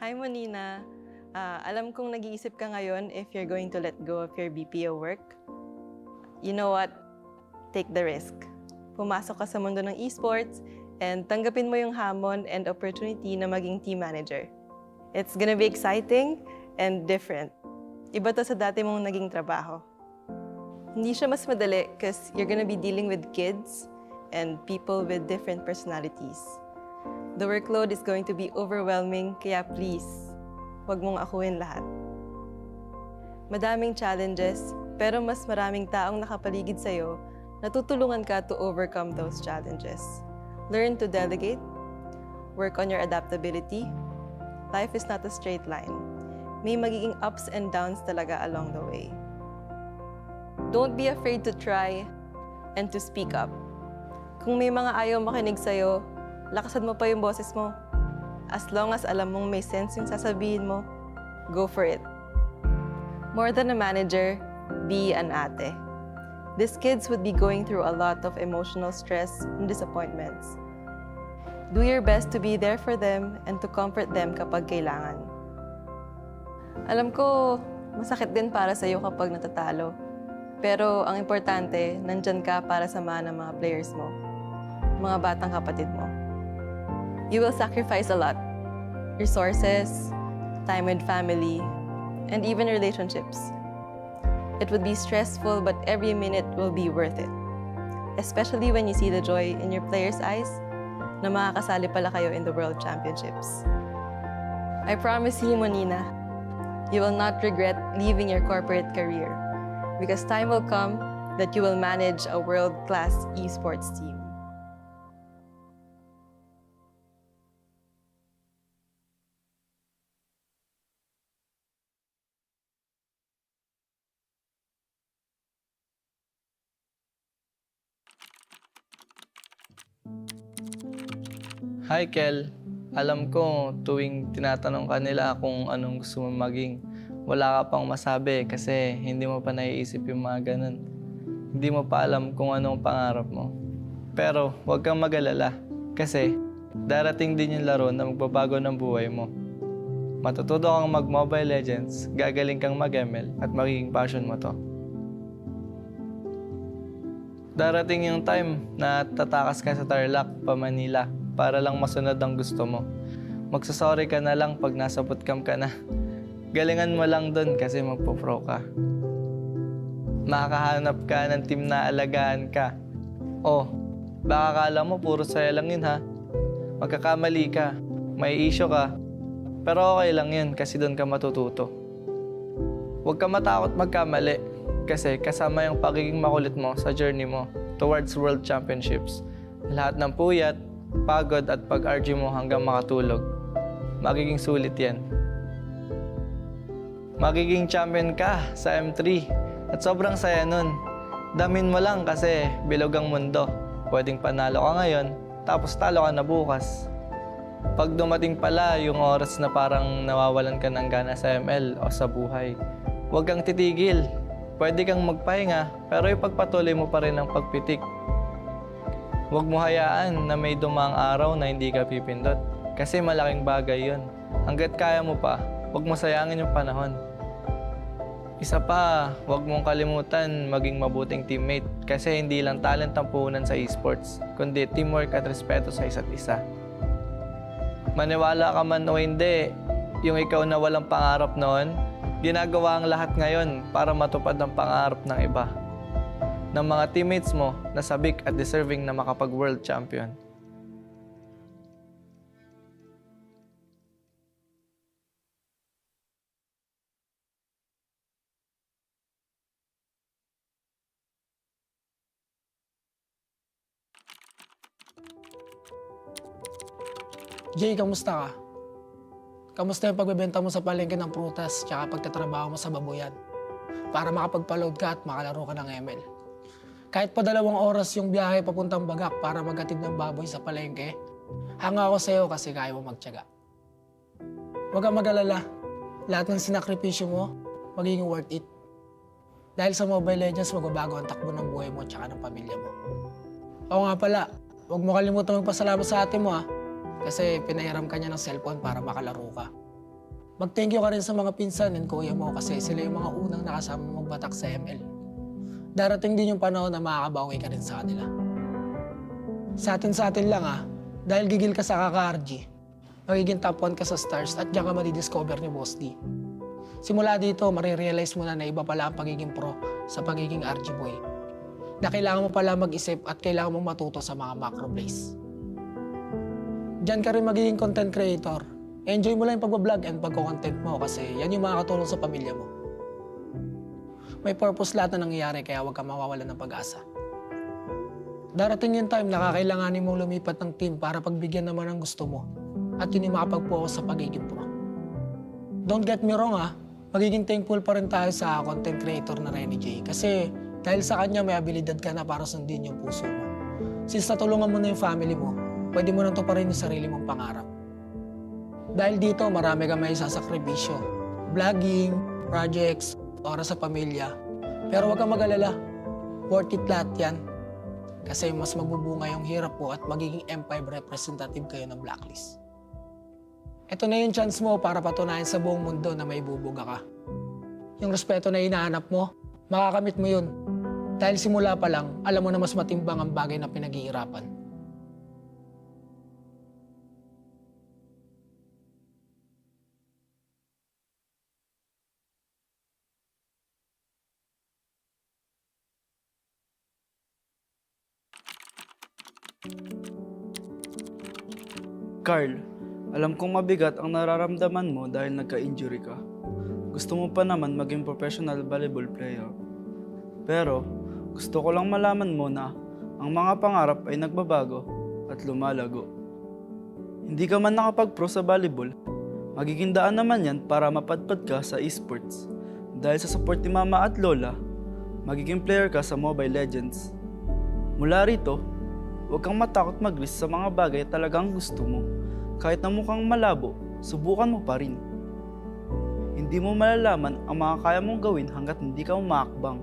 Hi, Monina. Alam kong nag-iisip ka ngayon if you're going to let go of your BPO work. You know what? Take the risk. Pumasok ka sa mundo ng esports and tanggapin mo yung hamon and opportunity na maging team manager. It's gonna be exciting and different. Iba to sa dati mong naging trabaho. Hindi siya mas madali because you're gonna be dealing with kids and people with different personalities. The workload is going to be overwhelming, kaya please, huwag mong akuin lahat. Madaming challenges, pero mas maraming taong nakapaligid sa'yo na tutulungan ka to overcome those challenges. Learn to delegate, work on your adaptability. Life is not a straight line. May magiging ups and downs talaga along the way. Don't be afraid to try and to speak up. Kung may mga ayaw makinig sa'yo, lakasan mo pa yung boses mo. As long as alam mong may sense yung sasabihin mo, go for it. More than a manager, be an ate. These kids would be going through a lot of emotional stress and disappointments. Do your best to be there for them and to comfort them kapag kailangan. Alam ko, masakit din para sa'yo kapag natatalo. Pero ang importante, nandyan ka para samahan ng mga players mo, mga batang kapatid mo. You will sacrifice a lot. Resources, time with family, and even relationships. It would be stressful, but every minute will be worth it. Especially when you see the joy in your players' eyes na makakasali pala kayo in the World Championships. I promise you, Monina, you will not regret leaving your corporate career because time will come that you will manage a world-class esports team. Hi, Kel. Alam ko, tuwing tinatanong ka nila kung anong gusto mo maging, wala ka pang masabi kasi hindi mo pa naiisip yung mga ganun. Hindi mo pa alam kung anong pangarap mo. Pero huwag kang mag-alala kasi darating din yung laro na magbabago ng buhay mo. Matututo kang mag-Mobile Legends, gagaling kang mag-ML at magiging passion mo to. Darating yung time na tatakas ka sa Tarlac pa Manila para lang masunod ang gusto mo. Magsasorry ka na lang pag nasa bootcamp ka na. Galingan mo lang dun kasi magpo-pro ka. Makakahanap ka ng team na alagaan ka. Oh, baka akala mo puro saya lang yun ha. Magkakamali ka, may issue ka. Pero okay lang yun kasi dun ka matututo. Huwag ka matakot magkamali kasi kasama yung pagiging makulit mo sa journey mo towards World Championships. Lahat ng puyat, pagod at pag-argue mo hanggang makatulog. Magiging sulit yan. Magiging champion ka sa M3 at sobrang saya nun. Damin mo lang kasi bilog ang mundo. Pwedeng panalo ka ngayon, tapos talo ka na bukas. Pag dumating pala yung oras na parang nawawalan ka ng gana sa ML o sa buhay, huwag kang titigil. Pwede kang magpahinga, pero ipagpatuloy mo pa rin ang pagpitik. Huwag mo hayaan na may dumaang araw na hindi ka pipindot. Kasi malaking bagay yun. Hanggat kaya mo pa, huwag mo sayangin yung panahon. Isa pa, huwag mong kalimutan maging mabuting teammate. Kasi hindi lang talent ang puhunan sa esports, kundi teamwork at respeto sa isa't isa. Maniwala ka man o hindi, yung ikaw na walang pangarap noon, ginagawa ang lahat ngayon para matupad ang pangarap ng iba. Ng mga teammates mo na sabik at deserving na makapag-world champion. Jay, kamusta ka? Kamusta yung pagbebenta mo sa palengke ng prutas tsaka pagtatrabaho mo sa babuyan? Para makapagpa-load ka at makalaro ka ng ML. Kahit pa 2 oras yung biyahe papuntang Bagak para maghatid ng baboy sa palengke, hanga ako sa'yo kasi kaya mo magtiyaga. Huwag kang mag-alala. Lahat ng sinakripisyo mo, magiging worth it. Dahil sa Mobile Legends, magbabago ang takbo ng buhay mo at ng pamilya mo. Oo nga pala, huwag mo kalimutan magpasalamat sa ate mo ha. Kasi pinahiram ka niya ng cellphone para makalaro ka. Mag-thank you ka rin sa mga pinsan and kuya mo kasi sila yung mga unang nakasama mo magbatak sa ML. Darating din yung panahon na makakabawi ka rin sa kanila. Sa atin lang dahil gigil ka sa kaka-RG, magiging top 1 ka sa stars at diyan ka madidiscover ni Boss D. Simula dito, marirealize mo na iba pala ang pagiging pro sa pagiging RG boy. Na kailangan mo pala mag-isip at kailangan mong matuto sa mga macro plays. Diyan ka rin magiging content creator. Enjoy mo lang yung pag-vlog and pagko-content mo kasi yan yung makakatulong sa pamilya mo. May purpose lahat na nangyayari kaya huwag ka mawawalan ng pag-asa. Darating yung time na kakailanganin mong lumipat ng team para pagbigyan naman ang gusto mo at yun yung makapag-focus sa pagiging pro. Don't get me wrong magiging thankful pa rin tayo sa content creator na Renny J kasi dahil sa kanya may abilidad ka na para sundin yung puso mo. Since natulungan mo na yung family mo, pwede mo nang tuparin yung sarili mong pangarap. Dahil dito marami kang may sasakripisyo. Vlogging, projects, oras sa pamilya. Pero huwag kang mag-alala. Worth it lahat yan. Kasi mas magbubunga yung hirap mo at magiging M5 representative kayo ng blacklist. Ito na yung chance mo para patunayan sa buong mundo na may bubuga ka. Yung respeto na hinahanap mo, makakamit mo yun. Dahil simula pa lang, alam mo na mas matimbang ang bagay na pinaghihirapan. Carl, alam kong mabigat ang nararamdaman mo dahil nagka-injury ka. Gusto mo pa naman maging professional volleyball player. Pero, gusto ko lang malaman mo na ang mga pangarap ay nagbabago at lumalago. Hindi ka man nakapag-pro sa volleyball, magiging daan naman yan para mapadpad ka sa esports. Dahil sa support ni Mama at Lola, magiging player ka sa Mobile Legends. Mula rito, huwag kang matakot mag-risk sa mga bagay talagang gusto mo. Kahit na mukhang malabo, subukan mo pa rin. Hindi mo malalaman ang mga kaya mong gawin hanggat hindi ka umaakbang.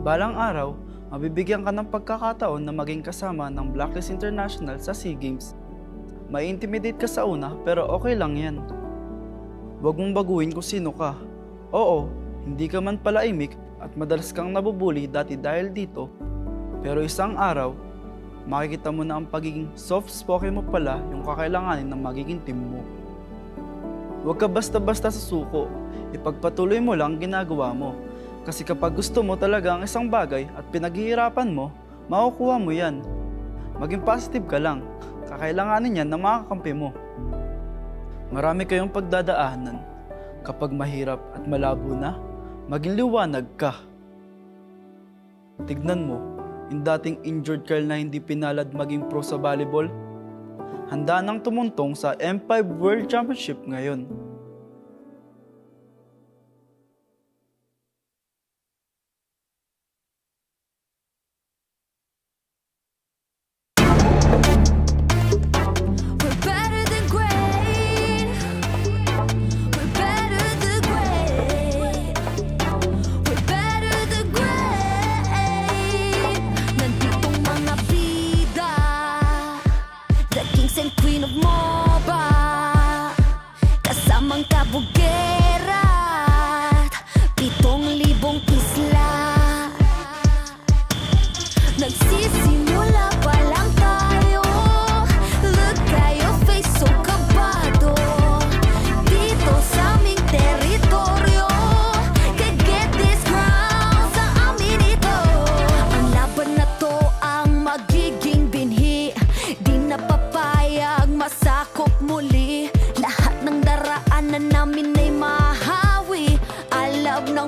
Balang araw, mabibigyan ka ng pagkakataon na maging kasama ng Blacklist International sa SEA Games. May intimidate ka sa una pero okay lang yan. Huwag mong baguhin kung sino ka. Oo, hindi ka man pala imik at madalas kang nabubuli dati dahil dito. Pero isang araw, makikita mo na ang pagiging soft-spoken mo pala yung kakailanganin ng magiging team mo. Huwag ka basta-basta sa suko, ipagpatuloy mo lang ginagawa mo. Kasi kapag gusto mo talaga ang isang bagay at pinaghihirapan mo, makukuha mo yan. Maging positive ka lang, kakailanganin yan na makakampi mo. Marami kayong pagdadaanan. Kapag mahirap at malabo na, maging liwanag ka. Tignan mo, yung dating injured Carl na hindi pinalad maging pro sa volleyball, handa nang tumuntong sa M5 World Championship ngayon.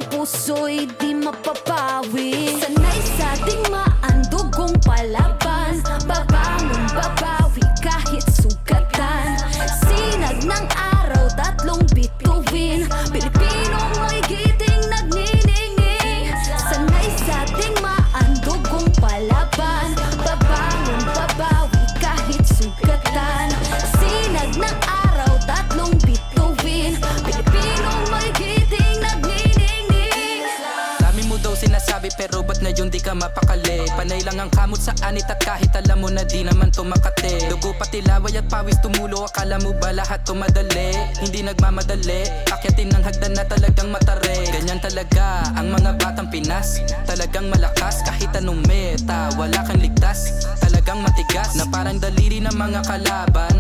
Puso'y di mapapawi. Sanay sa tingmaan, dugong pala Panay lang ang kamot sa anit at kahit alam mo na di naman to makate. Dugo pati laway at pawis tumulo, akala mo ba lahat to madali? Hindi nagmamadali, akyatin ng hagdan na talagang matare. Ganyan talaga ang mga batang Pinas, talagang malakas kahit anong meta. Wala kang ligtas, talagang matigas na parang daliri ng mga kalaban.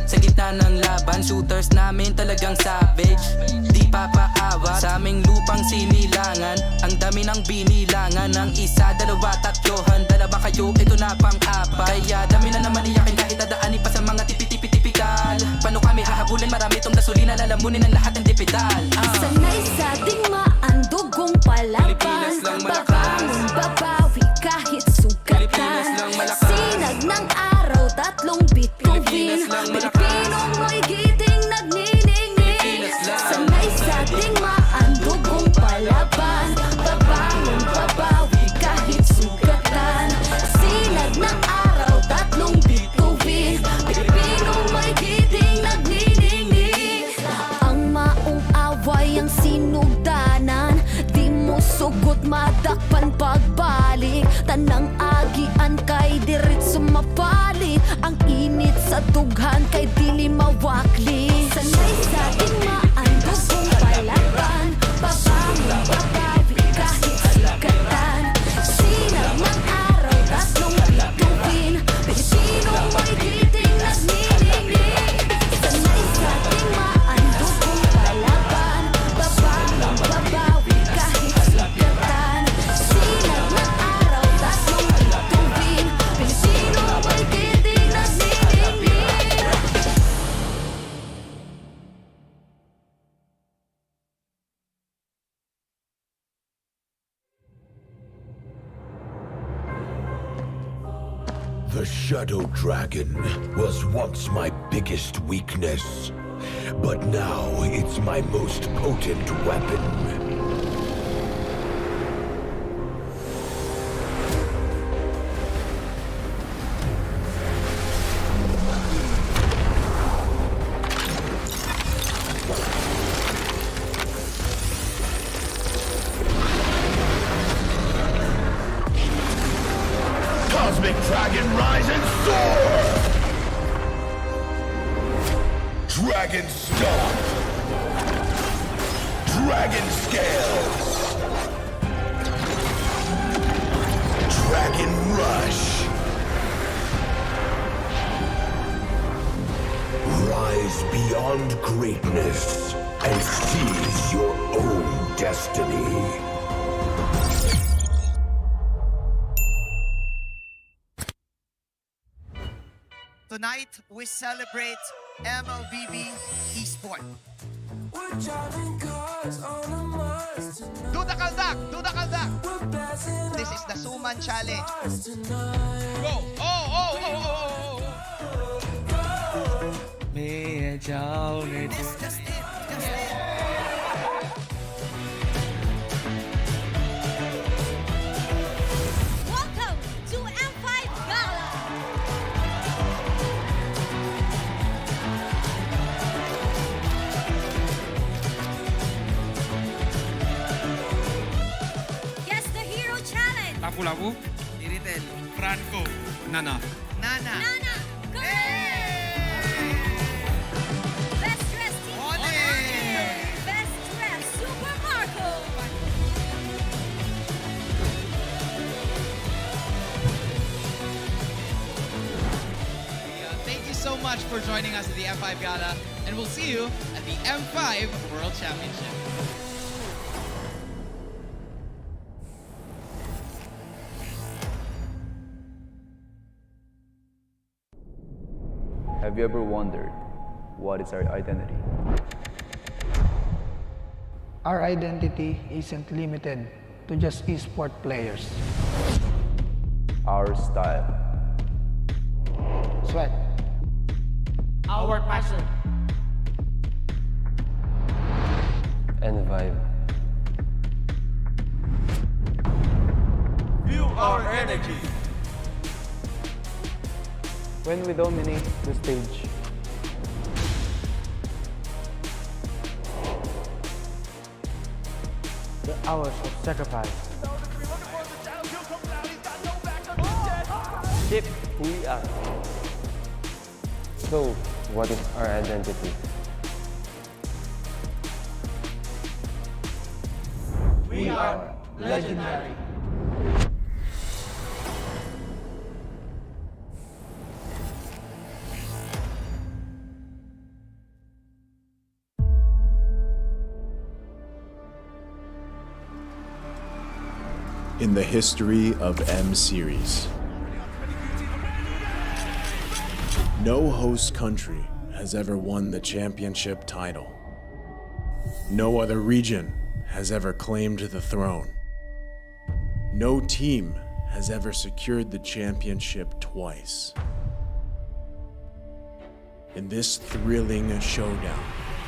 Sa gitna ng laban, shooters namin talagang savage. Di papaawa sa aming lupang sinilangan. Ang dami ng binilangan, ng isa, dalawa, tatlohan. Dalawa kayo, ito na pang-apat. Kaya dami na naman iyakin kahit dadaanin pa sa mga tipi-tipi-tipikal. Paano kami hahabulin? Marami tong gasolina, lalamunin ang lahat ng dipidal. Sanay sa digmaan, dugong palaban. Babangon, babawi kahit sugatan. Sinag ng araw, tatlong bituin. Pilipinong may giting nagniningning. Sanay sa digmaan, dugong palaban. Babangon, babawi kahit sugatan. Sinag ng araw, tatlong bituin. Pilipinong may giting nagniningning. Ang maong away ang sinugdanan, di mo sugot madakpan pagbalik. Tanang agian kay dirit sumapalik. Ang init sa dughan kay dili mawakli. Sanay sa digmaan, dugong palaban. Babangon, babawi kahit sugatan. Sinag ng araw, tatlong bituin. Pilipino may giting nagniningning. Sanay sa digmaan, dugong palaban. Babangon, babawi kahit sugatan. Sinag ng araw, tatlong bituin. Pilipino may giting nagniningning. The Shadow Dragon was once my biggest weakness, but now it's my most potent weapon. Cosmic Dragon, rise and soar! Dragon Stomp! Dragon Scales! Dragon Rush! Rise beyond greatness and seize your own destiny. Tonight, we celebrate MLBB Esport. Do the kaldak! Do the kaldak! This is the Suman Challenge. Go! Oh, oh, oh, oh, oh, oh. May jao, may That's just it. Just it. Welcome to M5 Gala. Guess the Hero Challenge. Lapu-Lapu, Iritel. Franco, Nana. Nana. Nana, go! Best dressed team. Ole! Best dressed Super Marco. Thank you so much for joining us at the M5 Gala, and we'll see you at the M5 World Championship. Have you ever wondered what is our identity? Our identity isn't limited to just esport players. Our style. Sweat. Our passion. And vibe. Feel our energy. When we dominate the stage. The hours of sacrifice. shape who we are. So, what is our identity? We are legendary. In the history of M Series, no host country has ever won the championship title. No other region has ever claimed the throne. No team has ever secured the championship twice. In this thrilling showdown,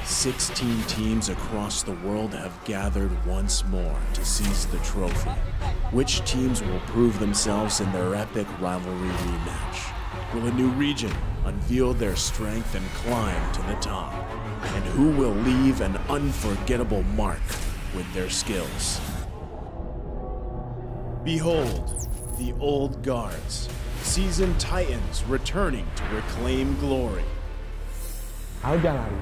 16 teams across the world have gathered once more to seize the trophy. Which teams will prove themselves in their epic rivalry rematch? Will a new region unveil their strength and climb to the top? And who will leave an unforgettable mark with their skills? Behold, the old guards, seasoned titans returning to reclaim glory. Aku jalan.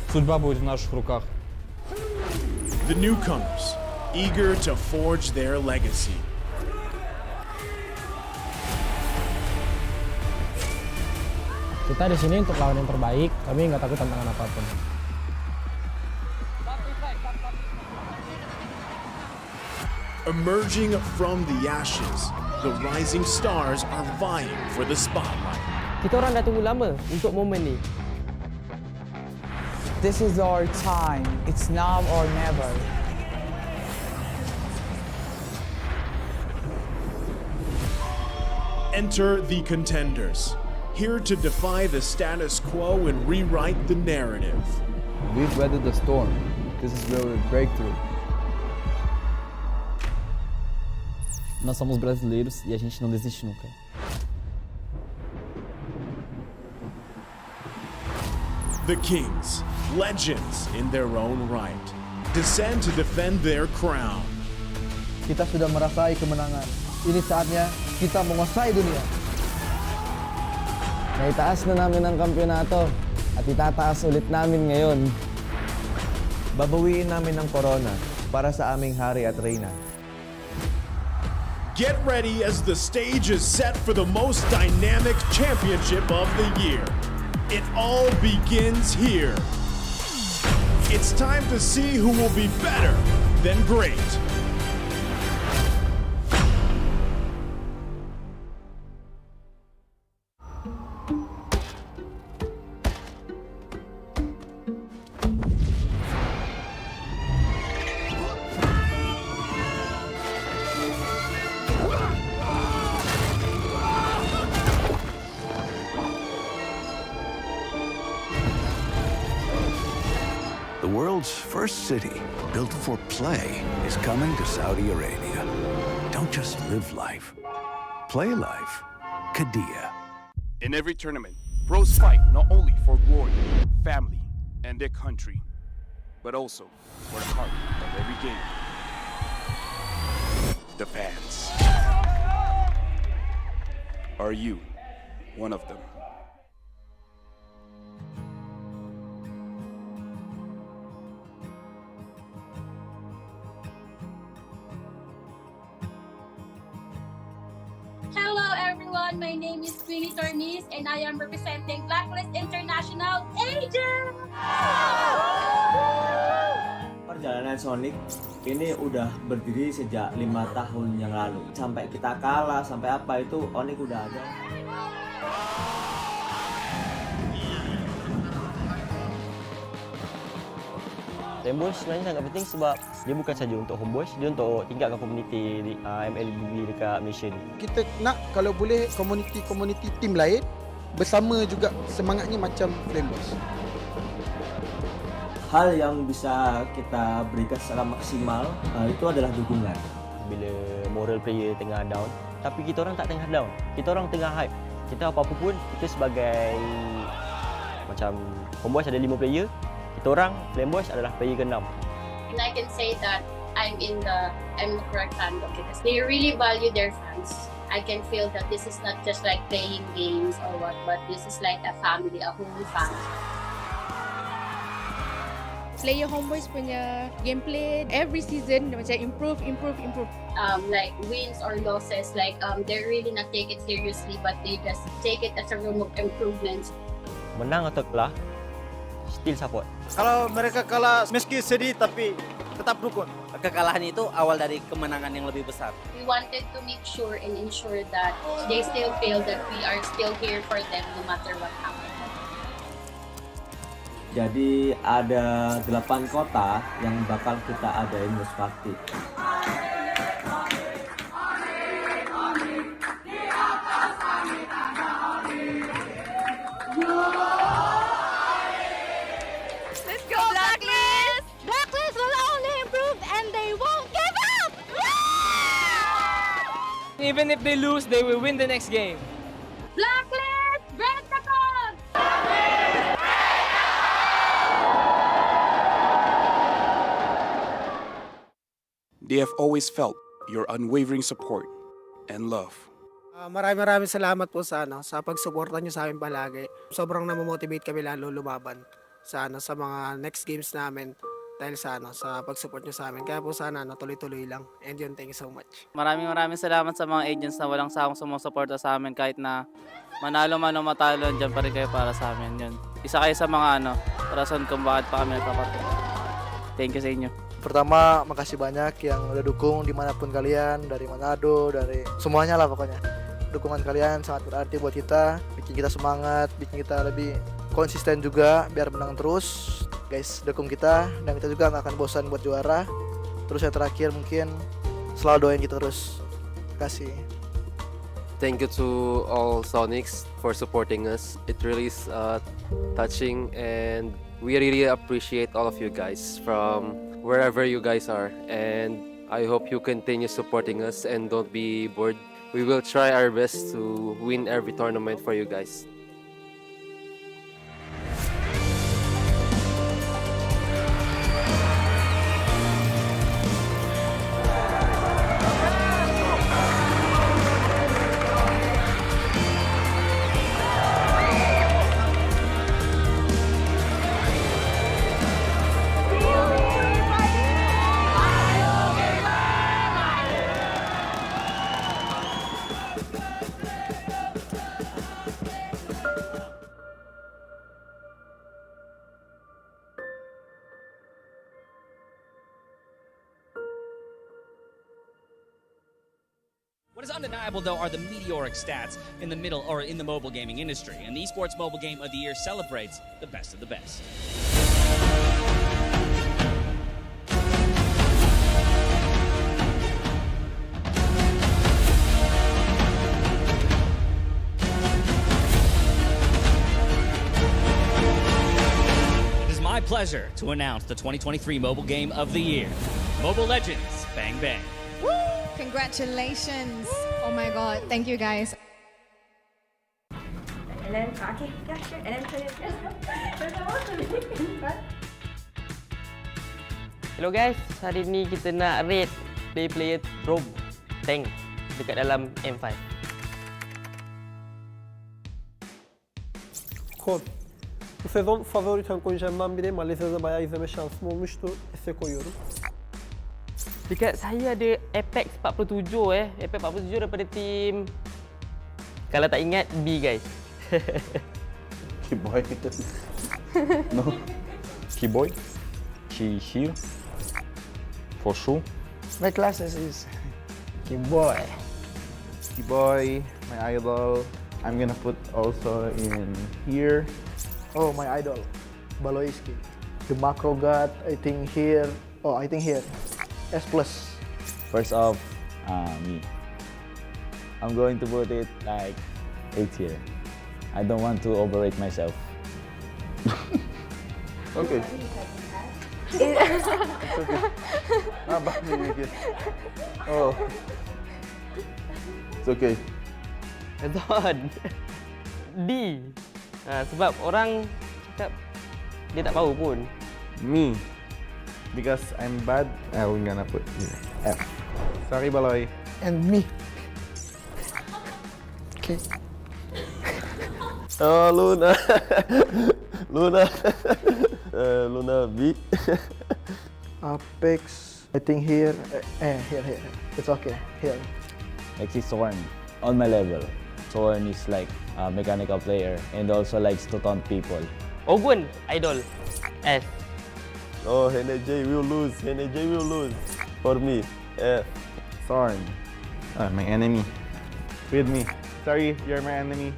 Судьба будет в наших руках. The newcomers, eager to forge their legacy. Kita di sini untuk lawan yang terbaik, kami nggak takut tantangan apapun. Emerging from the ashes, the rising stars are vying for the spotlight. Kita orang dah tunggu lama untuk momen ni. This is our time. It's now or never. Enter the contenders, here to defy the status quo and rewrite the narrative. We've weathered the storm. This is where we break through. Nós somos brasileiros e a gente não desiste nunca. The Kings, legends in their own right, descend to defend their crown. Kita sudah merasai kemenangan. Ini saatnya kita menguasai dunia. Naitaas na namin ang kampyonato at itataas ulit namin ngayon. Babawiin namin ang korona para sa aming hari at reyna. Get ready as the stage is set for the most dynamic championship of the year. It all begins here. It's time to see who will be better than great. The world's first city, built for play, is coming to Saudi Arabia. Don't just live life, play life. Qiddiya. In every tournament, pros fight not only for glory, family, and their country, but also for the heart of every game. The fans. Are you one of them? Hello everyone, my name is Queenie Tornis and I am representing Blacklist International Agent! Perjalanan Sonic ini udah berdiri sejak 5 tahun yang lalu. Sampai kita kalah, sampai apa itu Onyx udah ada. Homeboys sebenarnya sangat penting sebab dia bukan saja untuk homeboys, dia untuk tingkatkan komuniti MLBB dekat Malaysia ni. Kita nak kalau boleh komuniti tim lain bersama juga semangatnya macam Homeboys. Hal yang bisa kita berikan secara maksimal itu adalah dukungan. Bila moral player tengah down, tapi kita orang tak tengah down. Kita orang tengah hype. Kita apa-apa pun, kita sebagai macam homeboys ada 5 player, Kita orang, Flame Boys adalah player ke-6. And I can say that I'm the correct fandom because they really value their fans. I can feel that this is not just like playing games or what, but this is like a family, a whole family. Player Homeboys punya gameplay every season macam improve. Like wins or losses, like they're really not take it seriously, but they just take it as a room of improvements. Menang atau kalah, still support. Kalau mereka kalah, meski sedih tapi tetap dukung. Kekalahan itu awal dari kemenangan yang lebih besar. We wanted to make sure and ensure that they still feel that we are still here for them no matter what happens. Jadi ada 8 kota yang bakal kita adain House Party. Let's go Blacklist! Blacklist will only improve and they won't give up! Even if they lose, they will win the next game. Blacklist, break the code! They have always felt your unwavering support and love. Maraming salamat po sa pagsuporta niyo sa amin palagi. Sobrang namomotivate kami lalo lumaban sa mga next games namin dahil sa pagsupport niyo sa amin. Kaya po sana tuloy-tuloy lang. And yun, thank you so much. Maraming salamat sa mga agents na walang sawang sumusuporta sa amin kahit na manalo man o matalo, dyan pa rin kayo para sa amin. Yun. Isa kayo sa mga rason kung bakit pa kami nagpapatuloy. Thank you sa inyo. Pertama, makasih banyak yang udah dukung dimanapun kalian, dari Manado, dari semuanya lah pokoknya. Dukungan kalian sangat berarti buat kita, bikin kita semangat, bikin kita lebih konsisten juga biar menang terus. Guys, dukung kita dan kita juga nggak akan bosan buat juara. Terus yang terakhir mungkin selalu doain kita terus. Terima kasih. Thank you to all Sonics for supporting us. It really is touching, and we really appreciate all of you guys from wherever you guys are, and I hope you continue supporting us and don't be bored. We will try our best to win every tournament for you guys. What is undeniable, though, are the meteoric stats in the mobile gaming industry, and the Esports Mobile Game of the Year celebrates the best of the best. It is my pleasure to announce the 2023 Mobile Game of the Year, Mobile Legends Bang Bang. Congratulations! Oh my god, thank you guys. And then, okay, yeah, sure. And then Hello guys, hari ni kita nak rate player roam tank dekat dalam M5. Kod. Bu sezon favori tank oyuncularımdan biri. Malezya'da bayağı izleme şansım olmuştu. S'e koyuyorum. Dekat saya ada Apex 47 Apex 47 daripada tim, kalau tak ingat, B guys. Keyboy. No. Keyboy. She here. For sure. My classes is Keyboy. Keyboy, my idol. I'm gonna put also in here. Oh, my idol, Baloiski. The macro god, I think here. Oh, I think here. S+. First off, me. I'm going to put it like 8 here. I don't want to overrate myself. Okay. It's okay. Oh. It's okay. Betul. D. Sebab orang cakap dia tak tahu pun. Me. Because I'm bad, I'm gonna put F. Sorry, Baloy. And me. Okay. Oh, Luna. Luna. Luna B. Apex, I think here. Here. It's okay. Here. Like si Sorn, on my level. Sorn is like a mechanical player and also likes to taunt people. Ogun, idol. S. Oh, NJ will lose. NJ will lose. For me, F. Sorn. My enemy. With me. Sorry, you're my enemy.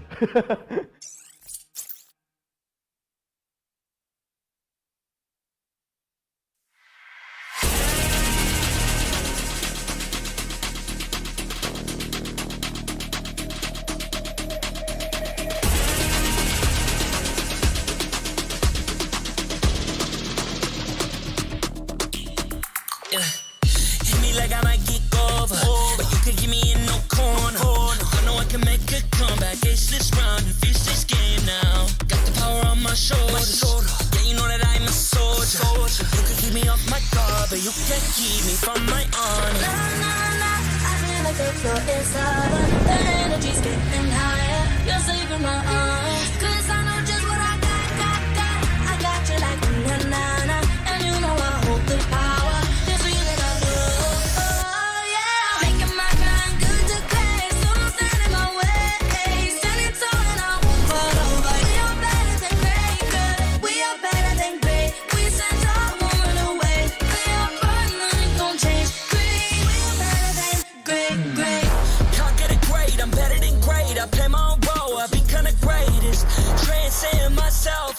Hit me like I might get over, but you could give me in no corner. I know I can make a comeback, ace this round and finish this game now. Got the power on my shoulders, yeah, you know that I'm a soldier. You could keep me off my guard, but you can't keep me from my honor. I feel like the floor is over, the energy's getting higher. You're saving my arms, 'cause I know just what I got. I got you like na-na-na, and you know I hold the power.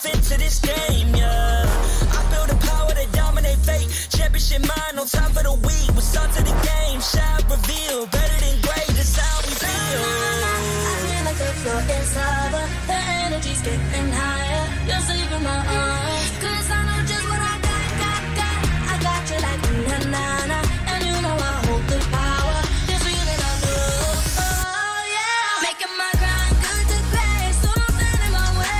Into this game, yeah. I build a power to dominate fate. Championship mind on top of the week. We start to the game, shout, reveal. Better than great, that's how we feel. I feel like the floor is over, the energy's getting higher. You're saving my arms, 'cause I know just what I got. I got you like na-na-na, and you know I hold the power. This feeling I love, oh yeah. Making my grind good to great, so don't stand in my way.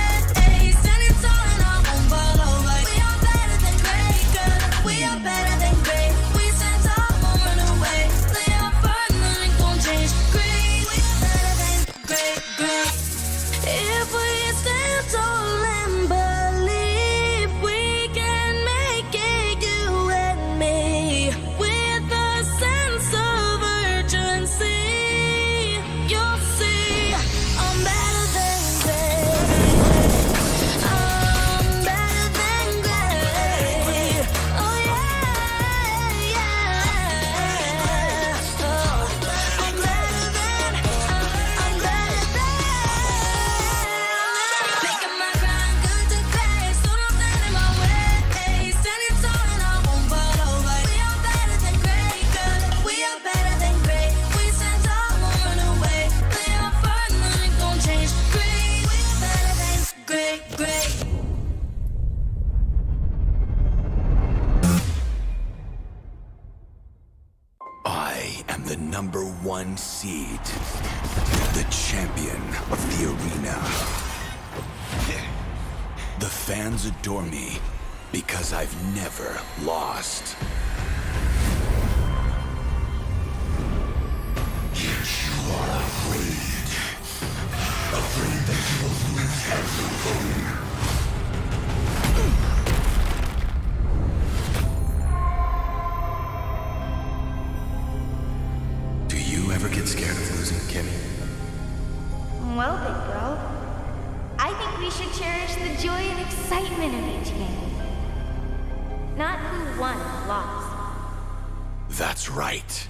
#1 seed, the champion of the arena. The fans adore me because I've never lost. Yet you are afraid that you will lose everything. Ever get scared of losing, Kimmy? Well, big bro, I think we should cherish the joy and excitement of each game. Not who won or lost. That's right.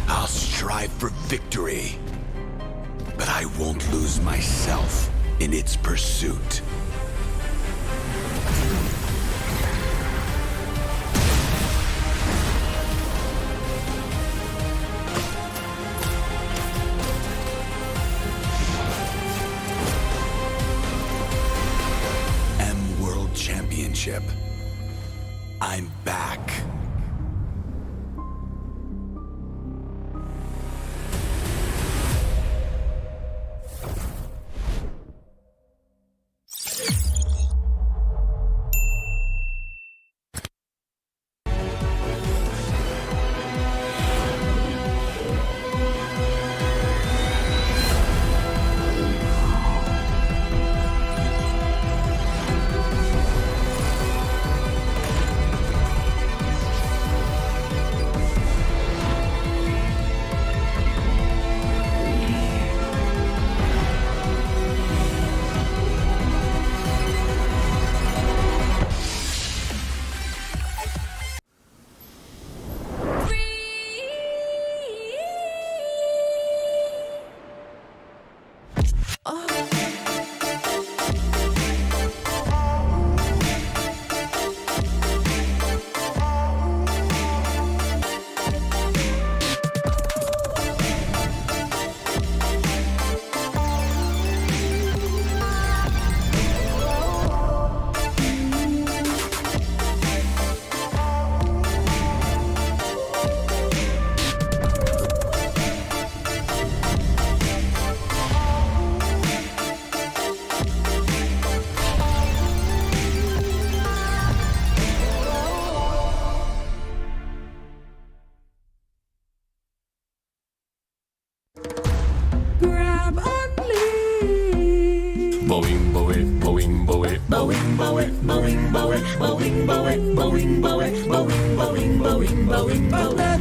I'll strive for victory, but I won't lose myself in its pursuit. Championship. I'm back.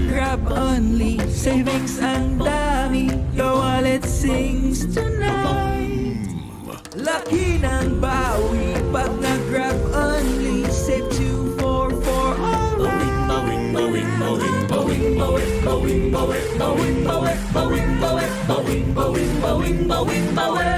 Grab only, savings ang dami, your wallet sings tonight. Laki ng bawi, pag nag-grab only, save 244 alright. Bawing, bawing, bawing, bawing, bawing, bawing, bawing, bawing, bawing, bawing, bawing, bawing, bawing, bawing, bawing, bawing.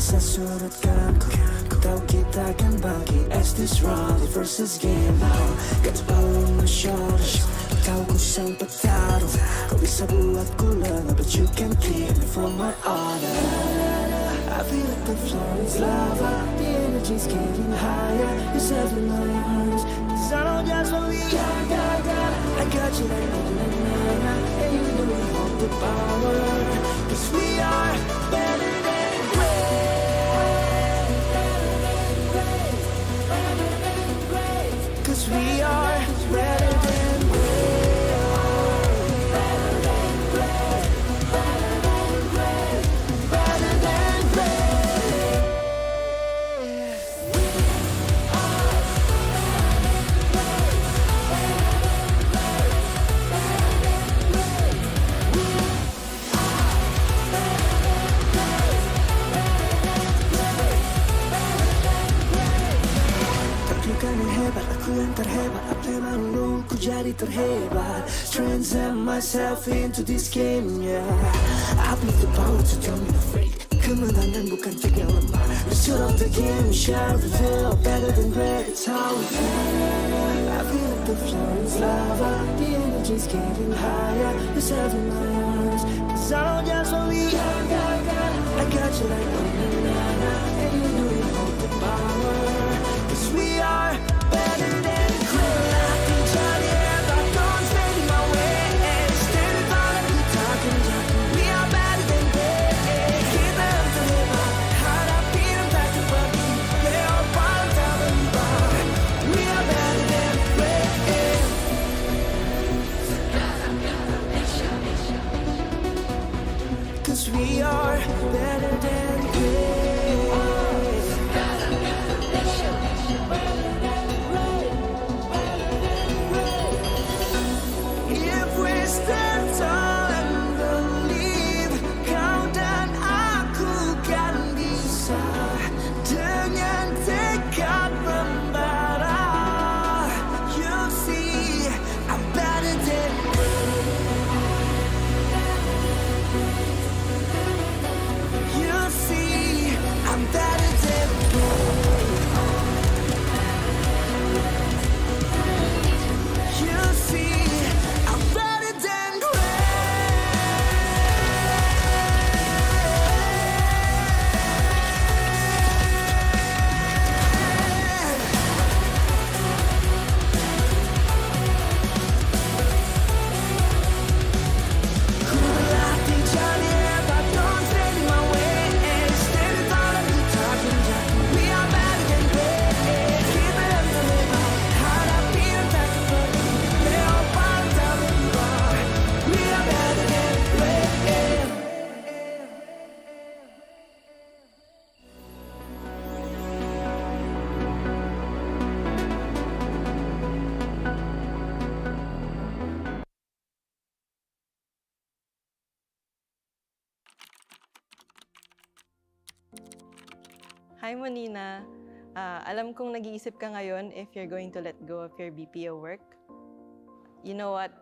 Sasurutkan ku tahu kita akan bangkit as this round versus game now. Got power on my shoulders. Tahu ku sang petarung. Kau bisa buatku lengah, but you can keep me from my honor. I feel like the floor is lava. The energy's getting higher. You're serving my arms. Cause I know just what we got. I got you like na-na-na-na. And you know we hold the power. Cause we are better than cause we are better than great. Better than great. Better than great. Better than great. We are aku yang terhebat, apa yang malu ku jadi terhebat. Transcend myself into this game, yeah. I believe the power to tell me to fake. Kemenangan bukan trik yang lemah. The start of the game, shall reveal. Better than great, it's how we feel. I feel like the floor is lava. The energy's getting higher. You're serving my arms. Cause I know just what we got. I got you like na-na-na-na. And you know you hold the power. Cause we are better than great. I can tell you if I don't stay in my way. Stand in front of you talking. We are better than great. Kita yang terhebat, hadapi dan tak terbagi. Lewat paling tak berubah. We are better than great. Cause we are better than great. Hi, Monina. Alam kong nag-iisip ka ngayon if you're going to let go of your BPO work. You know what?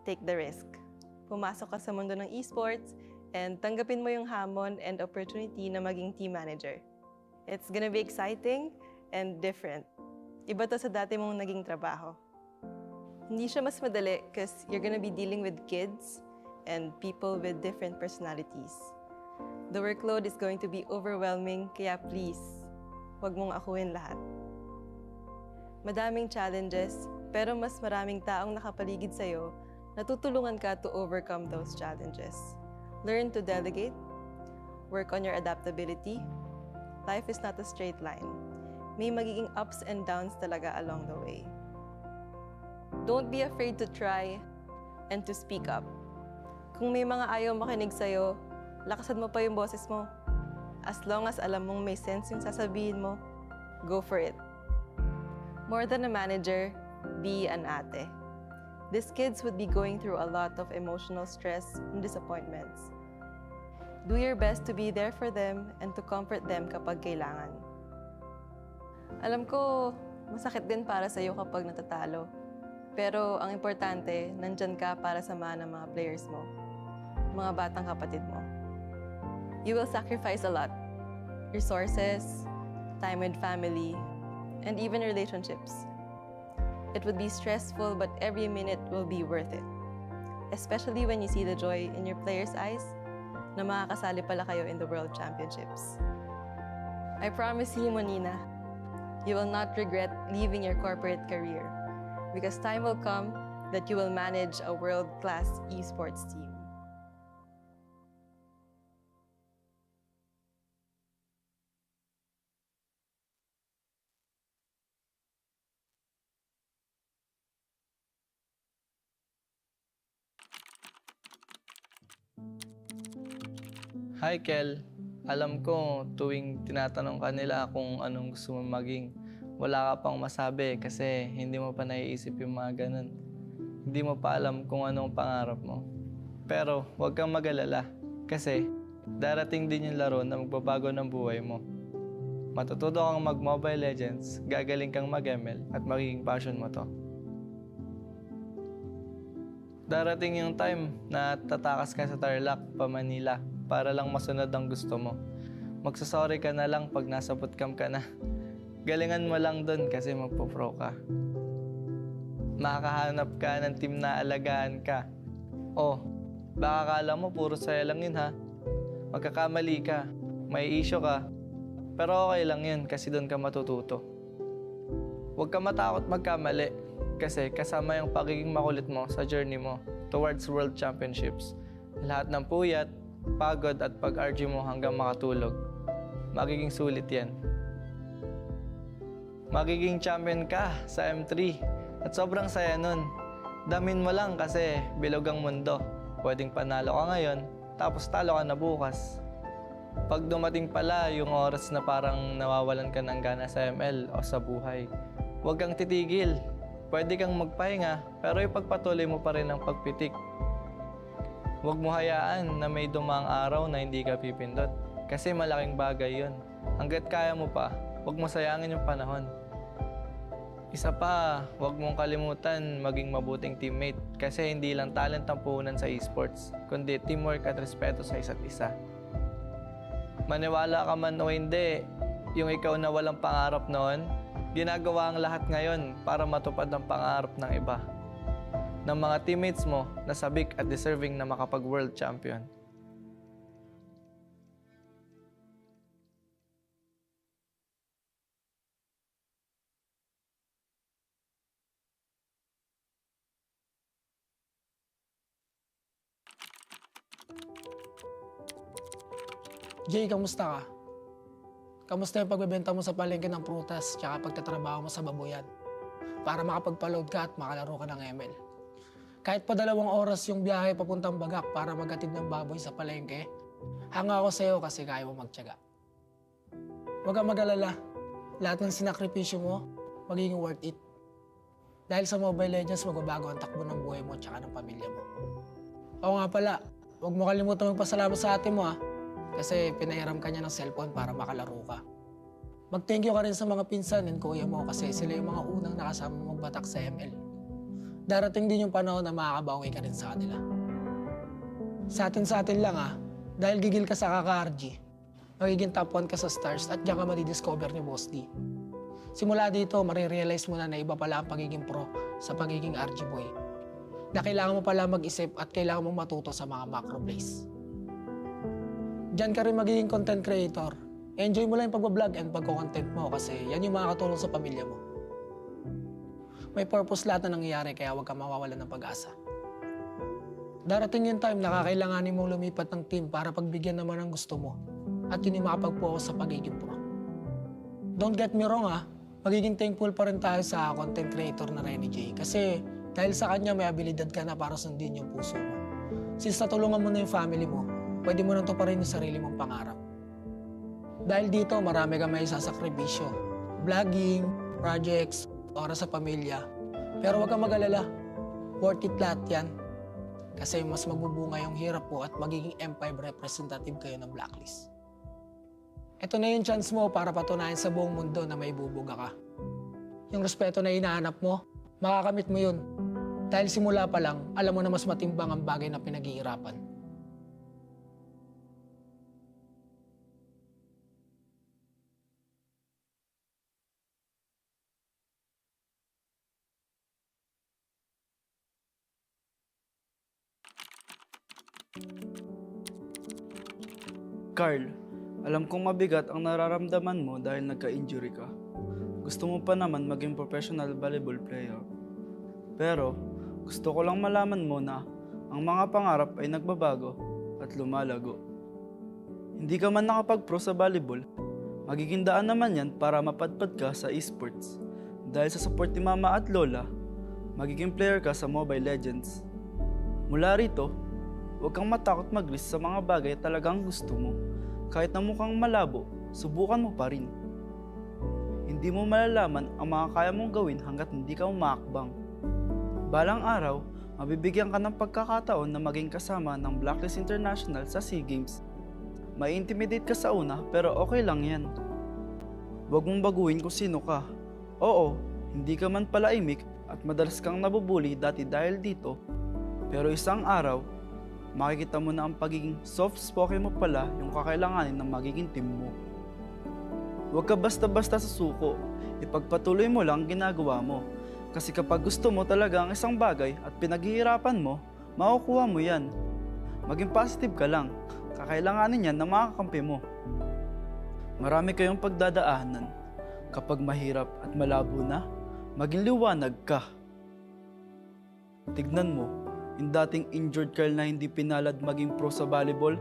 Take the risk. Pumasok ka sa mundo ng esports and tanggapin mo yung hamon and opportunity na maging team manager. It's gonna be exciting and different. Iba to sa dati mong naging trabaho. Hindi siya mas madali because you're gonna be dealing with kids and people with different personalities. The workload is going to be overwhelming, kaya please, huwag mong akuin lahat. Madaming challenges, pero mas maraming taong nakapaligid sa'yo na tutulungan ka to overcome those challenges. Learn to delegate, work on your adaptability. Life is not a straight line. May magiging ups and downs talaga along the way. Don't be afraid to try and to speak up. Kung may mga ayaw makinig sa'yo, lakasan mo pa yung boses mo. As long as alam mong may sense yung sasabihin mo, go for it. More than a manager, be an ate. These kids would be going through a lot of emotional stress and disappointments. Do your best to be there for them and to comfort them kapag kailangan. Alam ko, masakit din para sa'yo kapag natatalo. Pero ang importante, nandyan ka para samahan ng mga players mo, mga batang kapatid mo. You will sacrifice a lot. Resources, time with family, and even relationships. It would be stressful, but every minute will be worth it. Especially when you see the joy in your players' eyes na makakasali pala kayo in the World Championships. I promise you, Monina, you will not regret leaving your corporate career because time will come that you will manage a world-class esports team. Hi, Kel. Alam ko, tuwing tinatanong ka nila kung anong gusto mo maging, wala ka pang masabi kasi hindi mo pa naiisip yung mga ganun. Hindi mo pa alam kung anong pangarap mo. Pero huwag kang mag-alala kasi darating din yung laro na magbabago ng buhay mo. Matututo kang mag-Mobile Legends, gagaling kang mag-ML at magiging passion mo to. Darating yung time na tatakas ka sa Tarlac pa Manila para lang masunod ang gusto mo. Magsasorry ka na lang pag nasa bootcamp ka na. Galingan mo lang dun kasi magpo-pro ka. Makakahanap ka ng team na alagaan ka. Oh, baka kala mo puro saya lang yun ha. Magkakamali ka, may issue ka. Pero okay lang yun kasi dun ka matututo. Huwag ka matakot magkamali kasi kasama yung pagiging makulit mo sa journey mo towards World Championships. Lahat ng puyat, pagod at pag-argue mo hanggang makatulog. Magiging sulit yan. Magiging champion ka sa M3 at sobrang saya nun. Damin mo lang kasi bilog ang mundo. Pwedeng panalo ka ngayon, tapos talo ka na bukas. Pag dumating pala yung oras na parang nawawalan ka ng gana sa ML o sa buhay, huwag kang titigil. Pwede kang magpahinga, pero ipagpatuloy mo pa rin ang pagpitik. Huwag mo hayaan na may dumang araw na hindi ka pipindot. Kasi malaking bagay yun. Hanggat kaya mo pa, huwag mo sayangin yung panahon. Isa pa, huwag mong kalimutan maging mabuting teammate. Kasi hindi lang talent ang puhunan sa esports, kundi teamwork at respeto sa isa't isa. Maniwala ka man o hindi, yung ikaw na walang pangarap noon, ginagawa ang lahat ngayon para matupad ang pangarap ng iba. Ng mga teammates mo na sabik at deserving na makapag-world champion. Jay, kamusta ka? Kamusta yung pagbebenta mo sa palengke ng prutas tsaka pagtatrabaho mo sa babuyan? Para makapagpa-load ka at makalaro ka ng ML. Kahit pa 2 oras yung biyahe papuntang Bagak para maghatid ng baboy sa palengke, hanga ako sa'yo kasi kaya mo magtiyaga. Huwag kang mag-alala. Lahat ng sinakripisyo mo, magiging worth it. Dahil sa Mobile Legends, magbabago ang takbo ng buhay mo at ng pamilya mo. Oo nga pala, huwag mo kalimutan magpasalamat sa ate mo ha. Kasi pinahiram ka niya ng cellphone para makalaro ka. Mag-thank you ka rin sa mga pinsan and kuya mo kasi sila yung mga unang nakasama magbatak sa ML. Darating din yung panahon na makakabawi ka rin sa kanila. Sa atin lang dahil gigil ka sa kaka-RG, magiging top 1 ka sa stars at diyan ka madidiscover ni Boss D. Simula dito, marirealize mo na iba pala ang pagiging pro sa pagiging RG boy. Na kailangan mo pala mag-isip at kailangan mo matuto sa mga macro plays. Diyan ka rin magiging content creator. Enjoy mo lang yung pag-vlog and pag-content mo kasi yan yung makakatulong sa pamilya mo. May purpose lahat na nangyayari kaya huwag kang mawawalan ng pag-asa. Darating yung time na kakailanganin mong lumipat ng team para pagbigyan naman ng gusto mo at yun yung makapag-focus sa pagiging pro. Don't get me wrong magiging thankful pa rin tayo sa content creator na Renny J kasi dahil sa kanya may abilidad ka na para sundin yung puso mo. Since natulungan mo na yung family mo, pwede mo nang tuparin yung sarili mong pangarap. Dahil dito, marami kang may sasakripisyo. Vlogging, projects, oras sa pamilya. Pero huwag kang mag-alala. Worth it lahat yan. Kasi mas magbubunga yung hirap mo at magiging M5 representative kayo ng Blacklist. Ito na yung chance mo para patunayan sa buong mundo na may bubuga ka. Yung respeto na hinahanap mo, makakamit mo yun. Dahil simula pa lang, alam mo na mas matimbang ang bagay na pinaghihirapan. Carl, alam kong mabigat ang nararamdaman mo dahil nagka-injury ka. Gusto mo pa naman maging professional volleyball player. Pero, gusto ko lang malaman mo na ang mga pangarap ay nagbabago at lumalago. Hindi ka man nakapag-pro sa volleyball, magiging daan naman yan para mapadpad ka sa esports. Dahil sa support ni mama at lola, magiging player ka sa Mobile Legends. Mula rito, huwag kang matakot mag-risk sa mga bagay talagang gusto mo. Kahit na mukhang malabo, subukan mo pa rin. Hindi mo malalaman ang mga kaya mong gawin hanggat hindi ka umaakbang. Balang araw, mabibigyan ka ng pagkakataon na maging kasama ng Blacklist International sa SEA Games. Mai-intimidate ka sa una pero okay lang yan. Huwag mong baguhin kung sino ka. Oo, hindi ka man palaimik at madalas kang nabubuli dati dahil dito. Pero isang araw, makikita mo na ang pagiging soft-spoken mo pala yung kakailanganin ng magiging team mo. Huwag ka basta-basta sa suko, ipagpatuloy mo lang ginagawa mo. Kasi kapag gusto mo talaga ang isang bagay at pinaghihirapan mo, makukuha mo yan. Maging positive ka lang, kakailanganin yan ng mga kakampi mo. Marami kayong pagdadaanan. Kapag mahirap at malabo na, maging liwanag ka. Tignan mo, yung dating injured Carl na hindi pinalad maging pro sa volleyball,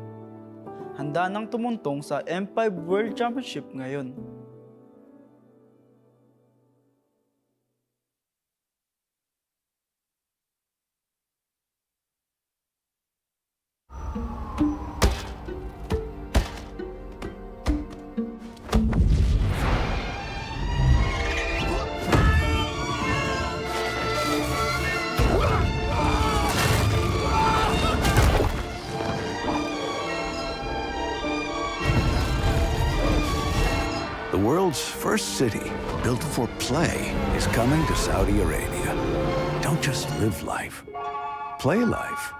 handa nang tumuntong sa M5 World Championship ngayon. The world's first city, built for play, is coming to Saudi Arabia. Don't just live life. Play life.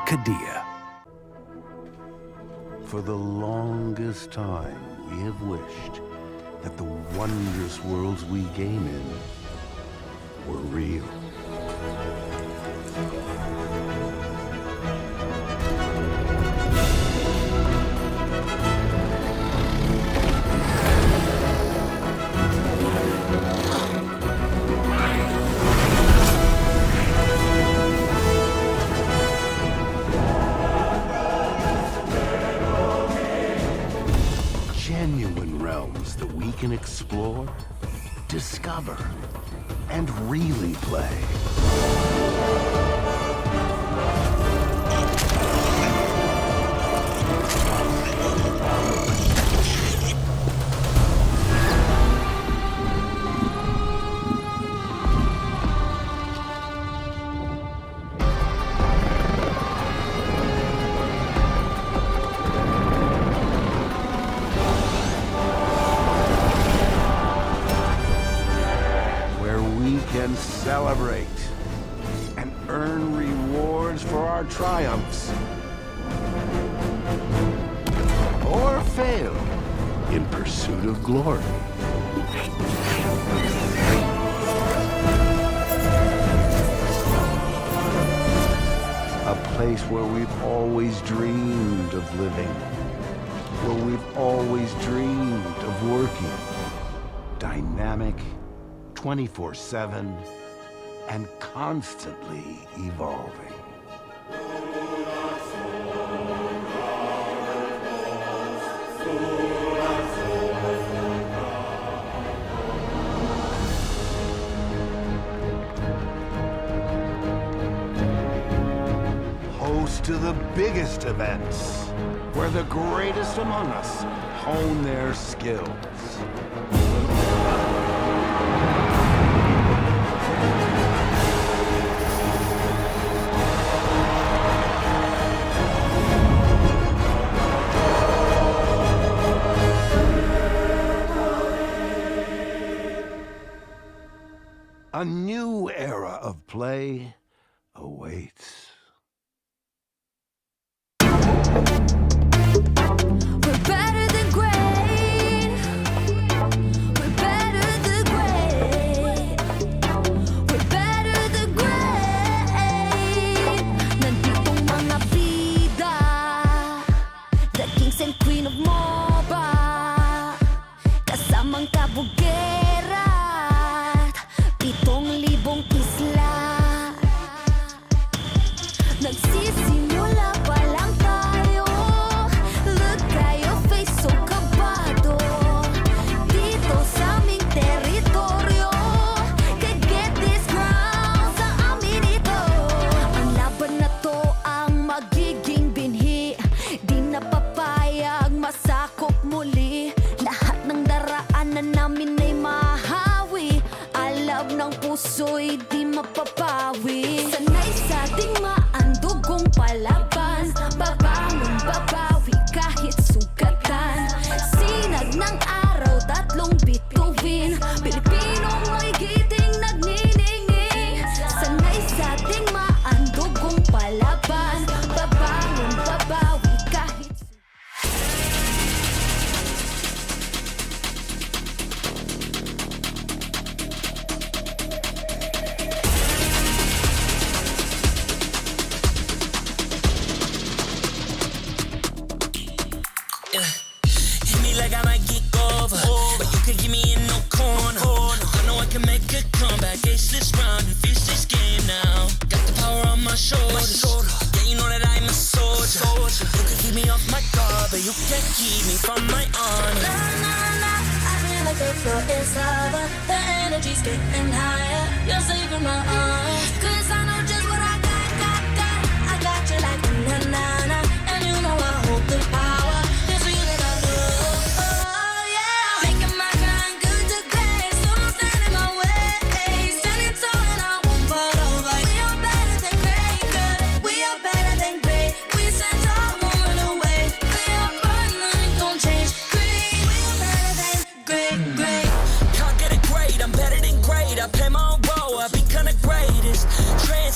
Qiddiya. For the longest time, we have wished that the wondrous worlds we game in were real. Genuine realms that we can explore, discover, and really play. and celebrate and earn rewards for our triumphs. Or fail in pursuit of glory. A place where we've always dreamed of living, where we've always dreamed of working. Dynamic, 24/7, and constantly evolving. Host to the biggest events, where the greatest among us hone their skills. A new era of play awaits. We're better than great. We're better than great. We're better than great. Nanditong mga bida, the kings and queen of MOBA, kasamang kabugera, 7,000 isla. Nagsisimula pa lang tayo. Look at your face, so kabado. Dito sa aming teritoryo, can get this ground sa amin ito. Ang laban na to ang magiging binhi. Di na papayag masakop muli. Lahat ng daraanan namin ay mahawi. Alab ng puso'y di mapapawi. Sanay sa ating maandugong palaban. Babangon, babawi kahit sugatan. Sinag ng araw, 3 bituin. Pilipinong may giting nagniningning. Sanay sa ating maandugong palaban. Babangon, babawi kahit Hit me like I might get over, but you can give me in no corner. I know I can make a comeback, ace this round and finish this game now. Got the power on my shoulders. Yeah, you know that I'm a soldier. You can keep me off my guard, but you can't keep me from my honor. Nah, nah, nah, I feel like the floor is lava. The energy's getting higher. You're saving my arms. 'Cause I know just what I got. I got you like na-na-na. And you know I hold the power. It's real that I love. Oh, yeah. Making my grind good to great. So don't stand in my way. Standing tall and I won't fall over. We are better than great, good. We are better than great. We stand tall, won't run away. We are burning, nothing gon' change. Great. We are better than great. Can't get it great, I'm better than great. I play my own role, I become the greatest. Train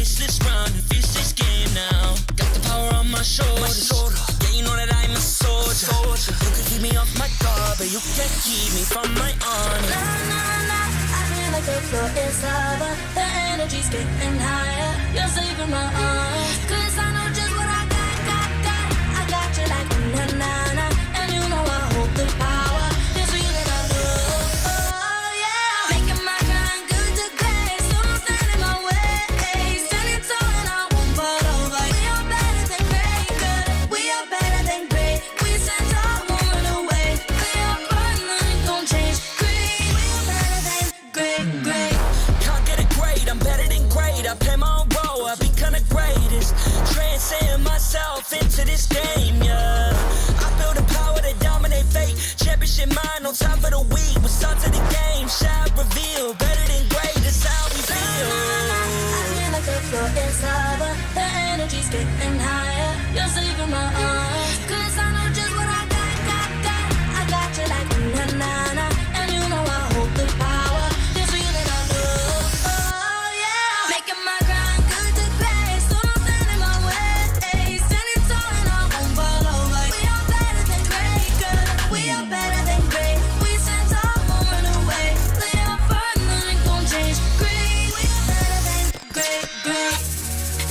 ageless round and finish this game now. Got the power on my shoulders. Yeah, you know that I'm a soldier. You can keep me off my guard, but you can't keep me from my honor. Nah, nah, nah, I feel like the floor is lava. The energy's getting higher. You're saving my arms. 'Cause I know just what I got. I got you like na na na. And you know I hold the power. This feeling I love. Oh yeah. Making my grind good to great. So don't stand in my way. Standing tall and I won't fall over. We are better than great. Good. We are better than great. We stand tall, won't run away. We are fun, nothing gon' change. Great. We are better than great. Can't get it great, I'm better than great. I play my own role, I become the greatest. Transcend myself into this game, yeah. I feel the power to dominate fate. Championship mind, no time for the weak. We start to the game, shine, reveal. Better than great, that's how we feel. I feel like the floor is lava. The energy's getting higher. You're saving my arms. 'Cause I know just what I got. I got you like na na na. And you know I hold the power. This feeling I love. Oh yeah. Making my grind good to great. So don't stand in my way. Standing tall and I won't fall over. We are better than great. Good. We are better than great. We stand tall, won't run away. Lay up firm, nothing gon' change. Great. We are better than great.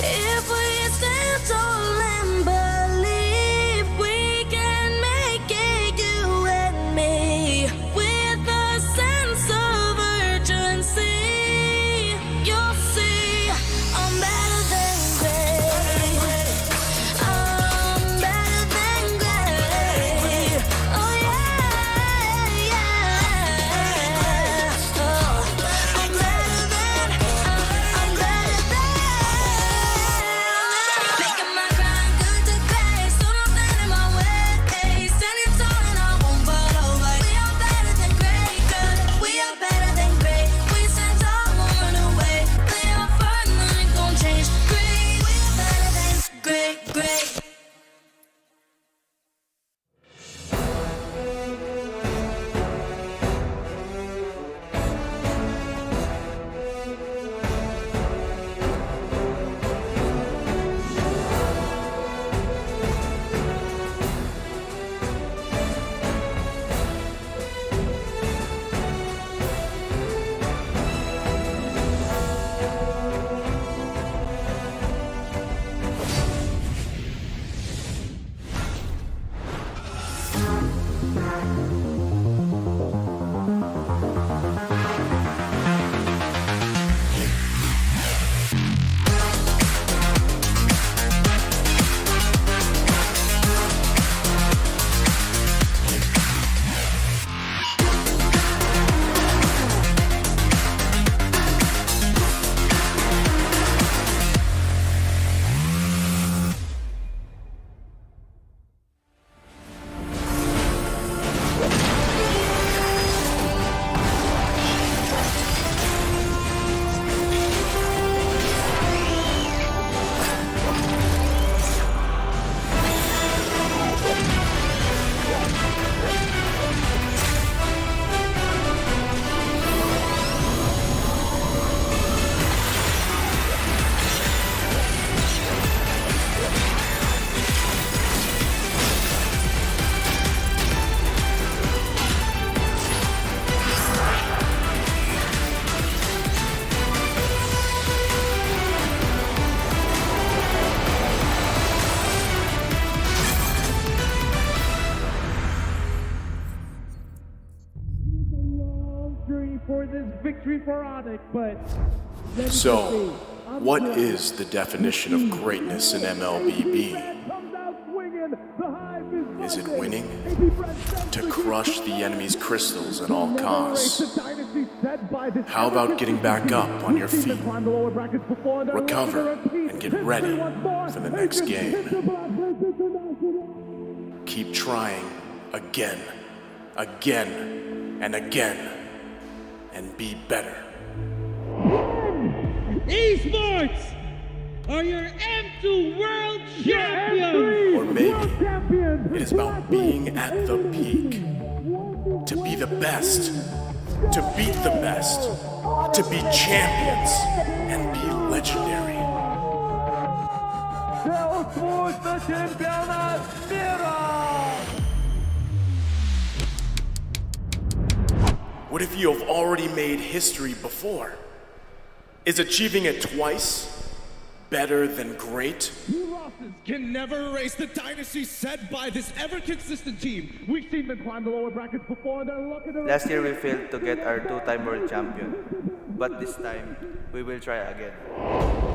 If we stand tall and believe we can make it, you and me, with a sense of urgency, you'll see I'm better than great. I'm better than great. Oh yeah, yeah. Oh, I'm better than. Making my grind good to great. So don't stand in my way. Standing tall and I won't fall over. We are better than great. Good. We are better than great. We stand tall, won't run away. Lay up firm, nothing gon' change. Great. We are better than great. So, what is the definition of greatness in MLBB? Is it winning? To crush the enemy's crystals at all costs? How about getting back up on your feet? Recover and get ready for the next game. Keep trying again, and again, and be better. Esports are your M2 World Champions! Or maybe it is about being at the peak. To be the best. To beat the best. To be champions and be legendary. Czempionat Mira! What if you have already made history before? Is achieving it twice better than great? Two losses can never erase the dynasty set by this ever-consistent team. We've seen them climb the lower brackets before, and then look at the... Last year we failed to get our two-time world champion. But this time, we will try again.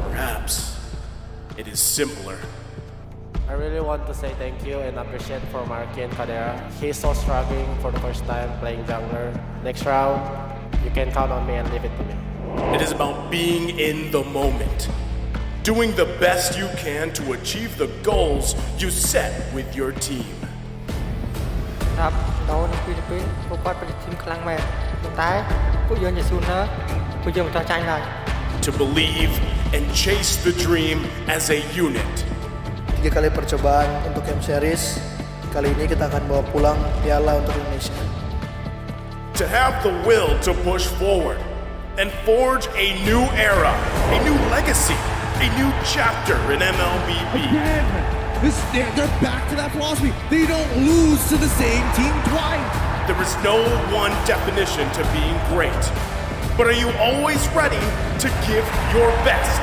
Perhaps it is simpler. I really want to say thank you and appreciate for Marky and Cadera. He's so struggling for the first time playing jungler. Next round, you can count on me and leave it to me. It is about being in the moment, doing the best you can to achieve the goals you set with your team. ครับเราในฟิลิปปินส์พวกគាត់เป็นทีมខ្លាំងមែនប៉ុន្តែពួកយើងជាស៊ូនើពួកយើងមិនចង់ចាញ់ឡើយ To believe and chase the dream as a unit. 3 kali percobaan untuk Camp Series. Kali ini kita akan bawa pulang piala untuk Indonesia. To have the will to push forward and forge a new era, a new legacy, a new chapter in MLBB. Again, they're back to that philosophy. They don't lose to the same team twice. There is no one definition to being great, but are you always ready to give your best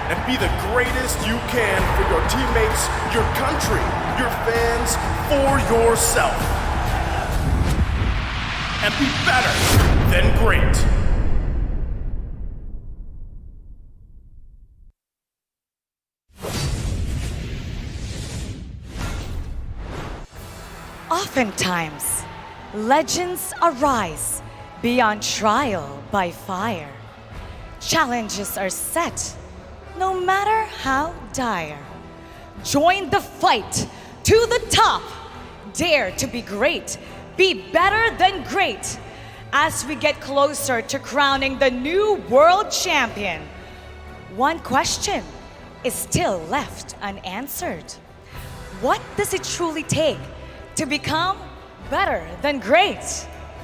and be the greatest you can for your teammates, your country, your fans, for yourself, and be better than great? Oftentimes, legends arise beyond trial by fire. Challenges are set, no matter how dire. Join the fight to the top. Dare to be great, be better than great. As we get closer to crowning the new world champion, one question is still left unanswered. What does it truly take to become better than great?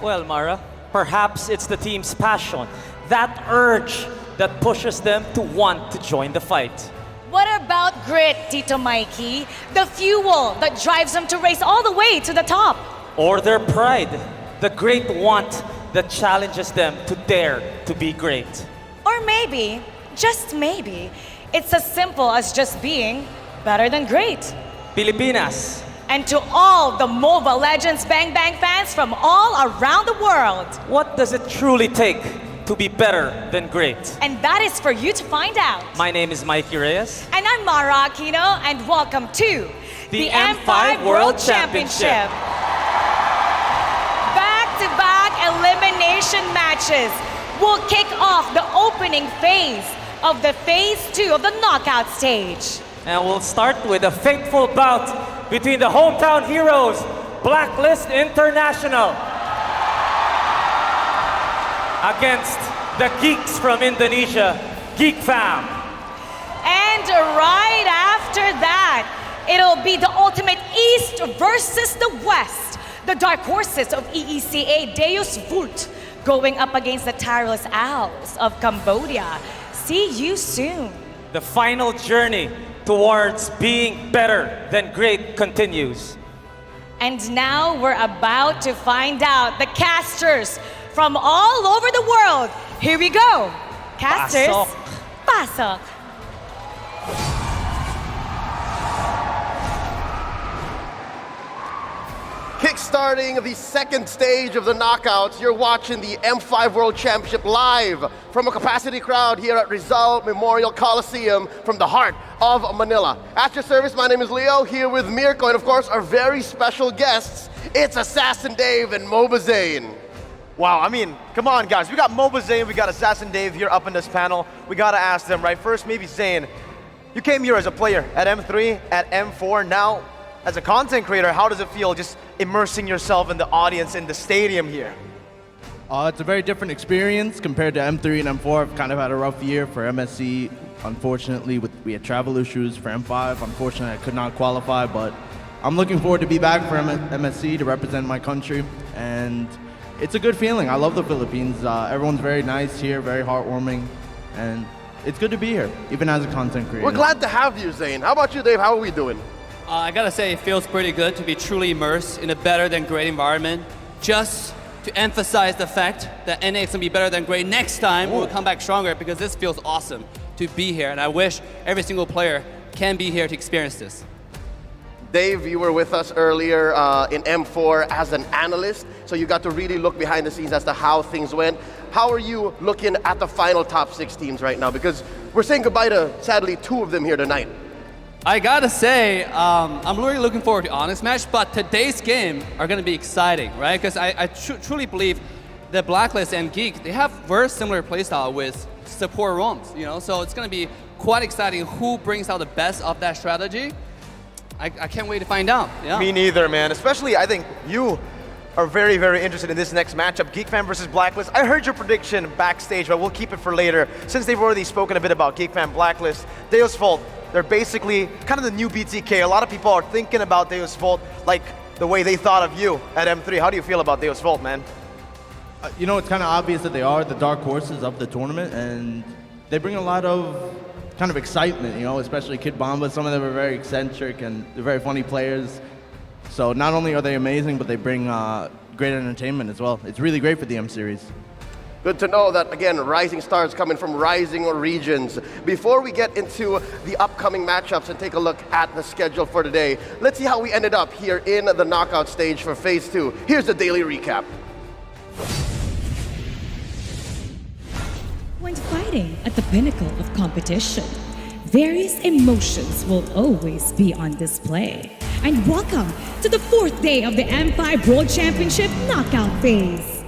Well, Mara, perhaps it's the team's passion, that urge that pushes them to want to join the fight. What about grit, Tito Mikey? The fuel that drives them to race all the way to the top. Or their pride, the great want that challenges them to dare to be great. Or maybe, just maybe, it's as simple as just being better than great. Pilipinas. And to all the Mobile Legends Bang Bang fans from all around the world. What does it truly take to be better than great? And that is for you to find out. My name is Mikey Reyes. And I'm Mara Aquino, and welcome to the M5 World Championship. Back-to-back elimination matches will kick off the opening phase of the Phase 2 of the knockout stage. And we'll start with a fateful bout between the hometown heroes, Blacklist International, against the geeks from Indonesia, Geek Fam. And right after that, it'll be the ultimate East versus the West. The dark horses of EECA Deus Vult going up against the tireless owls of Cambodia. See you soon. The final journey towards being better than great continues. And now we're about to find out the casters from all over the world. Here we go. Casters, pasok. Kickstarting the second stage of the knockouts, you're watching the M5 World Championship live from a capacity crowd here at Rizal Memorial Coliseum from the heart of Manila. At your service, my name is Leo, here with Mirko, and of course our very special guests. It's Assassin Dave and Moba Zane. Wow, I mean, come on guys, we got Moba Zane, we got Assassin Dave here up in this panel. We gotta ask them, right? First, maybe Zane, you came here as a player at M3, at M4, now as a content creator, how does it feel just immersing yourself in the audience in the stadium here? It's a very different experience compared to M3 and M4. I've kind of had a rough year for MSC. Unfortunately, we had travel issues for M5. Unfortunately, I could not qualify, but I'm looking forward to be back for MSC to represent my country. And it's a good feeling. I love the Philippines. Everyone's very nice here, very heartwarming. And it's good to be here, even as a content creator. We're glad to have you, Zane. How about you, Dave? How are we doing? I gotta say, it feels pretty good to be truly immersed in a better than great environment. Just to emphasize the fact that NA is gonna be better than great next time. We'll come back stronger because this feels awesome to be here. And I wish every single player can be here to experience this. Dave, you were with us earlier in M4 as an analyst, so you got to really look behind the scenes as to how things went. How are you looking at the final top 6 teams right now? Because we're saying goodbye to, sadly, 2 of them here tonight. I gotta say, I'm really looking forward to Onyx match, but today's game are gonna be exciting, right? Because I truly believe that Blacklist and Geek, they have very similar playstyle with support roams, you know? So it's gonna be quite exciting who brings out the best of that strategy. I can't wait to find out. Yeah. Me neither, man. Especially, I think you are very, very interested in this next matchup, GeekFam versus Blacklist. I heard your prediction backstage, but we'll keep it for later. Since they've already spoken a bit about GeekFam Blacklist, Deus Vult, they're basically kind of the new BTK. A lot of people are thinking about Deus Vult like the way they thought of you at M3. How do you feel about Deus Vult, man? You know, it's kind of obvious that they are the dark horses of the tournament, and they bring a lot of kind of excitement, you know, especially Kid Bomba. Some of them are very eccentric and they're very funny players. So not only are they amazing, but they bring great entertainment as well. It's really great for the M Series. Good to know that, again, rising stars coming from rising regions. Before we get into the upcoming matchups and take a look at the schedule for today, let's see how we ended up here in the knockout stage for Phase 2. Here's the daily recap. When fighting at the pinnacle of competition, various emotions will always be on display. And welcome to the 4th day of the M5 World Championship knockout phase.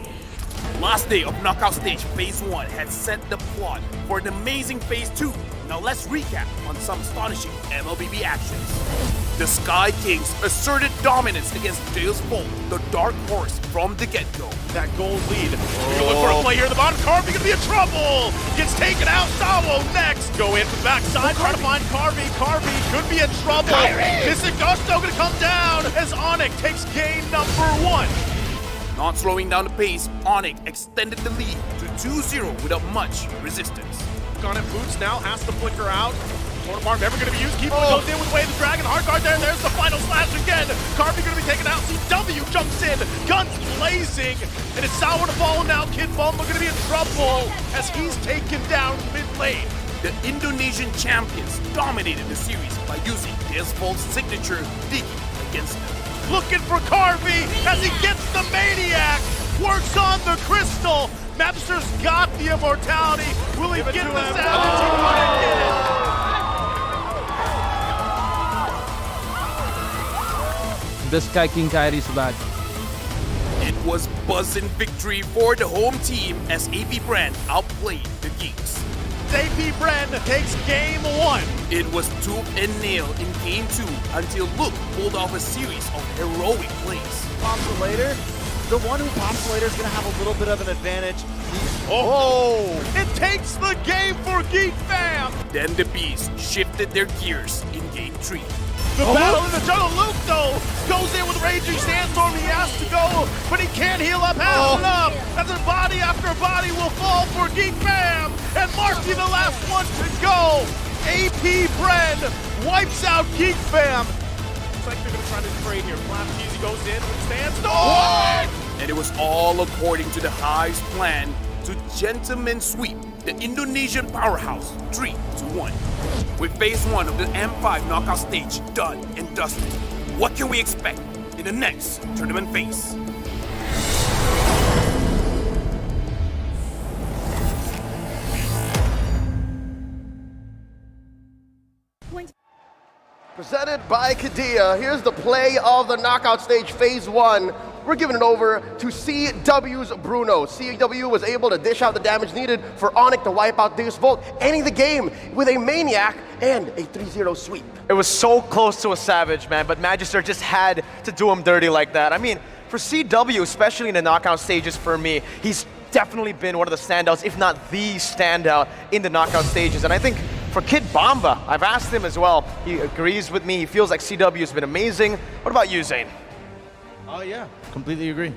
Last day of knockout stage Phase 1 had set the plot for an amazing Phase 2. Now let's recap on some astonishing MLBB actions. The Sky Kings asserted dominance against Deus Vult, the dark horse from the get-go. That gold lead. We're gonna look for a play here in the bottom. Carvey gonna be in trouble. Gets taken out. Sawo next. Go in from the backside. Trying to find Carvey. Carvey could be in trouble. Mystic Gusto gonna come down as Onyx takes game number 1. Not slowing down the pace, Onyx extended the lead to 2-0 without much resistance. Gun and Boots now has to flicker out. Corner farm never going to be used. Keeper goes in with Way of the Dragon. Hard guard there. There's the final slash again. Carvey going to be taken out. CW jumps in. Guns blazing. And it's Sour to follow now. Kid Bomba going to be in trouble as he's taken down mid lane. The Indonesian champions dominated the series by using Deus Vult's signature Diki against them. Looking for Carvey as he gets the Maniac. Works on the Crystal. Mapster's got the immortality. Will he get the Savage? He couldn't get it. The Sky King Kyrie's back. It was buzzing victory for the home team as AP Brand outplayed the Geeks. AP Brand takes game 1. It was tooth and nail in game 2 until Luke pulled off a series of heroic plays. Pops later. The one who pops later is going to have a little bit of an advantage. It takes the game for Geek Fam. Then the Bees shifted their gears in game 3. The battle in the jungle. Luke, though, goes in with Raging Sandstorm. He has to go, but he can't heal up half enough. As a body after body will fall for Geek Fam. And Marky, the last one to go. AP Bren wipes out Geek Fam. Looks like they're going to try to trade here. Flap Cheesy goes in with Sandstorm. And it was all according to the Hive's plan to gentlemen sweep the Indonesian powerhouse 3-1. With Phase 1 of the M5 knockout stage done and dusted, what can we expect in the next tournament phase? Presented by Kadia, here's the play of the knockout stage Phase 1. We're giving it over to CW's Bruno. CW was able to dish out the damage needed for Onyx to wipe out Deus Vult, ending the game with a Maniac and a 3-0 sweep. It was so close to a Savage, man, but Magister just had to do him dirty like that. I mean, for CW, especially in the knockout stages for me, he's definitely been one of the standouts, if not the standout in the knockout stages. And I think for Kid Bomba, I've asked him as well. He agrees with me. He feels like CW has been amazing. What about you, Zane? Oh, yeah. Completely agree.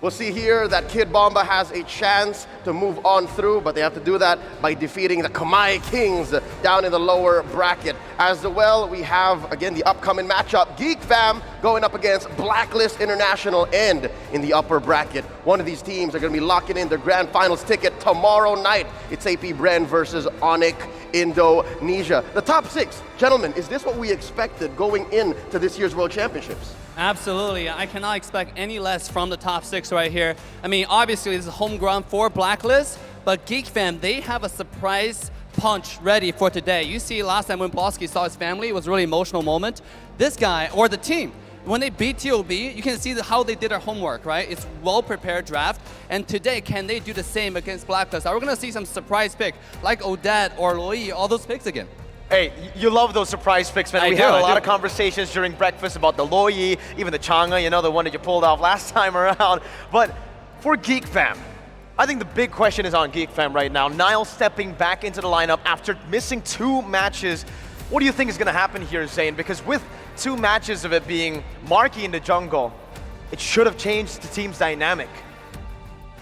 We'll see here that Kid Bomba has a chance to move on through, but they have to do that by defeating the Kamai Kings down in the lower bracket. As well, we have, again, the upcoming matchup, Geek Fam going up against Blacklist International and in the upper bracket. One of these teams are going to be locking in their grand finals ticket tomorrow night. It's AP Bren versus Onyx Indonesia. The top 6, gentlemen, is this what we expected going into this year's World Championships? Absolutely. I cannot expect any less from the top 6 right here. I mean, obviously, this is home ground for Blacklist, but Geek Fam, they have a surprise punch ready for today. You see, last time when Plosky saw his family, it was a really emotional moment. This guy, or the team, when they beat TOB, you can see how they did their homework, right? It's well-prepared draft. And today, can they do the same against Blacklist? Are we going to see some surprise pick, like Odette or Loi, all those picks again? Hey, you love those surprise picks, man. We had a lot of conversations during breakfast about the Loi, even the Chang'e, you know, the one that you pulled off last time around. But for Geek Fam, I think the big question is on Geek Fam right now. Niall stepping back into the lineup after missing 2 matches. What do you think is going to happen here, Zane? Because with 2 matches of it being Marky in the jungle, it should have changed the team's dynamic.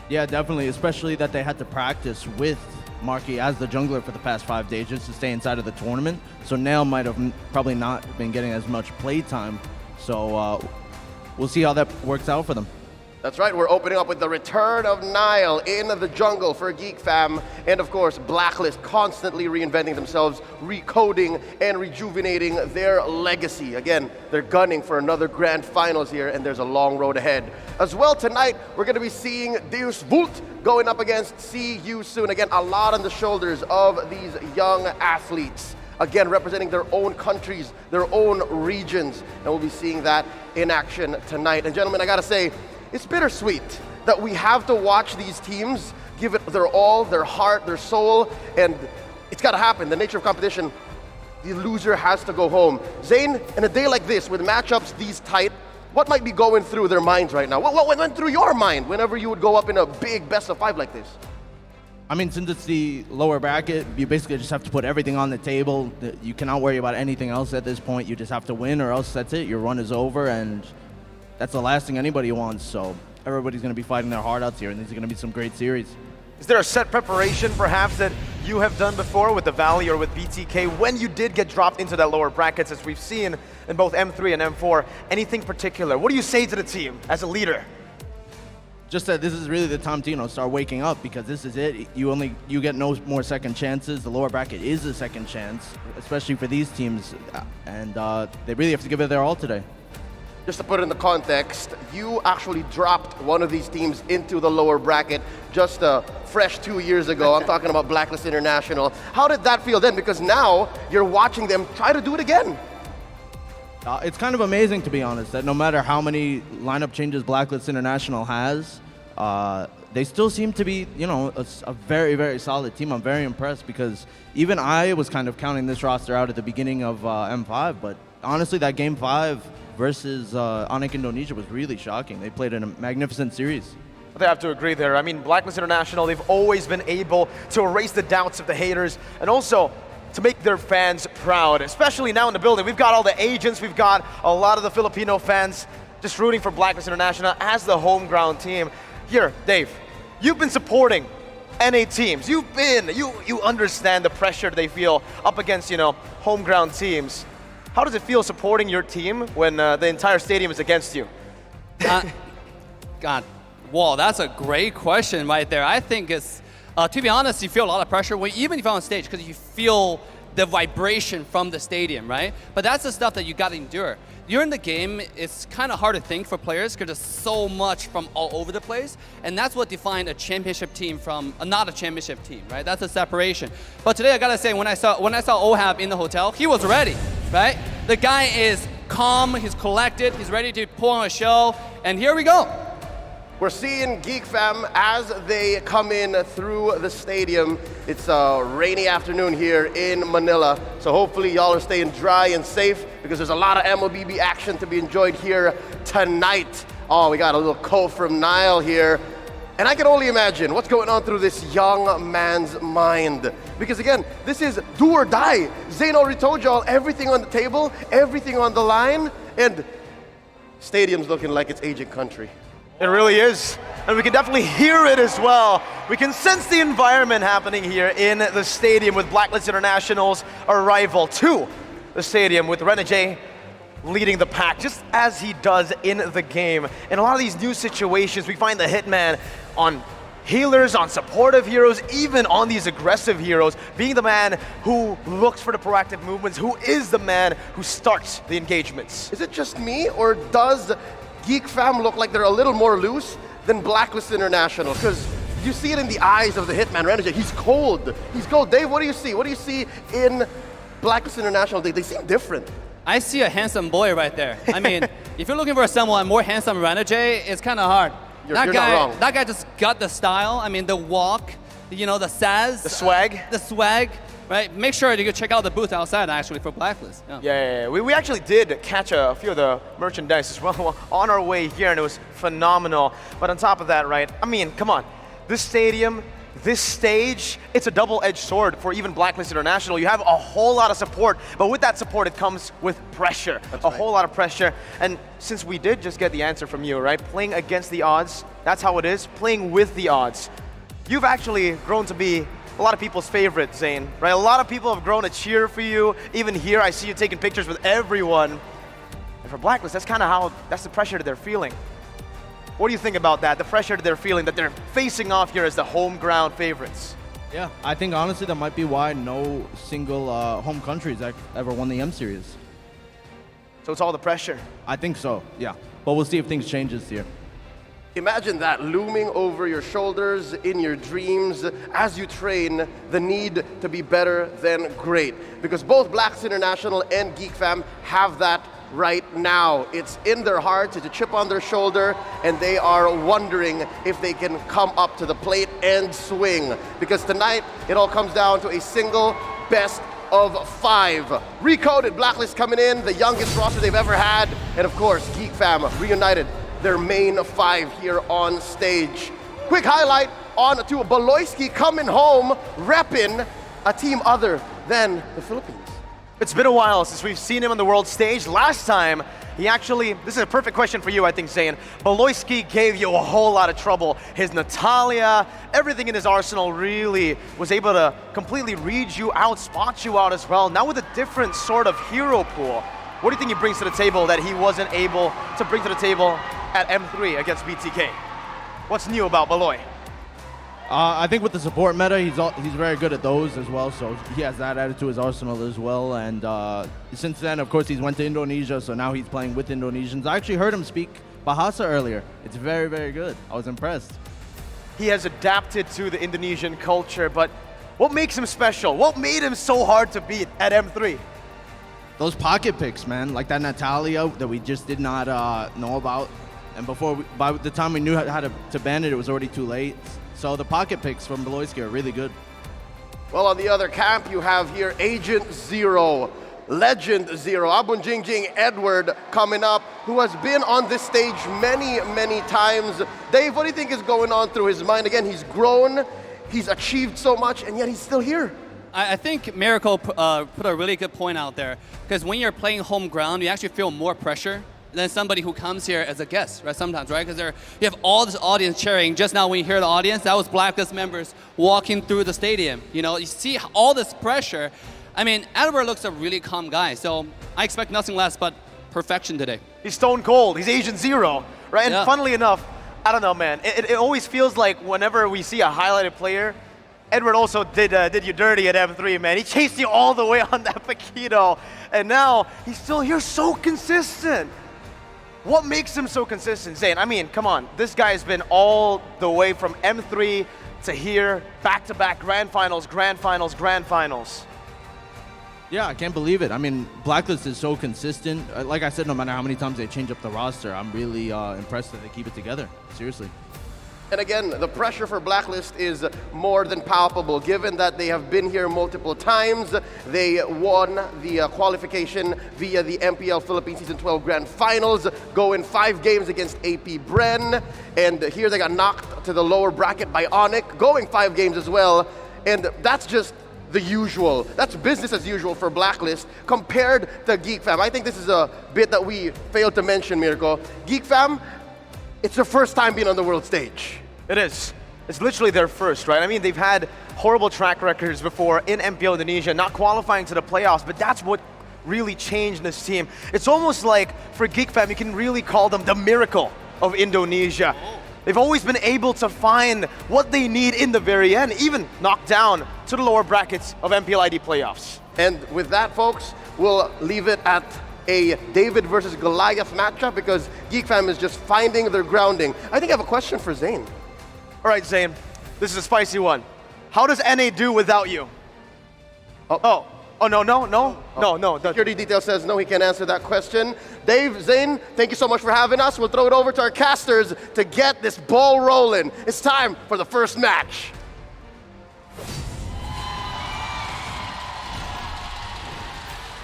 Yeah, definitely, especially that they had to practice with Marky as the jungler for the past 5 days just to stay inside of the tournament. So Nail might have probably not been getting as much play time. So we'll see how that works out for them. That's right, we're opening up with the return of Niall in the jungle for Geek Fam. And of course, Blacklist constantly reinventing themselves, recoding and rejuvenating their legacy. Again, they're gunning for another grand finals here, and there's a long road ahead. As well, tonight, we're going to be seeing Deus Vult going up against See You Soon. Again, a lot on the shoulders of these young athletes. Again, representing their own countries, their own regions. And we'll be seeing that in action tonight. And gentlemen, I gotta say, it's bittersweet that we have to watch these teams give it their all, their heart, their soul, and it's got to happen. The nature of competition, the loser has to go home. Zane, in a day like this, with matchups these tight, what might be going through their minds right now? What went through your mind whenever you would go up in a big best-of-5 like this? I mean, since it's the lower bracket, you basically just have to put everything on the table. You cannot worry about anything else at this point. You just have to win, or else that's it. Your run is over, and that's the last thing anybody wants, so everybody's going to be fighting their heart out here, and these are going to be some great series. Is there a set preparation, perhaps, that you have done before with the Valley or with BTK when you did get dropped into that lower brackets, as we've seen in both M3 and M4? Anything particular? What do you say to the team as a leader? Just that this is really the time to, start waking up, because this is it. You get no more second chances. The lower bracket is a second chance, especially for these teams, and they really have to give it their all today. Just to put it in the context, you actually dropped one of these teams into the lower bracket just a fresh 2 years ago. I'm talking about Blacklist International. How did that feel then? Because now you're watching them try to do it again. It's kind of amazing, to be honest, that no matter how many lineup changes Blacklist International has, they still seem to be, a very, very solid team. I'm very impressed, because even I was kind of counting this roster out at the beginning of M5, but honestly, that Game 5 versus Onyx Indonesia was really shocking. They played in a magnificent series. They have to agree there. I mean, Blacklist International, they've always been able to erase the doubts of the haters, and also to make their fans proud, especially now in the building. We've got all the agents, we've got a lot of the Filipino fans just rooting for Blacklist International as the home ground team. Here, Dave, you've been supporting NA teams. You understand the pressure they feel up against, home ground teams. How does it feel supporting your team when the entire stadium is against you? God, wow, that's a great question right there. I think it's, to be honest, you feel a lot of pressure, even if you're on stage, because you feel the vibration from the stadium, right? But that's the stuff that you got to endure. During the game, it's kind of hard to think for players because there's so much from all over the place, and that's what defines a championship team from not a championship team, right? That's a separation. But today, I gotta say, when I saw Ohab in the hotel, he was ready, right? The guy is calm, he's collected, he's ready to pull on a show, and here we go. We're seeing Geek Fam as they come in through the stadium. It's a rainy afternoon here in Manila, so hopefully y'all are staying dry and safe because there's a lot of MLBB action to be enjoyed here tonight. Oh, we got a little call from Niall here. And I can only imagine what's going on through this young man's mind. Because again, this is do or die. Zane already told y'all everything on the table, everything on the line, and stadium's looking like it's aging country. It really is. And we can definitely hear it as well. We can sense the environment happening here in the stadium with Blacklist International's arrival to the stadium with Renegade leading the pack, just as he does in the game. In a lot of these new situations, we find the Hitman on healers, on supportive heroes, even on these aggressive heroes, being the man who looks for the proactive movements, who is the man who starts the engagements. Is it just me, or does Geek Fam look like they're a little more loose than Blacklist International? Because you see it in the eyes of the Hitman Renegade. He's cold. He's cold. Dave, what do you see? What do you see in Blacklist International? They seem different. I see a handsome boy right there. I mean, if you're looking for someone more handsome than Renegade, it's kind of hard. You're not wrong. That guy just got the style. I mean, the walk, you know, the sass. The swag. The swag, right? Make sure you can check out the booth outside, actually, for Blacklist. Yeah. We actually did catch a few of the merchandise as well on our way here, and it was phenomenal. But on top of that, right, I mean, come on. This stadium, this stage, it's a double-edged sword for even Blacklist International. You have a whole lot of support, but with that support, it comes with pressure. That's right. Whole lot of pressure. And since we did just get the answer from you, right? Playing against the odds, that's how it is. Playing with the odds. You've actually grown to be a lot of people's favorite, Zane, right? A lot of people have grown to cheer for you. Even here, I see you taking pictures with everyone. And for Blacklist, that's kind of how, that's the pressure that they're feeling. What do you think about that? The pressure that they're feeling, that they're facing off here as the home ground favorites? Yeah, I think honestly that might be why no single home country has ever won the M Series. So it's all the pressure? I think so, yeah. But we'll see if things change this year. Imagine that looming over your shoulders in your dreams as you train, the need to be better than great. Because both Blacklist International and Geek Fam have that right now. It's in their hearts, it's a chip on their shoulder, and they are wondering if they can come up to the plate and swing. Because tonight, it all comes down to a single best of 5. Recoded Blacklist coming in, the youngest roster they've ever had, and of course, Geek Fam reunited their main 5 here on stage. Quick highlight on to Baloyski coming home, repping a team other than the Philippines. It's been a while since we've seen him on the world stage. Last time, he actually, this is a perfect question for you, I think, Zane. Baloyski gave you a whole lot of trouble. His Natalia, everything in his arsenal really was able to completely read you out, spot you out as well. Now with a different sort of hero pool, what do you think he brings to the table that he wasn't able to bring to the table at M3 against BTK? What's new about Baloy? I think with the support meta, he's very good at those as well, so he has that added to his arsenal as well. And since then, of course, he's went to Indonesia, so now he's playing with Indonesians. I actually heard him speak Bahasa earlier. It's very, very good. I was impressed. He has adapted to the Indonesian culture, but what makes him special? What made him so hard to beat at M3? Those pocket picks, man, like that Natalia that we just did not know about. And by the time we knew how to ban it, it was already too late. So the pocket picks from Baloyski are really good. Well, on the other camp, you have here Agent Zero, Legend Zero, Abun Jingjing Edward coming up, who has been on this stage many, many times. Dave, what do you think is going on through his mind? Again, he's grown, he's achieved so much, and yet he's still here. I think Miracle put a really good point out there, because when you're playing home ground, you actually feel more pressure than somebody who comes here as a guest, right? Sometimes, right? Because you have all this audience cheering. Just now when you hear the audience, that was Blacklist members walking through the stadium. You know, you see all this pressure. I mean, Edward looks a really calm guy, so I expect nothing less but perfection today. He's stone cold. He's Agent Zero, right? And yeah. Funnily enough, I don't know, man. It always feels like whenever we see a highlighted player, Edward also did you dirty at M3, man. He chased you all the way on that Paquito, and now he's still here, so consistent. What makes him so consistent, Zane? I mean, come on. This guy has been all the way from M3 to here, back-to-back grand finals, grand finals, grand finals. Yeah, I can't believe it. I mean, Blacklist is so consistent. Like I said, no matter how many times they change up the roster, I'm really impressed that they keep it together. Seriously. And again, the pressure for Blacklist is more than palpable, given that they have been here multiple times. They won the qualification via the MPL Philippines Season 12 Grand Finals, going 5 games against AP Bren. And here they got knocked to the lower bracket by Onic, going 5 games as well. And that's just the usual. That's business as usual for Blacklist compared to Geek Fam. I think this is a bit that we failed to mention, Mirko. Geek Fam, it's their first time being on the world stage. It is. It's literally their first, right? I mean, they've had horrible track records before in MPL Indonesia, not qualifying to the playoffs, but that's what really changed this team. It's almost like, for Geek Fam, you can really call them the miracle of Indonesia. They've always been able to find what they need in the very end, even knock down to the lower brackets of MPL ID playoffs. And with that, folks, we'll leave it at a David versus Goliath matchup because Geek Fam is just finding their grounding. I think I have a question for Zane. All right, Zane, this is a spicy one. How does NA do without you? No. Security detail says no, he can't answer that question. Dave, Zane, thank you so much for having us. We'll throw it over to our casters to get this ball rolling. It's time for the first match.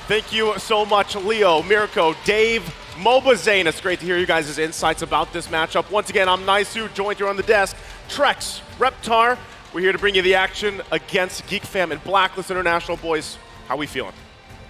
Thank you so much, Leo, Mirko, Dave, MobaZane. It's great to hear you guys' insights about this matchup. Once again, I'm Naisu, joined here on the desk. Trex, Reptar, we're here to bring you the action against Geek Fam and Blacklist International. Boys, how we feeling?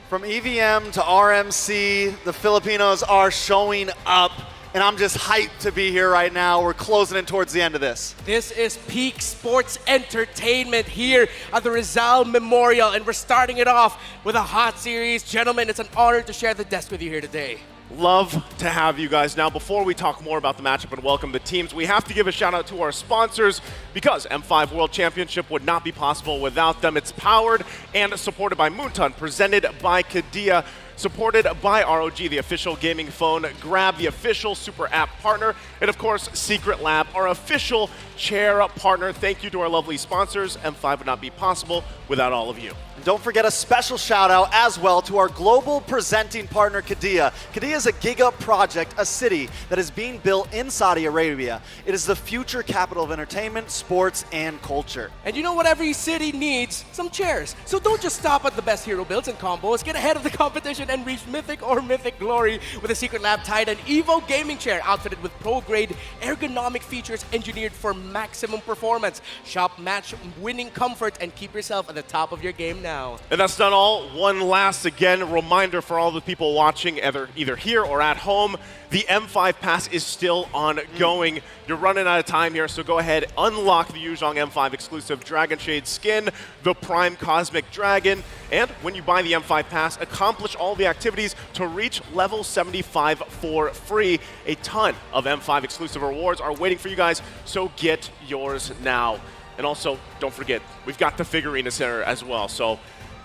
From EVM to RMC, the Filipinos are showing up, and I'm just hyped to be here right now. We're closing in towards the end of this. This is peak sports entertainment here at the Rizal Memorial, and we're starting it off with a hot series. Gentlemen, it's an honor to share the desk with you here today. Love to have you guys. Now, before we talk more about the matchup and welcome the teams, we have to give a shout out to our sponsors because M5 World Championship would not be possible without them. It's powered and supported by Moonton, presented by Kadia, supported by ROG, the official gaming phone, Grab, the official super app partner, and of course, Secret Lab, our official chair partner. Thank you to our lovely sponsors. M5 would not be possible without all of you. And don't forget a special shout out as well to our global presenting partner, Kadia. Kadia is a giga project, a city that is being built in Saudi Arabia. It is the future capital of entertainment, sports, and culture. And you know what every city needs? Some chairs. So don't just stop at the best hero builds and combos. Get ahead of the competition and reach mythic or mythic glory with a Secret Lab Titan Evo gaming chair outfitted with pro-grade ergonomic features engineered for maximum performance. Shop match winning comfort and keep yourself at the top of your game now. And that's not all. One last, again, reminder for all the people watching, either here or at home, the M5 Pass is still ongoing. You're running out of time here, so go ahead, unlock the Yuzhong M5 exclusive Dragon Shade skin, the Prime Cosmic Dragon, and when you buy the M5 Pass, accomplish all the activities to reach level 75 for free. A ton of M5 exclusive rewards are waiting for you guys, so get yours now. And also, don't forget, we've got the figurine center as well, so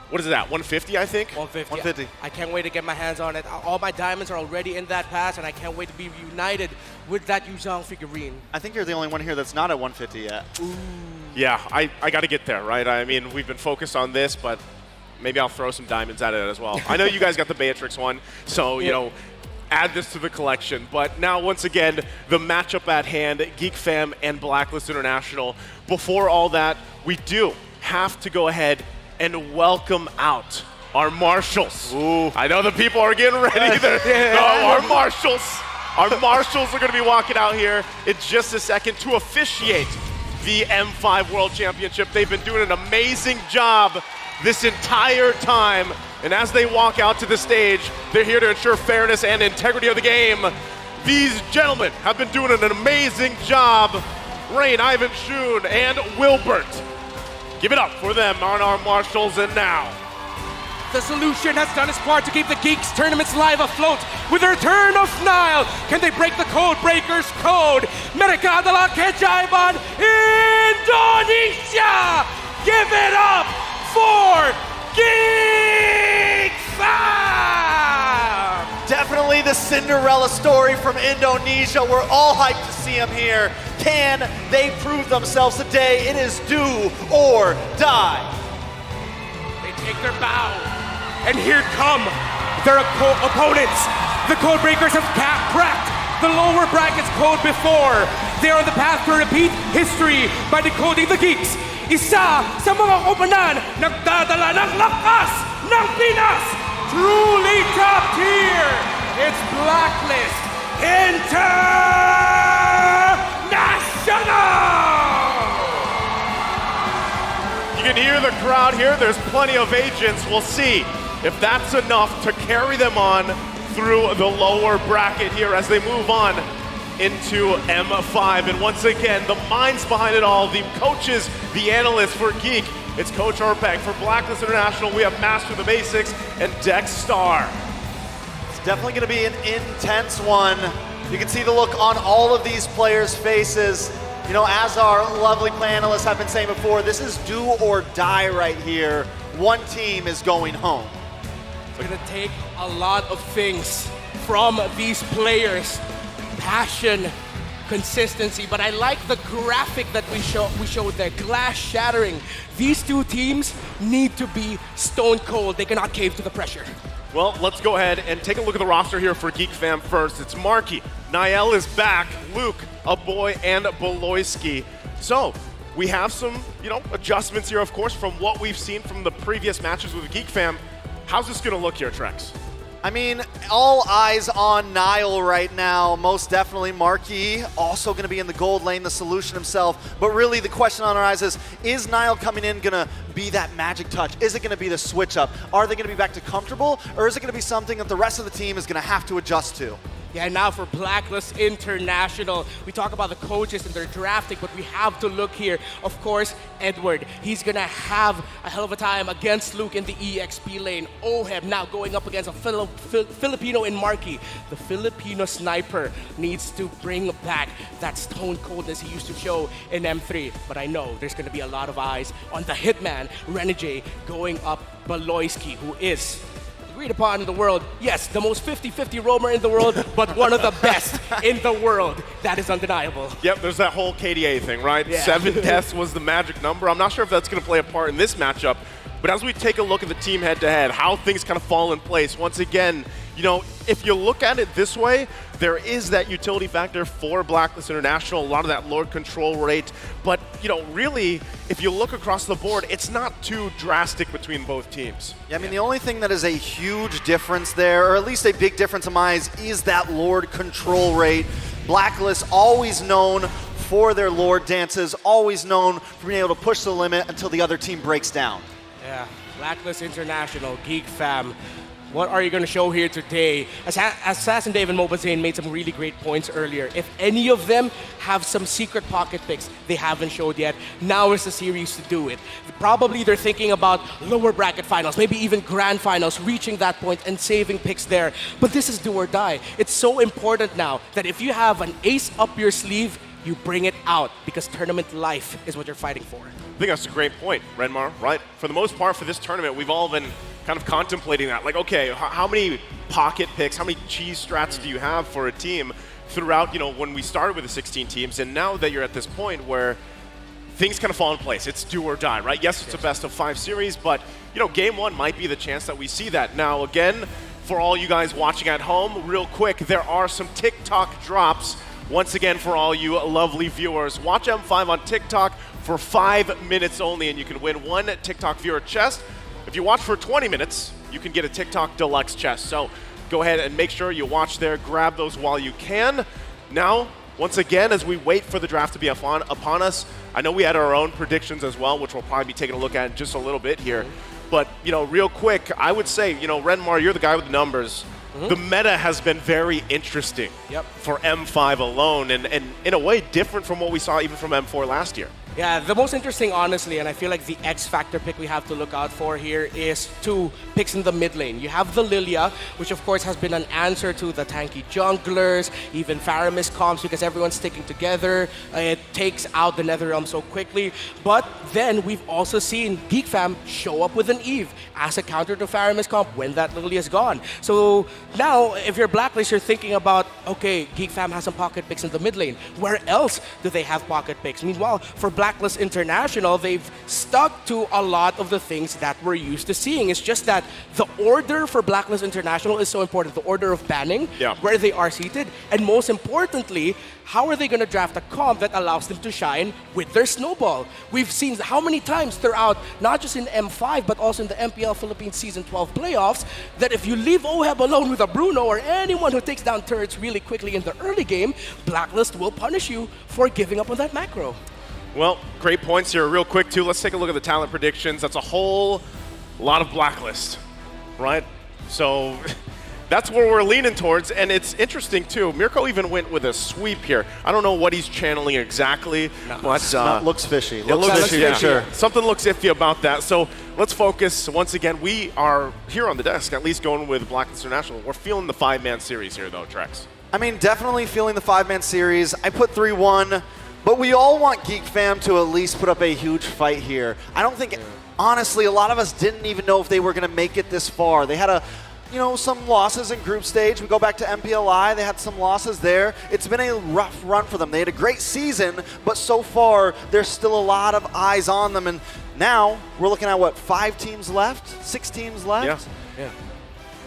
what is that, 150, I think? 150. 150. I can't wait to get my hands on it. All my diamonds are already in that pass, and I can't wait to be united with that Yuzhong figurine. I think you're the only one here that's not at 150 yet. Ooh. Yeah, I got to get there, right? I mean, we've been focused on this, but maybe I'll throw some diamonds at it as well. I know you guys got the Beatrix one, so, you know, add this to the collection. But now, once again, the matchup at hand, Geek Fam and Blacklist International. Before all that, we do have to go ahead and welcome out our marshals. Ooh. I know the people are getting ready. Our marshals. Our marshals are going to be walking out here in just a second to officiate the M5 World Championship. They've been doing an amazing job this entire time. And as they walk out to the stage, they're here to ensure fairness and integrity of the game. These gentlemen have been doing an amazing job. Rain, Ivan Shun, and Wilbert. Give it up for them on our marshals, and now. The solution has done its part to keep the Geeks tournaments live afloat with the return of Nile. Can they break the code breakers code? Mereka adalah keajaiban Indonesia! Give it up for Geek Fam! Definitely the Cinderella story from Indonesia. We're all hyped to see them here. Can they prove themselves today? It is do or die. They take their bow, and here come their opponents. The code breakers have cracked the lower brackets code before. They're on the path to repeat history by decoding the Geeks. Isa sa mga koponan nagdadala ng lakas ng Pinas. Truly top tier. It's Blacklist International. You can hear the crowd here. There's plenty of agents. We'll see if that's enough to carry them on through the lower bracket here as they move on into M5. And once again, the minds behind it all, the coaches, the analysts for Geek. It's Coach Orpek. For Blacklist International, we have Master the Basics and Dex Star. It's definitely going to be an intense one. You can see the look on all of these players' faces. You know, as our lovely panelists have been saying before, this is do or die right here. One team is going home. It's going to take a lot of things from these players. Passion, consistency, but I like the graphic that we showed there, glass shattering. These two teams need to be stone cold. They cannot cave to the pressure. Well, let's go ahead and take a look at the roster here for Geek Fam first. It's Marky, Niall is back, Luke, Aboy, and Beloyski. So, we have some, adjustments here, of course, from what we've seen from the previous matches with Geek Fam. How's this going to look here, Trex? I mean, all eyes on Niall right now. Most definitely Marquis, also going to be in the gold lane, the solution himself. But really the question on our eyes is Niall coming in going to be that magic touch? Is it going to be the switch up? Are they going to be back to comfortable? Or is it going to be something that the rest of the team is going to have to adjust to? Yeah, now for Blacklist International, we talk about the coaches and their drafting, but we have to look here. Of course, Edward, he's gonna have a hell of a time against Luke in the EXP lane. Oheb now going up against a Filipino in Marky. The Filipino sniper needs to bring back that stone coldness he used to show in M3. But I know there's gonna be a lot of eyes on the hitman, Renegade, going up Beloyski, who is agreed upon in the world. Yes, the most 50-50 roamer in the world, but one of the best in the world. That is undeniable. Yep, there's that whole KDA thing, right? Yeah. 7 deaths was the magic number. I'm not sure if that's going to play a part in this matchup, but as we take a look at the team head-to-head, how things kind of fall in place, once again, if you look at it this way, there is that utility factor for Blacklist International, a lot of that Lord control rate, but, really, if you look across the board, it's not too drastic between both teams. Yeah, I mean, the only thing that is a huge difference there, or at least a big difference in my eyes, is that Lord control rate. Blacklist always known for their Lord dances, always known for being able to push the limit until the other team breaks down. Yeah, Blacklist International, Geek Fam. What are you going to show here today? Assassin Dave and Mobazane made some really great points earlier. If any of them have some secret pocket picks they haven't showed yet, now is the series to do it. Probably they're thinking about lower bracket finals, maybe even grand finals, reaching that point and saving picks there. But this is do or die. It's so important now that if you have an ace up your sleeve, you bring it out, because tournament life is what you're fighting for. I think that's a great point, Renmar, right? For the most part for this tournament, we've all been kind of contemplating that. Like, okay, how many pocket picks, how many cheese strats do you have for a team throughout, when we started with the 16 teams, and now that you're at this point where things kind of fall in place. It's do or die, right? Yes, it's a best of 5 series, but, game 1 might be the chance that we see that. Now, again, for all you guys watching at home, real quick, there are some TikTok drops. Once again, for all you lovely viewers, watch M5 on TikTok for 5 minutes only, and you can win 1 TikTok viewer chest. If you watch for 20 minutes, you can get a TikTok deluxe chest. So go ahead and make sure you watch there, grab those while you can. Now, once again, as we wait for the draft to be upon us, I know we had our own predictions as well, which we'll probably be taking a look at in just a little bit here. But, real quick, I would say, Renmar, you're the guy with the numbers. The meta has been very interesting for M5 alone, and in a way different from what we saw even from M4 last year. Yeah, the most interesting, honestly, and I feel like the X factor pick we have to look out for here is 2 picks in the mid lane. You have the Lilia, which of course has been an answer to the tanky junglers, even Faramis comps, because everyone's sticking together. It takes out the Netherrealm so quickly. But then we've also seen Geek Fam show up with an Eve as a counter to Faramis comp when that Lilia is gone. So now, if you're Blacklist, you're thinking about, okay, Geek Fam has some pocket picks in the mid lane. Where else do they have pocket picks? Meanwhile, for Blacklist International, they've stuck to a lot of the things that we're used to seeing. It's just that the order for Blacklist International is so important. The order of banning, where they are seated, and most importantly, how are they going to draft a comp that allows them to shine with their snowball? We've seen how many times throughout, not just in M5, but also in the MPL Philippines Season 12 playoffs, that if you leave Oheb alone with a Bruno or anyone who takes down turrets really quickly in the early game, Blacklist will punish you for giving up on that macro. Well, great points here. Real quick, too, let's take a look at the talent predictions. That's a whole lot of Blacklist, right? So That's where we're leaning towards, and it's interesting too. Mirko even went with a sweep here. I don't know what he's channeling exactly, but looks fishy. It looks fishy, yeah. Sure. Something looks iffy about that. So let's focus once again. We are here on the desk, at least going with Blacklist International. We're feeling the 5-man series here, though, Trex. I mean, definitely feeling the 5-man series. I put 3-1, but we all want Geek Fam to at least put up a huge fight here. I don't think, honestly, a lot of us didn't even know if they were going to make it this far. They had some losses in group stage. We go back to MPLI, they had some losses there. It's been a rough run for them. They had a great season, but so far, there's still a lot of eyes on them. And now, we're looking at, what, 5 teams left? 6 teams left? Yeah.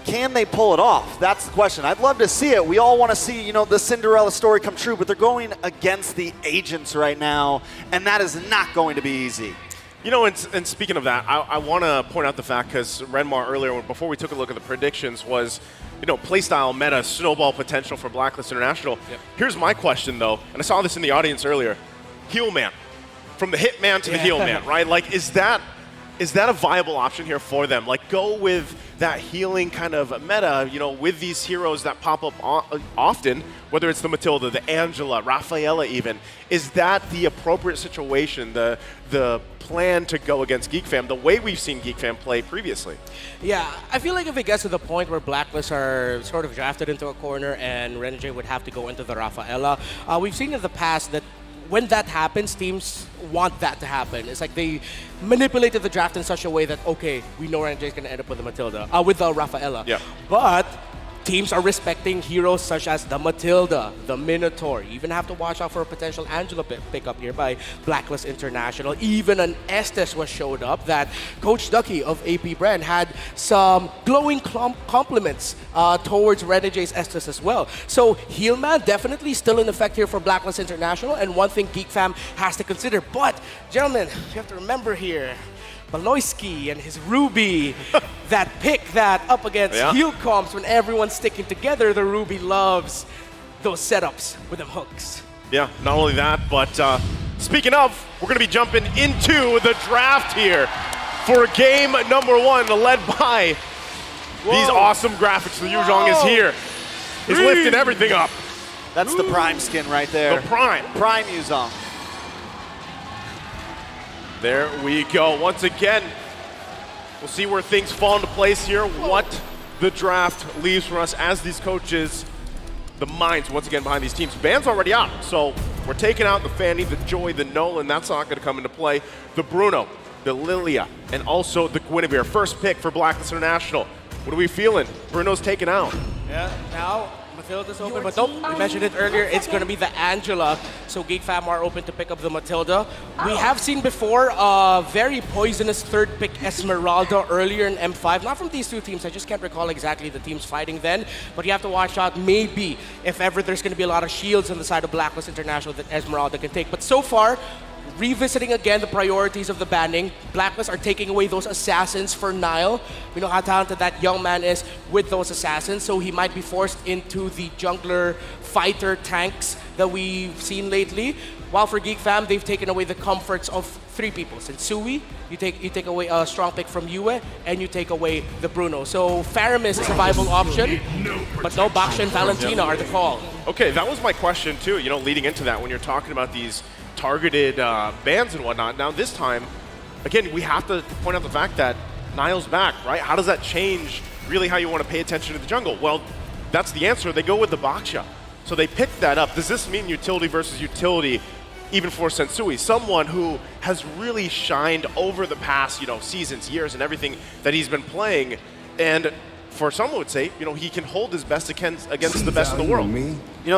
Can they pull it off? That's the question. I'd love to see it. We all want to see, the Cinderella story come true, but they're going against the agents right now, and that is not going to be easy. And speaking of that, I want to point out the fact, because Renmar earlier, before we took a look at the predictions, was, playstyle, meta, snowball potential for Blacklist International. Yep. Here's my question, though, and I saw this in the audience earlier. Heel man. From the hitman to the heel man, right? Like, is that a viable option here for them? Like, go with that healing kind of meta, with these heroes that pop up often, whether it's the Matilda, the Angela, Rafaela even. Is that the appropriate situation, the plan to go against Geek Fam, the way we've seen Geek Fam play previously? Yeah, I feel like if it gets to the point where Blacklist are sort of drafted into a corner and Renegade would have to go into the Rafaela, we've seen in the past that when that happens, teams want that to happen. It's like they manipulated the draft in such a way that, okay, we know Renegade is going to end up with the Matilda, with the Rafaela. Yeah. But teams are respecting heroes such as the Matilda, the Minotaur. You even have to watch out for a potential Angela pickup here by Blacklist International. Even an Estes was showed up that Coach Ducky of AP Brand had some glowing compliments towards Renegade's Estes as well. So Heelman definitely still in effect here for Blacklist International, and one thing Geek Fam has to consider. But gentlemen, you have to remember here, Baloyski and his Ruby, that pick that up against heel comps when everyone's sticking together, the Ruby loves those setups with them hooks. Yeah, not only that, but speaking of, we're going to be jumping into the draft here for game number 1, led by these awesome graphics. The Yuzhong is here. He's lifting everything up. That's the Prime skin right there. The Prime. Prime Yuzhong. There we go. Once again, we'll see where things fall into place here, what the draft leaves for us as these coaches, the minds once again behind these teams. Ban's already out, so we're taking out the Fanny, the Joy, the Nolan. That's not going to come into play. The Bruno, the Lilia, and also the Guinevere. First pick for Blacklist International. What are we feeling? Bruno's taken out. Yeah, now Matilda's open, but nope, we mentioned it earlier, it's going to be the Angela, so Geek Fam are open to pick up the Matilda. We have seen before a very poisonous third pick Esmeralda earlier in M5, not from these two teams, I just can't recall exactly the teams fighting then, but you have to watch out maybe if ever there's going to be a lot of shields on the side of Blacklist International that Esmeralda can take. But so far, revisiting again the priorities of the banning, Blacklist are taking away those assassins for Nile. We know how talented that young man is with those assassins, so he might be forced into the jungler fighter tanks that we've seen lately. While for Geek Fam, they've taken away the comforts of 3 people. Since Sui, you take away a strong pick from Yue, and you take away the Bruno. So Faramis is a viable option, but no, Baksha and Valentina are the call. Okay, that was my question too, leading into that when you're talking about these targeted bans and whatnot. Now this time, again, we have to point out the fact that Nile's back, right? How does that change really how you want to pay attention to the jungle? Well, that's the answer. They go with the Baksha. So they picked that up. Does this mean utility versus utility even for Sensui? Someone who has really shined over the past, seasons, years, and everything that he's been playing. And for some would say, he can hold his best against the best in the world.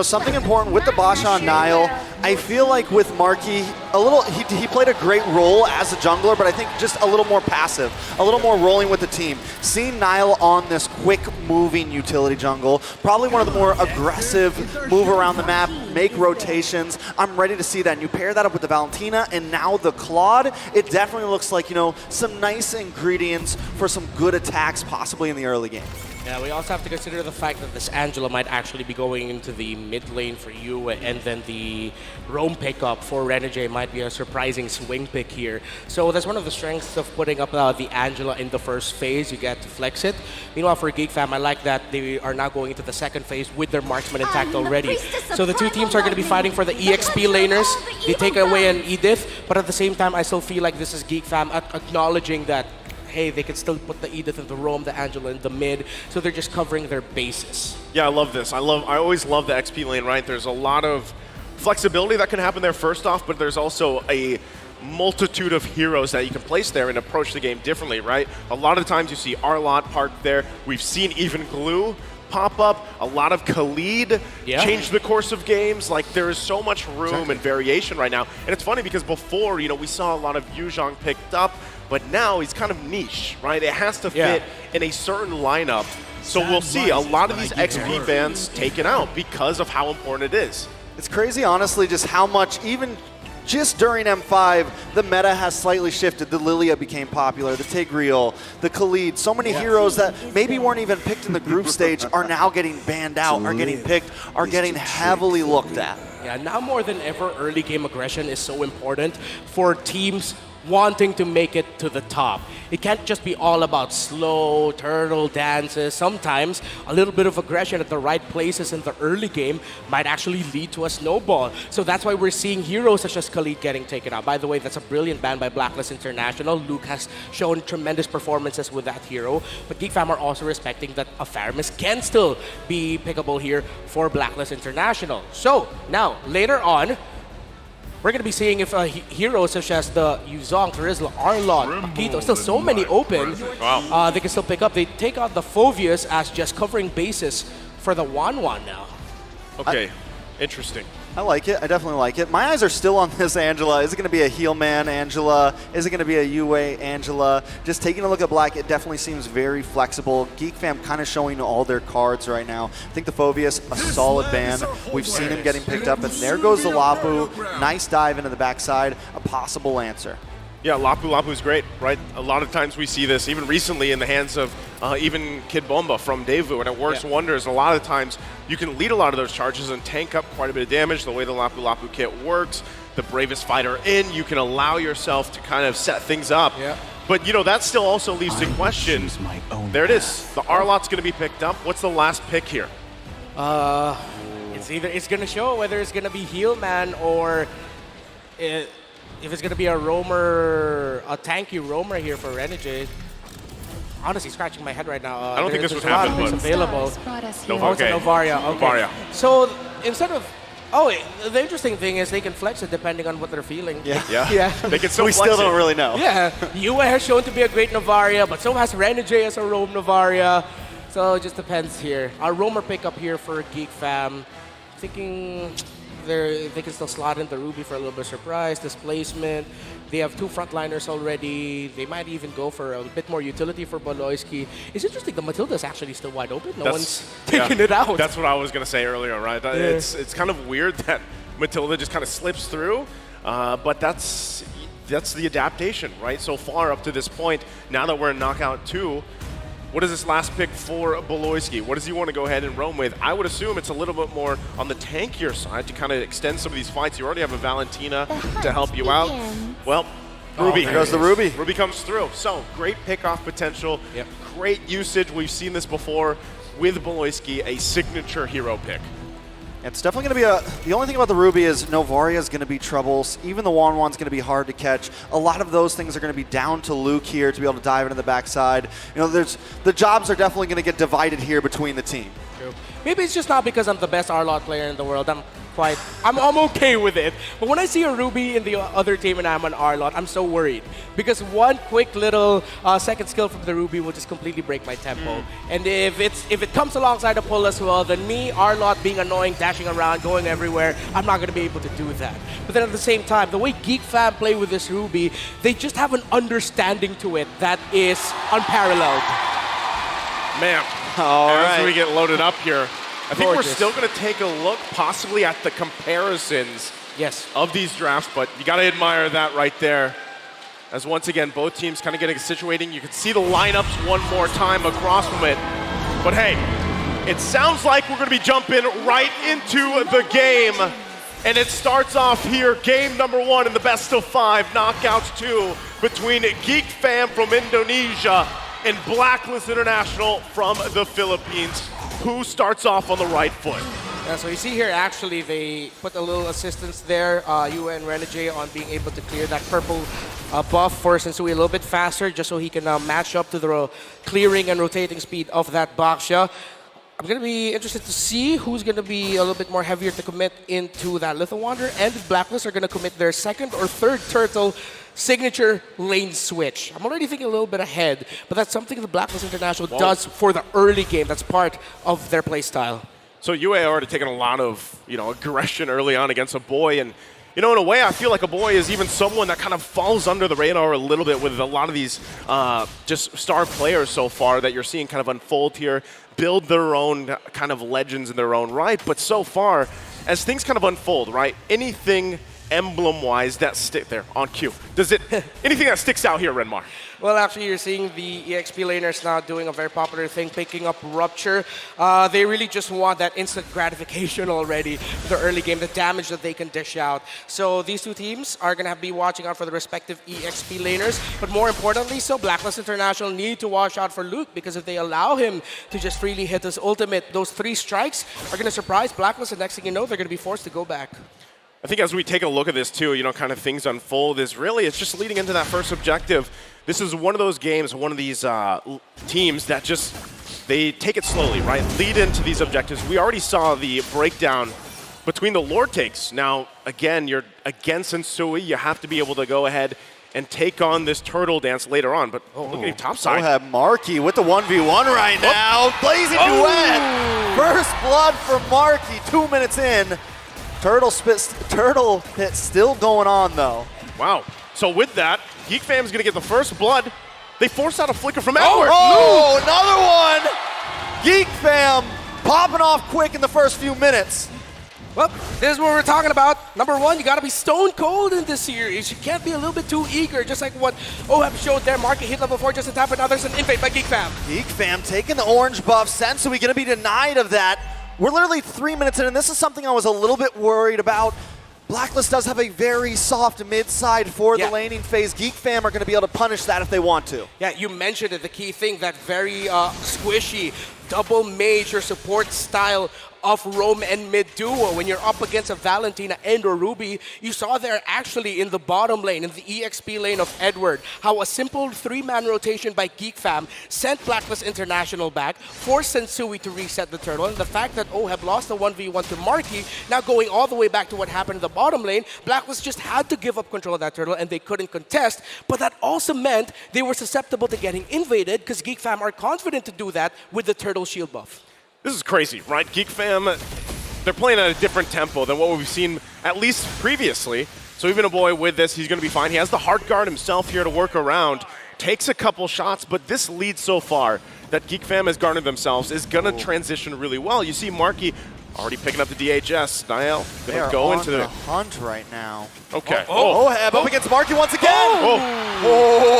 Something important with the Baksha on Nile, I feel like with Marky, he played a great role as a jungler, but I think just a little more passive, a little more rolling with the team. Seeing Nile on this quick moving utility jungle, probably one of the more aggressive, move around the map, make rotations. I'm ready to see that. And you pair that up with the Valentina and now the Claude, it definitely looks like, some nice ingredients for some good attacks possibly in the early game. Yeah, we also have to consider the fact that this Angela might actually be going into the mid lane for you, and then the roam pickup for Renegade might be a surprising swing pick here. So that's one of the strengths of putting up the Angela in the first phase. You get to flex it. Meanwhile, for Geek Fam, I like that they are now going into the second phase with their marksman intact already. So the two teams are going to be fighting for the EXP laners. They take away an Edith, but at the same time, I still feel like this is Geek Fam acknowledging that, hey, they can still put the Edith in the roam, the Angela in the mid, so they're just covering their bases. Yeah, I love this. I always love the XP lane, right? There's a lot of flexibility that can happen there first off, but there's also a multitude of heroes that you can place there and approach the game differently, right? A lot of times you see Arlott parked there. We've seen even Glue pop up. A lot of Khalid change the course of games. Like, there is so much room and variation right now. And it's funny because before, you know, we saw a lot of Yuzhong picked up, but now he's kind of niche, right? It has to fit in a certain lineup. So we'll see a lot of these XP bans taken out because of how important it is. It's crazy, honestly, just how much, even just during M5, the meta has slightly shifted. The Lilia became popular, the Tigreal, the Khalid. So many heroes that maybe weren't even picked in the group stage are now getting banned out, are getting picked, are getting heavily looked at. Yeah, now more than ever, early game aggression is so important for teams wanting to make it to the top. It can't just be all about slow turtle dances. Sometimes a little bit of aggression at the right places in the early game might actually lead to a snowball. So that's why we're seeing heroes such as Khalid getting taken out. By the way, that's a brilliant ban by Blacklist International. Luke has shown tremendous performances with that hero, but Geek Fam are also respecting that a Faramis can still be pickable here for Blacklist International. So now, later on, we're going to be seeing if heroes such as the Yuzhong, Terizla, Arlott, Paquito, still so many open, they can still pick up. They take out the Phoveus as just covering bases for the Wanwan now. Okay, interesting. I like it. I definitely like it. My eyes are still on this Angela. Is it going to be a heel man Angela? Is it going to be a UA Angela? Just taking a look at Black, it definitely seems very flexible. Geek Fam kind of showing all their cards right now. I think the Phoveus, a solid ban. We've seen him getting picked up, and there goes the Lapu. Nice dive into the backside. A possible answer. Yeah, Lapu's great, right? A lot of times we see this, even recently, in the hands of even Kid Bomba from Daewoo, and it works wonders. A lot of times you can lead a lot of those charges and tank up quite a bit of damage. The way the Lapu kit works, the bravest fighter in, you can allow yourself to kind of set things up. But, you know, that still also leaves the question. There it is. The Arlott's going to be picked up. What's the last pick here? It's going to show whether it's going to be heel man or if it's going to be a roamer, a tanky roamer here for Renegade. Honestly, scratching my head right now. I don't think this would happen, but available. No, okay. Novaria. Okay. Novaria. So instead of, the interesting thing is they can flex it depending on what they're feeling. Yeah. They can still we still don't really know. Yeah. UA has shown to be a great Novaria, but so has Renegade as a roam Novaria. So it just depends here. Our roamer pickup here for Geek Fam. Thinking they can still slot in the Ruby for a little bit of surprise, displacement. They have two frontliners already. They might even go for a bit more utility for Boloyski. It's interesting, the Matilda's actually still wide open. No one's taking it out. That's what I was going to say earlier, right? It's kind of weird that Matilda just kind of slips through, but that's the adaptation, right? So far up to this point, now that we're in Knockout 2, what is this last pick for Boloyski? What does he want to go ahead and roam with? I would assume it's a little bit more on the tankier side to kind of extend some of these fights. You already have a Valentina to help you out. Well, Ruby. There goes the Ruby. Ruby comes through. So, great pick-off potential. Great usage. We've seen this before with Boloyski, a signature hero pick. It's definitely going to be the only thing about the Ruby is Novaria is going to be troubles. Even the Wanwan's going to be hard to catch. A lot of those things are going to be down to Luke here to be able to dive into the backside. You know, the jobs are definitely going to get divided here between the team. True. Maybe it's just not because I'm the best Arlott player in the world. I'm okay with it. But when I see a Ruby in the other team and I'm an Arlott, I'm so worried. Because one quick little second skill from the Ruby will just completely break my tempo. And if it comes alongside a pull as well, then me, Arlott, being annoying, dashing around, going everywhere, I'm not going to be able to do that. But then at the same time, the way Geek Fam play with this Ruby, they just have an understanding to it that is unparalleled. Man, as we get loaded up here, I think we're still going to take a look possibly at the comparisons of these drafts, but you got to admire that right there. As once again, both teams kind of getting situating. You can see the lineups one more time across from it. But hey, it sounds like we're going to be jumping right into the game. And it starts off here, game number 1 in the best of 5, knockouts 2 between Geek Fam from Indonesia and Blacklist International from the Philippines. Who starts off on the right foot? Yeah, so you see here, actually, they put a little assistance there, you and Renegade, on being able to clear that purple buff for Sensui a little bit faster, just so he can match up to the clearing and rotating speed of that Baxia. I'm going to be interested to see who's going to be a little bit more heavier to commit into that Little Wander, and the Blacklist are going to commit their second or third turtle signature lane switch. I'm already thinking a little bit ahead, but that's something the Blacklist International does for the early game. That's part of their play style. So UA already taken a lot of aggression early on against a boy, and in a way I feel like a boy is even someone that kind of falls under the radar a little bit with a lot of these just star players so far that you're seeing kind of unfold here, build their own kind of legends in their own right. But so far, as things kind of unfold, right, anything emblem-wise that stick there on cue. Does it anything that sticks out here, Renmar? Well, actually, you're seeing the EXP laners now doing a very popular thing, picking up Rupture. They really just want that instant gratification already for the early game, the damage that they can dish out. So these two teams are going to be watching out for the respective EXP laners. But more importantly, so Blacklist International need to watch out for Luke, because if they allow him to just freely hit his ultimate, those 3 strikes are going to surprise Blacklist, and next thing you know, they're going to be forced to go back. I think as we take a look at this too, kind of things unfold is really, it's just leading into that first objective. This is one of those games, one of these teams that just, they take it slowly, right? Lead into these objectives. We already saw the breakdown between the Lord takes. Now, again, you're against Sensui. You have to be able to go ahead and take on this turtle dance later on. But look at him topside. We'll have Marky with the 1v1 right now. Blazing duet. First blood for Marky, 2 minutes in. Turtle pit still going on, though. Wow. So with that, Geek Fam's going to get the first blood. They force out a flicker from Edward. Oh, another one. Geek Fam popping off quick in the first few minutes. Well, this is what we're talking about. Number one, you got to be stone cold in this series. You can't be a little bit too eager, just like what OHEB showed there. Market hit level 4 just in time, but now there's an invade by Geek Fam. Geek Fam taking the orange buff. Sensui going to be denied of that. We're literally 3 minutes in, and this is something I was a little bit worried about. Blacklist does have a very soft mid-side for the laning phase. Geek Fam are going to be able to punish that if they want to. Yeah, you mentioned it, the key thing, that very squishy double mage or support style of roam and mid duo. When you're up against a Valentina and or Ruby, you saw there actually in the bottom lane, in the EXP lane of Edward, how a simple 3-man rotation by Geek Fam sent Blacklist International back, forced Sensui to reset the turtle, and the fact that OHEB lost the 1v1 to Marky, now going all the way back to what happened in the bottom lane, Blacklist just had to give up control of that turtle and they couldn't contest, but that also meant they were susceptible to getting invaded, because Geek Fam are confident to do that with the turtle shield buff. This is crazy, right? Geek Fam, they're playing at a different tempo than what we've seen at least previously. So even a boy with this, he's going to be fine. He has the heart guard himself here to work around. Takes a couple shots, but this lead so far that Geek Fam has garnered themselves is going to transition really well. You see Marky already picking up the DHS. Niall going to go into the hunt right now. Okay. OHEB up against Marky once again.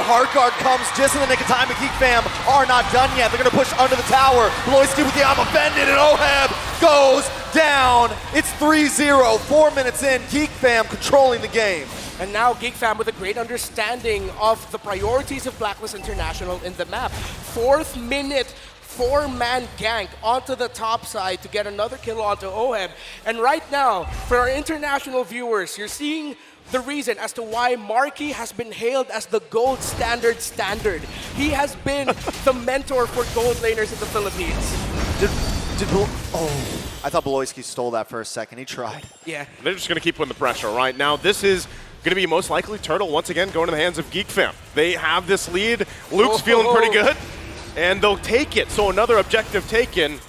Heart guard comes just in the nick of time, but Geek Fam are not done yet. They're going to push under the tower. Bloisky with the I'm offended, and OHEB goes down. It's 3-0, 4 minutes in. Geek Fam controlling the game. And now Geek Fam with a great understanding of the priorities of Blacklist International in the map. 4th minute, 4-man gank onto the top side to get another kill onto OHEB. And right now, for our international viewers, you're seeing the reason as to why Marky has been hailed as the gold standard. He has been the mentor for gold laners in the Philippines. I thought Bloisky stole that for a second. He tried. Yeah. They're just going to keep putting the pressure, right? Now, this is going to be most likely Turtle once again going to the hands of Geek Fam. They have this lead. Luke's feeling pretty good, and they'll take it. So another objective taken.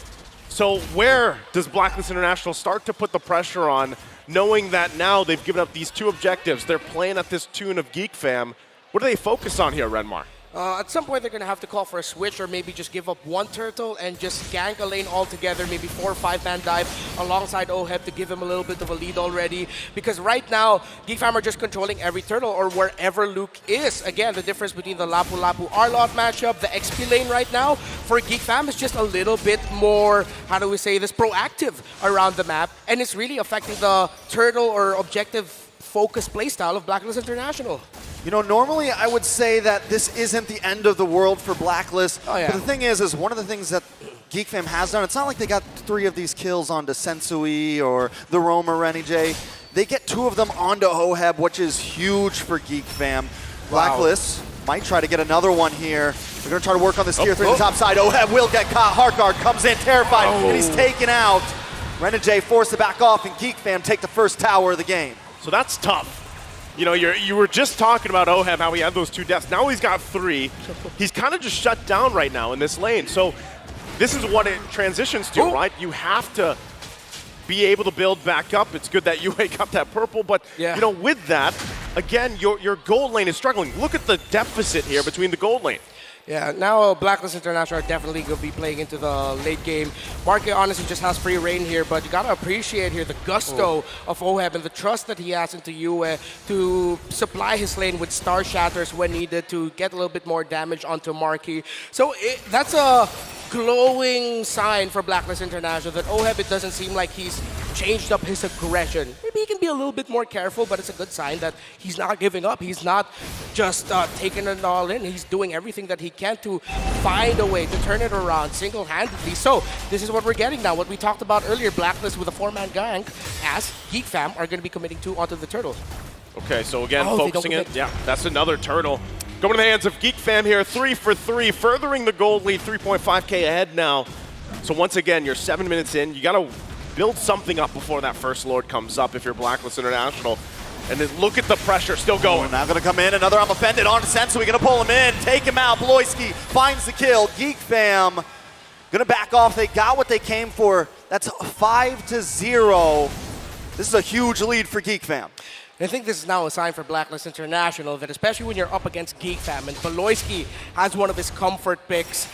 So where does Blacklist International start to put the pressure on, knowing that now they've given up these 2 objectives? They're playing at this tune of Geek Fam. What do they focus on here, Renmar? At some point, they're going to have to call for a switch, or maybe just give up 1 turtle and just gank a lane altogether, maybe 4 or 5-man dive alongside OHEB to give him a little bit of a lead already. Because right now, Geek Fam are just controlling every turtle or wherever Luke is. Again, the difference between the Lapu-Lapu Arlot matchup, the XP lane right now, for Geek Fam is just a little bit more, how do we say this, proactive around the map. And it's really affecting the turtle or objective focused playstyle of Blacklist International. You know, normally I would say that this isn't the end of the world for Blacklist. Oh, yeah. But the thing is one of the things that Geek Fam has done, it's not like they got 3 of these kills onto Sensui or the Roamer Rennie J. They get 2 of them onto Oheb, which is huge for Geek Fam. Blacklist might try to get another one here. They're going to try to work on this tier 3 on the top side. Oheb will get caught. Heartguard comes in terrified, and he's taken out. Rennie J forced to back off, and Geek Fam take the first tower of the game. So that's tough. You know, you were just talking about Oheb, how he had those 2 deaths. Now he's got 3. He's kind of just shut down right now in this lane. So this is what it transitions to, right? You have to be able to build back up. It's good that you wake up that purple, but you know, with that, again, your gold lane is struggling. Look at the deficit here between the gold lane. Yeah, now Blacklist International are definitely going to be playing into the late game. Market honestly just has free reign here, but you got to appreciate here the gusto of Oheb and the trust that he has into Yue to supply his lane with Star Shatters when needed to get a little bit more damage onto Marquee. So that's a glowing sign for Blacklist International that Oheb, it doesn't seem like he's changed up his aggression. Maybe he can be a little bit more careful, but it's a good sign that he's not giving up. He's not just taking it all in. He's doing everything that he can to find a way to turn it around single-handedly. So this is what we're getting now. What we talked about earlier, Blacklist with a 4-man gang, as Geek Fam are going to be committing 2 onto the turtle. Okay, so again, focusing it. Yeah, that's another turtle. Going to the hands of Geek Fam here, 3 for 3, furthering the gold lead, 3.5K ahead now. So once again, you're 7 minutes in. You got to build something up before that first Lord comes up if you're Blacklist International. And then look at the pressure still going. Now going to come in, another I'm offended on Sensui, going to pull him in, take him out. Bloisky finds the kill. Geek Fam going to back off. They got what they came for. That's 5-0. This is a huge lead for Geek Fam. And I think this is now a sign for Blacklist International that especially when you're up against Geek Fam and Bloisky has one of his comfort picks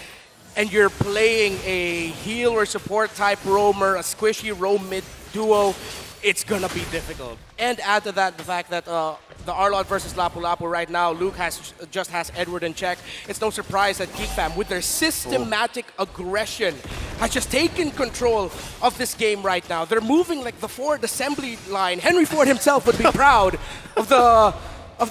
and you're playing a heal or support type roamer, a squishy roam mid duo, it's gonna be difficult. And add to that the fact that the Arlot versus Lapu Lapu right now, Luke just has Edward in check. It's no surprise that Geek Fam, with their systematic aggression, has just taken control of this game right now. They're moving like the Ford assembly line. Henry Ford himself would be proud of the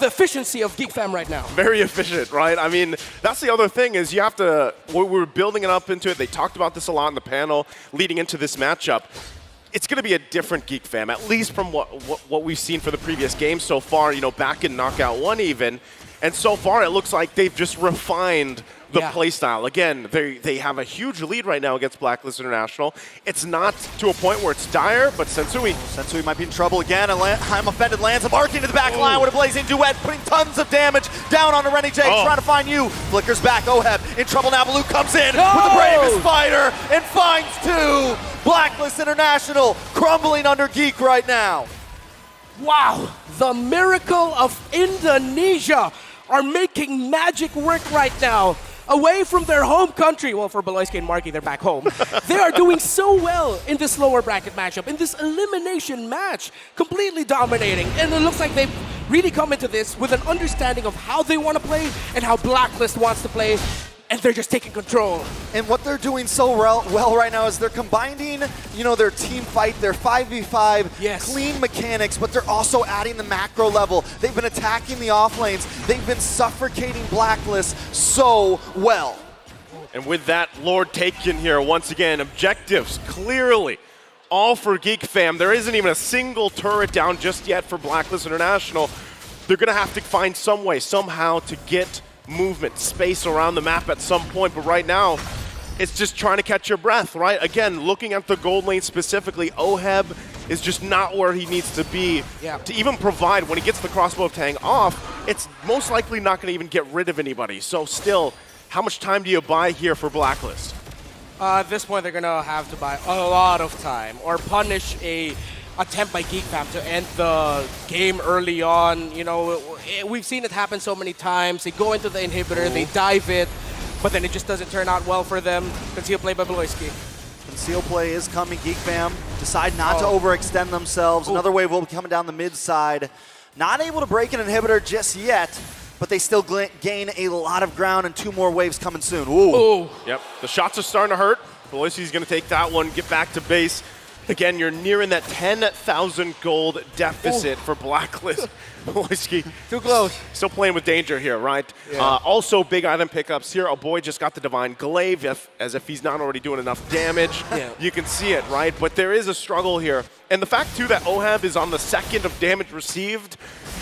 efficiency of Geek Fam right now. Very efficient, right? I mean, that's the other thing is you have to, we're building it up into it. They talked about this a lot in the panel leading into this matchup. It's going to be a different Geek Fam, at least from what we've seen for the previous games so far, you know, back in Knockout 1 even. And so far, it looks like they've just refined the playstyle. Again, they have a huge lead right now against Blacklist International. It's not to a point where it's dire, but Sensui might be in trouble again. I'm offended lands a mark into the back line with a blazing duet, putting tons of damage down on Rennie J. Trying to find you. Flickers back. Oheb in trouble now. Baloo comes in with the bravest fighter and finds 2. Blacklist International crumbling under Geek right now. Wow, the miracle of Indonesia are making magic work right now. Away from their home country. Well, for Bloisky and Marquee, they're back home. They are doing so well in this lower bracket matchup, in this elimination match, completely dominating. And it looks like they've really come into this with an understanding of how they want to play and how Blacklist wants to play. And they're just taking control. And what they're doing so well right now is they're combining, you know, their team fight, their 5v5, clean mechanics, but they're also adding the macro level. They've been attacking the off lanes. They've been suffocating Blacklist so well. And with that, Lord taken here once again. Objectives clearly all for Geek Fam. There isn't even a single turret down just yet for Blacklist International. They're going to have to find some way, somehow, to get movement, space around the map at some point, but right now, it's just trying to catch your breath, right? Again, looking at the gold lane specifically, Oheb is just not where he needs to be to even provide. When he gets the crossbow tang off, it's most likely not going to even get rid of anybody. So still, how much time do you buy here for Blacklist? At this point, they're going to have to buy a lot of time or punish a attempt by Geek Fam to end the game early on. You know, we've seen it happen so many times. They go into the inhibitor, they dive it, but then it just doesn't turn out well for them. Conceal play by Bloisky. Conceal play is coming. Geek Fam decide not to overextend themselves. Another wave will be coming down the mid side. Not able to break an inhibitor just yet, but they still gain a lot of ground and 2 more waves coming soon. Ooh. Yep, the shots are starting to hurt. Bloisky's going to take that one, get back to base. Again, you're nearing that 10,000 gold deficit for Blacklist. Loiski, too close. Still playing with danger here, right? Yeah. Also, big item pickups here. A boy just got the Divine Glaive, as if he's not already doing enough damage. Yeah. You can see it, right? But there is a struggle here. And the fact, too, that Oheb is on the second of damage received,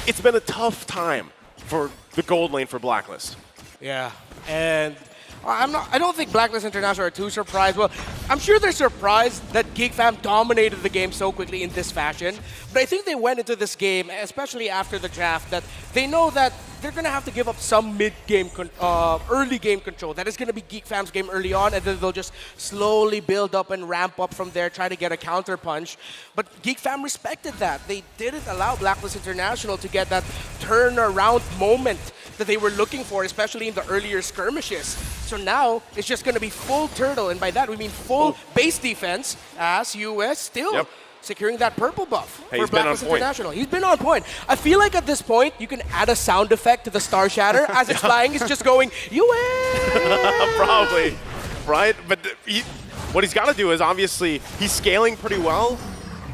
it's been a tough time for the gold lane for Blacklist. Yeah, and I don't think Blacklist International are too surprised. Well, I'm sure they're surprised that GeekFam dominated the game so quickly in this fashion. But I think they went into this game, especially after the draft, that they know that they're going to have to give up some mid-game, early game control. That is going to be GeekFam's game early on, and then they'll just slowly build up and ramp up from there, try to get a counter punch. But GeekFam respected that. They didn't allow Blacklist International to get that turnaround moment that they were looking for, especially in the earlier skirmishes. So now it's just going to be full turtle, and by that we mean full base defense as US still securing that purple buff for Blacklist International. He's been on point. I feel like at this point you can add a sound effect to the Star Shatter as it's flying. It's just going US. Probably, right? But what he's got to do is obviously he's scaling pretty well.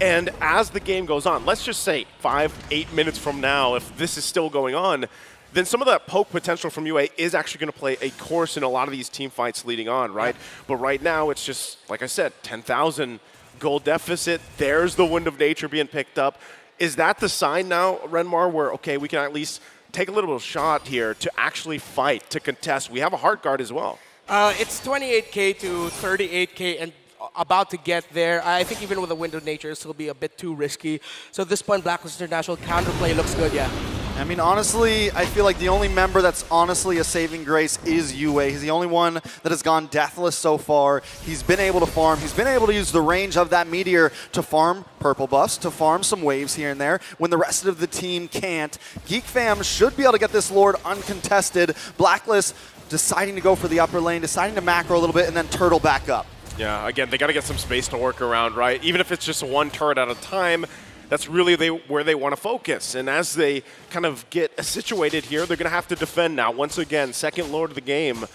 And as the game goes on, let's just say 5-8 minutes from now, if this is still going on, then some of that poke potential from UA is actually going to play a course in a lot of these team fights leading on, right? But right now, it's just, like I said, 10,000 gold deficit. There's the Wind of Nature being picked up. Is that the sign now, Renmar, where, okay, we can at least take a little bit of shot here to actually fight, to contest? We have a Heart Guard as well. It's 28K to 38K and about to get there. I think even with the Wind of Nature, it'll still be a bit too risky. So at this point, Blacklist International counterplay looks good, yeah. I mean, honestly, I feel like the only member that's honestly a saving grace is UA. He's the only one that has gone deathless so far. He's been able to farm. He's been able to use the range of that meteor to farm purple buffs, to farm some waves here and there when the rest of the team can't. GeekFam should be able to get this Lord uncontested. Blacklist deciding to go for the upper lane, deciding to macro a little bit, and then turtle back up. Yeah, again, they got to get some space to work around, right? Even if it's just one turret at a time, that's really where they want to focus. And as they kind of get situated here, they're going to have to defend now. Once again, second Lord of the game.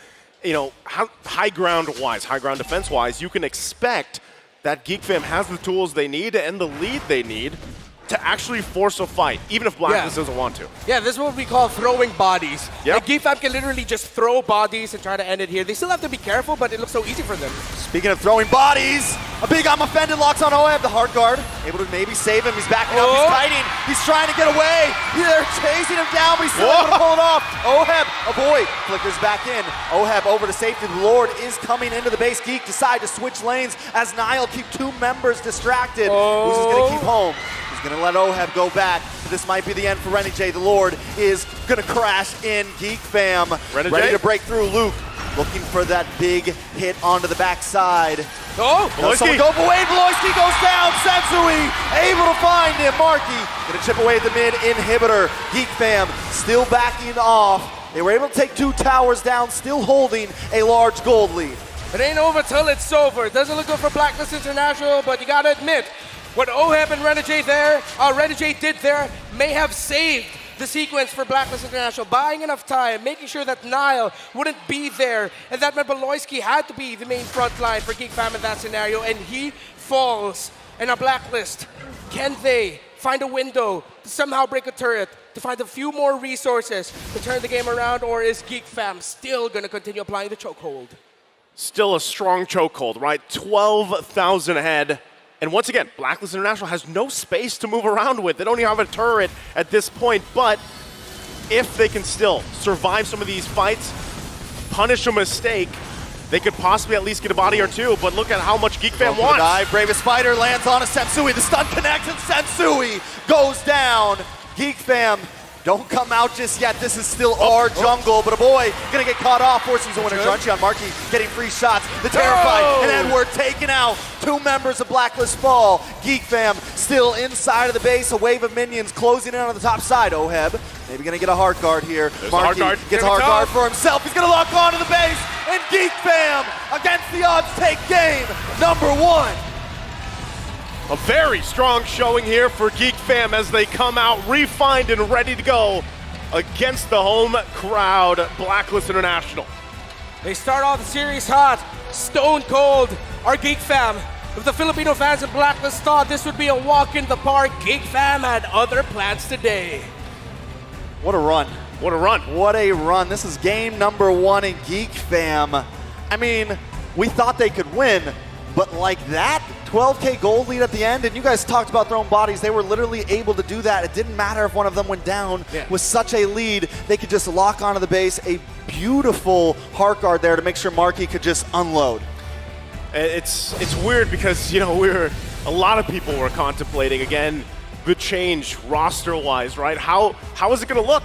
You know, high ground-wise, high ground defense-wise, you can expect that GeekFam has the tools they need and the lead they need to actually force a fight, even if Blacklist doesn't want to. Yeah, this is what we call throwing bodies. Yep. Like GeekFam can literally just throw bodies and try to end it here. They still have to be careful, but it looks so easy for them. Speaking of throwing bodies, a big I'm offended locks on Oheb. The Heart Guard able to maybe save him. He's backing up, he's kiting, he's trying to get away. They're chasing him down, but he's still able to pull it off. Oheb, a boy, flickers back in. Oheb over to safety. The Lord is coming into the base. Geek decide to switch lanes as Niall keep two members distracted. Who's just gonna keep home? Gonna let Oheb go back. This might be the end for Renegade. The Lord is gonna crash in. GeekFam ready to break through. Luke looking for that big hit onto the backside. Someone go away. Loiski goes down. Sensui able to find him. Marky gonna chip away at the mid inhibitor. GeekFam still backing off. They were able to take two towers down, still holding a large gold lead. It ain't over till it's over. It doesn't look good for Blacklist International, but you gotta admit, what Oheb and Renegade did there may have saved the sequence for Blacklist International, buying enough time, making sure that Niall wouldn't be there, and that meant Beloyski had to be the main front line for GeekFam in that scenario, and he falls. And a Blacklist, can they find a window to somehow break a turret, to find a few more resources to turn the game around, or is GeekFam still going to continue applying the chokehold? Still a strong chokehold, right? 12,000 ahead. And once again, Blacklist International has no space to move around with. They don't even have a turret at this point, but if they can still survive some of these fights, punish a mistake, they could possibly at least get a body or two, but look at how much GeekFam wants. Dive, Bravest Fighter lands on a Sensui. The stun connects and Sensui goes down. GeekFam, don't come out just yet. This is still our jungle, but a boy gonna get caught off. Four season winner Crunchy on Marky getting free shots. The Terrified and Edward taken out. Two members of Blacklist fall. GeekFam still inside of the base. A wave of minions closing in on the top side. Oheb maybe gonna get a Heart Guard here. Marky gets a Heart Guard for himself. He's gonna lock onto the base. And GeekFam against the odds take game number one. A very strong showing here for GeekFam as they come out refined and ready to go against the home crowd, Blacklist International. They start off the series hot, stone cold. Our GeekFam If the Filipino fans in Blacklist thought this would be a walk in the park, Geek Fam had other plans today. What a run. What a run. What a run. This is game number 1 in Geek Fam. I mean, we thought they could win, but like that, 12K gold lead at the end, and you guys talked about throwing bodies. They were literally able to do that. It didn't matter if one of them went down. With such a lead, they could just lock onto the base. A beautiful heart guard there to make sure Marky could just unload. It's weird because, a lot of people were contemplating, again, the change roster-wise, right? How is it going to look?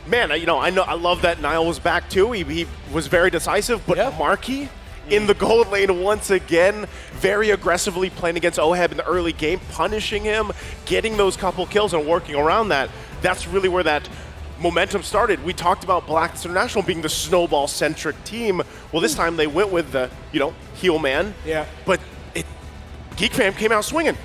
Man, I love that Niall was back too. He was very decisive, but Marky in the gold lane once again, very aggressively playing against Oheb in the early game, punishing him, getting those couple kills and working around that. That's really where that momentum started. We talked about Blacklist International being the snowball-centric team. Well, this time they went with the, heel man. Yeah. But Geek Fam came out swinging.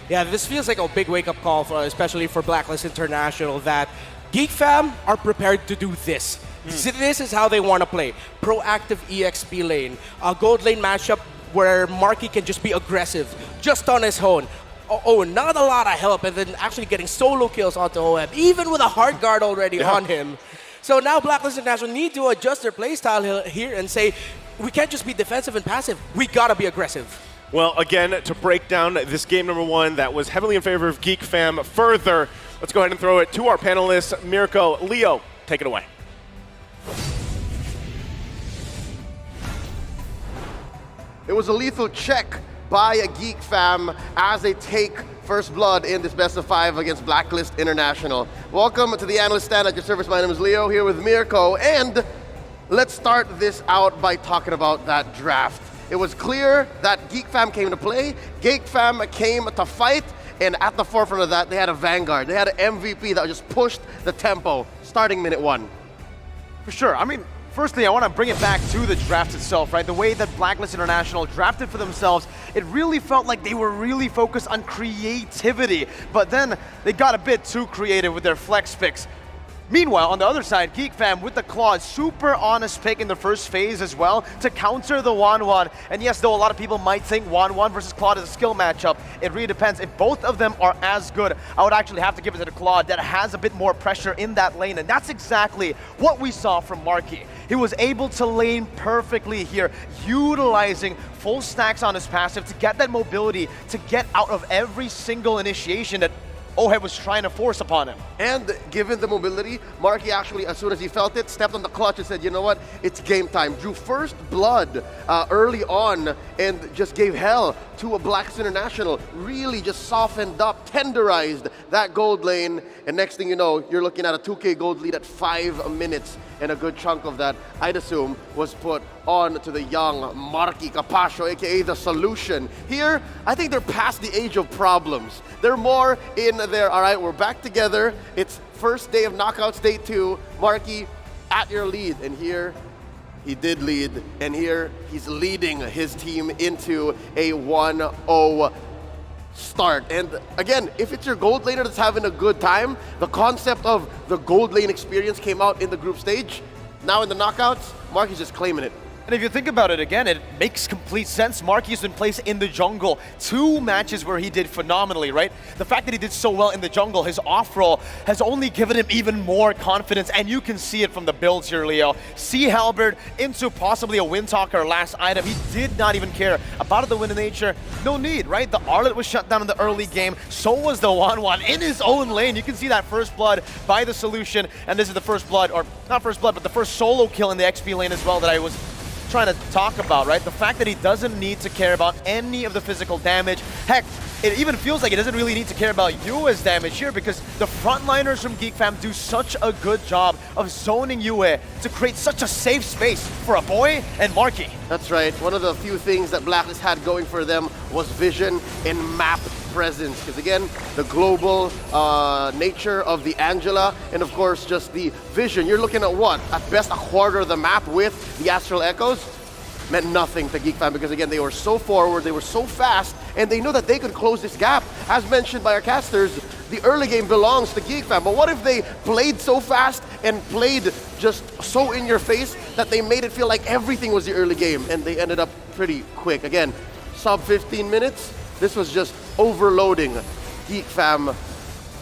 Yeah, this feels like a big wake-up call, especially for Blacklist International, that Geek Fam are prepared to do this. This is how they want to play. Proactive EXP lane. A gold lane matchup where Marky can just be aggressive, just on his own. Not a lot of help, and then actually getting solo kills onto Oheb, even with a hard guard already on him. So now Blacklist International need to adjust their playstyle here and say, we can't just be defensive and passive. We gotta be aggressive. Well, again, to break down this game number 1 that was heavily in favor of Geek Fam further, let's go ahead and throw it to our panelists. Mirko, Leo, take it away. It was a lethal check by a Geek Fam as they take first blood in this best of 5 against Blacklist International. Welcome to the analyst stand at your service. My name is Leo, here with Mirko, and let's start this out by talking about that draft. It was clear that Geek Fam came to play, Geek Fam came to fight, and at the forefront of that, they had a Vanguard. They had an MVP that just pushed the tempo starting minute 1. For sure. I mean, firstly, I want to bring it back to the draft itself, right? The way that Blacklist International drafted for themselves, it really felt like they were really focused on creativity. But then they got a bit too creative with their flex picks. Meanwhile, on the other side, Geek Fam with the Claw, super honest pick in the first phase as well to counter the 1-1. And yes, though a lot of people might think 1-1 versus Claude is a skill matchup, it really depends. If both of them are as good, I would actually have to give it to the Claude that has a bit more pressure in that lane. And that's exactly what we saw from Marky. He was able to lane perfectly here, utilizing full stacks on his passive to get that mobility, to get out of every single initiation that Oheb was trying to force upon him. And given the mobility, Marky actually, as soon as he felt it, stepped on the clutch and said, you know what, it's game time. Drew first blood early on and just gave hell to a Blacklist International. Really just softened up, tenderized that gold lane. And next thing you know, you're looking at a 2K gold lead at 5 minutes. And a good chunk of that, I'd assume, was put on to the young Marky Capascio, aka the solution. Here, I think they're past the age of problems. They're more in there, all right, we're back together. It's first day of Knockouts, day 2. Marky, at your lead. And here, he did lead. And here, he's leading his team into a 1-0 start. And again, if it's your gold laner that's having a good time, the concept of the gold lane experience came out in the group stage. Now in the knockouts, Marky's just claiming it. And if you think about it again, it makes complete sense. Marky's been placed in the jungle. 2 matches where he did phenomenally, right? The fact that he did so well in the jungle, his off-roll has only given him even more confidence, and you can see it from the builds here, Leo. Sea Halberd into possibly a Windtalker last item. He did not even care about the Wind of Nature. No need, right? The Arlet was shut down in the early game. So was the 1-1 in his own lane. You can see that first blood by the solution, and this is the first blood, or not first blood, but the first solo kill in the XP lane as well that I was trying to talk about, right? The fact that he doesn't need to care about any of the physical damage. Heck, it even feels like he doesn't really need to care about Yue's damage here because the frontliners from Geek Fam do such a good job of zoning Yue to create such a safe space for a boy and Marky. That's right. One of the few things that Blacklist had going for them was vision and map presence. Because again, the global nature of the Angela and of course just the vision. You're looking at what? At best a quarter of the map with the Astral Echoes. Meant nothing to Geek Fam because again, they were so forward, they were so fast, and they know that they could close this gap. As mentioned by our casters, the early game belongs to Geek Fam, but what if they played so fast and played just so in your face that they made it feel like everything was the early game and they ended up pretty quick. Again, sub 15 minutes. This was just overloading Geek Fam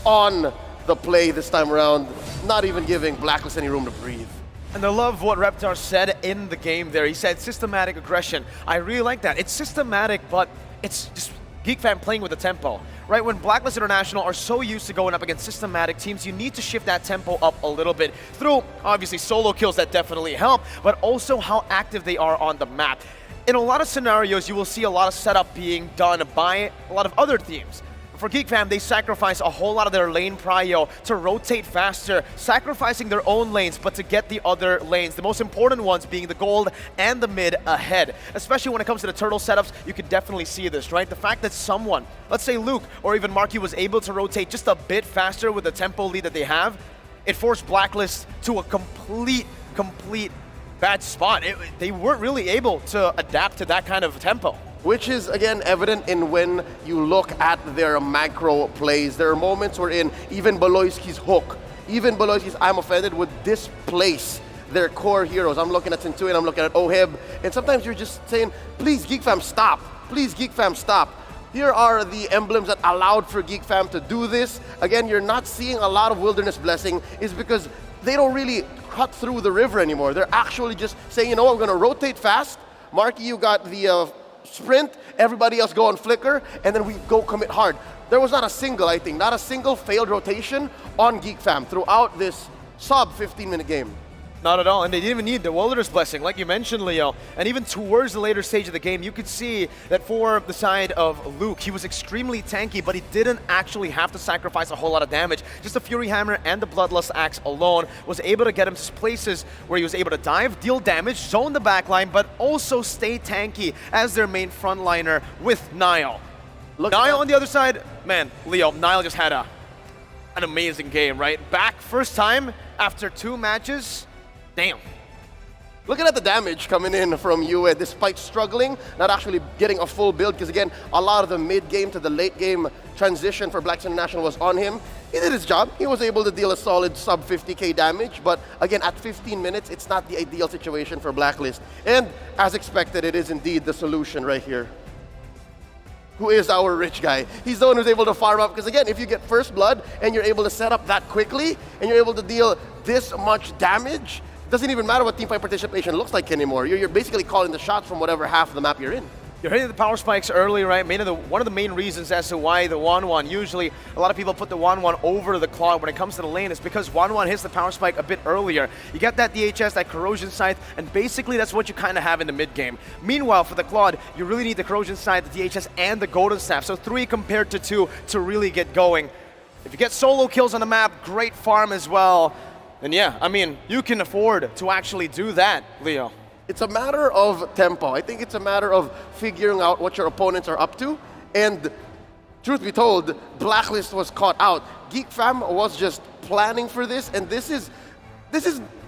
on the play this time around, not even giving Blacklist any room to breathe. And I love what Reptar said in the game there. He said systematic aggression. I really like that. It's systematic, but it's just Geek Fam playing with the tempo. Right, when Blacklist International are so used to going up against systematic teams, you need to shift that tempo up a little bit through, obviously, solo kills that definitely help, but also how active they are on the map. In a lot of scenarios, you will see a lot of setup being done by a lot of other teams. For Geek Fam, they sacrifice a whole lot of their lane prio to rotate faster, sacrificing their own lanes, but to get the other lanes, the most important ones being the gold and the mid ahead. Especially when it comes to the turtle setups, you can definitely see this, right? The fact that someone, let's say Luke or even Marky, was able to rotate just a bit faster with the tempo lead that they have, it forced Blacklist to a complete bad spot. They weren't really able to adapt to that kind of tempo. Which is, again, evident in when you look at their macro plays. There are moments wherein even Baloyski's hook, even Baloyski's I'm Offended would displace their core heroes. I'm looking at Centurion, I'm looking at Oheb, and sometimes you're just saying, please Geek Fam, stop. Please Geek Fam, stop. Here are the emblems that allowed for Geek Fam to do this. Again, you're not seeing a lot of Wilderness Blessing is because they don't really cut through the river anymore. They're actually just saying, you know what, I'm gonna rotate fast. Marky, you got the sprint, everybody else go on flicker, and then we go commit hard. There was not a single, I think, not a single failed rotation on Geek Fam throughout this sub 15-minute game. Not at all, and they didn't even need the Wilderness Blessing, like you mentioned, Leo. And even towards the later stage of the game, you could see that for the side of Luke, he was extremely tanky, but he didn't actually have to sacrifice a whole lot of damage. Just the Fury Hammer and the Bloodlust Axe alone was able to get him to places where he was able to dive, deal damage, zone the backline, but also stay tanky as their main frontliner with Nile. Nile on the other side, man, Leo, Nile just had an amazing game, right? Back first time after 2 matches. Damn. Looking at the damage coming in from UA, despite struggling, not actually getting a full build, because again, a lot of the mid-game to the late-game transition for Blacklist International was on him. He did his job. He was able to deal a solid sub 50k damage, but again, at 15 minutes, it's not the ideal situation for Blacklist. And as expected, it is indeed the solution right here. Who is our rich guy? He's the one who's able to farm up, because again, if you get first blood and you're able to set up that quickly, and you're able to deal this much damage, doesn't even matter what teamfight participation looks like anymore. You're basically calling the shots from whatever half of the map you're in. You're hitting the power spikes early, right? One of the main reasons as to why the 1-1, usually a lot of people put the 1-1 over the Claw when it comes to the lane is because 1-1 hits the power spike a bit earlier. You get that DHS, that Corrosion Scythe, and basically that's what you kind of have in the mid game. Meanwhile, for the Claude, you really need the Corrosion Scythe, the DHS, and the Golden Staff. So 3 compared to 2 to really get going. If you get solo kills on the map, great farm as well. And yeah, I mean, you can afford to actually do that, Leo. It's a matter of tempo. I think it's a matter of figuring out what your opponents are up to. And truth be told, Blacklist was caught out. Geek Fam was just planning for this, and this is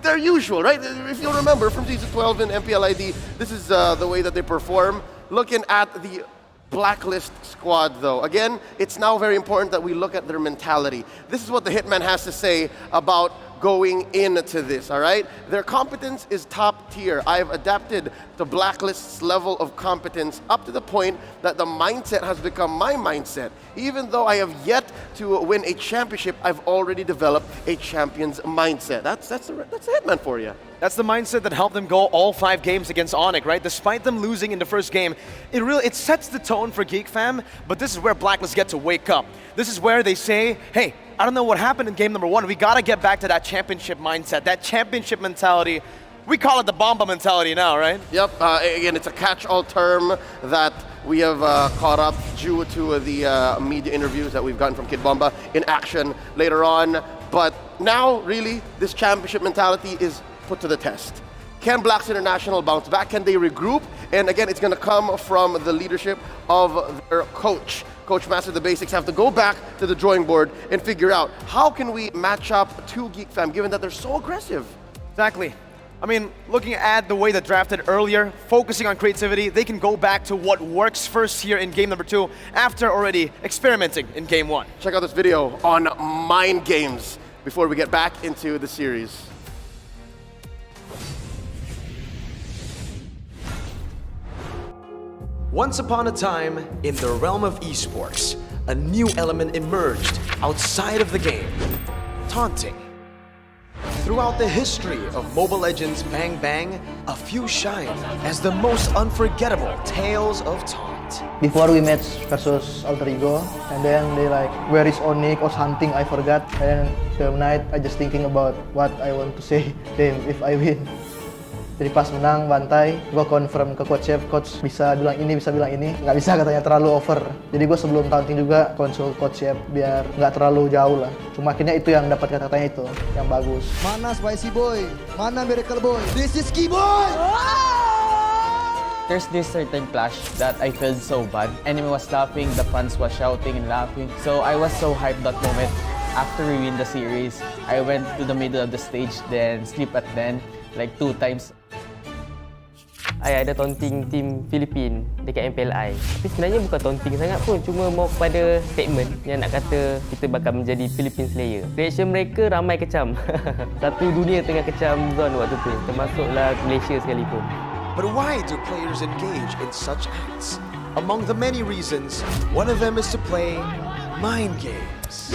their usual, right? If you'll remember from Season 12 in MPLID, this is the way that they perform. Looking at the Blacklist squad, though. Again, it's now very important that we look at their mentality. This is what the Hitman has to say about going into this, all right? Their competence is top tier. I've adapted to Blacklist's level of competence up to the point that the mindset has become my mindset. Even though I have yet to win a championship, I've already developed a champion's mindset. That's the Hitman for you. That's the mindset that helped them go all 5 games against Onyx, right? Despite them losing in the first game, it sets the tone for Geek Fam, but this is where Blacklist get to wake up. This is where they say, hey, I don't know what happened in game number 1. We got to get back to that championship mindset, that championship mentality. We call it the Bomba mentality now, right? Yep. Again, it's a catch-all term that we have caught up due to the media interviews that we've gotten from Kid Bomba in action later on. But now, really, this championship mentality is put to the test. Can Blacks International bounce back? Can they regroup? And again, it's going to come from the leadership of their coach. Coach Master the Basics have to go back to the drawing board and figure out how can we match up to Geek Fam given that they're so aggressive. Exactly. I mean, looking at the way they drafted earlier, focusing on creativity, they can go back to what works first here in game number 2 after already experimenting in game 1. Check out this video on mind games before we get back into the series. Once upon a time, in the realm of esports, a new element emerged outside of the game: taunting. Throughout the history of Mobile Legends Bang Bang, a few shine as the most unforgettable tales of taunt. Before we match versus Alter Ego, and then they like, where is Onyx or something, I forgot. And the night I just thinking about what I want to say them if I win. Jadi pas menang, bantai, gue confirm ke coach chef, coach bisa bilang ini, bisa bilang ini. Nggak bisa katanya, terlalu over. Jadi gue sebelum taunting juga konsul coach chef biar nggak terlalu jauh lah. Cuma akhirnya itu yang dapat kata-katanya itu, yang bagus. Mana Spicy Boy? Mana Miracle Boy? This is Key Boy! There's this certain clash that I felt so bad. Enemy was laughing, the fans was shouting and laughing. So I was so hyped that moment. After we win the series, I went to the middle of the stage, then sleep at then, like 2 times. I ada taunting tim Filipin dekat MPLI. Tapi sebenarnya bukan taunting sangat pun, cuma mau kepada statement yang nak kata kita bakal menjadi Philippine Slayer. Reaction mereka ramai kecam. Satu dunia tengah kecam Zon waktu tu, termasuklah Malaysia sekalipun. But why do players engage in such acts? Among the many reasons, one of them is to play mind games.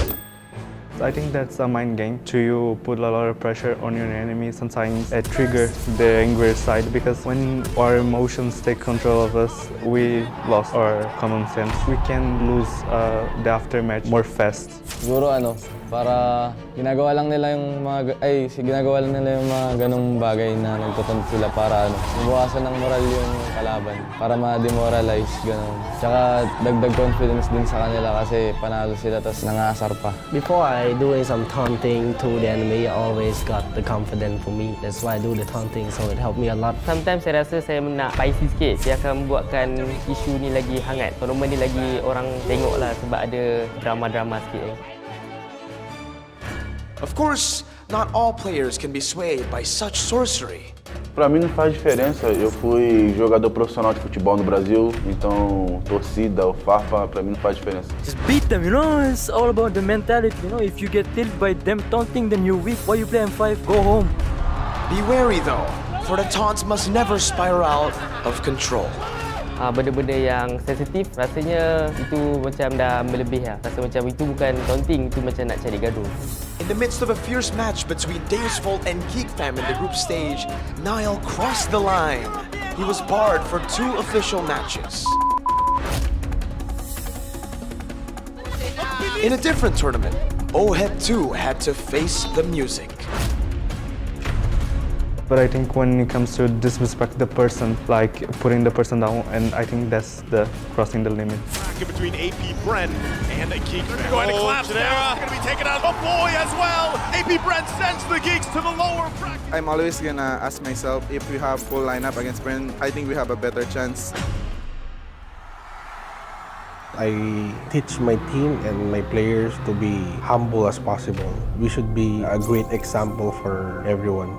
I think that's a mind game. You put a lot of pressure on your enemy. Sometimes it triggers the angry side because when our emotions take control of us, we lost our common sense. We can lose the aftermatch more fast. Siguro para ginagawa lang nila yung mga ganong bagay na nagtutunt sila para mabawasan ng moral yung kalaban, para ma-demoralize ganon. Tsaka dagdag confidence din sa kanila kasi panalo sila tapos nangaasar pa. Before I doing some taunting to the enemy, I always got the confidence for me. That's why I do the taunting, so it helped me a lot. Sometimes saya rasa saya nak spicy sikit. Saya akan membuatkan isu ni lagi hangat. Tournament ni lagi orang tengoklah sebab ada drama-drama sikit. Of course, not all players can be swayed by such sorcery. Pra mim não faz diferença, eu fui jogador profissional de futebol no Brasil, então torcida ou farpa, pra mim não faz diferença. Just beat them, you know, it's all about the mentality, you know, if you get tilted by them taunting, then you're weak. Why you play M5? Go home. Be wary though, for the taunts must never spiral out of control. Benda-benda yang sensitif, rasanya itu macam dah melebih lah. Rasa macam itu bukan taunting, itu macam nak cari gaduh. In the midst of a fierce match between Daysvolt and Geek Fam in the group stage, Niall crossed the line. He was barred for 2 official matches. In a different tournament, Ohead 2 had to face the music. But I think when it comes to disrespect the person, like putting the person down, and I think that's the crossing the limit. In between AP Bren and a Geek. They're going to collapse down. Going to be taken out. A boy as well. AP Bren sends the Geeks to the lower bracket. I'm always gonna ask myself if we have full lineup against Bren, I think we have a better chance. I teach my team and my players to be humble as possible. We should be a great example for everyone.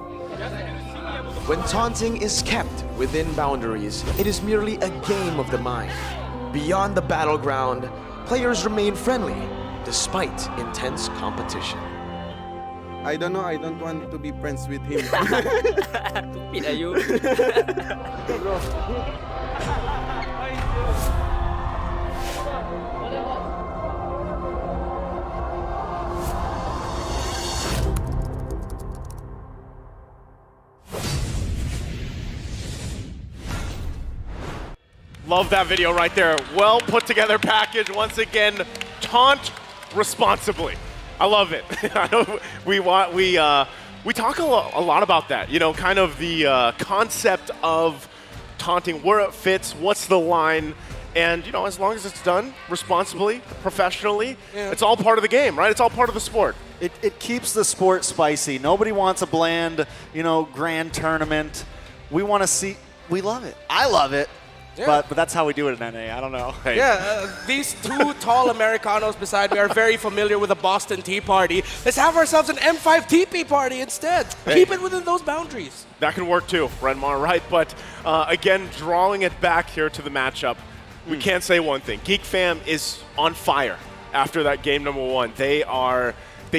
When taunting is kept within boundaries, it is merely a game of the mind. Beyond the battleground, players remain friendly despite intense competition. I don't know, I don't want to be friends with him. Stupid are you? Love that video right there. Well put together package. Once again, taunt responsibly. I love it. I know we talk a lot about that. You know, kind of the concept of taunting, where it fits, what's the line, and you know, as long as it's done responsibly, professionally, it's all part of the game, right? It's all part of the sport. It keeps the sport spicy. Nobody wants a bland, you know, grand tournament. We want to see. We love it. I love it. Yeah. But that's how we do it in NA. I don't know. Hey. Yeah, these 2 tall Americanos beside me are very familiar with the Boston Tea Party. Let's have ourselves an M5 TP party instead. Hey. Keep it within those boundaries. That can work too, Renmar, right? But again, drawing it back here to the matchup, we can't say one thing. Geek Fam is on fire after that game number 1. They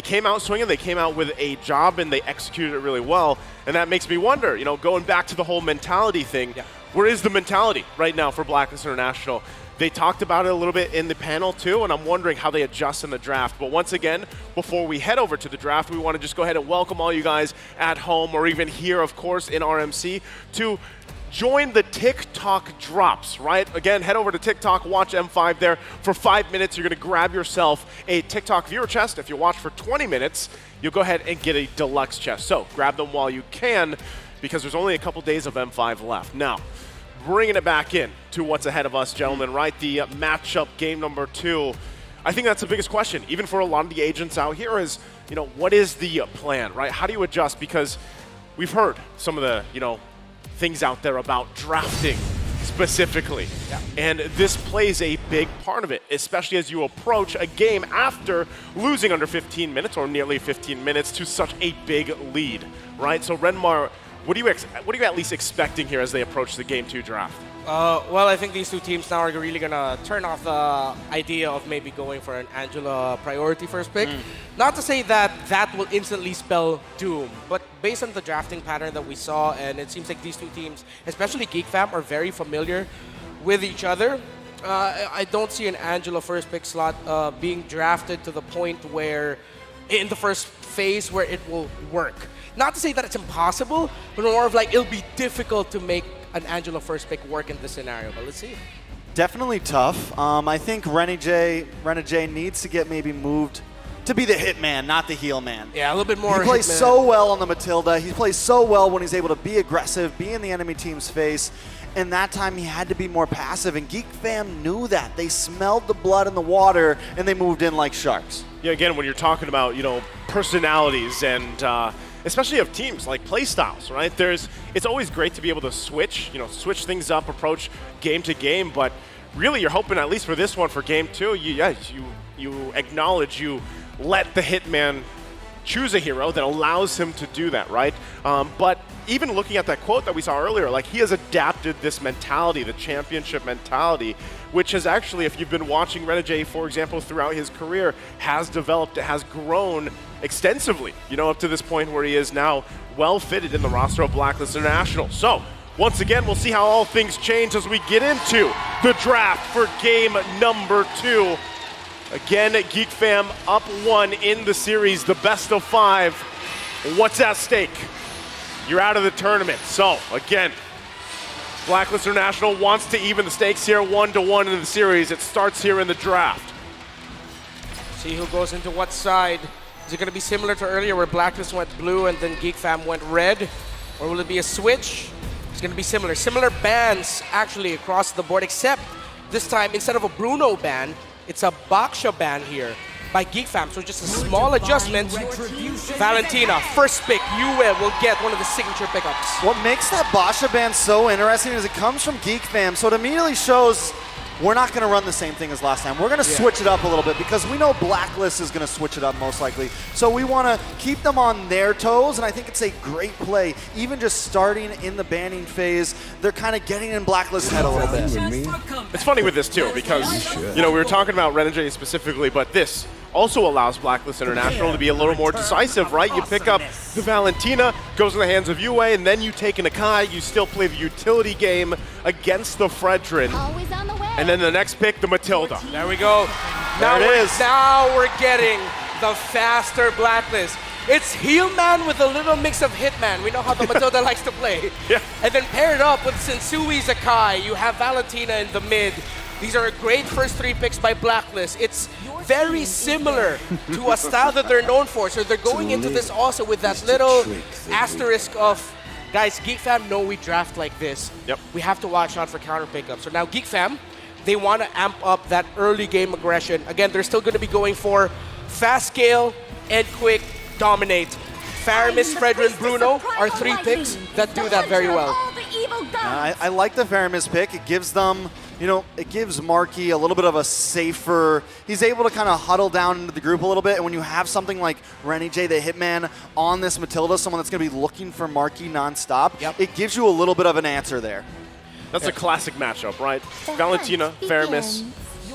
came out swinging, they came out with a job, and they executed it really well. And that makes me wonder, you know, going back to the whole mentality thing, where is the mentality right now for Blacklist International? They talked about it a little bit in the panel too, and I'm wondering how they adjust in the draft. But once again, before we head over to the draft, we want to just go ahead and welcome all you guys at home or even here, of course, in RMC to join the TikTok drops, right? Again, head over to TikTok, watch M5 there. For 5 minutes, you're going to grab yourself a TikTok viewer chest. If you watch for 20 minutes, you'll go ahead and get a deluxe chest. So grab them while you can, because there's only a couple days of M5 left. Now, bringing it back in to what's ahead of us, gentlemen, right? The matchup game number 2. I think that's the biggest question, even for a lot of the agents out here, is, you know, what is the plan, right? How do you adjust? Because we've heard some of the, you know, things out there about drafting specifically. Yeah. And this plays a big part of it, especially as you approach a game after losing under 15 minutes or nearly 15 minutes to such a big lead, right? So Renmar, what are you at least expecting here as they approach the Game 2 draft? Well, I think these two teams now are really going to turn off the idea of maybe going for an Angela priority first pick. Not to say that that will instantly spell doom, but based on the drafting pattern that we saw, and it seems like these two teams, especially Geek Fam, are very familiar with each other. I don't see an Angela first pick slot being drafted to the point where, in the first phase, where it will work. Not to say that it's impossible, but more of like it'll be difficult to make an Angela first pick work in this scenario, but let's see. Definitely tough. I think Renny J needs to get maybe moved to be the hitman, not the heel man. Yeah, a little bit more. He plays so well on the Matilda. He plays so well when he's able to be aggressive, be in the enemy team's face. And that time he had to be more passive, and Geek Fam knew that. They smelled the blood in the water, and they moved in like sharks. Yeah, again, when you're talking about, you know, personalities and especially of teams, like play styles, right? It's always great to be able to switch things up, approach game to game, but really you're hoping, at least for this one, for Game 2, you acknowledge, you let the hitman choose a hero that allows him to do that, right? But even looking at that quote that we saw earlier, like, he has adapted this mentality, the championship mentality, which has actually, if you've been watching Renegade, for example, throughout his career, has developed, it has grown extensively, you know, up to this point where he is now well fitted in the roster of Blacklist International. So, once again, we'll see how all things change as we get into the draft for game number 2. Again, Geek Fam up 1 in the series, the best of 5. What's at stake? You're out of the tournament. So, again, Blacklist International wants to even the stakes here 1-1 in the series. It starts here in the draft. See who goes into what side. Is it going to be similar to earlier where Blacklist went blue and then Geek Fam went red? Or will it be a switch? It's going to be similar. Similar bans, actually, across the board, except this time, instead of a Bruno ban, it's a Baksha ban here by Geek Fam. So just a small adjustment. Valentina, first pick, will get one of the signature pickups. What makes that Baksha ban so interesting is it comes from Geek Fam, so it immediately shows we're not going to run the same thing as last time. We're going to switch it up a little bit because we know Blacklist is going to switch it up most likely. So we want to keep them on their toes, and I think it's a great play. Even just starting in the banning phase, they're kind of getting in Blacklist's head a little bit. It's funny with this too because, you know, we were talking about Renegade specifically, but this also allows Blacklist International to be a little more decisive, right? You pick up the Valentina, goes in the hands of Yue, and then you take an Akai, you still play the utility game against the Fredrin. And then the next pick, the Matilda. There we go. There it is. Now we're getting the faster Blacklist. It's Heelman with a little mix of Hitman. We know how the Matilda likes to play. Yeah. And then paired up with Sensui's Akai, you have Valentina in the mid. These are great first 3 picks by Blacklist. It's very similar to a style that they're known for. So they're going into this also with that little asterisk of, guys, Geek Fam know we draft like this. Yep. We have to watch out for counter pickups. So now Geek Fam, they want to amp up that early game aggression. Again, they're still going to be going for fast scale and quick dominate. Faramis, Fredrin, Bruno are 3 picks that do that very well. I like the Faramis pick. It gives them, you know, it gives Marky a little bit of a safer, he's able to kind of huddle down into the group a little bit, and when you have something like Renny J, the Hitman, on this Matilda, someone that's going to be looking for Marky nonstop, it gives you a little bit of an answer there. That's a classic matchup, right? Valentina, Faramis.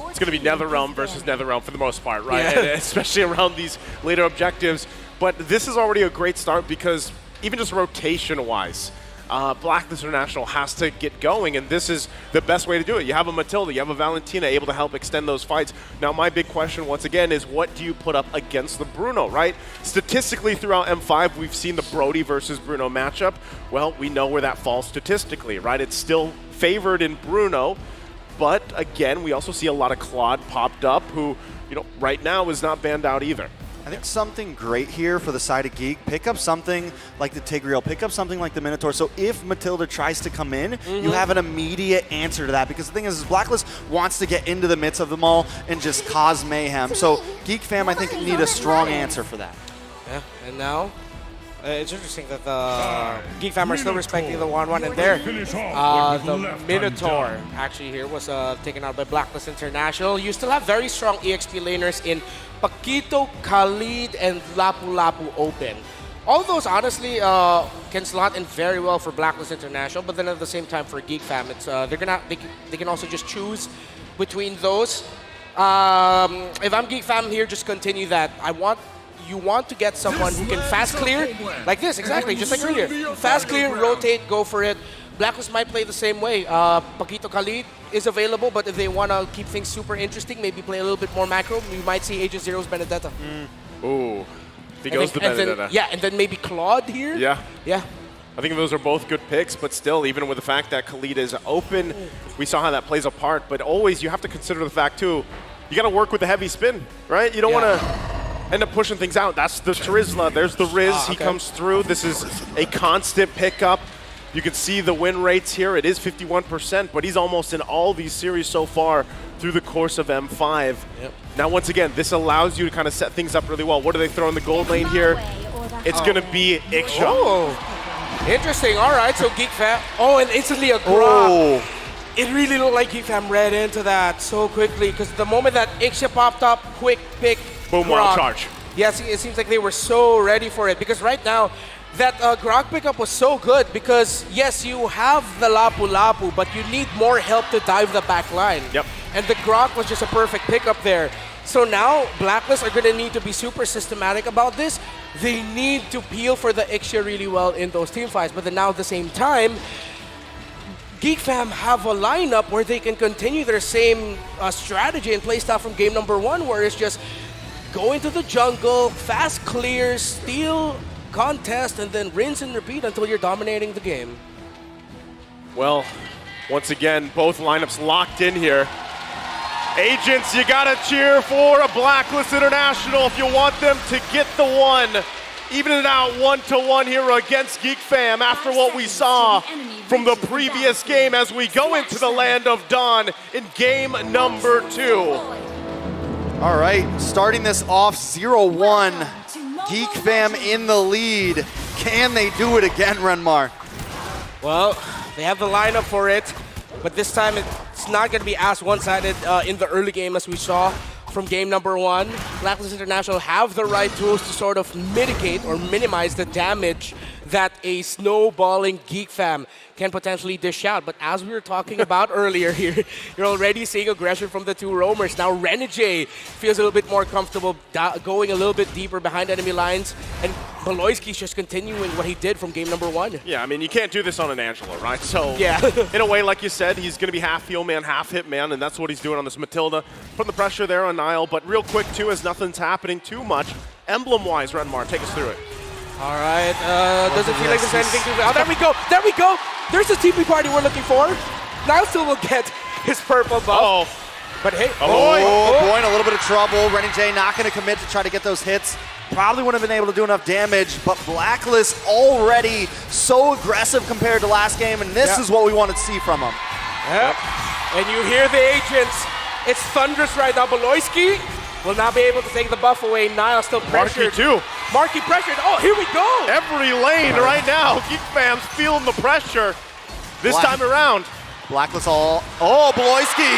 It's going to be NetherRealm versus NetherRealm for the most part, right? Yeah. And especially around these later objectives. But this is already a great start because even just rotation-wise, Blacklist International has to get going, and this is the best way to do it. You have a Matilda, you have a Valentina able to help extend those fights. Now, my big question, once again, is what do you put up against the Bruno, right? Statistically, throughout M5, we've seen the Brody versus Bruno matchup. Well, we know where that falls statistically, right? It's still favored in Bruno, but again, we also see a lot of Claude popped up who, right now is not banned out either. I think something great here for the side of Geek, pick up something like the Tigreal, pick up something like the Minotaur. So if Matilda tries to come in, you have an immediate answer to that. Because the thing is Blacklist wants to get into the midst of them all and just cause mayhem. So Geek fam, I think, need a strong answer for that. Yeah, and now it's interesting that the Geek fam are still respecting the 1-1, and there, the Minotaur actually here was taken out by Blacklist International. You still have very strong EXP laners in Paquito, Khalid, and Lapu Lapu open. All of those, honestly, can slot in very well for Blacklist International, but then at the same time for Geek fam, it's they can also just choose between those. If I'm Geek fam here, just continue that. You want to get someone who can fast clear, like this, exactly, just like earlier. Fast clear, rotate, go for it. Blacklist might play the same way. Paquito Khalid is available, but if they want to keep things super interesting, maybe play a little bit more macro, we might see Agent Zero's Benedetta. Ooh, he goes to Benedetta. And then maybe Claude here? Yeah. I think those are both good picks, but still, even with the fact that Khalid is open, we saw how that plays a part, but always you have to consider the fact, too, you got to work with the heavy spin, right? You don't want to end up pushing things out. That's the Trizla. There's the Riz. He comes through. This is a constant pickup. You can see the win rates here. It is 51%, but he's almost in all these series so far through the course of M5. Now, once again, this allows you to kind of set things up really well. What do they throw in the gold lane here? It's going to be Iksha. Oh, interesting. All right, so Geek fam. Oh, and instantly a grab. It really looked like Geek fam read into that so quickly, because the moment that Iksha popped up, quick pick, boom, wild charge. Yes, it seems like they were so ready for it, because right now, that Grog pickup was so good because, yes, you have the Lapu Lapu, but you need more help to dive the back line. And the Grog was just a perfect pickup there. So now, Blacklist are going to need to be super systematic about this. They need to peel for the Iksha really well in those team fights. But then now at the same time, Geek fam have a lineup where they can continue their same strategy and playstyle from game number 1, where it's just go into the jungle, fast clears, steal contest, and then rinse and repeat until you're dominating the game. Well, once again, both lineups locked in here. Agents, you gotta cheer for a Blacklist International if you want them to get the one. Even it out 1-1 here against Geek fam after what we saw from the previous game as we go into the land of Dawn in game number 2. All right, starting this off 0-1. Geek fam in the lead. Can they do it again, Renmar? Well, they have the lineup for it, but this time it's not going to be as one-sided in the early game as we saw from game number 1. Blacklist International have the right tools to sort of mitigate or minimize the damage that a snowballing Geek fam can potentially dish out. But as we were talking about earlier here, you're already seeing aggression from the two roamers. Now Renegade feels a little bit more comfortable going a little bit deeper behind enemy lines, and Beloyski's just continuing what he did from game number 1. Yeah, I mean, you can't do this on an Angela, right? So, in a way, like you said, he's going to be half heal man, half hit man, and that's what he's doing on this Matilda. Putting the pressure there on Nile, but real quick, too, as nothing's happening too much, emblem-wise, Renmar, take us through it. All right, doesn't feel like there's anything to do. Oh, there we go, there we go. There's the TP party we're looking for. Now still will get his purple buff. But hey, boy, in a little bit of trouble. Renegade not going to commit to try to get those hits. Probably wouldn't have been able to do enough damage, but Blacklist already so aggressive compared to last game, and this is what we wanted to see from him. And you hear the agents. It's thunderous right now. Beloyski will not be able to take the buff away. Nile still pressured. Marky too. Marky pressured. Oh, here we go. Every lane right now. Geek fam's feeling the pressure this time around. Blacklist all. Oh, Beloyski.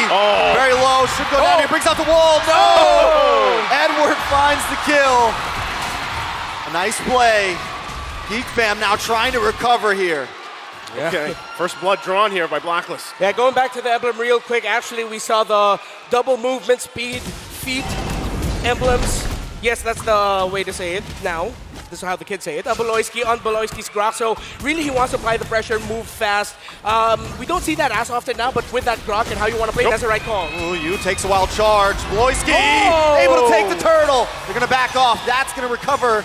Very low. Should go down here. Brings out the wall. No! Edward finds the kill. A nice play. Geek fam now trying to recover here. Okay, first blood drawn here by Blacklist. Yeah, going back to the emblem real quick. Actually, we saw the double movement speed, feet, emblems. Yes, that's the way to say it now. This is how the kids say it. Beloyski on Beloyski's Grok. So really he wants to apply the pressure, move fast. We don't see that as often now, but with that Grok and how you want to play, that's the right call. Ooh, you takes a wild charge. Beloyski able to take the turtle. They're going to back off. That's going to recover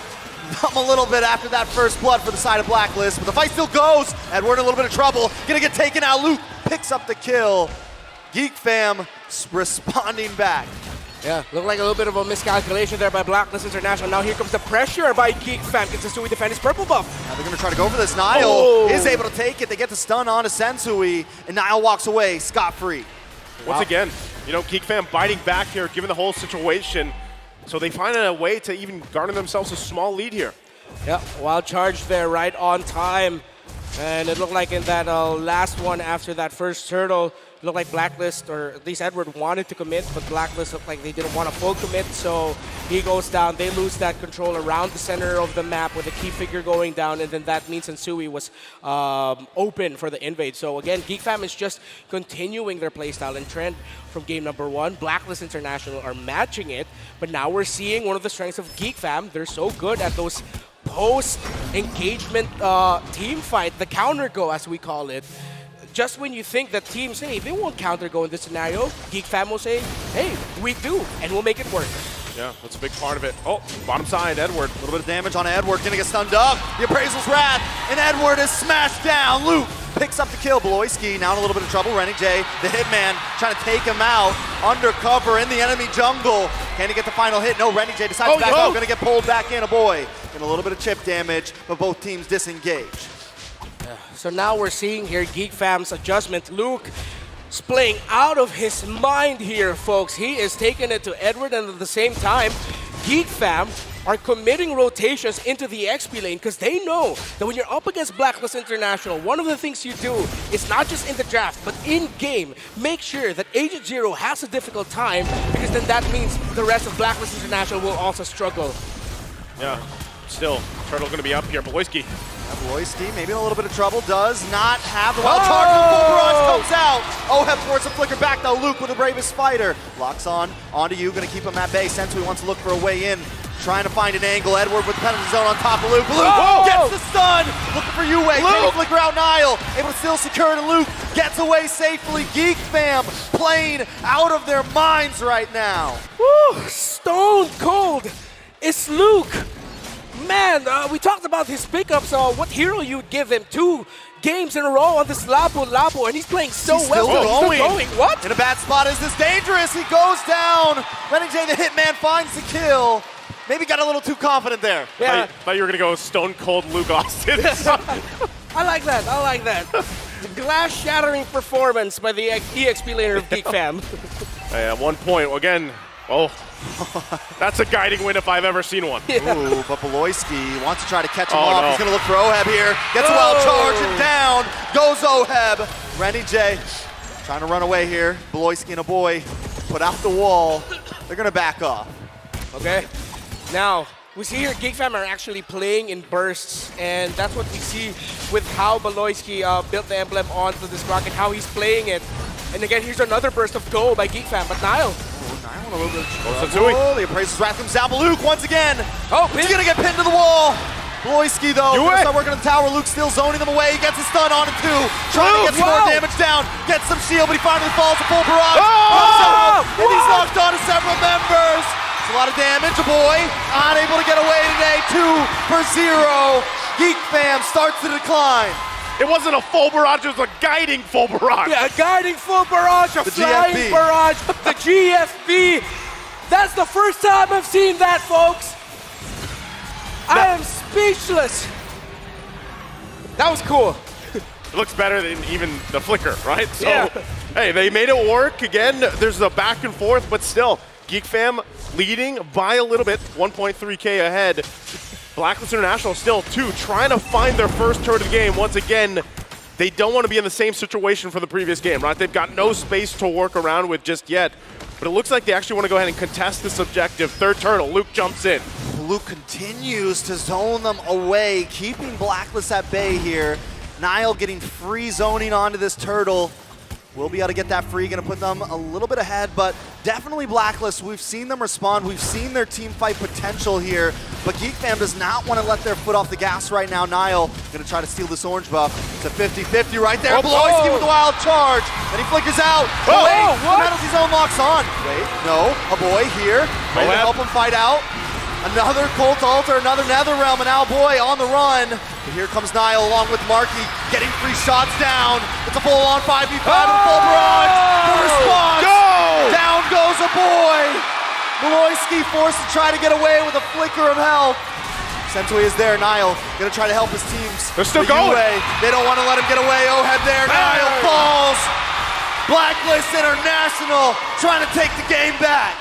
them a little bit after that first blood for the side of Blacklist. But the fight still goes. Edward in a little bit of trouble. Going to get taken out. Luke picks up the kill. Geek Fam responding back. Yeah, looked like a little bit of a miscalculation there by Blacklist International. Now here comes the pressure by Geek Fam. Gets Sensui defend his purple buff. Now they're going to try to go for this. Niall is able to take it. They get the stun onto Sensui, and Niall walks away scot-free. Once again, you know, Geek Fam biting back here, given the whole situation. So they find a way to even garner themselves a small lead here. Yeah, wild charge there, right on time. And it looked like in that last one after that first turtle, it looked like Blacklist, or at least Edward, wanted to commit, but Blacklist looked like they didn't want to full commit, so he goes down. They lose that control around the center of the map with a key figure going down, and then that means Sensui was open for the invade. So again, Geek Fam is just continuing their playstyle and trend from game number 1. Blacklist International are matching it, but now we're seeing one of the strengths of Geek Fam. They're so good at those post-engagement team fight, the counter go as we call it. Just when you think that teams, hey, they won't counter go in this scenario, Geek Fam will say, hey, we do, and we'll make it work. Yeah, that's a big part of it. Oh, bottom side, Edward. A little bit of damage on Edward, gonna get stunned up. The Appraisal's wrath, and Edward is smashed down. Luke picks up the kill. Beloyski now in a little bit of trouble. Rennie J, the hitman, trying to take him out. Undercover in the enemy jungle. Can he get the final hit? No, Rennie J decides to back up. Gonna get pulled back in, a boy. And a little bit of chip damage, but both teams disengage. Yeah. So now we're seeing here Geek Fam's adjustment. Luke is playing out of his mind here, folks. He is taking it to Edward, and at the same time, Geek Fam are committing rotations into the XP lane because they know that when you're up against Blacklist International, one of the things you do is not just in the draft, but in-game, make sure that Agent Zero has a difficult time, because then that means the rest of Blacklist International will also struggle. Yeah, still, Turtle going to be up here. Beloyski. Beloyski maybe in a little bit of trouble, does not have the wild charge. Full barrage comes out. Oheb forces a flicker back though. Luke with the bravest fighter. Locks on, onto you, gonna keep him at bay. Sensui wants to look for a way in. Trying to find an angle. Edward with the penalty zone on top of Luke. Luke gets the stun. Looking for Yue. Can flicker out Niall. Able to still secure it, and Luke gets away safely. Geek Fam playing out of their minds right now. Woo! Stone cold. It's Luke. Man, we talked about his pickups. What hero you would give him? 2 games in a row on this Lapu, and he's playing so well. He's still going. What? In a bad spot. Is this dangerous? He goes down. Rennie J, the hitman, finds the kill. Maybe got a little too confident there. Yeah. I thought you were going to go Stone Cold Luke Austin. I like that. I like that. Glass-shattering performance by the EXP laner of Geek Fam. At one point, again, that's a guiding win if I've ever seen one. Yeah. Ooh, but Beloyski wants to try to catch him off. No. He's going to look for Oheb here. Gets a wild charge and down goes Oheb. Rennie J trying to run away here. Beloyski and a boy put out the wall. They're going to back off. Okay. Now, we see here Geek Fam are actually playing in bursts, and that's what we see with how Beloyski built the emblem onto this rocket, how he's playing it. And again, here's another burst of go by Geek Fam, but Niall. Niall a little bit of the Appraisal's wrath comes down, but Luke once again. He's going to get pinned to the wall. Beloyski, though, gonna start working on the tower. Luke still zoning them away. He gets a stun on it, too. Trying to get some more damage down. Gets some shield, but he finally falls to full barrage. And he's locked on to several members. It's a lot of damage. A boy unable to get away today. 2 for 0. Geek Fam starts to decline. It wasn't a full barrage, it was a guiding full barrage. Yeah, a guiding full barrage, a flying GFB. Barrage, the GFB. That's the first time I've seen that, folks. I am speechless. That was cool. It looks better than even the flicker, right? So, hey, they made it work. Again, there's a back and forth, but still, Geek Fam leading by a little bit, 1.3K ahead. Blacklist International still 2, trying to find their first turn of the game. Once again, they don't want to be in the same situation for the previous game, right? They've got no space to work around with just yet. But it looks like they actually want to go ahead and contest this objective. Third turtle, Luke jumps in. Luke continues to zone them away, keeping Blacklist at bay here. Niall getting free zoning onto this turtle. Will be able to get that free, gonna put them a little bit ahead, but definitely Blacklist. We've seen them respond. We've seen their team fight potential here, but Geek Fam does not want to let their foot off the gas right now. Niall gonna try to steal this orange buff. It's a 50-50 right there. Bloisky with the wild charge. Then he flickers out. Oh, wait, what? the penalty zone locks on. Wait, no, a boy here. Ready to help him fight out. Another Colt Alter, another NetherRealm, and now Boy on the run. But here comes Niall along with Marky, getting free shots down. It's a full-on 5v5 and full bronze. The response. Go! Down goes a Boy. Bloisky forced to try to get away with a flicker of health. Sensui is there. Niall gonna try to help his teams. They're still The going. UA, they don't want to let him get away. Ohead there. Niall falls. Blacklist International trying to take the game back.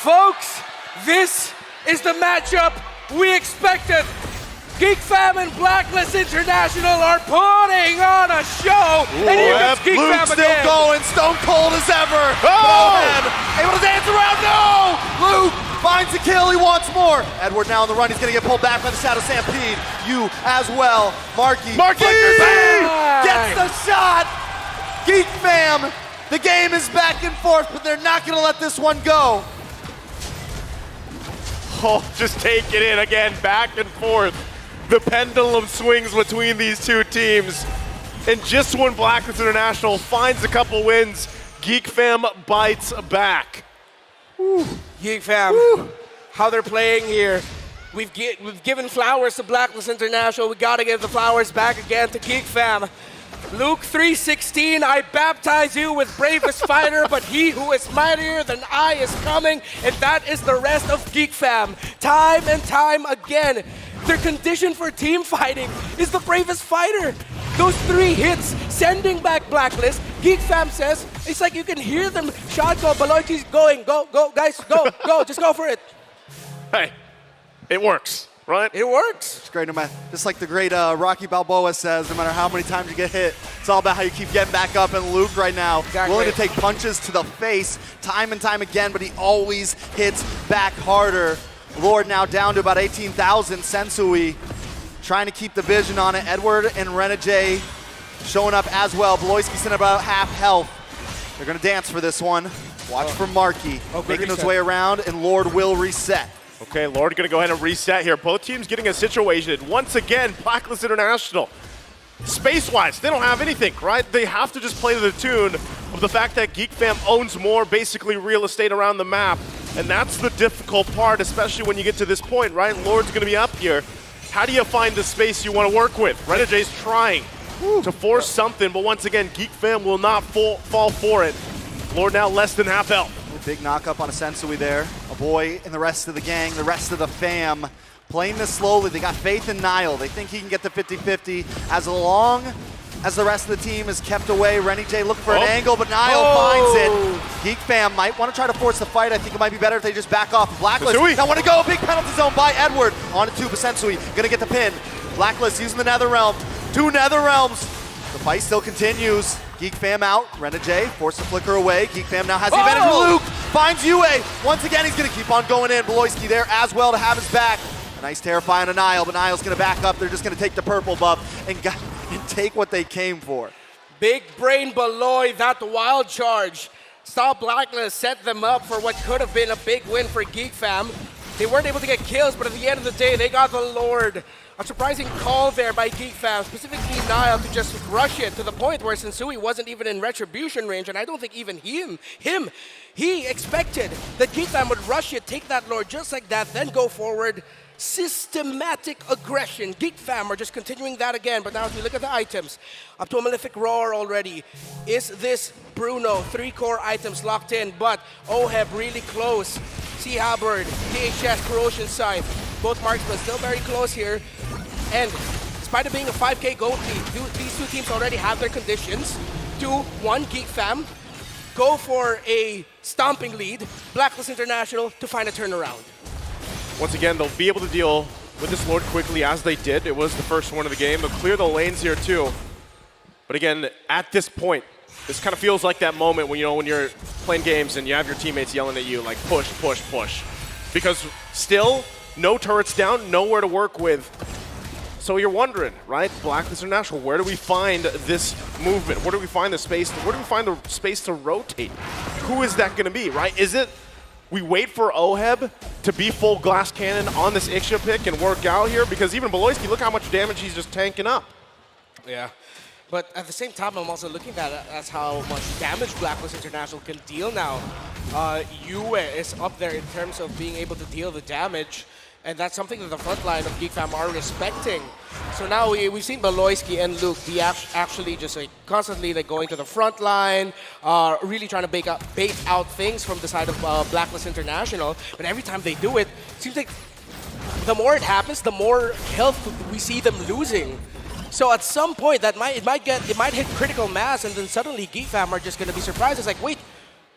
Folks, this is the matchup we expected. Geek Fam and Blacklist International are putting on a show. And here comes Geek Luke Fam still again. going, stone cold as ever. Oh! Able to dance around, no! Luke finds the kill, he wants more. Edward now on the run, he's gonna get pulled back by the Shadow Stampede. You as well, Marky. flickers in, gets the shot. Geek Fam, the game is back and forth, but they're not gonna let this one go. Oh, just take it in again, back and forth. The pendulum swings between these two teams. And just when Blacklist International finds a couple wins, Geek Fam bites back. Geek Fam, how they're playing here. We've given flowers to Blacklist International. We gotta give the flowers back again to Geek Fam. Luke 3:16, I baptize you with bravest fighter, but he who is mightier than I is coming, and that is the rest of Geek Fam. Time and time again, their condition for team fighting is the bravest fighter. Those 3 hits, sending back Blacklist. Geek Fam says, it's like you can hear them shout go, Baloichi's going, go, guys, go, just go for it. Hey, it works, right? It works. It's great, no matter, just like the great Rocky Balboa says, no matter how many times you get hit, it's all about how you keep getting back up. And Luke right now, willing to take punches to the face time and time again, but he always hits back harder. Lord now down to about 18,000. Sensui trying to keep the vision on it. Edward and Renegade showing up as well. Bloisky's in about half health. They're gonna dance for this one. Watch for Marky, making his way around, and Lord will reset. Okay, Lord gonna go ahead and reset here. Both teams getting a situation. Once again, Blacklist International. Space-wise, they don't have anything, right? They have to just play to the tune of the fact that Geek Fam owns more basically real estate around the map. And that's the difficult part, especially when you get to this point, right? Lord's gonna be up here. How do you find the space you wanna work with? Renegade's trying to force something, but once again, Geek Fam will not fall for it. Lord now less than half health. Big knock up on a Sensui there. A Boy and the rest of the gang, the rest of the fam, playing this slowly. They got faith in Niall. They think he can get the 50-50 as long as the rest of the team is kept away. Rennie J looking for an angle, but Niall finds it. Geek Fam might want to try to force the fight. I think it might be better if they just back off. Blacklist now want to go. Big penalty zone by Edward. On to 2, but Sensui gonna get the pin. Blacklist using the NetherRealm. 2 NetherRealms. The fight still continues. Geek Fam out. Renegade forced to flicker away. Geek Fam now has the advantage. Luke finds UA. Once again, he's going to keep on going in. Bloisky there as well to have his back. A nice terrifying on Niall, but Niall's going to back up. They're just going to take the purple buff and take what they came for. Big brain Beloy, that wild charge. Saw Blacklist set them up for what could have been a big win for Geek Fam. They weren't able to get kills, but at the end of the day, they got the Lord. A surprising call there by Geek Fam, specifically Niall, to just rush it to the point where Sensui wasn't even in retribution range, and I don't think even he expected that Geek Fam would rush it, take that Lord just like that, then go forward. Systematic aggression. Geek Fam are just continuing that again, but now if you look at the items, up to a Malefic Roar already. Is this Bruno? 3 core items locked in, but Oheb really close. Sea Halberd, DHS, Corrosion Scythe. Both marksmen still very close here. And despite it being a 5K gold lead, these 2 teams already have their conditions. 2-1 Geek Fam. Go for a stomping lead. Blacklist International to find a turnaround. Once again, they'll be able to deal with this Lord quickly as they did. It was the first one of the game. They'll clear the lanes here too. But again, at this point, this kind of feels like that moment when, when you're playing games and you have your teammates yelling at you like push, push, push. Because still, no turrets down, nowhere to work with. So you're wondering, right? Blacklist International, where do we find this movement? Where do we find the space? Where do we find the space to rotate? Who is that going to be, right? Is it we wait for Oheb to be full glass cannon on this Ixia pick and work out here? Because even Beloyski, look how much damage he's just tanking up. Yeah. But at the same time, I'm also looking at it as how much damage Blacklist International can deal now. Yue is up there in terms of being able to deal the damage, and that's something that the front line of GeekFam are respecting. So now we've seen Beloyski and Luke be actually just like constantly like going to the front line, really trying to bait out things from the side of Blacklist International. But every time they do it, it seems like the more it happens, the more health we see them losing. So at some point, it might hit critical mass, and then suddenly GeekFam are just going to be surprised. It's like, wait,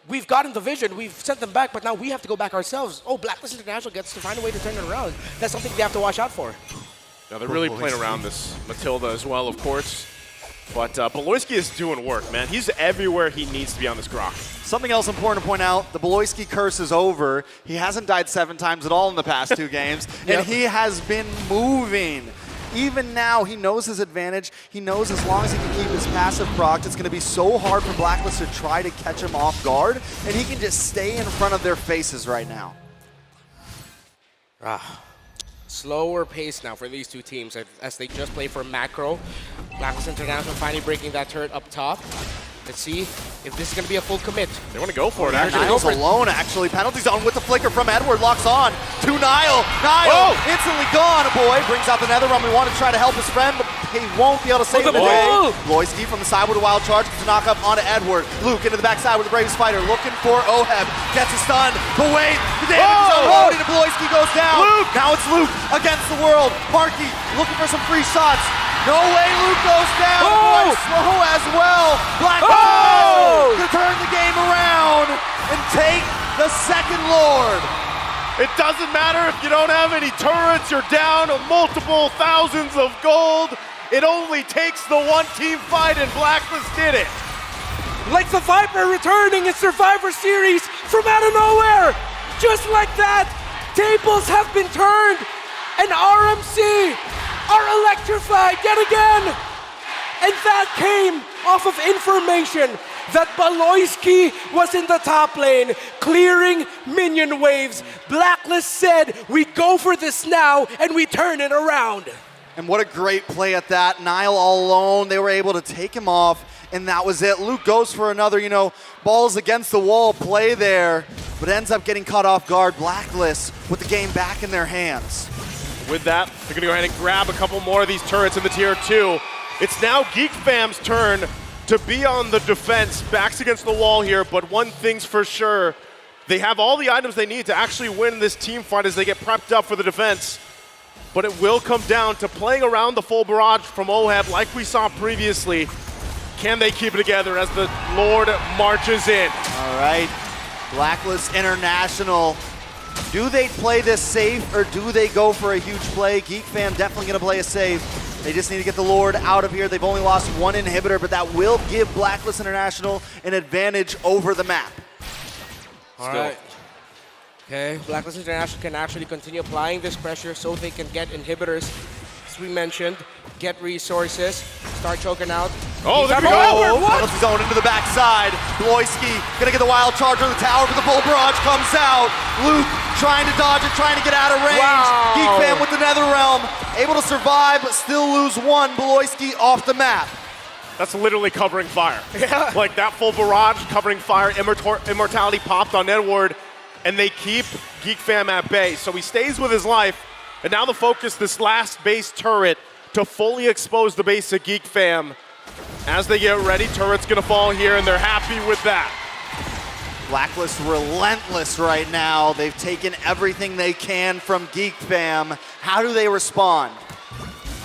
we've gotten the vision, we've sent them back, but now we have to go back ourselves. Oh, Blacklist International gets to find a way to turn it around. That's something they have to watch out for. Now they're really playing around this Matilda as well, of course. But Beloyski is doing work, man. He's everywhere he needs to be on this Grok. Something else important to point out, the Beloyski curse is over. He hasn't died 7 times at all in the past 2 games, and he has been moving. Even now, he knows his advantage. He knows as long as he can keep his passive proc, it's going to be so hard for Blacklist to try to catch him off guard, and he can just stay in front of their faces right now. Slower pace now for these two teams as they just play for macro. Blacklist International finally breaking that turret up top. Let's see if this is going to be a full commit. They want to go for it, actually. Niall's alone, actually. Penalty zone with the flicker from Edward. Locks on to Niall. Niall instantly gone. Boy brings out the Netherrealm. We want to try to help his friend, but he won't be able to save the day. Beloyski from the side with a wild charge. Gets a knock up onto Edward. Luke into the backside with the Brave Spider. Looking for Oheb. Gets a stun. But wait, the damage is unloaded and Beloyski goes down. Now it's Luke against the world. Markey looking for some free shots. No way, Luke goes down. Boy, slow as well. Blacklist to turn the game around and take the second Lord. It doesn't matter if you don't have any turrets, you're down multiple thousands of gold. It only takes the one-team fight, and Blacklist did it. Like the Viper returning in Survivor Series from out of nowhere. Just like that, tables have been turned, and RMC are electrified yet again. And that came off of information that Beloyski was in the top lane, clearing minion waves. Blacklist said, we go for this now, and we turn it around. And what a great play at that. Niall all alone. They were able to take him off, and that was it. Luke goes for another, balls against the wall play there, but ends up getting caught off guard. Blacklist with the game back in their hands. With that, they're going to go ahead and grab a couple more of these turrets in the tier 2. It's now GeekFam's turn to be on the defense. Backs against the wall here, but one thing's for sure. They have all the items they need to actually win this team fight as they get prepped up for the defense. But it will come down to playing around the full barrage from Oheb like we saw previously. Can they keep it together as the Lord marches in? All right, Blacklist International. Do they play this safe or do they go for a huge play? GeekFam definitely going to play it safe. They just need to get the Lord out of here. They've only lost 1 inhibitor, but that will give Blacklist International an advantage over the map. All right. Okay, Blacklist International can actually continue applying this pressure so they can get inhibitors, as we mentioned, get resources, start choking out. Oh, there we go! Penalty zone into the backside. Beloyski gonna get the wild charge on the tower, but the full barrage comes out. Luke trying to dodge it, trying to get out of range. Wow. GeekFam with the Netherrealm, able to survive, but still lose 1. Beloyski off the map. That's literally covering fire. Yeah. Like that full barrage covering fire, immortality popped on Edward, and they keep GeekFam at bay. So he stays with his life, and now the focus, this last base turret, to fully expose the base of GeekFam. As they get ready, turret's gonna fall here, and they're happy with that. Blacklist relentless right now. They've taken everything they can from GeekFam. How do they respond?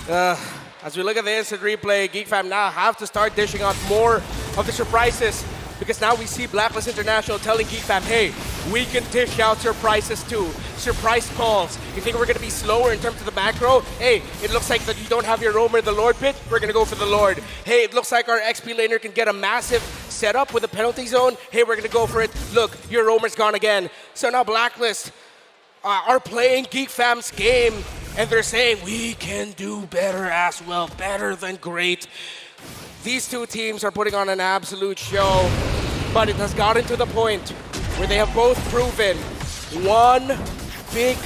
As we look at the instant replay, GeekFam now have to start dishing out more of the surprises, because now we see Blacklist International telling GeekFam, hey, we can dish out surprises too. Surprise calls. You think we're going to be slower in terms of the macro? Hey, it looks like that you don't have your roamer in the Lord pit. We're going to go for the Lord. Hey, it looks like our XP laner can get a massive setup with a penalty zone. Hey, we're going to go for it. Look, your roamer's gone again. So now Blacklist are playing GeekFam's game and they're saying, we can do better as well, better than great. These two teams are putting on an absolute show, but it has gotten to the point where they have both proven one big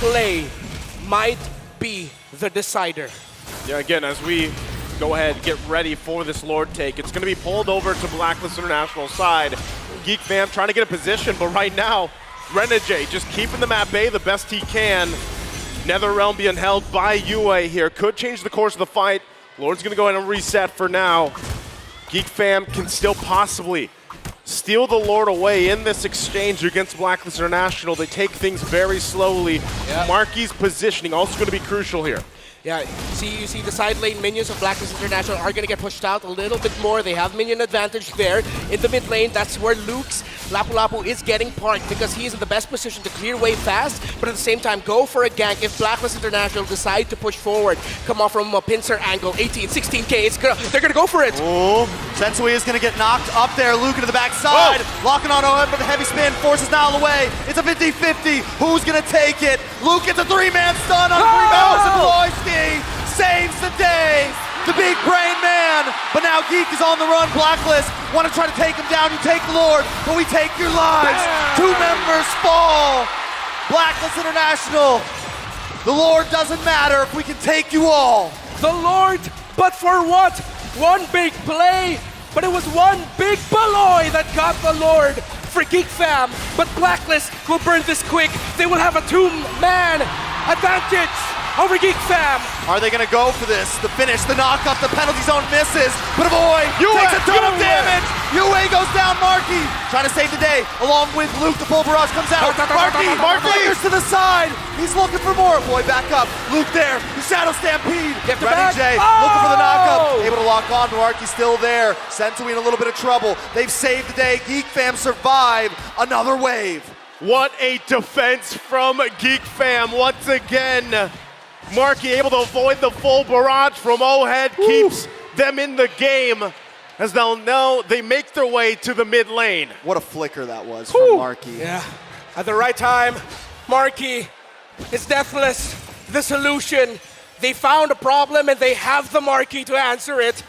play might be the decider. Yeah, again, as we go ahead, get ready for this Lord take, it's going to be pulled over to Blacklist International side. Geek Fam trying to get a position, but right now, Renegade just keeping them at bay the best he can. NetherRealm being held by UA here. Could change the course of the fight. Lord's going to go ahead and reset for now. Geek Fam can still possibly steal the Lord away in this exchange against Blacklist International. They take things very slowly. Yep. Marky's positioning also going to be crucial here. Yeah, you see the side lane minions of Blacklist International are going to get pushed out a little bit more. They have minion advantage there. In the mid lane, that's where Luke's Lapu Lapu is getting parked because he is in the best position to clear way fast, but at the same time go for a gank if Blacklist International decide to push forward. Come off from a pincer angle, 18, 16k, they're going to go for it. Oh, Sensui is going to get knocked up there. Luke into the backside, locking on OM, but the heavy spin forces now away. It's a 50-50. Who's going to take it? Luke gets a three-man stun on 3 members of Bloisky. Saves the day, the big brain man. But now Geek is on the run. Blacklist want to try to take him down. You take the Lord, but we take your lives. Bam! 2 members fall. Blacklist International. The Lord doesn't matter if we can take you all. The Lord, but for what? One big play, but it was one big Baloy that got the Lord for Geek Fam. But Blacklist will burn this quick. They will have a 2-man advantage over Geek Fam. Are they going to go for this? The finish, the knock-up, the penalty zone misses, but Avoid takes a ton of damage. UA goes down. Marky trying to save the day along with Luke. The full barrage comes out. Marky fires to the side. He's looking for more. Boy, back up. Luke there. The Shadow Stampede. Renegade looking for the knock-up. Able to lock on. Marky's still there. Sensui in a little bit of trouble. They've saved the day. Geek Fam survive another wave. What a defense from Geek Fam once again. Marky able to avoid the full barrage from O-Head, keeps them in the game as they'll know they make their way to the mid lane. What a flicker that was from Marky. Yeah, at the right time, Marky is deathless, the solution. They found a problem and they have the Marky to answer it.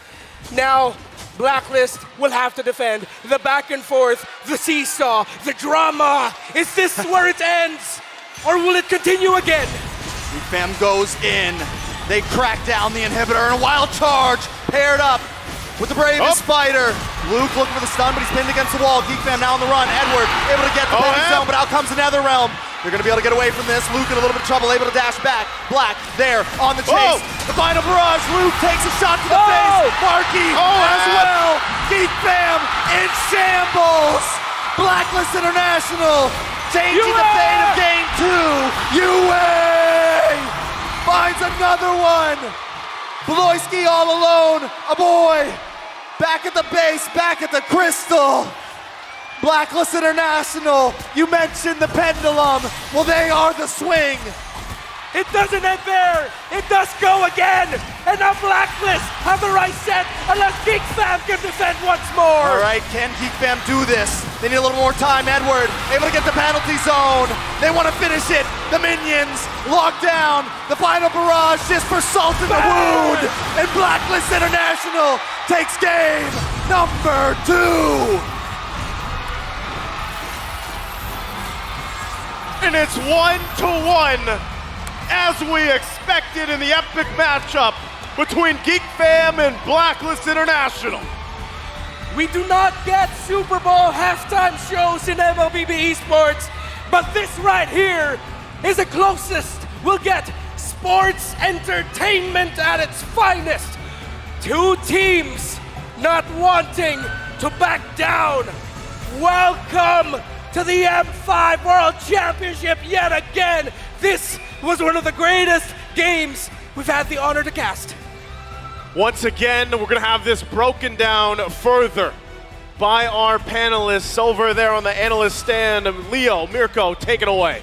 Now, Blacklist will have to defend. The back and forth, the seesaw, the drama. Is this where it ends? Or will it continue again? Geek Fam goes in. They crack down the inhibitor and a wild charge paired up with the bravest fighter. Luke looking for the stun, but he's pinned against the wall. Geek Fam now on the run. Edward able to get the penalty zone, but out comes the NetherRealm. They're going to be able to get away from this. Luke in a little bit of trouble, able to dash back. Black there on the chase. The final barrage. Luke takes a shot to the face. Marky as well. Geek Fam in shambles. Blacklist International changing the fate of game 2. UA finds another one. Bloisky all alone. A boy back at the base, back at the crystal. Blacklist International, you mentioned the pendulum. Well, they are the swing. It doesn't end there. It does go again. And now Blacklist have the right set unless Geek Fam can defend once more. All right, can Geek Fam do this? They need a little more time. Edward able to get the penalty zone. They want to finish it. The minions locked down. The final barrage just for salt in the wound. And Blacklist International takes game number 2. And it's 1-1. As we expected in the epic matchup between Geek Fam and Blacklist International. We do not get Super Bowl halftime shows in MLBB Esports, but this right here is the closest we'll get sports entertainment at its finest. 2 teams not wanting to back down. Welcome to the M5 World Championship yet again. This was one of the greatest games we've had the honor to cast. Once again, we're gonna have this broken down further by our panelists over there on the analyst stand. Leo, Mirko, take it away.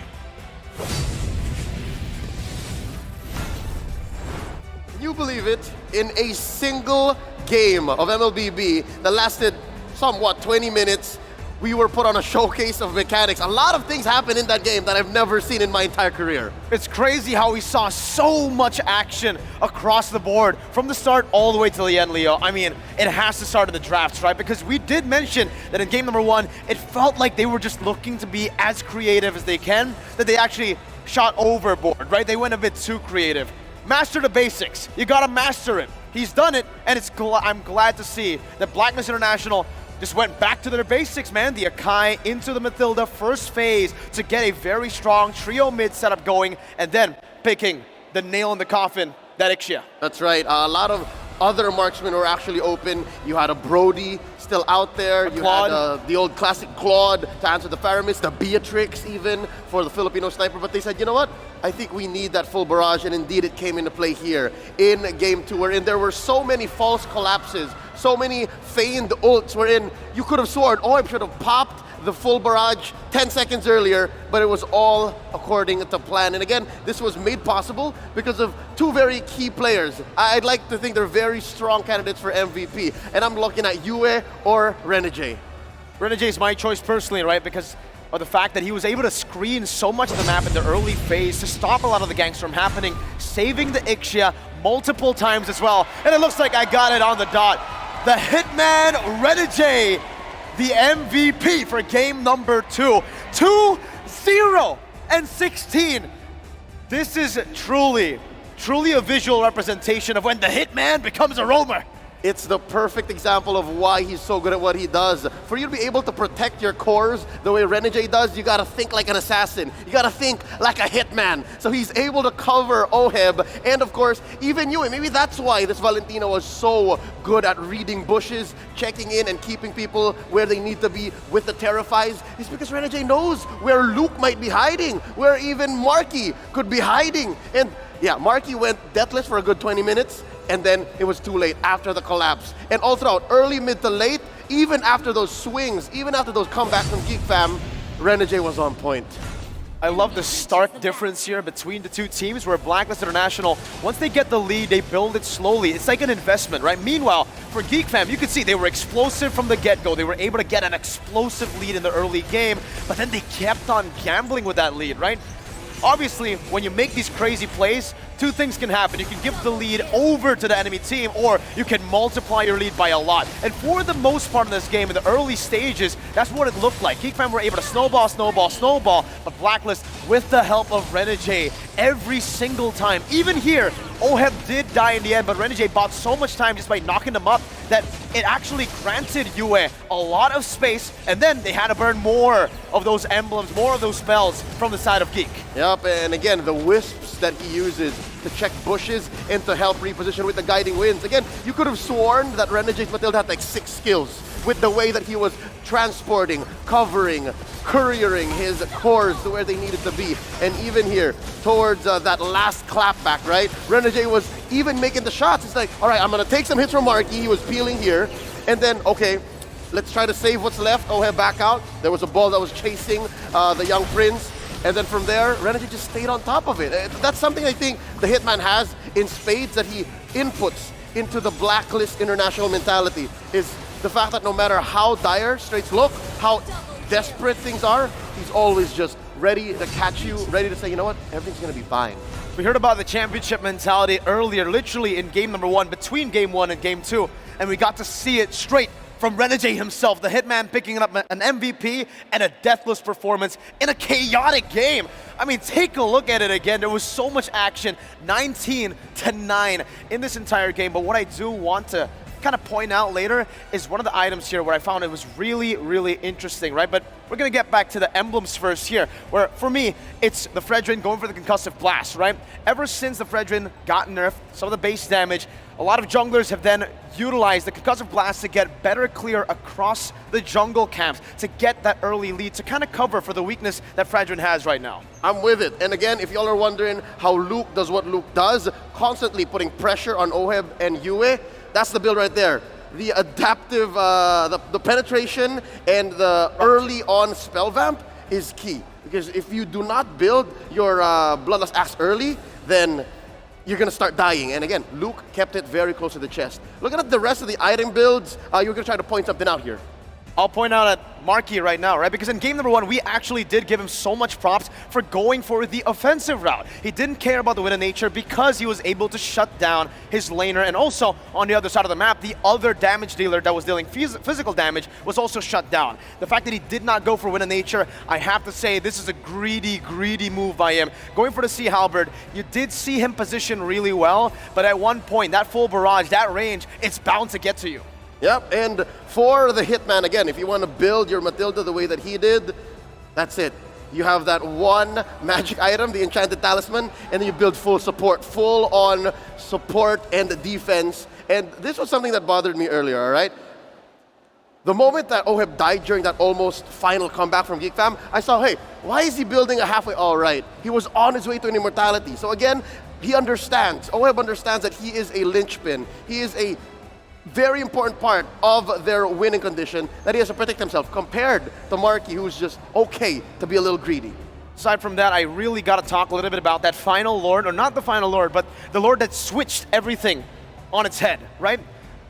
Can you believe it? In a single game of MLBB that lasted somewhat 20 minutes, we were put on a showcase of mechanics. A lot of things happened in that game that I've never seen in my entire career. It's crazy how we saw so much action across the board from the start all the way to the end, Leo. I mean, it has to start in the drafts, right? Because we did mention that in game number 1, it felt like they were just looking to be as creative as they can, that they actually shot overboard, right? They went a bit too creative. Master the basics. You gotta master it. He's done it, and I'm glad to see that Blacklist International just went back to their basics, man. The Akai into the Matilda first phase to get a very strong trio mid setup going, and then picking the nail in the coffin, that Ixia. That's right. A lot of other marksmen were actually open. You had a Brody still out there. You had the old classic Claude to answer the Faramis, the Beatrix even for the Filipino sniper. But they said, you know what? I think we need that full barrage, and indeed it came into play here in game 2, wherein there were so many false collapses, so many feigned ults, wherein you could have sworn, oh, I should have popped the full barrage 10 seconds earlier, but it was all according to plan. And again, this was made possible because of 2 very key players. I'd like to think they're very strong candidates for MVP, and I'm looking at Yue or Renegade. Renegade is my choice personally, right? Because of the fact that he was able to screen so much of the map in the early phase to stop a lot of the ganks from happening, saving the Ixia multiple times as well. And it looks like I got it on the dot. The Hitman Renegade, the MVP for game number 2. 2-0-16. This is truly a visual representation of when the Hitman becomes a roamer. It's the perfect example of why he's so good at what he does. For you to be able to protect your cores the way Renegade does, you gotta think like an assassin. You gotta think like a hitman. So he's able to cover Oheb, and of course, even you. And maybe that's why this Valentino was so good at reading bushes, checking in and keeping people where they need to be with the Terrifies. It's because Renegade knows where Luke might be hiding, where even Marky could be hiding. And yeah, Marky went deathless for a good 20 minutes, and then it was too late after the collapse. And all throughout, early, mid to late, even after those swings, even after those comebacks from Geek Fam, Renegade was on point. I love the stark difference here between the 2 teams, where Blacklist International, once they get the lead, they build it slowly. It's like an investment, right? Meanwhile, for Geek Fam, you could see they were explosive from the get-go. They were able to get an explosive lead in the early game, but then they kept on gambling with that lead, right? Obviously, when you make these crazy plays, 2 things can happen. You can give the lead over to the enemy team, or you can multiply your lead by a lot. And for the most part of this game, in the early stages, that's what it looked like. Geek Fam were able to snowball, but Blacklist, with the help of Renegade, every single time. Even here, Oheb did die in the end, but Renegade bought so much time just by knocking them up that it actually granted Yue a lot of space, and then they had to burn more of those emblems, more of those spells from the side of Geek. Yep, and again, the wisps that he uses to check bushes and to help reposition with the guiding winds. Again, you could have sworn that Renegade's Matilda had like 6 skills with the way that he was transporting, covering, couriering his cores to where they needed to be. And even here, towards that last clapback, right? Renegade was even making the shots. It's like, all right, I'm gonna take some hits from Marky. He was peeling here. And then, okay, let's try to save what's left. Oheb back out. There was a ball that was chasing the young prince. And then from there, Renegade just stayed on top of it. That's something I think the Hitman has in spades that he inputs into the Blacklist International mentality, is the fact that no matter how dire straights look, how desperate things are, he's always just ready to catch you, ready to say, you know what, everything's gonna be fine. We heard about the championship mentality earlier, literally in game number 1, between game 1 and game 2, and we got to see it straight from Renegade himself, the Hitman picking up an MVP and a deathless performance in a chaotic game. I mean, take a look at it again. There was so much action, 19-9 in this entire game. But what I do want to kind of point out later is one of the items here where I found it was really interesting, right? But we're gonna get back to the emblems first here, where for me, it's the Fredrin going for the concussive blast, right? Ever since the Fredrin got nerfed, some of the base damage, a lot of junglers have then utilized the concussive blast to get better clear across the jungle camps, to get that early lead, to kind of cover for the weakness that Fredrin has right now. I'm with it. And again, if y'all are wondering how Luke does what Luke does, constantly putting pressure on Oheb and Yue, that's the build right there. The adaptive, the penetration and the early on spell vamp is key. Because if you do not build your Bloodlust Axe early, then you're gonna start dying. And again, Luke kept it very close to the chest. Looking at the rest of the item builds, you're gonna try to point something out here. I'll point out at Marky right now, right? Because in game number 1, we actually did give him so much props for going for the offensive route. He didn't care about the win of nature because he was able to shut down his laner, and also on the other side of the map, the other damage dealer that was dealing physical damage was also shut down. The fact that he did not go for win of nature, I have to say this is a greedy move by him. Going for the Sea Halberd, you did see him position really well, but at one point, that full barrage, that range, it's bound to get to you. Yep, and for the Hitman, again, if you want to build your Matilda the way that he did, that's it. You have that one magic item, the Enchanted Talisman, and then you build full support, full on support and defense. And this was something that bothered me earlier, all right? The moment that Oheb died during that almost final comeback from Geek Fam, I saw, hey, why is he building a halfway all right? He was on his way to an immortality. So again, he understands, Oheb understands that he is a linchpin. He is a very important part of their winning condition that he has to protect himself, compared to Marky, who's just okay to be a little greedy. Aside from that, I really got to talk a little bit about that final Lord, or not the final Lord, but the Lord that switched everything on its head, right?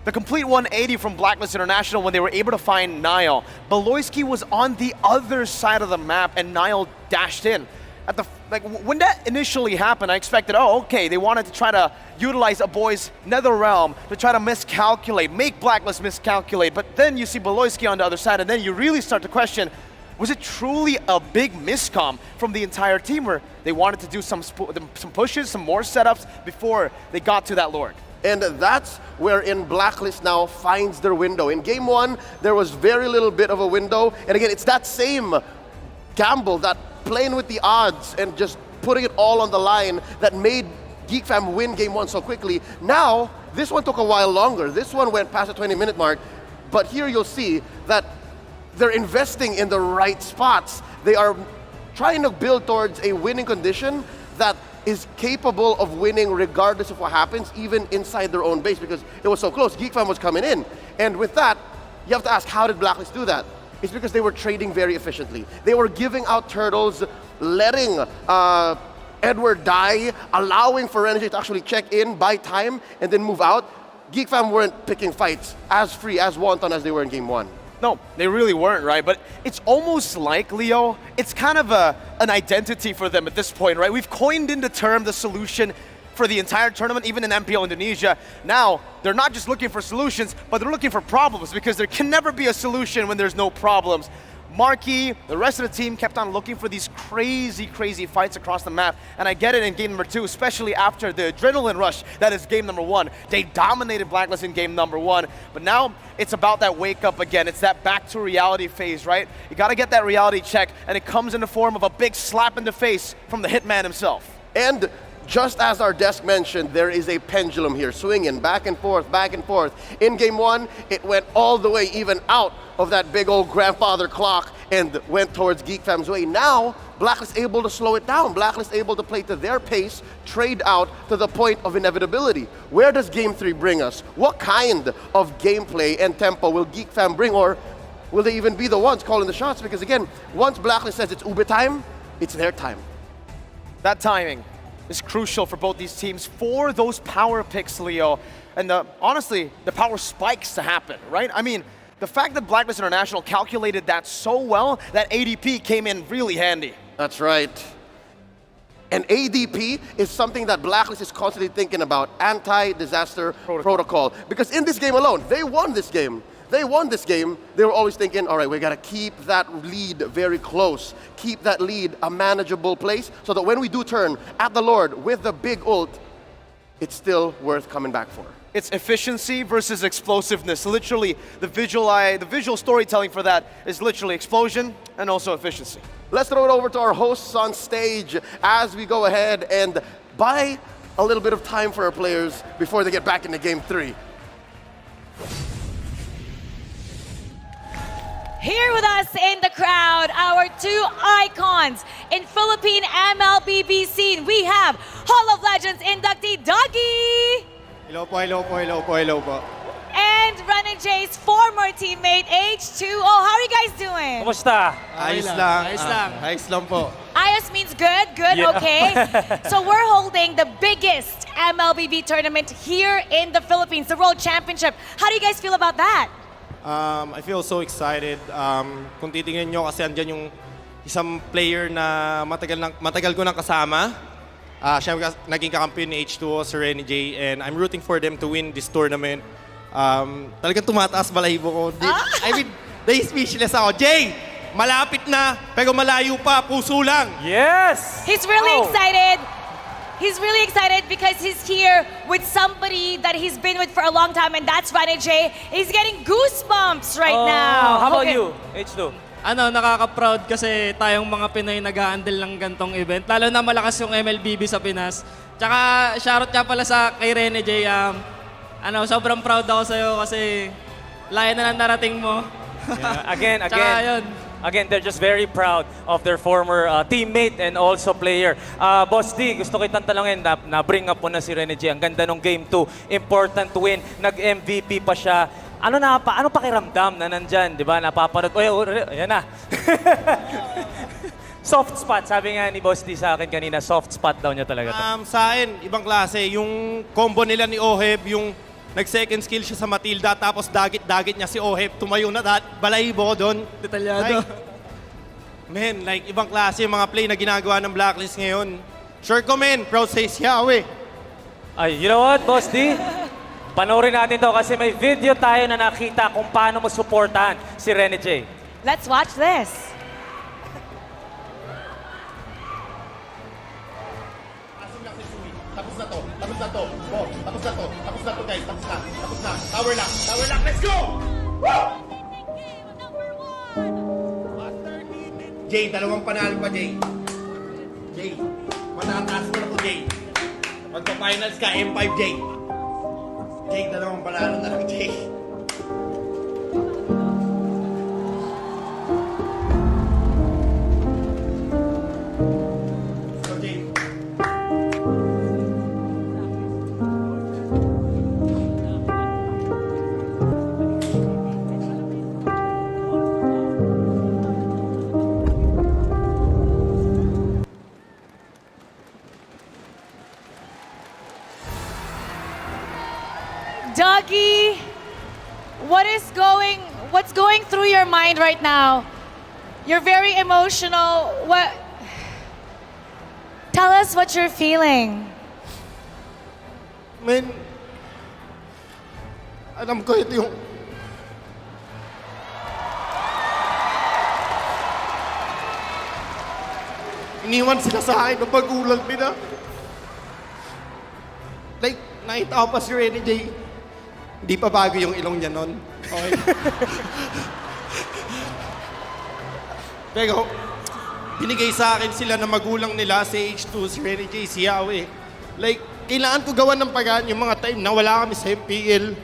The complete 180 from Blacklist International when they were able to find Niall. Beloyski was on the other side of the map and Niall dashed in. When that initially happened, I expected, oh, okay, they wanted to try to utilize a boy's nether realm to try to miscalculate, make Blacklist miscalculate. But then you see Beloyski on the other side, and then you really start to question, was it truly a big miscom from the entire team where they wanted to do some pushes, some more setups before they got to that Lord? And that's wherein Blacklist now finds their window. In game 1, there was very little bit of a window. And again, it's that same gamble, that playing with the odds and just putting it all on the line that made Geek Fam win game 1 so quickly. Now, this one took a while longer. This one went past the 20-minute mark. But here you'll see that they're investing in the right spots. They are trying to build towards a winning condition that is capable of winning regardless of what happens, even inside their own base, because it was so close. Geek Fam was coming in. And with that, you have to ask, how did Blacklist do that? It's because they were trading very efficiently. They were giving out turtles, letting Edward die, allowing for Renegade to actually check in, buy time, and then move out. Geek Fam weren't picking fights as free, as wanton as they were in game 1. No, they really weren't, right? But it's almost like, Leo, it's kind of an identity for them at this point, right? We've coined in the term the solution for the entire tournament, even in MPL Indonesia. Now, they're not just looking for solutions, but they're looking for problems, because there can never be a solution when there's no problems. Marky, the rest of the team kept on looking for these crazy fights across the map. And I get it in game number 2, especially after the adrenaline rush that is game number 1. They dominated Blacklist in game number 1. But now it's about that wake up again. It's that back to reality phase, right? You got to get that reality check, and it comes in the form of a big slap in the face from the Hitman himself. And just as our desk mentioned, there is a pendulum here, swinging back and forth, back and forth. In game 1, it went all the way even out of that big old grandfather clock and went towards Geek Fam's way. Now, Blacklist able to slow it down. Blacklist able to play to their pace, trade out to the point of inevitability. Where does game 3 bring us? What kind of gameplay and tempo will Geek Fam bring, or will they even be the ones calling the shots? Because again, once Blacklist says it's Ube time, it's their time. That timing is crucial for both these teams for those power picks, Leo. And honestly, the power spikes to happen, right? I mean, the fact that Blacklist International calculated that so well, that ADP came in really handy. That's right. And ADP is something that Blacklist is constantly thinking about, anti-disaster protocol. Because in this game alone, they won this game. They won this game. They were always thinking, all right, we got to keep that lead very close. Keep that lead a manageable place so that when we do turn at the Lord with the big ult, it's still worth coming back for. It's efficiency versus explosiveness. Literally, the visual storytelling for that is literally explosion and also efficiency. Let's throw it over to our hosts on stage as we go ahead and buy a little bit of time for our players before they get back into game 3. Here with us in the crowd, our 2 icons in Philippine MLBB scene. We have Hall of Legends inductee Dougie. Hello po, hello po, hello po, hello po. And Renegade's former teammate H2O. How are you guys doing? Kumusta? Ayos lang. Ayos lang po. Ayos means good, Yeah. okay. So we're holding the biggest MLBB tournament here in the Philippines, the World Championship. How do you guys feel about that? I feel so excited. Kung titingnan nyo kasi andyan yung isang player na matagal ko nang kasama. Siya naging kakampiyon ni H2O, si Renny J, and I'm rooting for them to win this tournament. Talagang tumataas balahibo ko. I mean, speechless ako. Jay, malapit na, pero malayo pa, puso lang. Yes! He's really excited. He's really excited because he's here with somebody that he's been with for a long time, and that's Renny J. He's getting goosebumps right now. How about Okay. you, H2? Nakaka-proud kasi tayong mga Pinoy nag-handle ng gantong event. Lalo na malakas yung MLBB sa Pinas. Tsaka shoutout nga pala kay Renny J. Sobrang proud ako sa'yo kasi layo na lang narating mo. Yeah, Tsaka yun. Again, they're just very proud of their former teammate and also player. Boss D, gusto kitang talangin, na-bring up mo na si Renny J. Ang ganda nung Game 2, important win, nag-MVP pa siya. Ano pakiramdam na nandyan, di ba? Napapanood, ayan na. Soft spot, sabi nga ni Boss D sa akin kanina, soft spot daw niya talaga to. Sa akin, ibang klase. Yung combo nila ni Oheb, yung nag-second skill siya sa Matilda, tapos dagit-dagit niya si Oheb, tumayo na balahibo doon. Detalyado. Ibang klase yung mga play na ginagawa ng Blacklist ngayon. Sure ko, proud sa Isyawe. Ay, you know what, Boss D? Panoorin natin to kasi may video tayo na nakita kung paano mo supportahan si Renny J. Let's watch this. Tapos na to. Tapos na to guys. Tapos na. Tower lock, let's go! Woo! Jay, dalawang panalo pa, Jay. Jay, matataas mo na to, Jay. Magpa-finals ka, M5, Jay. Jay, dalawang panalo na lang, Jay. Dougie, what's going through your mind right now? You're very emotional. Tell us what you're feeling. Alam ko ito yung... Iniwan sila sa akin ng pag-ulag nila. Nakita ko pa si Renny J. Hindi pa bago yung ilong niya nun. Okay. Pero, binigay sa akin sila na magulang nila, si H2, si Renny J, si Yahweh. Kailangan ko gawan ng pagaan yung mga time na wala kami sa MPL.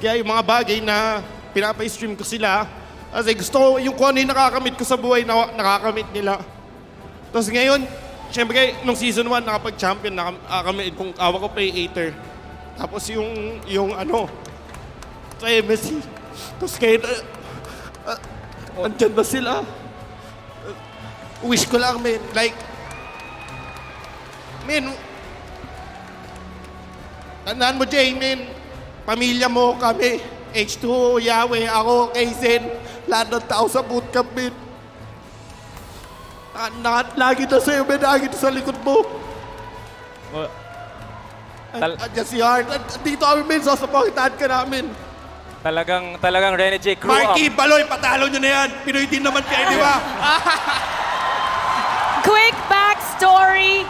Kaya yung mga bagay na pinapa-stream ko sila, kasi gusto ko yung kung ano yung nakakamit ko sa buhay na nakakamit nila. Tapos ngayon, syempre, nung season 1, nakapag-champion, nakakamit kung awa ko play-8er. Tapos yung sa MSC. Tapos ngayon, andyan ba sila? Wish ko lang, tandaan mo, Jay, pamilya mo, kami, H2O, Yahweh, ako, Kaysen, lahat ng tao sa bootcamp, lagi na sa'yo, lagi na sa likod mo. Andiyan si Hart. Dito kami, sasapakitaan ka namin. Talagang Renny J. Crew Marky, Baloy, patalo nyo na yan. Pinoy din naman kayo, di ba? Quick backstory.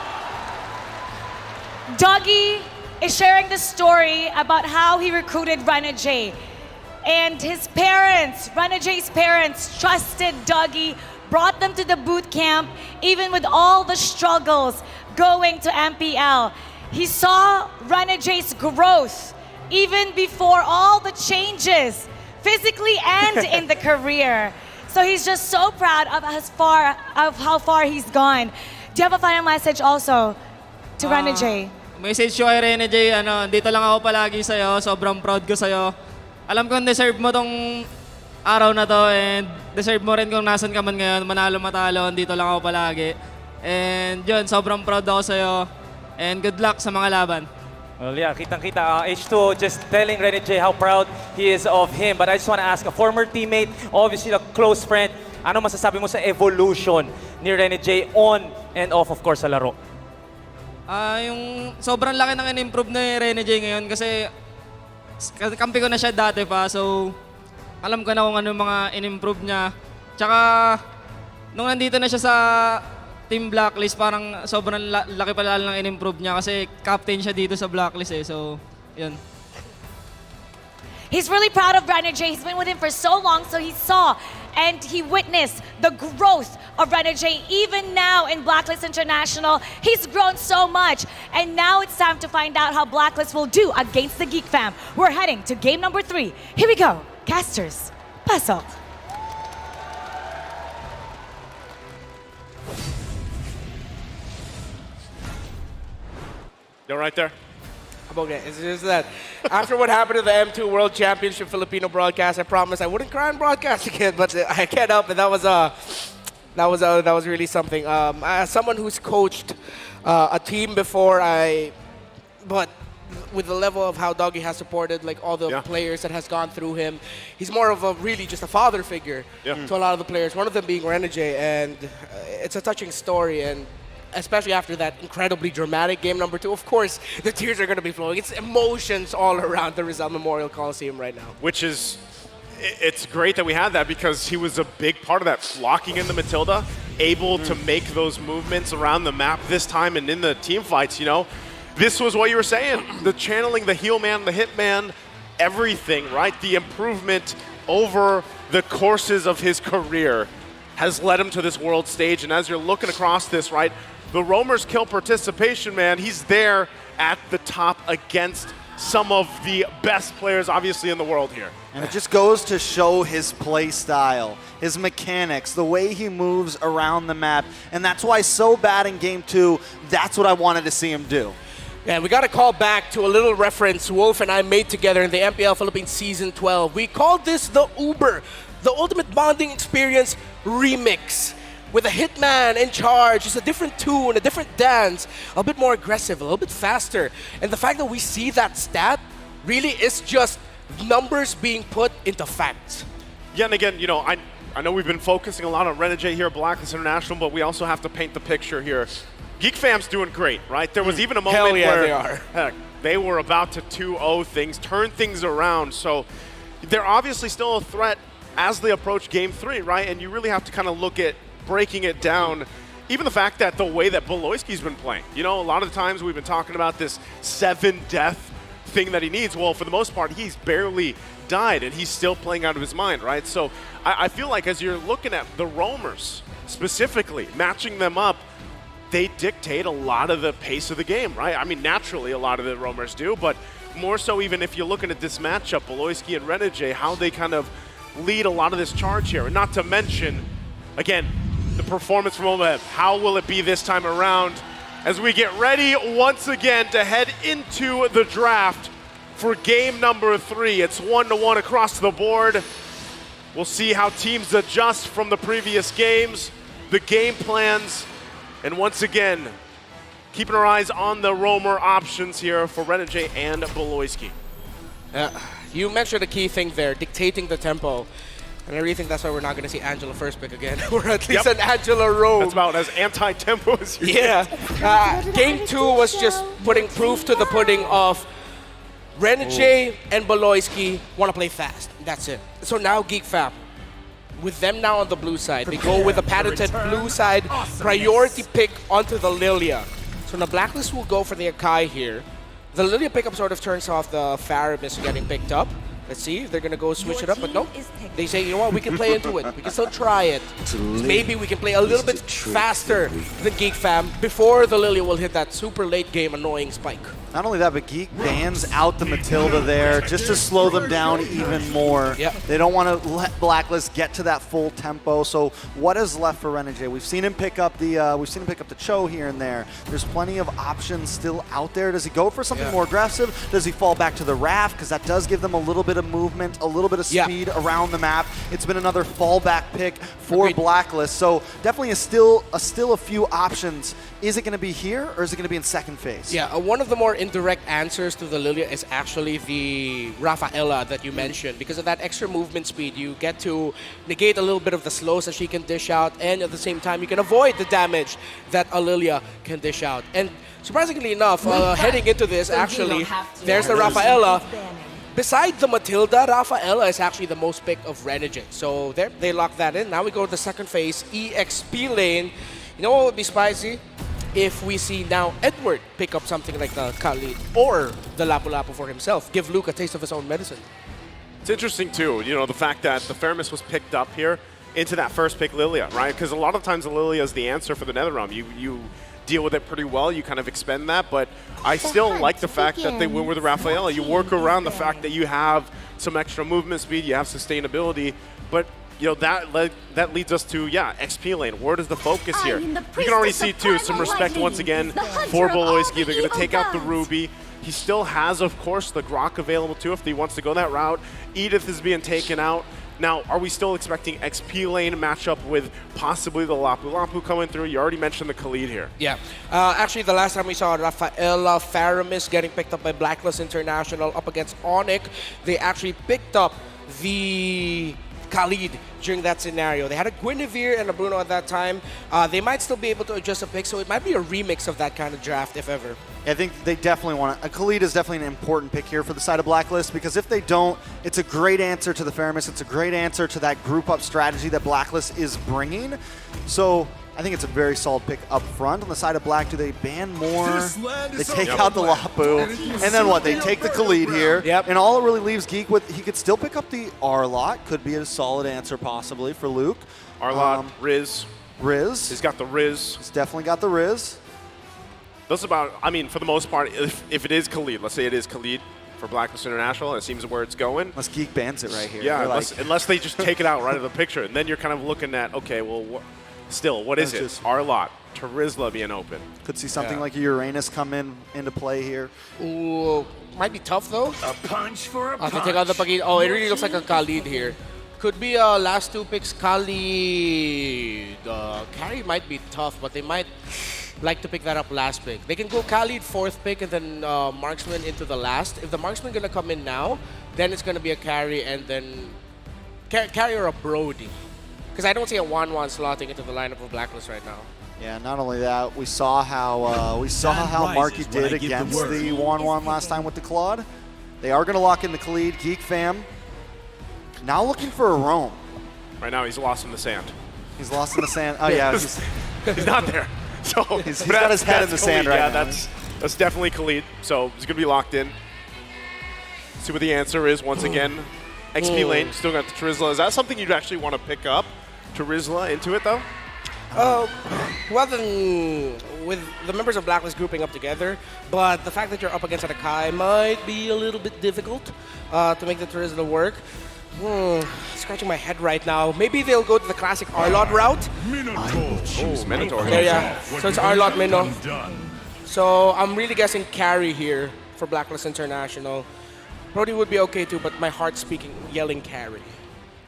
Dougie is sharing the story about how he recruited Renny J. And his parents, Renny J's parents, trusted Dougie, brought them to the boot camp, even with all the struggles going to MPL. He saw Renny J's growth, even before all the changes, physically and in the career. So he's just so proud of how far he's gone. Do you have a final message also to Renny J? Message ko kay Renny J, dito lang ako palagi sa'yo, sobrang proud ko sa'yo. Alam kong deserve mo tong araw na to and deserve mo rin kung nasan ka man ngayon, manalo matalo, dito lang ako palagi. And yun, sobrang proud ako sa'yo and good luck sa mga laban. Well, yeah, kitang-kita. H2 just telling Rene J how proud he is of him. But I just want to ask, a former teammate, obviously a close friend, ano masasabi mo sa evolution ni Rene J on and off, of course, sa laro? Yung sobrang laki ng in-improve na Rene J ngayon kasi kampi ko na siya dati pa. So, alam ko na kung ano yung mga in-improve niya. Tsaka, nung nandito na siya sa Team Blacklist, parang sobrang laki pala ng in-improve niya kasi captain siya dito sa Blacklist eh. So, yun. He's really proud of Rene J. He's been with him for so long, so he saw and he witnessed the growth of Rene J. Even now in Blacklist International, he's grown so much. And now it's time to find out how Blacklist will do against the Geek Fam. We're heading to game number 3. Here we go. Casters, pasok. They're right there. Okay, it's just that after what happened to the M2 World Championship Filipino broadcast, I promised I wouldn't cry on broadcast again, but I can't help it. That was really something. As someone who's coached a team before, but with the level of how Doggy has supported like all the players that has gone through him, he's more of a really just a father figure to a lot of the players. One of them being Rene J, and it's a touching story. And especially after that incredibly dramatic game number 2, of course, the tears are going to be flowing. It's emotions all around the Rizal Memorial Coliseum right now. Which is, it's great that we had that because he was a big part of that, locking in the Matilda, able to make those movements around the map this time and in the team fights, you know. This was what you were saying, the channeling, the heel man, the hit man, everything, right? The improvement over the courses of his career has led him to this world stage. And as you're looking across this, right, the Roamers kill participation, man, he's there at the top against some of the best players, obviously, in the world here. And it just goes to show his play style, his mechanics, the way he moves around the map. And that's why so bad in Game 2, that's what I wanted to see him do. Yeah, we got to call back to a little reference Wolf and I made together in the MPL Philippines Season 12. We called this the Uber, the Ultimate Bonding Experience Remix. With a hitman in charge, just a different tune, a different dance, a bit more aggressive, a little bit faster. And the fact that we see that stat really is just numbers being put into facts. Yeah, and again, you know, I know we've been focusing a lot on Rene J here at Blacklist International, but we also have to paint the picture here. Geek Fam's doing great, right? There was even a moment where they are. Heck, they were about to 2-0 things, turn things around. So they're obviously still a threat as they approach Game 3, right? And you really have to kind of look at breaking it down. Even the fact that the way that Beloyski's been playing, you know, a lot of the times we've been talking about this 7-death thing that he needs. Well, for the most part, he's barely died and he's still playing out of his mind, right? So I feel like as you're looking at the Roamers specifically, matching them up, they dictate a lot of the pace of the game, right? I mean, naturally, a lot of the Roamers do, but more so even if you're looking at this matchup, Beloyski and Rene J, how they kind of lead a lot of this charge here. And not to mention, again, the performance from MLBB. How will it be this time around as we get ready once again to head into the draft for game number 3? It's 1-1 across the board. We'll see how teams adjust from the previous games, the game plans, and once again, keeping our eyes on the roamer options here for Rene J and Beloyski. You mentioned a key thing there, dictating the tempo. And I really think that's why we're not going to see Angela first pick again. Or at least an Angela roam. That's about as anti-tempo as you get. Game 2 was just putting proof to the pudding of Rene J and Beloyski want to play fast. That's it. So now Geek Fam, with them now on the blue side, they go with a patented blue side priority pick onto the Lilia. So the Blacklist will go for the Akai here. The Lilia pickup sort of turns off the Faramis getting picked up. Let's see if they're going to go switch it up, but no. They say, you know what, we can play into it. We can still try it. Maybe we can play a little bit faster than Geek Fam before the Lilia will hit that super late game annoying spike. Not only that, but Geek bans out the Matilda there just to slow them down even more. They don't want to let Blacklist get to that full tempo. So what is left for Rene J? We've seen him pick up the Cho here and there. There's plenty of options still out there. Does he go for something more aggressive? Does he fall back to the Raft? Because that does give them a little bit of movement, a little bit of speed around the map. It's been another fallback pick for Blacklist. So definitely still a few options. Is it going to be here or is it going to be in second phase? Yeah, one of the more indirect answers to the Lilia is actually the Rafaela that you mentioned. Because of that extra movement speed, you get to negate a little bit of the slows that she can dish out, and at the same time, you can avoid the damage that a Lilia can dish out. And surprisingly enough, heading into this, actually, there's the Rafaela. Beside the Matilda, Rafaela is actually the most pick of Renegade. So there, they lock that in. Now we go to the second phase, EXP lane. You know what would be spicy? If we see now Edward pick up something like the Khalid or the Lapu-Lapu for himself, give Luke a taste of his own medicine. It's interesting too, you know, the fact that the Faramis was picked up here into that first pick Lilia, right? Because a lot of times the Lilia is the answer for the Netherrealm. You deal with it pretty well, you kind of expend that, but I still like the fact that they went with Rafaela. You work around the fact that you have some extra movement speed, you have sustainability, but you know, that leads us to, XP lane. Where does the focus here? You can already see, too, some respect once again for Boloyski. They're going to take out the Ruby. He still has, of course, the Grok available, too, if he wants to go that route. Edith is being taken out. Now, are we still expecting XP lane matchup with possibly the Lapu-Lapu coming through? You already mentioned the Khalid here. Yeah. Actually, the last time we saw Rafaela Faramis getting picked up by Blacklist International up against Onyx, they actually picked up the Khalid during that scenario. They had a Guinevere and a Bruno at that time. They might still be able to adjust a pick, so it might be a remix of that kind of draft, if ever. I think they definitely want to. Khalid is definitely an important pick here for the side of Blacklist, because if they don't, it's a great answer to the Faramis. It's a great answer to that group-up strategy that Blacklist is bringing. So I think it's a very solid pick up front. On the side of Black, do they ban more? They take out the Lapu. And then what? They take the Khalid here. Yep. And all it really leaves Geek with, he could still pick up the Arlot. Could be a solid answer possibly for Luke. Arlot, Riz. Riz. He's got the Riz. He's definitely got the Riz. That's about, I mean, for the most part, if it is Khalid, let's say it is Khalid for Blacklist International, and it seems where it's going. Unless Geek bans it right here. Yeah, unless they just take it out right out of the picture. And then you're kind of looking at, okay, well, still, what is it? Arlot, Tarizla being open. Could see something like Uranus come into play here. Ooh, might be tough though. A punch for a punch. They take out the Pagid. Oh, it really looks like a Khalid here. Could be last two picks Khalid. Carry might be tough, but they might like to pick that up last pick. They can go Khalid fourth pick and then Marksman into the last. If the Marksman gonna come in now, then it's gonna be a carry and then carry or a Brody. Because I don't see a 1-1 slotting into the lineup of Blacklist right now. Yeah, not only that, we saw how Marky did against the 1-1 last time with the Claude. They are going to lock in the Khalid. Geek fam now looking for a roam. Right now, he's lost in the sand. He's lost in the sand. Oh yeah, he's not there. So he's got his head in the sand right now. That's definitely Khalid. So he's going to be locked in. See what the answer is once again. XP lane, still got the Tarizla. Is that something you'd actually want to pick up, Tarizla, into it though? Well then, with the members of Blacklist grouping up together, but the fact that you're up against an Akai might be a little bit difficult to make the Tarizla work. Scratching my head right now. Maybe they'll go to the classic Arlot route. Minotaur. Yeah. So it's Arlot Minnow. So I'm really guessing carry here for Blacklist International. Brody would be okay too, but my heart's speaking, yelling carry.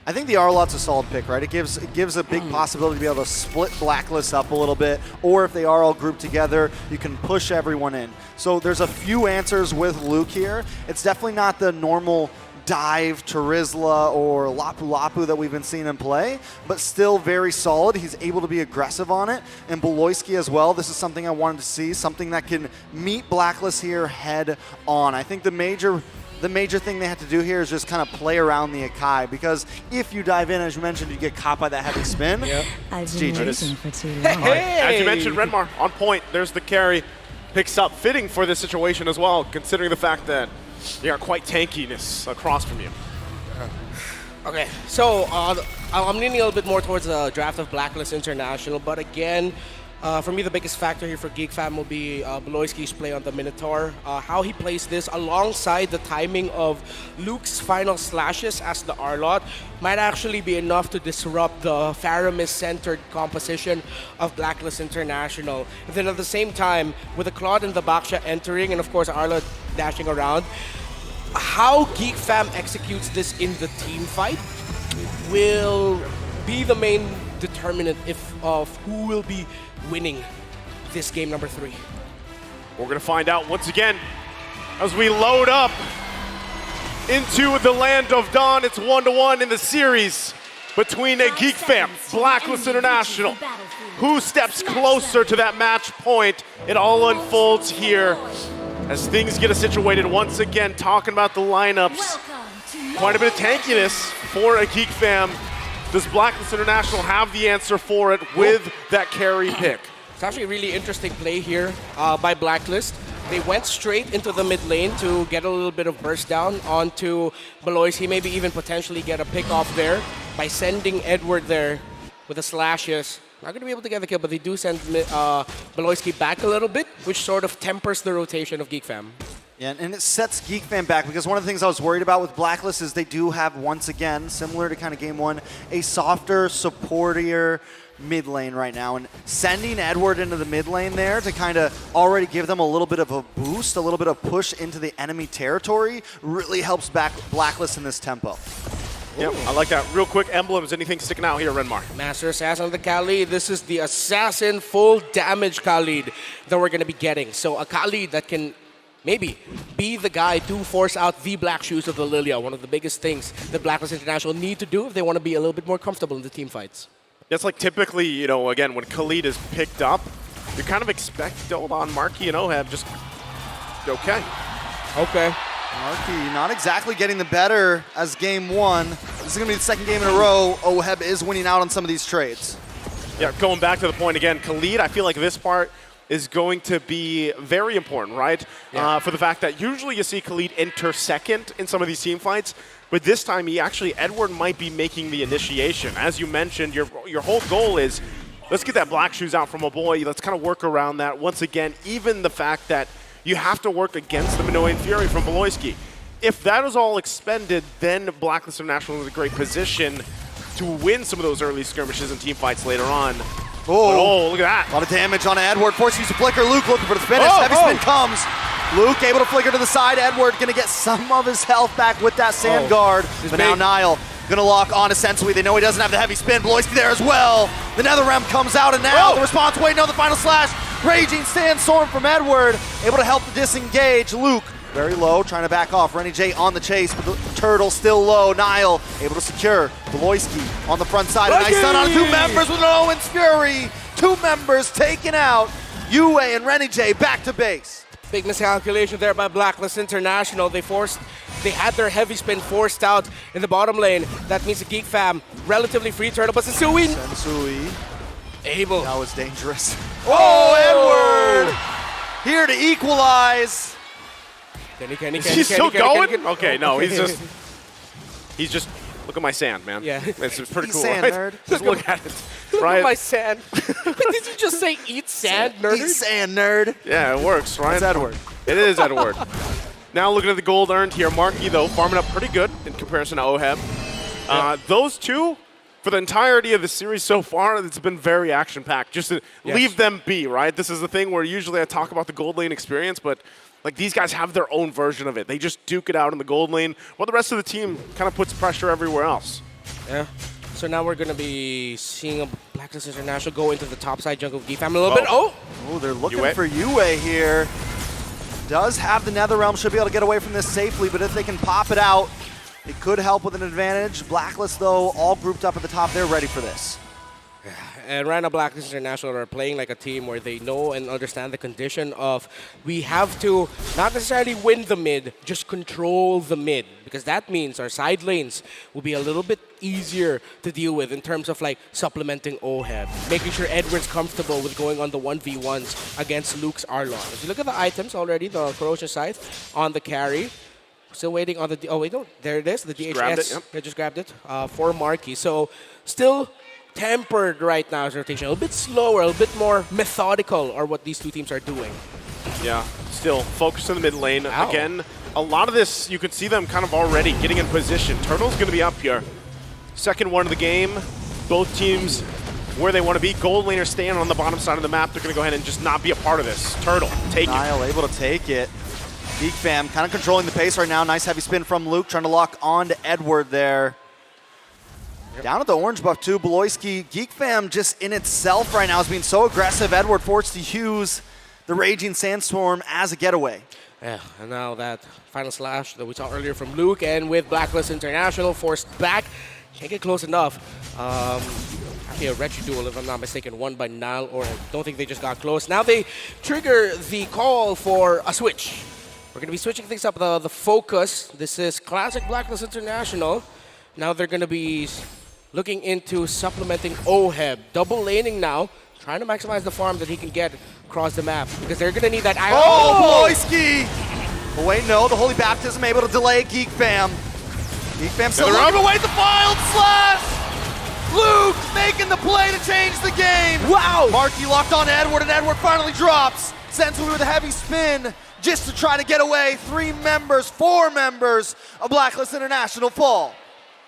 I think the Arlot's a solid pick, right? It gives a big possibility to be able to split Blacklist up a little bit, or if they are all grouped together, you can push everyone in. So there's a few answers with Luke here. It's definitely not the normal dive Tarizla or Lapu-Lapu that we've been seeing him play, but still very solid. He's able to be aggressive on it. And Boloyski as well. This is something I wanted to see, something that can meet Blacklist here head on. I think the major thing they have to do here is just kind of play around the Akai, because if you dive in, as you mentioned, you get caught by that heavy spin. I've been waiting for too long. As you mentioned, Renmar on point. There's the carry. Picks up, fitting for this situation as well, considering the fact that they are quite tankiness across from you. Okay, so I'm leaning a little bit more towards the draft of Blacklist International, but again, for me, the biggest factor here for Geek Fam will be Boloyski's play on the Minotaur. How he plays this alongside the timing of Luke's final slashes as the Arlot might actually be enough to disrupt the Faramis-centered composition of Blacklist International. And then at the same time, with the Claude and the Baksha entering, and of course Arlot dashing around, how Geek Fam executes this in the team fight will be the main determinant of who will be winning this game number 3. We're going to find out once again as we load up into the land of dawn. It's 1-1 in the series between a Geek Fam, Blacklist International. Who steps closer to that match point? It all unfolds here as things get situated once again. Talking about the lineups, quite a bit of tankiness for a Geek Fam. Does Blacklist International have the answer for it with that carry pick? It's actually a really interesting play here by Blacklist. They went straight into the mid lane to get a little bit of burst down onto Beloyski, maybe even potentially get a pick off there by sending Edward there with the slashes. Not going to be able to get the kill, but they do send Beloyski back a little bit, which sort of tempers the rotation of Geek Fam. Yeah, and it sets Geek Fam back because one of the things I was worried about with Blacklist is they do have, once again, similar to kind of game one, a softer, supportier mid lane right now. And sending Edward into the mid lane there to kind of already give them a little bit of a boost, a little bit of push into the enemy territory really helps back Blacklist in this tempo. Yep, I like that. Real quick, emblems, anything sticking out here, Renmar? Master Assassin of the Khalid. This is the Assassin full damage Khalid that we're going to be getting. So a Khalid that can maybe be the guy to force out the Black Shoes of the Lilia. One of the biggest things that Blacklist International need to do if they want to be a little bit more comfortable in the team fights. That's like typically, you know, again, when Khalid is picked up, you kind of expect to hold on Marky and Oheb just okay. Okay. Marky not exactly getting the better as game one. This is going to be the second game in a row. Oheb is winning out on some of these trades. Yeah, going back to the point again, Khalid, I feel like this part is going to be very important, right? Yeah. For the fact that usually you see Khalid enter second in some of these team fights, but this time Edward might be making the initiation. As you mentioned, your whole goal is, let's get that Black Shoes out from a boy. Let's kind of work around that. Once again, even the fact that you have to work against the Minoan Fury from Beloyski. If that is all expended, then Blacklist International is in a great position to win some of those early skirmishes and team fights later on. Oh, look at that. A lot of damage on Edward. Forced to use a flicker. Luke looking for the finish. Heavy spin comes. Luke able to flicker to the side. Edward going to get some of his health back with that sand guard. But now Niall going to lock on to Sensui. They know he doesn't have the heavy spin. Beloyski there as well. The NetherRealm comes out, and now the response waiting on the final slash. Raging Sandstorm from Edward. Able to help to disengage. Luke very low, trying to back off. Renny J on the chase, but the Turtle still low. Niall able to secure. Beloyski on the front side. A nice stun on two members with an Owen's Fury. Two members taken out. Yue and Renny J back to base. Big miscalculation there by Blacklist International. They had their heavy spin forced out in the bottom lane. That means the Geek Fam relatively free Turtle, but Sensui able. That was dangerous. Oh, Edward! Here to equalize. He's still going? Okay, no, he's just, look at my sand, man. Yeah. It's pretty cool, sand, right? nerd. Just look at it. Look right? at my sand. Did you just say eat sand, nerd? Eat sand, nerd. Yeah, it works, right? It's Edward. It is Edward. Now looking at the gold earned here, Marky, though, farming up pretty good in comparison to Oheb. Those two, for the entirety of the series so far, it's been very action-packed. Just to leave them be, right? This is the thing where usually I talk about the gold lane experience, but like these guys have their own version of it. They just duke it out in the gold lane, while the rest of the team kind of puts pressure everywhere else. Yeah. So now we're going to be seeing a Blacklist International go into the top side jungle of Geek Fam a little bit. Oh, they're looking for Yue here. Does have the NetherRealm, should be able to get away from this safely, but if they can pop it out, it could help with an advantage. Blacklist, though, all grouped up at the top. They're ready for this. And right now, Blacklist International are playing like a team where they know and understand the condition of we have to not necessarily win the mid, just control the mid. Because that means our side lanes will be a little bit easier to deal with in terms of like supplementing Oheb, making sure Edward's comfortable with going on the 1v1s against Luke's Arlon. If you look at the items already, the Corrosion Scythe on the carry, still waiting on the, oh wait, no, there it is, the DHS. Grabbed it, yep. They just grabbed it for Marky. So still tempered right now as rotation. A little bit slower, a little bit more methodical are what these two teams are doing. Yeah, still focused in the mid lane. Ow. Again, a lot of this, you can see them kind of already getting in position. Turtle's going to be up here. Second one of the game. Both teams where they want to be. Gold laner staying on the bottom side of the map. They're going to go ahead and just not be a part of this. Turtle, take it. Niall able to take it. Geek Fam kind of controlling the pace right now. Nice heavy spin from Luke, trying to lock on to Edward there. Down at the orange buff too, Beloyski. Geek Fam just in itself right now is being so aggressive. Edward forced to use the Raging Sandstorm as a getaway. Yeah, and now that final slash that we saw earlier from Luke, and with Blacklist International forced back, can't get close enough. Actually, a Reggie duel, if I'm not mistaken, won by Nile, or I don't think they just got close. Now they trigger the call for a switch. We're going to be switching things up, the focus. This is classic Blacklist International. Now they're going to be looking into supplementing Oheb. Double laning now, trying to maximize the farm that he can get across the map, because they're going to need that. Oh, Bloisky! Oh, wait, no, the Holy Baptism able to delay Geek Fam. Geek Fam still looking away the Wild Slash! Luke making the play to change the game! Wow! Marky locked on Edward, and Edward finally drops. Sensui with a heavy spin just to try to get away. 4 members of Blacklist International fall.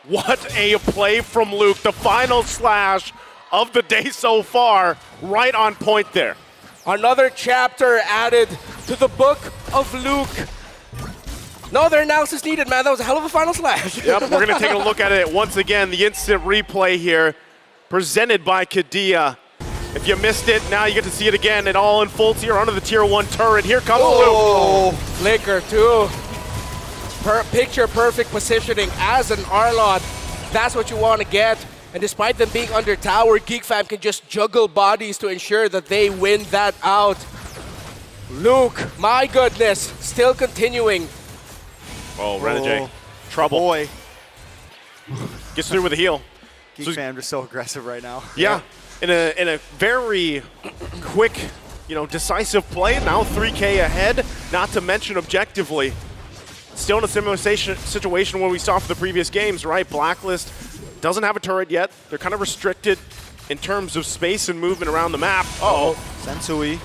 What a play from Luke. The final slash of the day so far, right on point there. Another chapter added to the book of Luke. No other analysis needed, man. That was a hell of a final slash. Yep, we're going to take a look at it once again. The instant replay here, presented by Kadea. If you missed it, now you get to see it again. It all unfolds here under the Tier 1 turret. Here comes Luke. Flicker, too. Picture perfect positioning as an Arlot. That's what you want to get. And despite them being under tower, Geek Fam can just juggle bodies to ensure that they win that out. Luke, my goodness, still continuing. Oh, Renegade. Trouble. Boy. Gets through with a heal. Geek Fam just so aggressive right now. Yeah, in a very quick, decisive play. Now 3K ahead, not to mention objectively. Still in a similar situation where we saw for the previous games, right? Blacklist doesn't have a turret yet. They're kind of restricted in terms of space and movement around the map. Sensui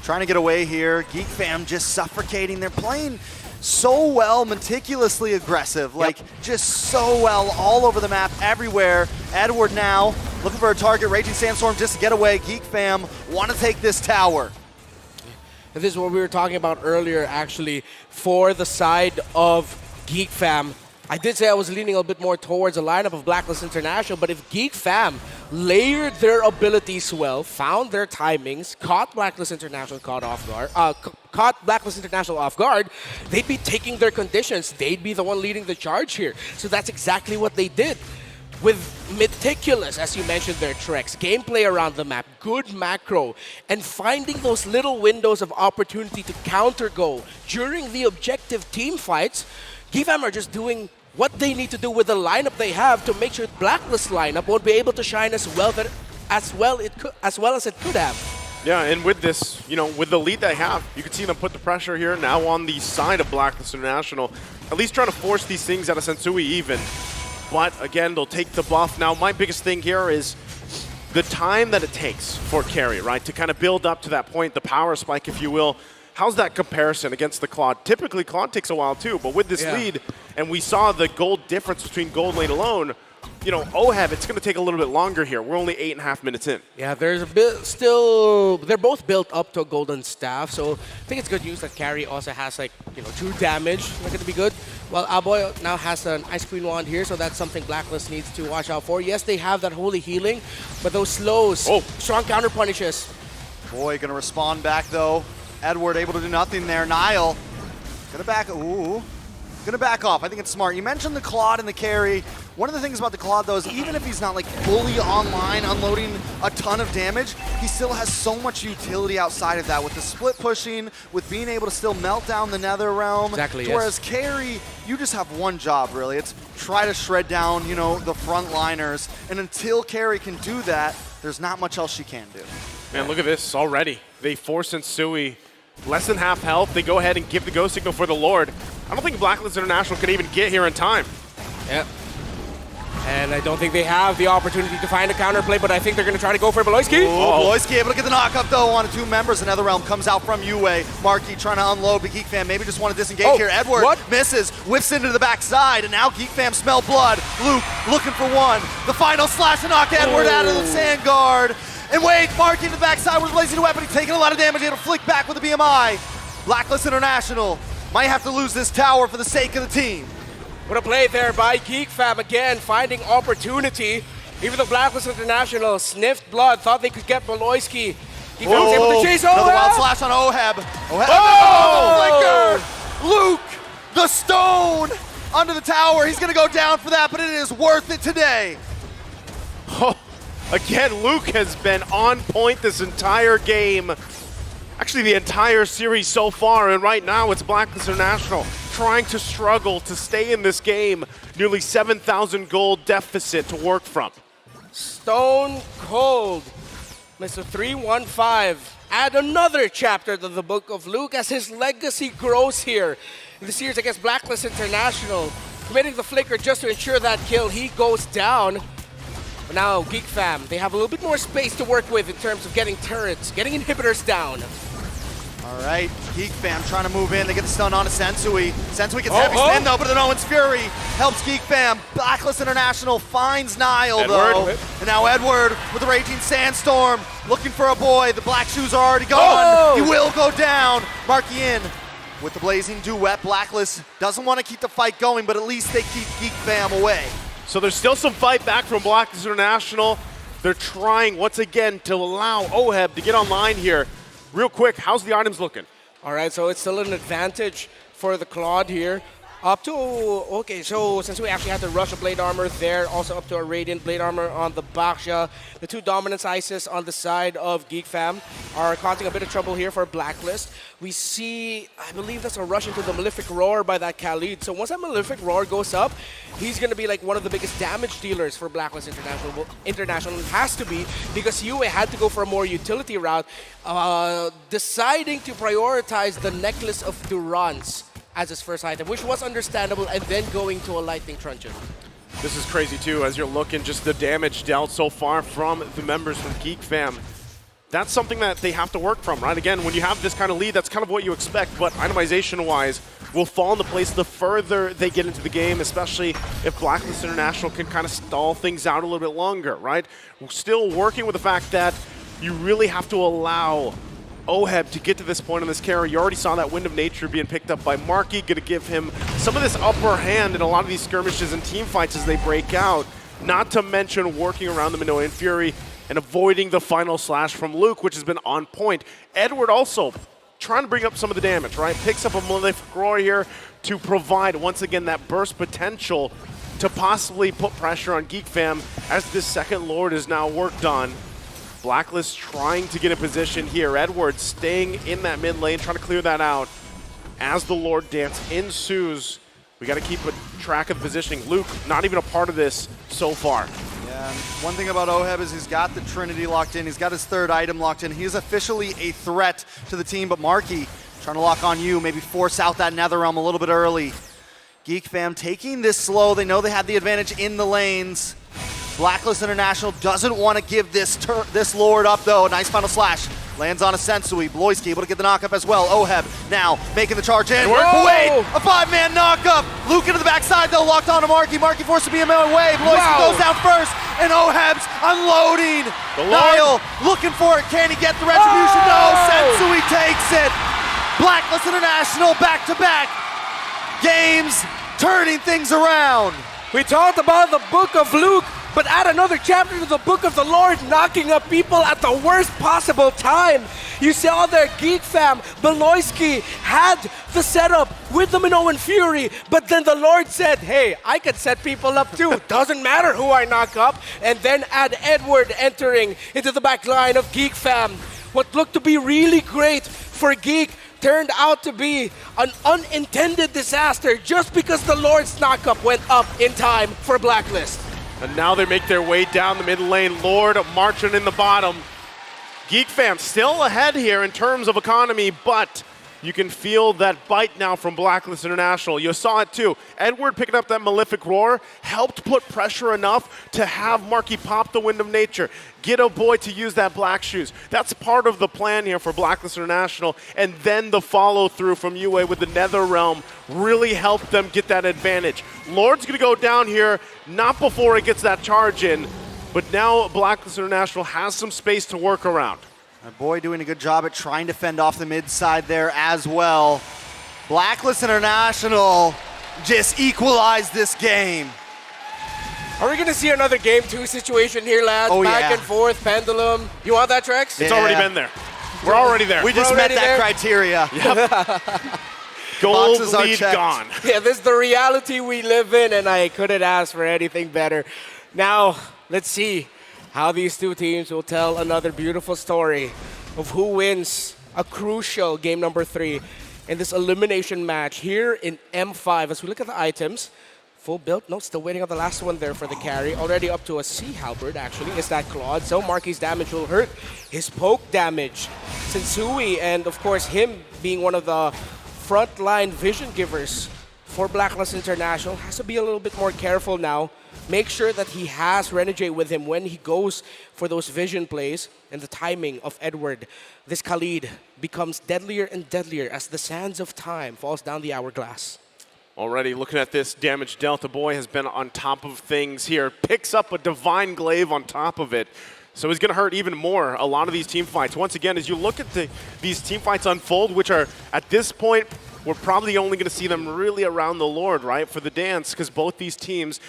trying to get away here. Geek Fam just suffocating. They're playing so well, meticulously aggressive, just so well all over the map, everywhere. Edward now looking for a target. Raging Sandstorm just to get away. Geek Fam want to take this tower. And this is what we were talking about earlier, actually, for the side of Geek Fam. I did say I was leaning a bit more towards a lineup of Blacklist International, but if Geek Fam layered their abilities well, found their timings, caught Blacklist International caught Blacklist International off guard, they'd be taking their conditions. They'd be the one leading the charge here. So that's exactly what they did. With meticulous, as you mentioned, their treks, gameplay around the map, good macro, and finding those little windows of opportunity to counter-go during the objective team fights, Geek Fam are just doing what they need to do with the lineup they have to make sure Blacklist lineup won't be able to shine as well as it could have. Yeah, and with this, with the lead they have, you can see them put the pressure here now on the side of Blacklist International, at least trying to force these things out of Sensui even. But again, they'll take the buff. Now, my biggest thing here is the time that it takes for carry, right? To kind of build up to that point, the power spike, if you will. How's that comparison against the Claude? Typically, Claude takes a while too, but with this lead, and we saw the gold difference between gold lane alone, Oheb, it's going to take a little bit longer here. We're only 8.5 minutes in. Yeah, there's a bit still, they're both built up to a golden staff, so I think it's good news that Carry also has 2 damage. That's going to be good. Well, Aboy now has an Ice Queen Wand here, so that's something Blacklist needs to watch out for. Yes, they have that holy healing, but those slows, strong counter punishes. Boy, gonna respond back though. Edward able to do nothing there. Nile gonna back off. I think it's smart. You mentioned the Claude and the carry. One of the things about the Claude though is even if he's not fully online unloading a ton of damage, he still has so much utility outside of that with the split pushing, with being able to still melt down the Nether Realm. Exactly, Whereas carry, you just have one job really. It's try to shred down, the frontliners. And until carry can do that, there's not much else she can do. Man, look at this already. They force Sensui less than half health. They go ahead and give the go signal for the Lord. I don't think Blacklist International can even get here in time. Yep. And I don't think they have the opportunity to find a counterplay, but I think they're going to try to go for Bloisky. Bloisky able to get the knock-up, though, on 2 members. Another Realm comes out from Yue. Marky trying to unload, but Geek Fam maybe just want to disengage here. Edward misses, whips into the backside, and now Geek Fam smell blood. Luke looking for one. The final slash to knock Edward out of the sand guard. And wait, Marky to the backside with a blazing weapon. He's taking a lot of damage. He'll flick back with the BMI. Blacklist International might have to lose this tower for the sake of the team. What a play there by Geek Fam, again, finding opportunity. Even though Blacklist International sniffed blood, thought they could get Bloisky. Geek Fam was able to chase Oheb. Another wild slash on Oheb. Oheb flicker! Luke, the stone under the tower. He's going to go down for that, but it is worth it today. Oh, again, Luke has been on point this entire game. Actually, the entire series so far, and right now it's Blacklist International trying to struggle to stay in this game. Nearly 7,000 gold deficit to work from. Stone cold. Mr. 315. Add another chapter to the book of Luke as his legacy grows here. In the series against Blacklist International, committing the flicker just to ensure that kill, he goes down. But now, Geek Fam, they have a little bit more space to work with in terms of getting turrets, getting inhibitors down. All right, Geek Fam trying to move in. They get the stun on to Sensui. Sensui gets heavy spin though, but then Owen's Fury helps Geek Fam. Blacklist International finds Nile though. And now Edward with the Raging Sandstorm looking for a boy. The black shoes are already gone. He will go down. Marky in with the Blazing Duet. Blacklist doesn't want to keep the fight going, but at least they keep Geek Fam away. So there's still some fight back from Blacklist International. They're trying once again to allow Oheb to get online here. Real quick, how's the items looking? All right, so it's still an advantage for the Claude here. Up to, okay, so since we actually had the Rush of Blade Armor there, also up to a Radiant Blade Armor on the Baksha. The two Dominance Isis on the side of Geek Fam are causing a bit of trouble here for Blacklist. We see, I believe that's a rush into the Malefic Roar by that Khalid. So once that Malefic Roar goes up, he's going to be like one of the biggest damage dealers for Blacklist International. Well, International has to be because UA had to go for a more utility route, deciding to prioritize the Necklace of Durance as his first item, which was understandable, and then going to a Lightning Truncheon. This is crazy too, as you're looking just the damage dealt so far from the members from Geek Fam. That's something that they have to work from, right? Again, when you have this kind of lead, that's kind of what you expect, but itemization-wise will fall into place the further they get into the game, especially if Blacklist International can kind of stall things out a little bit longer, right? We're still working with the fact that you really have to allow Oheb to get to this point in this carry. You already saw that Wind of Nature being picked up by Marky, going to give him some of this upper hand in a lot of these skirmishes and team fights as they break out, not to mention working around the Minoan Fury and avoiding the final slash from Luke, which has been on point. Edward also trying to bring up some of the damage, right? Picks up a Malefic Roar here to provide, once again, that burst potential to possibly put pressure on Geek Fam as this second Lord is now worked on. Blacklist trying to get a position here. Edwards staying in that mid lane, trying to clear that out. As the Lord dance ensues, we got to keep a track of the positioning. Luke, not even a part of this so far. Yeah, one thing about Oheb is he's got the Trinity locked in. He's got his third item locked in. He is officially a threat to the team, but Marky trying to lock on you, maybe force out that Netherrealm a little bit early. Geek Fam taking this slow. They know they had the advantage in the lanes. Blacklist International doesn't want to give this Lord up, though. Nice final slash. Lands on a Sensui. Bloisky able to get the knockup as well. Oheb now making the charge in. Wait, a five-man knockup. Luke into the backside, though, locked on to Marky. Marky forced to be a man away. Bloisky goes down first, and Oheb's unloading. Niall looking for it. Can he get the retribution? No, Sensui takes it. Blacklist International back-to-back games, turning things around. We talked about the Book of Luke, but add another chapter to the Book of the Lord, knocking up people at the worst possible time. You saw there, Geek Fam, Beloyski had the setup with the Minoan Fury, but then the Lord said, hey, I could set people up too. Doesn't matter who I knock up. And then add Edward entering into the back line of Geek Fam. What looked to be really great for Geek turned out to be an unintended disaster just because the Lord's knockup went up in time for Blacklist. And now they make their way down the mid lane. Lord marching in the bottom. Geek Fam still ahead here in terms of economy, but you can feel that bite now from Blacklist International. You saw it too. Edward picking up that Malefic Roar helped put pressure enough to have Marky pop the Wind of Nature. Get a boy to use that Black Shoes. That's part of the plan here for Blacklist International. And then the follow through from UA with the Netherrealm really helped them get that advantage. Lord's gonna go down here, not before it gets that charge in, but now Blacklist International has some space to work around. My boy doing a good job at trying to fend off the mid side there as well. Blacklist International just equalized this game. Are we going to see another Game 2 situation here, lads? Back and forth, pendulum. You want that, Trex? It's already been there. We're already there. We just met that criteria. Yep. Gold Boxes are lead checked. gone. Yeah, this is the reality we live in, and I couldn't ask for anything better. Now, let's see how these two teams will tell another beautiful story of who wins a crucial game number 3 in this elimination match here in M5. As we look at the items, full build, no, still waiting on the last one there for the carry. Already up to a Sea Halberd, actually, is that Claude. So Marky's damage will hurt. His poke damage, Sensui, and of course him being one of the frontline vision givers for Blacklist International, has to be a little bit more careful now. Make sure that he has Renegade with him when he goes for those vision plays, and the timing of Edward. This Khalid becomes deadlier and deadlier as the sands of time falls down the hourglass. Already looking at this damage dealt, the boy has been on top of things here. Picks up a Divine Glaive on top of it. So he's going to hurt even more a lot of these team fights. Once again, as you look at these team fights unfold, which are at this point, we're probably only going to see them really around the Lord, right, for the dance, because both these teams,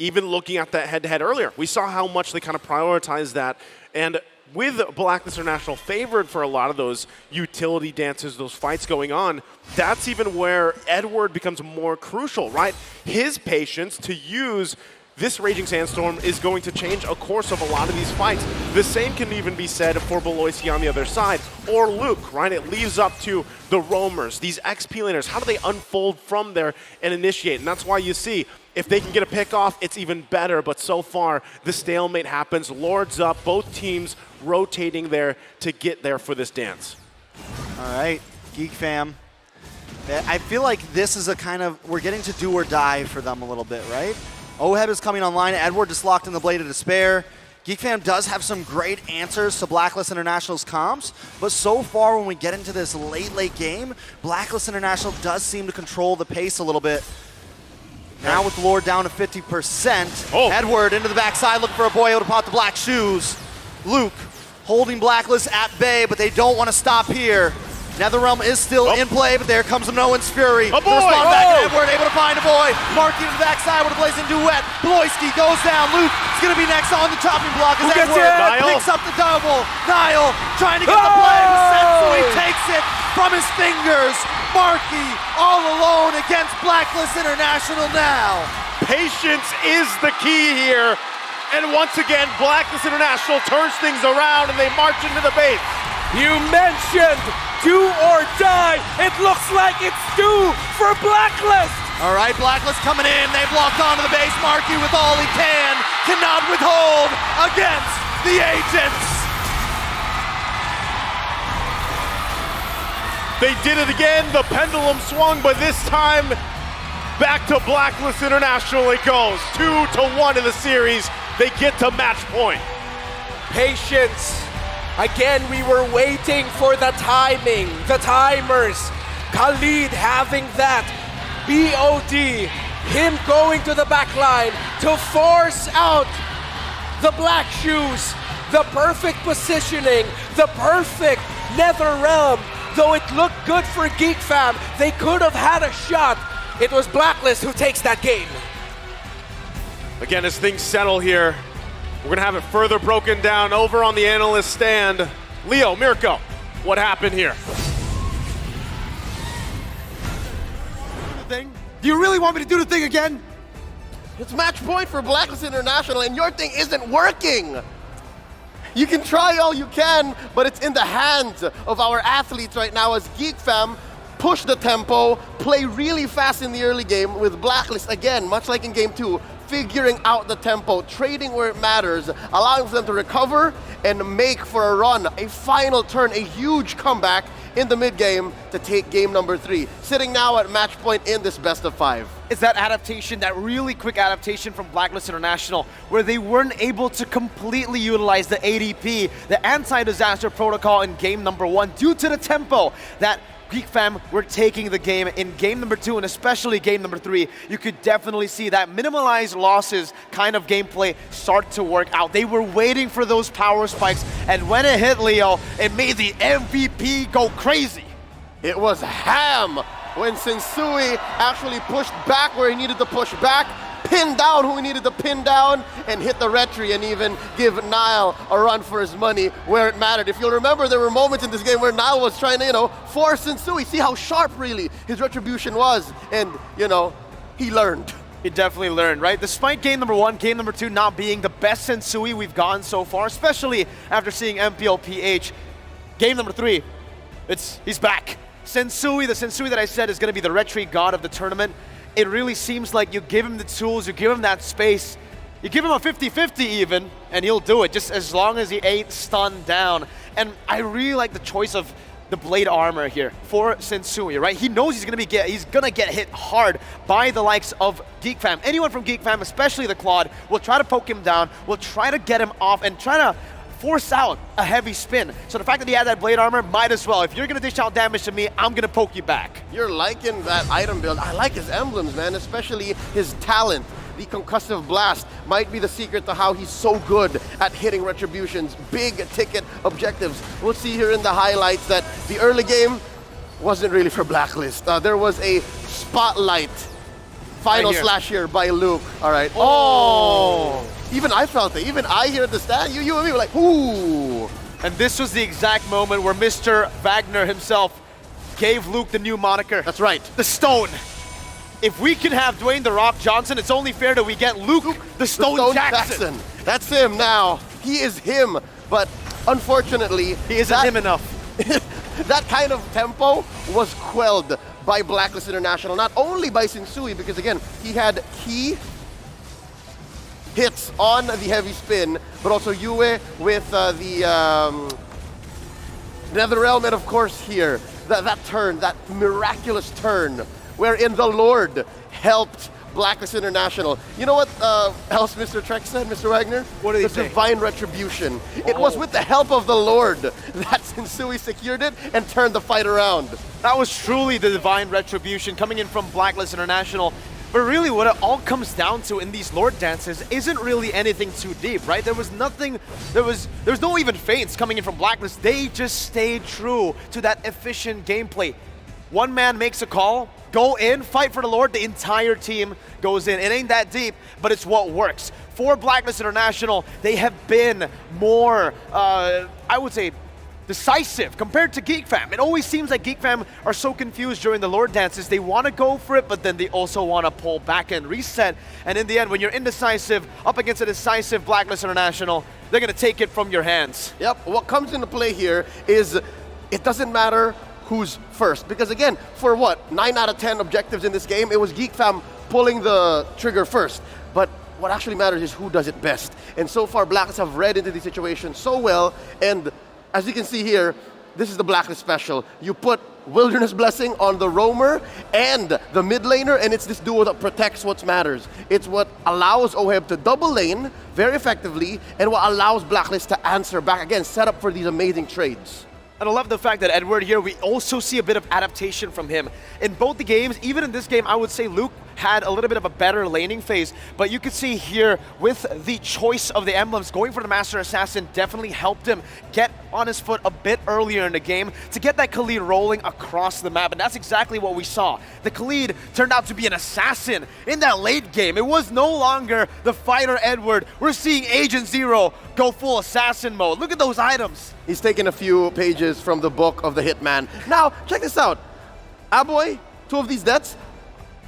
even looking at that head-to-head earlier, we saw how much they kind of prioritize that. And with Blacklist International favored for a lot of those utility dances, those fights going on, that's even where Edward becomes more crucial, right? His patience to use this Raging Sandstorm is going to change a course of a lot of these fights. The same can even be said for Beloisi on the other side, or Luke, right? It leaves up to the roamers, these XP laners. How do they unfold from there and initiate? And that's why you see, if they can get a pick off, it's even better. But so far, the stalemate happens. Lords up, both teams rotating there to get there for this dance. All right, Geek Fam. I feel like this is a kind of, we're getting to do or die for them a little bit, right? Oheb is coming online. Edward just locked in the Blade of Despair. Geek Fam does have some great answers to Blacklist International's comps, but so far when we get into this late game, Blacklist International does seem to control the pace a little bit. Now with Lord down to 50%. Edward into the backside looking for a boy able to pop the black shoes. Luke holding Blacklist at bay, but they don't want to stop here. Netherrealm is still in play, but there comes Noan's Fury. A boy! Respond back to Edward, able to find a boy. Marky to the backside with a blazing duet. Beloisi goes down. Luke is going to be next on the chopping block as Edward picks up the double. Nile trying to get the play, but Sensui takes it from his fingers. Marky all alone against Blacklist International now. Patience is the key here. And once again, Blacklist International turns things around and they march into the base. You mentioned do or die. It looks like it's due for Blacklist. All right, Blacklist coming in. They've locked onto the base. Marky with all he can. Cannot withhold against the agents. They did it again. The pendulum swung, but this time back to Blacklist International it goes. 2-1 in the series. They get to match point. Patience. Again, we were waiting for the timing, the timers. Khalid having that. BOD, him going to the back line to force out the black shoes. The perfect positioning, the perfect Netherrealm. Though it looked good for Geek Fam, they could have had a shot. It was Blacklist who takes that game. Again, as things settle here, we're going to have it further broken down over on the analyst stand. Leo, Mirko, what happened here? Do you really want me to do the thing again? It's match point for Blacklist International, and your thing isn't working. You can try all you can, but it's in the hands of our athletes right now as Geek Fam push the tempo, play really fast in the early game with Blacklist, again, much like in game 2, figuring out the tempo, trading where it matters, allowing for them to recover and make for a run, a final turn, a huge comeback in the mid-game to take game number 3. Sitting now at match point in this best of 5. It's that adaptation, that really quick adaptation from Blacklist International, where they weren't able to completely utilize the ADP, the anti-disaster protocol in game number 1 due to the tempo that Geek Fam were taking the game in game number 2 and especially game number 3. You could definitely see that minimalized losses kind of gameplay start to work out. They were waiting for those power spikes, and when it hit Leo, it made the MVP go crazy. It was ham when Sensui actually pushed back where he needed to push back, pin down who he needed to pin down and hit the retry and even give Nile a run for his money where it mattered. If you'll remember, there were moments in this game where Nile was trying to, force Sensui. See how sharp really his retribution was. And, he learned. He definitely learned, right? Despite game number 1, game number 2 not being the best Sensui we've gotten so far, especially after seeing MPLPH, game number 3, he's back. Sensui, the Sensui that I said is going to be the retry god of the tournament. It really seems like you give him the tools, you give him that space, you give him a 50-50 even, and he'll do it, just as long as he ain't stunned down. And I really like the choice of the blade armor here for Sensui, right? He knows he's gonna get hit hard by the likes of Geek Fam. Anyone from Geek Fam, especially the Claude, will try to poke him down, will try to get him off and try to force out a heavy spin. So the fact that he had that blade armor, might as well. If you're gonna dish out damage to me, I'm gonna poke you back. You're liking that item build. I like his emblems, man, especially his talent. The concussive blast might be the secret to how he's so good at hitting retributions, big ticket objectives. We'll see here in the highlights that the early game wasn't really for Blacklist. There was a spotlight final slash here by Luke. All right. Oh! Even I felt it. Even I here at the stand, you and me were like, ooh. And this was the exact moment where Mr. Wagner himself gave Luke the new moniker. That's right. The Stone. If we can have Dwayne The Rock Johnson, it's only fair that we get Luke the Stone Jackson. That's him now. He is him. But unfortunately, he isn't him enough. That kind of tempo was quelled by Blacklist International, not only by Sensui, because again, he had key hits on the heavy spin, but also Yue with the NetherRealm, and of course here, that turn, that miraculous turn, wherein the Lord helped Blacklist International. You know what else Mr. Trek said, Mr. Wagner? What did he say? The divine retribution. It was with the help of the Lord that Sensui secured it and turned the fight around. That was truly the divine retribution coming in from Blacklist International. But really what it all comes down to in these Lord dances isn't really anything too deep, right? There was nothing, there was no even feints coming in from Blacklist. They just stayed true to that efficient gameplay. One man makes a call, go in, fight for the Lord, the entire team goes in. It ain't that deep, but it's what works. For Blacklist International, they have been more, I would say, decisive compared to Geek Fam. It always seems like Geek Fam are so confused during the Lord dances. They want to go for it, but then they also want to pull back and reset. And in the end, when you're indecisive, up against a decisive Blacklist International, they're going to take it from your hands. Yep, what comes into play here is it doesn't matter who's first. Because again, for what, 9 out of 10 objectives in this game, it was Geek Fam pulling the trigger first. But what actually matters is who does it best. And so far, Blacklist have read into the situation so well, and as you can see here, this is the Blacklist special. You put Wilderness Blessing on the roamer and the mid laner, and it's this duo that protects what matters. It's what allows Oheb to double lane very effectively, and what allows Blacklist to answer back again, set up for these amazing trades. And I love the fact that Edward here, we also see a bit of adaptation from him. In both the games, even in this game, I would say Luke had a little bit of a better laning phase, but you can see here with the choice of the emblems, going for the Master Assassin definitely helped him get on his foot a bit earlier in the game to get that Khalid rolling across the map, and that's exactly what we saw. The Khalid turned out to be an assassin in that late game. It was no longer the fighter Edward. We're seeing Agent Zero go full assassin mode. Look at those items. He's taken a few pages from the book of the Hitman. Now, check this out. Aboy, 2 of these deaths,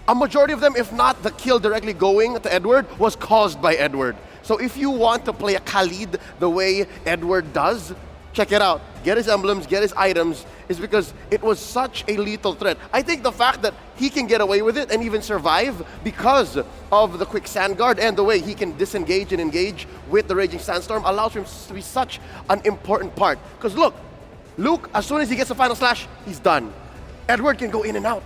a majority of them, if not the kill directly going to Edward, was caused by Edward. So if you want to play a Khalid the way Edward does, check it out. Get his emblems, get his items, is because it was such a lethal threat. I think the fact that he can get away with it and even survive because of the quick sand guard and the way he can disengage and engage with the Raging Sandstorm allows him to be such an important part. Because look, Luke, as soon as he gets the final slash, he's done. Edward can go in and out.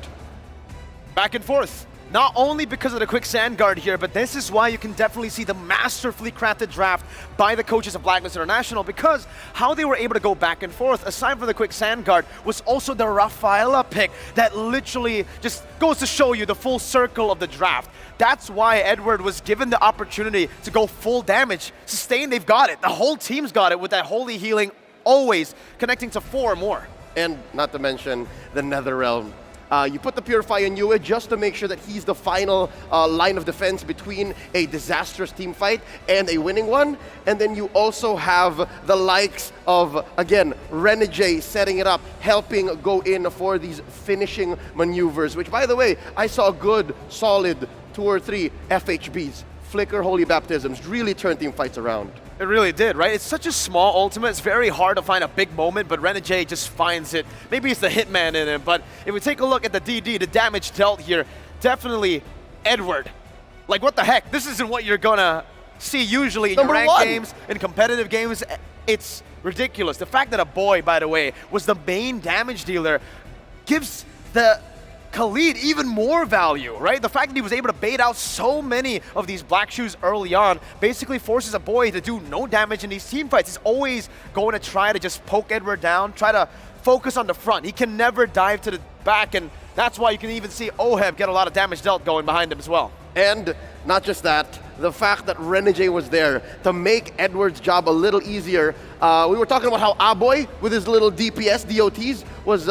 Back and forth. Not only because of the quick sand guard here, but this is why you can definitely see the masterfully crafted draft by the coaches of Blacklist International, because how they were able to go back and forth, aside from the quick sand guard, was also the Rafaela pick that literally just goes to show you the full circle of the draft. That's why Edward was given the opportunity to go full damage. Sustain, they've got it. The whole team's got it with that holy healing, always connecting to 4 or more. And not to mention the NetherRealm. You put the Purify on Yue just to make sure that he's the final line of defense between a disastrous team fight and a winning one. And then you also have the likes of, again, Renegade setting it up, helping go in for these finishing maneuvers, which, by the way, I saw a good, solid 2 or 3 FHBs. Flicker Holy Baptisms really turned team fights around. It really did, right? It's such a small ultimate. It's very hard to find a big moment, but Renegade just finds it. Maybe it's the hitman in him, but if we take a look at the DD, the damage dealt here, definitely Edward. Like, what the heck? This isn't what you're gonna see usually in your ranked games, in competitive games. It's ridiculous. The fact that a boy, by the way, was the main damage dealer gives the Khalid even more value, right? The fact that he was able to bait out so many of these black shoes early on basically forces a boy to do no damage in these team fights. He's always going to try to just poke Edward down, try to focus on the front. He can never dive to the back, and that's why you can even see Oheb get a lot of damage dealt going behind him as well. And not just that, the fact that Renegade was there to make Edward's job a little easier. We were talking about how Aboy, with his little DPS, DOTs, was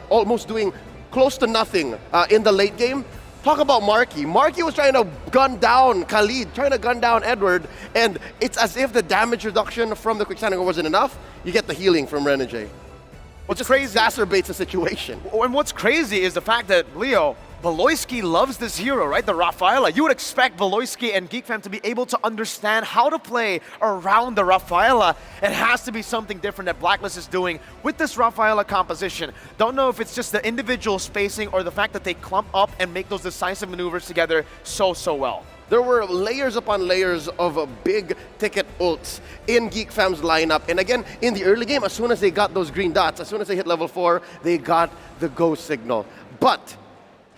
almost doing close to nothing in the late game. Talk about Marky. Marky was trying to gun down Khalid, trying to gun down Edward, and it's as if the damage reduction from the quick standing wasn't enough. You get the healing from Renegade. What's crazy exacerbates the situation. And what's crazy is the fact that, Leo, Valoisky loves this hero, right? The Rafaela. You would expect Valoisky and GeekFam to be able to understand how to play around the Rafaela. It has to be something different that Blacklist is doing with this Rafaela composition. Don't know if it's just the individual spacing or the fact that they clump up and make those decisive maneuvers together so well. There were layers upon layers of big ticket ults in GeekFam's lineup. And again, in the early game, as soon as they got those green dots, as soon as they hit level 4, they got the go signal. But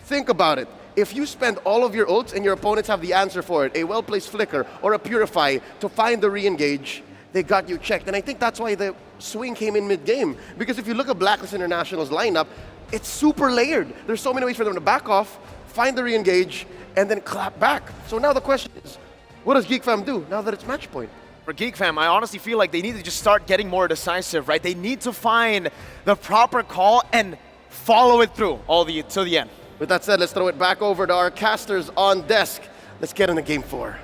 think about it. If you spend all of your ults and your opponents have the answer for it, a well-placed flicker or a purify to find the re-engage, they got you checked. And I think that's why the swing came in mid-game. Because if you look at Blacklist International's lineup, it's super layered. There's so many ways for them to back off, find the re-engage, and then clap back. So now the question is, what does GeekFam do now that it's match point? For GeekFam, I honestly feel like they need to just start getting more decisive, right? They need to find the proper call and follow it through to the end. With that said, let's throw it back over to our casters on desk. Let's get into game 4.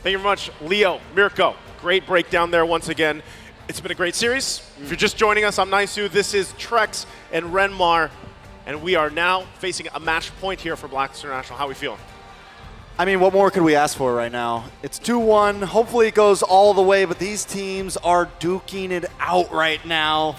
Thank you very much, Leo, Mirko. Great breakdown there once again. It's been a great series. If you're just joining us, I'm Naisu. This is Trex and Renmar, and we are now facing a match point here for Blacklist International. How are we feeling? I mean, what more could we ask for right now? It's 2-1. Hopefully it goes all the way, but these teams are duking it out right now.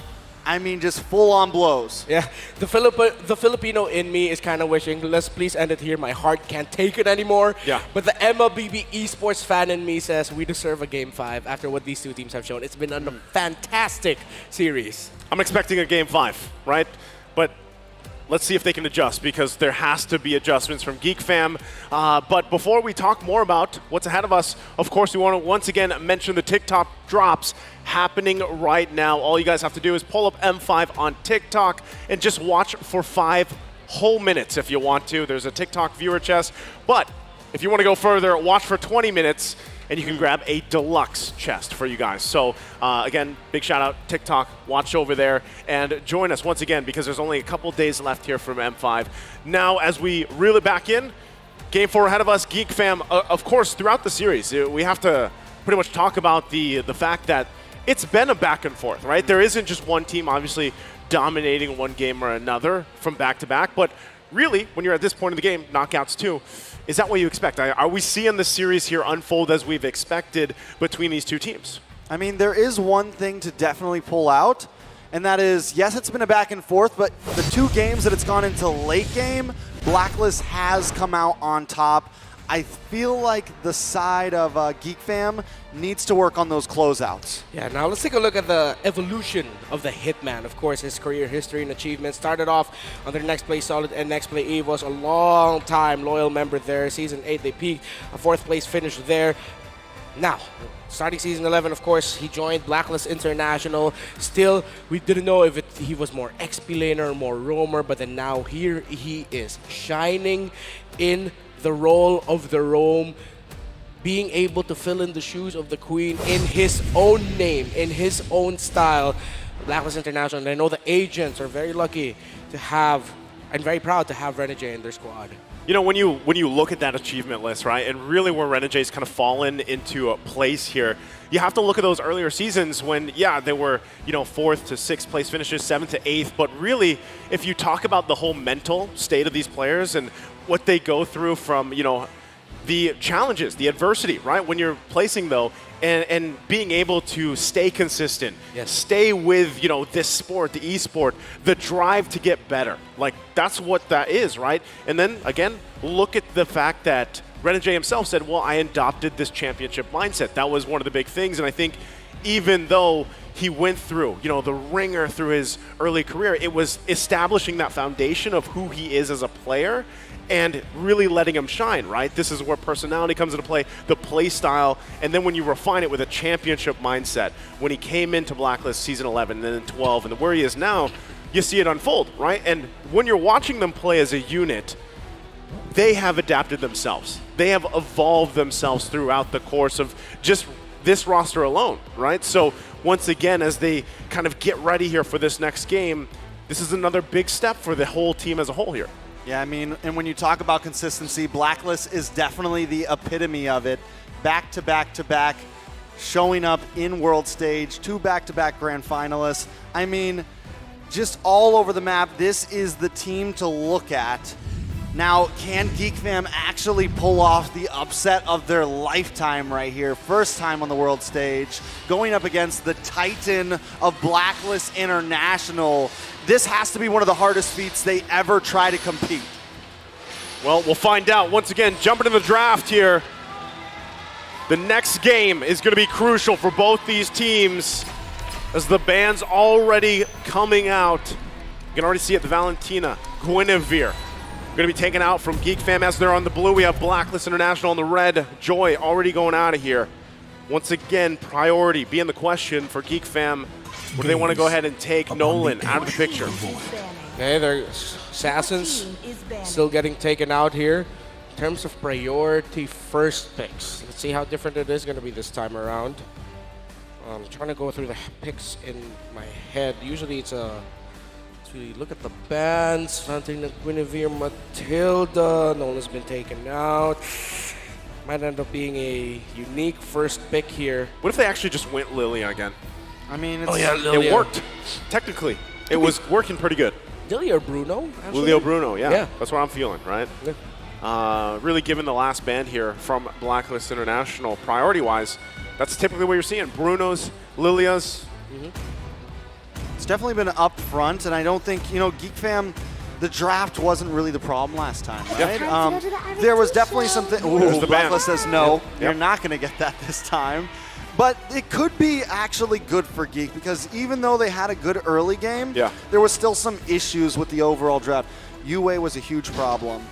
I mean, just full-on blows. Yeah, the Filipino in me is kind of wishing, let's please end it here. My heart can't take it anymore. Yeah. But the MLBB Esports fan in me says we deserve a Game 5 after what these two teams have shown. It's been a fantastic series. I'm expecting a Game 5, right? But let's see if they can adjust, because there has to be adjustments from GeekFam. But before we talk more about what's ahead of us, of course, we want to once again mention the TikTok drops happening right now. All you guys have to do is pull up M5 on TikTok and just watch for 5 whole minutes if you want to. There's a TikTok viewer chest. But if you want to go further, watch for 20 minutes. And you can grab a deluxe chest for you guys. So again, big shout out TikTok, watch over there, and join us once again, because there's only a couple days left here from M5. Now, as we reel it back in, Game 4 ahead of us, GeekFam, of course, throughout the series, we have to pretty much talk about the fact that it's been a back and forth, right? There isn't just one team obviously dominating one game or another from back to back, but really, when you're at this point in the game, knockouts too, is that what you expect? Are we seeing the series here unfold as we've expected between these two teams? I mean, there is one thing to definitely pull out, and that is, yes, it's been a back and forth, but the 2 games that it's gone into late game, Blacklist has come out on top. I feel like the side of GeekFam needs to work on those closeouts. Yeah, now let's take a look at the evolution of the Hitman. Of course, his career history and achievements started off under Next Play Solid and Next Play EVOS, a long time loyal member there. Season 8, they peaked, a 4th place finish there. Now, starting Season 11, of course, he joined Blacklist International. Still, we didn't know if he was more XP laner or more roamer, but then now here he is, shining in the role of the roam, being able to fill in the shoes of the queen in his own name, in his own style. Blacklist International, and I know the agents are very lucky to have, and very proud to have Renegade in their squad. You know, when you look at that achievement list, right, and really where Renegade's kind of fallen into a place here, you have to look at those earlier seasons when, yeah, they were, 4th to 6th place finishes, 7th to 8th, but really, if you talk about the whole mental state of these players and what they go through from, the challenges, the adversity, right, when you're placing, though, and being able to stay consistent, stay with, this sport, the esport, the drive to get better. Like, that's what that is, right? And then, again, look at the fact that Renegade himself said, well, I adopted this championship mindset. That was one of the big things, and I think even though he went through, the ringer through his early career, it was establishing that foundation of who he is as a player and really letting him shine, right? This is where personality comes into play, the play style, and then when you refine it with a championship mindset, when he came into Blacklist season 11 and then 12, and where he is now, you see it unfold, right? And when you're watching them play as a unit, they have adapted themselves. They have evolved themselves throughout the course of just this roster alone, right? So once again, as they kind of get ready here for this next game, this is another big step for the whole team as a whole here. Yeah, I mean, and when you talk about consistency, Blacklist is definitely the epitome of it. Back to back to back, showing up in world stage, 2 back-to-back grand finalists. I mean, just all over the map, this is the team to look at. Now, can GeekFam actually pull off the upset of their lifetime right here? First time on the world stage, going up against the titan of Blacklist International. This has to be one of the hardest feats they ever try to compete. Well, we'll find out. Once again, jumping in the draft here. The next game is going to be crucial for both these teams as the band's already coming out. You can already see it, the Valentina, Guinevere. Going to be taken out from GeekFam as they're on the blue. We have Blacklist International on the red. Joy already going out of here. Once again, priority being the question for GeekFam. Or do they want to go ahead and take Nolan out of the picture? Okay, there's Assassins still getting taken out here. In terms of priority first picks, let's see how different it is going to be this time around. I'm trying to go through the picks in my head. Usually it's a... We look at the bands, Valentina, Guinevere, Matilda, Nolan's been taken out. Might end up being a unique first pick here. What if they actually just went Lilia again? I mean, it's, it worked. Technically, it was working pretty good. Lilia or Bruno? Actually? Lilia Bruno, yeah. That's what I'm feeling, right? Yeah. Really given the last band here from Blacklist International, priority-wise, that's typically what you're seeing. Bruno's, Lilia's. It's definitely been up front, and I don't think, GeekFam, the draft wasn't really the problem last time, right? There was definitely something. Ooh, Blacklist says no, you're not going to get that this time. But it could be actually good for Geek, because even though they had a good early game, there was still some issues with the overall draft. Yue was a huge problem.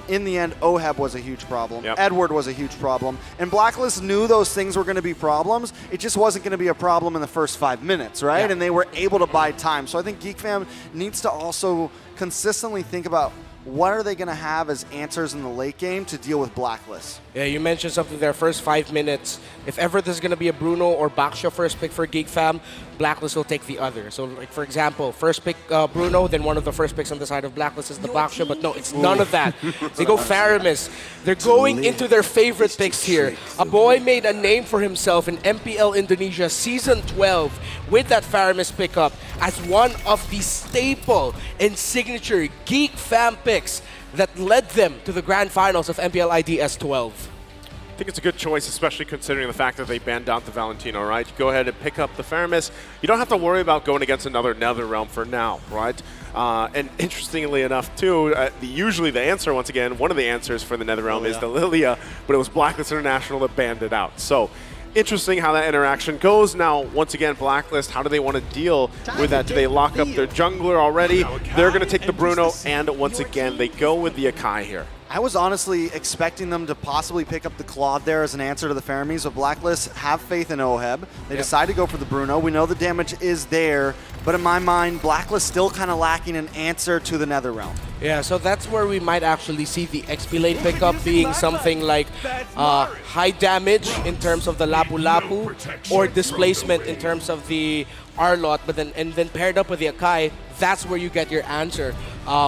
In the end, Oheb was a huge problem. Edward was a huge problem. And Blacklist knew those things were going to be problems. It just wasn't going to be a problem in the first 5 minutes, right? And they were able to buy time. So I think GeekFam needs to also consistently think about what are they going to have as answers in the late game to deal with Blacklist. Yeah, you mentioned something there, first 5 minutes. If ever there's going to be a Bruno or Baksha first pick for GeekFam, Blacklist will take the other. So, like, for example, first pick Bruno, then one of the first picks on the side of Blacklist is the Baksha, but no, it's none of that. They go Faramis. They're going into their favorite picks here. A boy made a name for himself in MPL Indonesia Season 12 with that Faramis pickup as one of the staple and signature GeekFam picks that led them to the grand finals of MPL IDS 12. I think it's a good choice, especially considering the fact that they banned out the Valentino, right? You go ahead and pick up the Faramis. You don't have to worry about going against another NetherRealm for now, right? And interestingly enough, too, usually the answer, once again, one of the answers for the NetherRealm is the Lilia, but it was Blacklist International that banned it out. So interesting how that interaction goes. Now, once again, Blacklist, how do they want to deal with that? Do they lock up their jungler already? They're going to take the Bruno, and once again, they go with the Akai here. I was honestly expecting them to possibly pick up the Claude there as an answer to the Faramis, but Blacklist have faith in Oheb. They decide to go for the Bruno. We know the damage is there, but in my mind, Blacklist still kind of lacking an answer to the Netherrealm. Yeah, so that's where we might actually see the XP lane pickup being something like high damage in terms of the Lapu Lapu or displacement in terms of the Arlot, but then paired up with the Akai, that's where you get your answer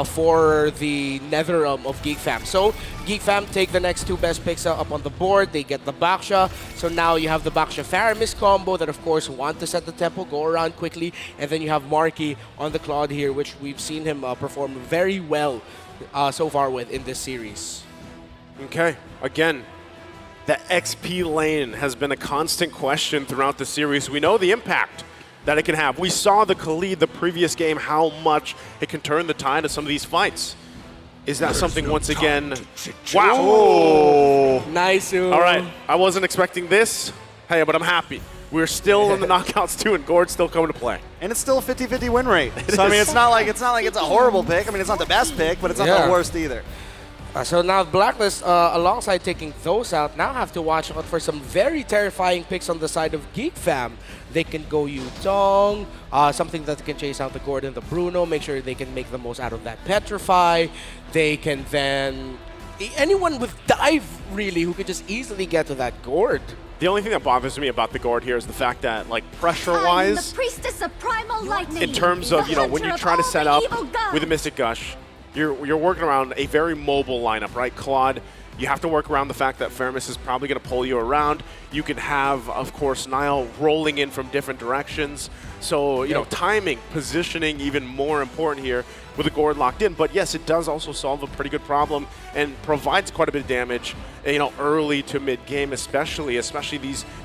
for the Netherrealm of Geek Fam. So Geek Fam take the next two best picks up on the board. They get the Baksha. So now you have the Baksha Faramis combo that of course want to set the tempo, go around quickly, and then you have Marky on the Claude here, which we've seen him perform very well so far with in this series. Okay, again, the XP lane has been a constant question throughout the series. We know the impact that it can have. We saw the Khalid the previous game, how much it can turn the tide of some of these fights. Is that something once again? Wow! Oh, nice. All right, I wasn't expecting this. Hey, but I'm happy. We're still in the knockouts too, and Gord's still coming to play. And it's still a 50-50 win rate. So I mean, it's not like it's a horrible pick. I mean, it's not the best pick, but it's not the worst either. So now Blacklist, alongside taking those out, now have to watch out for some very terrifying picks on the side of Geek Fam. They can go Yutong, something that can chase out the Gordon, the Bruno, make sure they can make the most out of that Petrify. They can then... anyone with Dive, really, who could just easily get to that Gord. The only thing that bothers me about the Gord here is the fact that, like, pressure-wise, Priestess of Primal Lightning, in terms of, you know, when you try to set up with a Mystic Gush, you're working around a very mobile lineup, right? Claude, you have to work around the fact that Faramis is probably going to pull you around. You can have, of course, Nile rolling in from different directions. So, you know, timing, positioning, even more important here with the Gord locked in. But yes, it does also solve a pretty good problem and provides quite a bit of damage, you know, early to mid-game, especially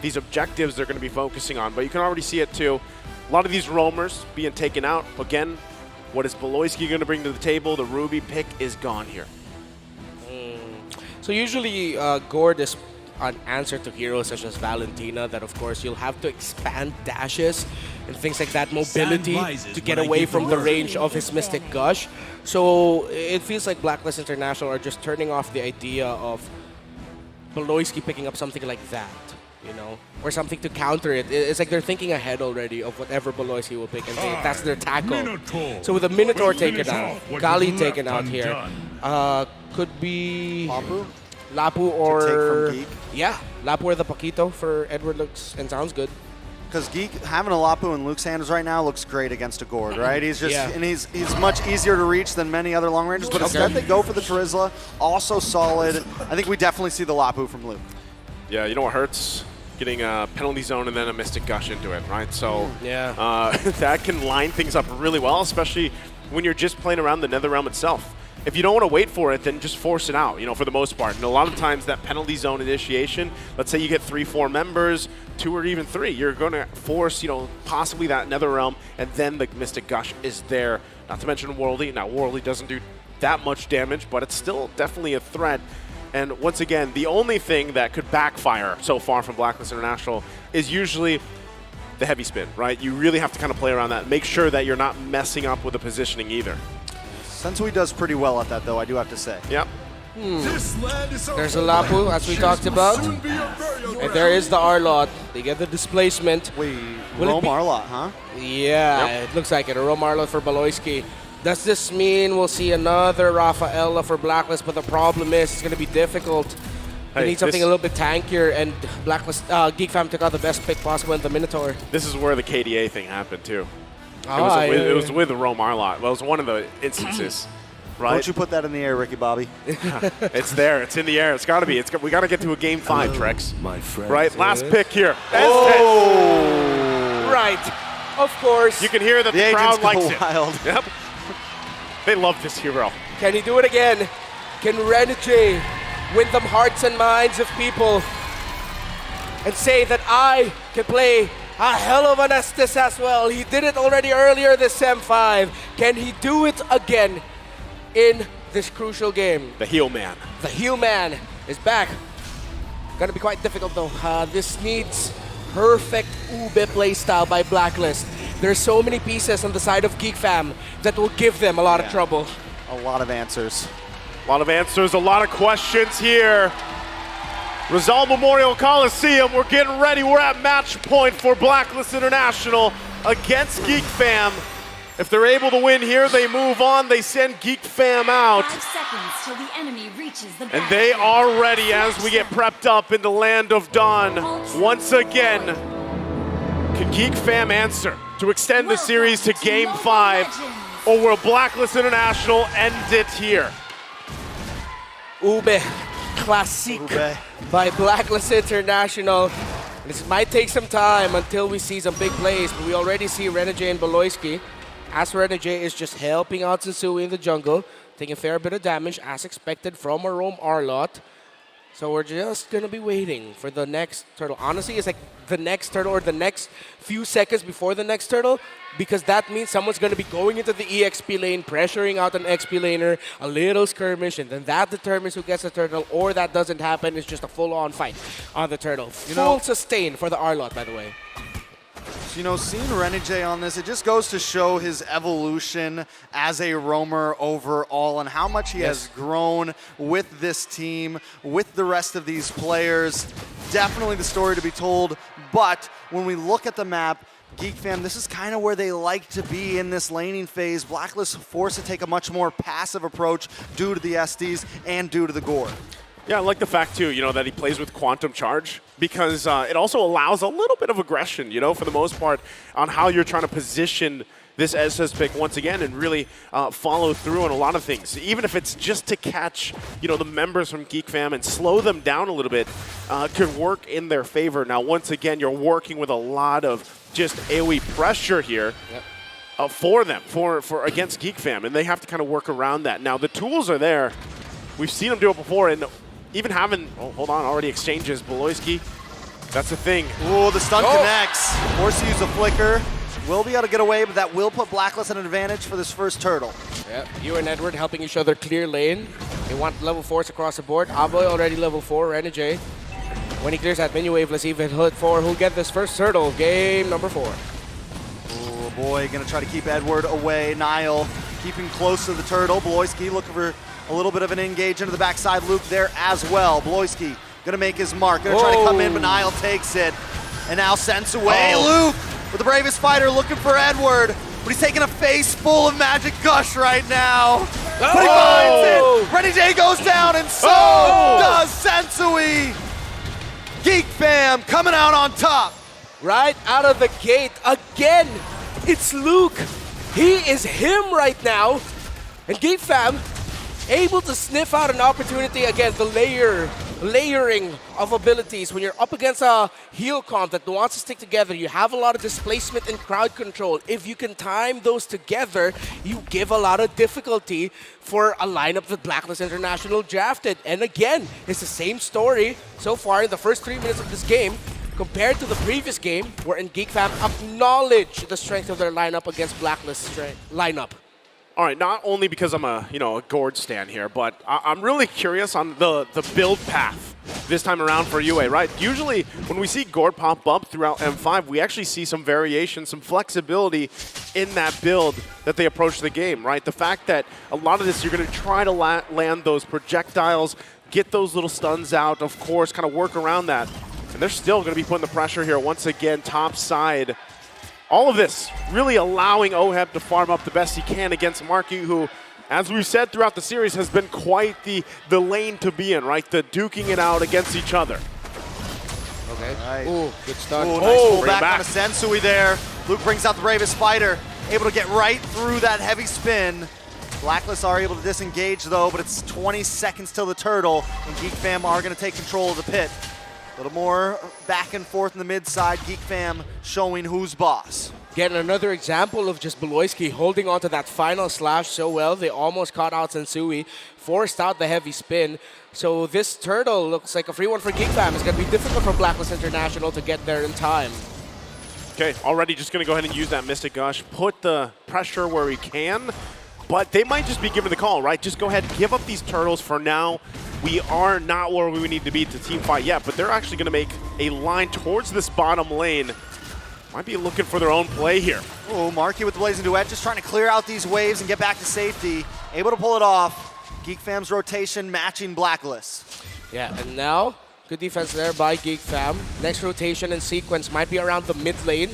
these objectives they're going to be focusing on. But you can already see it too. A lot of these roamers being taken out. Again, what is Beloyski going to bring to the table? The Ruby pick is gone here. So usually Gord is an answer to heroes such as Valentina that of course you'll have to expand dashes and things like that, mobility to get away from the range of his Mystic Gush. So it feels like Blacklist International are just turning off the idea of Beloyski picking up something like that, you know, or something to counter it. It's like they're thinking ahead already of whatever Beloyski will pick, and that's their tackle. So with the Minotaur taken out, Kali taken out here, could be Lapu or yeah, Lapu or the Paquito for Edward looks and sounds good. Because Geek having a Lapu in Luke's hands right now looks great against a Gord, right? He's just and he's much easier to reach than many other long ranges, but instead they go for the Terizla, also solid. I think we definitely see the Lapu from Luke. Yeah, you know what hurts? Getting a penalty zone and then a Mystic Gush into it, right? So that can line things up really well, especially when you're just playing around the Netherrealm itself. If you don't want to wait for it, then just force it out, you know, for the most part. And a lot of times that penalty zone initiation, let's say you get 3-4 members, 2 or even 3, you're going to force, you know, possibly that Netherrealm, and then the Mystic Gush is there. Not to mention Worldy. Now, Worldy doesn't do that much damage, but it's still definitely a threat. And once again, the only thing that could backfire so far from Blacklist International is usually the heavy spin, right? You really have to kind of play around that. Make sure that you're not messing up with the positioning either. Sensui does pretty well at that, though, I do have to say. Yep. There's a Lapu, as we talked about. And there is the Arlot. They get the displacement. Rome Arlot, huh? Yeah, it looks like it. A Rome Arlot for Beloyski. Does this mean we'll see another Rafaela for Blacklist? But the problem is it's going to be difficult. They need something a little bit tankier, and Blacklist, Geek Fam took out the best pick possible in the Minotaur. This is where the KDA thing happened, too. It was with the Rome Arlot. Well, it was one of the instances, right? Don't you put that in the air, Ricky Bobby. It's there. It's in the air. It's got to be. We got to get to a game 5, Trex. My friend. Right? Last pick here. Oh! Right. Of course. You can hear that the crowd likes it. Wild. Yep. They love this hero. Can he do it again? Can Renegade win the hearts and minds of people and say that I can play a hell of an Estes as well? He did it already earlier this Sem 5. Can he do it again in this crucial game? The heel man. The heel man is back. Gonna be quite difficult though. This needs perfect Ube playstyle by Blacklist. There's so many pieces on the side of Geek Fam that will give them a lot of trouble. A lot of answers. A lot of answers, a lot of questions here. Rizal Memorial Coliseum, we're getting ready. We're at match point for Blacklist International against Geek Fam. If they're able to win here, they move on. They send Geek Fam out. 5 seconds till the enemy reaches the And they are ready as we get prepped up in the land of Dawn. Once again, can Geek Fam answer to extend the series to Game 5, or will Blacklist International end it here? Ube Classic by Blacklist International. This might take some time until we see some big plays, but we already see Renegade and Beloyski. As Renegade is just helping out Sensui in the jungle, taking a fair bit of damage as expected from a roam Arlot. So we're just gonna be waiting for the next turtle. Honestly, it's like the next turtle or the next few seconds before the next turtle, because that means someone's gonna be going into the EXP lane, pressuring out an XP laner, a little skirmish, and then that determines who gets the turtle, or that doesn't happen, it's just a full-on fight on the turtle. Full sustain for the Arlot, by the way. You know, seeing Renegade on this, it just goes to show his evolution as a roamer overall and how much he has grown with this team, with the rest of these players. Definitely the story to be told, but when we look at the map, Geek Fam, this is kind of where they like to be in this laning phase. Blacklist forced to take a much more passive approach due to the SDs and due to the gore. Yeah, I like the fact, too, that he plays with Quantum Charge, because it also allows a little bit of aggression, for the most part, on how you're trying to position this SS pick once again and really follow through on a lot of things. Even if it's just to catch, the members from Geek Fam and slow them down a little bit, could work in their favor. Now, once again, you're working with a lot of just AoE pressure here. For them, for against Geek Fam, and they have to kind of work around that. Now, the tools are there. We've seen them do it before, and even having, already exchanges. Beloyski, that's the thing. Ooh, the stun connects. Forced to use a flicker. Will be able to get away, but that will put Blacklist at an advantage for this first turtle. Yep, you and Edward helping each other clear lane. They want level 4s across the board. Aboy already level 4, Renegade. When he clears that mini wave, let's see if it hit 4. Who'll get this first turtle? Game number 4. Oh boy, gonna try to keep Edward away. Niall keeping close to the turtle. Beloyski looking for a little bit of an engage into the backside loop there as well. Beloyski gonna make his mark, gonna try to come in, but Niall takes it. And now sends away. Luke with the bravest fighter looking for Edward, but he's taking a face full of magic gush right now. But he finds it! Renegade goes down, and so does Sensui. Geek Fam coming out on top. Right out of the gate, again, it's Luke. He is him right now. And Geek Fam able to sniff out an opportunity. Again, the layering of abilities. When you're up against a heal comp that wants to stick together, you have a lot of displacement and crowd control. If you can time those together, you give a lot of difficulty for a lineup that Blacklist International drafted. And again, it's the same story so far in the first 3 minutes of this game compared to the previous game, wherein Geek Fam acknowledged the strength of their lineup against Blacklist lineup. All right, not only because I'm a Gord stan here, but I'm really curious on the build path this time around for UA, right? Usually when we see Gord pop up throughout M5, we actually see some variation, some flexibility in that build that they approach the game, right? The fact that a lot of this, you're going to try to land those projectiles, get those little stuns out, of course, kind of work around that. And they're still going to be putting the pressure here once again, top side. All of this really allowing OHEB to farm up the best he can against Marky, who, as we've said throughout the series, has been quite the lane to be in, right? The duking it out against each other. Okay. Right. Ooh, good stun. Ooh, nice pull back on a Sensui there. Luke brings out the bravest fighter, able to get right through that heavy spin. Blacklist are able to disengage though, but it's 20 seconds till the turtle, and Geek Fam are going to take control of the pit. A little more back and forth in the mid side. Geek Fam showing who's boss. Getting another example of just Beloyski holding onto that final slash so well. They almost caught out Sensui, forced out the heavy spin. So this turtle looks like a free one for Geek Fam. It's going to be difficult for Blacklist International to get there in time. Okay, already just going to go ahead and use that Mystic Gush, put the pressure where he can, but they might just be given the call, right? Just go ahead, give up these turtles for now. We are not where we need to be to team fight yet, but they're actually going to make a line towards this bottom lane. Might be looking for their own play here. Oh, Marky with the Blazing Duet, just trying to clear out these waves and get back to safety. Able to pull it off. Geek Fam's rotation matching Blacklist. Yeah, and now, good defense there by Geek Fam. Next rotation and sequence might be around the mid lane.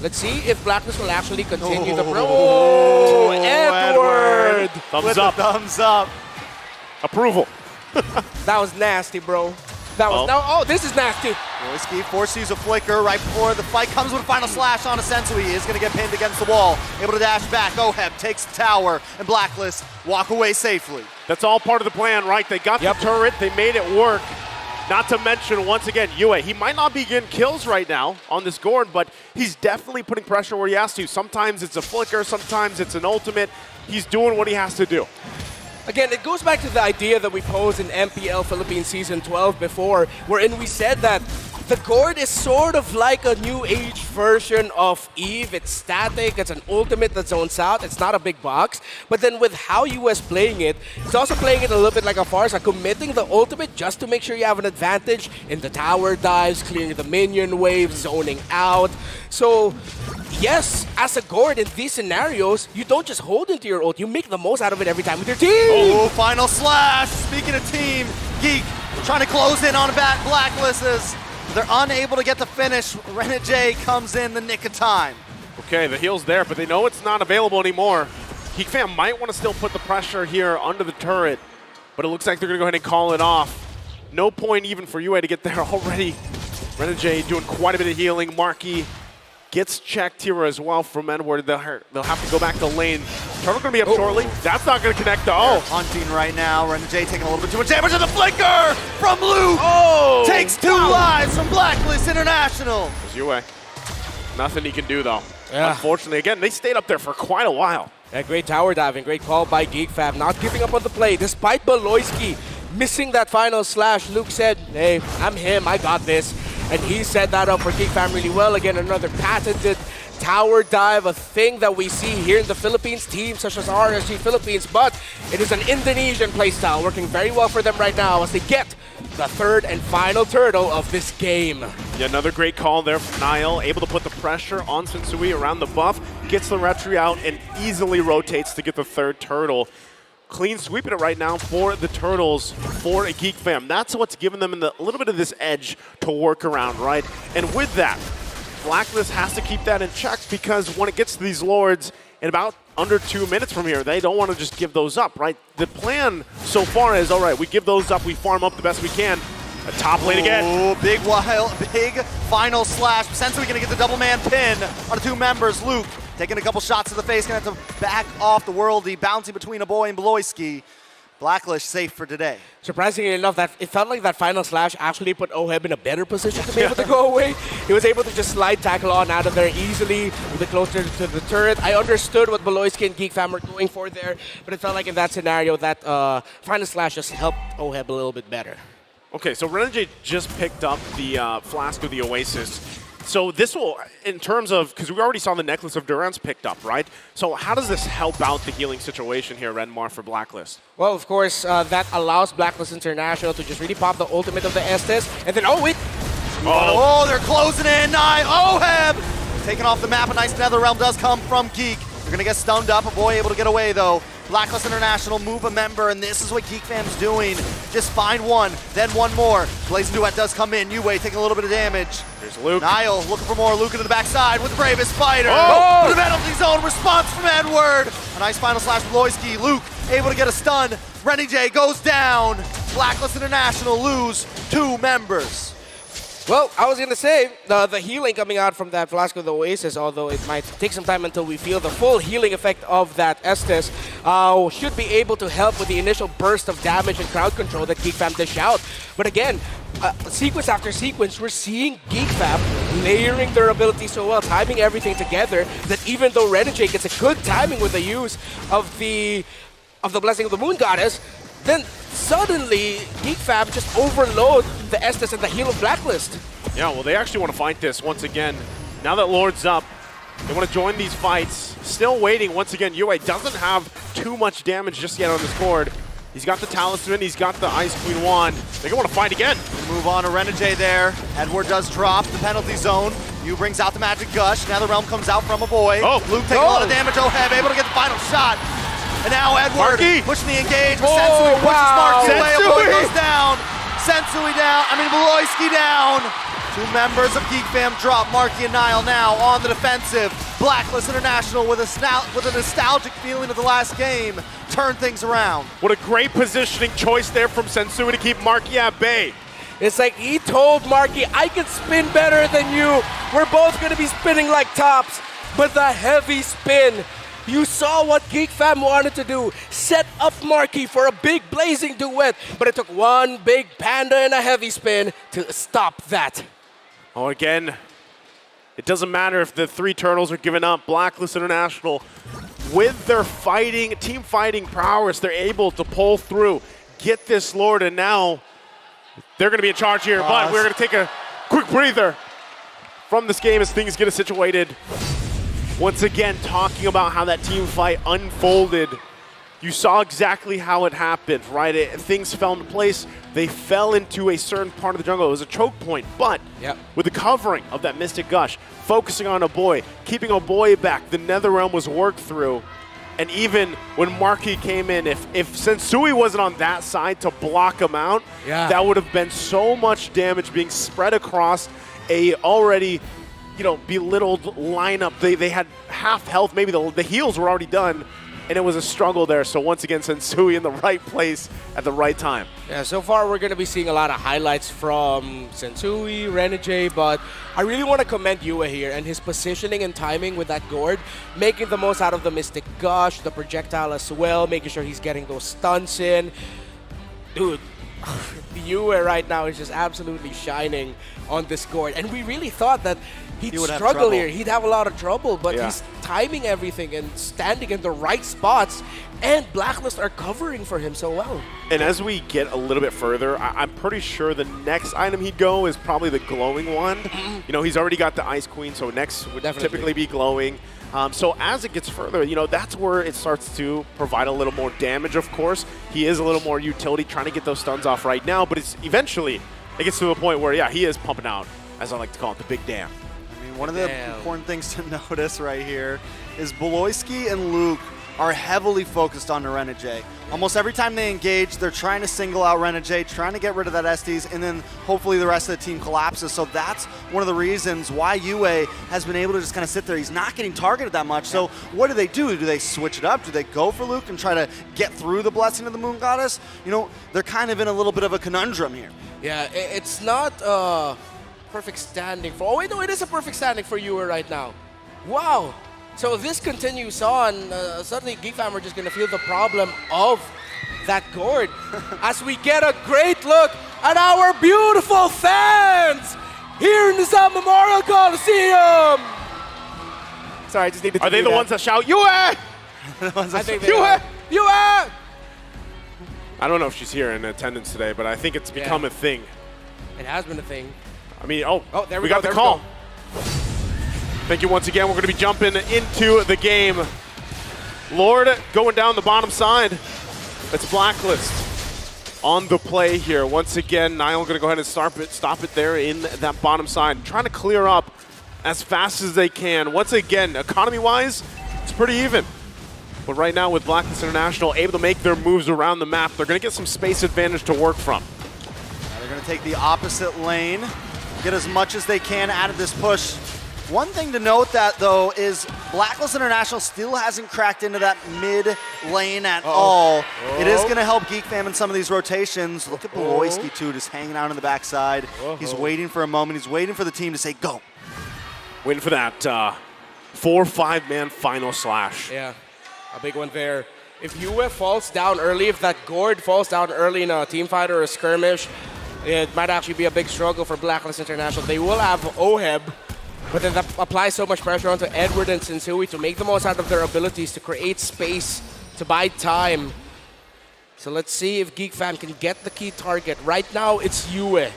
Let's see if Blacklist will actually continue the... Oh, Edward! Thumbs up. Thumbs up. Approval. That was nasty, bro. That was oh, this is nasty. Loiski forced to use a flicker right before the fight comes with a final slash on Sensui. He is going to get pinned against the wall. Able to dash back. Oheb takes the tower, and Blacklist walk away safely. That's all part of the plan, right? They got the turret. They made it work. Not to mention, once again, Yue. He might not be getting kills right now on this Gord, but he's definitely putting pressure where he has to. Sometimes it's a flicker. Sometimes it's an ultimate. He's doing what he has to do. Again, it goes back to the idea that we posed in MPL Philippines Season 12 before, wherein we said that the Gord is sort of like a new age version of Eve. It's static, it's an ultimate that zones out, it's not a big box. But then with how US playing it, it's also playing it a little bit like a Farsa, committing the ultimate just to make sure you have an advantage in the tower dives, clearing the minion waves, zoning out. So, yes, as a Gord in these scenarios, you don't just hold into your ult, you make the most out of it every time with your team! Oh, final slash! Speaking of team, Geek trying to close in on Blacklist as they're unable to get the finish. Renegade comes in the nick of time. Okay, the heal's there, but they know it's not available anymore. Geek Fam might want to still put the pressure here under the turret, but it looks like they're going to go ahead and call it off. No point even for UA to get there already. Renegade doing quite a bit of healing. Marky gets checked here as well from Edward. They'll have to go back to lane. Turtle going to be up shortly. That's not going to connect to hunting right now. Renegade taking a little bit too much damage, and the flicker from Luke takes 2 lives from Blacklist International. There's UA. Nothing he can do though. Yeah. Unfortunately, again, they stayed up there for quite a while. Yeah, great tower diving, great call by Geek Fam. Not giving up on the play, despite Beloyski missing that final slash. Luke said, hey, I'm him, I got this. And he set that up for Geek Fam really well. Again, another patented tower dive, a thing that we see here in the Philippines, teams such as RSG Philippines, but it is an Indonesian playstyle working very well for them right now as they get the 3rd and final turtle of this game. Yeah, another great call there from Niall, able to put the pressure on Sensui around the buff, gets the retry out and easily rotates to get the 3rd turtle. Clean sweeping it right now for the Turtles, for a Geek Fam. That's what's given them a little bit of this edge to work around, right? And with that, Blacklist has to keep that in check because when it gets to these Lords in about under 2 minutes from here, they don't want to just give those up, right? The plan so far is, all right, we give those up, we farm up the best we can. A top lane again. Oh, big final slash. Sensui gonna get the double man pin on the 2 members. Luke taking a couple shots to the face, gonna have to back off the worldie, bouncing between a boy and Beloyski. Blacklist safe for today. Surprisingly enough, that it felt like that final slash actually put Oheb in a better position to be able to go away. He was able to just slide tackle on out of there easily, a bit closer to the turret. I understood what Beloyski and Geek Fam were going for there, but it felt like in that scenario that final slash just helped Oheb a little bit better. Okay, so Renegade just picked up the Flask of the Oasis. So this will, in terms of, because we already saw the Necklace of Durance picked up, right? So how does this help out the healing situation here, Renmar, for Blacklist? Well, of course, that allows Blacklist International to just really pop the ultimate of the Estes, and then, oh, wait! Oh, they're closing in. Oheb taking off the map. A nice Netherrealm does come from Geek. They're going to get stunned up. A boy able to get away, though. Blacklist International move a member, and this is what Geek Fam's doing. Just find one, then one more. Blazing Duet does come in. Yue taking a little bit of damage. Here's Luke. Niall looking for more. Luke into the backside with the bravest fighter. Oh! To the penalty zone. Response from Edward. A nice final slash from Loiski. Luke able to get a stun. Renegade goes down. Blacklist International lose 2 members. Well, I was going to say, the healing coming out from that Flask of the Oasis, although it might take some time until we feel the full healing effect of that Estes, should be able to help with the initial burst of damage and crowd control that Geek Fam dish out. But again, sequence after sequence, we're seeing Geek Fam layering their abilities so well, timing everything together, that even though Renegade gets a good timing with the use of the Blessing of the Moon Goddess, then suddenly Geek Fam just overload the Estes and the heal of Blacklist. Yeah, well, they actually want to fight this once again. Now that Lord's up, they want to join these fights. Still waiting once again. Yue doesn't have too much damage just yet on this board. He's got the Talisman, he's got the Ice Queen wand. They're going to want to fight again. Move on to Renegade there. Edward does drop the penalty zone. Yu brings out the Magic Gush. Now the Realm comes out from a boy. Oh, Luke taking a lot of damage. Oheb able to get the final shot. And now Edward pushing the engage. Oh, Sensui pushes Marky away. A boy Sensui. goes down. Sensui down. Beloyski down. Two members of Geek Fam drop. Marky and Niall now on the defensive. Blacklist International with a nostalgic feeling of the last game. Turn things around. What a great positioning choice there from Sensui to keep Marky at bay. It's like he told Marky, I can spin better than you. We're both going to be spinning like tops. But the heavy spin, you saw what Geek Fam wanted to do. Set up Marky for a big blazing duet. But it took one big panda and a heavy spin to stop that. Oh, again, it doesn't matter if the three turtles are giving up. Blacklist International, with their team fighting prowess, they're able to pull through, get this Lord, and now they're going to be in charge here. But we're going to take a quick breather from this game as things get situated. Once again, talking about how that team fight unfolded. You saw exactly how it happened, right? Things fell into place. They fell into a certain part of the jungle. It was a choke point, but with the covering of that Mystic Gush, focusing on Oboy, keeping Oboy back, the Netherrealm was worked through. And even when Marky came in, if Sensui wasn't on that side to block him out, that would have been so much damage being spread across a already belittled lineup. They had half health, maybe the heals were already done. And it was a struggle there. So once again, Sensui in the right place at the right time. Yeah, so far we're going to be seeing a lot of highlights from Sensui, Renegade, but I really want to commend Yue here and his positioning and timing with that gourd, making the most out of the Mystic Gush, the projectile as well, making sure he's getting those stunts in. Dude, Yue right now is just absolutely shining on this gourd. And we really thought that he'd struggle here. He'd have a lot of trouble, but he's timing everything and standing in the right spots, and Blacklist are covering for him so well. And as we get a little bit further, I'm pretty sure the next item he'd go is probably the glowing wand. He's already got the Ice Queen, so next would typically be glowing. So as it gets further, that's where it starts to provide a little more damage, of course. He is a little more utility, trying to get those stuns off right now, but eventually it gets to the point where, he is pumping out, as I like to call it, the big dam. One of the important things to notice right here is Beloyski and Luke are heavily focused on the Renegade. Almost every time they engage, they're trying to single out Renegade, trying to get rid of that Estes, and then hopefully the rest of the team collapses. So that's one of the reasons why Yue has been able to just kind of sit there. He's not getting targeted that much. So what do? Do they switch it up? Do they go for Luke and try to get through the Blessing of the Moon Goddess? They're kind of in a little bit of a conundrum here. Yeah, it's not perfect standing for... Oh, wait, no, it is a perfect standing for Yue right now. Wow. So if this continues on, suddenly Geek Fam are just going to feel the problem of that gourd as we get a great look at our beautiful fans here in the South Memorial Coliseum. Sorry, I just needed to Are they the ones that shout, Yue? I think they are. Yue! I don't know if she's here in attendance today, but I think it's become a thing. It has been a thing. There we got the call. Thank you once again. We're going to be jumping into the game. Lord going down the bottom side. It's Blacklist on the play here. Once again, Niall going to go ahead and stop it there in that bottom side. Trying to clear up as fast as they can. Once again, economy-wise, it's pretty even. But right now with Blacklist International able to make their moves around the map, they're going to get some space advantage to work from. They're going to take the opposite lane, get as much as they can out of this push. One thing to note though is Blacklist International still hasn't cracked into that mid lane at all. It is going to help Geek Fam in some of these rotations. Look at Beloyski too, just hanging out on the backside. He's waiting for a moment. He's waiting for the team to say go. Waiting for that 4-5-man final slash. Yeah, a big one there. If Yue falls down early, if that gourd falls down early in a team fight or a skirmish, it might actually be a big struggle for Blacklist International. They will have Oheb, but then that applies so much pressure onto Edward and Sensui to make the most out of their abilities to create space, to buy time. So let's see if Geek Fam can get the key target. Right now, it's Yue.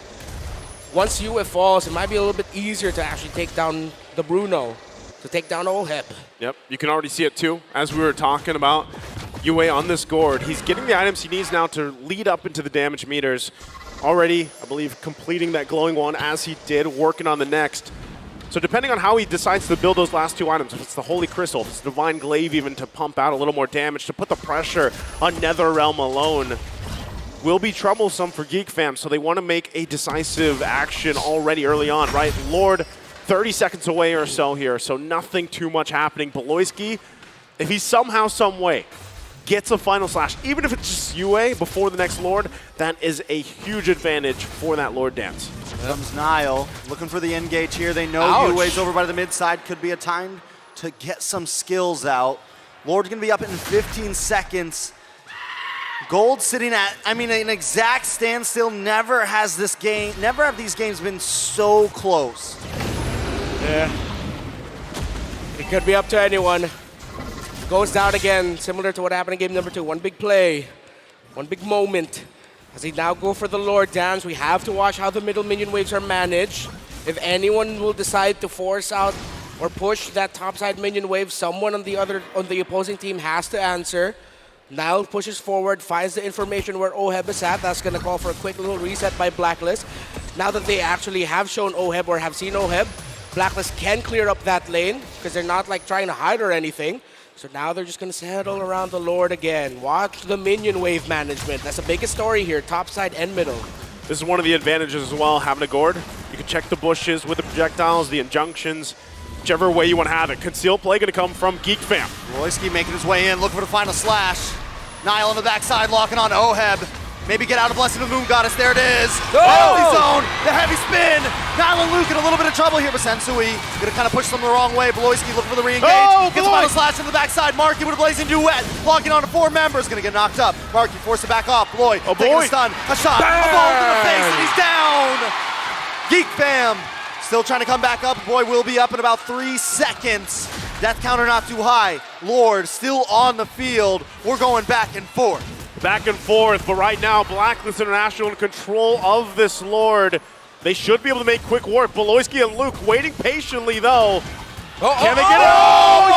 Once Yue falls, it might be a little bit easier to actually take down the Bruno, to take down Oheb. Yep, you can already see it too, as we were talking about. Yue on this gourd. He's getting the items he needs now to lead up into the damage meters. Already, I believe, completing that glowing one as he did, working on the next. So depending on how he decides to build those last two items, if it's the Holy Crystal, if it's Divine Glaive even to pump out a little more damage, to put the pressure on NetherRealm alone, will be troublesome for Geek Fam. So they want to make a decisive action already early on, right? Lord, 30 seconds away or so here, so nothing too much happening. Beloyski, if he somehow, some way, gets a final slash, even if it's just UA before the next Lord, that is a huge advantage for that Lord dance. Comes Nile, looking for the engage here. They know UA's over by the mid side. Could be a time to get some skills out. Lord's gonna be up in 15 seconds. Gold sitting at, I mean, an exact standstill. Never have these games been so close. Yeah. It could be up to anyone. Goes down again, similar to what happened in game number 2. One big play, one big moment. As they now go for the Lord dance, we have to watch how the middle minion waves are managed. If anyone will decide to force out or push that topside minion wave, someone on the opposing team has to answer. Nile pushes forward, finds the information where Oheb is at. That's going to call for a quick little reset by Blacklist. Now that they actually have shown Oheb or have seen Oheb, Blacklist can clear up that lane because they're not like trying to hide or anything. So now they're just going to settle around the Lord again. Watch the minion wave management. That's the biggest story here, top side and middle. This is one of the advantages as well, having a gourd. You can check the bushes with the projectiles, the injunctions, whichever way you want to have it. Concealed play going to come from Geek Fam. Royski making his way in, looking for the final slash. Nile on the backside, locking on to Oheb. Maybe get out of Blessing of the Moon Goddess. There it is. Penalty zone. The heavy spin. Nile and Luke in a little bit of trouble here, but Sensui gonna kind of push them the wrong way. Beloyski looking for the re-engage. Gets a final slash in the backside. Marky with a blazing duet. Logging on to 4 members. Gonna get knocked up. Marky forced to back off. Bloy taking a stun. A shot. A ball in the face, and he's down. Geek Fam still trying to come back up. Boy will be up in about 3 seconds. Death counter not too high. Lord still on the field. We're going back and forth. Back and forth, but right now, Blacklist International in control of this Lord. They should be able to make quick work. Beloyski and Luke waiting patiently, though. Can they get it?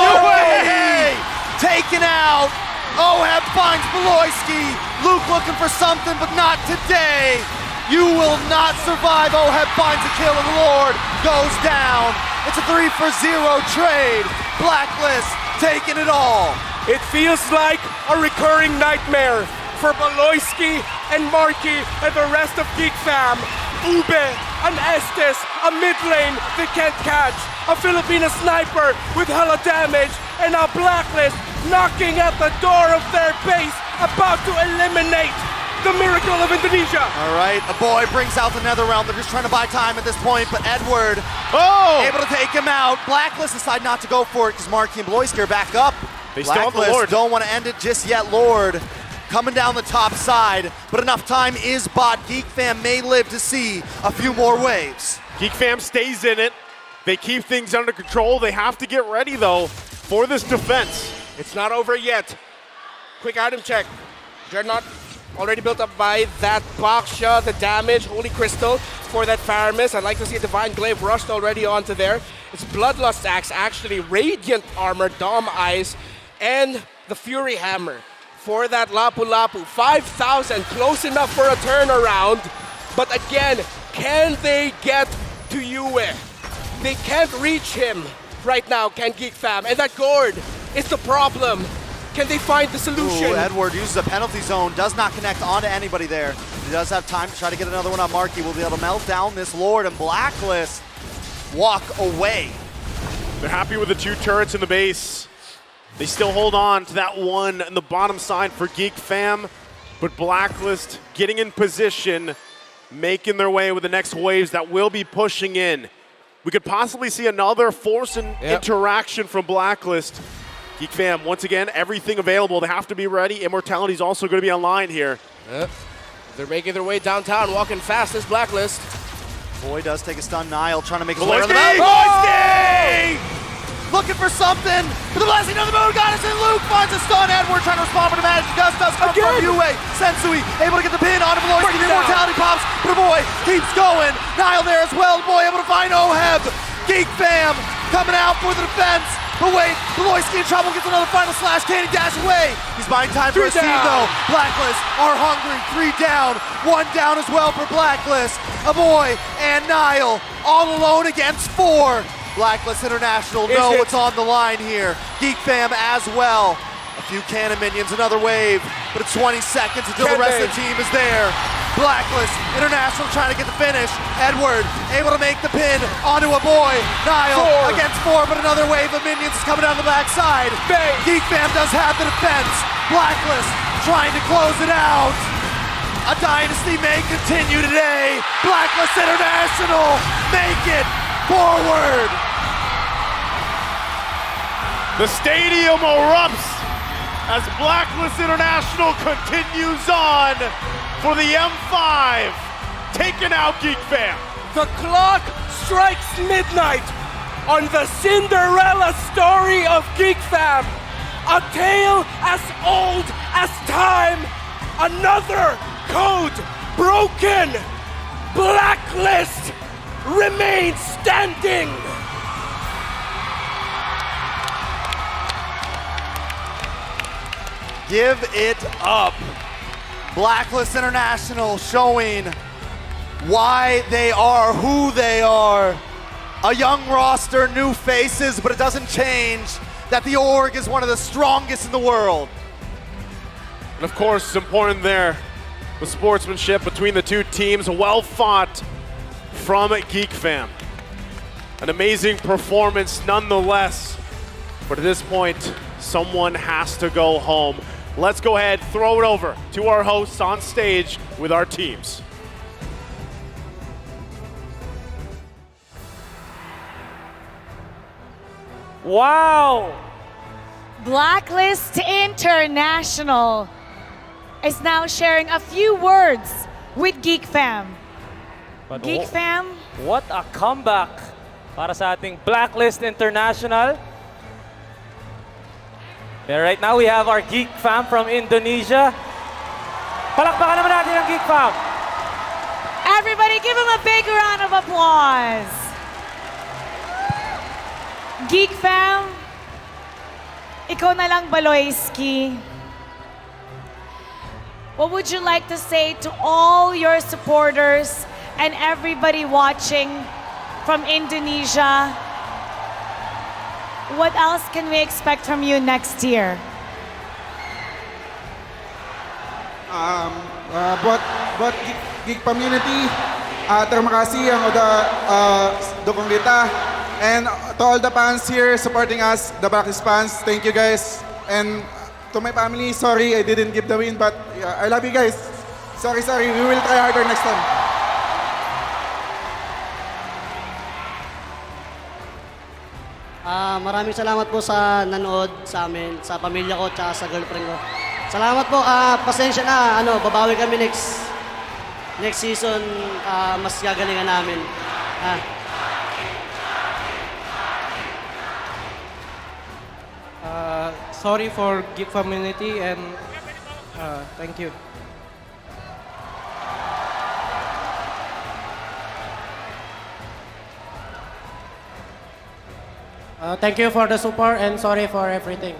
UA! Taken out. Oheb finds Beloyski. Luke looking for something, but not today. You will not survive. Oheb finds a kill, and the Lord goes down. It's a 3-for-0 trade. Blacklist taking it all. It feels like a recurring nightmare for Beloyski and Marky and the rest of Geek Fam. Ube, an Estes, a mid lane they can't catch, a Filipino sniper with hella damage, and a Blacklist knocking at the door of their base, about to eliminate the miracle of Indonesia. All right, a boy brings out the NetherRealm. They're just trying to buy time at this point, but Edward able to take him out. Blacklist decide not to go for it because Marky and Beloyski are back up. They still have the Lord. Don't want to end it just yet. Lord coming down the top side, but enough time is bought. Geek Fam may live to see a few more waves. Geek Fam stays in it. They keep things under control. They have to get ready, though, for this defense. It's not over yet. Quick item check. Dreadnought already built up by that Baksha, the damage, Holy Crystal for that Faramis. I'd like to see a Divine Glaive rushed already onto there. It's Bloodlust Axe, actually, Radiant Armor, Dom Eyes, and the Fury Hammer for that Lapu Lapu. 5,000, close enough for a turnaround. But again, can they get to Yue? They can't reach him right now, can Geek Fam. And that gourd is the problem. Can they find the solution? Edward uses a penalty zone, does not connect onto anybody there. He does have time to try to get another one on Marky. Will be able to melt down this Lord, and Blacklist walk away. They're happy with the 2 turrets in the base. They still hold on to that one on the bottom side for Geek Fam, but Blacklist getting in position, making their way with the next waves that will be pushing in. We could possibly see another force and interaction from Blacklist. Geek Fam, once again, everything available. They have to be ready. Immortality is also going to be online here. They're making their way downtown, walking fast as Blacklist. Boy does take a stun. Nile trying to make his way around the mountain. Looking for something. For the blessing of the Moon Goddess, and Luke finds a stun. Edward trying to respond, but the magic does come from UA. Sensui able to get the pin on Beloyski. The immortality pops, but the boy keeps going. Nile there as well. The boy able to find Oheb. Geek Fam coming out for the defense. But wait, Beloyski in trouble, gets another final slash. Can he dash away? He's buying time for his team though. Blacklist are hungry. 3 down, 1 down as well for Blacklist. A boy and Nile all alone against 4. Blacklist International Is know it? what's on the line here. Geek Fam as well. A few cannon minions, another wave, but it's 20 seconds until the rest of the team is there. Blacklist International trying to get the finish. Edward able to make the pin onto a boy. Niall against 4, but another wave of minions is coming down the backside. Geek Fam does have the defense. Blacklist trying to close it out. A dynasty may continue today. Blacklist International make it forward. The stadium erupts as Blacklist International continues on for the M5, taking out Geek Fam. The clock strikes midnight on the Cinderella story of Geek Fam. A tale as old as time. Another code broken. Blacklist remains standing. Give it up. Blacklist International showing why they are who they are. A young roster, new faces, but it doesn't change that the org is one of the strongest in the world. And of course, it's important there, the sportsmanship between the two teams, well fought from Geek Fam. An amazing performance nonetheless, but at this point, someone has to go home. Let's go ahead, throw it over to our hosts on stage with our teams. Wow! Blacklist International is now sharing a few words with Geek Fam. But Geek Fam, what a comeback para sa ating Blacklist International. And right now we have our Geek Fam from Indonesia. Palakpakan naman natin ang Geek Fam. everybody give him a big round of applause. Geek Fam, ikaw na lang Baloyski. What would you like to say to all your supporters and everybody watching from Indonesia? What else can we expect from you next year? Buat geek community, terima kasih yang udah dukung kita. And to all the fans here supporting us, the Blacklist fans, thank you guys. And to my family, sorry I didn't give the win, but I love you guys. Sorry, we will try harder next time. Maraming salamat po sa nanood sa amin, sa pamilya ko, tsaka sa girlfriend ko. Salamat po, pasensya na, babawi kami next season, mas gagalingan namin. Sorry for Geek community and thank you. Thank you for the support and sorry for everything.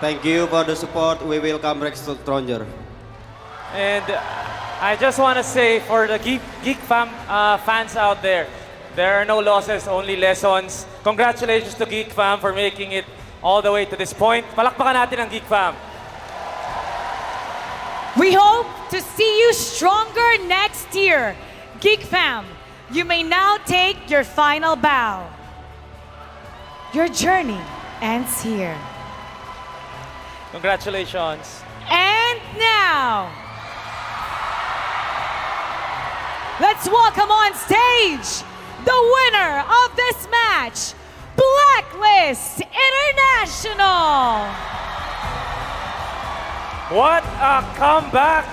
Thank you for the support. We will come back stronger. And I just want to say for the Geek Fam fans out there, there are no losses, only lessons. Congratulations to Geek Fam for making it all the way to this point. Palakpakan natin ang Geek Fam. We hope to see you stronger next year. Geek Fam, you may now take your final bow. Your journey ends here. Congratulations. And now, let's welcome on stage the winner of this match, Blacklist International. What a comeback!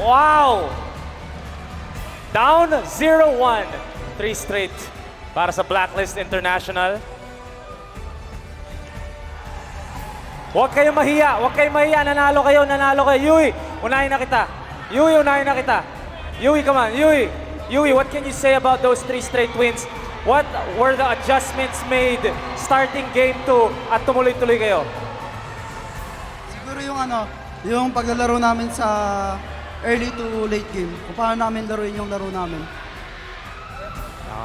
Wow! Down 0-1. 3 straight para sa Blacklist International. Huwag kayong mahiya, nanalo kayo. Yui, unahin na kita. Yui, come on, Yui, what can you say about those 3 straight wins? What were the adjustments made starting game 2 at tumuloy-tuloy kayo? Siguro yung Yung paglalaro namin sa early to late game. Kung paano namin laruin yung laro namin.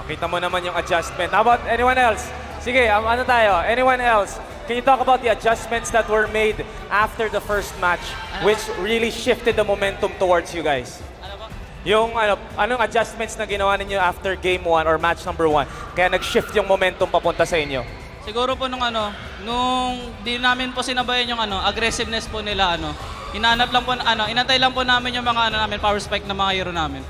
Kita mo naman yung adjustment. How about anyone else? Sige, ano tayo? Anyone else? Can you talk about the adjustments that were made after the first match which really shifted the momentum towards you guys? Yung anong adjustments na ginawa ninyo after game 1 or match number 1 kaya nag-shift yung momentum papunta sa inyo? Siguro po nung di namin po sinabayan yung aggressiveness po nila Hinanap lang po inantay lang po namin yung mga namin power spike na mga hero namin.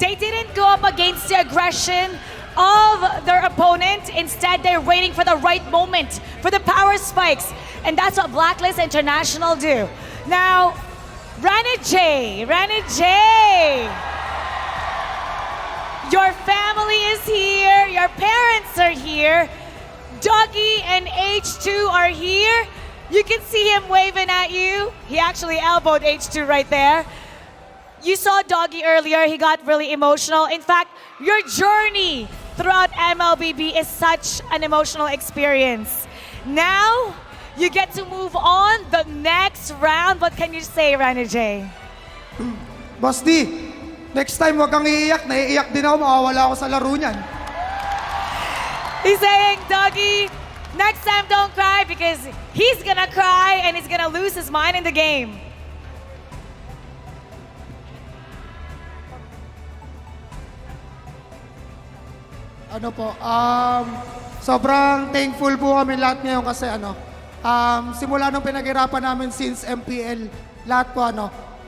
They didn't go up against the aggression of their opponent. Instead, they're waiting for the right moment for the power spikes. And that's what Blacklist International do. Now, Rana J, your family is here, your parents are here, Dougie and H2 are here. You can see him waving at you. He actually elbowed H2 right there. You saw Dougie earlier, he got really emotional. In fact, your journey throughout MLBB is such an emotional experience. Now, you get to move on the next round. What can you say, Rana J? Boss D, next time wag kang iiyak. Naiiyak din ako, mawawala ako sa laro niyan. He's saying, Dougie, next time don't cry because he's gonna cry and he's gonna lose his mind in the game. Sobrang thankful po kami lahat ngayon kasi simula nung pinaghirapan namin since MPL, lahat po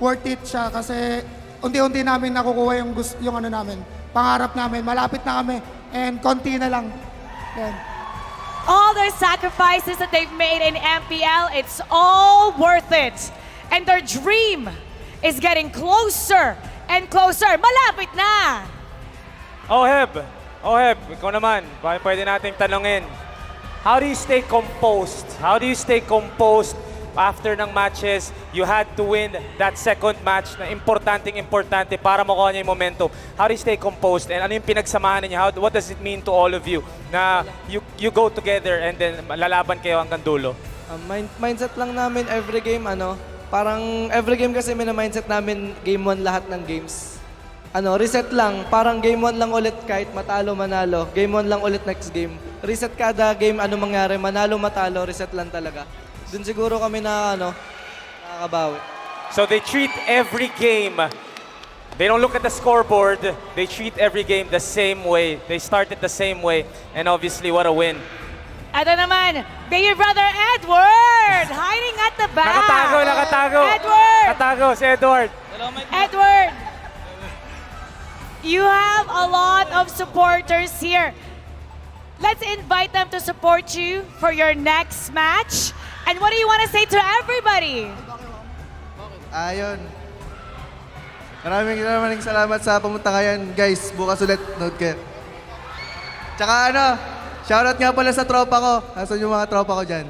worth it siya kasi unti-unti namin nakukuha yung namin, pangarap namin, malapit na kami and konti na lang. Yan. All their sacrifices that they've made in MPL, it's all worth it. And their dream is getting closer and closer. Malapit na! Oheb, ikaw naman, pwede nating tanungin. How do you stay composed? How do you stay composed after ng matches? You had to win that second match na importante para makuha niya yung momentum. How do you stay composed? And ano yung pinagsamahan niya? What does it mean to all of you na you go together and then lalaban kayo hanggang dulo? Mindset lang namin every game, parang every game kasi mindset namin game 1 lahat ng games. Reset lang. Parang game 1 lang ulit kahit matalo, manalo. Game 1 lang ulit next game. Reset kada game, mangyari, manalo, matalo, reset lang talaga. Dun siguro kami nakakabawi. So they treat every game, they don't look at the scoreboard, they treat every game the same way. They start it the same way, and obviously, what a win. Ito naman, baby brother Edward, hiding at the back. Nakatago. Edward! Nakatago si Edward. Edward! You have a lot of supporters here. Let's invite them to support you for your next match. And what do you want to say to everybody? Ayun. Maraming salamat sa pumunta kayan. Guys, bukas ulit. Note kayo. Tsaka shoutout nga pala sa tropa ko. Nasaan yung mga tropa ko dyan?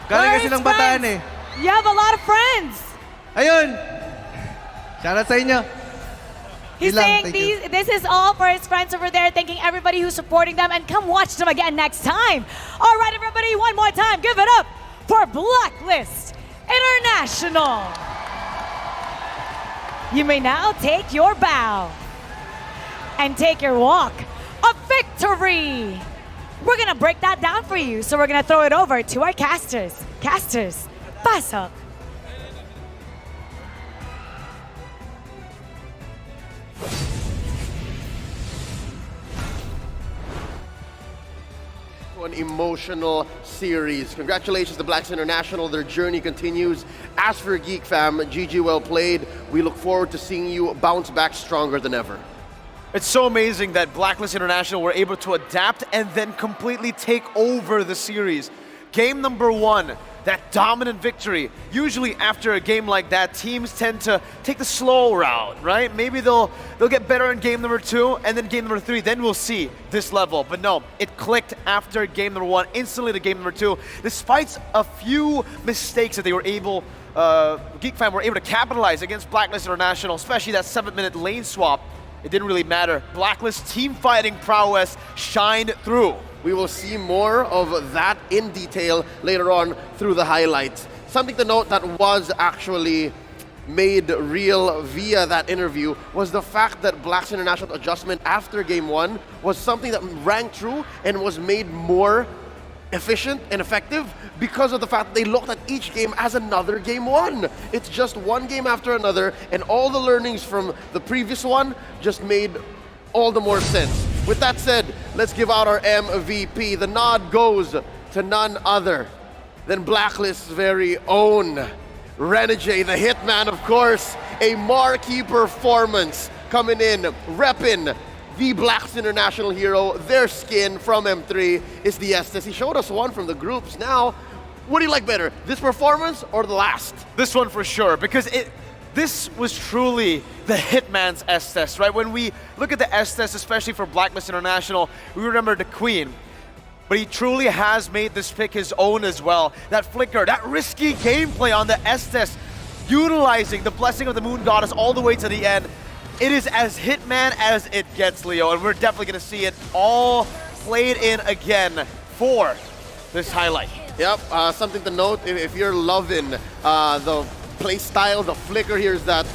Galing kasi ng Bataan eh. You have a lot of friends. Ayun! Shoutout sa inyo. He's saying this is all for his friends over there, thanking everybody who's supporting them, and come watch them again next time. All right, everybody, one more time, give it up for Blacklist International. You may now take your bow and take your walk of victory. We're gonna break that down for you, so we're gonna throw it over to our casters. Casters, pasok. An emotional series. Congratulations to Blacks International. Their journey continues. As for Geek Fam, GG well played. We look forward to seeing you bounce back stronger than ever. It's so amazing that Blacklist International were able to adapt and then completely take over the series. Game number 1, that dominant victory. Usually after a game like that, teams tend to take the slow route, right? Maybe they'll get better in game number 2 and then game number 3, then we'll see this level. But no, it clicked after game number 1, instantly to game number 2. Despite a few mistakes that they were able, Geek Fam were able to capitalize against Blacklist International, especially that 7-minute lane swap. It didn't really matter. Blacklist team fighting prowess shined through. We will see more of that in detail later on through the highlights. Something to note that was actually made real via that interview was the fact that Black's international adjustment after Game 1 was something that rang true and was made more efficient and effective because of the fact that they looked at each game as another Game 1. It's just one game after another, and all the learnings from the previous one just made all the more sense. With that said, let's give out our MVP. The nod goes to none other than Blacklist's very own Renegade, the Hitman, of course. A marquee performance coming in, repping the Blacks international hero. Their skin from M3 is the Estes. He showed us one from the groups. Now, what do you like better, this performance or the last? This one for sure, because this was truly the Hitman's Estes, right? When we look at the Estes, especially for Blacklist International, we remember the Queen. But he truly has made this pick his own as well. That flicker, that risky gameplay on the Estes, utilizing the blessing of the Moon Goddess all the way to the end. It is as Hitman as it gets, Leo, and we're definitely going to see it all played in again for this highlight. Yep, something to note, if you're loving the play style, the flicker, here's that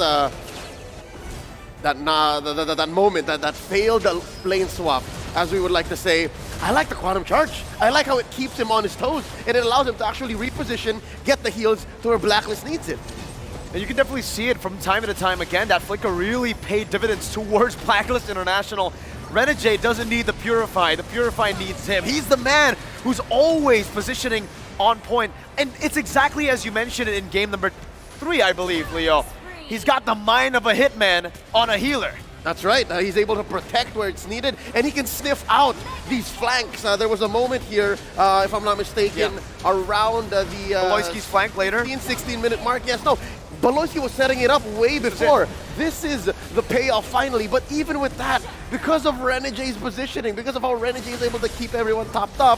moment, that failed lane swap, as we would like to say. I like the Quantum Charge. I like how it keeps him on his toes, and it allows him to actually reposition, get the heals to where Blacklist needs it. And you can definitely see it from time to time again. That flicker really paid dividends towards Blacklist International. Renegade doesn't need the Purify. The Purify needs him. He's the man who's always positioning on point. And it's exactly as you mentioned it in game number 3, I believe, Leo. He's got the mind of a hitman on a healer. That's right. He's able to protect where it's needed, and he can sniff out these flanks. There was a moment here, if I'm not mistaken, around the Baloyski's flank later. 16-minute mark. Yes, no. Baloyski was setting it up way before. This is the payoff finally, but even with that, because of Renegade's positioning, because of how Renegade is able to keep everyone topped up,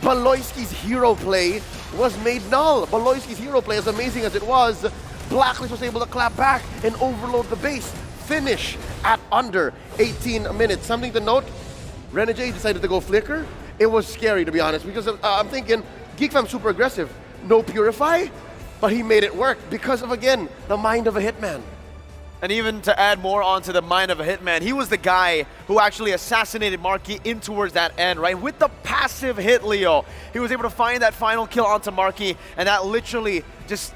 Baloyski's hero play was made null. Baloyski's hero play, as amazing as it was, Blacklist was able to clap back and overload the base. Finish at under 18 minutes. Something to note, Renegade decided to go flicker. It was scary, to be honest, because I'm thinking, GeekFam super aggressive. No Purify, but he made it work because of, again, the mind of a hitman. And even to add more onto the mind of a hitman, he was the guy who actually assassinated Marquis in towards that end, right? With the passive hit, Leo, he was able to find that final kill onto Marquis, and that literally just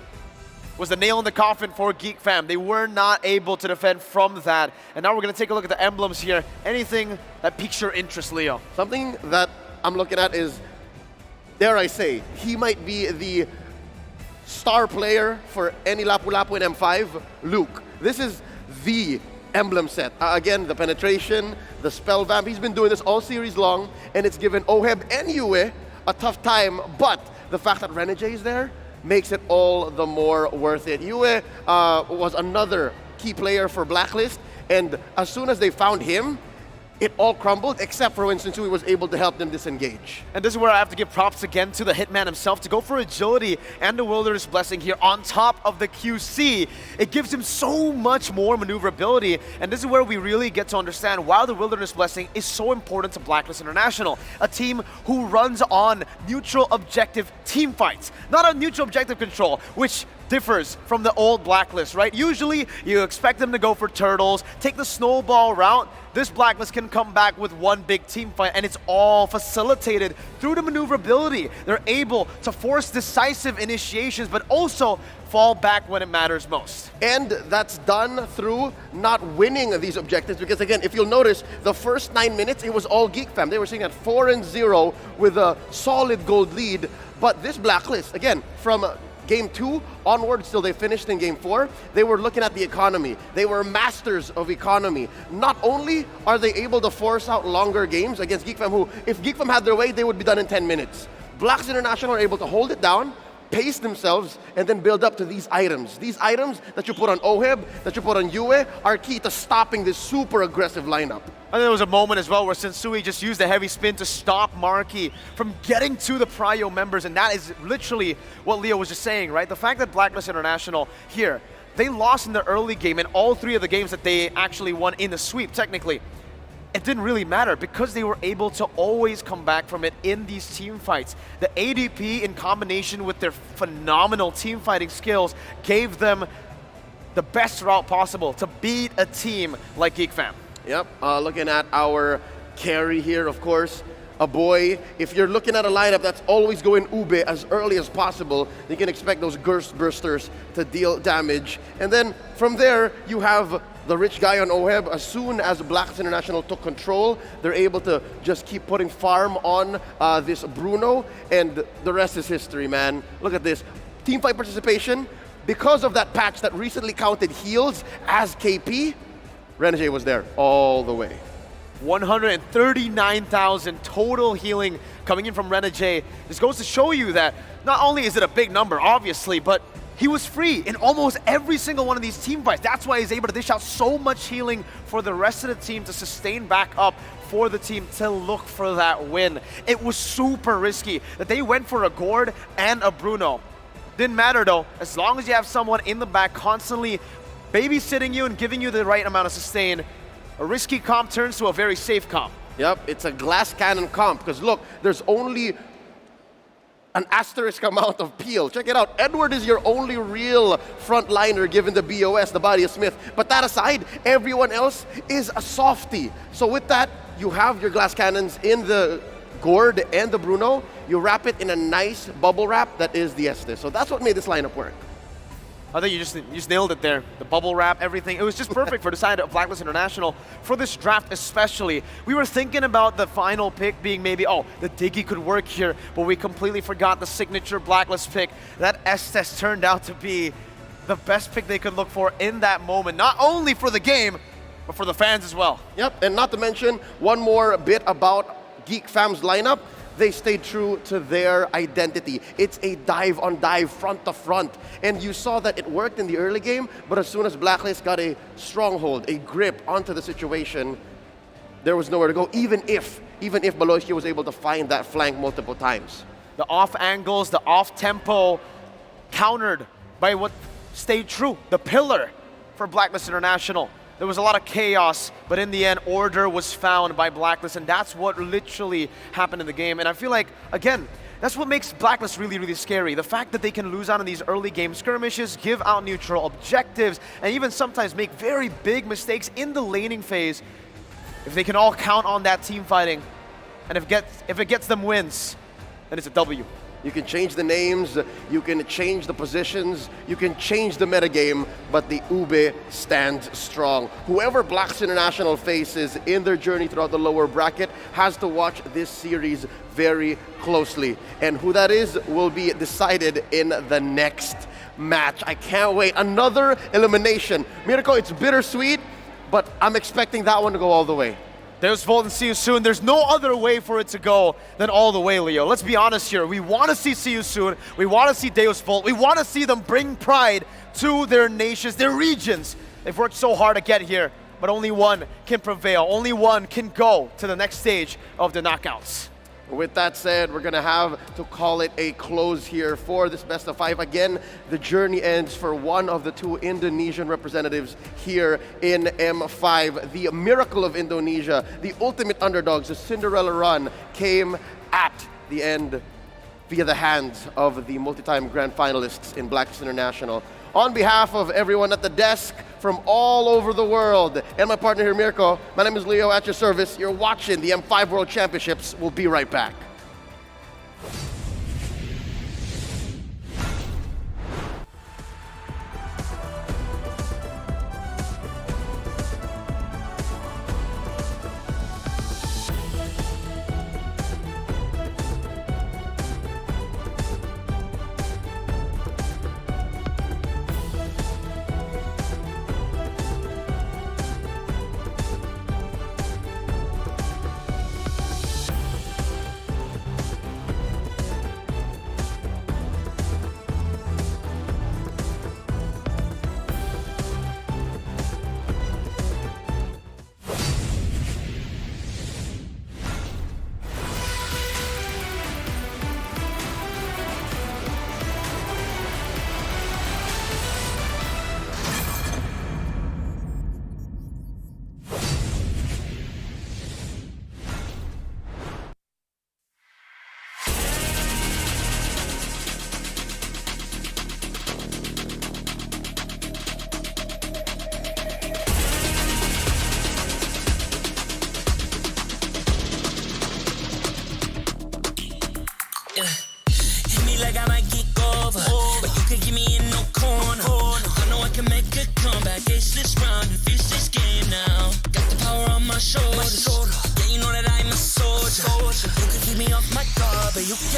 was the nail in the coffin for GeekFam. They were not able to defend from that. And now we're going to take a look at the emblems here. Anything that piques your interest, Leo? Something that I'm looking at is, dare I say, he might be the star player for any Lapu-Lapu in M5, Luke. This is the emblem set. Again, the penetration, the spell vamp. He's been doing this all series long, and it's given Oheb and Yue a tough time, but the fact that Renegade is there makes it all the more worth it. Yue was another key player for Blacklist, and as soon as they found him, it all crumbled, except for when Sensui was able to help them disengage. And this is where I have to give props again to the Hitman himself to go for agility and the Wilderness Blessing here on top of the QC. It gives him so much more maneuverability, and this is where we really get to understand why the Wilderness Blessing is so important to Blacklist International, a team who runs on neutral objective team fights, not on neutral objective control, which differs from the old Blacklist, right? Usually, you expect them to go for turtles, take the snowball route. This Blacklist can come back with one big team fight, and it's all facilitated through the maneuverability. They're able to force decisive initiations, but also fall back when it matters most. And that's done through not winning these objectives, because again, if you'll notice, the first 9 minutes, it was all GeekFam. They were sitting at 4-0 with a solid gold lead, but this Blacklist, again, from Game 2 onwards till they finished in Game 4, they were looking at the economy. They were masters of economy. Not only are they able to force out longer games against GeekFam, who, if GeekFam had their way, they would be done in 10 minutes. Blacks International are able to hold it down, pace themselves, and then build up to these items. These items that you put on Oheb, that you put on Yue, are key to stopping this super aggressive lineup. And there was a moment as well where Sensui just used a heavy spin to stop Marquis from getting to the Prio members, and that is literally what Leo was just saying, right? The fact that Blacklist International here, they lost in the early game in all 3 of the games that they actually won in the sweep, technically. it didn't really matter because they were able to always come back from it in these team fights. The ADP in combination with their phenomenal team fighting skills gave them the best route possible to beat a team like Geek Fam. Yep, looking at our carry here, of course, a boy. If you're looking at a lineup that's always going Ube as early as possible, you can expect those Burst Bursters to deal damage. And then from there, you have the rich guy on Oheb. As soon as Blacklist International took control, they're able to just keep putting farm on this Bruno, and the rest is history, man. Look at this. Teamfight participation, because of that patch that recently counted heals as KP, Renegade was there all the way. 139,000 total healing coming in from Renegade. This goes to show you that not only is it a big number, obviously, but he was free in almost every single one of these team fights. That's why he's able to dish out so much healing for the rest of the team to sustain back up for the team to look for that win. It was super risky that they went for a Gord and a Bruno. Didn't matter though, as long as you have someone in the back constantly babysitting you and giving you the right amount of sustain, a risky comp turns to a very safe comp. Yep, it's a glass cannon comp, because look, there's only an asterisk amount of peel. Check it out, Edward is your only real frontliner given the BOS, the body of Smith. But that aside, everyone else is a softie. So with that, you have your glass cannons in the Gord and the Bruno. You wrap it in a nice bubble wrap that is the Estes. So that's what made this lineup work. I think you just nailed it there. The bubble wrap, everything. It was just perfect for the side of Blacklist International for this draft especially. We were thinking about the final pick being maybe, oh, the Diggy could work here, but we completely forgot the signature Blacklist pick. That Estes turned out to be the best pick they could look for in that moment, not only for the game, but for the fans as well. Yep, and not to mention one more bit about Geek Fam's lineup. They stayed true to their identity. It's a dive-on-dive, front-to-front. And you saw that it worked in the early game, but as soon as Blacklist got a stronghold, a grip onto the situation, there was nowhere to go, even if Baloyski was able to find that flank multiple times. The off angles, the off tempo, countered by what stayed true, the pillar for Blacklist International. There was a lot of chaos, but in the end, order was found by Blacklist, and that's what literally happened in the game. And I feel like, again, that's what makes Blacklist really, really scary. The fact that they can lose out in these early game skirmishes, give out neutral objectives, and even sometimes make very big mistakes in the laning phase. If they can all count on that team fighting, and if it gets them wins, then it's a W. You can change the names, you can change the positions, you can change the metagame, but the Ube stands strong. Whoever Blacks International faces in their journey throughout the lower bracket has to watch this series very closely. And who that is will be decided in the next match. I can't wait. Another elimination. Mirko, it's bittersweet, but I'm expecting that one to go all the way. There's Volt and See You Soon. There's no other way for it to go than all the way, Leo. Let's be honest here. We want to See You Soon. We want to see Deus Volt. We want to see them bring pride to their nations, their regions. They've worked so hard to get here, but only one can prevail. Only one can go to the next stage of the knockouts. With that said, we're going to have to call it a close here for this best of 5. Again, the journey ends for one of the 2 Indonesian representatives here in M5. The miracle of Indonesia, the ultimate underdogs, the Cinderella run came at the end via the hands of the multi-time grand finalists in Blacklist International. On behalf of everyone at the desk from all over the world, and my partner here, Mirko, my name is Leo at your service. You're watching the M5 World Championships. We'll be right back.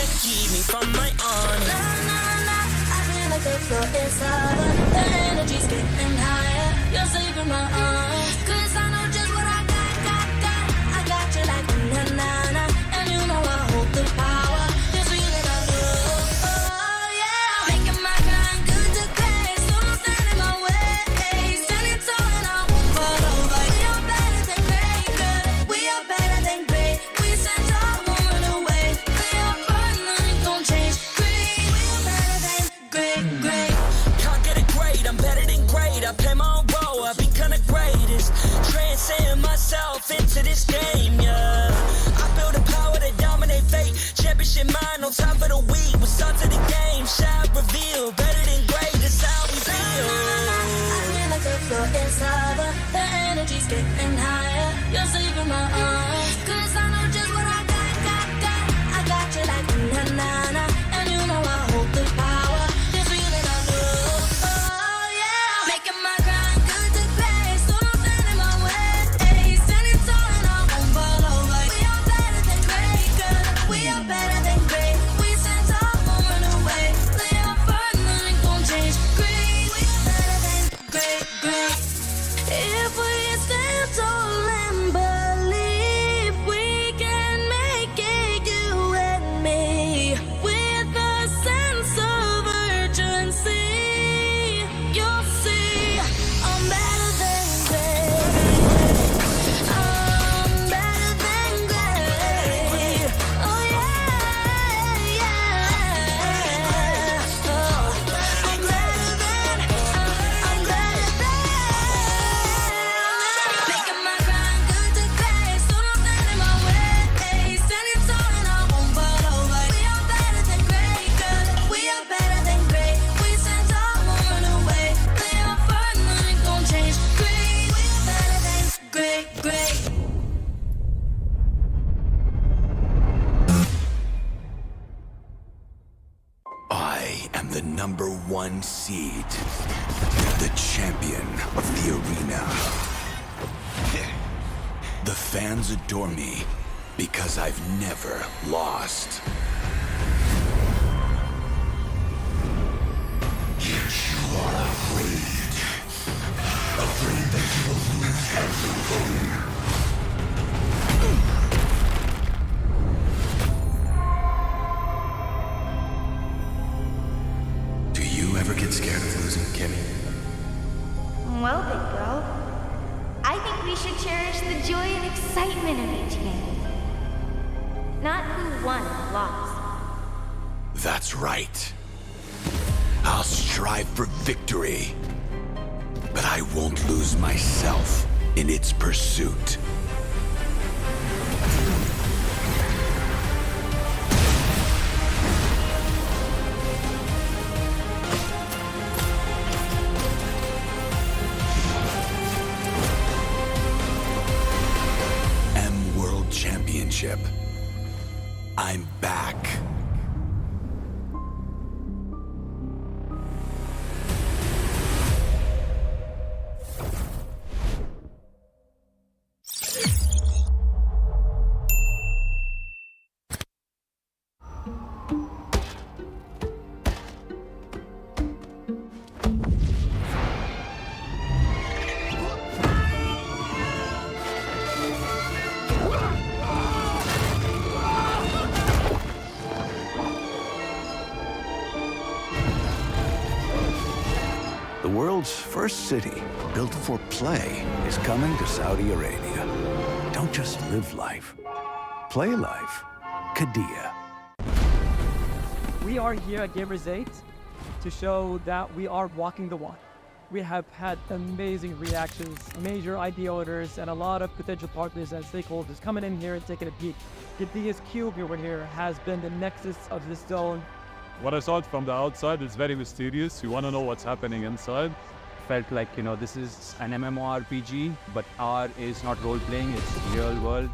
to keep me from my own. Nah, nah, nah, I feel like the floor is lava. The energy's getting higher. You're saving my arms. 'Cause I know just what I got. I got you like na na na, and you know I hold the power. This feeling I love, oh yeah. Making my grind good to great, so don't stand in my way. Standing tall and I won't fall over. We are better than great, girl. We are better than great. We stand tall, won't run away. We are fun, nothing gon' change. Great, we are better than great. Can't get it great, I'm better than great. I play my own role, I've been kinda greatest. Transcend myself into this game, yeah. I feel the power to dominate fate. Championship mind on top of the week. We start to the game, shout, reveal. Better than great, that's how we feel. I feel like the floor is lava. The energy's getting higher. You're saving my arms. 'Cause I know just what I got. I got you like na na na, and you know I hold the power. This feeling I love, oh yeah. Making my grind good to great, so don't stand in my way. Standing tall and I won't fall over. We are better than great, girl. We are better than great. We stand tall, won't run away. Play our part, nothing gon' change. Great, we are better than great. If we stand tall and believe we can make it, you and me, with a sense of urgency, you'll see I'm better than great. I'm better than great. Oh yeah, yeah. Oh, I'm better than. Making my grind good to great, so don't stand in my way. Standing tall and I won't fall over. We are better than great, girl. We are better than great. We stand tall, won't run away. Play our part, nothing gon' change. Great, we are better than great. I am the #1 seed, the champion of the arena. The fans adore me because I've never lost. Yet you are afraid that you will lose everything. Do you ever get scared of losing, Kimmy? Well, big bro, I think we should cherish the joy and excitement of each game. Not who won or lost. That's right. I'll strive for victory, but I won't lose myself in its pursuit. World Championship. I'm back. The world's first city, built for play, is coming to Saudi Arabia. Don't just live life. Play life. Qiddiya. We are here at Gamers 8 to show that we are walking the walk. We have had amazing reactions, major idea owners, and a lot of potential partners and stakeholders coming in here and taking a peek. Qiddiya's cube over here has been the nexus of this zone. What I saw from the outside is very mysterious. You want to know what's happening inside. Felt like, this is an MMORPG, but R is not role-playing, it's real world.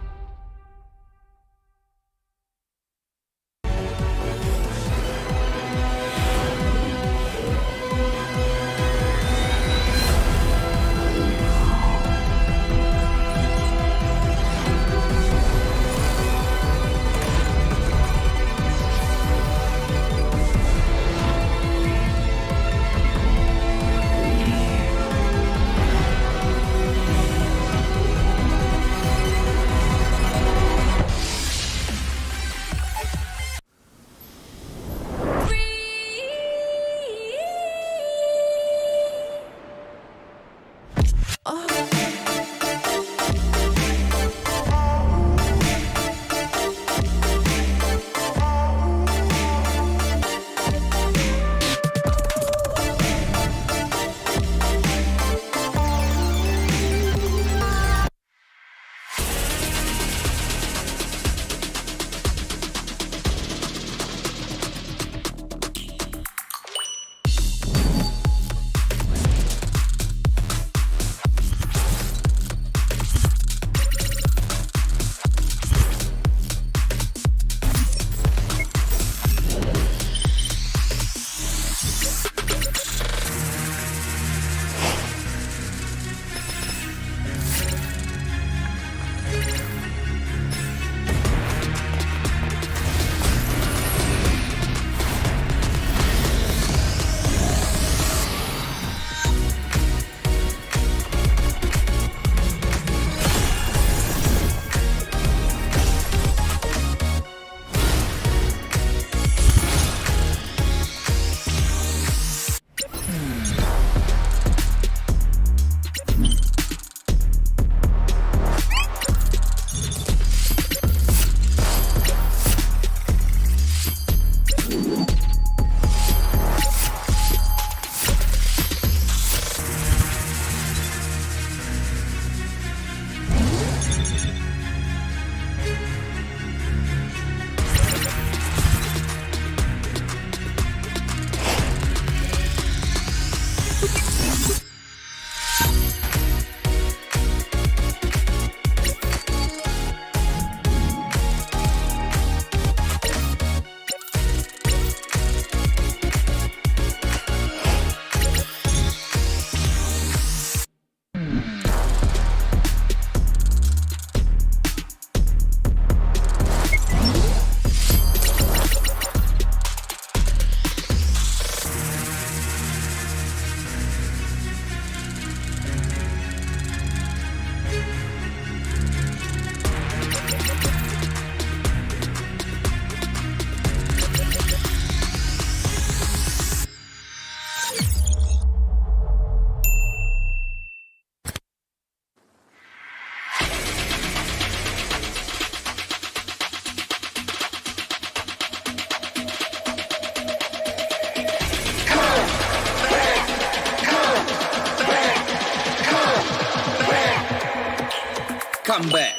Камбэк.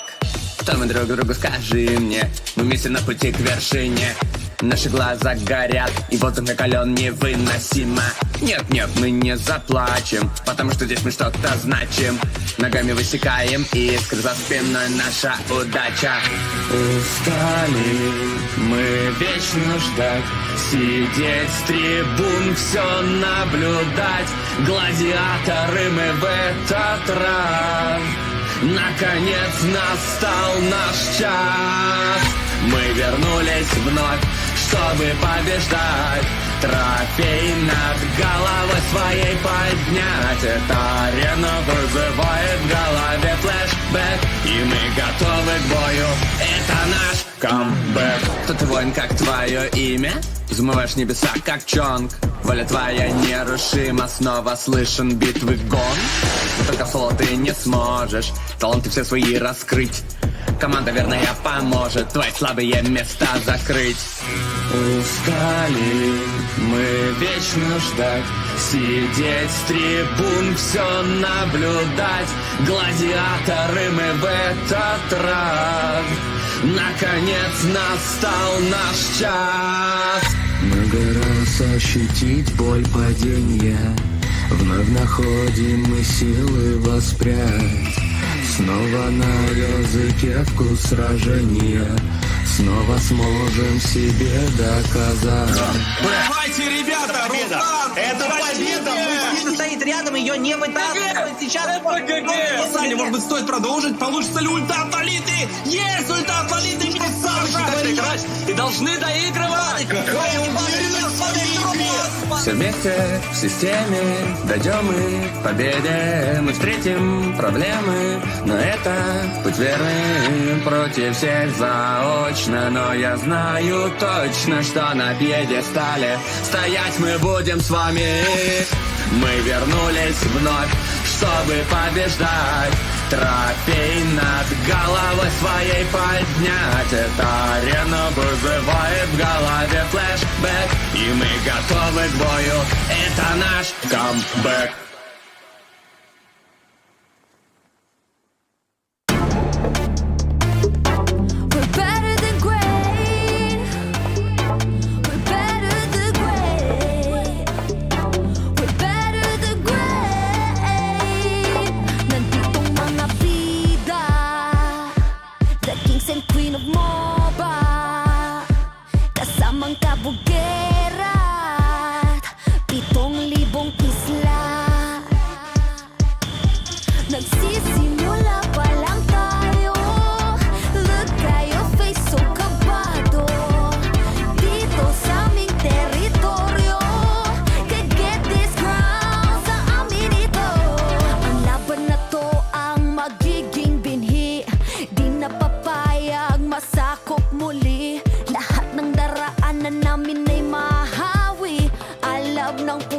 Что мы друг другу скажи мне? Мы вместе на пути к вершине. Наши глаза горят, и воздух накален невыносимо. Нет, мы не заплачем, потому что здесь мы что-то значим. Ногами высекаем искры, за спиной наша удача. Устали мы вечно ждать, сидеть с трибун, все наблюдать. Гладиаторы мы в этот раз. Наконец настал наш час. Мы вернулись вновь, чтобы побеждать. Трофей над головой своей поднять. Эта арена вызывает в голове флешбэк, и мы готовы к бою. Это наш камбэк. Кто ты, воин, как твое имя? Взмываешь небеса, как Чонг. Воля твоя нерушима, снова слышен битвы гон. Но только в соло ты не сможешь таланты все свои раскрыть. Команда верная поможет твои слабые места закрыть. Устали мы вечно ждать, сидеть с трибун, все наблюдать. Гладиаторы мы в этот раз. Наконец настал наш час. Много раз ощутить боль падения, вновь находим мы силы воспрять. Снова на языке вкус сражения, снова сможем себе доказать. Давайте, ребята, это победа! Мужчина стоит рядом, ее не вытаскивает. Сейчас может быть, стоит продолжить? Получится ли ульта от Лолиты? Есть ульта от Лолиты! Играть и должны доигрывать! Какая уверенность! Все вместе, в системе, дойдем мы к победе. Мы встретим проблемы, но это путь верный. Против всех заочно, но я знаю точно, что на пьедестале стоять мы будем с вами. Мы вернулись вновь, чтобы побеждать. Трофей над головой своей поднять. Эта арена вызывает в голове флешбэк, и мы готовы к бою. Это наш камбэк.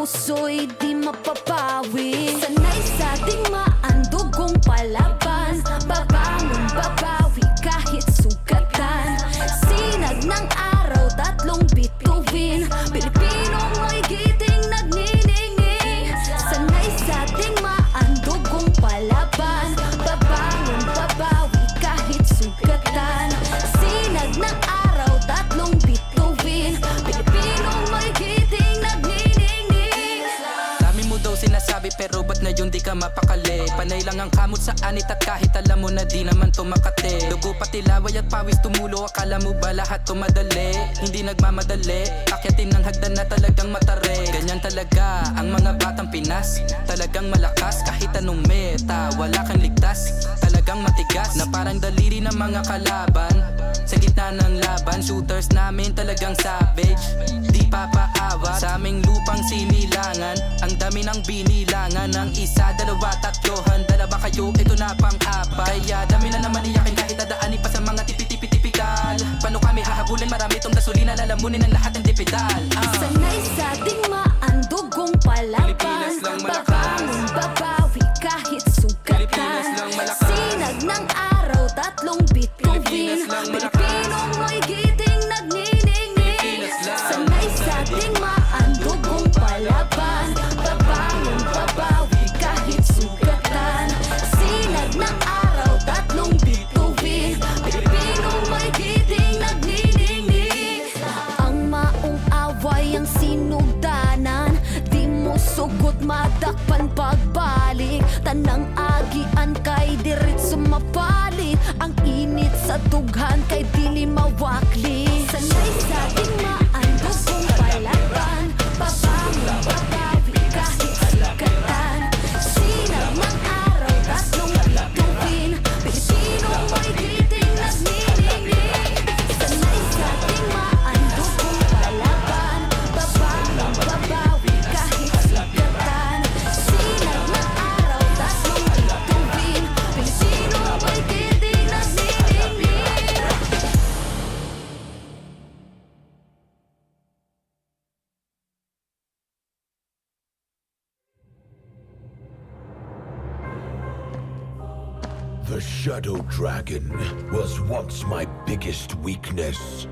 puso'y di mapapawi. Sanay sa ating maandog kung palaban. Babangon, babawi kahit sugatan. Sinag ng araw, tatlong bituin. Pilipinong may giting nagniningi. Sanay sa ating maandog kung palaban. Babangon, babawi kahit sugatan. Sinag ng araw, tatlong bituin. Pilipinong may giting nagniningi. Dami mo mo daw sinasabi pero ba't ngayon di ka mapakali? Panay lang ang kamot sa anit at kahit alam mo na di naman to makate. Dugo pati laway at pawis tumulo, akala mo ba lahat to madali? Hindi nagmamadali, akyatin ng hagdan na talagang matare. Ganyan talaga ang mga batang Pinas, talagang malakas kahit anong meta, wala kang ligtas. Talagang matigas na parang daliri ng mga kalaban. Sa gitna ng laban, shooters namin talagang savage. Di papaawa sa aming lupang sinilangan. Ang dami ng binilangan ng isa, dalawa, tatlohan. Dalawa kayo, ito na pang-apat. Kaya dami na naman iyakin kahit dadaanin pa sa mga tipi-tipi-tipikal. Paano kami hahabulin? Marami tong gasolina, lalamunin ang lahat ng dipital. Sanay sa ating maandugong palaban. Babangon, babawi kahit sugatan. Sinag ng araw, tatlong bituin. Pilipinong may giting nagniningning. Sanay sa ating maandugong palaban. Babangon, babawi kahit sugatan. Sinag ng araw, tatlong bituin. Pilipinong may giting nagniningning. Ang maong away ang sinugdanan. Di mo sugot madakpan pagbalik. Tanang agian kay diretso mapalit. Ang init sa dughan kay dili mawakli. Sanay sa ating maandugong palaban. Babangon, babawi kahit sugatan. Sinag ng araw, tatlong bituin. Pilipino may giting nagniningning. Sanay sa ating maandugong palaban. Babangon, babawi kahit sugatan. Sinag ng araw, tatlong bituin. Pilipino may giting nagniningning. The Shadow Dragon was once my biggest weakness,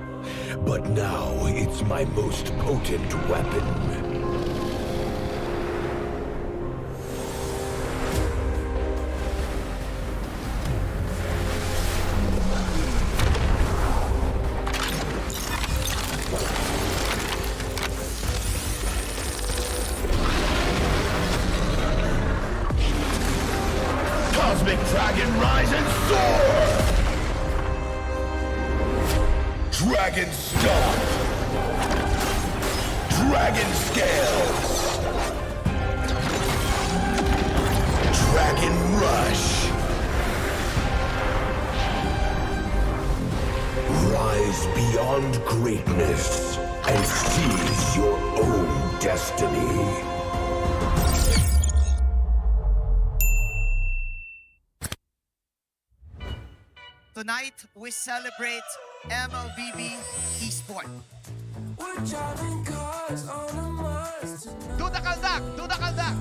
but now it's my most potent weapon. Cosmic Dragon, rise and soar! Dragon Stomp! Dragon Scales! Dragon Rush! Rise beyond greatness and seize your own destiny. Tonight, we celebrate MLBB Esport. Duda Kaldak! Duda Kaldak!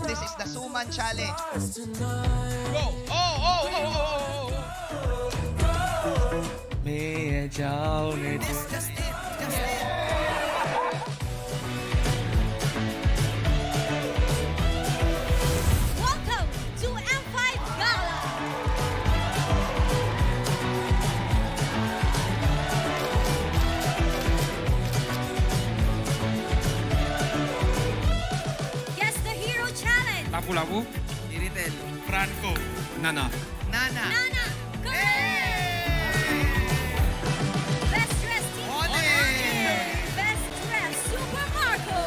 This is the Suman Challenge. Go! Oh! May jao, may Just it! Welcome to M5 Gala. Guess the Hero Challenge. Lapu-Lapu, Iritel, Franco, Nana. Nana. Best dressed team. Best dressed Super Marco.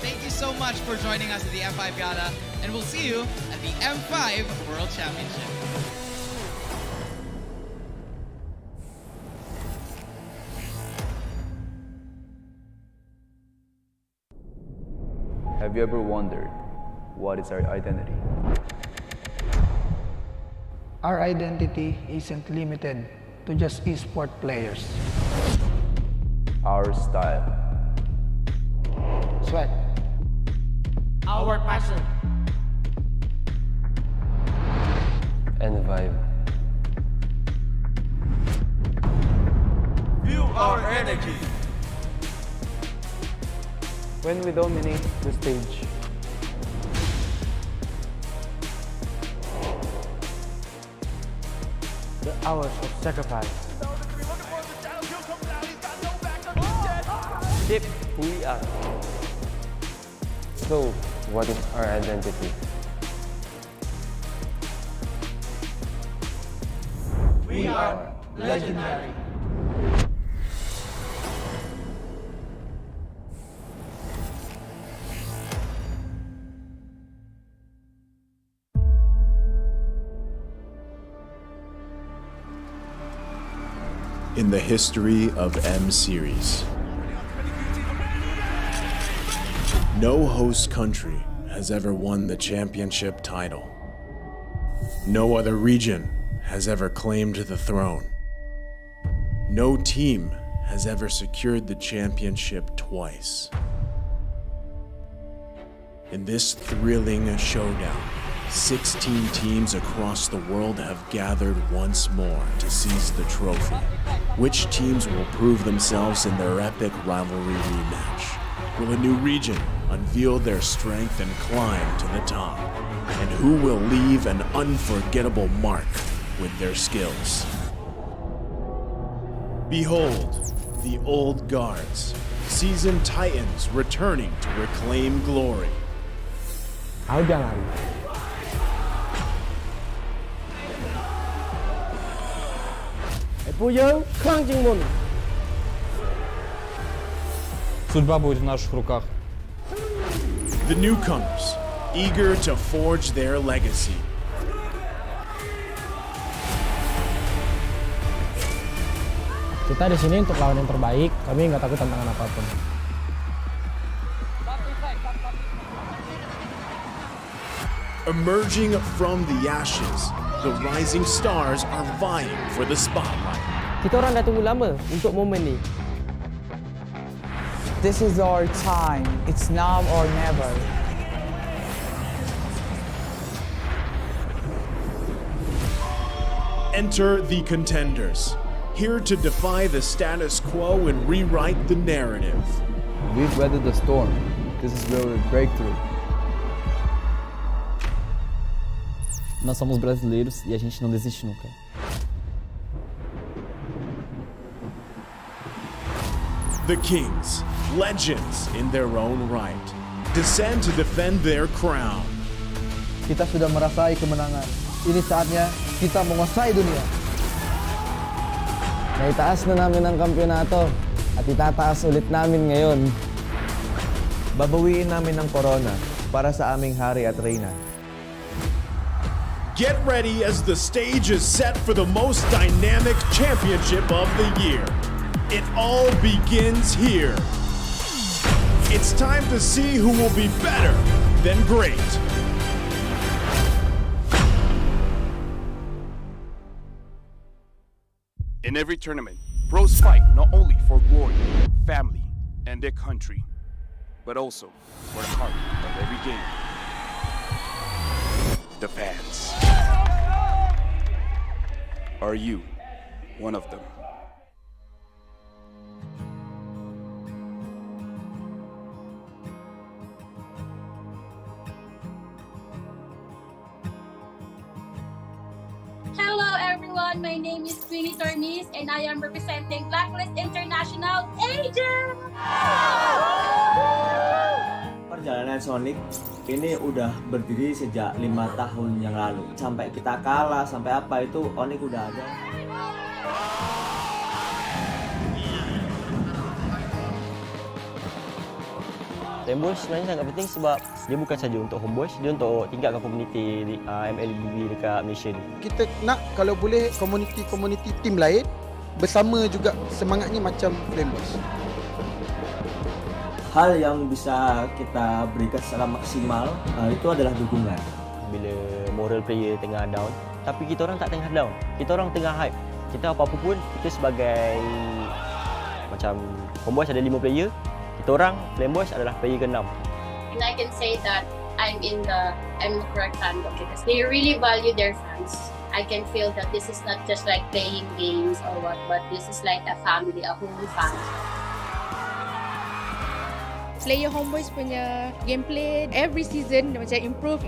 Thank you so much for joining us at the M5 Gala, and we'll see you at the M5 World Championship. Have you ever wondered what is our identity? Our identity isn't limited to just esport players. Our style. Sweat. Our passion. And vibe. Feel our energy. When we dominate the stage, The hours of sacrifice. shape who we are. So, what is our identity? We are legendary. In the history of M Series, no host country has ever won the championship title. No other region has ever claimed the throne. No team has ever secured the championship twice. In this thrilling showdown, 16 teams across the world have gathered once more to seize the trophy. Which teams will prove themselves in their epic rivalry rematch? Will a new region unveil their strength and climb to the top? And who will leave an unforgettable mark with their skills? Behold, the old guards, seasoned titans returning to reclaim glory. Aku jangan. Судьба будет в наших руках. The newcomers, eager to forge their legacy. Kita di sini untuk lawan yang terbaik. Kami nggak takut tantangan apapun. Emerging from the ashes, the rising stars are vying for the spotlight. Kita orang dah tunggu lama untuk momen ni. This is our time. It's now or never. Enter the contenders, here to defy the status quo and rewrite the narrative. We've weathered the storm. This is where we break through. Nós somos brasileiros e a gente não desiste nunca. The Kings, legends in their own right, descend to defend their crown. Kita sudah merasai kemenangan. Ini saatnya kita menguasai dunia. Naitaas na namin ang kampyonato at itataas ulit namin ngayon. Babawiin namin ang corona para sa aming hari at reyna. Get ready as the stage is set for the most dynamic championship of the year. It all begins here. It's time to see who will be better than great. In every tournament, pros fight not only for glory, family, and their country, but also for the heart of every game. The fans. Are you one of them? Hello everyone, my name is Queenie Tormis and I am representing Blacklist International Agent! Perjalanan Sonic ini udah berdiri sejak 5 tahun yang lalu. Sampai kita kalah, sampai apa itu Onyx udah ada. Homeboys sebenarnya sangat penting sebab dia bukan saja untuk homeboys, dia untuk tingkatkan komuniti MLBB dekat Malaysia ni. Kita nak kalau boleh komuniti tim lain bersama juga semangatnya macam Homeboys. Hal yang bisa kita berikan secara maksimal itu adalah dukungan. Bila moral player tengah down, tapi kita orang tak tengah down. Kita orang tengah hype. Kita apa-apa pun, kita sebagai macam homeboys ada 5 player, kita orang Flameboys adalah player ke-6. And I can say that I'm the correct fandom because they really value their fans. I can feel that this is not just like playing games or what, but this is like a family, a whole family. Player Homeboys punya gameplay every season macam improve.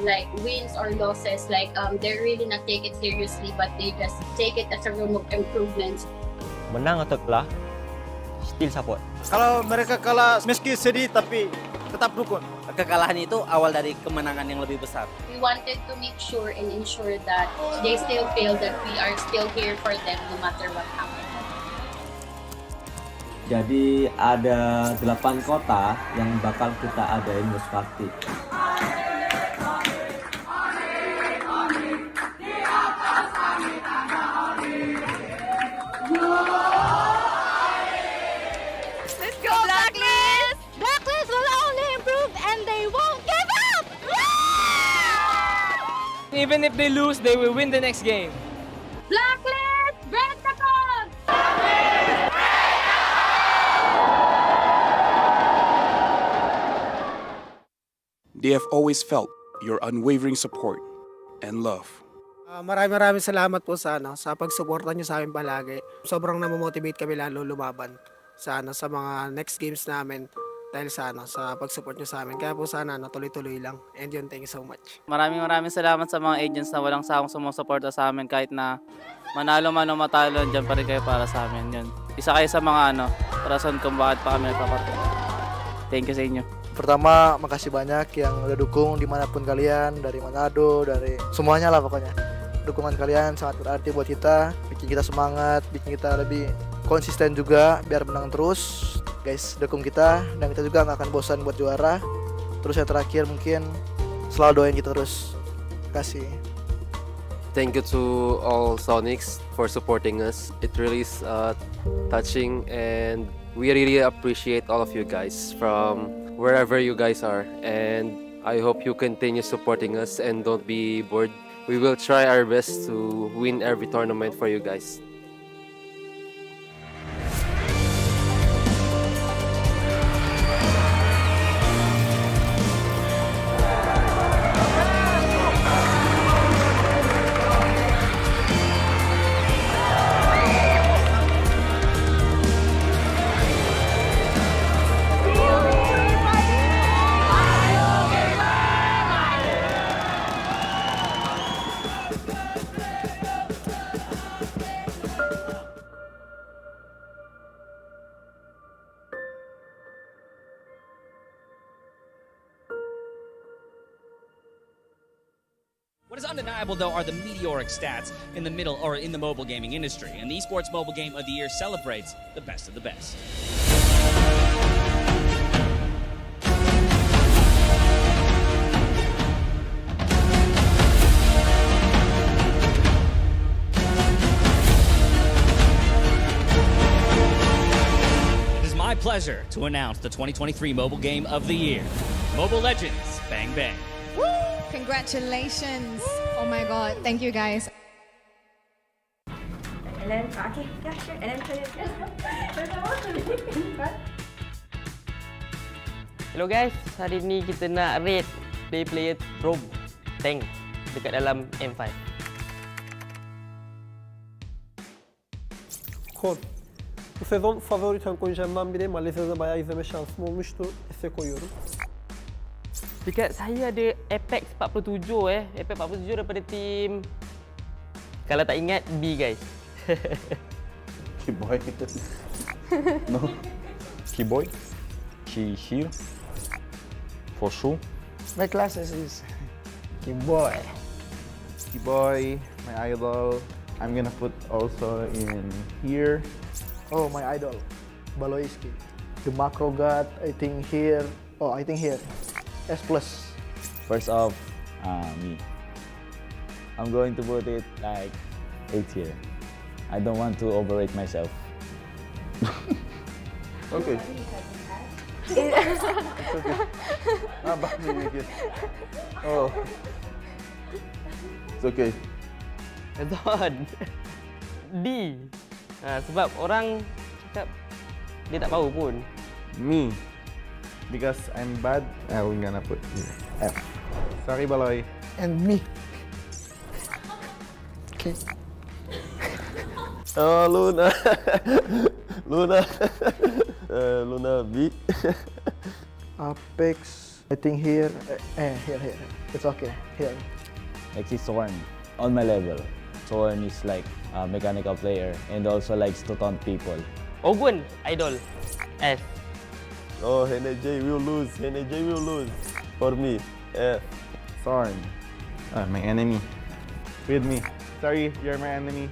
Like wins or losses, like they really not take it seriously, but they just take it as a room of improvement. Menang atau kalah, still support. Kalau mereka kalah, meski sedih tapi tetap dukung. Kekalahan itu awal dari kemenangan yang lebih besar. We wanted to make sure and ensure that they still feel that we are still here for them no matter what happens. Jadi ada 8 kota yang bakal kita adain host party. Let's go, Blacklist! Blacklist will only improve and they won't give up! Even if they lose, they will win the next game. Blacklist, break the code! They have always felt your unwavering support and love. Maraming salamat po sa pagsuporta niyo sa amin palagi. Sobrang namomotivate kami lalo lumaban sa mga next games namin dahil sa pagsupport niyo sa amin. Kaya po sana tuloy-tuloy lang. And yun, thank you so much. Maraming salamat sa mga agents na walang sawang sumusuporta sa amin kahit na manalo man o matalo, dyan pa rin kayo para sa amin. Yun. Isa kayo sa mga rason kung bakit pa kami nagpapatuloy. Thank you sa inyo. Pertama, makasih banyak yang udah dukung dimanapun kalian, dari Manado, dari semuanya lah pokoknya. Dukungan kalian sangat berarti buat kita, bikin kita semangat, bikin kita lebih konsisten juga biar menang terus. Guys, dukung kita dan kita juga nggak akan bosan buat juara. Terus yang terakhir mungkin selalu doain kita terus. Kasih. Thank you to all Sonics for supporting us. It really is touching, and we really appreciate all of you guys from wherever you guys are, and I hope you continue supporting us and don't be bored. We will try our best to win every tournament for you guys. What is undeniable, though, are the meteoric stats in the middle or in the mobile gaming industry, and the Esports Mobile Game of the Year celebrates the best of the best. It is my pleasure to announce the 2023 Mobile Game of the Year, Mobile Legends Bang Bang. Congratulations. Oh my god. Thank you guys. And then, okay, yeah, sure. And then, Hello guys, hari ni kita nak rate player roam tank dekat dalam M5. Kod. Bu sezon favori tank oyuncularımdan biri. Malezya'da bayağı izleme şansım olmuştu. S'e koyuyorum. Dekat saya ada Apex 47 Apex 47 daripada tim, kalau tak ingat, B guys. Keyboy. No. Keyboy. She here. For sure. My classes is Keyboy. Keyboy, my idol. I'm gonna put also in here. Oh, my idol. Baloiski. The macro god, I think here. Oh, I think here. S+. First off, me. I'm going to put it like 8 here. I don't want to overrate myself. Okay. It's okay. Back me make it. Oh. It's okay. Betul. D. Sebab orang cakap dia tak tahu pun. Me. Because I'm bad, I'm gonna put F. Sorry, Baloy. And me. Okay. Oh, Luna. Luna. Luna B. Apex, I think here. Here. It's okay. Here. Actually, Sorn. On my level. Sorn is like a mechanical player and also likes to taunt people. Ogun, idol. F. Oh, NJ will lose. NJ will lose. For me, F. Sorry. My enemy. With me. Sorry, you're my enemy.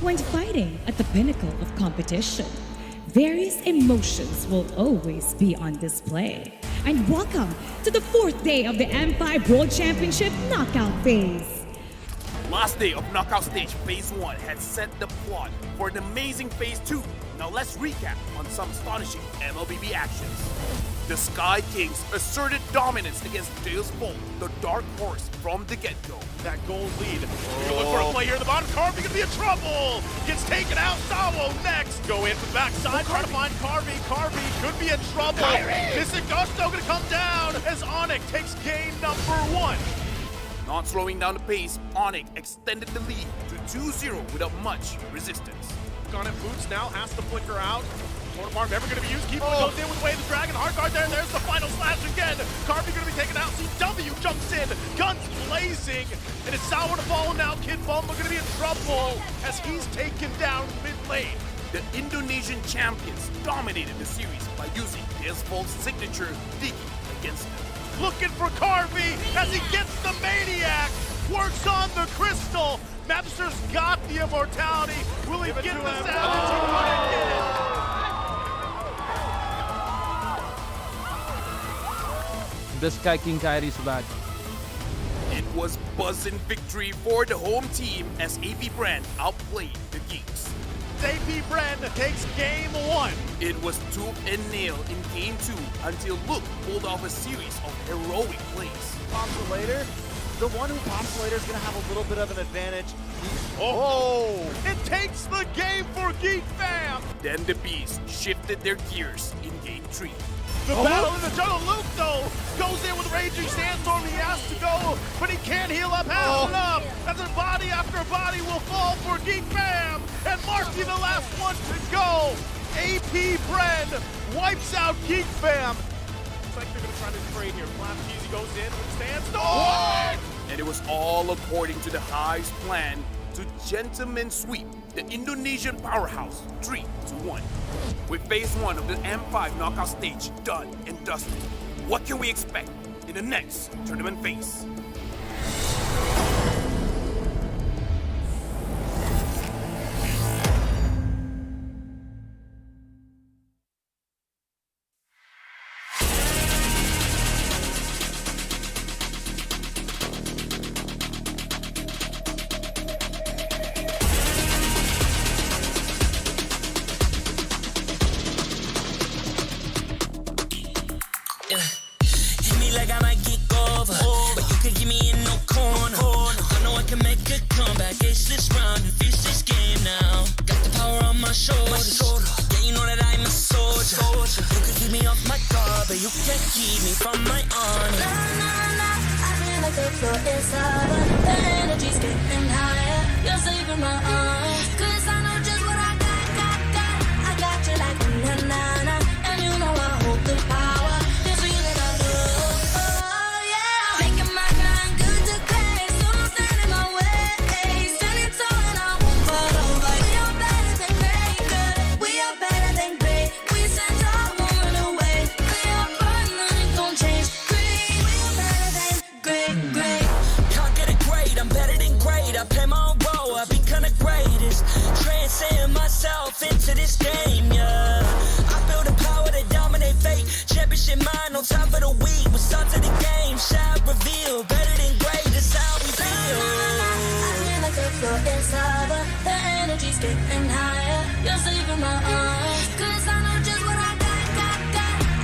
When fighting at the pinnacle of competition, various emotions will always be on display. And welcome to the 4th day of the M5 World Championship knockout phase. Last day of knockout stage phase 1 had set the plot for an amazing phase 2. Now let's recap on some astonishing MLBB actions. The Sky Kings asserted dominance against Deus Bolt, the dark horse from the get-go. That goal lead. You're looking for a play here in the bottom. Carvey gonna be in trouble. Gets taken out. Sawo next. Go in from the backside. Trying to find Carvey. Carvey could be in trouble. Missing Gusto gonna come down as Onyx takes game number 1. Not slowing down the pace, Onyx extended the lead to 2-0 without much resistance. Gun and Boots now has to flicker out. Corner farm never going to be used. Keeper goes in with Way of the Dragon. Hard guard there. There's the final slash again. Carvey going to be taken out. CW jumps in. Guns blazing. And it's sour to follow now. Kid Bumba going to be in trouble as he's taken down mid lane. The Indonesian champions dominated the series by using Deus Bolt's signature Diki against them. Looking for Carvey as he gets the Maniac. Works on the Crystal. Mapster's got the immortality. Will he get the Savage? He couldn't get it. The Sky King Kyrie's back. It was buzzing victory for the home team as AP Brand outplayed the Geeks. AP Brand takes game 1. It was tooth and nail in game 2 until Luke pulled off a series of heroic plays. Pops it later. The one who pops later is going to have a little bit of an advantage. Oh! It takes the game for Geek Fam! Then the Beast shifted their gears in game 3. The battle in the jungle. Luke, though, goes in with Raging Sandstorm. He has to go, but he can't heal up half enough. As a body after body will fall for Geek Fam. And Marky, the last one to go. AP Brand wipes out Geek Fam. Looks like they're going to try to trade here. Flap Cheesy goes in with Sandstorm. And it was all according to the Hive's plan to gentlemen sweep the Indonesian powerhouse 3-1. With phase 1 of the M5 knockout stage done and dusted, what can we expect in the next tournament phase? Hit me like I might get over, but you can give me in no corner. I know I can make a comeback, ace this round and finish this game now. Got the power on my shoulders, yeah, you know that I'm a soldier. You can keep me off my guard, but you can't keep me from my honor. I feel like the floor is over, the energy's getting higher. You're saving my arms, 'cause I know just what I got. I got you like na-na-na, and you know I hold the power. Into this game, yeah. I feel the power to dominate fate. Championship mind, no time for the weak. We start to the game, shall reveal. Better than great, that's how we feel. I feel like the floor is over, the energy's getting higher. You're saving my arms, 'cause I know just what I got.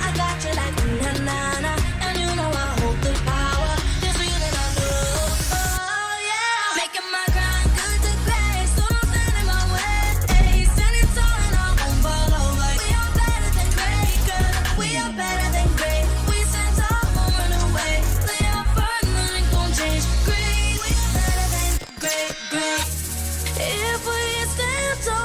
I got you like na-na-na, and you know I hold the power. This feeling I love, oh yeah. Making my grind good to great, so don't stand in my way. If we stand tall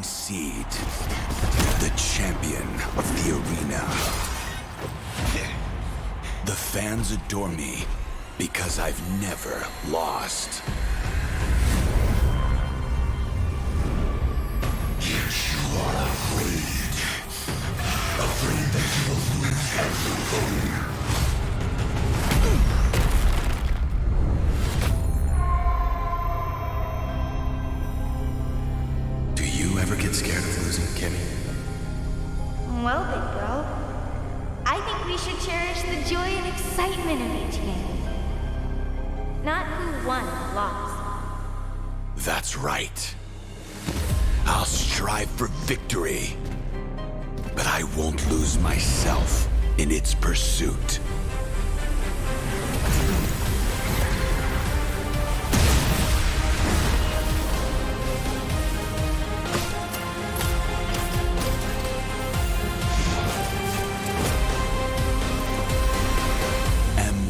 concede. The champion of the arena. The fans adore me because I've never lost. Yet you are afraid. Afraid that you'll lose everything. Do you ever get scared of losing, Kimmy? Well, big bro, I think we should cherish the joy and excitement of each game. Not who won or lost. That's right. I'll strive for victory, but I won't lose myself in its pursuit.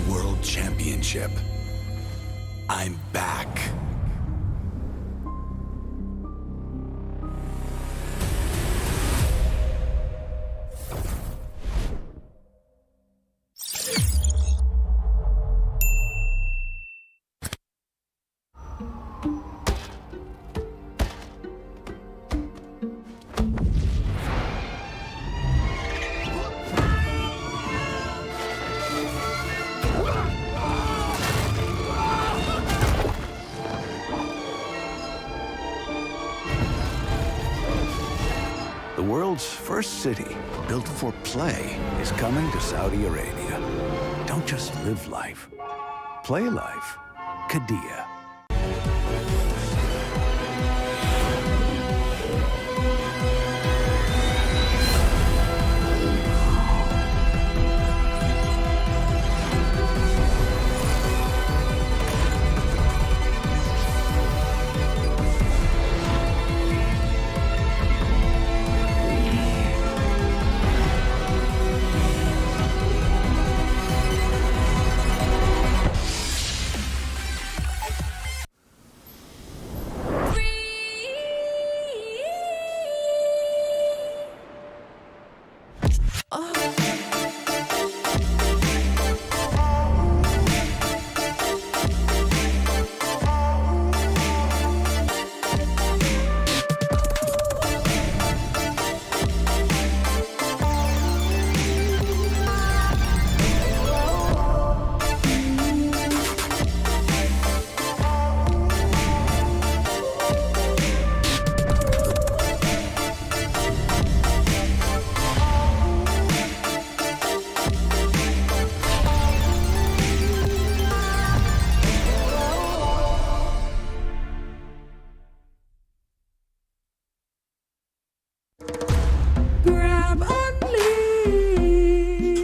World Championship. I'm back. The world's first city, built for play, is coming to Saudi Arabia. Don't just live life. Play life. Qiddiya.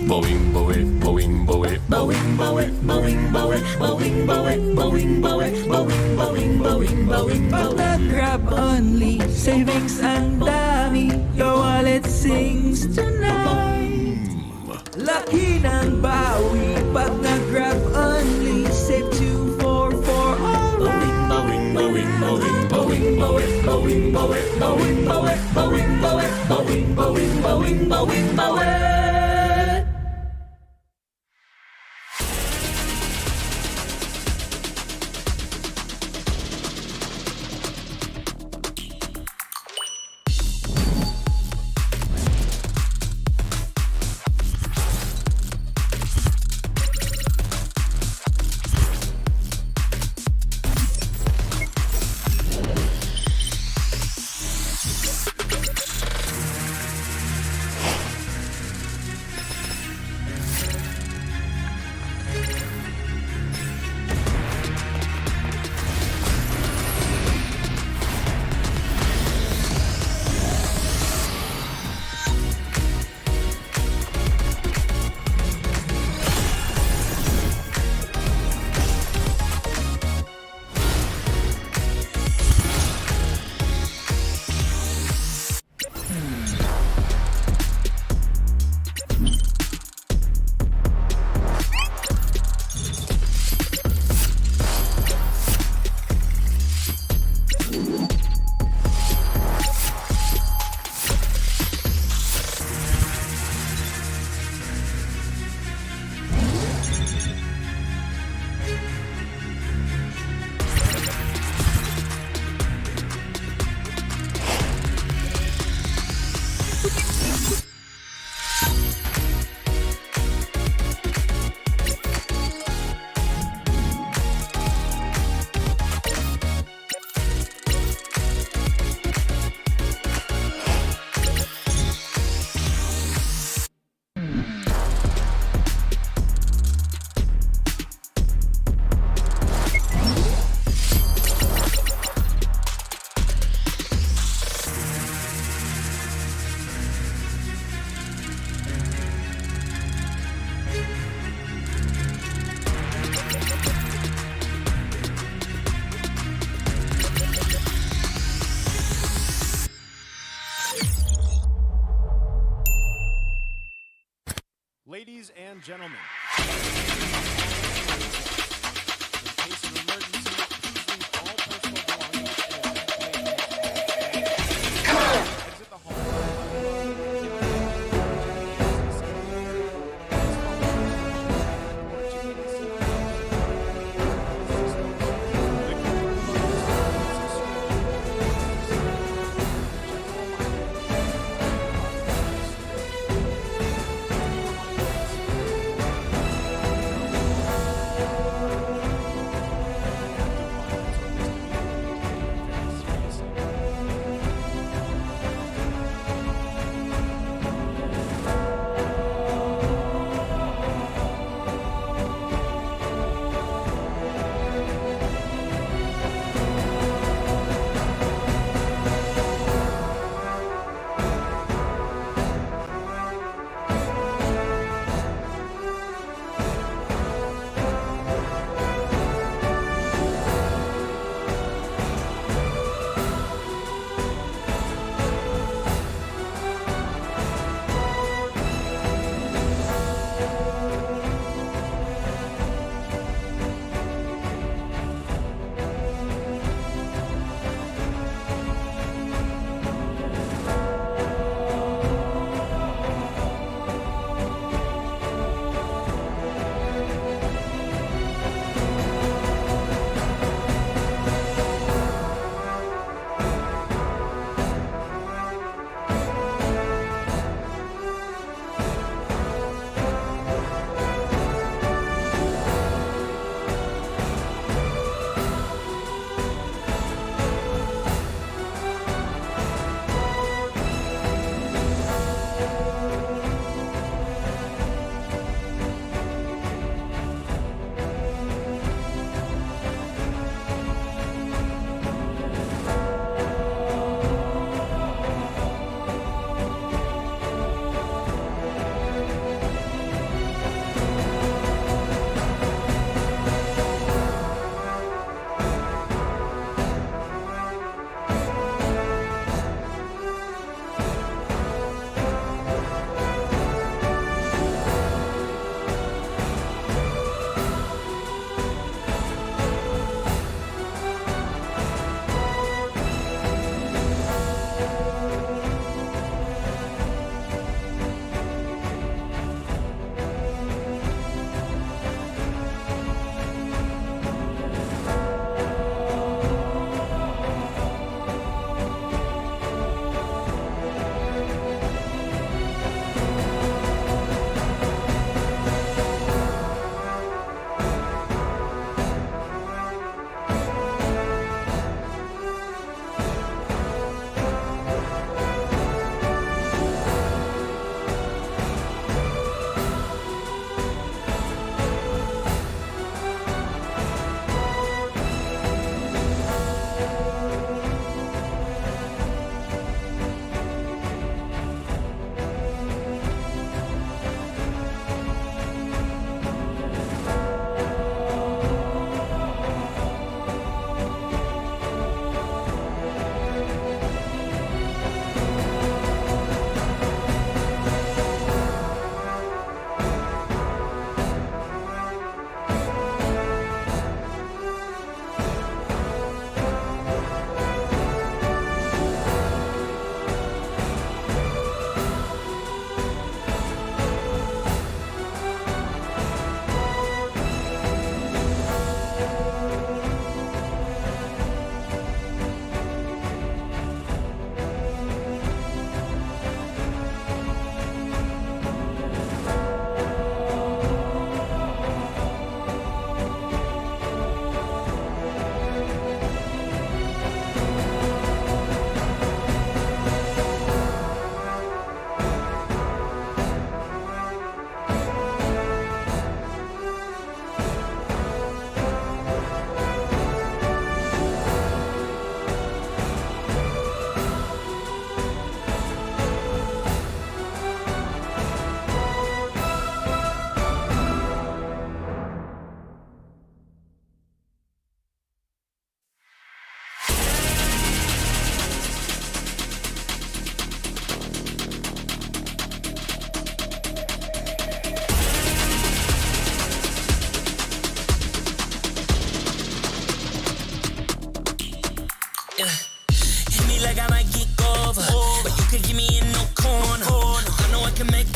Boing, boing, boing, boing, boing, boing, boing, boing, boing, boing, boing, boing, boing, boing, boing, boing. Pag-grab only, savings ang dami, your wallet sings tonight. Laki ng bawi, pag nag-grab only, save 2 4 4 alright. Boing, boing, boing, boing, boing, boing, boing, boing, boing, boing, boing, boing, boing, boing, boing, boing, boing. Ladies and gentlemen, in case of emergency, please leave all personal belongings in a exit the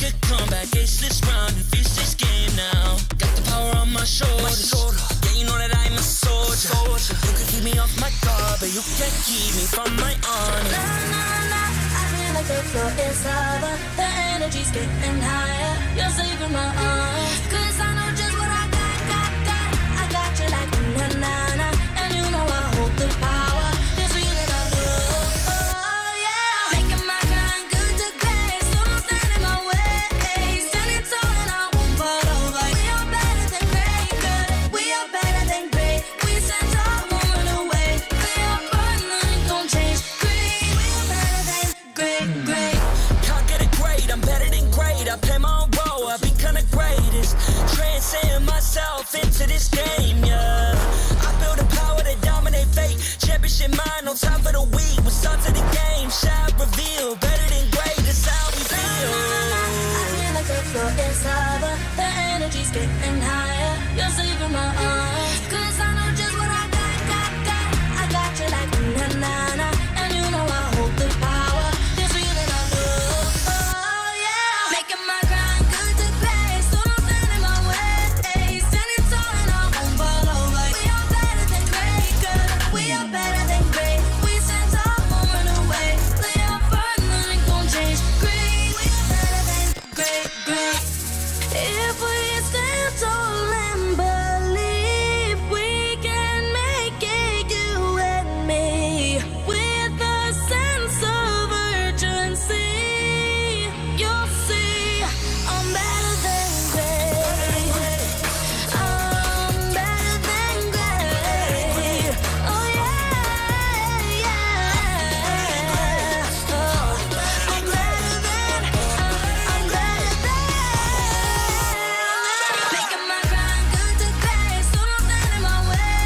a comeback, ace this round and finish this game now. Got the power on my shoulders. Yeah, you know that I'm a soldier. You can keep me off my guard, but you can't keep me from my honor. Nah, nah, nah, I feel like the floor is lava. The energy's getting higher. You're saving my arms. 'Cause I know just what I got. I got you like na na na, and you know I hold the power. This feeling I love. Oh yeah, making my grind good to great. So don't stand in my way. Standing tall and I won't fall over. We are better than great, good. We are better than great. We stand tall, won't run away. We are fun, nothing gon' change. Great, we are better than great. Can't get it great, I'm better than great. I play my own role, I've been kinda greatest. Transcend myself into this game, yeah. I build a power to dominate fate. Championship mind, no time for the weak. What's up to the game? Shall reveal. Better than great, that's how we feel. I feel like the floor is lava. The energy's getting higher. You're saving my arms. 'Cause I know just what I got. I got you like na na na, and you know I hold the power. This feeling I love. Oh yeah, making my grind good to great. So don't stand in my way. Standing tall and I won't fall over. We are better than great, good. We are better than great. We stand tall, won't run away. Play our fun, nothing gon' change. Great, we are better than great. If we stand tall and believe we can make it, you and me, with a sense of urgency, you'll see I'm better than great. I'm better than great. Oh yeah, yeah. Oh, I'm better than. Making my grind good to great. So don't stand in my way.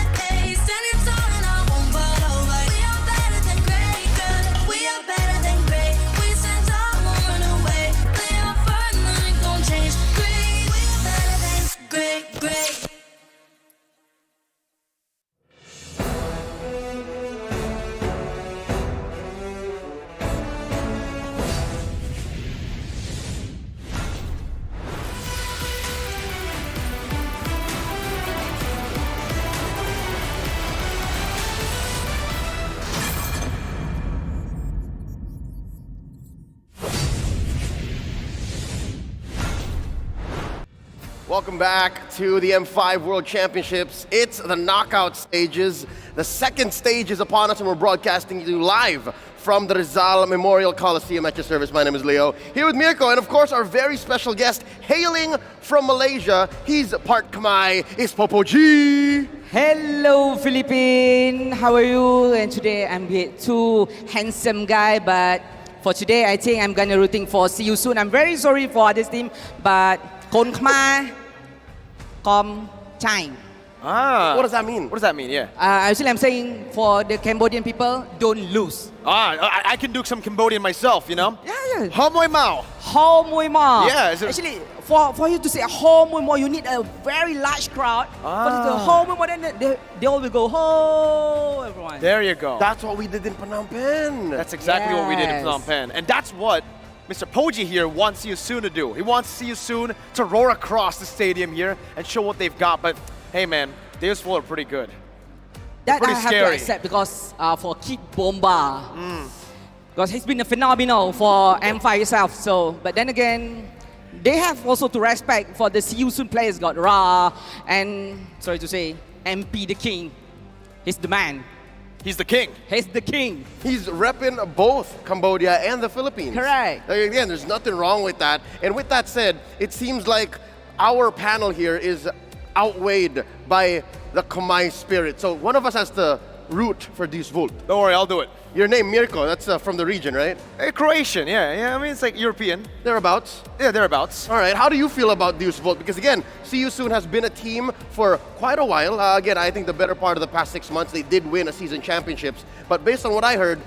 Standing tall and I won't fall over. We are better than great, good. We are better than great. We stand tall, won't run away. Play our fun, nothing gon' change. Great, we are better than great. Welcome back to the M5 World Championships. It's the knockout stages. The second stage is upon us and we're broadcasting you live from the Rizal Memorial Coliseum at your service. My name is Leo, here with Mirko, and of course our very special guest hailing from Malaysia. He's part Khmer, it's Popo G. Hello, Philippines. How are you? And today I'm with two handsome guy, but for today I think I'm gonna rooting for See You Soon. I'm very sorry for this team, but Kon Khmer, Kom Chai. What does that mean? What does that mean? Yeah. Actually, I'm saying for the Cambodian people, don't lose. I can do some Cambodian myself, you know? Yeah. Ho Moi Mao. Ho Moi Mao. Yeah. Actually, for you to say Ho Moi Mao, you need a very large crowd. For the Ho Moi Mao, then they all will go Ho, everyone. There you go. That's what we did in Phnom Penh. That's exactly what we did in Phnom Penh. And that's what Mr. Poji here wants See You Soon to do. He wants See You Soon to roar across the stadium here and show what they've got. But hey, man, Deus Full are pretty good. That pretty I have scary. to accept because for Kid Bomba, because he's been a phenomenal for M5 itself. So, but then again, they have also to respect for the See You Soon players. Got Ra and sorry to say, MP the King. He's the man. He's the king. He's the king. He's repping both Cambodia and the Philippines. Correct. Again, there's nothing wrong with that. And with that said, it seems like our panel here is outweighed by the Khmer spirit. So one of us has to root for Deus Vult. Don't worry, I'll do it. Your name, Mirko, that's from the region, right? Croatian, yeah. I mean, it's like European. Thereabouts? Yeah, thereabouts. All right, how do you feel about Deus Vult? Because again, See You Soon has been a team for quite a while. Again, I think the better part of the past 6 months, they did win a season championships. But based on what I heard,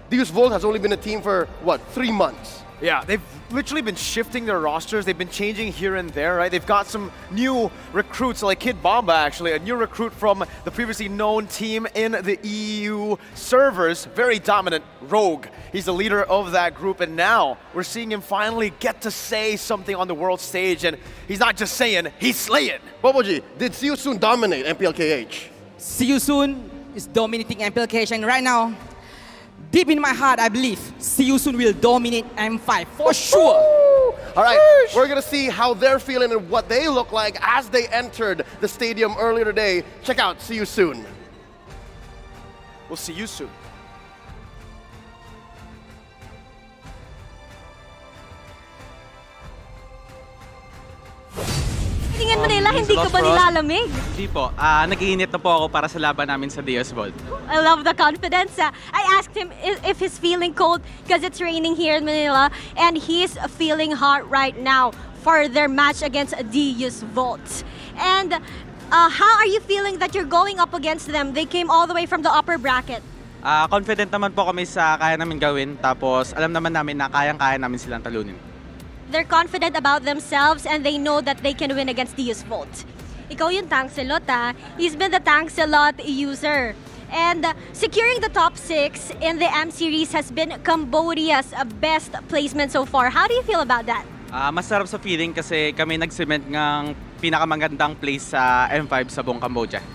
Deus Vult has only been a team for, 3 months? Yeah, they've literally been shifting their rosters. They've been changing here and there, right? They've got some new recruits, like Kid Bomba, actually, a new recruit from the previously known team in the EU servers. Very dominant Rogue. He's the leader of that group, and now we're seeing him finally get to say something on the world stage, and he's not just saying, he's slaying. Boboji, did Siusun dominate MPLKH? Siusun is dominating MPLKH, and right now, deep in my heart, I believe Siusun will dominate M5 for sure. All right, we're gonna see how they're feeling and what they look like as they entered the stadium earlier today. Check out See You Soon. We'll see you soon. Tingin Manila, hindi ka ba nilalamig? Hindi po. Nag-iinit na po ako para sa laban namin sa Diaz Vault. I love the confidence. I asked him if he's feeling cold because it's raining here in Manila, and he's feeling hot right now for their match against Diaz Vault. And how are you feeling that you're going up against them? They came all the way from the upper bracket. Confident naman po kami sa kaya namin gawin. Tapos alam naman namin na kayang-kaya namin silang talunin. They're confident about themselves and they know that they can win against Diaz Vault. Ikaw yung Tankselot, ah. He's been the Tankselot user. And securing the top 6 in the M Series has been Cambodia's best placement so far. How do you feel about that? Masarap sa feeling kasi kami nag-cement ng pinakamagandang place sa M5 sa buong Cambodia.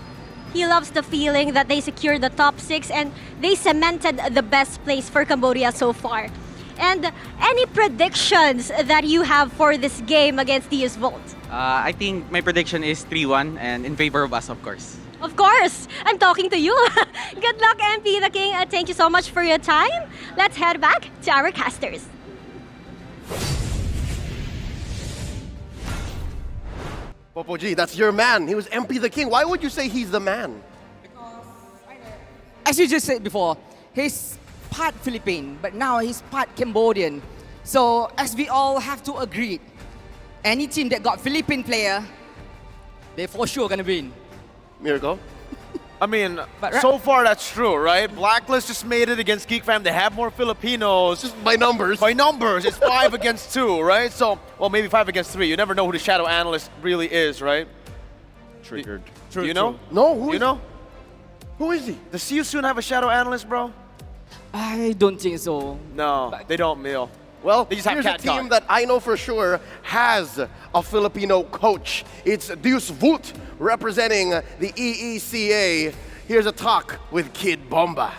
He loves the feeling that they secured the top 6 and they cemented the best place for Cambodia so far. And any predictions that you have for this game against Diaz Vault? I think my prediction is 3-1 and in favor of us, of course. Of course! I'm talking to you! Good luck, MP the King. Thank you so much for your time. Let's head back to our casters. Popoji, that's your man. He was MP the King. Why would you say he's the man? As you just said before, he's part Philippine, but now he's part Cambodian. So as we all have to agree, any team that got Philippine player, they're for sure gonna win. Miracle? I mean, so far that's true, right? Blacklist just made it against Geek Fam. They have more Filipinos. Just by numbers. By numbers, it's 5 against 2, right? So, well, maybe 5 against 3. You never know who the Shadow Analyst really is, right? Triggered. Do you know? No, who you is know? Who is he? Does See You Soon have a Shadow Analyst, bro? I don't think so. No, they don't, Mil. Well, they just have here's a Cat team God. that I know for sure has a Filipino coach. It's Diaz Vault representing the EECA. Here's a talk with Kid Bomba.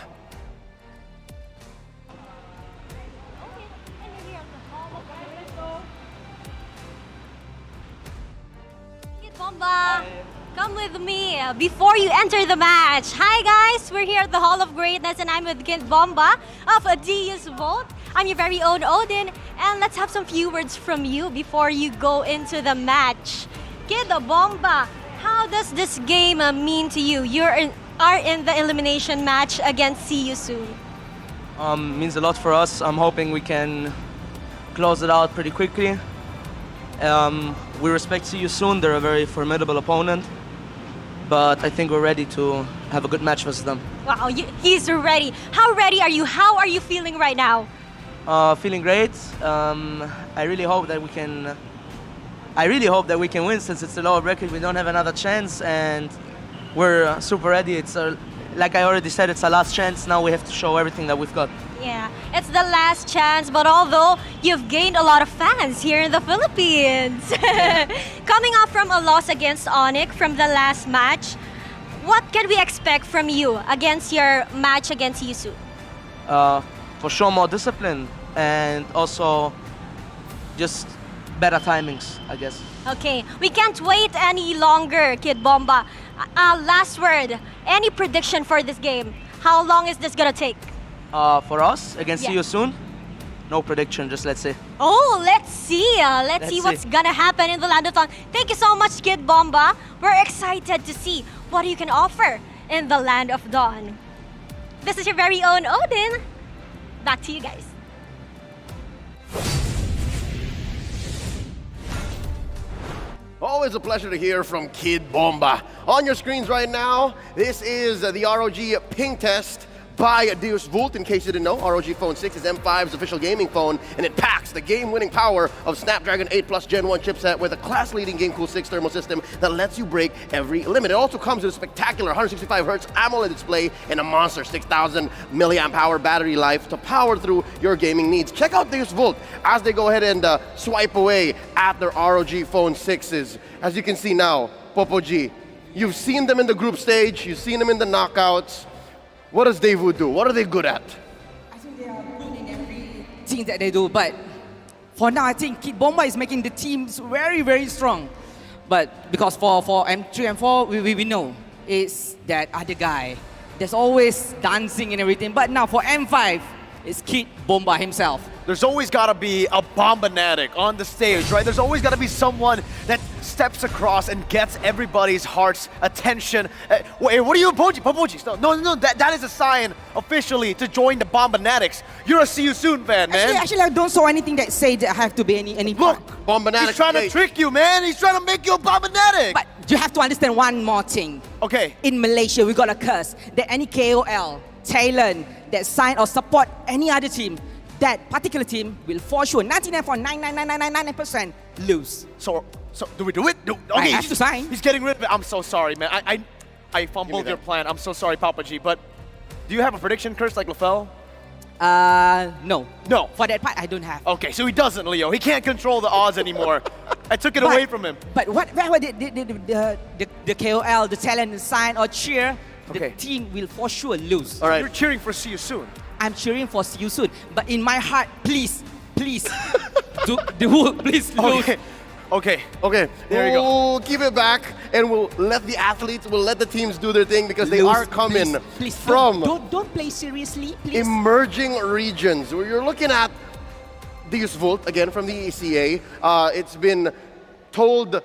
Kid Bomba, come with me before you enter the match. Hi guys, we're here at the Hall of Greatness and I'm with Kid Bomba of Diaz Vault. I'm your very own Odin, and let's have some few words from you before you go into the match. Kid Bomba, how does this game mean to you? You are in the elimination match against See You Soon. Means a lot for us. I'm hoping we can close it out pretty quickly. We respect See You Soon. They're a very formidable opponent, but I think we're ready to have a good match versus them. Wow, he's ready. How ready are you? How are you feeling right now? Feeling great. I really hope that we can. I really hope that we can win, since it's a lower bracket. We don't have another chance, and we're super ready. It's like I already said, it's our last chance. Now we have to show everything that we've got. Yeah, it's the last chance, but although you've gained a lot of fans here in the Philippines. Coming off from a loss against Onyx from the last match, what can we expect from you against your match against Yisu? For sure, more discipline, and also just better timings, I guess. Okay, we can't wait any longer, Kid Bomba. Last word, any prediction for this game? How long is this gonna take? For us, against See You Soon, no prediction, just let's see. Oh, let's see. Let's see what's gonna happen in the Land of Dawn. Thank you so much, Kid Bomba. We're excited to see what you can offer in the Land of Dawn. This is your very own Odin. Back to you guys. Always a pleasure to hear from Kid Bomba. On your screens right now, this is the ROG ping test by Deus Vult. In case you didn't know, ROG Phone 6 is M5's official gaming phone, and it packs the game-winning power of Snapdragon 8 Plus Gen 1 chipset with a class-leading GameCool 6 thermal system that lets you break every limit. It also comes with a spectacular 165Hz AMOLED display and a monster 6,000 milliamp hour battery life to power through your gaming needs. Check out Deus Vult as they go ahead and swipe away at their ROG Phone 6s. As you can see now, Popo G, you've seen them in the group stage, you've seen them in the knockouts. What does Daewoo do? What are they good at? I think they are good in everything that they do, but for now, I think Kid Bomba is making the teams very, very strong. But because for M3 and 4, we know it's that other guy that's always dancing and everything. But now for M5, it's Kid Bomba himself. There's always got to be a Bombanatic on the stage, right? There's always got to be someone that steps across and gets everybody's heart's attention. Wait, what are you, Popoji? No, that is a sign officially to join the Bombanatics. You're a See You Soon fan, man. Actually, I don't saw anything that say that I have to be any Look, Bombanatic. He's trying to trick you, man. He's trying to make you a Bombanatic. But you have to understand one more thing. Okay. In Malaysia, we got a curse that any KOL, talent that sign or support any other team, that particular team will for sure 99.99999% lose. So do we do it? Okay, I have to sign. He's getting rid of it. I'm so sorry, man. I fumbled your plan. I'm so sorry, Papa G. But do you have a prediction curse like LaFell? No. No. For that part, I don't have. Okay, so he doesn't, Leo. He can't control the odds anymore. I took it away from him. But where the KOL, the talent, the sign or cheer, the team will for sure lose. All right. You're cheering for See You Soon. I'm cheering for See You Soon. But in my heart, please, do the Wool, please lose. Okay. There you go. We'll keep it back and we'll let the athletes, we'll let the teams do their thing because they are coming from don't play seriously, please. Emerging regions. You're looking at Deus Vult, again from the ECA. It's been told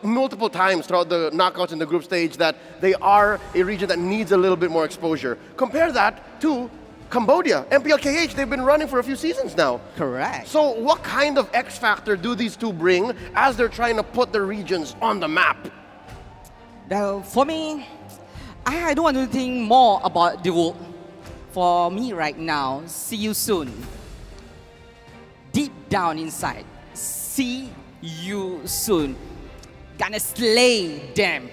multiple times throughout the knockouts in the group stage that they are a region that needs a little bit more exposure. Compare that to Cambodia, MPLKH, they've been running for a few seasons now. Correct. So what kind of X factor do these two bring as they're trying to put the regions on the map? Now, for me, I don't want to think more about the world. For me right now, See You Soon. Deep down inside, See You Soon. Gonna slay them.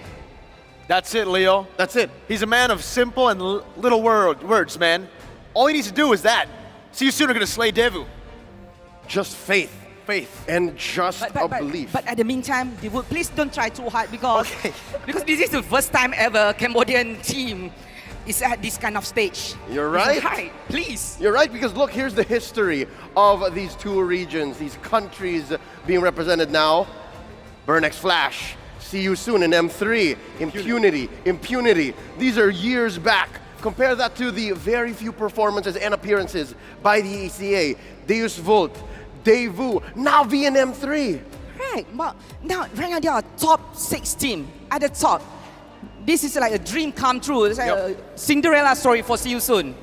That's it, Leo. That's it. He's a man of simple and little words, man. All he needs to do is that. See You Soon are going to slay Daewoo. Just faith. And just a belief. But at the meantime, please don't try too hard because this is the first time ever Cambodian team is at this kind of stage. You're right. Right, please. You're right, because look, here's the history of these two regions, these countries being represented now. Burnex Flash, See You Soon in M3, Impunity. These are years back. Compare that to the very few performances and appearances by the ECA, Deus Vult, Daewoo, now VNM3. Right, but now right now they are top 6 team at the top. This is like a dream come true. It's like a Cinderella story for See You Soon.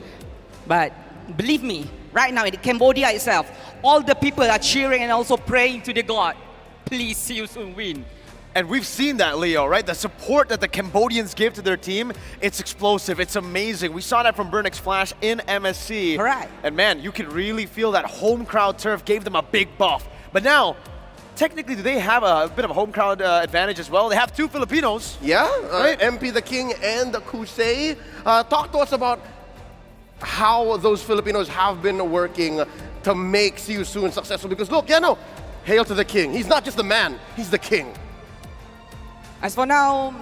But believe me, right now in Cambodia itself, all the people are cheering and also praying to the God. Please See You Soon win. And we've seen that, Leo, right? The support that the Cambodians give to their team, it's explosive, it's amazing. We saw that from Burnex Flash in MSC. Correct. And man, you could really feel that home crowd turf gave them a big buff. But now, technically, do they have a bit of a home crowd advantage as well? They have 2 Filipinos. Yeah, right? MP the King and Kusei. Talk to us about how those Filipinos have been working to make See You Soon successful. Because look, hail to the King. He's not just the man, he's the King. As for now,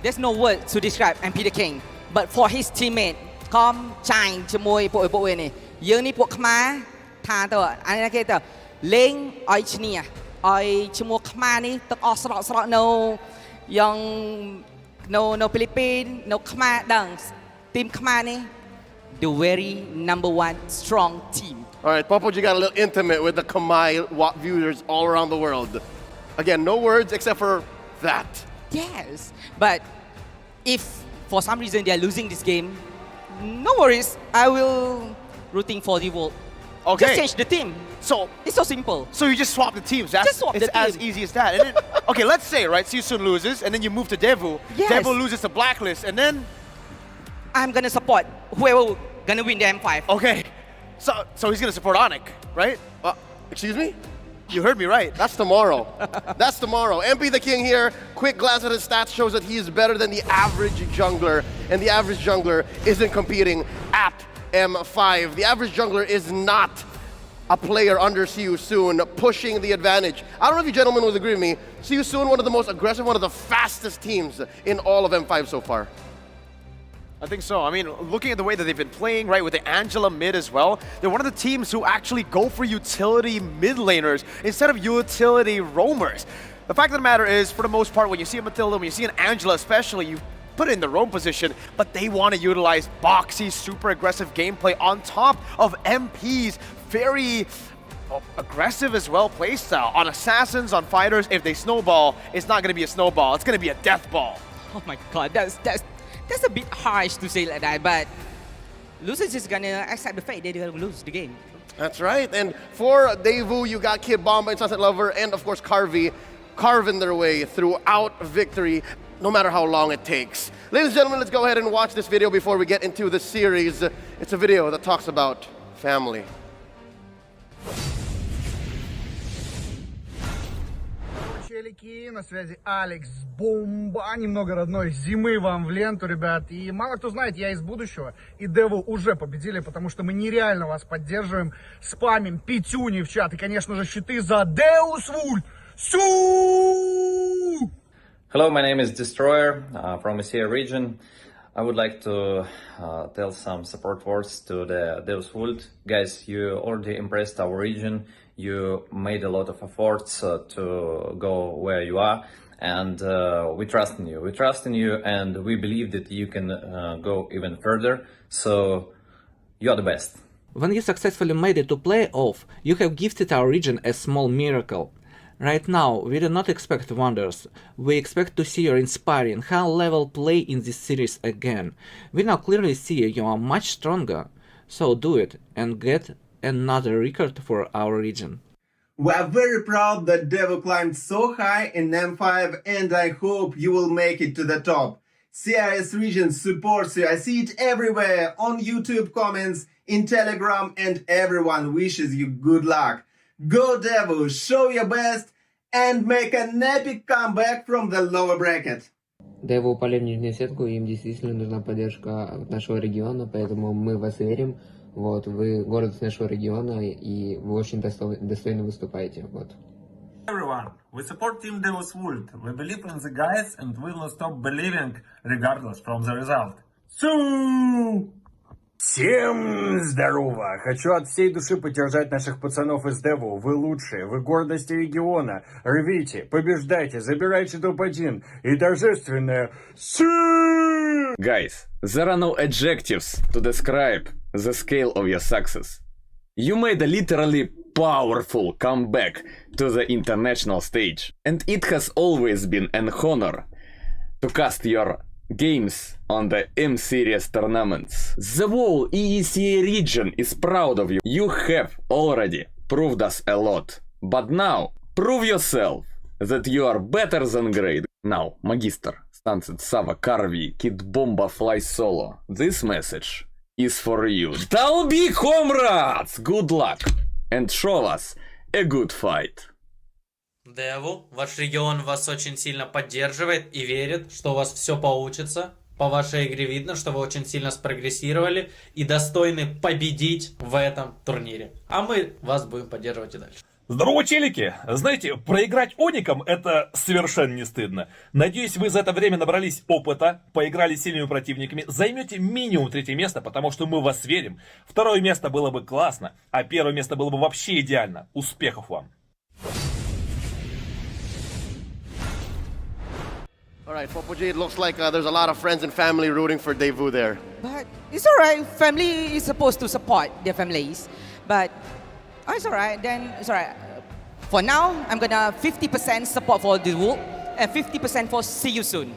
there's no word to describe MP the King. But for his teammate, ខំចាញ់ជាមួយពួកវានេះយើងនេះពួកខ្មែរថាទៅអានេះគេទៅលេងឲ្យឈ្នះឲ្យឈ្មោះខ្មែរនេះទឹកអស់ស្រកនៅយ៉ាងនៅហ្វីលីពីននៅខ្មែរដឹងទីមខ្មែរនេះ the very #1 strong team. All right, Popoji got a little intimate with the Khmer viewers all around the world. Again, no words except for that. Yes, but if for some reason they are losing this game, no worries. I will rooting for the world. Okay. Just change the team. So it's so simple. So you just swap the teams. Just swap it's the team. as easy as that. And then, okay, let's say, right, See You Soon loses, and then you move to Daewoo. Yes. Daewoo loses to Blacklist, and then I'm gonna support whoever gonna win the M5. Okay, so he's gonna support Onic, right? Excuse me? You heard me right. That's tomorrow. That's tomorrow. MP the King here. Quick glance at his stats shows that he is better than the average jungler, and the average jungler isn't competing at M5. The average jungler is not a player under Siu Soon pushing the advantage. I don't know if you gentlemen would agree with me. Siu Soon, one of the most aggressive, one of the fastest teams in all of M5 so far. I think so. I mean, looking at the way that they've been playing, right, with the Angela mid as well, they're one of the teams who actually go for utility mid laners instead of utility roamers. The fact of the matter is, for the most part, when you see a Matilda, when you see an Angela especially, you put it in the roam position, but they want to utilize boxy, super aggressive gameplay on top of MP's very aggressive as well playstyle. On assassins, on fighters, if they snowball, it's not going to be a snowball, it's going to be a death ball. Oh my god, that's a bit harsh to say like that, but losers is gonna accept the fate they're gonna lose the game. That's right, and for Daewoo, you got Kid Bomba and Sunset Lover, and of course Carvey, carving their way throughout victory, no matter how long it takes. Ladies and gentlemen, let's go ahead and watch this video before we get into the series. It's a video that talks about family. Челики, на связи Алекс Бомба, немного родной зимы вам в ленту, ребят. И мало кто знает, я из будущего, и Деву уже победили, потому что мы нереально вас поддерживаем, спамим пятюни в чат, и, конечно же, щиты за Deus Vult. Су! Hello, my name is Destroyer from Asia region. I would like to tell some support words to the Deus Vult. Guys, you already impressed our region. You made a lot of efforts to go where you are, and we trust in you. We trust in you, and we believe that you can go even further. So, you are the best. When you successfully made it to playoff, you have gifted our region a small miracle. Right now, we do not expect wonders. We expect to see your inspiring, high-level play in this series again. We now clearly see you are much stronger. So do it and get another record for our region. We are very proud that Devo climbed so high in M5, and I hope you will make it to the top. CIS region supports you. I see it everywhere, on YouTube comments, in Telegram, and everyone wishes you good luck. Go Devo, show your best, and make an epic comeback from the lower bracket. Devo упали в нижнюю сетку, им действительно нужна поддержка нашего региона, поэтому мы в вас верим. Вот, вы гордость нашего региона, и вы очень достойно выступаете. Вот. Everyone, we support Team Deus Vult. We believe in the guys and we will stop believing regardless from the result. Всем здорово! Хочу от всей души поддержать наших пацанов из Деву. Вы лучшие, вы гордость региона. Рвите, побеждайте, забирайте топ-1 и торжественное СИ! Guys, there are no adjectives to describe the scale of your success. You made a literally powerful comeback to the international stage, and it has always been an honor to cast your games on the M-Series tournaments. The whole EECA region is proud of you. You have already proved us a lot. But now, prove yourself that you are better than great. Now, Magister, Sunset, Sava, Carvey, Kid Bomba, Fly Solo. This message is for you. Долби, comrades! Good luck! And show us a good fight. Деву, ваш регион вас очень сильно поддерживает и верит, что у вас все получится. По вашей игре видно, что вы очень сильно спрогрессировали и достойны победить в этом турнире. А мы вас будем поддерживать и дальше. Здорово, челики! Знаете, проиграть Оником это совершенно не стыдно. Надеюсь, вы за это время набрались опыта, поиграли с сильными противниками, займете минимум 3-е место, потому что мы в вас верим. 2-е место было бы классно, а 1-е место было бы вообще идеально. Успехов вам! Alright, Popoji, it looks like there's a lot of friends and family rooting for Daewoo there. But it's alright, family is supposed to support their families. But it's alright, then it's alright. For now, I'm gonna 50% support for Daewoo and 50% for See You Soon.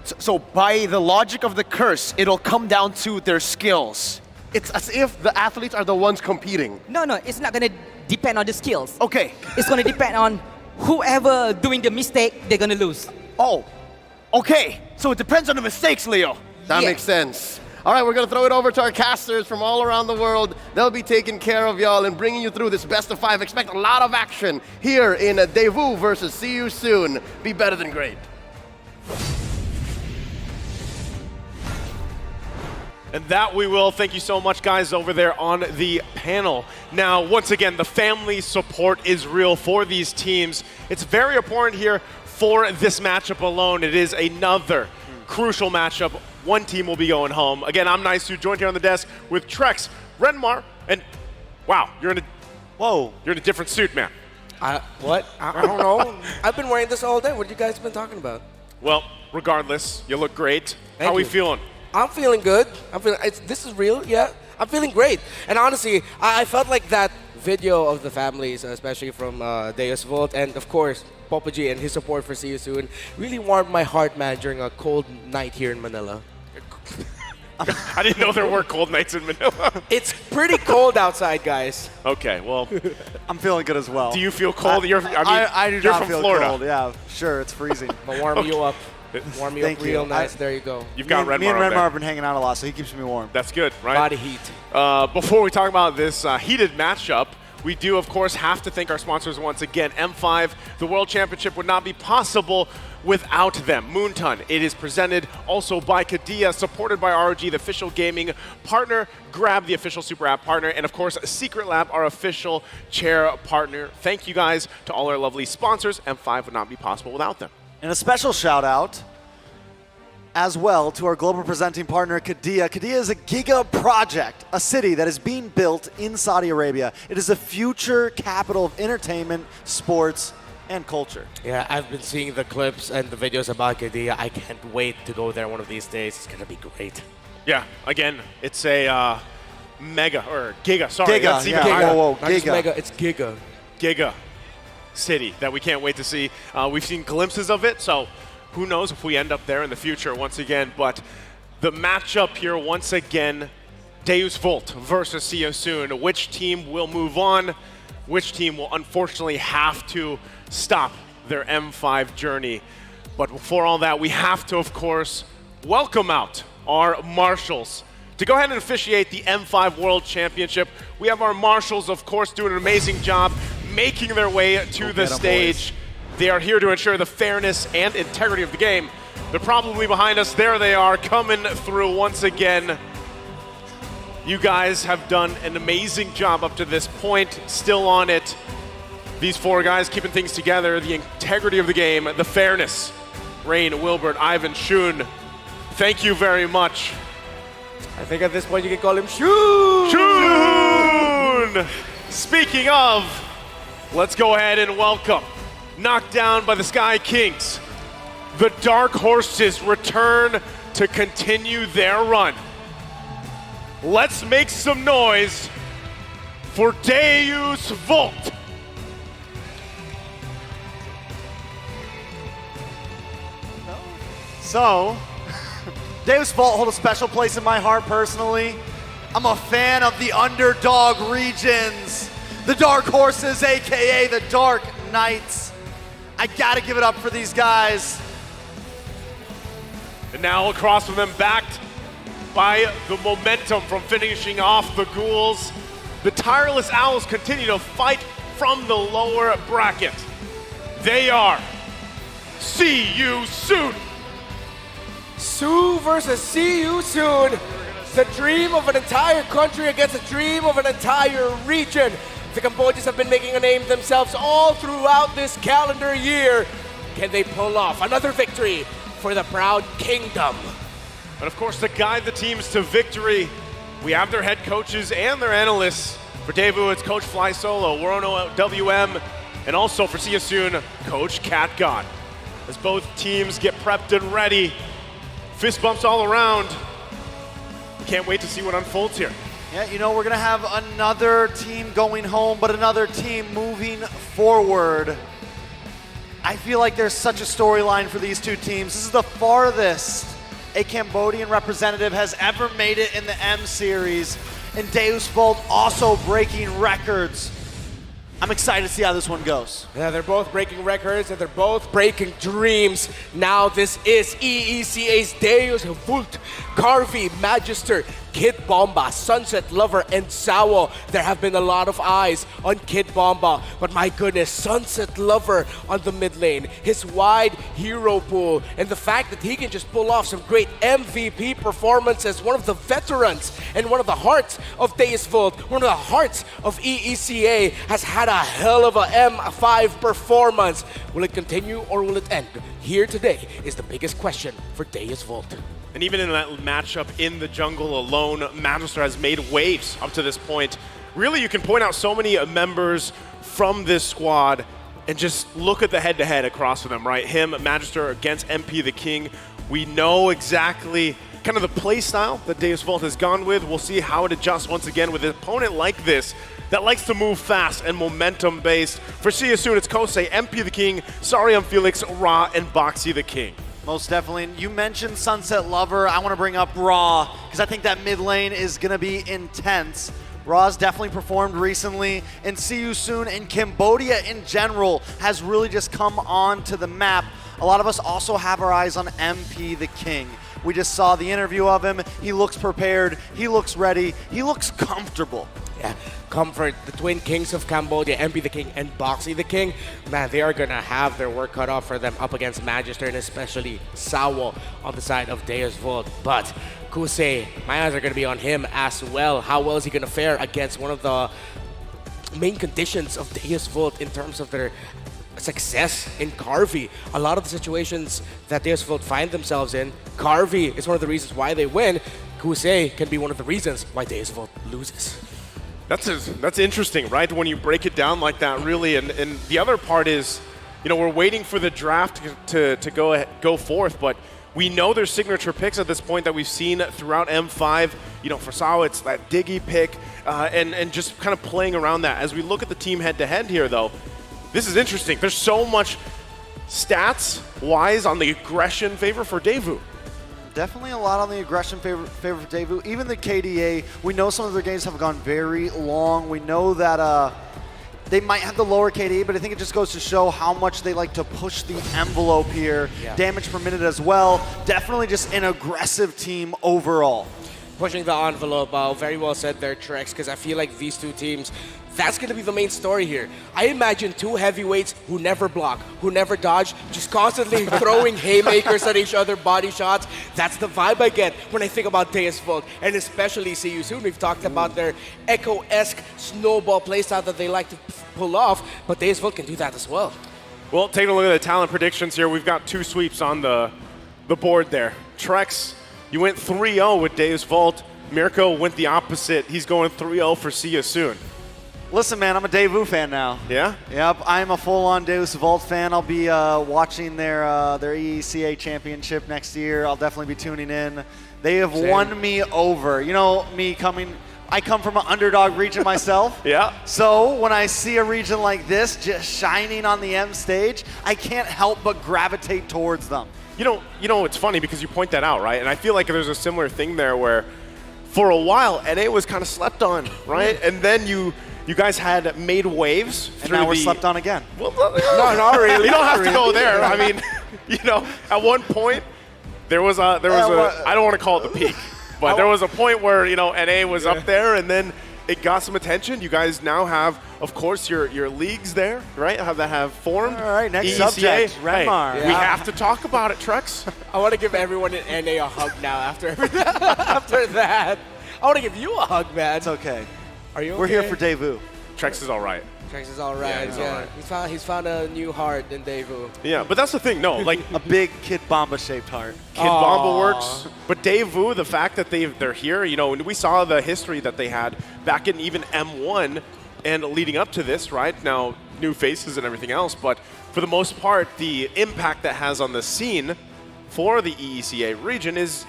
So by the logic of the curse, it'll come down to their skills. It's as if the athletes are the ones competing. No, it's not gonna depend on the skills. Okay. It's gonna depend on whoever doing the mistake, they're gonna lose. Oh, okay. So it depends on the mistakes, Leo. That makes sense. All right, we're going to throw it over to our casters from all around the world. They'll be taking care of y'all and bringing you through this best of 5. Expect a lot of action here in Daewoo versus See You Soon. Be better than great. And that we will. Thank you so much, guys, over there on the panel. Now, once again, the family support is real for these teams. It's very important here for this matchup alone. It is another crucial matchup. One team will be going home. Again, I'm Nice, joined here on the desk with Trex, Renmar, and wow, you're in a different suit, man. What? I don't know. I've been wearing this all day. What have you guys been talking about? Well, regardless, you look great. Thank How are we you. feeling? I'm feeling good. This is real, yeah. I'm feeling great. And honestly, I felt like that video of the families, especially from Deus Volt, and of course, Popa G and his support for See You Soon, really warmed my heart, man, during a cold night here in Manila. I didn't know there were cold nights in Manila. It's pretty cold outside, guys. Okay, well. I'm feeling good as well. Do you feel cold? I do you're not from feel Florida. cold. Yeah, sure, it's freezing. But warm you up. Warm you Thank up you. real nice. There you go. You've got Renmar Me and up Renmar there. have been hanging out a lot, so he keeps me warm. That's good, right? Body heat. Before we talk about this heated matchup, we do, of course, have to thank our sponsors once again. M5, the World Championship would not be possible without them. Moonton, it is presented also by Kadia, supported by ROG, the official gaming partner, Grab, the official Super App partner, and of course, Secret Lab, our official chair partner. Thank you guys to all our lovely sponsors. M5 would not be possible without them. And a special shout out as well to our global presenting partner, Qiddiya. Qiddiya is a giga project, a city that is being built in Saudi Arabia. It is the future capital of entertainment, sports, and culture. Yeah, I've been seeing the clips and the videos about Qiddiya. I can't wait to go there one of these days. It's going to be great. Yeah, again, it's a mega, or giga, sorry. Giga, that's even yeah. higher. Whoa, Not just giga. mega, it's giga. Giga city that we can't wait to see. We've seen glimpses of it, so who knows if we end up there in the future once again. But the matchup here once again, Deus Volt versus See You Soon. Which team will move on? Which team will unfortunately have to stop their M5 journey? But before all that, we have to, of course, welcome out our marshals to go ahead and officiate the M5 World Championship. We have our marshals, of course, doing an amazing job making their way to the stage. They are here to ensure the fairness and integrity of the game. They're probably behind us. There they are, coming through once again. You guys have done an amazing job up to this point, still on it. These four guys keeping things together, the integrity of the game, the fairness. Rain, Wilbert, Ivan, Shun, thank you very much. I think at this point you can call him Shun! Shun! Speaking of, let's go ahead and welcome, knocked down by the Sky Kings, the Dark Horses return to continue their run. Let's make some noise for Deus Volt. So, Deus Volt hold a special place in my heart personally. I'm a fan of the underdog regions, the Dark Horses, aka the Dark Knights. I gotta give it up for these guys. And now across from them, backed by the momentum from finishing off the Ghouls, the Tireless Owls continue to fight from the lower bracket. They are See You Soon. Sue versus See You Soon. The dream of an entire country against the dream of an entire region. The Cambodians have been making a name themselves all throughout this calendar year. Can they pull off another victory for the proud kingdom? And of course, to guide the teams to victory, we have their head coaches and their analysts. For Daewoo, it's Coach Fly Solo, Worono WM, and also for See You Soon, Coach Cat God. As both teams get prepped and ready, fist bumps all around. Can't wait to see what unfolds here. Yeah, you know, we're gonna have another team going home, but another team moving forward. I feel like there's such a storyline for these two teams. This is the farthest a Cambodian representative has ever made it in the M Series, and Deus Volt also breaking records. I'm excited to see how this one goes. Yeah, they're both breaking records and they're both breaking dreams. Now this is EECA's Deus Vult, Carvey, Magister, Kid Bomba, Sunset Lover, and Sawo. There have been a lot of eyes on Kid Bomba, but my goodness, Sunset Lover on the mid lane, his wide hero pool, and the fact that he can just pull off some great MVP performances, one of the veterans and one of the hearts of Deus Vult, one of the hearts of EECA, has had a hell of a M5 performance. Will it continue or will it end? Here today is the biggest question for Deus Vult. And even in that matchup in the jungle alone, Magister has made waves up to this point. Really, you can point out so many members from this squad and just look at the head-to-head across from them, right? Him, Magister against MP the King. We know exactly kind of the play style that Deus Vult has gone with. We'll see how it adjusts once again with an opponent like this that likes to move fast and momentum-based. For See You Soon, it's Kosei, MP the King, Sorry I'm Felix, Ra, and Boxy the King. Most definitely. You mentioned Sunset Lover. I want to bring up Ra, because I think that mid lane is going to be intense. Ra's definitely performed recently, and See You Soon and Cambodia in general has really just come on to the map. A lot of us also have our eyes on MP the King. We just saw the interview of him. He looks prepared. He looks ready. He looks comfortable. Yeah, comfort. The twin kings of Cambodia, MP the King and Boxy the King, man, they are going to have their work cut off for them up against Magister and especially Sawo on the side of Deus Vult. But Kosei, my eyes are going to be on him as well. How well is he going to fare against one of the main conditions of Deus Vult in terms of their success in Carvey? A lot of the situations that Deus Vult find themselves in, Carvey is one of the reasons why they win. Kosei can be one of the reasons why Deus Vult loses. That's interesting, right? When you break it down like that, really. And the other part is, you know, we're waiting for the draft to go forth, but we know there's signature picks at this point that we've seen throughout M5. You know, for Sawo, it's that Diggy pick, and just kind of playing around that. As we look at the team head-to-head here, though, this is interesting. There's so much stats-wise on the aggression favor for Daewoo. Definitely a lot on the aggression favor for Daewoo. Even the KDA, we know some of their games have gone very long. We know that they might have the lower KDA, but I think it just goes to show how much they like to push the envelope here. Yeah. Damage per minute as well. Definitely just an aggressive team overall. Pushing the envelope, very well said there, Trex, because I feel like these two teams, that's going to be the main story here. I imagine two heavyweights who never block, who never dodge, just constantly throwing haymakers at each other, body shots. That's the vibe I get when I think about Deus Vult, and especially See You Soon. We've talked about their Echo-esque snowball playstyle that they like to pull off, but Deus Vult can do that as well. Well, taking a look at the talent predictions here, we've got two sweeps on the board there. Trex, you went 3-0 with Deus Vult. Mirko went the opposite. He's going 3-0 for See You Soon. Listen, man, I'm a Daewoo fan now. Yeah? Yep, I'm a full-on Deus Vult fan. I'll be watching their EECA championship next year. I'll definitely be tuning in. They have won me over. You know, I come from an underdog region myself. Yeah. So when I see a region like this just shining on the M stage, I can't help but gravitate towards them. You know, it's funny because you point that out, right? And I feel like there's a similar thing there where for a while, NA was kind of slept on, right? And then you guys had made waves. And now we're slept on again. Well, no, not really. You don't have to go there. I mean, you know, at one point, there was a I don't want to call it the peak, but there was a point where, you know, NA was up there and then it got some attention. You guys now have, of course, your leagues there, right? Have formed. All right, next EECA. subject, Renmar. Hey, we have to talk about it, Trex. I want to give everyone in NA a hug now after that. I want to give you a hug, man. It's okay. Are you okay? We're here for Daewoo. Trex is all right. Trex is all right. Yeah, he's all right. He's found a new heart in Daewoo. Yeah, but that's the thing. No, like a big Kid Bomba shaped heart. Kid Bomba works, but Daewoo, the fact that they're here, you know, and we saw the history that they had back in even M1 and leading up to this, right? Now, new faces and everything else, but for the most part, the impact that has on the scene for the EECA region is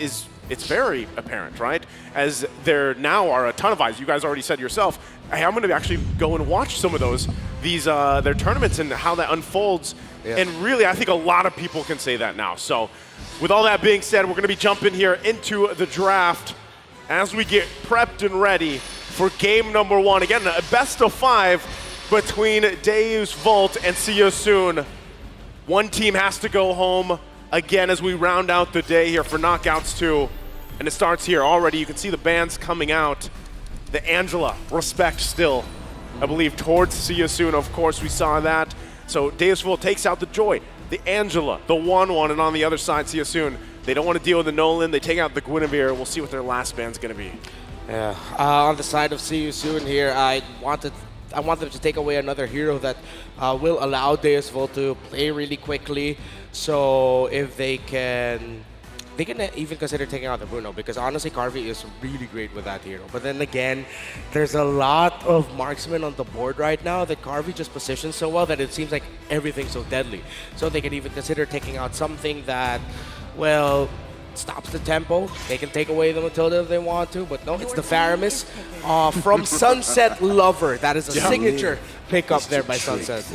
it's very apparent, right? As there now are a ton of eyes. You guys already said yourself, hey, I'm going to actually go and watch some of their tournaments and how that unfolds. Yeah. And really, I think a lot of people can say that now. So with all that being said, we're going to be jumping here into the draft as we get prepped and ready for game number one. Again, a best of 5 between Deus Volt and See You Soon. One team has to go home again as we round out the day here for Knockouts 2. And it starts here already. You can see the bands coming out. The Angela, respect still, I believe, towards See You Soon. Of course, we saw that. So Deus Volt takes out the Joy, the Angela, the 1-1, and on the other side, See You Soon. They don't want to deal with the Nolan. They take out the Guinevere. We'll see what their last band's going to be. Yeah. On the side of See You Soon here, I want them to take away another hero that will allow Deus Volt to play really quickly. So if they can even consider taking out the Bruno, because honestly, Carvey is really great with that hero. But then again, there's a lot of marksmen on the board right now that Carvey just positions so well that it seems like everything's so deadly. So they can even consider taking out something that, well, stops the tempo. They can take away the Matilda if they want to, but no, it's the Faramis from Sunset Lover. That is a signature pickup there by Sunset.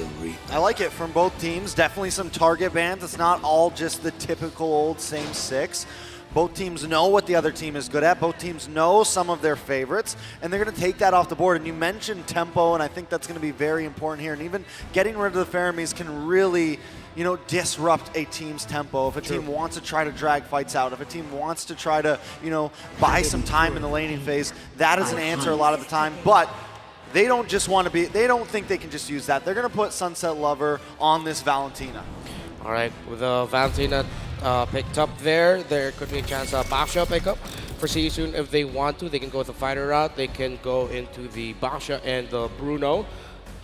I like it from both teams. Definitely some target bans. It's not all just the typical old same 6. Both teams know what the other team is good at. Both teams know some of their favorites, and they're going to take that off the board. And you mentioned tempo, and I think that's going to be very important here. And even getting rid of the Faramis can really, you know, disrupt a team's tempo. If a team wants to try to drag fights out, if a team wants to try to, you know, buy some time in the laning phase, that is an answer a lot of the time. But they don't just want to be, they don't think they can just use that. They're going to put Sunset Lover on this Valentina. All right, with the Valentina picked up there could be a chance of Basha pickup for See You Soon. If they want to, they can go with the fighter route. They can go into the Basha and the Bruno.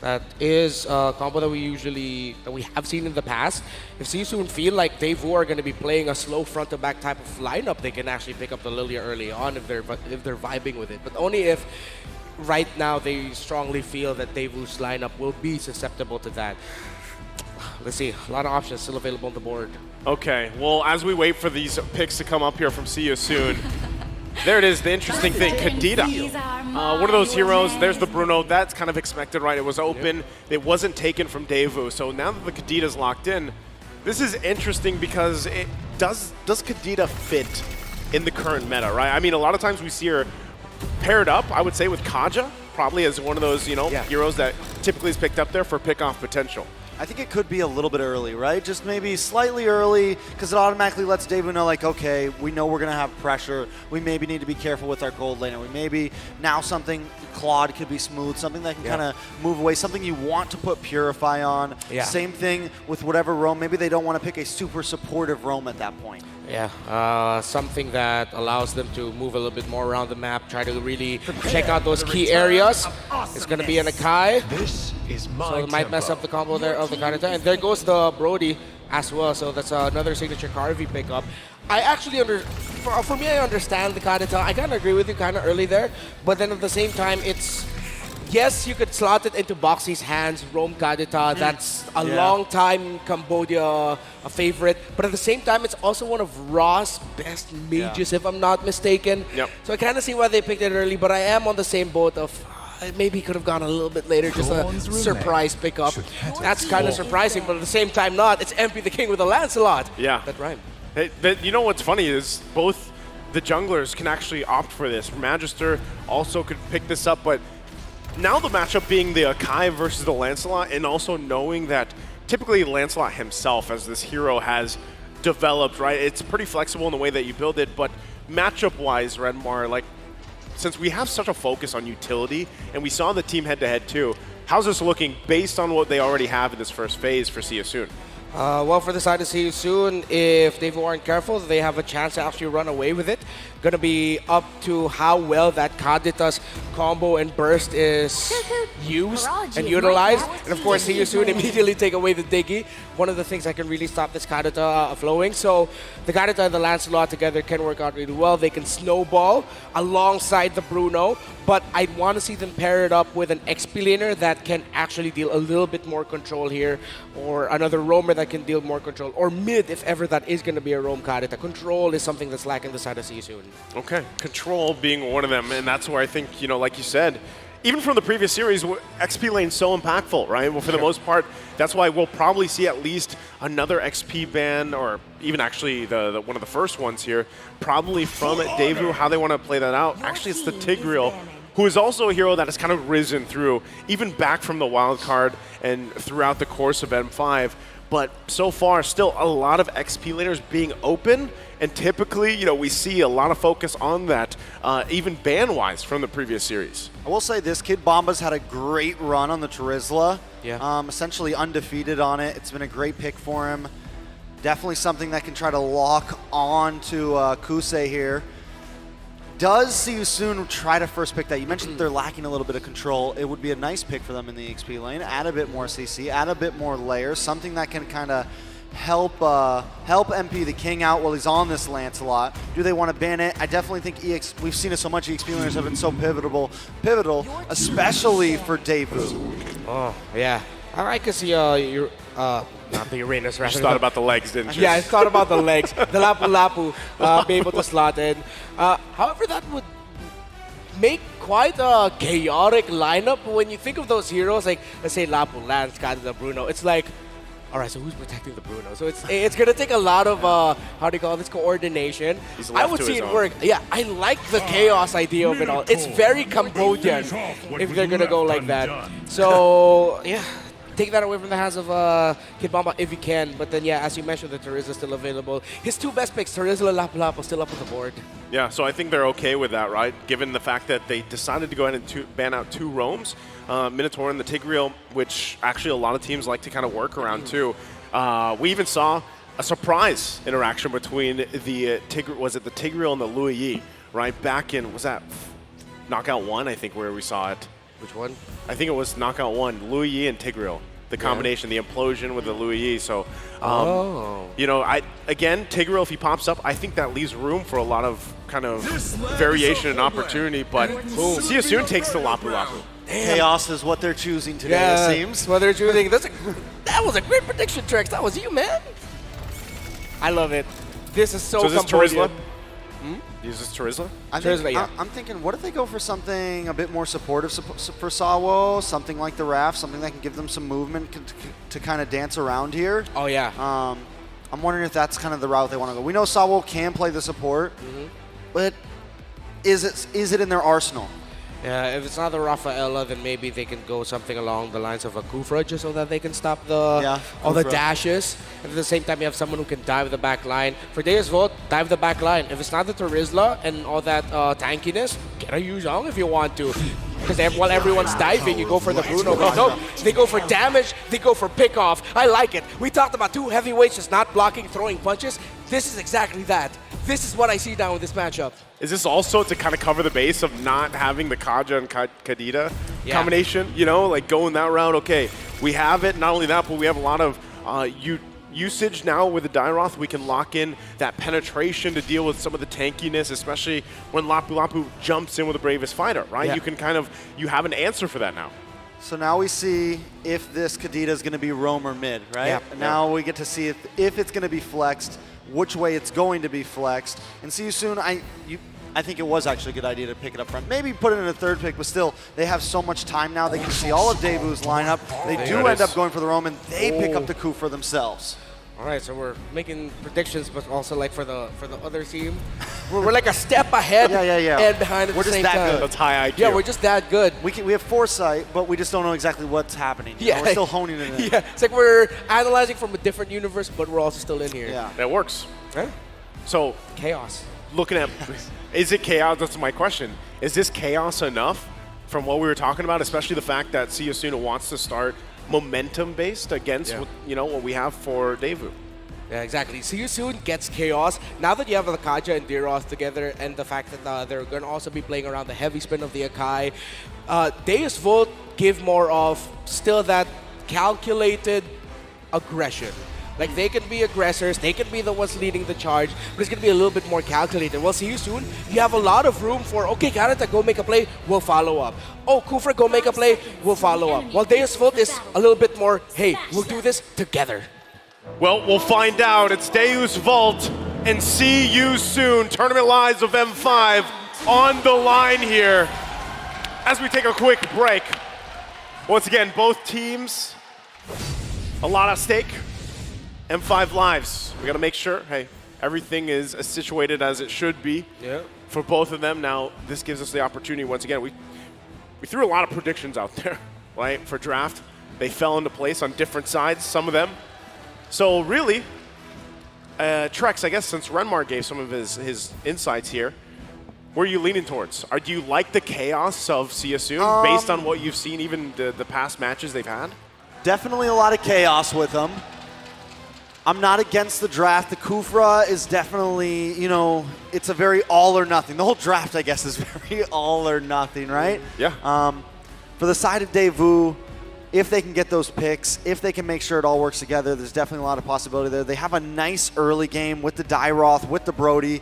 That is a combo that we have seen in the past. If See You Soon feel like Daewoo are going to be playing a slow front to back type of lineup, they can actually pick up the Lilia early on if they're vibing with it. But only if right now they strongly feel that Daewoo's lineup will be susceptible to that. Let's see, a lot of options still available on the board. Okay, well, as we wait for these picks to come up here from See You Soon, there it is, the interesting thing, Kadita. One of those heroes, there's the Bruno, that's kind of expected, right? It was open, it wasn't taken from Daewoo, so now that the Kadita's locked in, this is interesting because does Kadita fit in the current meta, right? I mean, a lot of times we see her paired up, I would say, with Kaja, probably as one of those, you know, heroes that typically is picked up there for pick-off potential. I think it could be a little bit early, right? Just maybe slightly early, because it automatically lets Daewoo know, like, okay, we know we're going to have pressure. We maybe need to be careful with our gold laner. We maybe now something, Claude could be smooth, something that can kind of move away, something you want to put Purify on. Same thing with whatever roam. Maybe they don't want to pick a super supportive roam at that point. Yeah, something that allows them to move a little bit more around the map, try to really check out those key areas. It's going to be an Akai. So it might mess up the combo there of the Kadita. And there goes the Brody as well. So that's another signature Carvey pickup. I actually, for me, I understand the Kadita. I kind of agree with you kind of early there. But then at the same time, it's, yes, you could slot it into Boxy's hands, Roam Kadita. That's a long time Cambodia a favorite. But at the same time, it's also one of Raw's best mages, if I'm not mistaken. So I kind of see why they picked it early. But I am on the same boat of, maybe could have gone a little bit later, just a surprise pickup. That's kind of surprising, but at the same time not. It's MP the King with a Lancelot. Yeah. That rhyme. You know what's funny is both the junglers can actually opt for this. Magister also could pick this up, but now the matchup being the Akai versus the Lancelot, and also knowing that typically Lancelot himself as this hero has developed, right? It's pretty flexible in the way that you build it, but matchup-wise, Redmar, like, since we have such a focus on utility, and we saw the team head-to-head too, how's this looking based on what they already have in this first phase for See You Soon? Well, for the side of See You Soon, if Daewoo aren't careful, they have a chance to actually run away with it. Going to be up to how well that Kadita's combo and burst is used and utilized. And of course, See You Soon immediately take away the Diggy. One of the things that can really stop this Kadita flowing. So the Kadita and the Lancelot together can work out really well. They can snowball alongside the Bruno, but I'd want to see them pair it up with an XP laner that can actually deal a little bit more control here, or another roamer that can deal more control, or mid if ever that is going to be a roam Kadita. Control is something that's lacking the side of See You Soon. Okay, control being one of them, and that's where I think, you know, like you said, even from the previous series, XP lane's so impactful, right? Well, for the most part, that's why we'll probably see at least another XP ban, or even actually the one of the first ones here, probably from Daewoo, how they want to play that out. Actually, it's the Tigreal who is also a hero that has kind of risen through, even back from the wild card and throughout the course of M5. But so far, still a lot of XP laners being open, and typically, you know, we see a lot of focus on that, even ban-wise from the previous series. I will say this, Kid Bomba's had a great run on the Terizla. Yeah. Essentially undefeated on it. It's been a great pick for him. Definitely something that can try to lock on to Kusei here. Does See You Soon try to first pick that? You mentioned that they're lacking a little bit of control. It would be a nice pick for them in the XP lane. Add a bit more CC, add a bit more layers, something that can kind of help MP the King out while he's on this Lancelot. Do they want to ban it? I definitely think we've seen it so much, EXP laners have been so pivotal, especially for Daewoo. Oh, yeah. I could see not the Uranus, You rather. just thought about the legs, didn't you? Yeah, I thought about the legs. The Lapu Lapu be able to slot in. However, that would make quite a chaotic lineup. When you think of those heroes, like, let's say Lapu, Lance, Kadena, Bruno, it's like, all right, so who's protecting the Bruno? So it's going to take a lot of, how do you call this, coordination. I would see it work. Yeah, I like the chaos idea of it all. It's very Cambodian if they're going to go like that. So, yeah. Take that away from the hands of Kid Bomba if you can. But then, yeah, as you mentioned, the Terizla is still available. His two best picks, Terizla and Lapu Lapu, still up on the board. Yeah, so I think they're okay with that, right? Given the fact that they decided to go ahead and ban out two roams, Minotaur and the Tigreal, which actually a lot of teams like to kind of work around too. We even saw a surprise interaction between the Tigreal and the Louis Yi, right? Back in, was that Knockout 1, I think, where we saw it. Which one? I think it was Knockout 1, Louis Yi and Tigreal. The combination, the implosion with the Louis Yi. So, you know, again, Tigreal, if he pops up, I think that leaves room for a lot of kind of variation and opportunity. But See You Soon takes the Lapu Lapu. Chaos is what they're choosing today, it seems. That's what they're choosing. That was a great prediction, Trex. That was you, man. I love it. This is so Cambodian. Is this Terizla? I'm thinking, what if they go for something a bit more supportive for Sawo, something like the Raft, something that can give them some movement to kind of dance around here? Oh, yeah. I'm wondering if that's kind of the route they want to go. We know Sawo can play the support, but is it in their arsenal? Yeah, if it's not the Rafaela, then maybe they can go something along the lines of a Kufra just so that they can stop all the dashes. And at the same time, you have someone who can dive the back line. For Deus Vult, dive the back line. If it's not the Terizla and all that tankiness, get a Yu Zhong if you want to. Because while everyone's diving, you go for the Bruno. But no, they go for damage, they go for pick-off. I like it. We talked about two heavyweights just not blocking, throwing punches. This is exactly that. This is what I see down with this matchup. Is this also to kind of cover the base of not having the Kaja and Kadita combination? You know, like going that route, okay, we have it. Not only that, but we have a lot of usage now with the Dairoth. We can lock in that penetration to deal with some of the tankiness, especially when Lapu Lapu jumps in with the Bravest Fighter, right? Yeah. You can you have an answer for that now. So now we see if this Kadita is going to be roam or mid, right? Yeah. Now we get to see if it's going to be flexed, which way it's going to be flexed. And See You Soon, I think it was actually a good idea to pick it up front. Maybe put it in a third pick, but still, they have so much time now. They can see all of Daewoo's lineup. They do end up going for the roam, and they pick up the coup for themselves. All right, so we're making predictions, but also like for the other team, we're like a step ahead and behind at the same time. We're just that good. That's high IQ. Yeah, we're just that good. We have foresight, but we just don't know exactly what's happening. Yeah, we're still honing it in. Yeah, it's like we're analyzing from a different universe, but we're also still in here. Yeah, that works. Huh? So chaos. Looking at, is it chaos? That's my question. Is this chaos enough from what we were talking about, especially the fact that See You Soon wants to start momentum-based against what we have for Daewoo? Yeah, exactly. See You Soon gets chaos. Now that you have the Kaja and Dairoth together, and the fact that they're going to also be playing around the heavy spin of the Akai, Deus Vult give more of still that calculated aggression. Like, they can be aggressors, they can be the ones leading the charge, but it's going to be a little bit more calculated. Well, See You Soon, you have a lot of room for, okay, Karata, go make a play, we'll follow up. Oh, Kufra, go make a play, we'll follow up. While Deus Vult is a little bit more, hey, we'll do this together. Well, we'll find out. It's Deus Vult and See You Soon. Tournament Lives of M5 on the line here. As we take a quick break, once again, both teams, a lot at stake. M5 Lives, we got to make sure, hey, everything is as situated as it should be for both of them. Now, this gives us the opportunity, once again, we we threw a lot of predictions out there, right, for draft. They fell into place on different sides, some of them. So really, Trex, I guess since Renmar gave some of his insights here, where are you leaning towards? Do you like the chaos of Siasun based on what you've seen, even the past matches they've had? Definitely a lot of chaos with them. I'm not against the draft. The Kufra is definitely, you know, it's a very all or nothing. The whole draft, I guess, is very all or nothing, right? Yeah. For the side of Daewoo, if they can get those picks, if they can make sure it all works together, there's definitely a lot of possibility there. They have a nice early game with the Dairoth, with the Brody,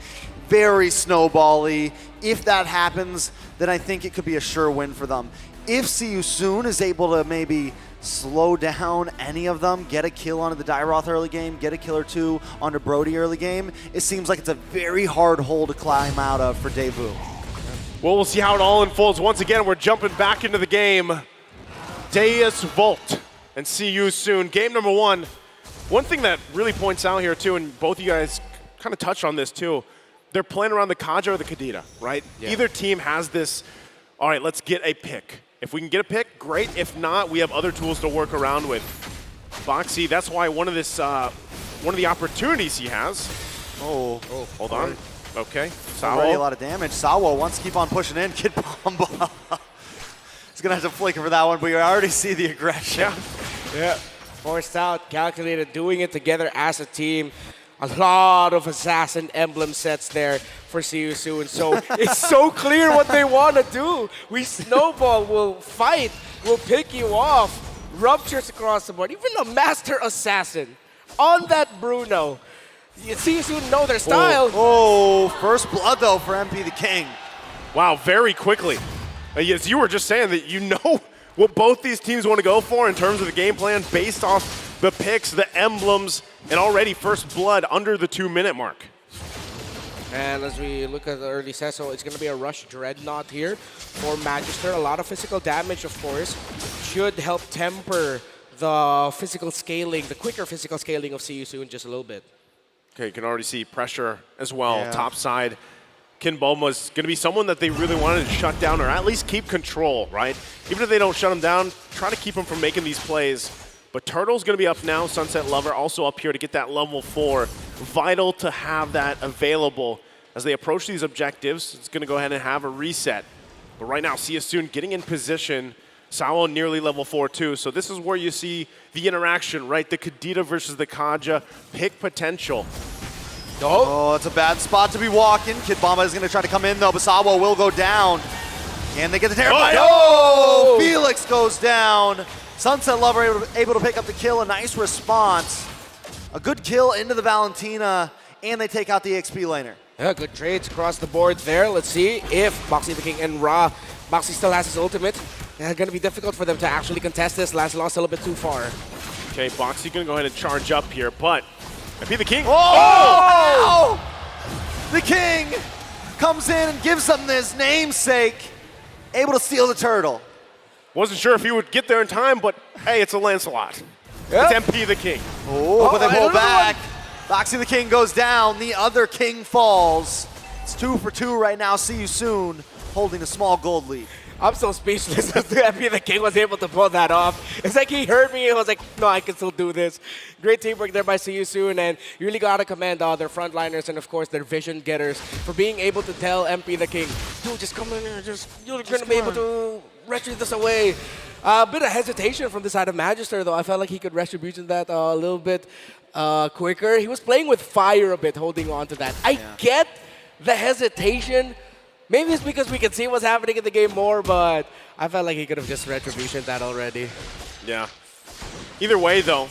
very snowbally. If that happens, then I think it could be a sure win for them. If Siasun is able to maybe slow down any of them, get a kill onto the Dairoth early game, get a kill or two onto Brody early game, it seems like it's a very hard hole to climb out of for Daewoo. Well, we'll see how it all unfolds. Once again, we're jumping back into the game. Deus Volt and Siasun. Game number one. One thing that really points out here too, and both of you guys kind of touched on this too, they're playing around the Kaja or the Kadita, right? Yeah. Either team has this, all right, let's get a pick. If we can get a pick, great. If not, we have other tools to work around with. Boxy, that's why one of the opportunities he has. Oh, hold on. Okay, already a lot of damage. Sawo wants to keep on pushing in. Kid Bomba. He's gonna have to flicker for that one, but you already see the aggression. Yeah. Forced out, calculated, doing it together as a team. A lot of assassin emblem sets there for Siasun. So it's so clear what they want to do. We snowball, we'll fight, we'll pick you off. Ruptures across the board. Even a master assassin on that Bruno. Siasun know their style. Oh, first blood though for MP the King. Wow, very quickly. Yes, you were just saying that you know what both these teams want to go for in terms of the game plan based off the picks, the emblems, and already first blood under the 2-minute mark. And as we look at the early set, so it's going to be a rush Dreadnought here for Magister. A lot of physical damage, of course, should help temper the physical scaling, the quicker physical scaling of Siasun just a little bit. Okay, you can already see pressure as well, top side. Kinbomba's going to be someone that they really wanted to shut down or at least keep control, right? Even if they don't shut him down, try to keep him from making these plays. But Turtle's going to be up now. Sunset Lover also up here to get that level 4. Vital to have that available as they approach these objectives. It's going to go ahead and have a reset. But right now, Siasun getting in position. Sawo nearly level 4 too. So this is where you see the interaction, right? The Kadita versus the Kaja. Pick potential. Oh, it's a bad spot to be walking. Kid Bomba is going to try to come in though, but Sawo will go down. Can they get the Terrify? Oh, Felix goes down. Sunset Lover able to pick up the kill, a nice response. A good kill into the Valentina, and they take out the XP laner. Yeah, good trades across the board there. Let's see if Boxy the King and Ra. Boxy still has his ultimate. It's going to be difficult for them to actually contest this. Last lost a little bit too far. Okay, Boxy going to go ahead and charge up here, but MP the King. Oh! The King comes in and gives them his namesake. Able to steal the turtle. Wasn't sure if he would get there in time, but hey, it's a Lancelot. Yep. It's MP the King. Oh, but they pull back. Boxy the King goes down. The other King falls. It's 2 for 2 right now. See you soon. Holding a small gold lead. I'm so speechless that MP the King was able to pull that off. It's like he heard me and was like, no, I can still do this. Great teamwork there by Siasun, and you really got to commend their frontliners and, of course, their vision getters for being able to tell MP the King, dude, just come in here, you're going to be able to retreat this away. A bit of hesitation from the side of Magister, though. I felt like he could retribution that a little bit quicker. He was playing with fire a bit, holding on to that. I get the hesitation. Maybe it's because we can see what's happening in the game more, but I felt like he could have just retributioned that already. Yeah. Either way, though,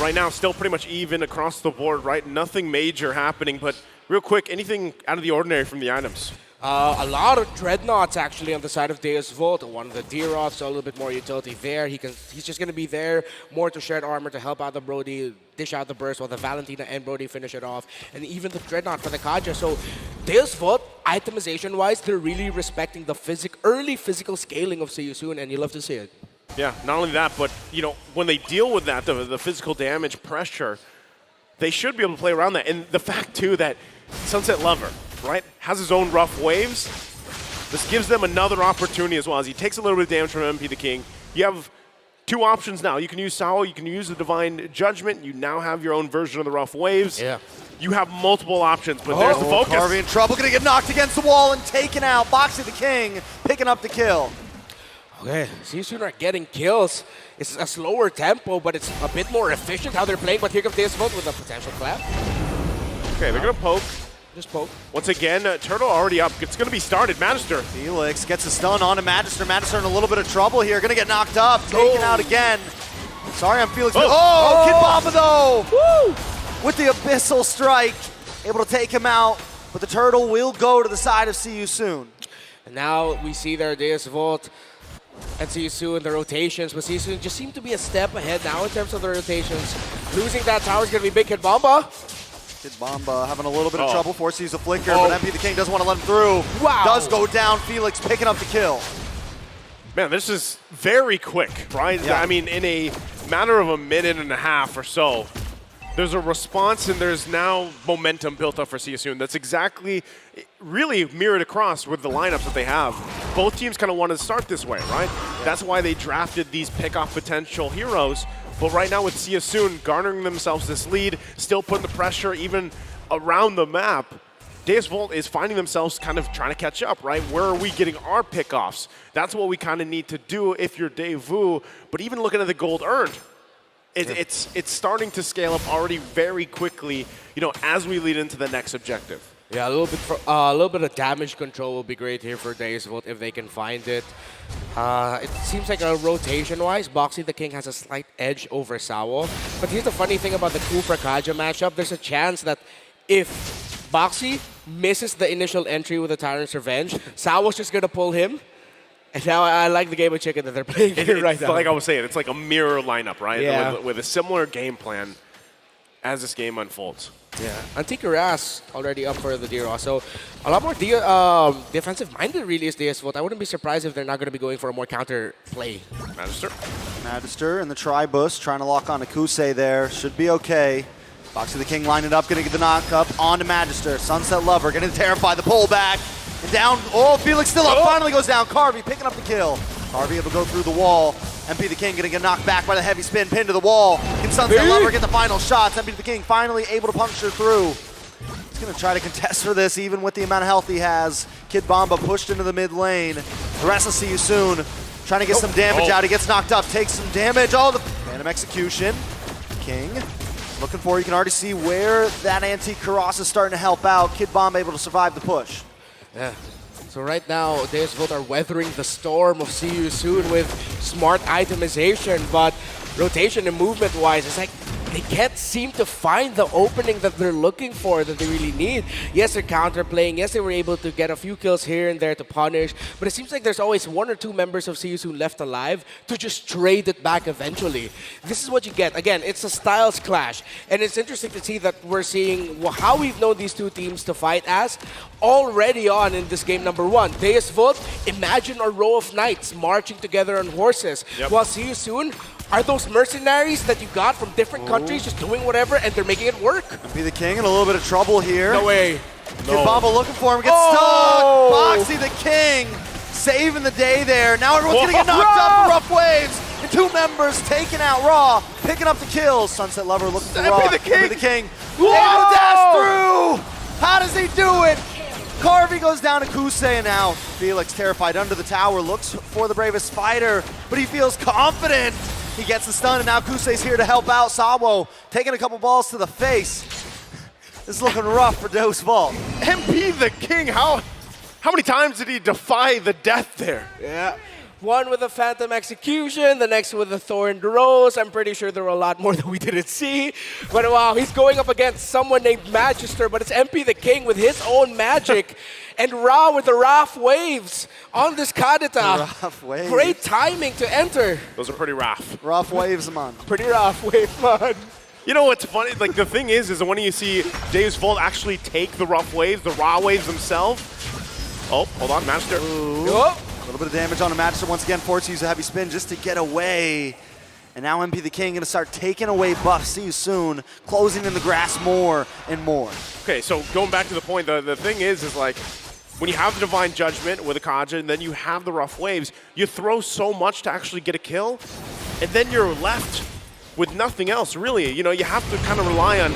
right now still pretty much even across the board, right? Nothing major happening, but real quick, anything out of the ordinary from the items? A lot of Dreadnoughts actually on the side of Deus Volt. One of the Dairoths, so a little bit more utility there. He's just going to be there, more to shared armor to help out the Brody, dish out the burst while the Valentina and Brody finish it off. And even the Dreadnought for the Kaja. So Deus Volt, itemization-wise, they're really respecting the early physical scaling of Siasun, and you love to see it. Yeah, not only that, but you know when they deal with that, the physical damage pressure, they should be able to play around that. And the fact, too, that Sunset Lover, right, has his own rough waves. This gives them another opportunity as well. As he takes a little bit of damage from MP the King, you have two options now. You can use Sao, you can use the Divine Judgment. You now have your own version of the Rough Waves. Yeah. You have multiple options, but there's the focus. Carvey in trouble, gonna get knocked against the wall and taken out. Boxy the King picking up the kill. Okay, Season are getting kills. It's a slower tempo, but it's a bit more efficient how they're playing. But here comes Esports with a potential clap. Okay, they're gonna poke. Just poke. Once again, Turtle already up. It's gonna be started. Magister. Felix gets a stun onto Magister. Magister in a little bit of trouble here. Gonna get knocked up, taken out again. Sorry, I'm Felix. Oh, Kid Bomba though! Woo! With the Abyssal Strike, able to take him out. But the Turtle will go to the side of See You Soon. And now we see their Deus Vult and See You Soon, the rotations. But See You Soon just seem to be a step ahead now in terms of the rotations. Losing that tower is going to be big. Kid Bomba. Kid Bomba having a little bit of trouble, forced to use a flicker, but MP the King doesn't want to let him through. Wow. Does go down, Felix picking up the kill. Man, this is very quick, right? Yeah. I mean, in a matter of a minute and a half or so, there's a response and there's now momentum built up for See You Soon. That's exactly, really mirrored across with the lineups that they have. Both teams kind of wanted to start this way, right? Yeah. That's why they drafted these pick-off potential heroes. But right now with See You Soon garnering themselves this lead, still putting the pressure even around the map, Deus Vult is finding themselves kind of trying to catch up, right? Where are we getting our pickoffs? That's what we kind of need to do if you're Daewoo. But even looking at the gold earned, it's starting to scale up already very quickly, you know, as we lead into the next objective. Yeah, a little bit of damage control will be great here for Deus Vult if they can find it. It seems like rotation-wise, Boxy the King has a slight edge over Sawo. But here's the funny thing about the Kufra Kaja matchup. There's a chance that if Boxy misses the initial entry with the Tyrant's Revenge, Sawo's just going to pull him. And now I like the game of chicken that they're playing here right now. Like I was saying, it's like a mirror lineup, right? Yeah. With a similar game plan as this game unfolds. Yeah, Antique Ras already up for the D-Raw, so a lot more defensive-minded really is Deus Vult. I wouldn't be surprised if they're not going to be going for a more counter play. Magister. Magister and the Tribus trying to lock on to Kusei there. Should be okay. Boxy the King lining it up, going to get the knock up onto Magister. Sunset Lover getting terrified, the pullback. And down, oh, Felix still up, finally goes down. Carvey picking up the kill. Carvey able to go through the wall. MP the King gonna get knocked back by the heavy spin, pinned to the wall. Can Sunset Lover get the final shots? MP the King finally able to puncture through. He's gonna try to contest for this even with the amount of health he has. Kid Bomba pushed into the mid lane. The rest will See You Soon. Trying to get some damage out. He gets knocked up, takes some damage. Oh, the Phantom Execution. King looking for, you can already see where that Antique Karas is starting to help out. Kid Bomba able to survive the push. Yeah. So right now, Deus Vult are weathering the storm of See You Soon with smart itemization, but rotation and movement-wise, it's like they can't seem to find the opening that they're looking for, that they really need. Yes, they're counterplaying. Yes, they were able to get a few kills here and there to punish, but it seems like there's always one or two members of See You Soon left alive to just trade it back eventually. This is what you get. Again, it's a styles clash, and it's interesting to see that we're seeing how we've known these two teams to fight as already on in this game number one. Deus Vult, imagine a row of knights marching together on horses, while See You Soon are those mercenaries that you got from different countries just doing whatever and they're making it work. Be the King in a little bit of trouble here. No way. Kid Bomba looking for him, gets stuck. Boxy the King saving the day there. Now everyone's gonna get knocked up. Rough Waves. And two members taking out Raw, picking up the kills. Sunset Lover looking for Raw. Be the King. Be the King. Able to dash through. How does he do it? Carvey goes down to Kusei, and now Felix terrified under the tower, looks for the bravest fighter, but he feels confident. He gets the stun, and now Kusei's here to help out. Sawo taking a couple balls to the face. This is looking rough for Deus Vult. MP the King, how many times did he defy the death there? Yeah. One with a Phantom Execution, the next with a Thorned Rose. I'm pretty sure there were a lot more that we didn't see. But wow, he's going up against someone named Magister, but it's MP the King with his own magic. And Ra with the Rough Waves on this Kadita. Rough Waves. Great timing to enter. Those are pretty rough. Rough Waves, man. Pretty rough wave, man. You know what's funny? Like the thing is when you see Deus Vult actually take the Rough Waves, the Raw Waves themselves. Oh, hold on, Master. A little bit of damage on the Magister once again, forced to use a heavy spin just to get away. And now MP the King gonna start taking away buffs. See You Soon, closing in the grass more and more. Okay, so going back to the point, the thing is like when you have the Divine Judgment with a Kaja, and then you have the Rough Waves, you throw so much to actually get a kill, and then you're left with nothing else, really. You know, you have to kind of rely on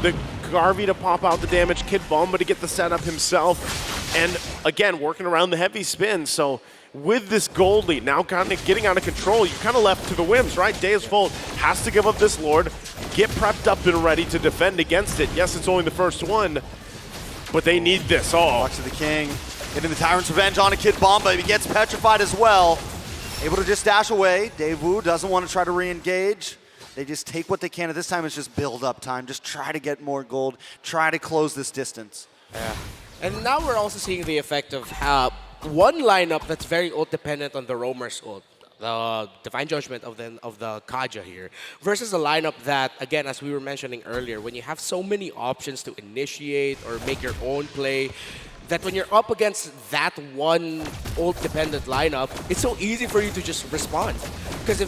the Garvey to pop out the damage, Kid Bomba to get the setup himself, and again, working around the heavy spin. So with this gold lead now kind of getting out of control, you're kind of left to the whims, right? Deus Vult has to give up this Lord, get prepped up and ready to defend against it. Yes, it's only the first one, but they need this. Oh, Watch the King getting the Tyrant's Revenge on a Kid Bomba. He gets petrified as well. Able to just dash away. Daewoo doesn't want to try to re-engage. They just take what they can. At this time, it's just build up time. Just try to get more gold. Try to close this distance. Yeah. And now we're also seeing the effect of how one lineup that's very ult dependent on the Roamer's ult, the Divine Judgment of the Kaja here, versus a lineup that, again, as we were mentioning earlier, when you have so many options to initiate or make your own play, that when you're up against that one ult-dependent lineup, it's so easy for you to just respond. Because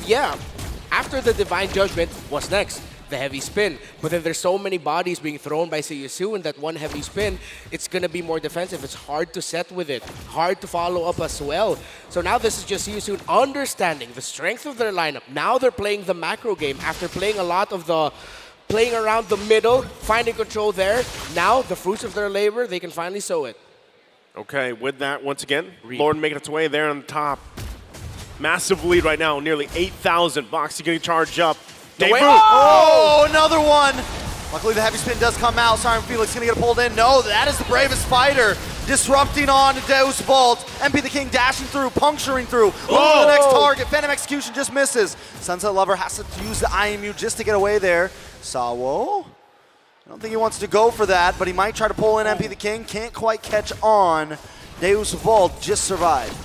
after the Divine Judgment, what's next? The heavy spin. But then there's so many bodies being thrown by CSU in that one heavy spin, it's going to be more defensive. It's hard to set with it, hard to follow up as well. So now this is just CSU understanding the strength of their lineup. Now they're playing the macro game after playing a lot of the playing around the middle, finding control there. Now the fruits of their labor, they can finally sow it. Okay, with that, once again, Lord making its way there on the top. Massive lead right now, nearly 8,000. Boxy going to charge up. Oh, another one. Luckily, the heavy spin does come out. Siren Felix going to get pulled in. No, that is the bravest fighter. Disrupting on Deus Vult. MP the King dashing through, puncturing through. Looking for the next target. Phantom Execution just misses. Sunset Lover has to use the IMU just to get away there. Sawo. I don't think he wants to go for that, but he might try to pull in MP the King. Can't quite catch on. Deus Vult just survived.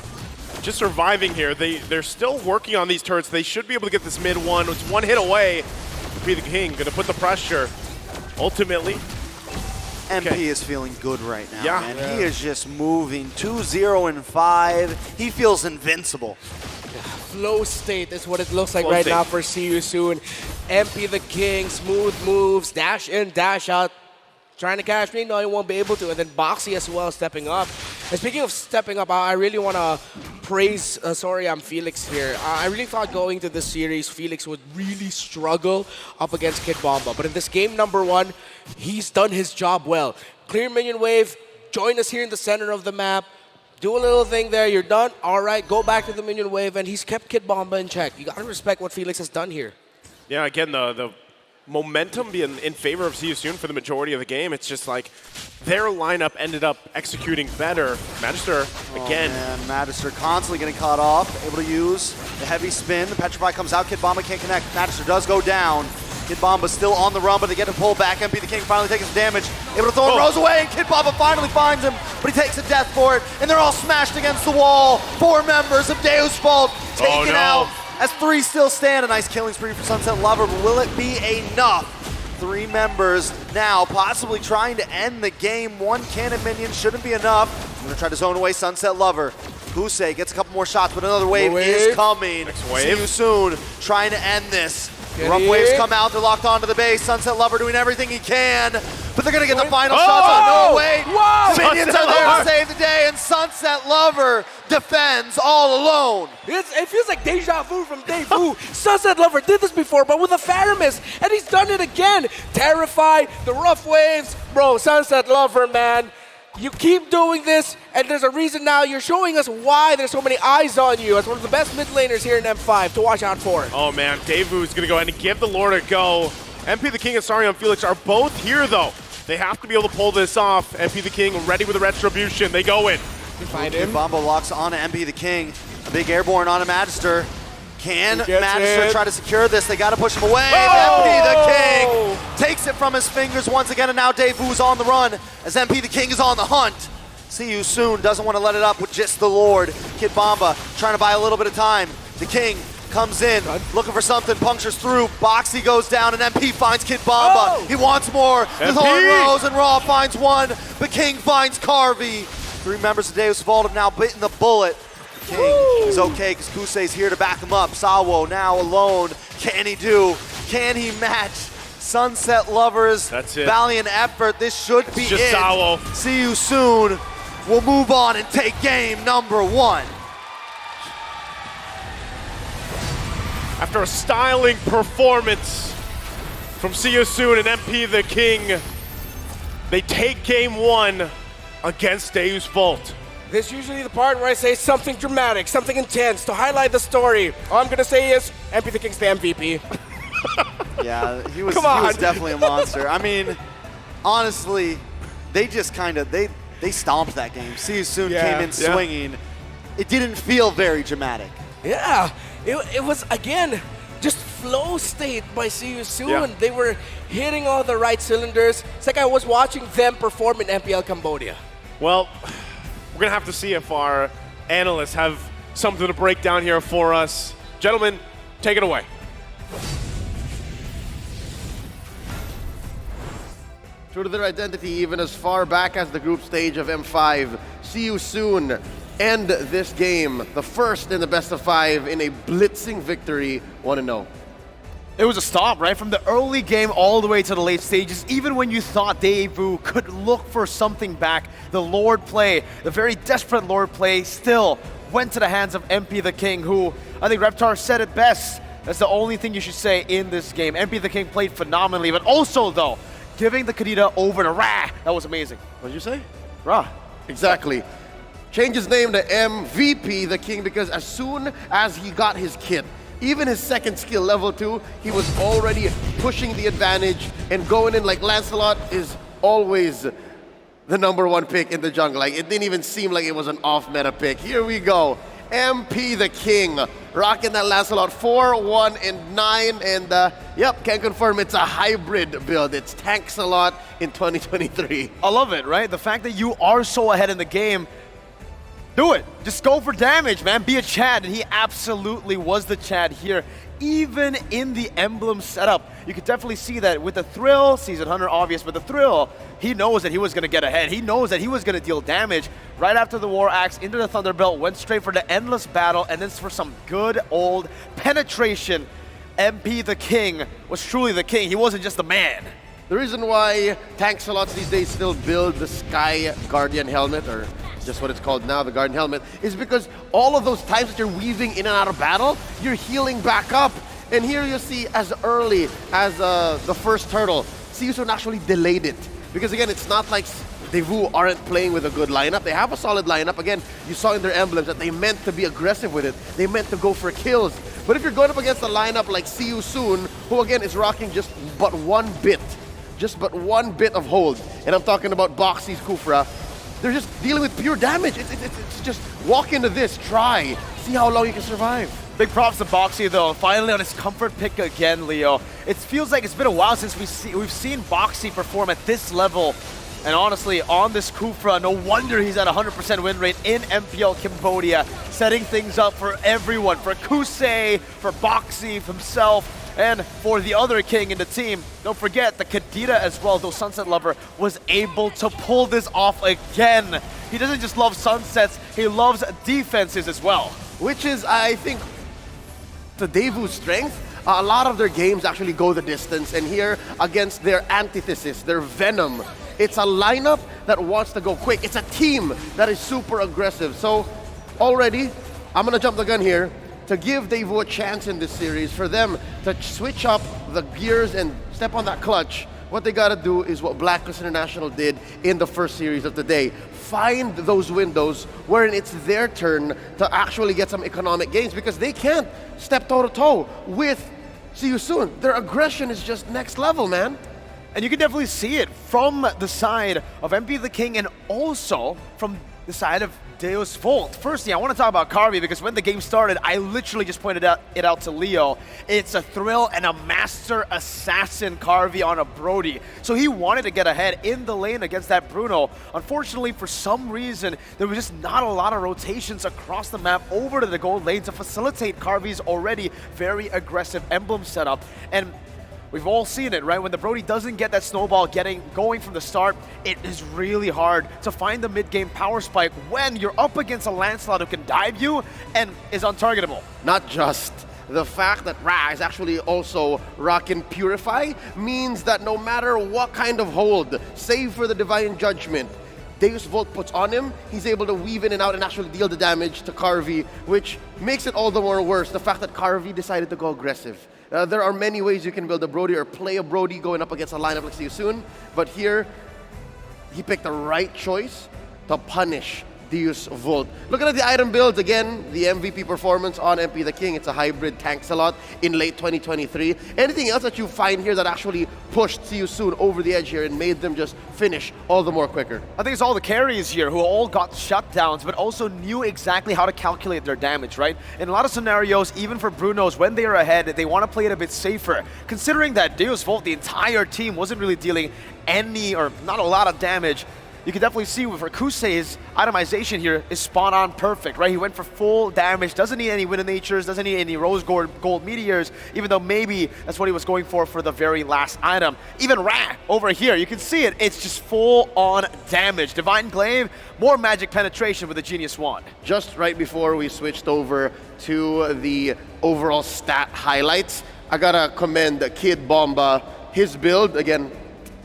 Just surviving here. They're still working on these turrets. They should be able to get this mid one. It's one hit away. MP the King going to put the pressure. Ultimately, MP is feeling good right now, man. He is just moving 2-0 and 5. He feels invincible. Flow state is what it looks like right now for See You Soon. MP the King, smooth moves, dash in, dash out. Trying to catch me? No, he won't be able to. And then Boxy as well stepping up. And speaking of stepping up, I really want to praise Felix here. I really thought going to this series, Felix would really struggle up against Kid Bomba. But in this game number 1, he's done his job well. Clear minion wave, join us here in the center of the map. Do a little thing there, you're done. All right, go back to the minion wave, and he's kept Kid Bomba in check. You got to respect what Felix has done here. Yeah, again, the momentum being in favor of See You Soon for the majority of the game. It's just like their lineup ended up executing better. Magister, again. Oh, man. Magister constantly getting caught off, able to use the heavy spin. The Petrify comes out, Kid Bomba can't connect. Magister does go down. Kid Bomba still on the run, but they get to pull back. MP the King finally takes some damage. Able to throw him Rose away, and Kid Bomba finally finds him, but he takes a death for it, and they're all smashed against the wall. 4 members of Deus Vult taken out. As 3 still stand, a nice killing spree for Sunset Lover, but will it be enough? 3 members now possibly trying to end the game. 1 cannon minion shouldn't be enough. I'm going to try to zone away Sunset Lover. Kusei gets a couple more shots, but another wave is coming. Next wave. See You Soon trying to end this. Rough waves come out, they're locked onto the base. Sunset Lover doing everything he can, but they're gonna get the final shots on. No, wait! The minions are there to save the day, and Sunset Lover defends all alone. It feels like deja vu from Daewoo. Sunset Lover did this before, but with a Faramis, and he's done it again. Terrified, the rough waves. Bro, Sunset Lover, man. You keep doing this, and there's a reason now. You're showing us why there's so many eyes on you as one of the best mid laners here in M5 to watch out for. Oh man, Daewoo's gonna go ahead and give the Lord a go. MP the King and Sarion Felix are both here though. They have to be able to pull this off. MP the King ready with the retribution. They go in. Find him. Bombo locks on to MP the King. A big airborne on a Magister. Can Magister try to secure this? They got to push him away. MP the King takes it from his fingers once again, and now Daewoo's on the run as MP the King is on the hunt. See You Soon doesn't want to let it up with just the Lord. Kid Bomba trying to buy a little bit of time. The King comes in, looking for something, punctures through. Boxy goes down, and MP finds Kid Bomba. He wants more. The Thorn Rose and Raw finds one. The King finds Carvey. 3 members of Deus Vult have now bitten the bullet. King is okay because Kusei's here to back him up. Sawo now alone. Can he match Sunset Lover's valiant effort? This should be just it. Sawo. See You Soon will move on and take game number 1. After a styling performance from See You Soon and MP the King, they take game 1 against Deus Volt. This is usually the part where I say something dramatic, something intense to highlight the story. All I'm gonna say is MP the King's the MVP. Yeah, he was definitely a monster. I mean, honestly, they just they stomped that game. See You Soon came in swinging. It didn't feel very dramatic. Yeah, it was, again, just flow state by See You Soon. Yeah. They were hitting all the right cylinders. It's like I was watching them perform in MPL Cambodia. Well, we're going to have to see if our analysts have something to break down here for us. Gentlemen, take it away. True to their identity, even as far back as the group stage of M5, See You Soon end this game, the first in the best of 5 in a blitzing victory, 1-0. It was a stop, right? From the early game all the way to the late stages, even when you thought Daewoo could look for something back, the Lord play, the very desperate Lord play, still went to the hands of MP the King, who, I think Reptar said it best. That's the only thing you should say in this game. MP the King played phenomenally, but also, though, giving the Kadita over to Ra, that was amazing. What did you say? Ra. Exactly. Changed his name to MVP the King because as soon as he got his kit, even his second skill, level 2, he was already pushing the advantage and going in like Lancelot is always the #1 pick in the jungle. Like, it didn't even seem like it was an off-meta pick. Here we go. MP the King, rocking that Lancelot 4, 1, and 9. And yep, can confirm it's a hybrid build. It's tanks a lot in 2023. I love it, right? The fact that you are so ahead in the game, do it. Just go for damage, man. Be a Chad, and he absolutely was the Chad here. Even in the emblem setup, you could definitely see that with the Thrill, Seasoned Hunter obvious, but the Thrill, he knows that he was going to get ahead. He knows that he was going to deal damage. Right after the War Axe, into the Thunderbelt, went straight for the Endless Battle, and then for some good old penetration. MP the King was truly the king. He wasn't just the man. The reason why tank slots these days still build the Sky Guardian helmet, or just what it's called now, the Guardian helmet, is because all of those times that you're weaving in and out of battle, you're healing back up. And here you see as early as the first turtle, See You Soon actually delayed it. Because again, it's not like Daewoo aren't playing with a good lineup. They have a solid lineup. Again, you saw in their emblems that they meant to be aggressive with it. They meant to go for kills. But if you're going up against a lineup like See You Soon, who again is rocking just but one bit of hold, and I'm talking about Boxy's Kufra, they're just dealing with pure damage. It's just walk into this, try, see how long you can survive. Big props to Boxy though, finally on his comfort pick again, Leo. It feels like it's been a while since we've seen Boxy perform at this level. And honestly, on this Kufra, no wonder he's at 100% win rate in MPL Cambodia, setting things up for everyone, for Kusei, for Boxy himself, and for the other king in the team. Don't forget the Kadita as well, though Sunset Lover was able to pull this off again. He doesn't just love sunsets, he loves defenses as well. Which is, I think, to Daewoo's strength. A lot of their games actually go the distance, and here against their antithesis, their Venom, it's a lineup that wants to go quick. It's a team that is super aggressive. So already, I'm gonna jump the gun here to give Daewoo a chance in this series, for them to switch up the gears and step on that clutch. What they gotta do is what Blacklist International did in the first series of the day. Find those windows wherein it's their turn to actually get some economic gains, because they can't step toe-to-toe with See You Soon. Their aggression is just next level, man. And you can definitely see it from the side of MP the King and also from the side of Deus Volt. Firstly, I want to talk about Carvey, because when the game started, I literally just pointed it out to Leo. It's a Thrill and a Master Assassin Carvey on a Brody. So he wanted to get ahead in the lane against that Bruno. Unfortunately, for some reason, there was just not a lot of rotations across the map over to the gold lane to facilitate Carvey's already very aggressive emblem setup. And we've all seen it, right? When the Brody doesn't get that snowball going from the start, it is really hard to find the mid-game power spike when you're up against a Lancelot who can dive you and is untargetable. Not just. The fact that Ra is actually also rocking Purify means that no matter what kind of hold, save for the Divine Judgment, Deus Volt puts on him, he's able to weave in and out and actually deal the damage to Carvey, which makes it all the more worse, the fact that Carvey decided to go aggressive. There are many ways you can build a Brody or play a Brody going up against a lineup like See You Soon, but here, he picked the right choice to punish Deus Volt. Looking at the item builds, again, the MVP performance on MP the King. It's a hybrid tank lot in late 2023. Anything else that you find here that actually pushed See You Soon over the edge here and made them just finish all the more quicker? I think it's all the carries here who all got shutdowns, but also knew exactly how to calculate their damage, right? In a lot of scenarios, even for Brunos, when they are ahead, they want to play it a bit safer. Considering that Deus Volt, the entire team, wasn't really dealing any or not a lot of damage, you can definitely see for Kusei's itemization here is spot on perfect, right? He went for full damage, doesn't need any Wind of Natures, doesn't need any Rose Gold Meteors, even though maybe that's what he was going for the very last item. Even Ra over here, you can see it, it's just full on damage. Divine Glaive, more magic penetration with the Genius Wand. Just right before we switched over to the overall stat highlights, I gotta commend Kid Bomba. His build, again,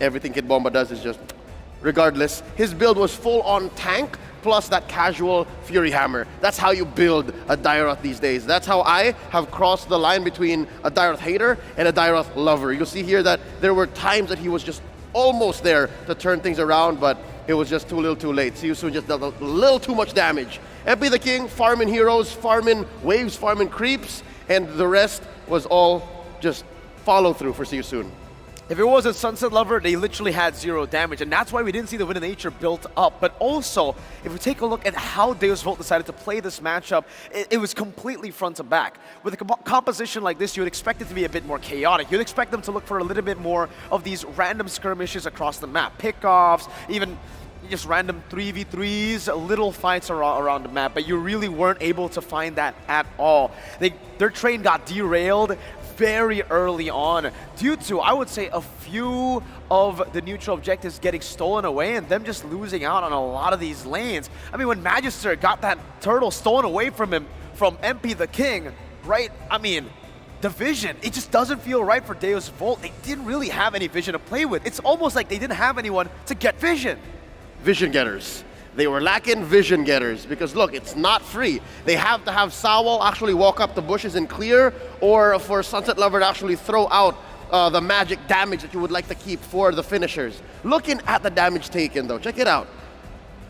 everything Kid Bomba does is just regardless. His build was full on tank plus that casual Fury Hammer. That's how you build a Dairoth these days. That's how I have crossed the line between a Dairoth hater and a Dairoth lover. You'll see here that there were times that he was just almost there to turn things around, but it was just too little too late. See You Soon just dealt a little too much damage. MP the King, farming heroes, farming waves, farming creeps, and the rest was all just follow through for See You Soon. If it wasn't Sunset Lover, they literally had 0 damage, and that's why we didn't see the Wind of Nature built up. But also, if we take a look at how Deus Volt decided to play this matchup, it was completely front to back. With a composition like this, you would expect it to be a bit more chaotic. You'd expect them to look for a little bit more of these random skirmishes across the map. Pickoffs, even just random 3v3s, little fights around the map, but you really weren't able to find that at all. Their train got derailed very early on due to, I would say, a few of the neutral objectives getting stolen away and them just losing out on a lot of these lanes. I mean, when Magister got that turtle stolen away from him, from MP the King, right? I mean, the vision, it just doesn't feel right for Deus Volt. They didn't really have any vision to play with. It's almost like they didn't have anyone to get vision. Vision getters. They were lacking vision getters because look, it's not free. They have to have Sawal actually walk up the bushes and clear, or for Sunset Lover to actually throw out the magic damage that you would like to keep for the finishers. Looking at the damage taken though, check it out.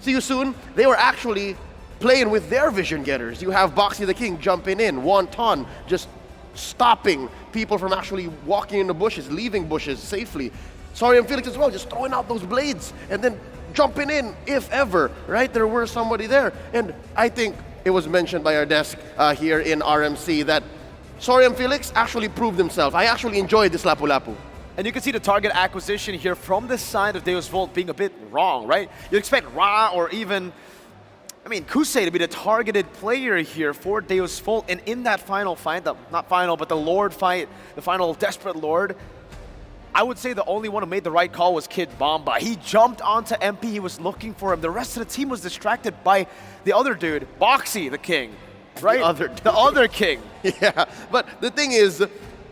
See You Soon, they were actually playing with their vision getters. You have Boxy the King jumping in, Wonton just stopping people from actually walking in the bushes, leaving bushes safely. Sorry, and Felix as well, just throwing out those blades and then jumping in, if ever, right? There were somebody there. And I think it was mentioned by our desk here in RMC that Sorium Felix actually proved himself. I actually enjoyed this Lapu-Lapu. And you can see the target acquisition here from this side of Deus Volt being a bit wrong, right? You'd expect Ra or even, I mean, Kusei to be the targeted player here for Deus Volt. And in that final fight, not final, but the Lord fight, the final Desperate Lord, I would say the only one who made the right call was Kid Bomba. He jumped onto MP, he was looking for him. The rest of the team was distracted by the other dude, Boxy the King, right? The other king. Yeah, but the thing is,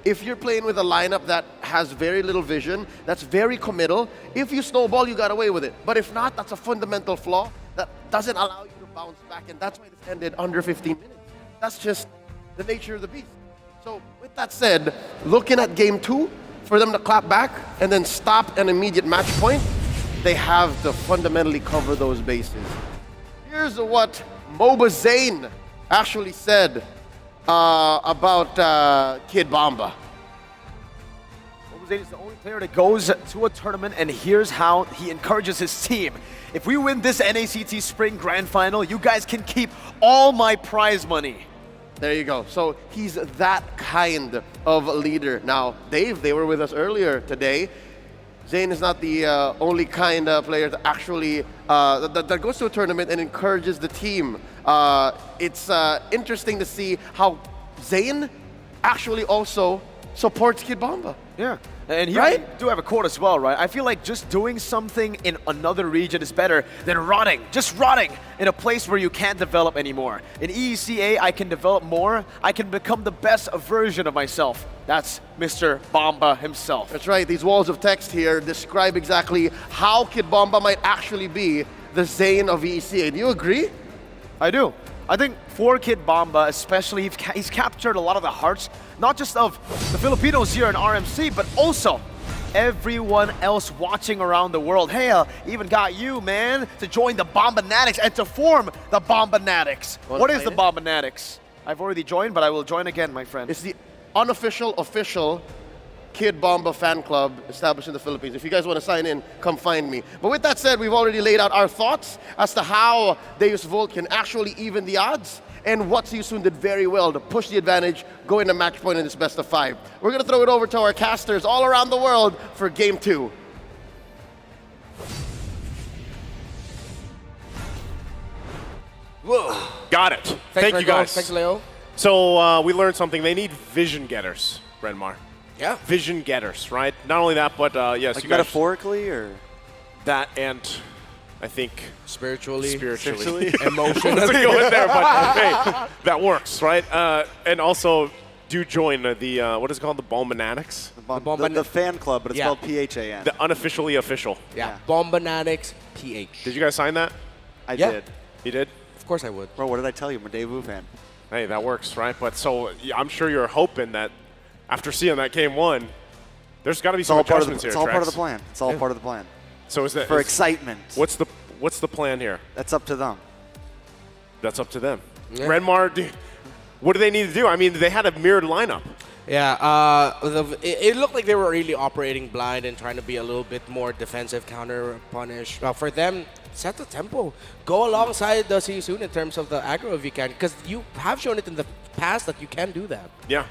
if you're playing with a lineup that has very little vision, that's very committal, if you snowball, you got away with it. But if not, that's a fundamental flaw that doesn't allow you to bounce back, and that's why this ended under 15 minutes. That's just the nature of the beast. So with that said, looking at game 2, for them to clap back and then stop an immediate match point, they have to fundamentally cover those bases. Here's what MOBA Zane actually said about Kid Bomba. MOBA Zane is the only player that goes to a tournament, and here's how he encourages his team. If we win this NACT Spring Grand Final, you guys can keep all my prize money. There you go. So he's that kind of leader. Now, Dave, they were with us earlier today. Zane is not the only kind of player that actually that goes to a tournament and encourages the team. It's interesting to see how Zane actually also supports Kid Bomba. Yeah, and here we do have a quote as well, right? I feel like just doing something in another region is better than rotting in a place where you can't develop anymore. In EECA, I can develop more. I can become the best version of myself. That's Mr. Bomba himself. That's right. These walls of text here describe exactly how Kid Bomba might actually be the Zayn of ECA. Do you agree? I do. I think for Kid Bomba, especially, he's captured a lot of the hearts, not just of the Filipinos here in RMC, but also everyone else watching around the world. Hey, even got you, man, to join the Bombanatics and to form the Bombanatics. What is the Bombanatics? I've already joined, but I will join again, my friend. It's the unofficial, official Kid Bomba fan club established in the Philippines. If you guys want to sign in, come find me. But with that said, we've already laid out our thoughts as to how Deus Vult can actually even the odds and what Seosun did very well to push the advantage, go into match point in this best of 5. We're going to throw it over to our casters all around the world for Game 2. Whoa. Got it. Thank you, guys. Thanks, Leo. So we learned something. They need vision getters, Renmar. Yeah. Vision getters, right? Not only that, but yes, like you guys, metaphorically, or that, and I think spiritually, emotionally. Emotionally. Go in there, but hey, that works, right? And also, do join the what is it called, the Bombanatics? The fan club, but it's spelled PHAN. The unofficially official. Yeah. Bombanatics PH. Did you guys sign that? I did. You did? Of course I would. Bro, what did I tell you? I'm a Dave Wu fan. Hey, that works, right? But so I'm sure you're hoping that after seeing that game 1, there's got to be some adjustments here. It's all part of the plan. It's all part of the plan. So is that for excitement? What's the plan here? That's up to them. That's up to them. Yeah. Renmar, what do they need to do? I mean, they had a mirrored lineup. Yeah, it looked like they were really operating blind and trying to be a little bit more defensive, counter punish. For them, set the tempo. Go alongside the Seosun in terms of the aggro if you can, because you have shown it in the past that you can do that. Yeah.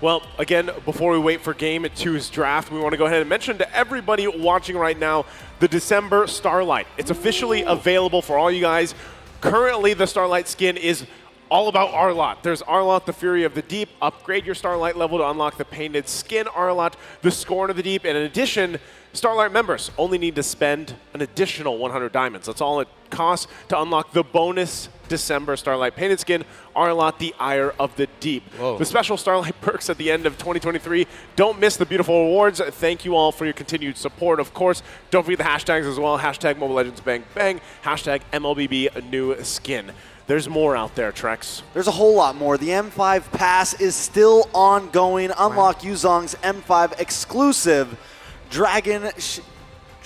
Well, again, before we wait for Game 2's draft, we want to go ahead and mention to everybody watching right now the December Starlight. It's officially available for all you guys. Currently, the Starlight skin is all about Arlott. There's Arlott, the Fury of the Deep. Upgrade your Starlight level to unlock the painted skin Arlott, the Scorn of the Deep. And in addition, Starlight members only need to spend an additional 100 diamonds. That's all it costs to unlock the bonus December Starlight painted skin, Arlott, the Ire of the Deep. Whoa. The special Starlight perks at the end of 2023. Don't miss the beautiful rewards. Thank you all for your continued support. Of course, don't forget the hashtags as well. Hashtag Mobile Legends Bang Bang. Hashtag MLBB New Skin. There's more out there, Trex. There's a whole lot more. The M5 Pass is still ongoing. Unlock Yuzong's M5 exclusive Dragon...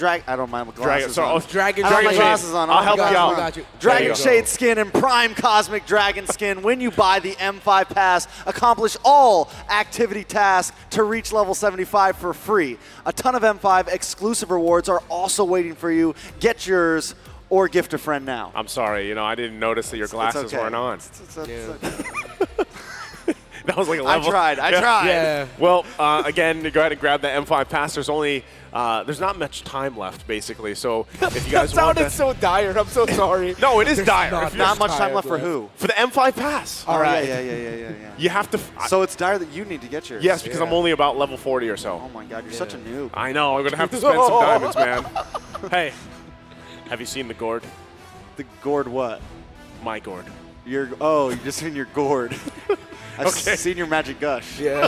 I don't mind with glasses on. Dragon I don't have my glasses on. I'll help you out. Dragon Shade skin and Prime Cosmic Dragon skin. When you buy the M5 Pass, accomplish all activity tasks to reach level 75 for free. A ton of M5 exclusive rewards are also waiting for you. Get yours or gift a friend now. I'm sorry, I didn't notice that your glasses weren't on. That was like a level. I tried. Yeah. Well, again, go ahead and grab the M5 Pass. There's only, there's not much time left, basically. So if you guys want sounded so dire. I'm so sorry. No, it is dire. Not much time left for who? For the M5 Pass. All right. Yeah. You have to. So it's dire that you need to get yours. Yes, because I'm only about level 40 or so. Oh my God, you're such a noob. I know. I'm gonna have to spend some diamonds, man. Hey, have you seen the gourd? The gourd what? My gourd. You just seen your gourd. I've seen your magic gush. Yeah.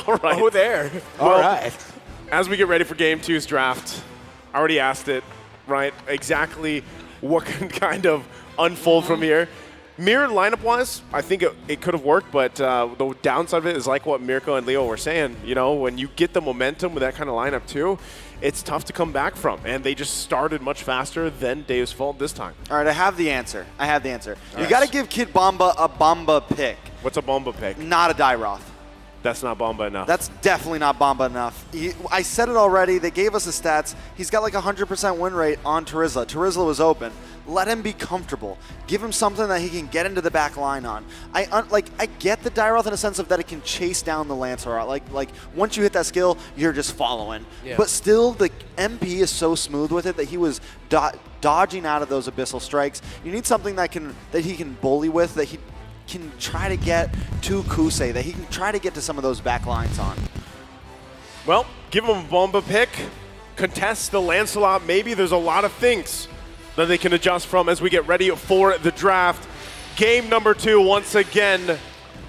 All right. Oh, there. Well, All right. As we get ready for Game 2's draft, I already asked it, right? Exactly what can kind of unfold from here. Mirrored lineup-wise, I think it could have worked, but the downside of it is like what Mirko and Leo were saying. When you get the momentum with that kind of lineup too, it's tough to come back from. And they just started much faster than Deus Vult this time. All right, I have the answer. You got to give Kid Bomba a Bomba pick. What's a Bomba pick? Not a Dairoth. That's not Bomba enough. That's definitely not Bomba enough. I said it already. They gave us the stats. He's got like 100% win rate on Terizla. Terizla was open. Let him be comfortable. Give him something that he can get into the back line on. I get the Dairoth in a sense of that it can chase down the Lancelot. Like once you hit that skill, you're just following. Yeah. But still, the MP is so smooth with it that he was dodging out of those abyssal strikes. You need something that he can bully with, that he can try to get to Kusei, that he can try to get to some of those back lines on. Well, give him a Bomba pick. Contest the Lancelot. Maybe there's a lot of things that they can adjust from as we get ready for the draft. Game number 2, once again,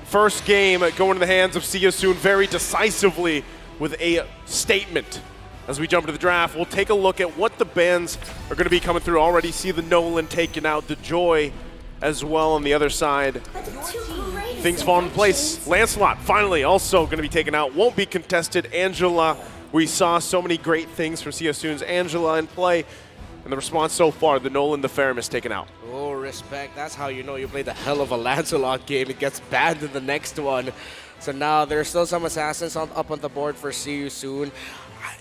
first game going in the hands of Seosun very decisively with a statement As we jump into the draft, we'll take a look at what the bans are going to be coming through. Already see the Nolan taken out, the Joy as well on the other side. Things fall in place. Lancelot finally also going to be taken out. Won't be contested. Angela, we saw so many great things from CSUN's Angela in play. And the response so far, the Nolan the Ferrum taken out. Oh, respect. That's how you know you played a hell of a Lancelot game. It gets banned in the next one. So now there's still some assassins up on the board for See You Soon.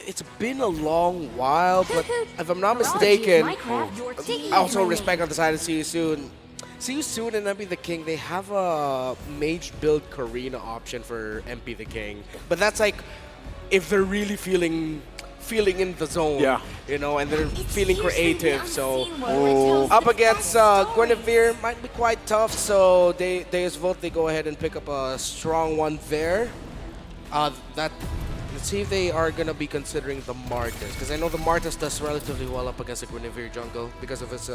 It's been a long while, but if I'm not mistaken, also respect on the side of See You Soon. See You Soon and MP the King, they have a mage build Karina option for MP the King. But that's like if they're really feeling in the zone, you know, and they're feeling creative. So up against Guinevere might be quite tough. So Deus Vult, they go ahead and pick up a strong one there. Let's see if they are gonna be considering the Martis, because I know the Martis does relatively well up against the Guinevere jungle because of his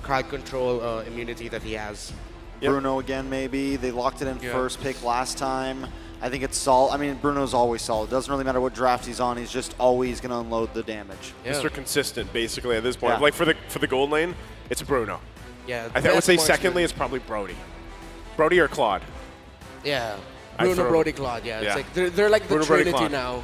crowd control immunity that he has. Bruno again, maybe. They locked it in first pick last time. I think it's solid. I mean, Bruno's always solid. Doesn't really matter what draft he's on. He's just always going to unload the damage. Mr. Consistent, basically, at this point. Like, for the gold lane, it's Bruno. Yeah. I would say secondly, it's probably Brody. Brody or Claude. Yeah. Bruno, Brody, Claude. Yeah. It's like they're like the Bruno, Trinity Brody, now.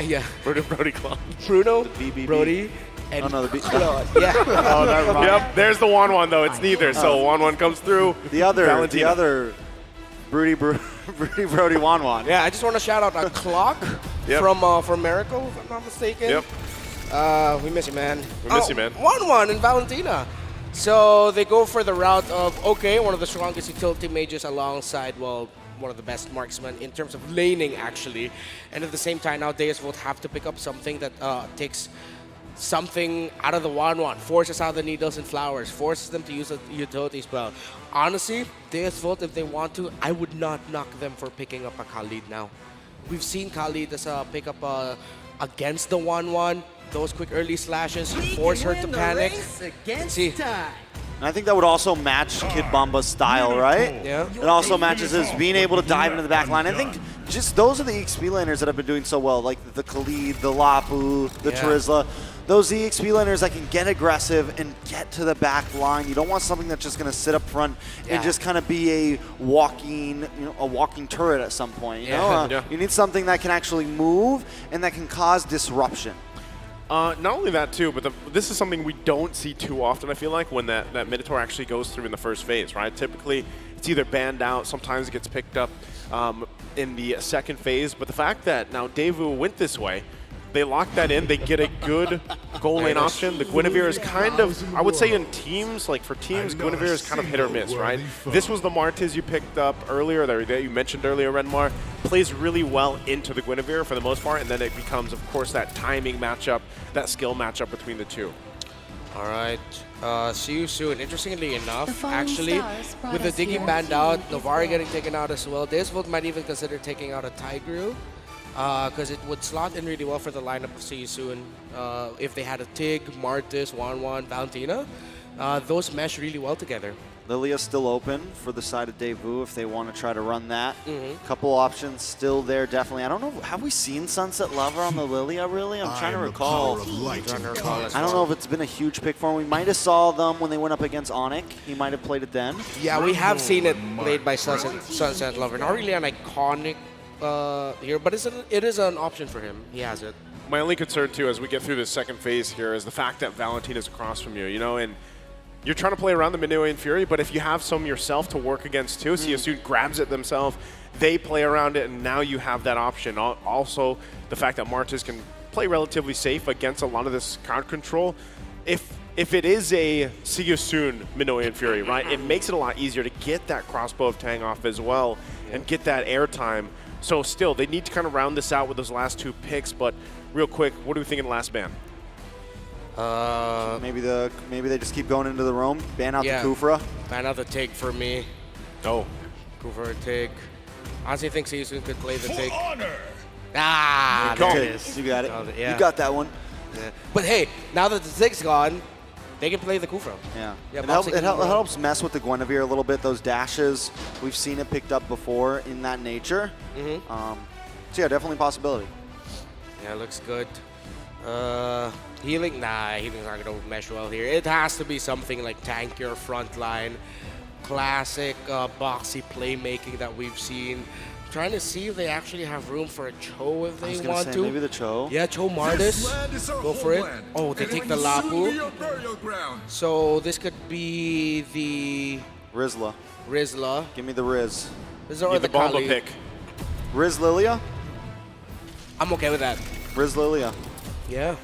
Yeah. Bruno, Brody, Claude. Bruno, BBB. Brody, and Claude. Yeah. Oh, never mind. Yep. There's the 1-1 though. It's neither. So 1-1 comes through. The other Brody Wanwan. Yeah, I just want to shout out Clock from Miracle, if I'm not mistaken. Yep. We miss you, man. We miss you, man. 1-1 in Valentina. So they go for the route of, okay, one of the strongest utility mages alongside, well, one of the best marksmen in terms of laning, actually. And at the same time, now Deus Vult have to pick up something that takes something out of the 1-1, forces out the needles and flowers, forces them to use a utility spell. Honestly, Deus Vult, if they want to, I would not knock them for picking up a Khalid now. We've seen Khalid as a pickup against the 1-1. Those quick early slashes force her to panic. See. And I think that would also match Kid Bomba's style, right? Yeah. It also matches his being able to dive into the back line. I think just those are the EXP laners that have been doing so well, like the Khalid, the Lapu, the Terizla. Those EXP laners that can get aggressive and get to the back line. You don't want something that's just going to sit up front and just kind of be a walking turret at some point. You know? You need something that can actually move and that can cause disruption. Not only that too, but this is something we don't see too often, I feel like, when that Minotaur actually goes through in the first phase, right? Typically, it's either banned out, sometimes it gets picked up in the second phase, but the fact that now Daewoo went this way, they lock that in, they get a good goal lane option. The Guinevere is kind of, I would say in teams, like for teams, Guinevere is kind of hit or miss, right? This was the Martiz you picked up earlier, that you mentioned earlier, Renmar. Plays really well into the Guinevere for the most part, and then it becomes, of course, that timing matchup, that skill matchup between the two. All right, See You Soon. Interestingly enough, actually, with the Diggy banned out, Novari getting taken out as well, Deus Vult might even consider taking out a Tigreal, because it would slot in really well for the lineup of See You Soon. If they had a Tig, Martis, 1-1, Valentina, those mesh really well together. Lilia's still open for the side of Daewoo if they want to try to run that. Couple options still there, definitely. I don't know, have we seen Sunset Lover on the Lilia, really? I'm trying to recall. I don't know if it's been a huge pick for him. We might have saw them when they went up against Onyx. He might have played it then. Yeah, we have seen it played by Sunset Lover. Not really an iconic here, but it is an option for him. He has it. My only concern, too, as we get through this second phase here is the fact that Valentina's across from you, you know, and you're trying to play around the Minoan Fury, but if you have some yourself to work against too, CSU grabs it themselves, they play around it, and now you have that option. Also, the fact that Martis can play relatively safe against a lot of this crowd control. If it is a See You Soon Minoan Fury, right, it makes it a lot easier to get that crossbow of Tang off as well and get that airtime. So still, they need to kind of round this out with those last two picks, but real quick, what do we think in the last ban? Maybe they just keep going into the roam, ban out the Kufra. Ban out the Tig for me. Oh. Kufra Tig. Honestly, think See You Soon could play the Tig. Ah, there it is. You got it. You got that one. Yeah. But hey, now that the Tig's gone, they can play the Kufra. Yeah. It helps mess with the Guinevere a little bit, those dashes. We've seen it picked up before in that nature. So yeah, definitely a possibility. Yeah, looks good. Healing? Nah, healing's not going to mesh well here. It has to be something like tankier frontline. Classic boxy playmaking that we've seen. Trying to see if they actually have room for a Cho if they want to. Maybe the Cho. Yeah, Cho Mardis. Go for it. Oh, they take the Lapu. So this could be the Rizla. Give me the Riz. Rizla or the Bomba Kali. pick. Riz Lilia? I'm okay with that. Riz Lilia. Yeah,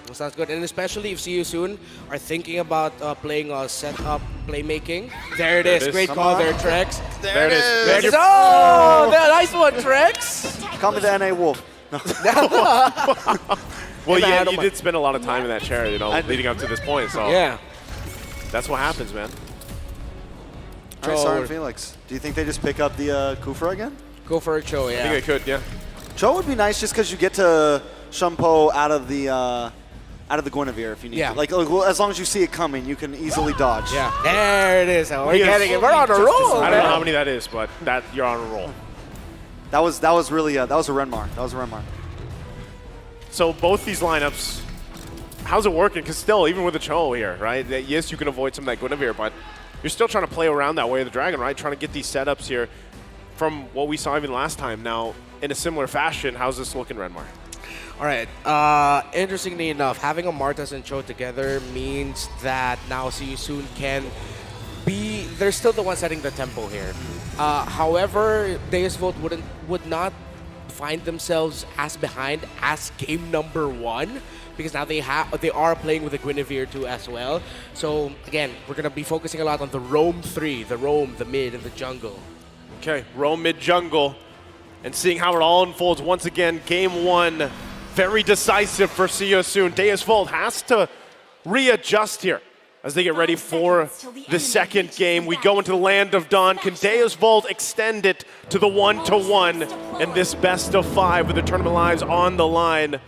that sounds good. And especially if See You Soon are thinking about playing setup playmaking. There it is. Great call there, Trex. There it is. Oh, nice one, Trex. Call me the NA Wolf. No. Well, yeah, you did spend a lot of time in that chair, you know, leading up to this point. So yeah, that's what happens, man. All right, Siren Felix. Do you think they just pick up the Kufra again? Go for a Cho, yeah. I think they could, yeah. Cho would be nice just because you get to Shumpo out of the Guinevere if you need to. Like as long as you see it coming, you can easily dodge. Yeah, there it is. We're getting it. We're on a roll. I don't know how many that is, but you're on a roll. That was really that was a Renmar. That was a Renmar. So both these lineups, how's it working? Because still, even with the Cho here, right? Yes, you can avoid some of that Guinevere, but you're still trying to play around that way of the Dragon, right? Trying to get these setups here from what we saw even last time. Now, in a similar fashion, how's this looking, Renmar? All right. Interestingly enough, having a Martas and Cho together means that now See You Soon can be. They're still the one setting the tempo here. However, Deus Volt would not find themselves as behind as game number 1 because now they are playing with the Guinevere too as well. So again, we're gonna be focusing a lot on the roam 3, the roam, the mid, and the jungle. Okay, roam mid jungle, and seeing how it all unfolds once again. Game 1. Very decisive for See You Soon. Deus Volt has to readjust here as they get ready for the second game. We go into the Land of Dawn. Can Deus Volt extend it to the 1-1 in this best of 5 with the tournament lives on the line?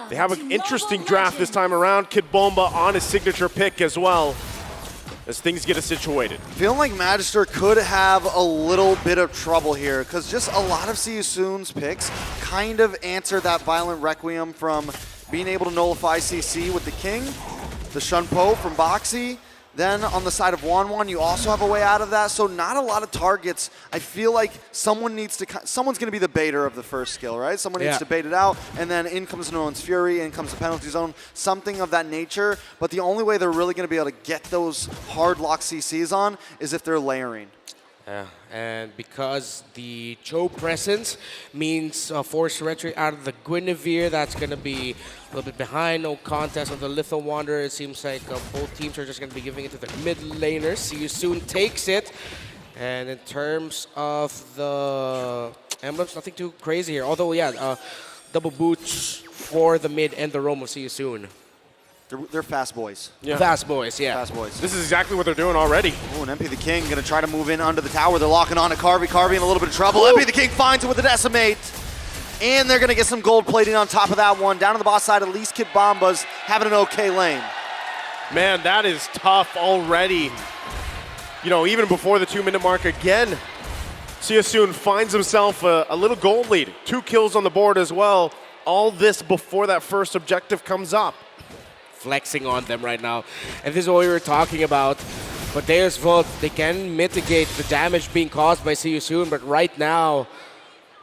They have an interesting draft this time around. Kid Bomba on his signature pick as well as things get situated. Feeling like Magister could have a little bit of trouble here because just a lot of See You Soon's picks kind of answer that Violent Requiem from being able to nullify CC with the King, the Shunpo from Boxy. Then on the side of Wanwan, you also have a way out of that. So not a lot of targets. I feel like someone's going to be the baiter of the first skill, right? Someone needs to bait it out, and then in comes No One's Fury, in comes the penalty zone, something of that nature. But the only way they're really going to be able to get those hard lock CCs on is if they're layering. Yeah, and because the Cho presence means forced retreat out of the Guinevere, that's going to be a little bit behind. No contest of the Litho Wanderer. It seems like both teams are just going to be giving it to the mid laners. See You Soon takes it. And in terms of the emblems, nothing too crazy here. Although, yeah, double boots for the mid and the roam of See You Soon. They're fast boys. Yeah. Fast boys, yeah. Fast boys. This is exactly what they're doing already. Oh, and MP the King going to try to move in under the tower. They're locking on to Carvey. Carvey in a little bit of trouble. MP the King finds it with the Decimate. And they're going to get some gold plating on top of that one. Down to the boss side, at least Kid Bomba's having an okay lane. Man, that is tough already. You know, even before the 2-minute mark again, See You Soon finds himself a little gold lead. 2 kills on the board as well. All this before that first objective comes up. Flexing on them right now. And this is what we were talking about. But Deus Volt, they can mitigate the damage being caused by See You Soon, but right now,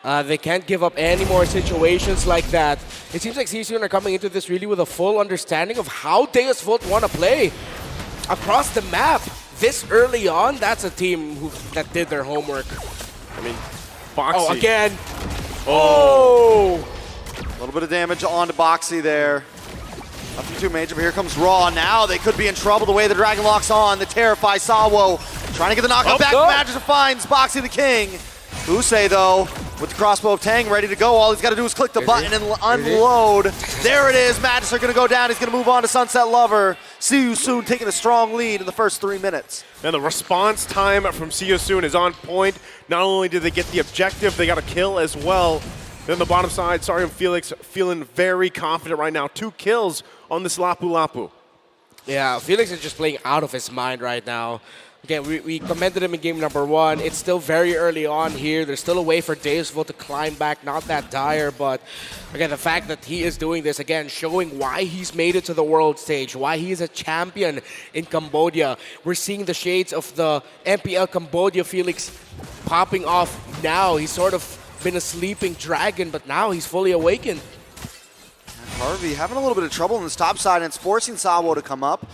they can't give up any more situations like that. It seems like See You Soon are coming into this really with a full understanding of how Deus Volt want to play across the map. This early on, that's a team that did their homework. I mean, Boxy. Oh, again. Oh! A little bit of damage onto Boxy there. Nothing too major, but here comes Raw. Now they could be in trouble the way the Dragon lock's on. The Terrify Sawo trying to get the knockout back. Magister finds Boxy the King. Usei, though, with the crossbow of Tang ready to go. All he's got to do is click the button and unload. There it is. Magister going to go down. He's going to move on to Sunset Lover. See You Soon taking a strong lead in the first 3 minutes. And the response time from See You Soon is on point. Not only did they get the objective, they got a kill as well. Then the bottom side, Sarium Felix feeling very confident right now. 2 kills on this Lapu Lapu. Yeah, Felix is just playing out of his mind right now. Again, we commended him in game number 1. It's still very early on here. There's still a way for Deusvolt to climb back. Not that dire, but again, the fact that he is doing this, again, showing why he's made it to the world stage, why he is a champion in Cambodia. We're seeing the shades of the MPL Cambodia Felix popping off now. He's sort of been a sleeping dragon, but now he's fully awakened. Harvey having a little bit of trouble in this top side, and it's forcing Sawo to come up.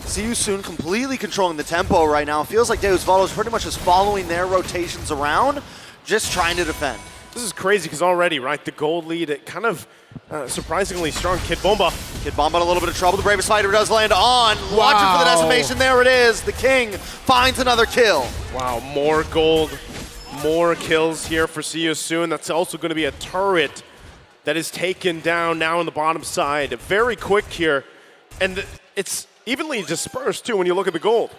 See you soon, completely controlling the tempo right now. It feels like Deusvolt is pretty much just following their rotations around, just trying to defend. This is crazy because already, right, the gold lead, it kind of surprisingly strong. Kid Bomba. Kid Bomba in a little bit of trouble. The bravest fighter does land on. Wow. Watching for the decimation. There it is. The King finds another kill. Wow, more gold, more kills here for See You Soon. That's also going to be a turret that is taken down now on the bottom side. Very quick here. And it's evenly dispersed, too, when you look at the gold.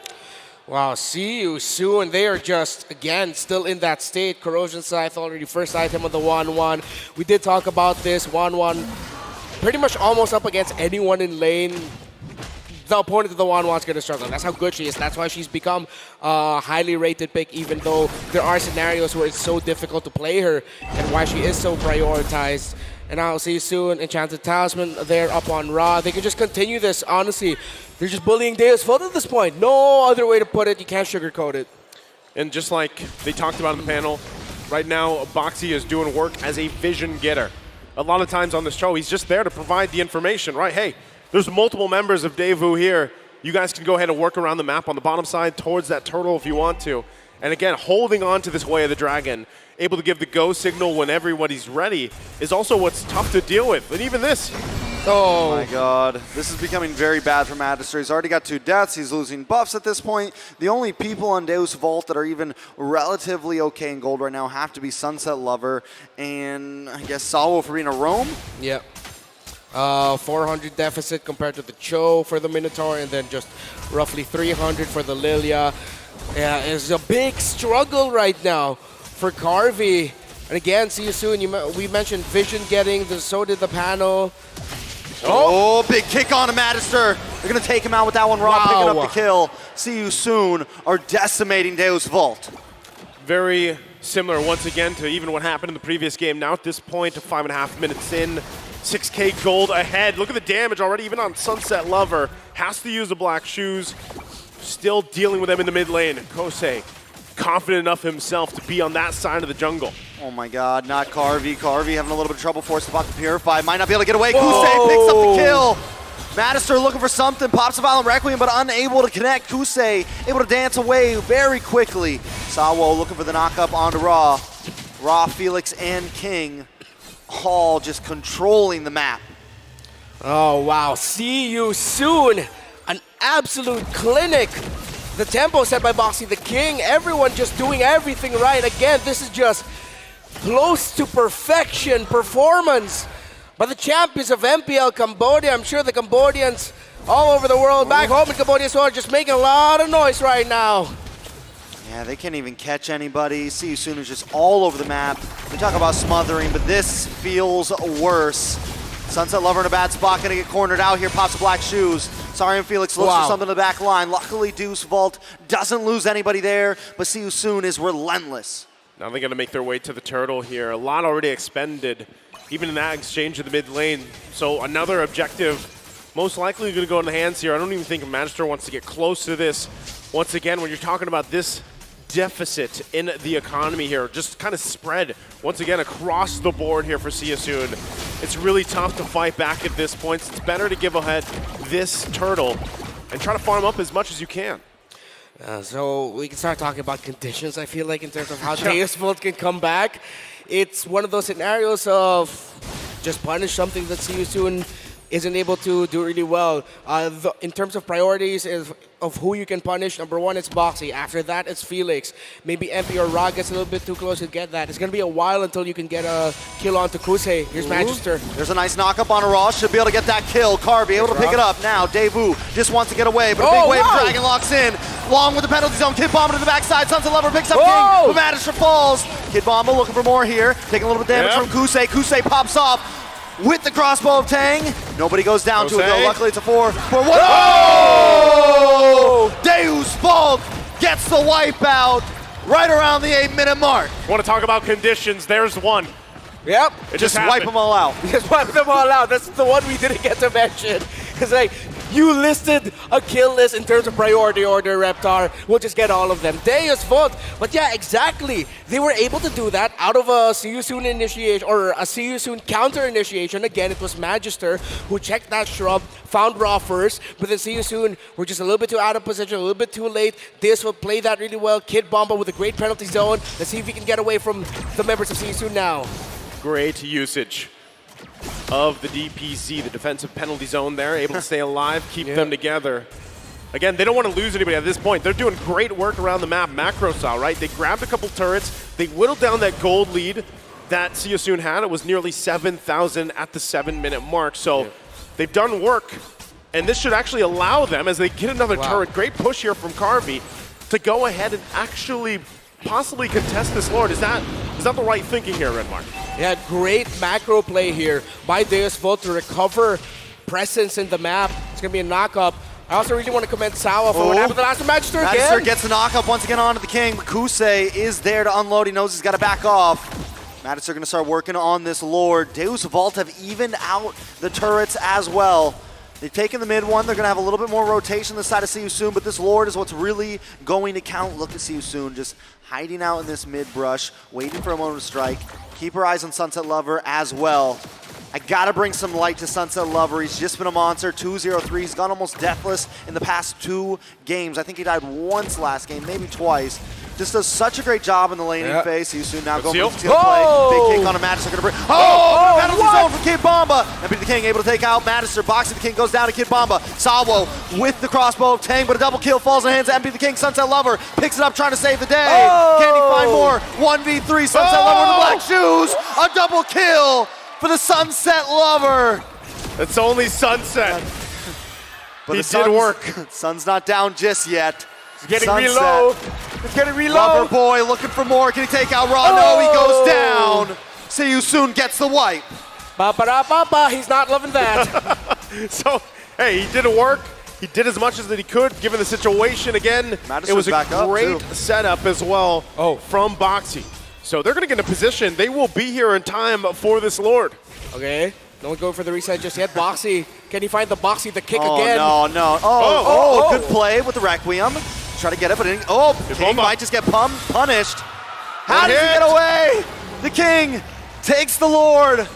Wow, See You Soon. They are just, again, still in that state. Corrosion Scythe already first item on the 1-1. We did talk about this. 1-1 pretty much almost up against anyone in lane. The opponent of the 1-1 is going to struggle. That's how good she is. That's why she's become a highly rated pick, even though there are scenarios where it's so difficult to play her and why she is so prioritized. And I'll See You Soon. Enchanted Talisman there up on Ra. They can just continue this, honestly. They're just bullying Deusvolt at this point. No other way to put it. You can't sugarcoat it. And just like they talked about in the panel, right now, Boxy is doing work as a vision getter. A lot of times on the show, he's just there to provide the information, right? Hey, there's multiple members of Daewoo here. You guys can go ahead and work around the map on the bottom side towards that turtle if you want to. And again, holding on to this Way of the Dragon, able to give the go signal when everybody's ready, is also what's tough to deal with. And even this. Oh my god, this is becoming very bad for Magister. He's already got 2 deaths, he's losing buffs at this point. The only people on Deusvolt that are even relatively okay in gold right now have to be Sunset Lover and I guess Sawo for being a roam. Yep. 400 deficit compared to the Cho for the Minotaur, and then just roughly 300 for the Lilia. Yeah, it's a big struggle right now for Carvey. And again, See You Soon. We mentioned vision getting, so did the panel. Oh, big kick on a Magister. They're going to take him out with that one. Raw picking up the kill. See You Soon are decimating Deusvolt. Very similar once again to even what happened in the previous game. Now at this point, 5.5 minutes in, 6k gold ahead. Look at the damage already, even on Sunset Lover. Has to use the black shoes. Still dealing with them in the mid lane. Kosei, confident enough himself to be on that side of the jungle. Oh my god, not Carvey. Carvey having a little bit of trouble forced to Purify. Might not be able to get away. Kusei picks up the kill. Magister looking for something. Pops a Violent Requiem, but unable to connect. Kusei able to dance away very quickly. Sawo looking for the knockup onto Ra. Ra, Felix, and King all just controlling the map. Oh, wow. See You Soon. An absolute clinic. The tempo set by Boxy the King. Everyone just doing everything right. Again, this is just close to perfection performance by the champions of MPL Cambodia. I'm sure the Cambodians all over the world, back home in Cambodia as well, are just making a lot of noise right now. Yeah, they can't even catch anybody. See You Soon is just all over the map. We talk about smothering, but this feels worse. Sunset Lover in a bad spot, gonna get cornered out here, pops black shoes. Sorry, and Felix looks for something in the back line. Luckily, Deusvolt doesn't lose anybody there, but See You Soon is relentless. Now they're gonna make their way to the turtle here. A lot already expended, even in that exchange in the mid lane. So another objective, most likely gonna go in the hands here. I don't even think Magister wants to get close to this. Once again, when you're talking about this deficit in the economy here, just kind of spread once again across the board here for See You Soon. It's really tough to fight back at this point. It's better to give ahead this turtle and try to farm up as much as you can. So we can start talking about conditions, I feel like, in terms of how Deusvolt can come back. It's one of those scenarios of just punish something that See You Soon isn't able to do really well. In terms of priorities of who you can punish, number 1 is Boxy. After that, it's Felix. Maybe MP or Ra gets a little bit too close to get that. It's going to be a while until you can get a kill onto Kusei. Here's Magister. There's a nice knock-up on a Ra. Should be able to get that kill. Carvey able to pick it up. Now, Daewoo just wants to get away, but a big wave of Dragon locks in. Long with the penalty zone. Kid Bomba to the backside. Sunset Lover picks up King, but Magister falls. Kid Bomba looking for more here. Taking a little bit of damage from Kusei. Kusei pops off with the crossbow of Tang. Nobody goes down to it though. Luckily it's a 4-4-1. Oh! Deusvolt gets the wipeout right around the 8-minute mark. Want to talk about conditions? There's one. Yep. It Just just wipe them all out. Just wipe them all out. That's the one we didn't get to mention. It's like, you listed a kill list in terms of priority order, Reptar. We'll just get all of them. Deus Vult. But yeah, exactly. They were able to do that out of a see you soon initiation, or a see you soon counter initiation. Again, it was Magister who checked that shrub, found Raw first, but then see you soon, we're just a little bit too out of position, a little bit too late. Deus Vult played that really well. Kid Bomba with a great penalty zone. Let's see if he can get away from the members of see you soon now. Great usage of the DPZ, the defensive penalty zone there, able to stay alive, keep them together. Again, they don't want to lose anybody at this point. They're doing great work around the map, macro style, right? They grabbed a couple turrets, they whittled down that gold lead that See You Soon had. It was nearly 7,000 at the 7-minute mark, so they've done work. And this should actually allow them, as they get another turret, great push here from Carvey, to go ahead and actually possibly contest this Lord. Is that the right thinking here, Redmark? Yeah, great macro play here by Deus Vult to recover presence in the map. It's going to be a knock-up. I also really want to commend Sawa for what happened the last Magister again. Magister gets the knock-up once again onto the King. Kusei is there to unload. He knows he's got to back off. Magister going to start working on this Lord. Deus Vult have evened out the turrets as well. They've taken the mid one. They're going to have a little bit more rotation this side of See You Soon, but this Lord is what's really going to count. Look at See You Soon just hiding out in this mid brush, waiting for a moment to strike. Keep her eyes on Sunset Lover as well. I gotta bring some light to Sunset Lover. He's just been a monster, 2-0-3. He's gone almost deathless in the past 2 games. I think he died once last game, maybe twice. Just does such a great job in the laning phase. See You Soon now going for the steal play. Big kick on a Magister, gonna bring. Penalty zone from Kid Bomba. MP the King able to take out Magister. Boxing the King goes down to Kid Bomba. Salvo with the crossbow of Tang, but a double kill falls in the hands of MP the King. Sunset Lover picks it up, trying to save the day. Can he find more? 1v3. Sunset Lover in the black shoes. A double kill for the Sunset Lover. It's only Sunset. But he did work. Sun's not down just yet. It's getting reload. It's getting reload. Lover boy looking for more. Can he take out Raw? No, he goes down. See You Soon gets the wipe. Ba-ba-da-ba-ba. He's not loving that. So, hey, he did work. He did as much as that he could, given the situation. Again, it was a great setup as well from Boxy. So they're going to get in a position. They will be here in time for this Lord. Okay. No one going for the reset just yet. Boxy. Can he find the Boxy, the kick again? No. Good play with the Requiem. Try to get it, but King might just get punished. How does he get away? The King takes the Lord.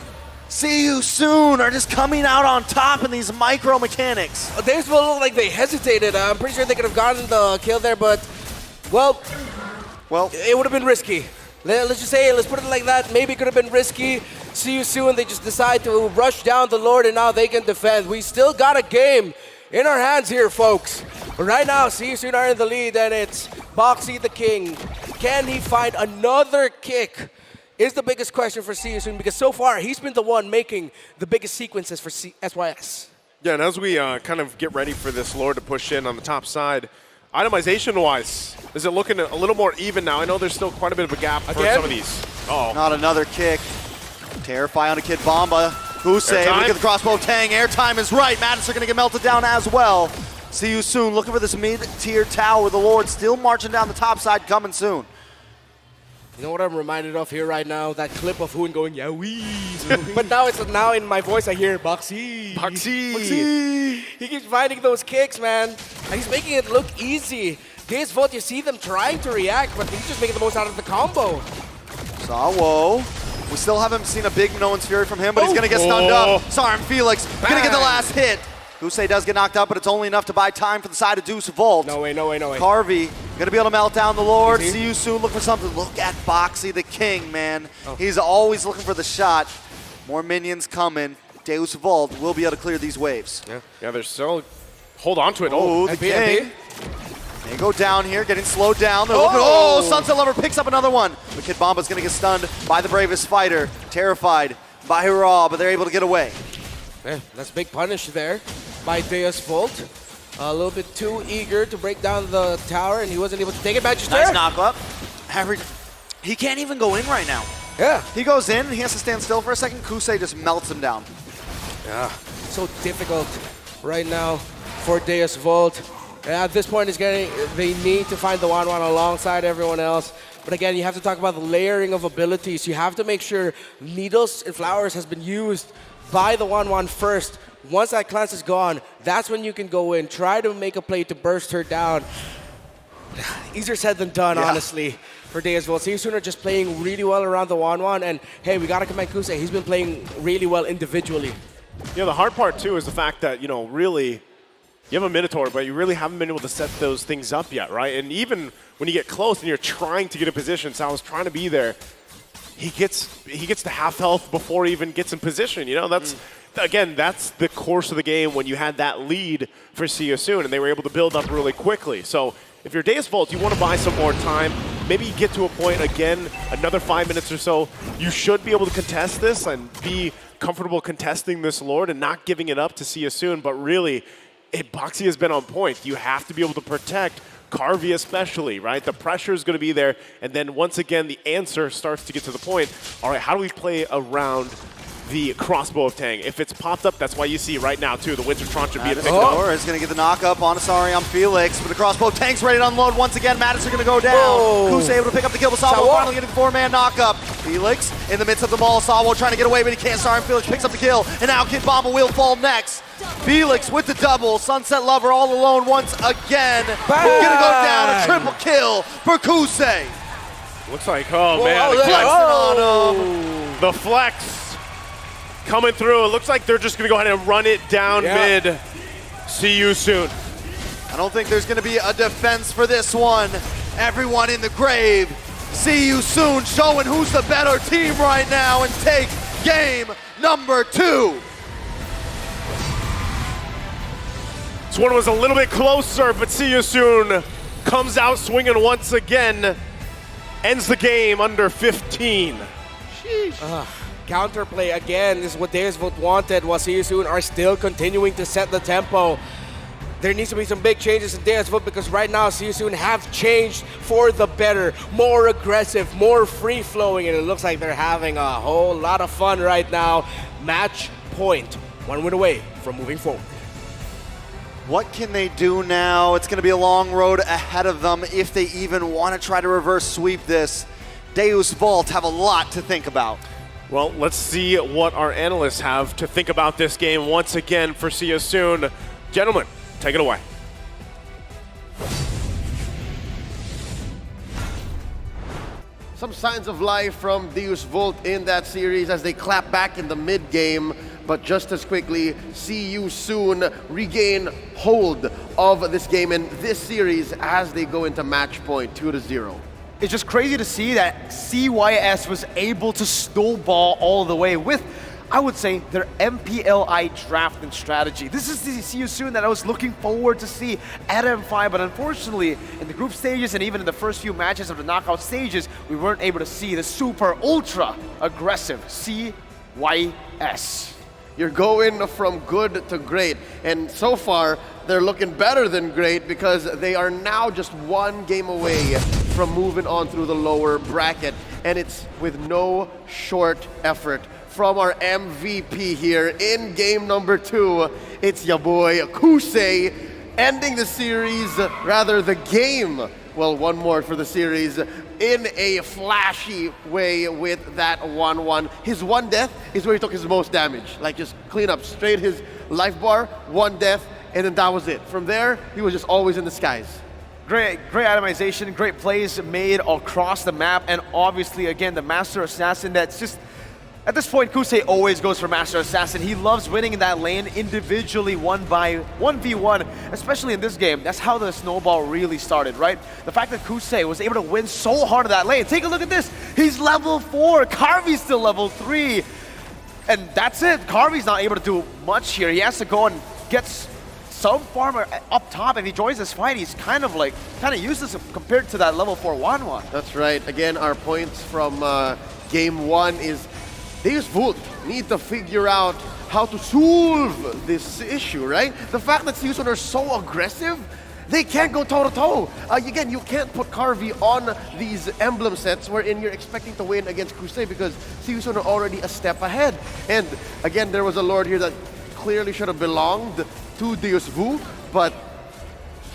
See You Soon are just coming out on top in these micro mechanics. They just look like they hesitated. I'm pretty sure they could have gotten the kill there, but, well, it would have been risky. Let's just say, let's put it like that. Maybe it could have been risky. See You Soon, they just decide to rush down the Lord, and now they can defend. We still got a game in our hands here, folks. But right now, See You Soon are in the lead, and it's Boxy the King. Can he find another kick? Is the biggest question for See You Soon, because so far he's been the one making the biggest sequences for SYS. Yeah, and as we kind of get ready for this Lord to push in on the top side, itemization-wise, is it looking a little more even now? I know there's still quite a bit of a gap for some of these. Not another kick. Terrify on a Kid Bomba. Kusei, look at the crossbow of Tang. Airtime is right. Madison going to get melted down as well. See You Soon looking for this mid-tier tower. The Lord still marching down the top side, coming soon. You know what I'm reminded of here right now? That clip of Hoon going, Yowee. But now in my voice I hear Boxy. Boxy. He keeps finding those kicks, man. And he's making it look easy. Deus Vult, you see them trying to react, but he's just making the most out of the combo. Sawo. We still haven't seen a big No One's Fury from him, but he's going to get stunned up. Sarm Felix going to get the last hit. Kusei does get knocked out, but it's only enough to buy time for the side of Deus Vult. No way. Carvey going to be able to melt down the Lord. See You Soon, look for something. Look at Boxy the King, man. He's always looking for the shot. More minions coming. Deus Vult will be able to clear these waves. Yeah, they're still... Hold on to it. The King. They go down here, getting slowed down. They're looking, Sunset Lover picks up another one. But Kid Bomba's going to get stunned by the bravest fighter. Terrified by Hurrah, but they're able to get away. Yeah, that's a big punish there by Deus Vult. A little bit too eager to break down the tower, and he wasn't able to take it back. Nice knock up. He can't even go in right now. Yeah. He goes in, and he has to stand still for a second. Kusei just melts him down. Yeah. So difficult right now for Deus Vult. At this point, they need to find the 1-1 alongside everyone else. But again, you have to talk about the layering of abilities. You have to make sure Needles and Flowers has been used by the 1-1 first. Once that class is gone, that's when you can go in, try to make a play to burst her down. Easier said than done, honestly, for Day as well. Seasoon are just playing really well around the 1-1, and hey, we gotta commend Kuse. He's been playing really well individually. Yeah, the hard part too is the fact that, really, you have a Minotaur, but you really haven't been able to set those things up yet, right? And even when you get close and you're trying to get a position, Sal's trying to be there, he gets to half health before he even gets in position. That's again, that's the course of the game when you had that lead for Seasoon, and they were able to build up really quickly. So if you're Deus Vult, you want to buy some more time. Maybe you get to a point again, another 5 minutes or so. You should be able to contest this and be comfortable contesting this Lord and not giving it up to Seasoon. But really, Boxy has been on point. You have to be able to protect Carvey especially, right? The pressure is going to be there. And then once again, the answer starts to get to the point. All right, how do we play around the crossbow of Tang? If it's popped up, that's why you see right now, too, the Winter Tranche being picked up. Is going to get the knock-up on Asari on Felix. But the crossbow Tang's ready to unload once again. Mattis are going to go down. Kuse able to pick up the kill, but Sawo finally getting the 4-man knock-up. Felix in the midst of the ball. Sawo trying to get away, but he can't. Asari and Felix picks up the kill. And now Kid Bomba will fall next. Felix with the double. Sunset Lover all alone once again. Going to go down. A triple kill for Kuse. Looks like, man, the flex on him. The flex coming through. It looks like they're just going to go ahead and run it down mid. See you soon. I don't think there's going to be a defense for this one. Everyone in the grave. See you soon, showing who's the better team right now and take game number 2. This one was a little bit closer, but See You Soon comes out swinging once again. Ends the game under 15. Sheesh. Counterplay again is what Deus Vult wanted, while See You Soon are still continuing to set the tempo. There needs to be some big changes in Deus Vult because right now See You Soon have changed for the better, more aggressive, more free-flowing, and it looks like they're having a whole lot of fun right now. Match point, 1 win away from moving forward. What can they do now? It's going to be a long road ahead of them if they even want to try to reverse sweep this. Deus Vult have a lot to think about. Well, let's see what our analysts have to think about this game once again for See You Soon. Gentlemen, take it away. Some signs of life from Deus Vult in that series as they clap back in the mid-game, but just as quickly, See You Soon regain hold of this game in this series as they go into match point 2-0. It's just crazy to see that CYS was able to snowball all the way with, I would say, their MPLI drafting strategy. This is the See You Soon that I was looking forward to see at M5, but unfortunately, in the group stages and even in the first few matches of the knockout stages, we weren't able to see the super ultra aggressive CYS. You're going from good to great, and so far, they're looking better than great because they are now just 1 game away from moving on through the lower bracket, and it's with no short effort from our MVP here in game number 2. It's your boy Kuse ending the series, rather the game, well, one more for the series, in a flashy way with that 1-1. His 1 death is where he took his most damage. Like just clean up straight his life bar, 1 death, and then that was it. From there, he was just always in the skies. Great itemization, great plays made across the map, and obviously, again, the Master Assassin that's just, at this point, Kuse always goes for Master Assassin. He loves winning in that lane individually 1v1, especially in this game. That's how the snowball really started, right? The fact that Kuse was able to win so hard in that lane. Take a look at this. He's level 4. Carvey's still level 3. And that's it. Carvey's not able to do much here. He has to go and get some farmer up top. If he joins this fight, he's kind of useless compared to that level 4 1-1. That's right. Again, our points from game 1 is Deus Vult need to figure out how to solve this issue, right? The fact that See You Soon are so aggressive, they can't go toe-to-toe. Again, you can't put Carvey on these emblem sets wherein you're expecting to win against Crusade because See You Soon are already a step ahead. And again, there was a Lord here that clearly should have belonged to Deus Vult, but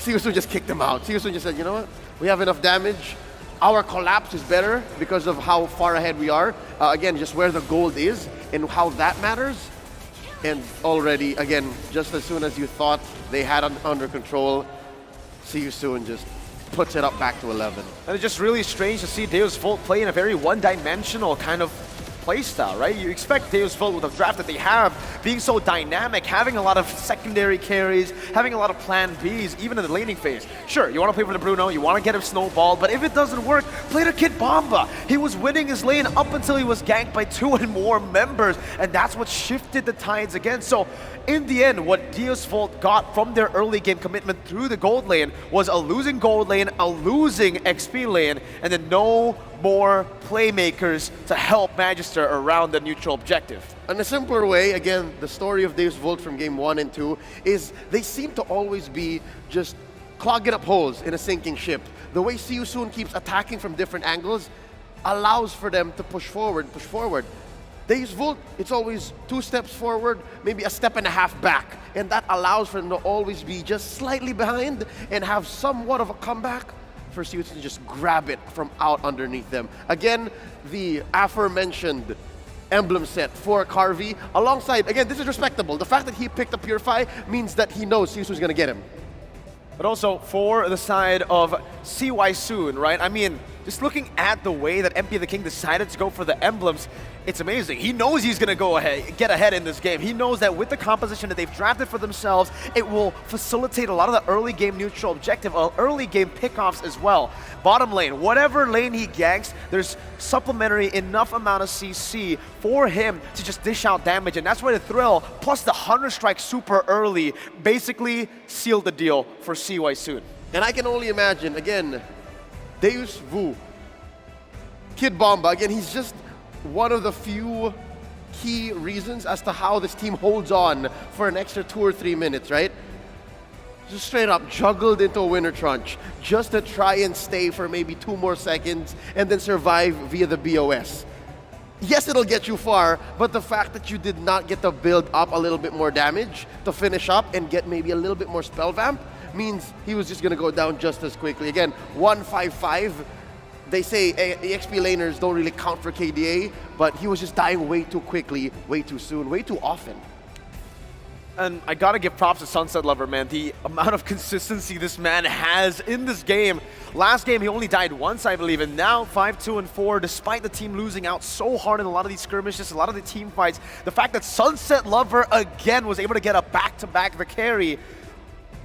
Siusun just kicked them out. Siusun just said, you know what? We have enough damage. Our collapse is better because of how far ahead we are. Again, just where the gold is and how that matters. And already, again, just as soon as you thought they had it under control, Siusun just puts it up back to 11. And it's just really strange to see Deus Vult play in a very one-dimensional kind of playstyle, right? You expect Deus Vult with the draft that they have, being so dynamic, having a lot of secondary carries, having a lot of plan Bs, even in the laning phase. Sure, you want to play for the Bruno, you want to get him snowballed, but if it doesn't work, play the Kid Bomba. He was winning his lane up until he was ganked by 2 and more members, and that's what shifted the tides again. So in the end, what Deus Vult got from their early game commitment through the gold lane was a losing gold lane, a losing XP lane, and then no more playmakers to help Magister around the neutral objective. In a simpler way, again, the story of Deus Vult from game 1 and 2 is they seem to always be just clogging up holes in a sinking ship. The way Siusun keeps attacking from different angles allows for them to push forward. Deus Vult, it's always 2 steps forward, maybe a step and a half back. And that allows for them to always be just slightly behind and have somewhat of a comeback for Siusun to just grab it from out underneath them. Again, the aforementioned emblem set for Carvey, alongside, again, this is respectable. The fact that he picked up Purify means that he knows Siusun's gonna get him. But also for the side of CY Soon, right? I mean, just looking at the way that MP the King decided to go for the emblems, it's amazing. He knows he's going to get ahead in this game. He knows that with the composition that they've drafted for themselves, it will facilitate a lot of the early game neutral objective, early game pickoffs as well. Bottom lane, whatever lane he ganks, there's supplementary enough amount of CC for him to just dish out damage, and that's where the Thrill plus the Hunter Strike super early basically sealed the deal for CY Soon. And I can only imagine, again, Deus Vu, Kid Bomba, again, he's just one of the few key reasons as to how this team holds on for an extra 2 or 3 minutes, right? Just straight up juggled into a winter trunch just to try and stay for maybe 2 more seconds and then survive via the BOS. Yes, it'll get you far, but the fact that you did not get to build up a little bit more damage to finish up and get maybe a little bit more spell vamp means he was just going to go down just as quickly. Again, 155. They say EXP laners don't really count for KDA, but he was just dying way too quickly, way too soon, way too often. And I gotta give props to Sunset Lover, man. The amount of consistency this man has in this game. Last game, he only died once, I believe, and now 5-2-4, despite the team losing out so hard in a lot of these skirmishes, a lot of the team fights. The fact that Sunset Lover, again, was able to get a back-to-back the carry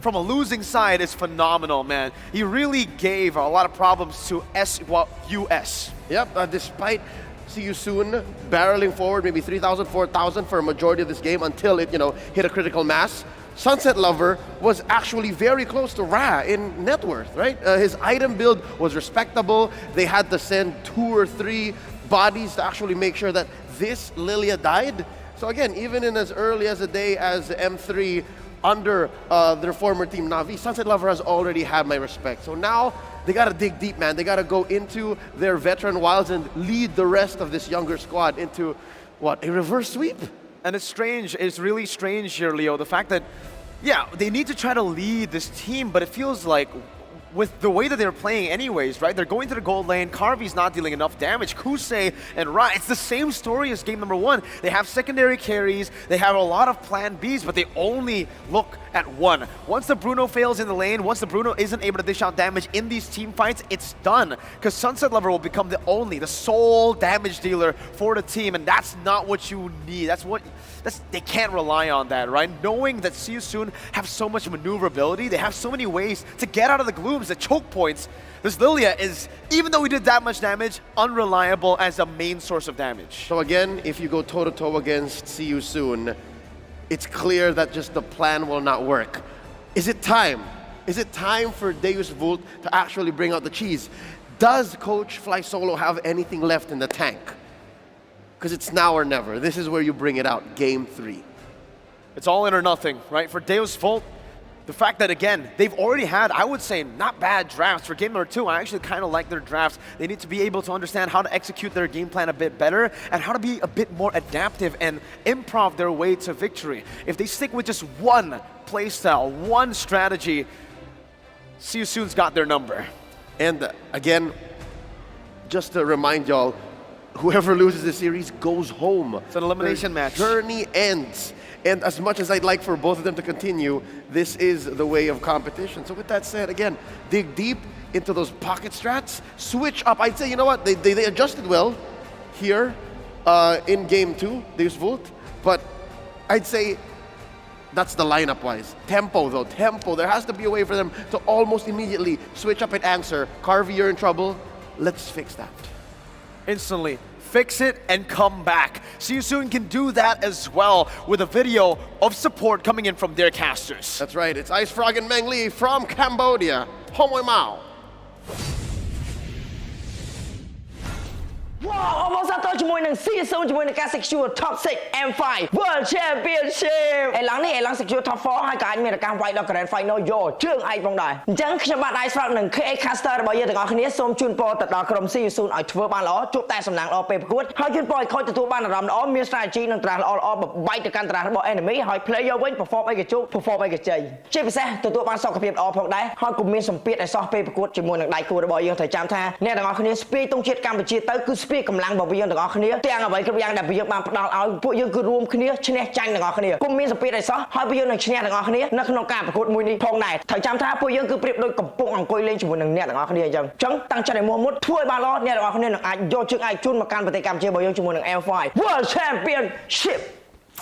from a losing side is phenomenal, man. He really gave a lot of problems to US. Yep, despite See You Soon barreling forward maybe 3,000, 4,000 for a majority of this game until it, hit a critical mass. Sunset Lover was actually very close to Ra in net worth, right? His item build was respectable. They had to send 2 or 3 bodies to actually make sure that this Lilia died. So again, even in as early as a day as M3 under their former team Na'Vi, Sunset Lover has already had my respect. So now they gotta dig deep, man. They gotta go into their veteran wilds and lead the rest of this younger squad into, what, a reverse sweep? And it's strange, it's really strange here, Leo, the fact that, yeah, they need to try to lead this team, but it feels like with the way that they're playing anyways, right? They're going to the gold lane, Carvey's not dealing enough damage, Kusei and Ra, it's the same story as game number 1. They have secondary carries, they have a lot of plan Bs, but they only look at one. Once the Bruno fails in the lane, once the Bruno isn't able to dish out damage in these team fights, it's done. Because Sunset Lover will become the sole damage dealer for the team, and that's not what you need. They can't rely on that, right? Knowing that See You Soon have so much maneuverability, they have so many ways to get out of the glooms, the choke points. This Lilia is, even though he did that much damage, unreliable as a main source of damage. So again, if you go toe-to-toe against See You Soon, it's clear that just the plan will not work. Is it time? Is it time for Deus Vult to actually bring out the cheese? Does Coach Fly Solo have anything left in the tank? Because it's now or never. This is where you bring it out, game 3. It's all in or nothing, right? For Deus Vult, the fact that, again, they've already had, I would say, not bad drafts. For game number 2, I actually kind of like their drafts. They need to be able to understand how to execute their game plan a bit better and how to be a bit more adaptive and improv their way to victory. If they stick with just one playstyle, one strategy, See You Soon's got their number. And again, just to remind y'all, whoever loses the series goes home. It's an elimination match. Journey ends. And as much as I'd like for both of them to continue, this is the way of competition. So with that said, again, dig deep into those pocket strats, switch up. I'd say, you know what, they adjusted well here in game 2, Deus Vult, but I'd say that's the lineup-wise. Tempo, though. Tempo. There has to be a way for them to almost immediately switch up and answer. Carvey, you're in trouble. Let's fix that. Instantly. Fix it and come back. See You Soon can do that as well with a video of support coming in from their casters. That's right. It's Ice Frog and Meng Lee from Cambodia. Homoy Mao. វ៉ាអបអរសាទរជាមួយនឹង season ជាមួយនឹងការ secure top 6 M5 World Championship ឥឡូវនេះឥឡូវ secure top 4 ហើយក៏អាចមានការវាយដល់ Grand Final យកជើងឯកផងដែរអញ្ចឹងខ្ញុំបាទ Ice Frog និង KA Caster របស់យើងទាំងអស់គ្នាសូមជូនពរទៅដល់ក្រុម season ឲ្យធ្វើបានល្អជួបតែសំណាងល្អពេលប្រកួតហើយជូនពរឲ្យខូចទទួលបានអារម្មណ៍ល្អមាន strategy និងត្រាស់ល្អៗបបែកទៅកាន់ត្រាស់របស់ enemy ហើយ player វិញ perform អីក៏ជោគ perform អីក៏ជ័យជាពិសេសទទួលបានសុខភាពល្អផងដែរហើយកុំមានសម្ពាធឲ្យសោះពេលប្រកួតជាមួយនឹងដៃគូរបស់យើងត្រូវចាំថាអ្នកទាំងអស់គ្នាស្ពាយទង់ជាតិកម្ពុជាទៅគឺស្ពាយកម្លាំងរបស់យើងទាំងអស់គ្នាទាំងអ្វីគ្រប់យ៉ាងដែលយើងបានផ្ដល់ឲ្យពួកយើងគឺរួមគ្នាឈ្នះចាញ់ទាំងអស់គ្នាគុំមានសម្ពាធឲ្យសោះហើយពួកយើងនឹងឈ្នះទាំងអស់គ្នានៅក្នុងការប្រកួតមួយនេះផងដែរត្រូវចាំថាពួកយើងគឺប្រៀបដូចកំពុងអង្គុយលេងជាមួយនឹងអ្នកទាំងអស់គ្នាអញ្ចឹងតាំងចិត្តឲ្យមុតធ្វើឲ្យបានល្អអ្នកទាំងអស់គ្នានឹងអាចយកជើងឯកជូនមកកាន់ប្រទេសកម្ពុជារបស់យើងជាមួយនឹង M5 World Championship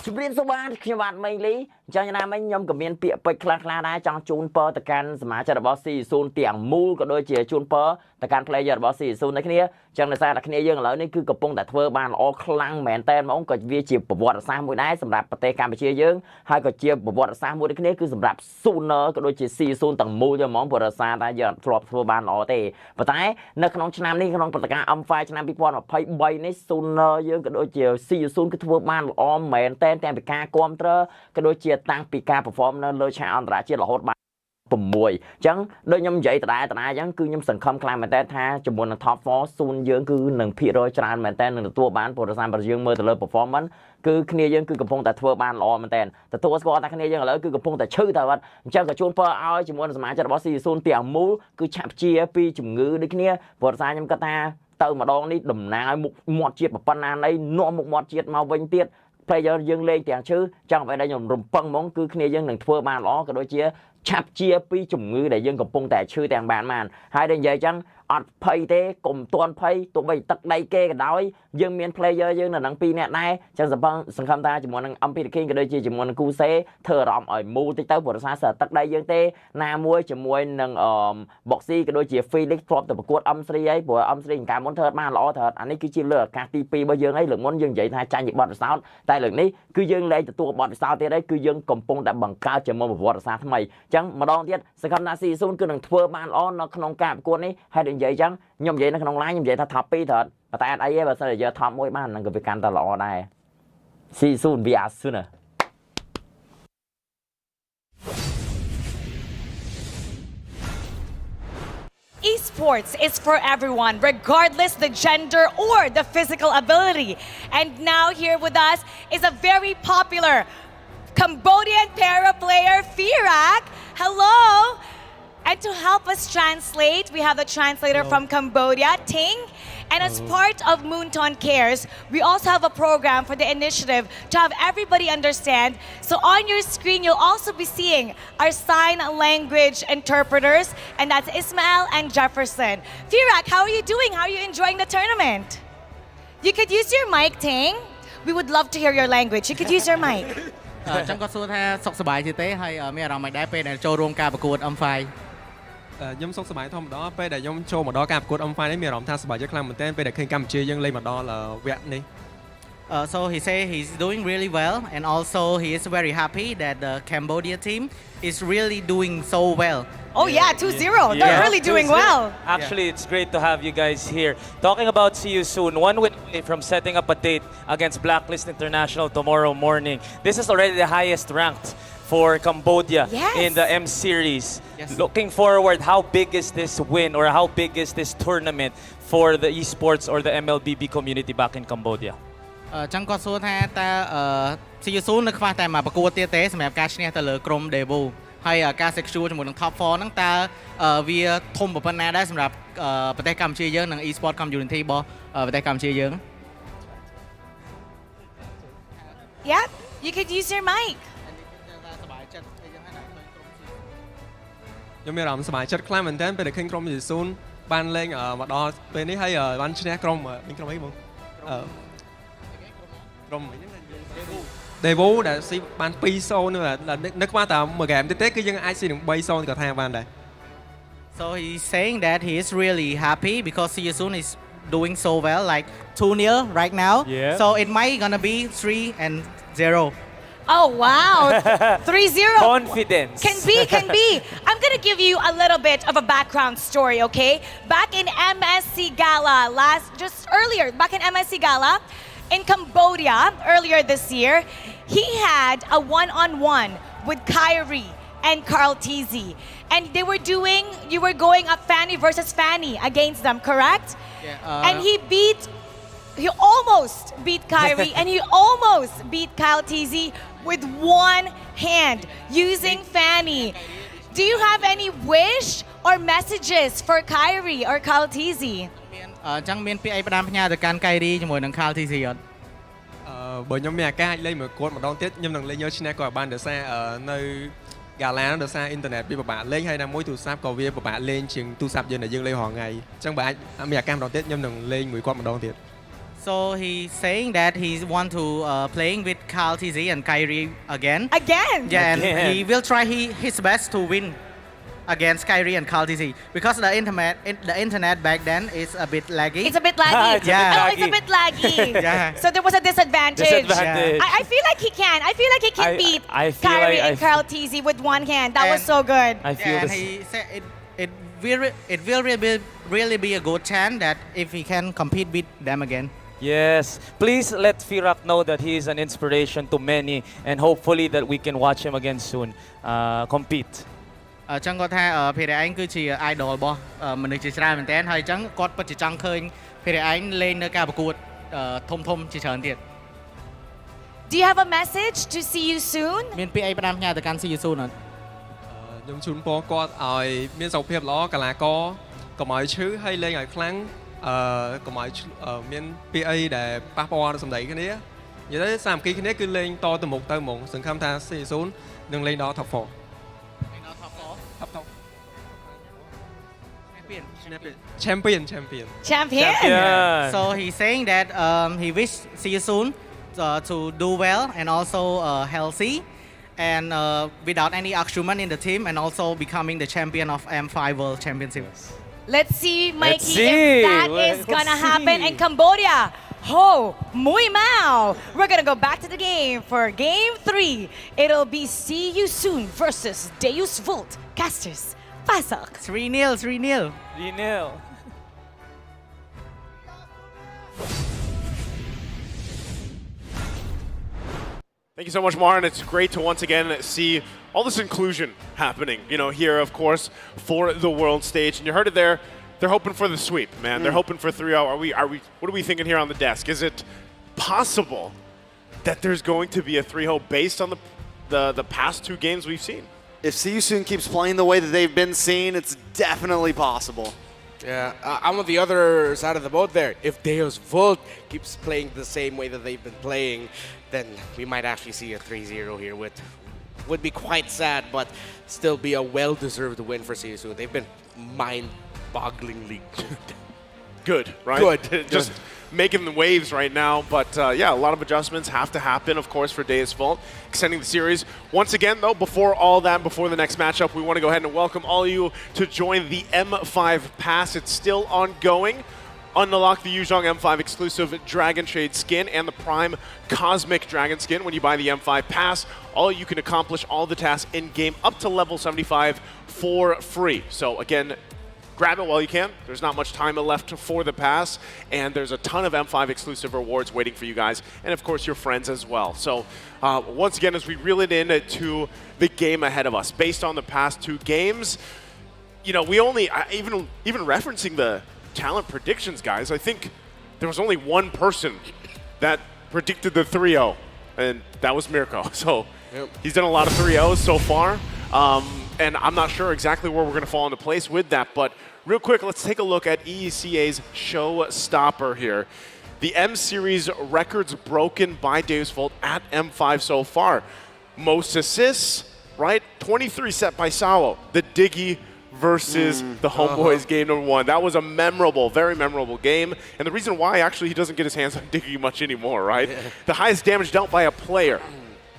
ជំរាបសួរបាទខ្ញុំបាទមេងលីអញ្ចឹងណាមិញខ្ញុំក៏មានពាក្យពេចន៍ខ្លះៗដែរចង់ជូនពរទៅកាន់សមាជិករបស់ C0 ទាំងមូលក៏ដូចជាជូនពរទៅកាន់ player របស់ C0 នេះគ្នាអញ្ចឹងដោយសារតែគ្នាយើងឥឡូវនេះគឺកំពុងតែធ្វើបានល្អខ្លាំងមែនតើហ្មងក៏វាជាប្រវត្តិសាស្ត្រមួយដែរសម្រាប់ប្រទេសកម្ពុជាយើងហើយក៏ជាប្រវត្តិសាស្ត្រមួយដូចគ្នាគឺសម្រាប់ Sooner ក៏ដូចជា C0 ទាំងមូលទៅហ្មងព្រោះសារតែយើងធ្លាប់ធ្វើបានល្អទេប៉ុន្តែនៅក្នុងឆ្នាំនេះក្នុងព្រឹត្តិការណ៍ M5 ឆ្នាំ2023នេះ Sooner យើងក៏ដូចជា C0 គឺធ្វើបានល្អមែនតើទាំងពីការគ្រប់គ្រងក៏ដូចជាតាំងពីការ perform នៅលើឆាកអន្តរជាតិរហូតបាន 6 អញ្ចឹងដូចខ្ញុំនិយាយដដែលអញ្ចឹងគឺខ្ញុំសង្ឃឹមខ្លាំងមែនតើថាជាមួយនឹង top 4 Soon យើងគឺនឹងភាគរយច្រើនមែនតើនឹងទទួលបានព្រោះសារបើយើងមើលទៅលើ performance គឺគ្នាយើងគឺកំពុងតែធ្វើបានល្អមែនតើទទួលស្គាល់តែគ្នាយើងឥឡូវគឺកំពុងតែឈឺតែអត់អញ្ចឹងក៏ជូនពរឲ្យជាមួយនឹងសមាជិករបស់ C0 ទាំងមូលគឺឆាប់ជាពីជំងឺដូចគ្នាព្រោះសារខ្ញុំគាត់ថាទៅម្ដងនេះតំណាងឲ្យមុខមាត់ជាតិប៉ុណ្ណានៃនាំមុខមាត់ជាតិមកវិញទៀត player យើងលេងទាំងឈឺចង់ឲ្យដែលខ្ញុំរំពឹងហ្មងគឺគ្នាយើងនឹងធ្វើបានល្អក៏ដូចជាឆាប់ជាពីជំងឺដែលយើងកំពុងតែឈឺទាំងបានហើយដែលនិយាយអញ្ចឹងអត់ភ័យទេកុំទាន់ភ័យទោះបីទឹកដីគេក៏ដោយយើងមាន player យើងនៅនឹង2នាក់ដែរអញ្ចឹងសង្ឃឹមថាជាមួយនឹង MP the King ក៏ដូចជាជាមួយនឹងគូសេធ្វើអារម្មណ៍ឲ្យមូលតិចទៅព្រោះសារសើទឹកដីយើងទេណាមួយជាមួយនឹងBoxy ក៏ដូចជា Felix ធ្លាប់ទៅប្រកួត M3 ហើយព្រោះ M3 កាលមុនធ្វើបានល្អទៅអានេះគឺជាលើកឱកាសទី2របស់យើងហើយលើកមុនយើងនិយាយថាចាញ់ពីបទពិសោធន៍តែលើកនេះគឺយើងលែងទទួលបទពិសោធន៍ទៀតហើយគឺយើងកំពុងតែបង្កើតជាប្រវត្តិសាស្ត្រថ្មីអញ្ចឹងម្ដងទៀតសង្ឃឹមថា C0 គឺនឹងធ្វើបានល្អនៅក្នុងការប្រកួតនេះហើយនិយាយអញ្ចឹងខ្ញុំនិយាយនៅក្នុង line ខ្ញុំនិយាយថា top 2 ត្រូវតែអត់អីទេបើសិនជាយក top 1 បាននឹងក៏វាកាន់តែល្អដែរ C0 we are sooner Esports is for everyone, regardless the gender or the physical ability. And now here with us is a very popular Cambodian para player, Firak. Hello. And to help us translate, we have the translator from Cambodia, Ting. And as part of Moonton Cares, we also have a program for the initiative to have everybody understand. So on your screen, you'll also be seeing our sign language interpreters, and that's Ismael and Jefferson. Firak, how are you doing? How are you enjoying the tournament? You could use your mic, Ting. We would love to hear your language. You could use your mic. ចឹងគាត់សួរថាសុខសប្បាយទេហើយមានអារម្មណ៍មិនដែរពេលដែលចូលរួមការប្រកួត M5 ខ្ញុំសុខសប្បាយធម្មតាពេលដែលខ្ញុំចូលមកដល់ការប្រកួត M5 នេះមានអារម្មណ៍ថាសប្បាយចិត្តខ្លាំងមែនទែនពេលដែលឃើញកម្ពុជាយើងលេងមកដល់វគ្គនេះ So he say he's doing really well and also he is very happy that the Cambodia team is really doing so well. Oh yeah, 2-0. They're really doing well. Actually, it's great to have you guys here. Talking about See You Soon, 1 week away from setting up a date against Blacklist International tomorrow morning. This is already the highest ranked for Cambodia in the M series. Looking forward, how big is this win or how big is this tournament for the esports or the MLBB community back in Cambodia? ចឹងគាត់សួរថាតើ See You Soon នៅខ្វះតែមកប្រកួតទៀតទេសម្រាប់ការឈ្នះទៅលើក្រុម Devo ហើយការ secure ជាមួយនឹង top 4 ហ្នឹងតើវាធំប៉ុណ្ណាដែរសម្រាប់ប្រទេសកម្ពុជាយើងនិង Esports community របស់ប្រទេសកម្ពុជាយើង Yep, you could use your mic. ខ្ញុំមានអារម្មណ៍សប្បាយចិត្តខ្លាំងមែនទែនពេលដែលឃើញក្រុមស៊ីស៊ូនបានលេងមកដល់ពេលនេះហើយបានឈ្នះក្រុមអីបងក្រុមDevo ដែលស៊ីបាន 2-0 នៅខ្វះតែមួយហ្គេមទៀតទេគឺយើងអាចស៊ីនឹង 3-0 ក៏ថាបានដែរ So he's saying that he is really happy because Seosun is doing so well, like 2-0 right now. Yeah. So it might gonna be 3-0. Oh, wow. 3-0. Confidence. Can be. I'm going to give you a little bit of a background story, okay? Back in MSC Gala back in MSC Gala in Cambodia earlier this year, he had a one-on-one with Kyrie and Carl Tizzy. And you were going up Fanny versus Fanny against them, correct? Yeah. And he almost beat Kyrie and he almost beat Kyle Tizzy with one hand using Fanny. Do you have any wish or messages for Kyrie or Kyle Tizzy? ចឹងមានពាក្យអីផ្ដាំផ្ញើទៅកាន់ Kyrie ជាមួយនឹង Kyle Tizzy អត់ បើខ្ញុំមានឱកាសលេងមួយគាត់ម្ដងទៀតខ្ញុំនឹងលេងយកឈ្នះគាត់បានដោយសារនៅ Gala ដោយសារអ៊ីនធឺណិតវាពិបាកលេងហើយណាមួយទូរស័ព្ទក៏វាពិបាកលេងជាងទូរស័ព្ទយើងដែលយើងលេងរាល់ថ្ងៃអញ្ចឹងបើអាចមានឱកាសម្ដងទៀតខ្ញុំនឹងលេងមួយគាត់ម្ដងទៀត So he's saying that he want to playing with Kyle Tizzy and Kyrie again. Again? Yeah, and he will try his best to win against Kyrie and Kyle Tizzy because the internet back then is a bit laggy. It's a bit laggy. It's a bit laggy. Yeah. So there was a disadvantage. Yeah. I feel like he can. I feel like he can beat Kyrie and Kyle Tizzy with one hand. That was so good. And he said it will really be a good chance that if he can compete with them again. Yes, please let Firak know that he is an inspiration to many and hopefully that we can watch him again soon compete. ចឹងគាត់ថាភារៈឯងគឺជា idol របស់មនុស្សជាច្រើនមែនតើហើយចឹងគាត់ពិតជាចង់ឃើញភារៈឯងលេងនៅការប្រកួតធំជាច្រើនទៀត Do you have a message to see you soon? មានពាក្យអីផ្ដាំផ្ញើទៅកាន់ see you soon អត់ ខ្ញុំជូនពរគាត់ឲ្យមានសុខភាពល្អកីឡាករកុំឲ្យឈឺហើយលេងឲ្យខ្លាំងកុំឲ្យមានពាក្យអីដែលប៉ះពាល់សម្ដីគ្នានិយាយទៅសាមគ្គីគ្នាគឺលេងតទៅមុខហ្មងសង្ឃឹមថា see you soon នឹងលេងដល់ top 4 Champion. So he's saying that he wish see you soon to do well and also healthy and without any argument in the team and also becoming the champion of M5 World Championship. Let's see, Mikey, if that is gonna happen in Cambodia. Ho, Mui Mao. We're gonna go back to the game for game 3. It'll be See You Soon versus Deus Vult Casters. Pasak. 3-0. 3-0. Thank you so much, Martin. It's great to once again see all this inclusion happening, here, of course, for the world stage. And you heard it there. They're hoping for the sweep, man. They're hoping for 3-0. What are we thinking here on the desk? Is it possible that there's going to be a 3-0 based on the past 2 games we've seen? If See Soon keeps playing the way that they've been seeing, it's definitely possible. Yeah, I'm on the other side of the boat there. If Deus Vult keeps playing the same way that they've been playing, then we might actually see a 3-0 here, which would be quite sad, but still be a well-deserved win for Sisu. They've been mind-bogglingly good, right? Good. Just making the waves right now, but yeah, a lot of adjustments have to happen, of course, for Deus Vult, extending the series. Once again, though, before all that, before the next matchup, we want to go ahead and welcome all of you to join the M5 Pass. It's still ongoing. Unlock the Yuzhong M5 exclusive Dragon Shade skin and the Prime Cosmic Dragon skin when you buy the M5 Pass. All you can accomplish all the tasks in-game up to level 75 for free. So again, grab it while you can. There's not much time left for the pass, and there's a ton of M5 exclusive rewards waiting for you guys, and of course your friends as well. So once again, as we reel it in to the game ahead of us, based on the past 2 games, we only, even referencing the talent predictions, guys, I think there was only one person that predicted the 3-0, and that was Mirko. So he's done a lot of 3-0s so far. And I'm not sure exactly where we're going to fall into place with that. But real quick, let's take a look at EECA's showstopper here. The M Series records broken by Deus Vult at M5 so far. Most assists, right? 23 set by Sawo. The Diggy versus the Homeboys game number 1. That was a memorable, very memorable game. And the reason why, actually, he doesn't get his hands on Diggy much anymore, right? The highest damage dealt by a player.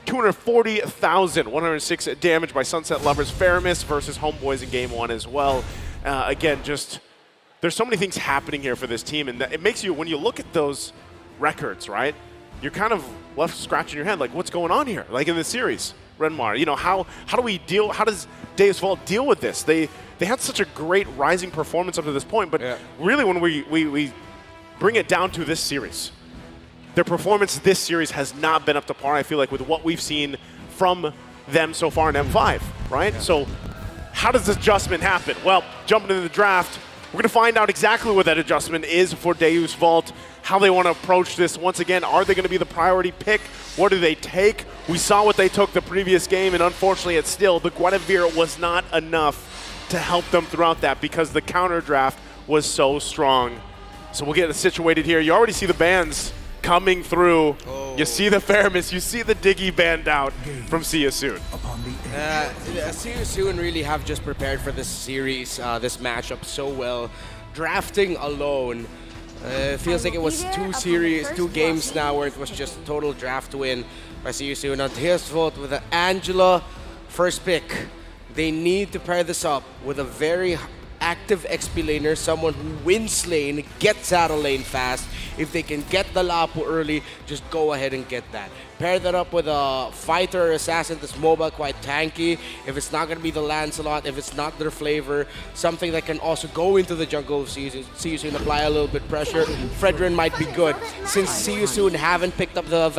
240,106 damage by Sunset Lovers. Faramis versus Homeboys in game 1 as well. Again, just there's so many things happening here for this team, and it makes you, when you look at those records, right, you're kind of left scratching your head, like, what's going on here? Like in this series, Renmar, you know, how do we deal? How does Deus Vult deal with this? They had such a great rising performance up to this point, but really when we bring it down to this series, their performance this series has not been up to par, I feel like, with what we've seen from them so far in M5, right? So how does this adjustment happen? Well, jumping into the draft, we're going to find out exactly what that adjustment is for Deus Vult, how they want to approach this. Once again, are they going to be the priority pick? What do they take? We saw what they took the previous game, and unfortunately, it's still, the Guinevere was not enough to help them throughout that because the counter draft was so strong. So we'll get it situated here. You already see the bans coming through. You see the Faramis, you see the Diggy banned out from See You Soon. See You Soon really have just prepared for this series, this matchup so well. Drafting alone, feels like it was two games now where it was just a total draft win by See You Soon. Now Deus Vult with the Angela first pick. They need to pair this up with a very active XP laner, someone who wins lane, gets out of lane fast. If they can get the Lapu early, just go ahead and get that. Pair that up with a fighter or assassin that's mobile, quite tanky. If it's not going to be the Lancelot, if it's not their flavor, something that can also go into the jungle of See You Soon, apply a little bit pressure. Fredrin might be good. Since See You Soon haven't picked up the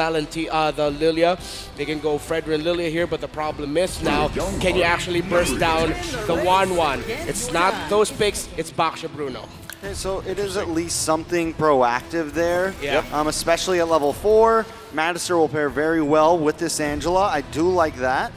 Lilia, they can go Fredrin Lilia here, but the problem is now, can you actually burst down the 1-1? It's not those picks, it's Baksha Bruno. Okay, so it is at least something proactive there, yeah. Especially at level 4. Magister will pair very well with this Angela. I do like that.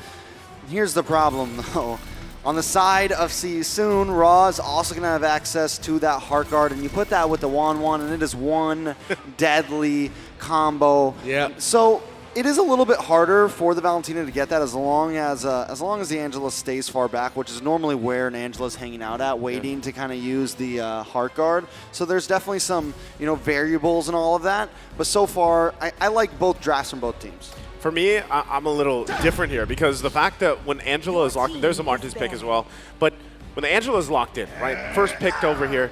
Here's the problem, though. On the side of See You Soon, Raw is also going to have access to that Heart Guard, and you put that with the 1-1, and it is one deadly combo. Yeah. So it is a little bit harder for the Valentina to get that as long as the Angela stays far back, which is normally where an Angela's hanging out at, waiting to kind of use the Heart Guard. So there's definitely some variables and all of that. But so far, I like both drafts from both teams. For me, I'm a little different here because the fact that when Angela is locked in, there's a Martin's pick as well, but when the Angela is locked in, right, first picked over here,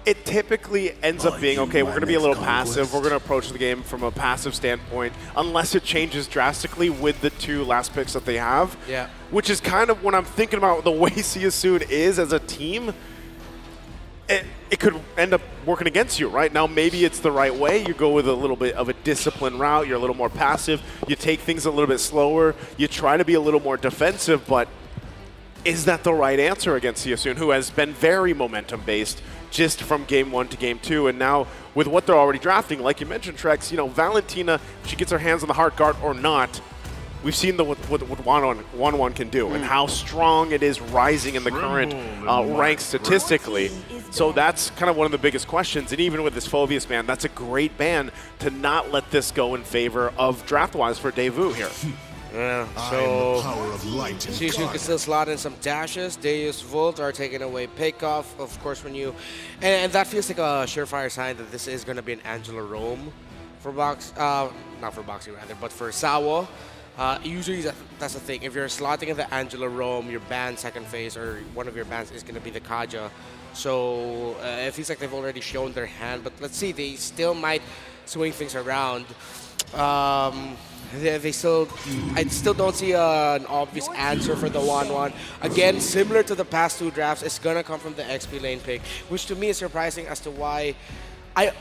it typically ends up being, okay, we're going to be a little passive. We're going to approach the game from a passive standpoint, unless it changes drastically with the two last picks that they have. Yeah. Which is kind of when I'm thinking about the way See You Soon is as a team, it could end up working against you, right? Now, maybe it's the right way. You go with a little bit of a disciplined route. You're a little more passive. You take things a little bit slower. You try to be a little more defensive, but is that the right answer against See You Soon, who has been very momentum-based just from game 1 to game 2, and now with what they're already drafting, like you mentioned, Trex, Valentina, if she gets her hands on the Heart Guard or not, we've seen what 1-1 can do and how strong it is rising in the current ranks statistically. So that's kind of one of the biggest questions, and even with this Phobius ban, that's a great ban to not let this go in favor of draft-wise for Daewoo here. Yeah, so See You Soon can still slot in some dashes. Deus Vult are taking away Pickoff, of course, when you... And that feels like a surefire sign that this is going to be an Angela Roam for not for Boxy rather, but for Sawo. Usually that's the thing. If you're slotting in the Angela Roam, your ban second phase or one of your bans is going to be the Kaja. So it feels like they've already shown their hand, but let's see, they still might swing things around. I still don't see an obvious answer for the 1-1. Again, similar to the past two drafts, it's gonna come from the XP lane pick, which to me is surprising as to why. I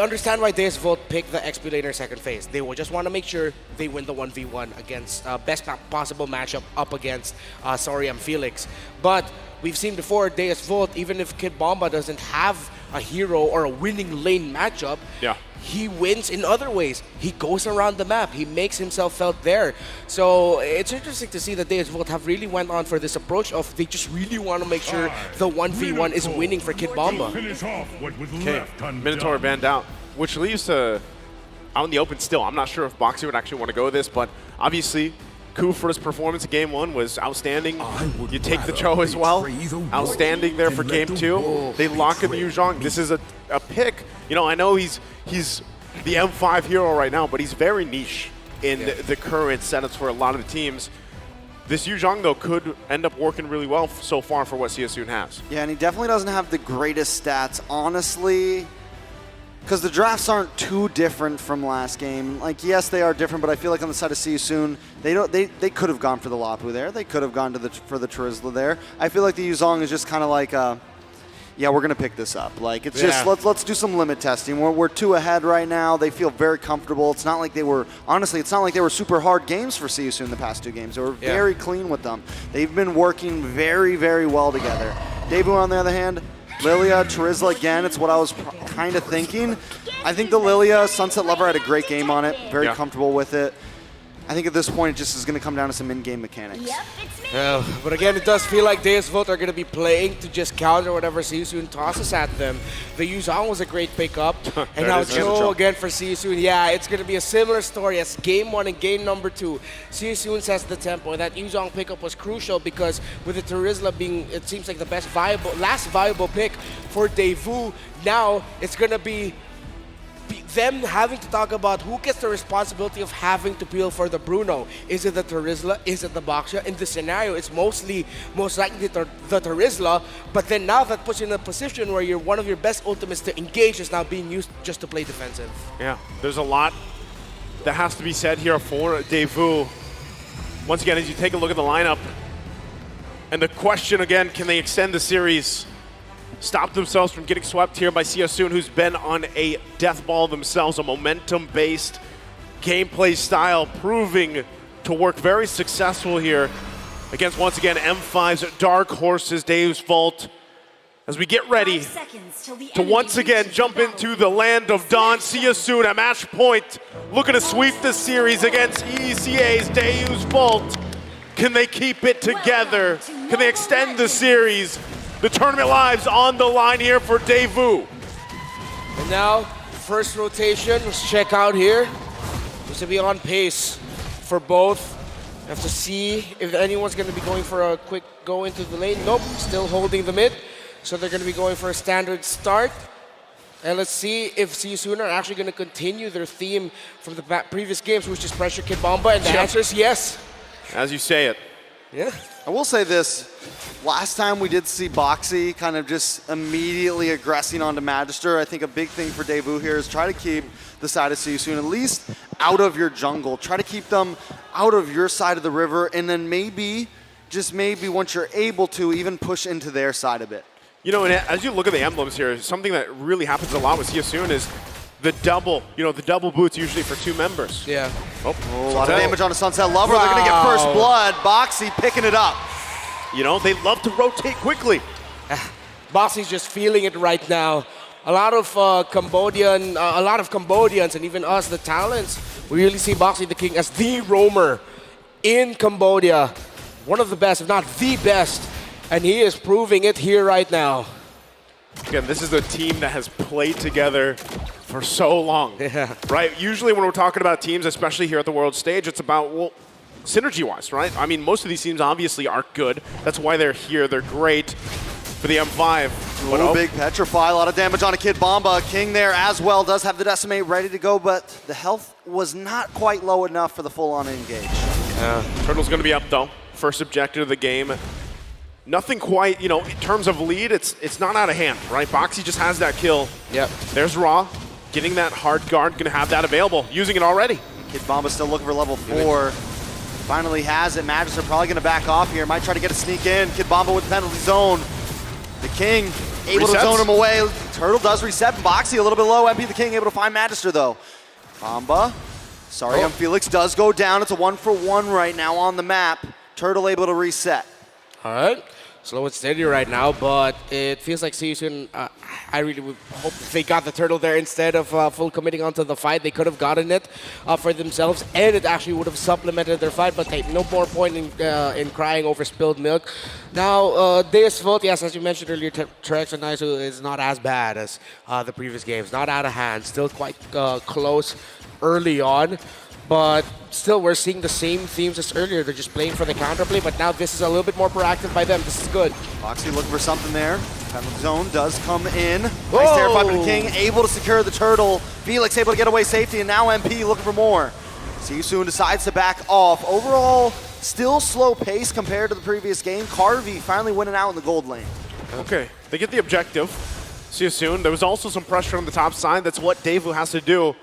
understand why Deus Vult picked the XP laner second phase. They will just want to make sure they win the 1v1 against best possible matchup up against Sorry, I'm Felix. But we've seen before Deus Vult, even if Kid Bomba doesn't have a hero or a winning lane matchup, he wins in other ways. He goes around the map. He makes himself felt there. So it's interesting to see that they have really went on for this approach of they just really want to make sure the 1v1 is winning for Kid Bomba. Okay, Minotaur banned out, which leaves to out in the open still. I'm not sure if Boxy would actually want to go with this, but obviously Ku for his performance in game 1 was outstanding. You take the Cho as well. Outstanding there for game 2. They lock in the Yu Zhong. This is a pick. You know, I know he's the M5 hero right now, but he's very niche in the current setups for a lot of the teams. This Yu Zhong, though, could end up working really well so far for what CSUN has. Yeah, and he definitely doesn't have the greatest stats, honestly, because the drafts aren't too different from last game. Like, yes, they are different, but I feel like on the side of CSUN, they could have gone for the Lapu there. They could have gone for the Terizla there. I feel like the Yu Zhong is just kind of like, yeah, we're going to pick this up. Like, it's just, let's do some limit testing. We're 2 ahead right now. They feel very comfortable. It's not like they were, honestly, it's not like they were super hard games for CSUN in the past 2 games. They were very clean with them. They've been working very, very well together. Daewoo, on the other hand, Lilia, Terizla again, it's what I was kind of thinking. I think the Lilia, Sunset Lover had a great game on it, very comfortable with it. I think at this point it just is going to come down to some in-game mechanics. But again, it does feel like Deus Vult are going to be playing to just counter whatever CSUN tosses at them. The Yu Zhong was a great pickup, and now Cho again for CSUN. Yeah, it's going to be a similar story as game 1 and game number 2. CSUN sets the tempo. That Yu Zhong pickup was crucial because with the Terizla being, it seems like the last viable pick for Daewoo, now it's going to be them having to talk about who gets the responsibility of having to peel for the Bruno. Is it the Terizla? Is it the Boxia? In this scenario, it's most likely the Terizla, but then now that puts you in a position where one of your best ultimates to engage is now being used just to play defensive. Yeah, there's a lot that has to be said here for Daewoo. Once again, as you take a look at the lineup, and the question again, can they extend the series? Stop themselves from getting swept here by CSUN, who's been on a death ball themselves, a momentum-based gameplay style, proving to work very successful here against, once again, M5's Dark Horses, Deus Vult. As we get ready to once again jump into the land of Dawn, CSUN at match point, looking to sweep the series against ECA's Deus Vult. Can they keep it together? Can they extend the series? The tournament lives on the line here for Daewoo. And now, first rotation, let's check out here. Looks to be on pace for both. Have to see if anyone's going to be going for a quick go into the lane. Nope, still holding the mid. So they're going to be going for a standard start. And let's see if CSUN are actually going to continue their theme from the previous games, which is pressure Kid Bomba. And the answer is yes. As you say it. Yeah. I will say this. Last time we did see Boxy kind of just immediately aggressing onto Magister. I think a big thing for Daewoo here is try to keep the side of CSUN at least out of your jungle. Try to keep them out of your side of the river, and then maybe, just maybe once you're able to, even push into their side a bit. You know, and as you look at the emblems here, something that really happens a lot with CSUN is the double, the double boots usually for 2 members. Yeah. Oh, a lot of damage on a Sunset Lover. Wow. They're going to get first blood. Boxy picking it up. You know, they love to rotate quickly. Boxy's just feeling it right now. A lot of Cambodians and even us, the talents, we really see Boxy the King as the roamer in Cambodia. One of the best, if not the best. And he is proving it here right now. Again, this is a team that has played together for so long, right? Usually when we're talking about teams, especially here at the world stage, it's about, well, synergy-wise, right? I mean, most of these teams obviously are good. That's why they're here. They're great for the M5. But big Petrify, a lot of damage on a Kid Bomba. King there as well does have the Decimate ready to go, but the health was not quite low enough for the full-on engage. Turtle's going to be up, though. First objective of the game. Nothing quite, in terms of lead, it's not out of hand, right? Boxy just has that kill. Yep. There's Raw, getting that hard guard, gonna have that available, using it already. Kid Bomba's still looking for level 4. Finally has it. Magister probably gonna back off here. Might try to get a sneak in. Kid Bomba with penalty zone. The King able to zone him away. Turtle does reset. Boxy a little bit low. MP the King able to find Magister though. Bomba. Sorry, Felix does go down. It's a 1-for-1 right now on the map. Turtle able to reset. All right. Slow and steady right now, but it feels like Season, I really would hope they got the turtle there instead of full committing onto the fight. They could have gotten it for themselves, and it actually would have supplemented their fight, but hey, no more point in crying over spilled milk. Now, Deus Vult, yes, as you mentioned earlier, Trex and Naisu is not as bad as the previous games. Not out of hand, still quite close early on. But still, we're seeing the same themes as earlier. They're just playing for the counterplay, but now this is a little bit more proactive by them. This is good. Boxy looking for something there. Penalty zone does come in. Nice terrified by the King, able to secure the turtle. Felix able to get away safety, and now MP looking for more. See you soon decides to back off. Overall, still slow pace compared to the previous game. Carvey finally winning out in the gold lane. Okay, they get the objective. See you soon. There was also some pressure on the top side. That's what Daewoo has to do.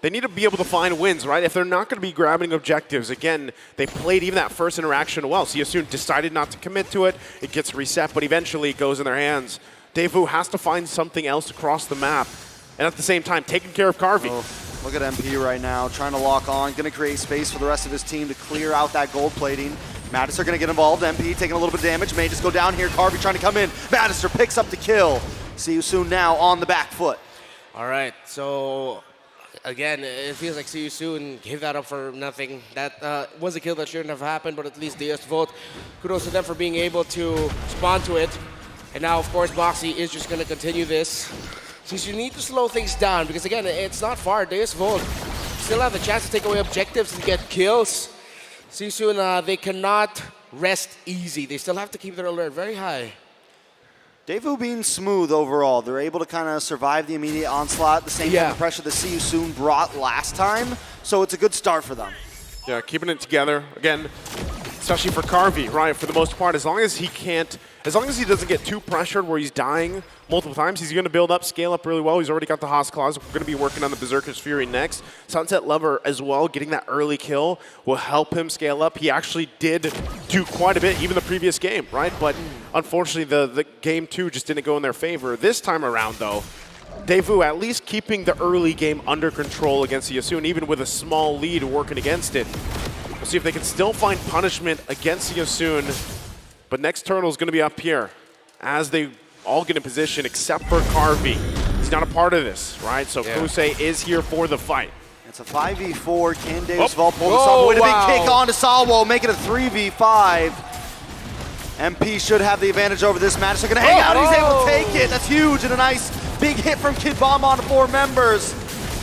They need to be able to find wins, right? If they're not going to be grabbing objectives, again, they played even that first interaction well. So Yasun decided not to commit to it. It gets reset, but eventually it goes in their hands. Daewoo has to find something else across the map. And at the same time, taking care of Carvey. Look at MP right now, trying to lock on, going to create space for the rest of his team to clear out that gold plating. Madison going to get involved. MP taking a little bit of damage. May just go down here. Carvey trying to come in. Madison picks up the kill. See you soon now on the back foot. All right, so again, it feels like See You Soon gave that up for nothing. That was a kill that shouldn't have happened, but at least Deus Vult, kudos to them for being able to respond to it. And now, of course, Boxy is just going to continue this. Since you need to slow things down, because again, it's not far. Deus Vult still have the chance to take away objectives and get kills. See You Soon, they cannot rest easy. They still have to keep their alert very high. Daewoo being smooth overall. They're able to kind of survive the immediate onslaught, the same kind of pressure that See You Soon brought last time. So it's a good start for them. Yeah, keeping it together. Again, especially for Carvey, right? For the most part, as long as he doesn't get too pressured where he's dying multiple times, he's going to build up, scale up really well. He's already got the Haas Claws. We're going to be working on the Berserker's Fury next. Sunset Lover as well, getting that early kill will help him scale up. He actually did do quite a bit, even the previous game, right? But unfortunately, the game 2 just didn't go in their favor. This time around, though, Daewoo at least keeping the early game under control against Yasun, even with a small lead working against it. We'll see if they can still find punishment against Yasun. But next turtle is going to be up here as they all get in position except for Carvey. He's not a part of this, right? So Kusei is here for the fight. It's a 5v4. Can Deus Vult pull this off? With a big kick on to Salwo, make it a 3v5. MP should have the advantage over this match. They're going to hang out. He's able to take it. That's huge. And a nice big hit from Kid Bomb on 4 members.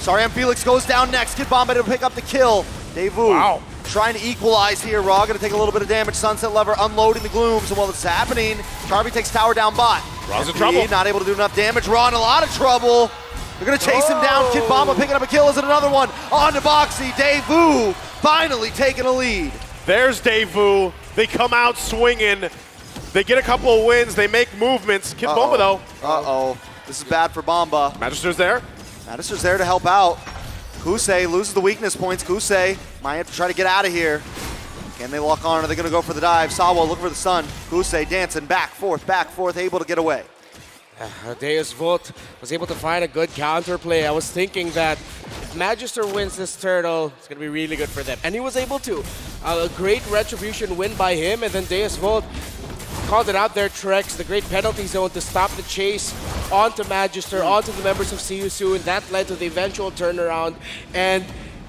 Sorry, Felix goes down next. Kid Bomb able to pick up the kill. Daewoo trying to equalize here. Raw going to take a little bit of damage. Sunset Lover unloading the glooms. And while this is happening, Carvey takes tower down bot. Raw's in trouble. Not able to do enough damage. Raw in a lot of trouble. They're going to chase him down. Kid Bomb picking up a kill. Is it another one? On to Boxy. Daewoo finally taking a lead. There's Daewoo. They come out swinging. They get a couple of wins. They make movements. Kid Bomba, though. This is bad for Bomba. Magister's there. Magister's there to help out. Kusei loses the weakness points. Kusei might have to try to get out of here. Can they lock on? Are they going to go for the dive? Salwo looking for the sun. Kusei dancing back, forth, able to get away. Deus Vult was able to find a good counterplay. I was thinking that if Magister wins this turtle, it's going to be really good for them. And he was able to. A great retribution win by him, and then Deus Vult called it out there, Trex, the great penalty zone to stop the chase onto Magister, onto the members of See You Soon. That led to the eventual turnaround, and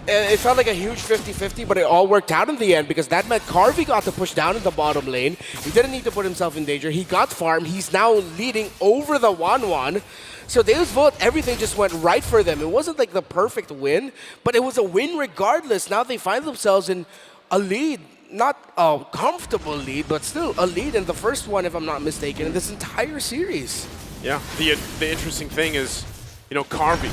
it felt like a huge 50-50, but it all worked out in the end because that meant Carvey got to push down in the bottom lane. He didn't need to put himself in danger. He got farmed. He's now leading over the 1-1. So Deus Vult, everything just went right for them. It wasn't like the perfect win, but it was a win regardless. Now they find themselves in a lead. Not a comfortable lead, but still a lead in the first one, if I'm not mistaken, in this entire series. Yeah, the interesting thing is, Carvey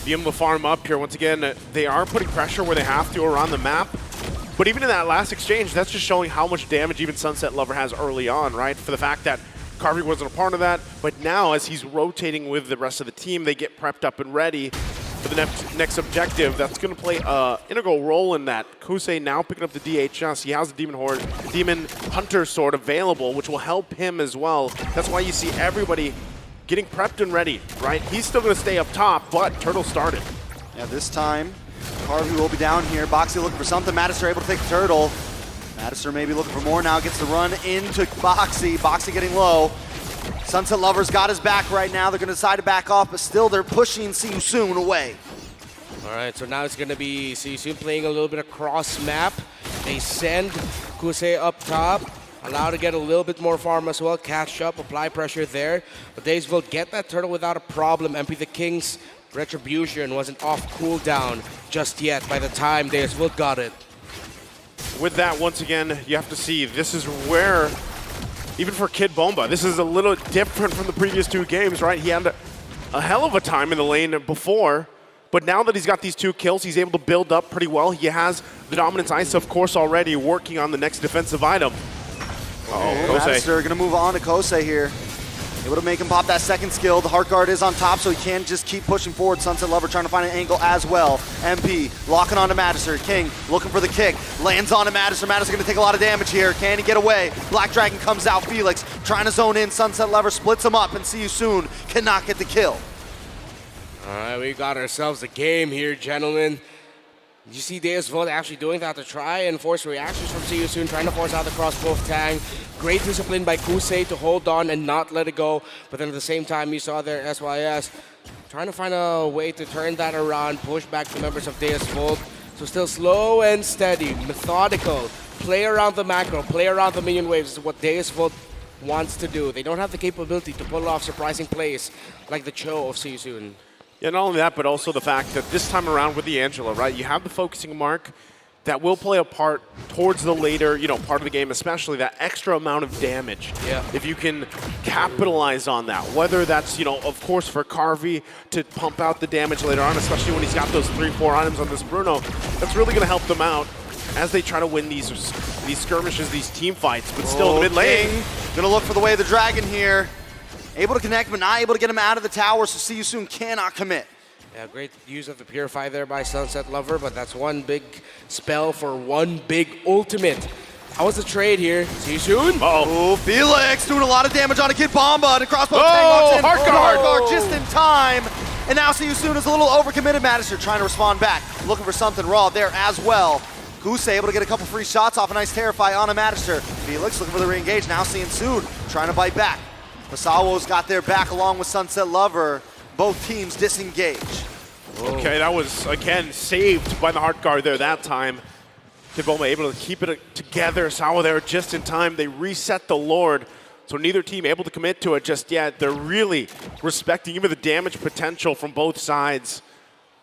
being able to farm up here. Once again, they are putting pressure where they have to around the map. But even in that last exchange, that's just showing how much damage even Sunset Lover has early on, right? For the fact that Carvey wasn't a part of that. But now, as he's rotating with the rest of the team, they get prepped up and ready for the next objective. That's going to play an integral role in that. Kusei now picking up the DHS. He has the Demon Hunter sword available, which will help him as well. That's why you see everybody getting prepped and ready, right? He's still going to stay up top, but Turtle started. Yeah, this time, Carvey will be down here. Boxy looking for something. Madison able to take the Turtle. Madison maybe looking for more now, gets the run into Boxy. Boxy getting low. Sunset Lover's got his back right now. They're going to decide to back off, but still they're pushing See You Soon away. All right, so now it's going to be See You Soon playing a little bit of cross map. They send Kusei up top, allow to get a little bit more farm as well, catch up, apply pressure there. But Days will get that turtle without a problem. MP the King's Retribution wasn't off cooldown just yet by the time Days will got it. With that, once again, you have to see this is where, even for Kid Bomba, this is a little different from the previous two games, right? He had a hell of a time in the lane before, but now that he's got these 2 kills, he's able to build up pretty well. He has the Dominance Ice, of course, already working on the next defensive item. Madison gonna move on to Kosei here. Able to make him pop that second skill. The Heart Guard is on top, so he can just keep pushing forward. Sunset Lover trying to find an angle as well. MP locking onto Madison. King looking for the kick. Lands onto Madison. Madison gonna take a lot of damage here. Can he get away? Black Dragon comes out. Felix trying to zone in. Sunset Lover splits him up, and See You Soon cannot get the kill. All right, we got ourselves a game here, gentlemen. You see Deus Vult actually doing that to try and force reactions from See You Soon, trying to force out the crossbow of Tang. Great discipline by Kusei to hold on and not let it go. But then at the same time, you saw there SYS trying to find a way to turn that around, push back the members of Deus Vult. So still slow and steady, methodical. Play around the macro, play around the minion waves is what Deus Vult wants to do. They don't have the capability to pull off surprising plays like the Cho of See You Soon. Yeah, not only that, but also the fact that this time around with the Angela, right, you have the focusing mark that will play a part towards the later, part of the game, especially that extra amount of damage. Yeah. If you can capitalize on that, whether that's, of course, for Carvey to pump out the damage later on, especially when he's got those 3-4 items on this Bruno, that's really going to help them out as they try to win these skirmishes, these team fights, but still in the mid lane. Gonna look for the way of the dragon here. Able to connect, but not able to get him out of the tower, so See You Soon cannot commit. Yeah, great use of the Purify there by Sunset Lover, but that's one big spell for one big ultimate. How was the trade here? See You Soon? Oh, Felix doing a lot of damage on a Kid Bomba, and a crossbow Heart Guard just in time. And now See You Soon is a little overcommitted. Madison trying to respond back, looking for something raw there as well. Kusei able to get a couple free shots off a nice Terrify on a Madison. Felix looking for the re-engage, now seeing Soon trying to bite back. Masawo's got their back along with Sunset Lover. Both teams disengage. Okay, that was, again, saved by the Heart Guard there that time. Kid Bomba able to keep it together. Sawo there just in time. They reset the Lord, so neither team able to commit to it just yet. They're really respecting even the damage potential from both sides.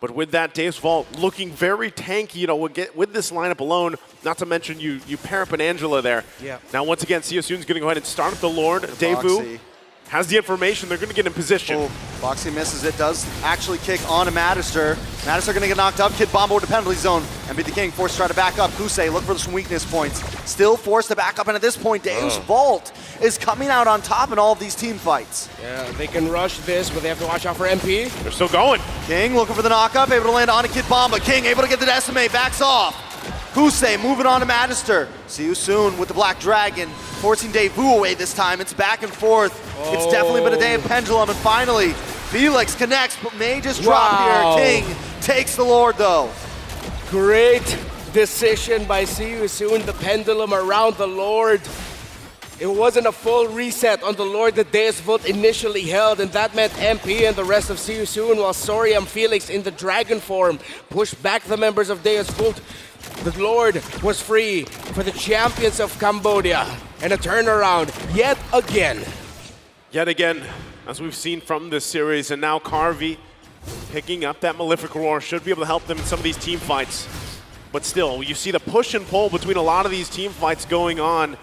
But with that, Dave's Vault looking very tanky, with this lineup alone, not to mention you pair up an Angela there. Yeah. Now, once again, See You Soon's going to go ahead and start up the Lord. Daevu has the information. They're going to get in position. Oh, Boxy misses it, does actually kick on to Madison. Madison going to get knocked up. Kid Bomba with the penalty zone. And Beat the King forced to try to back up. Kusei look for some weakness points. Still forced to back up, and at this point, Dave's Vault is coming out on top in all of these team fights. Yeah, they can rush this, but they have to watch out for MP. They're still going. King looking for the knock-up, able to land on a Kid Bomba. King able to get the decimate, backs off. Kusei moving on to Madison. See You Soon with the Black Dragon, forcing Daevu away this time. It's back and forth. It's definitely been a day of pendulum, and finally, Felix connects, but may just drop here. King takes the Lord, though. Great decision by See You Soon, the pendulum around the Lord. It wasn't a full reset on the Lord that Deus Vult initially held, and that meant MP and the rest of See You Soon, while Sori and Felix in the dragon form pushed back the members of Deus Vult. The Lord was free for the champions of Cambodia, and a turnaround yet again. Yet again, as we've seen from this series, and now Carvey picking up that Malefic Roar should be able to help them in some of these team fights. But still, you see the push and pull between a lot of these team fights going on.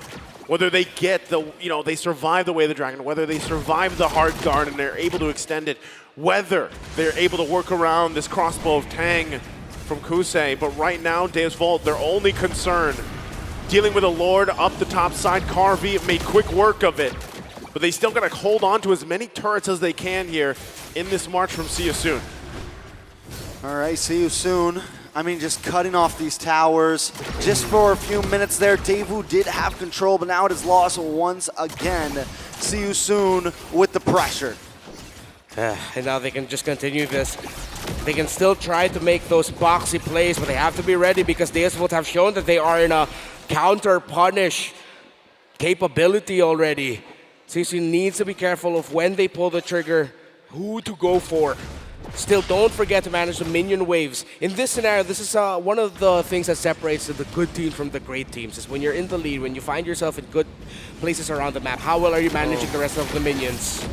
Whether they get they survive the Way of the Dragon, whether they survive the Heart Guard and they're able to extend it, whether they're able to work around this crossbow of Tang from Kusei. But right now, Deus Vult, their only concern, dealing with a Lord up the top side. Carvey made quick work of it, but they still got to hold on to as many turrets as they can here in this march from See You Soon. All right, See You Soon. I mean, just cutting off these towers just for a few minutes there. Daevu did have control, but now it is lost once again. See You Soon with the pressure. And now they can just continue this. They can still try to make those boxy plays, but they have to be ready because Deus Vult have shown that they are in a counter punish capability already. CSU needs to be careful of when they pull the trigger, who to go for. Still, don't forget to manage the minion waves. In this scenario, this is one of the things that separates the good teams from the great teams, is when you're in the lead, when you find yourself in good places around the map, how well are you managing the rest of the minions?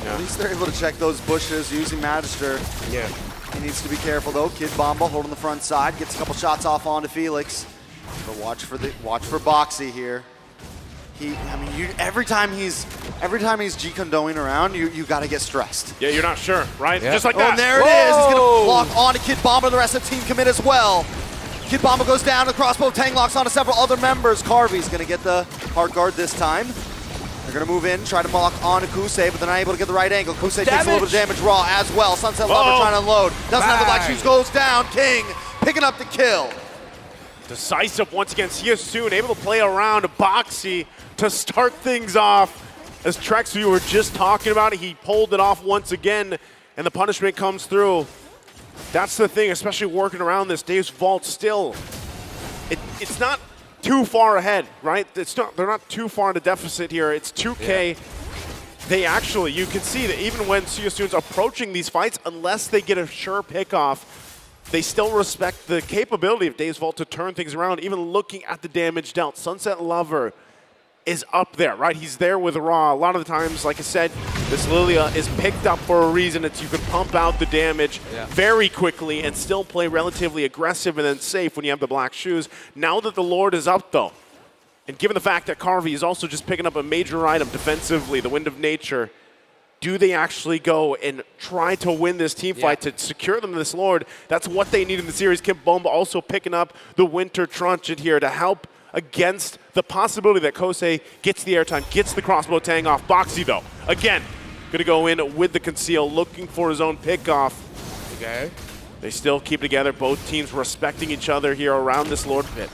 Yeah. At least they're able to check those bushes using Magister. Yeah. He needs to be careful though. Kid Bomba holding the front side, gets a couple shots off onto Felix. But watch for Boxy here. Every time he's G-condoing around, you gotta get stressed. Yeah, you're not sure, right? Yeah. Just like that. And there it is. He's gonna lock on to Kid Bomba. The rest of the team commit as well. Kid Bomba goes down. The crossbow Tang locks onto several other members. Carvy's gonna get the hard guard this time. They're gonna move in, try to lock on to Kusei, but they're not able to get the right angle. Kusei takes a little bit of damage raw as well. Sunset Lover trying to unload. Doesn't have the black shoes, goes down. King picking up the kill. Decisive once again. CSU able to play around Boxy to start things off. As Trex, we were just talking about it, he pulled it off once again, and the punishment comes through. That's the thing, especially working around this. Dave's Vault still, it's not too far ahead, right? They're not too far in a deficit here. It's 2K. Yeah. They actually, you can see that even when CSU's approaching these fights, unless they get a sure pick-off, they still respect the capability of Dave's Vault to turn things around, even looking at the damage dealt. Sunset Lover is up there, right? He's there with Raw. A lot of the times, like I said, this Lilia is picked up for a reason. It's you can pump out the damage very quickly and still play relatively aggressive and then safe when you have the black shoes. Now that the Lord is up, though, and given the fact that Carvey is also just picking up a major item defensively, the Wind of Nature, do they actually go and try to win this team fight to secure them this Lord? That's what they need in the series. Kim Bomba also picking up the Winter Trunchet here to help against the possibility that Kosei gets the airtime, gets the crossbow Tang off. Boxy, though, again, going to go in with the conceal, looking for his own pickoff. Okay. They still keep together, both teams respecting each other here around this Lord pit.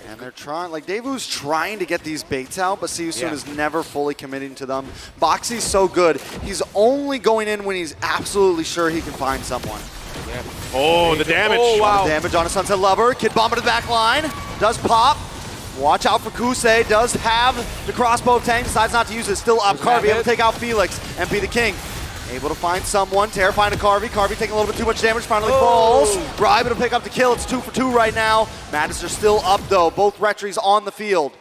And they're trying, like Davu's trying to get these baits out, but Siyusun is never fully committing to them. Boxy's so good, he's only going in when he's absolutely sure he can find someone. Yeah. Oh, the damage. Oh, wow. The damage on a Sunset Lover. Kid Bomba to the back line, does pop. Watch out for Kusei, does have the crossbow Tang, decides not to use it, still up. Carvey able to take out Felix and be the king. Able to find someone, terrifying to Carvey. Carvey taking a little bit too much damage, finally falls. Bra able to pick up the kill, it's 2 for 2 right now. Madison still up though, both Retries on the field.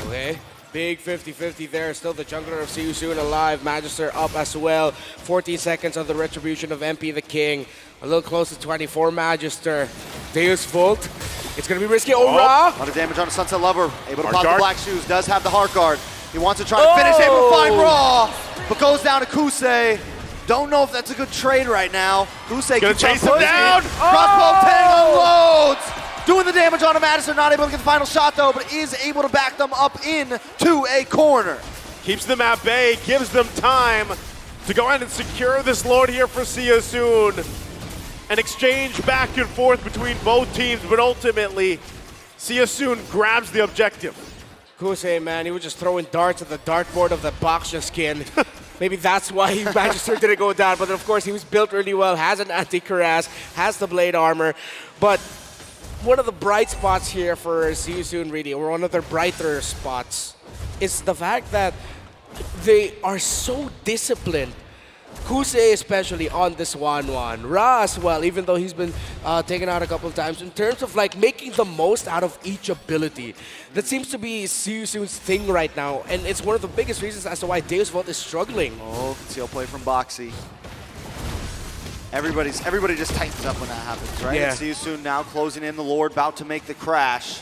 Okay, big 50-50 there, still the jungler of Siyusun alive, Magister up as well. 14 seconds on the retribution of MP the King. A little close to 24 Magister. Deus Vult. It's going to be risky. Oh, Ra! A lot of damage on a Sunset Lover. Able to pop the black shoes. Does have the heart guard. He wants to try to finish. Able to find Raw. But goes down to Kusei. Don't know if that's a good trade right now. Kusei gonna chase him down. Crossbow Tang unloads. Doing the damage on a Madison. Not able to get the final shot though, but is able to back them up into a corner. Keeps them at bay. Gives them time to go ahead and secure this Lord here for Siyusun. An exchange back and forth between both teams, but ultimately, Siyusun grabs the objective. Kusei, man, he was just throwing darts at the dartboard of the Boxia skin. Maybe that's why Magister didn't go down, but of course he was built really well, has an anti-cuirass, has the blade armor. But one of the bright spots here for Siyusun really, or one of their brighter spots, is the fact that they are so disciplined. Kusei especially on this 1-1. Ra as well, even though he's been taken out a couple of times, in terms of like making the most out of each ability. That seems to be Siyusun's thing right now, and it's one of the biggest reasons as to why Deus Vult is struggling. Oh, conceal play from Boxy. Everybody just tightens up when that happens, right? Yeah. Siyusun now closing in the Lord, about to make the crash.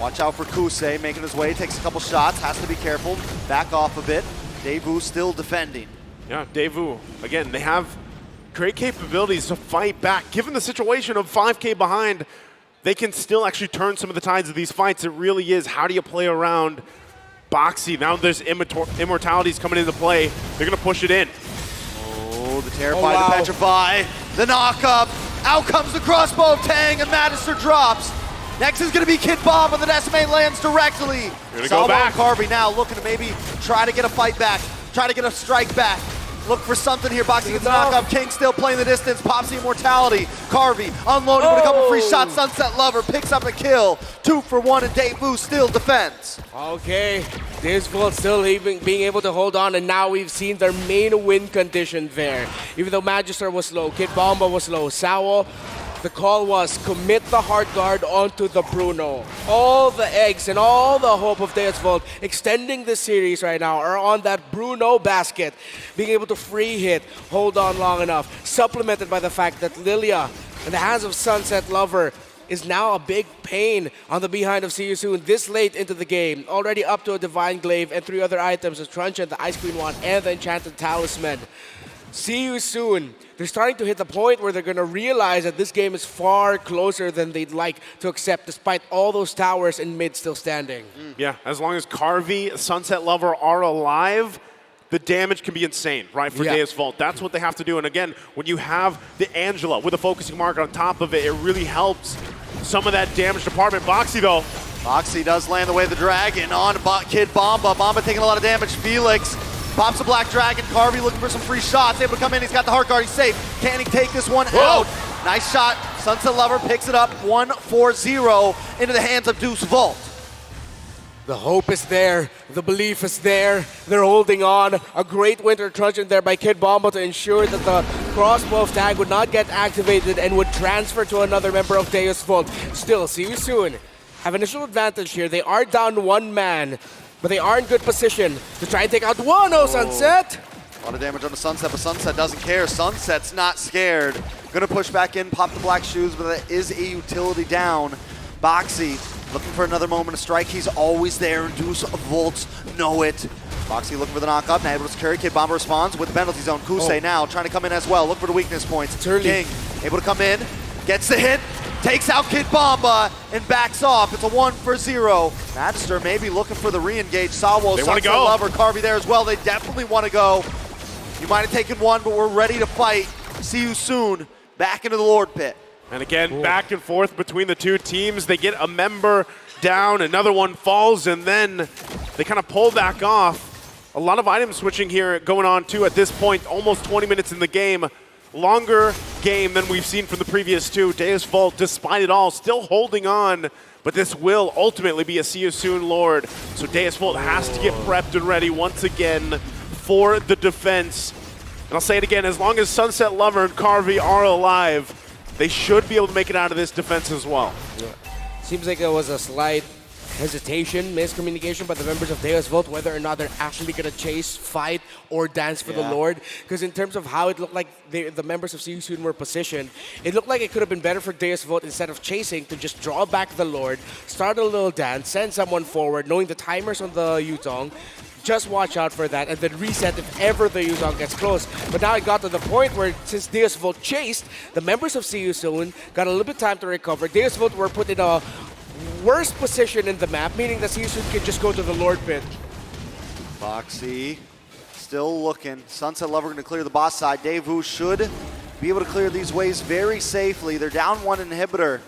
Watch out for Kusei, making his way, takes a couple shots, has to be careful, back off a bit. Davu still defending. Yeah, Davu, again, they have great capabilities to fight back. Given the situation of 5K behind, they can still actually turn some of the tides of these fights. It really is, how do you play around Boxy? Now there's immortalities coming into play. They're going to push it in. Oh, the Terrify, the Petrify, the knock-up. Out comes the crossbow of Tang, and Magister drops. Next is going to be Kid Bomba, and the Decimate lands directly. Go back. Carvey now looking to maybe try to get a fight back, try to get a strike back. Look for something here. Boxy gets a knock-up. King still playing the distance. Pops the immortality. Carvey unloading with a couple free shots. Sunset Lover picks up a kill. 2 for 1, and Daewoo still defends. Okay, Daewoo still being able to hold on, and now we've seen their main win condition there. Even though Magister was low, Kid Bomba was low, Sao, the call was commit the hard guard onto the Bruno. All the eggs and all the hope of Daewoo extending this series right now are on that Bruno basket. Being able to free hit, hold on long enough, supplemented by the fact that Lilia, in the hands of Sunset Lover, is now a big pain on the behind of See You Soon this late into the game. Already up to a Divine Glaive and 3 other items, as Truncheon, the Ice Queen Wand, and the Enchanted Talisman. See You Soon. They're starting to hit the point where they're going to realize that this game is far closer than they'd like to accept, despite all those towers in mid still standing. Yeah, as long as Carvey, Sunset Lover are alive, the damage can be insane, right, for Daewoo. That's what they have to do. And again, when you have the Angela with a focusing mark on top of it, it really helps some of that damage department. Boxy, though. Boxy does land the way of the dragon on Kid Bomba. Bomba taking a lot of damage. Felix pops a Black Dragon. Carvey looking for some free shots. Able to come in. He's got the Heart Guard. He's safe. Can he take this one out? Nice shot. Sunset Lover picks it up. 1-4-0 into the hands of Deuce Vault. The hope is there. The belief is there. They're holding on. A great Winter Truncheon there by Kid Bomba to ensure that the crossbow of tag would not get activated and would transfer to another member of Daewoo. Still, See You Soon have initial advantage here. They are down 1 man, but they are in good position to try and take out Wano, Sunset. A lot of damage on the Sunset, but Sunset doesn't care. Sunset's not scared. Gonna push back in, pop the black shoes, but that is a utility down. Boxy looking for another moment of strike. He's always there, and Deuce Volts know it. Boxy looking for the knock-up, now able to carry. Kid Bomba responds with the penalty zone. Kusei now trying to come in as well. Look for the weakness points. King able to come in, gets the hit, takes out Kid Bomba, and backs off. It's a 1-0. Magister maybe looking for the re-engage. Sawo, Sunset Lover, Carvey there as well. They definitely want to go. You might have taken one, but we're ready to fight. See You Soon. Back into the Lord Pit. And again, back and forth between the two teams. They get a member down, another one falls, and then they kind of pull back off. A lot of item switching here going on too at this point, almost 20 minutes in the game. Longer game than we've seen from the previous two. Daewoo, despite it all, still holding on, but this will ultimately be a See You Soon Lord. So Daewoo has to get prepped and ready once again for the defense. And I'll say it again, as long as Sunset Lover and Carvey are alive, they should be able to make it out of this defense as well. Yeah. Seems like there was a slight hesitation, miscommunication by the members of Daewoo whether or not they're actually going to chase, fight, or dance for the Lord. Because in terms of how it looked like the members of See You Soon were positioned, it looked like it could have been better for Daewoo instead of chasing to just draw back the Lord, start a little dance, send someone forward, knowing the timers on the Yutong. Just watch out for that and then reset if ever the Yutong gets close. But now it got to the point where since Daewoo chased, the members of See You Soon got a little bit of time to recover. Daewoo were put in a worse position in the map, meaning that See You Soon can just go to the Lord Pit. Boxy still looking. Sunset Lover going to clear the boss side. Daewoo should be able to clear these waves very safely. They're down 1 inhibitor.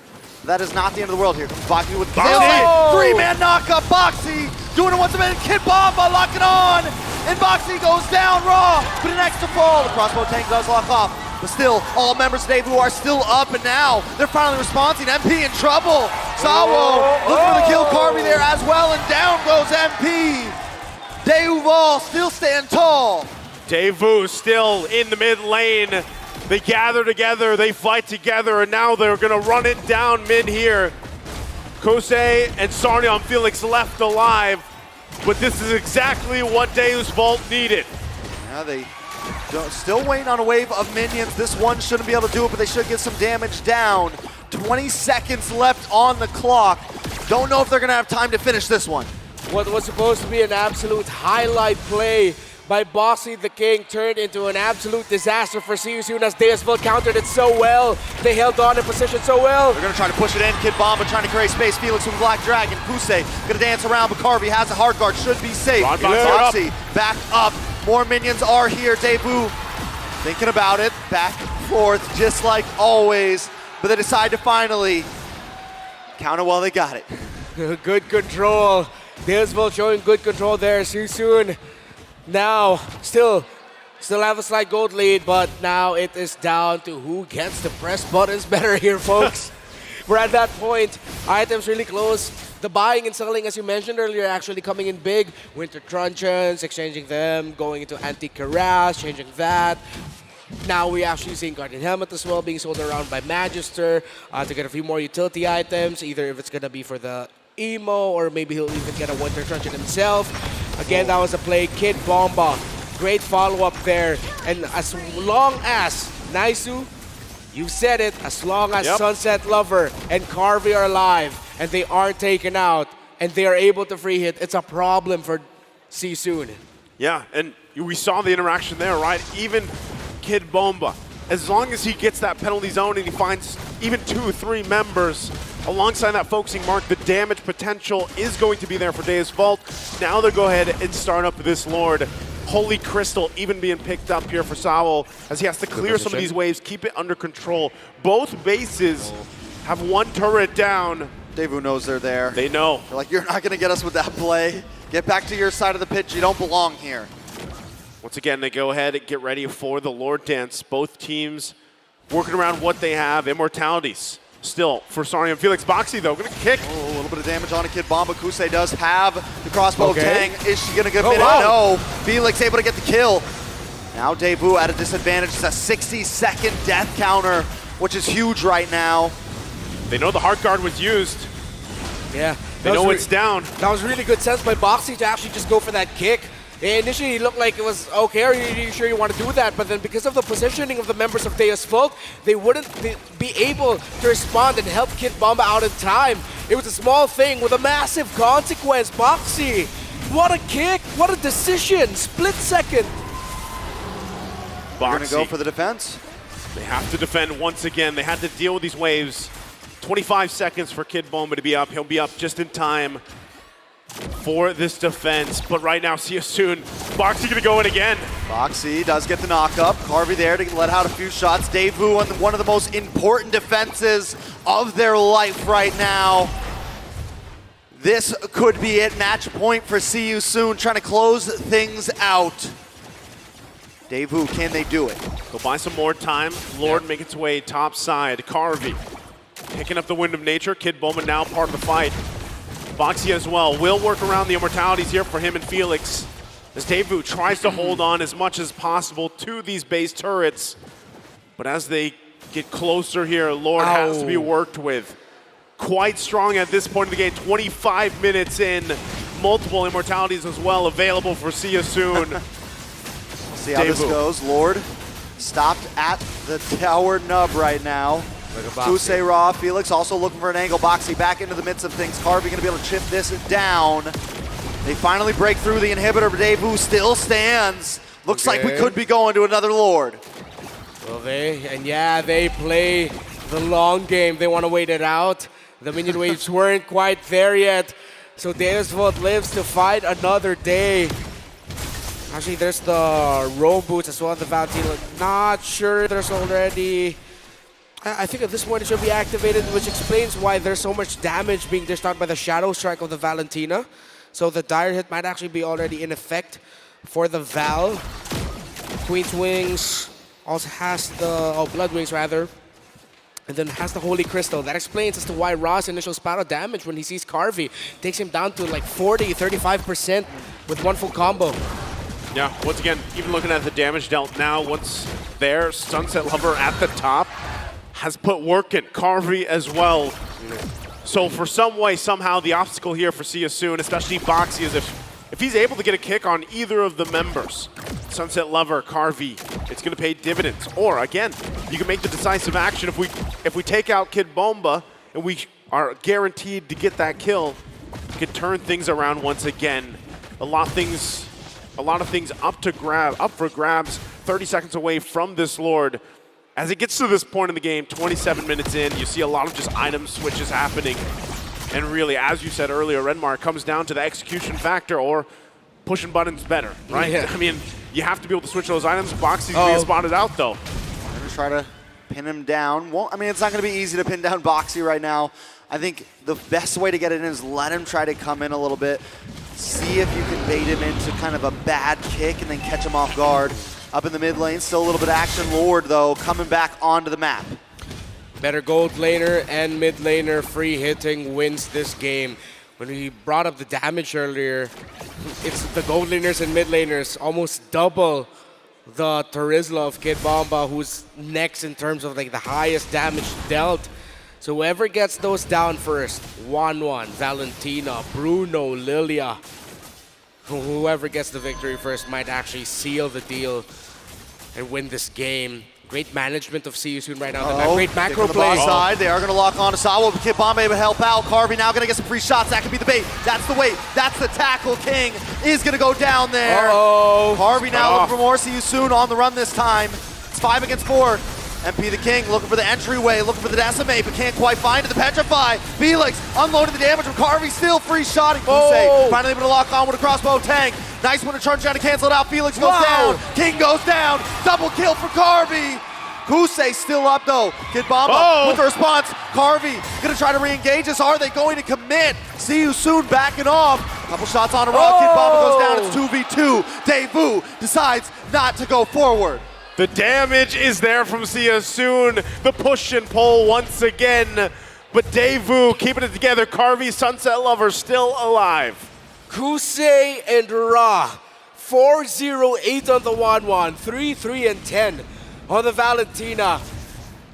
That is not the end of the world. Here comes Boxy with the 3-man knockup. Boxy doing it once a minute. Kid Bomba locking on. And Boxy goes down raw. But an extra fall. The crossbow tank does lock off. But still, all members of Daewoo are still up. And now they're finally responding. MP in trouble. Sawo looking for the kill. Carvey there as well. And down goes MP. Daewoo still stand tall. Daewoo still in the mid lane. They gather together, they fight together, and now they're going to run it down mid here. Kosei and Sarnion Felix left alive, but this is exactly what Daewoo needed. Yeah, they still waiting on a wave of minions. This one shouldn't be able to do it, but they should get some damage down. 20 seconds left on the clock. Don't know if they're going to have time to finish this one. What was supposed to be an absolute highlight play by Bossy the King turned into an absolute disaster for See You Soon as Daewoo countered it so well. They held on in position so well. They're going to try to push it in. Kid Bomba trying to create space. Felix with Black Dragon. Kusei going to dance around, but Carvey has a hard guard. Should be safe. Boxy back up. More minions are here. Daewoo thinking about it. Back and forth just like always. But they decide to finally counter while they got it. Good control. Daewoo showing good control there. See You Soon now still Still have a slight gold lead, but now it is down to who gets the press buttons better here, folks. We're at that point. Items really close. The buying and selling, as you mentioned earlier, actually coming in big. Winter truncheons, exchanging them, going into antique cuirass, changing that. Now we're actually seeing Guardian Helmet as well being sold around by Magister to get a few more utility items, either if it's going to be for the Emo or maybe he'll even get a Winter Truncheon himself. Again, that was a play. Kid Bomba. Great follow-up there. And as long as Naisu, you said it, as long as Sunset Lover and Carvey are alive and they aren't taken out and they are able to free hit, it's a problem for Sisoon. Yeah, and we saw the interaction there, right? Even Kid Bomba, as long as he gets that penalty zone and he finds even 2-3 members alongside that focusing mark, the damage potential is going to be there for Deus Vult. Now they'll go ahead and start up this Lord. Holy Crystal even being picked up here for Saul as he has to clear some of these waves, keep it under control. Both bases have one turret down. Daewoo knows they're there. They know. They're like, you're not going to get us with that play. Get back to your side of the pitch. You don't belong here. Once again, they go ahead and get ready for the Lord Dance. Both teams working around what they have. Immortalities still for Sari and Felix. Boxy, though, going to kick. Oh, a little bit of damage on a Kid Bomba. Kusei does have the crossbow of Tang. Is she going to get it? No. Felix able to get the kill. Now Daewoo at a disadvantage. It's a 60-second death counter, which is huge right now. They know the Heart Guard was used. Yeah. They know it's down. That was really good sense by Boxy to actually just go for that kick. Initially, it looked like it was okay. Are you sure you want to do that? But then because of the positioning of the members of Deus Vult, they wouldn't be able to respond and help Kid Bomba out in time. It was a small thing with a massive consequence. Boxy, what a kick. What a decision. Split second. They're going to go for the defense. They have to defend once again. They had to deal with these waves. 25 seconds for Kid Bomba to be up. He'll be up just in time for this defense, but right now, see you soon. Boxy gonna go in again. Boxy does get the knockup. Carvey there to let out a few shots. Daewoo on one of the most important defenses of their life right now. This could be it. Match point for See You Soon, trying to close things out. Daewoo, can they do it? Go buy some more time. Lord make its way top side. Carvey picking up the Wind of Nature. Kid Bowman now part of the fight. Boxy as well will work around the Immortalities here for him and Felix as Daewoo tries to hold on as much as possible to these base turrets. But as they get closer here, Lord has to be worked with. Quite strong at this point in the game, 25 minutes in. Multiple Immortalities as well available for See You Soon. See how this goes. Lord stopped at the tower nub right now. Kusei Raw, Felix also looking for an angle. Boxy back into the midst of things. Carvey going to be able to chip this down. They finally break through the inhibitor, but Daewoo still stands. Looks like we could be going to another Lord. Well, they play the long game. They want to wait it out. The minion waves weren't quite there yet. So Deus Vult lives to fight another day. Actually, there's the roam boots as well, the Valentina. Not sure there's already... I think at this point it should be activated, which explains why there's so much damage being dished out by the Shadow Strike of the Valentina. So the Dire Hit might actually be already in effect for the Val. Queen's Wings also has the, Blood Wings rather, and then has the Holy Crystal. That explains as to why Ra's initial spout of damage when he sees Carvey takes him down to like 40-35% with one full combo. Yeah, once again, even looking at the damage dealt now, once there, Sunset Lover at the top has put work in. Carvey as well. So for some way, somehow, the obstacle here for See You Soon, especially Boxy, is if he's able to get a kick on either of the members, Sunset Lover, Carvey, it's going to pay dividends. Or, again, you can make the decisive action if we take out Kid Bomba and we are guaranteed to get that kill, we can turn things around once again. A lot of things up for grabs, 30 seconds away from this Lord. As it gets to this point in the game, 27 minutes in, you see a lot of just item switches happening. And really, as you said earlier, Redmar, comes down to the execution factor or pushing buttons better, right? Yeah. I mean, you have to be able to switch those items. Boxy's being spotted out, though. I'm going to try to pin him down. Well, I mean, it's not going to be easy to pin down Boxy right now. I think the best way to get it in is let him try to come in a little bit. See if you can bait him into kind of a bad kick and then catch him off guard. up in the mid lane. Still a little bit of action. Lord, though, coming back onto the map. Better gold laner and mid laner free hitting wins this game. When we brought up the damage earlier, it's the gold laners and mid laners almost double the Terizla of Kid Bomba, who's next in terms of like the highest damage dealt. So whoever gets those down first, 1-1, Valentina, Bruno, Lilia, whoever gets the victory first might actually seal the deal and win this game. Great management of See You Soon right now. Great macro play. Side. They are going to lock on to Sawa, but Kid Bomba able to help out. Carvey now going to get some free shots. That could be the bait. That's the wait. That's the tackle. King is going to go down there. Carvey now looking for more See You Soon on the run this time. It's 5 against 4. MP the King looking for the entryway, looking for the decimate, but can't quite find it. The Petrify. Felix unloading the damage from Carvey, still free shotting. Kusei finally able to lock on with a crossbow tank. Nice one to Charge trying to cancel it out. Felix goes down. King goes down. Double kill for Carvey. Kusei still up though. Kid Bomba with the response. Carvey gonna try to re-engage us. Are they going to commit? See You Soon backing off. Couple shots on a roll. Kid Bomba goes down. It's 2v2. Daewoo decides not to go forward. The damage is there from See You Soon. The push and pull once again. But Daewoo keeping it together. Carvey, Sunset Lover still alive. Kusei and Ra. 4-0-8 on the 1-1. 3-3 and 10 on the Valentina.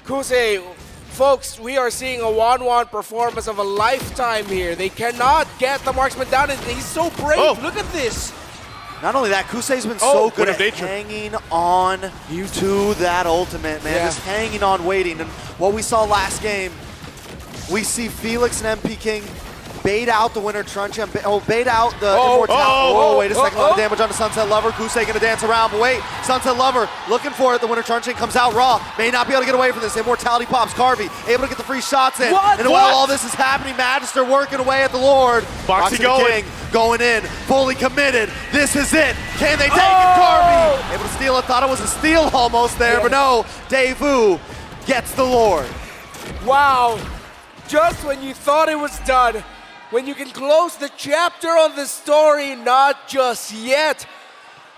Kusei, folks, we are seeing a 1-1 performance of a lifetime here. They cannot get the marksman down, and he's so brave. Look at this. Not only that, Kusei's been so good at hanging on to that ultimate, man. Just hanging on, waiting. And what we saw last game, we see Felix and MP King bait out the winter truncheon, bait out the immortality. Wait a second, a lot of damage onto Sunset Lover. Kusei gonna dance around, but wait, Sunset Lover looking for it. The winter truncheon comes out raw. May not be able to get away from this. Immortality pops. Carvey able to get the free shots in. And while all this is happening, Magister working away at the Lord. Boxy King going in, fully committed. This is it. Can they take it? Carvey able to steal it. Thought it was a steal almost there, but no. Daewoo gets the Lord. Wow. Just when you thought it was done, when you can close the chapter on the story, not just yet.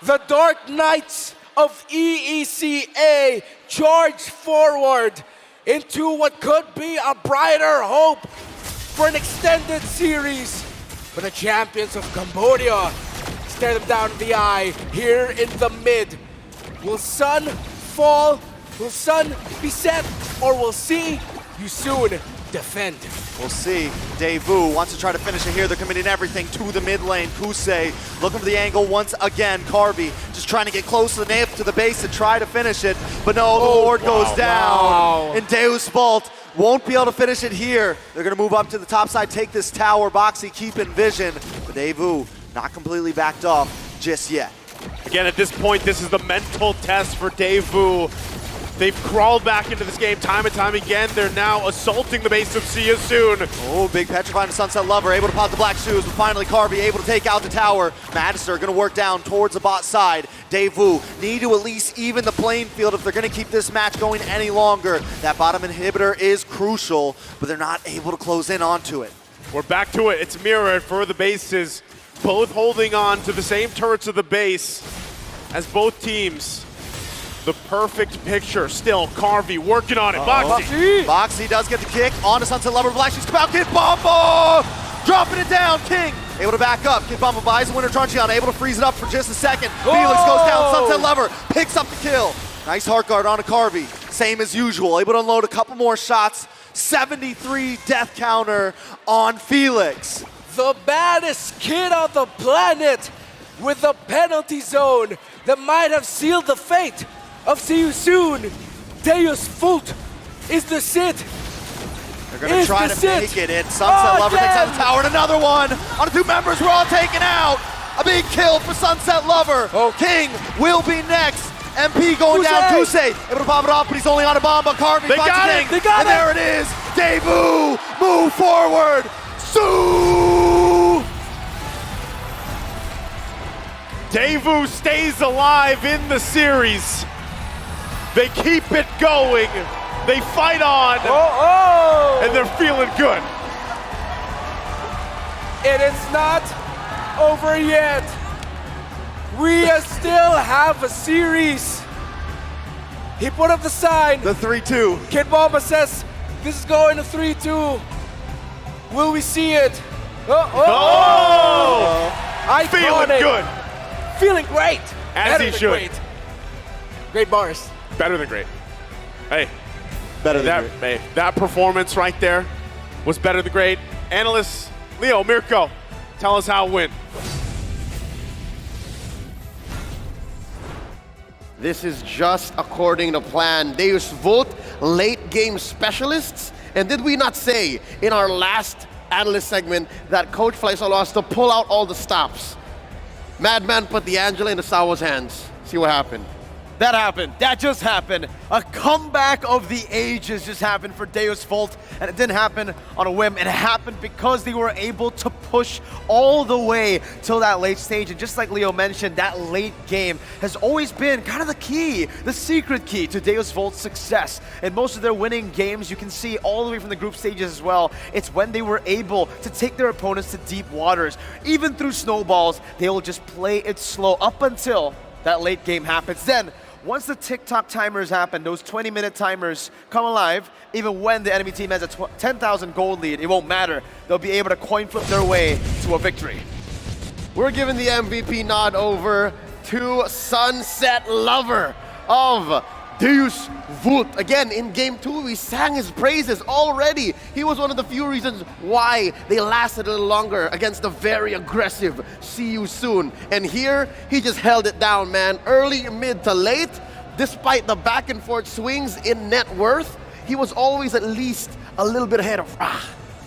The Dark Knights of EECA charge forward into what could be a brighter hope for an extended series. But the champions of Cambodia stare them down in the eye here in the mid. Will sun fall? Will sun be set? Or will See You Soon defend? We'll see. Daewoo wants to try to finish it here. They're committing everything to the mid lane. Kusei looking for the angle once again. Carvey just trying to get close to the nape to the base to try to finish it. But no, the Lord goes down. And Deus Vault won't be able to finish it here. They're going to move up to the top side, take this tower. Boxy keep in vision. But Daewoo not completely backed off just yet. Again, at this point, this is the mental test for Daewoo. They've crawled back into this game time and time again. They're now assaulting the base of See You Soon. Big petrifying Sunset Lover, able to pop the black shoes, but finally Carvey able to take out the tower. Magister gonna work down towards the bot side. Daewoo need to at least even the playing field if they're gonna keep this match going any longer. That bottom inhibitor is crucial, but they're not able to close in onto it. We're back to it. It's mirrored for the bases, both holding on to the same turrets of the base as both teams. The perfect picture still. Carvey working on it. Boxy does get the kick onto Sunset Lover. Black Shoes come out. Kid Bomba dropping it down. King able to back up. Kid Bomba buys the winter truncheon. Able to freeze it up for just a second. Felix goes down. Sunset Lover picks up the kill. Nice heart guard onto Carvey. Same as usual. Able to unload a couple more shots. 73 death counter on Felix. The baddest kid on the planet with the penalty zone that might have sealed the fate of See You Soon. Deus Vult is the sit. They're going to try to make it. And Sunset Lover takes out the tower. And another one on the two members. We're all taken out. A big kill for Sunset Lover. King will be next. MP going down. Kusei able to pop it off, but he's only on a bomb. But Carvey finds the King. They got it. And there it is. Daewoo move forward. Daewoo stays alive in the series. They keep it going. They fight on. And they're feeling good. It is not over yet. We Kusei still have a series. He put up the sign. The 3-2. Kid Bomba says this is going to 3-2. Will we see it? I Feeling good. Feeling great. As Better he than should. Great. Great bars. Better than great. Hey. Better than great. Hey, that performance right there was better than great. Analyst Leo, Mirko, tell us how it went. This is just according to plan. Deus Vult, late game specialists. And did we not say in our last analyst segment that Coach Faisal was to pull out all the stops? Madman put the Angela into Sawa's hands. See what happened. That happened. That just happened. A comeback of the ages just happened for Deus Vult, and it didn't happen on a whim. It happened because they were able to push all the way till that late stage. And just like Leo mentioned, that late game has always been kind of the key, the secret key to Deus Vult's success. In most of their winning games, you can see all the way from the group stages as well, it's when they were able to take their opponents to deep waters. Even through snowballs, they will just play it slow up until that late game happens. Then, once the tick-tock timers happen, those 20-minute timers come alive, even when the enemy team has a 10,000 gold lead, it won't matter. They'll be able to coin flip their way to a victory. We're giving the MVP nod over to Sunset Lover of Deus Vult. Again, in Game 2, we sang his praises already. He was one of the few reasons why they lasted a little longer against the very aggressive See You Soon. And here, he just held it down, man. Early, mid to late, despite the back and forth swings in net worth, he was always at least a little bit ahead of Ra.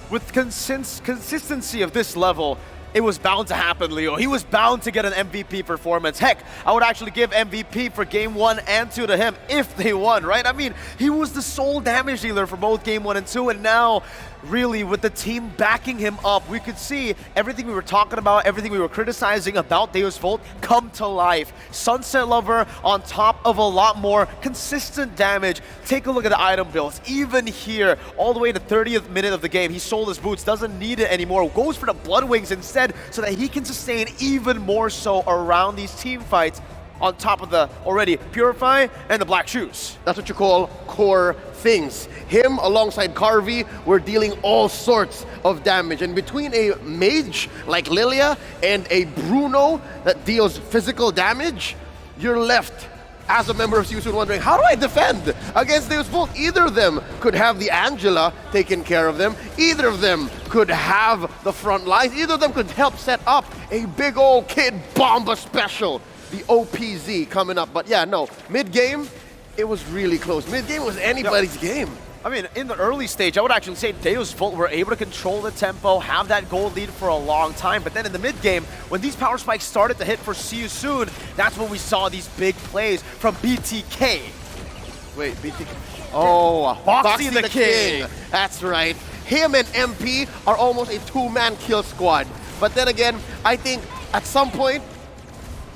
With consistency of this level, it was bound to happen, Leo. He was bound to get an MVP performance. Heck, I would actually give MVP for Game 1 and 2 to him if they won, right? I mean, he was the sole damage dealer for both Game 1 and 2, and now, really, with the team backing him up, we could see everything we were talking about, everything we were criticizing about Deus Vult come to life. Sunset Lover on top of a lot more consistent damage. Take a look at the item builds. Even here, all the way to the 30th minute of the game, he sold his boots, doesn't need it anymore, goes for the Blood Wings instead so that he can sustain even more so around these team fights on top of the already Purify and the Black Shoes. That's what you call core things. Him alongside Carvey were dealing all sorts of damage. And between a mage like Lilia and a Bruno that deals physical damage, you're left as a member of See You Soon wondering, how do I defend against Deus Vult? Either of them could have the Angela taking care of them. Either of them could have the front lines. Either of them could help set up a big old Kid Bomba special. The OPZ coming up. But yeah, no, mid-game, it was really close. Mid-game was anybody's game. I mean, in the early stage, I would actually say Deus Vult were able to control the tempo, have that gold lead for a long time. But then in the mid-game, when these power spikes started to hit for See You Soon, that's when we saw these big plays from BTK. Wait, BTK? Oh, Foxy the King. That's right. Him and MP are almost a two-man kill squad. But then again, I think at some point,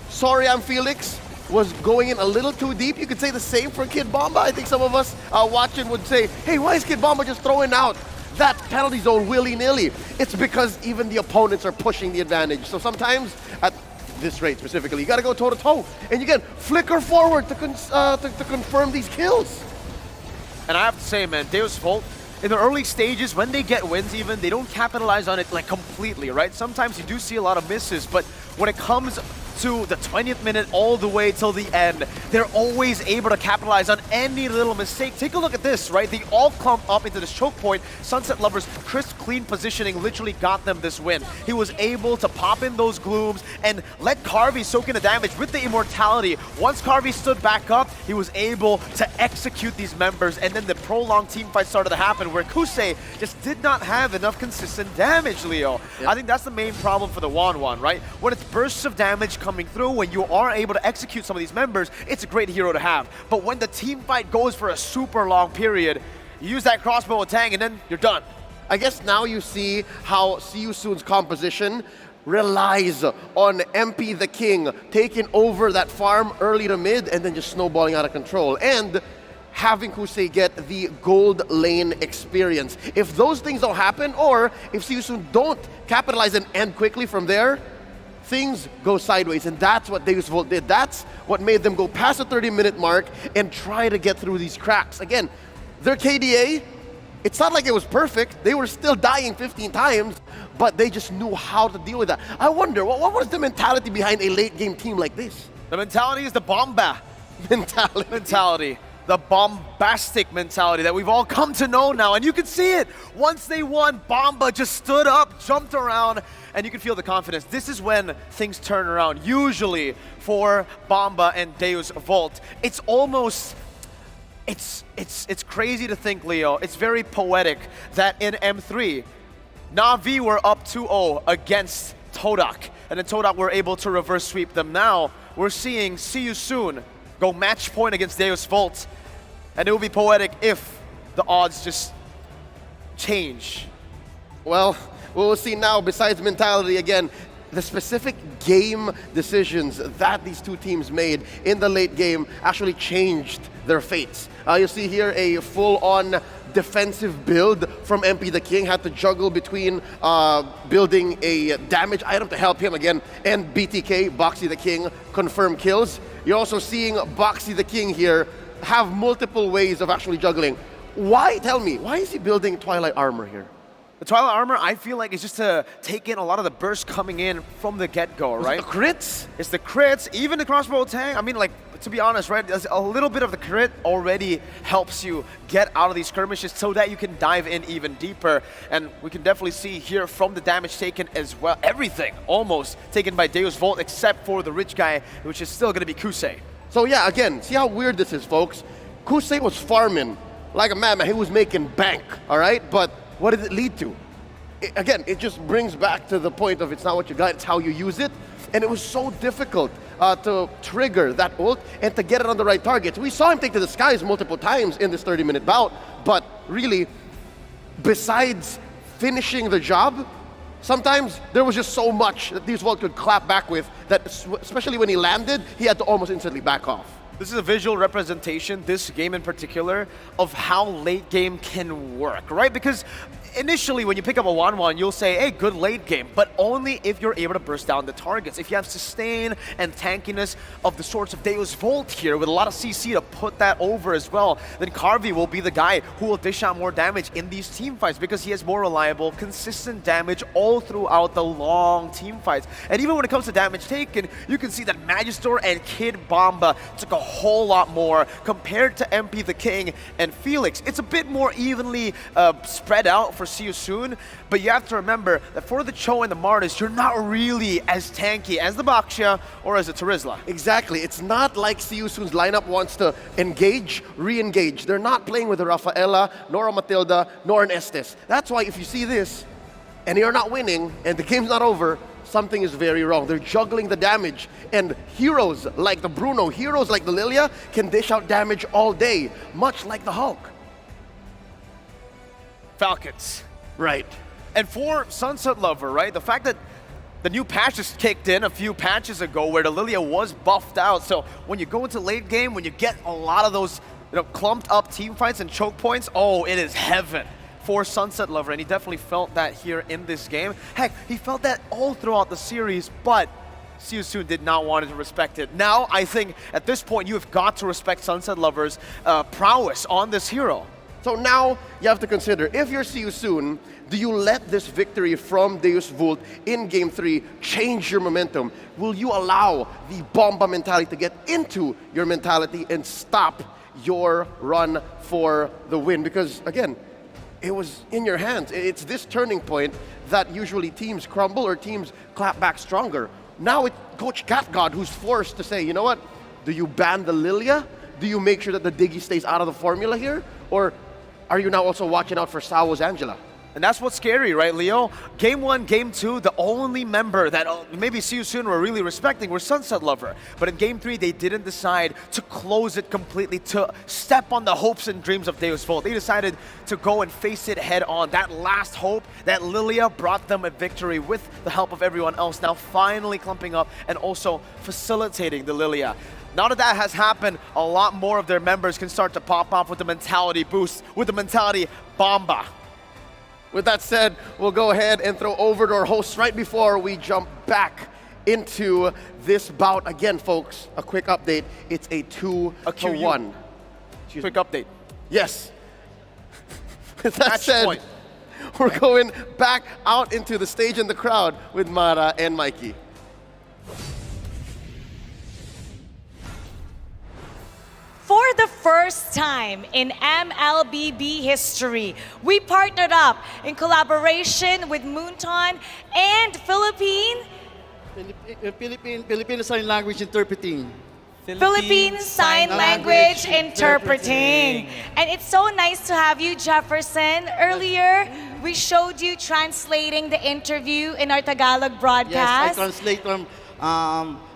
sorry, I'm Felix, was going in a little too deep. You could say the same for Kid Bomba. I think some of us watching would say, hey, why is Kid Bomba just throwing out that penalty zone willy-nilly? It's because even the opponents are pushing the advantage. So sometimes, at this rate specifically, you gotta go toe-to-toe. And you can flicker forward to confirm these kills. And I have to say, man, Deus Vult, in the early stages, when they get wins even, they don't capitalize on it like completely, right? Sometimes you do see a lot of misses, but when it comes to the 20th minute all the way till the end, they're always able to capitalize on any little mistake. Take a look at this, right? They all clump up into this choke point. Sunset Lover's crisp, clean positioning literally got them this win. He was able to pop in those glooms and let Carvey soak in the damage with the immortality. Once Carvey stood back up, he was able to execute these members, and then the prolonged team fight started to happen where Kusei just did not have enough consistent damage, Leo. Yep. I think that's the main problem for the Wan, right? When it's bursts of damage coming through, when you are able to execute some of these members, it's a great hero to have. But when the team fight goes for a super long period, you use that crossbow attack and then you're done. I guess now you see how See You Soon's composition relies on MP the King taking over that farm early to mid and then just snowballing out of control. And having Kusei get the gold lane experience. If those things don't happen, or if See You Soon don't capitalize and end quickly from there, things go sideways, and that's what Deus Vult did. That's what made them go past the 30-minute mark and try to get through these cracks. Again, their KDA, it's not like it was perfect. They were still dying 15 times, but they just knew how to deal with that. I wonder, what was the mentality behind a late-game team like this? The mentality is the Bomba mentality. The bombastic mentality that we've all come to know now. And you can see it. Once they won, Bomba just stood up, jumped around, and you can feel the confidence. This is when things turn around, usually for Bomba and Deus Vult. It's almost, it's crazy to think, Leo. It's very poetic that in M3, Na'Vi were up 2-0 against Todak. And then Todak were able to reverse sweep them. Now, we're seeing See You Soon go match point against Deus Vult. And it will be poetic if the odds just change. Well, we'll see now, besides mentality, again, the specific game decisions that these two teams made in the late game actually changed their fates. You see here a full-on defensive build from MP the King, had to juggle between building a damage item to help him again, and BTK, Boxy the King, confirm kills. You're also seeing Boxy the King here have multiple ways of actually juggling. Why, tell me, why is he building Twilight Armor here? The Twilight Armor, I feel like, is just to take in a lot of the burst coming in from the get-go, right? The crits? It's the crits, even the crossbow tang. I mean, like, to be honest, right, a little bit of the crit already helps you get out of these skirmishes so that you can dive in even deeper. And we can definitely see here from the damage taken as well, everything almost taken by Deus Vult except for the rich guy, which is still going to be Kusei. So yeah, again, see how weird this is, folks. Kusei was farming like a madman. He was making bank, all right? But what did it lead to? Again, it just brings back to the point of it's not what you got, it's how you use it. And it was so difficult to trigger that ult and to get it on the right targets. We saw him take to the skies multiple times in this 30-minute bout, but really, besides finishing the job, sometimes there was just so much that Deus Vult could clap back with that, especially when he landed, he had to almost instantly back off. This is a visual representation, this game in particular, of how late game can work, right? Because initially, when you pick up a 1-1, you'll say, hey, good late game, but only if you're able to burst down the targets. If you have sustain and tankiness of the sorts of Deus Vult here, with a lot of CC to put that over as well, then Carvey will be the guy who will dish out more damage in these team fights because he has more reliable, consistent damage all throughout the long team fights. And even when it comes to damage taken, you can see that Magister and Kid Bomba took a whole lot more compared to MP the King and Felix. It's a bit more evenly spread out for See You Soon, but you have to remember that for the Cho and the Martis, you're not really as tanky as the Baxia or as the Terizla. Exactly. It's not like See You Soon's lineup wants to engage, re-engage. They're not playing with a Rafaela, nor a Matilda, nor an Estes. That's why if you see this, and you're not winning, and the game's not over, something is very wrong. They're juggling the damage, and heroes like the Bruno, heroes like the Lilia can dish out damage all day, much like the Hulk. Falcons. Right. And for Sunset Lover, right, the fact that the new patch just kicked in a few patches ago where the Lilia was buffed out, so when you go into late game, when you get a lot of those clumped up team fights and choke points, oh, it is heaven for Sunset Lover, and he definitely felt that here in this game. Heck, he felt that all throughout the series, but See You Soon did not want to respect it. Now, I think at this point, you have got to respect Sunset Lover's prowess on this hero. So now you have to consider, if you're See You Soon, do you let this victory from Deus Vult in Game 3 change your momentum? Will you allow the Bomba mentality to get into your mentality and stop your run for the win? Because again, it was in your hands. It's this turning point that usually teams crumble or teams clap back stronger. Now it's Coach Catgod who's forced to say, you know what? Do you ban the Lilia? Do you make sure that the Diggy stays out of the formula here? Or are you now also watching out for Sawo's Angela? And that's what's scary, right, Leo? Game 1, Game 2, the only member that maybe See You Soon were really respecting were Sunset Lover. But in Game 3, they didn't decide to close it completely, to step on the hopes and dreams of Deus Vult. They decided to go and face it head on. That last hope, that Lilia brought them a victory with the help of everyone else, now finally clumping up and also facilitating the Lilia. Now that that has happened, a lot more of their members can start to pop off with the mentality boost, with the mentality Bomba. With that said, we'll go ahead and throw over to our hosts right before we jump back into this bout. Again, folks, a quick update. It's a 2-1. Quick update. Yes. That Match said, point. we're going back out into the stage and the crowd with Mara and Mikey. For the first time in MLBB history, we partnered up in collaboration with Moonton and Philippine Sign Language Interpreting. Philippine Sign Language Interpreting. And it's so nice to have you, Jefferson. Earlier, we showed you translating the interview in our Tagalog broadcast. Yes, I translate from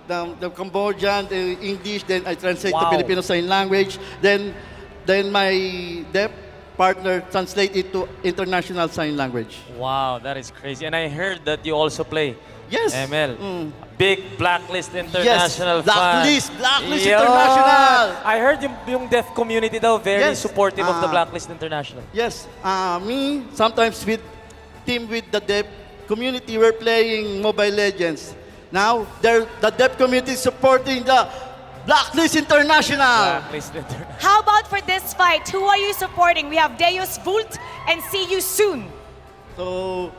the Cambodian, the English, then I translate the Wow. Filipino Sign Language. Then my deaf partner translate it to International Sign Language. Wow, that is crazy. And I heard that you also play Yes. ML. Big Blacklist International Blacklist, fan. Blacklist Yeah. International. I heard yung deaf community daw very Yes. supportive of the Blacklist International. Yes, me sometimes with team with the deaf community, we're playing Mobile Legends. Now, the deaf community is supporting the Blacklist International. Blacklist International. How about for this fight? Who are you supporting? We have Deus Vult and See You Soon. So,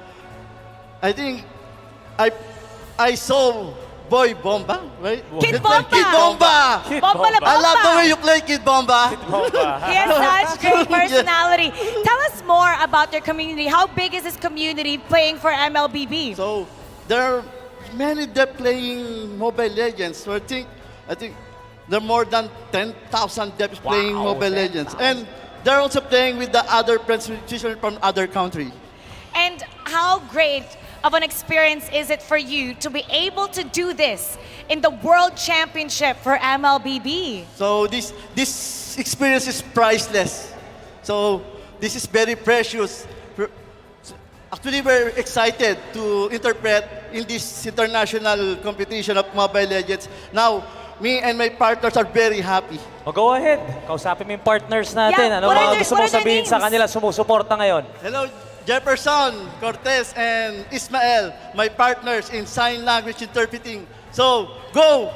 I think I saw Boy Bomba, right? Kid It's like Bomba. Kid Bomba. Bomba la I love the Bomba. way you play Kid Bomba. He has such great personality. Tell us more about your community. How big is this community playing for MLBB? So, there are many deaf playing Mobile Legends. So I think there are more than 10,000 devs playing Mobile Legends. And they're also playing with the other friends from other country. And how great of an experience is it for you to be able to do this in the World Championship for MLBB? So this experience is priceless. So this is very precious. Actually, we're excited to interpret in this international competition of Mobile Legends. Now, me and my partners are very happy. Oh, go ahead. Kausapin mo yung partners natin. Yeah, Ano what are mga their- gusto what mong are their sabihin sa names? kanila sumusuporta ngayon? Hello, Jefferson, Cortez, and Ismael, my partners in sign language interpreting. So, go,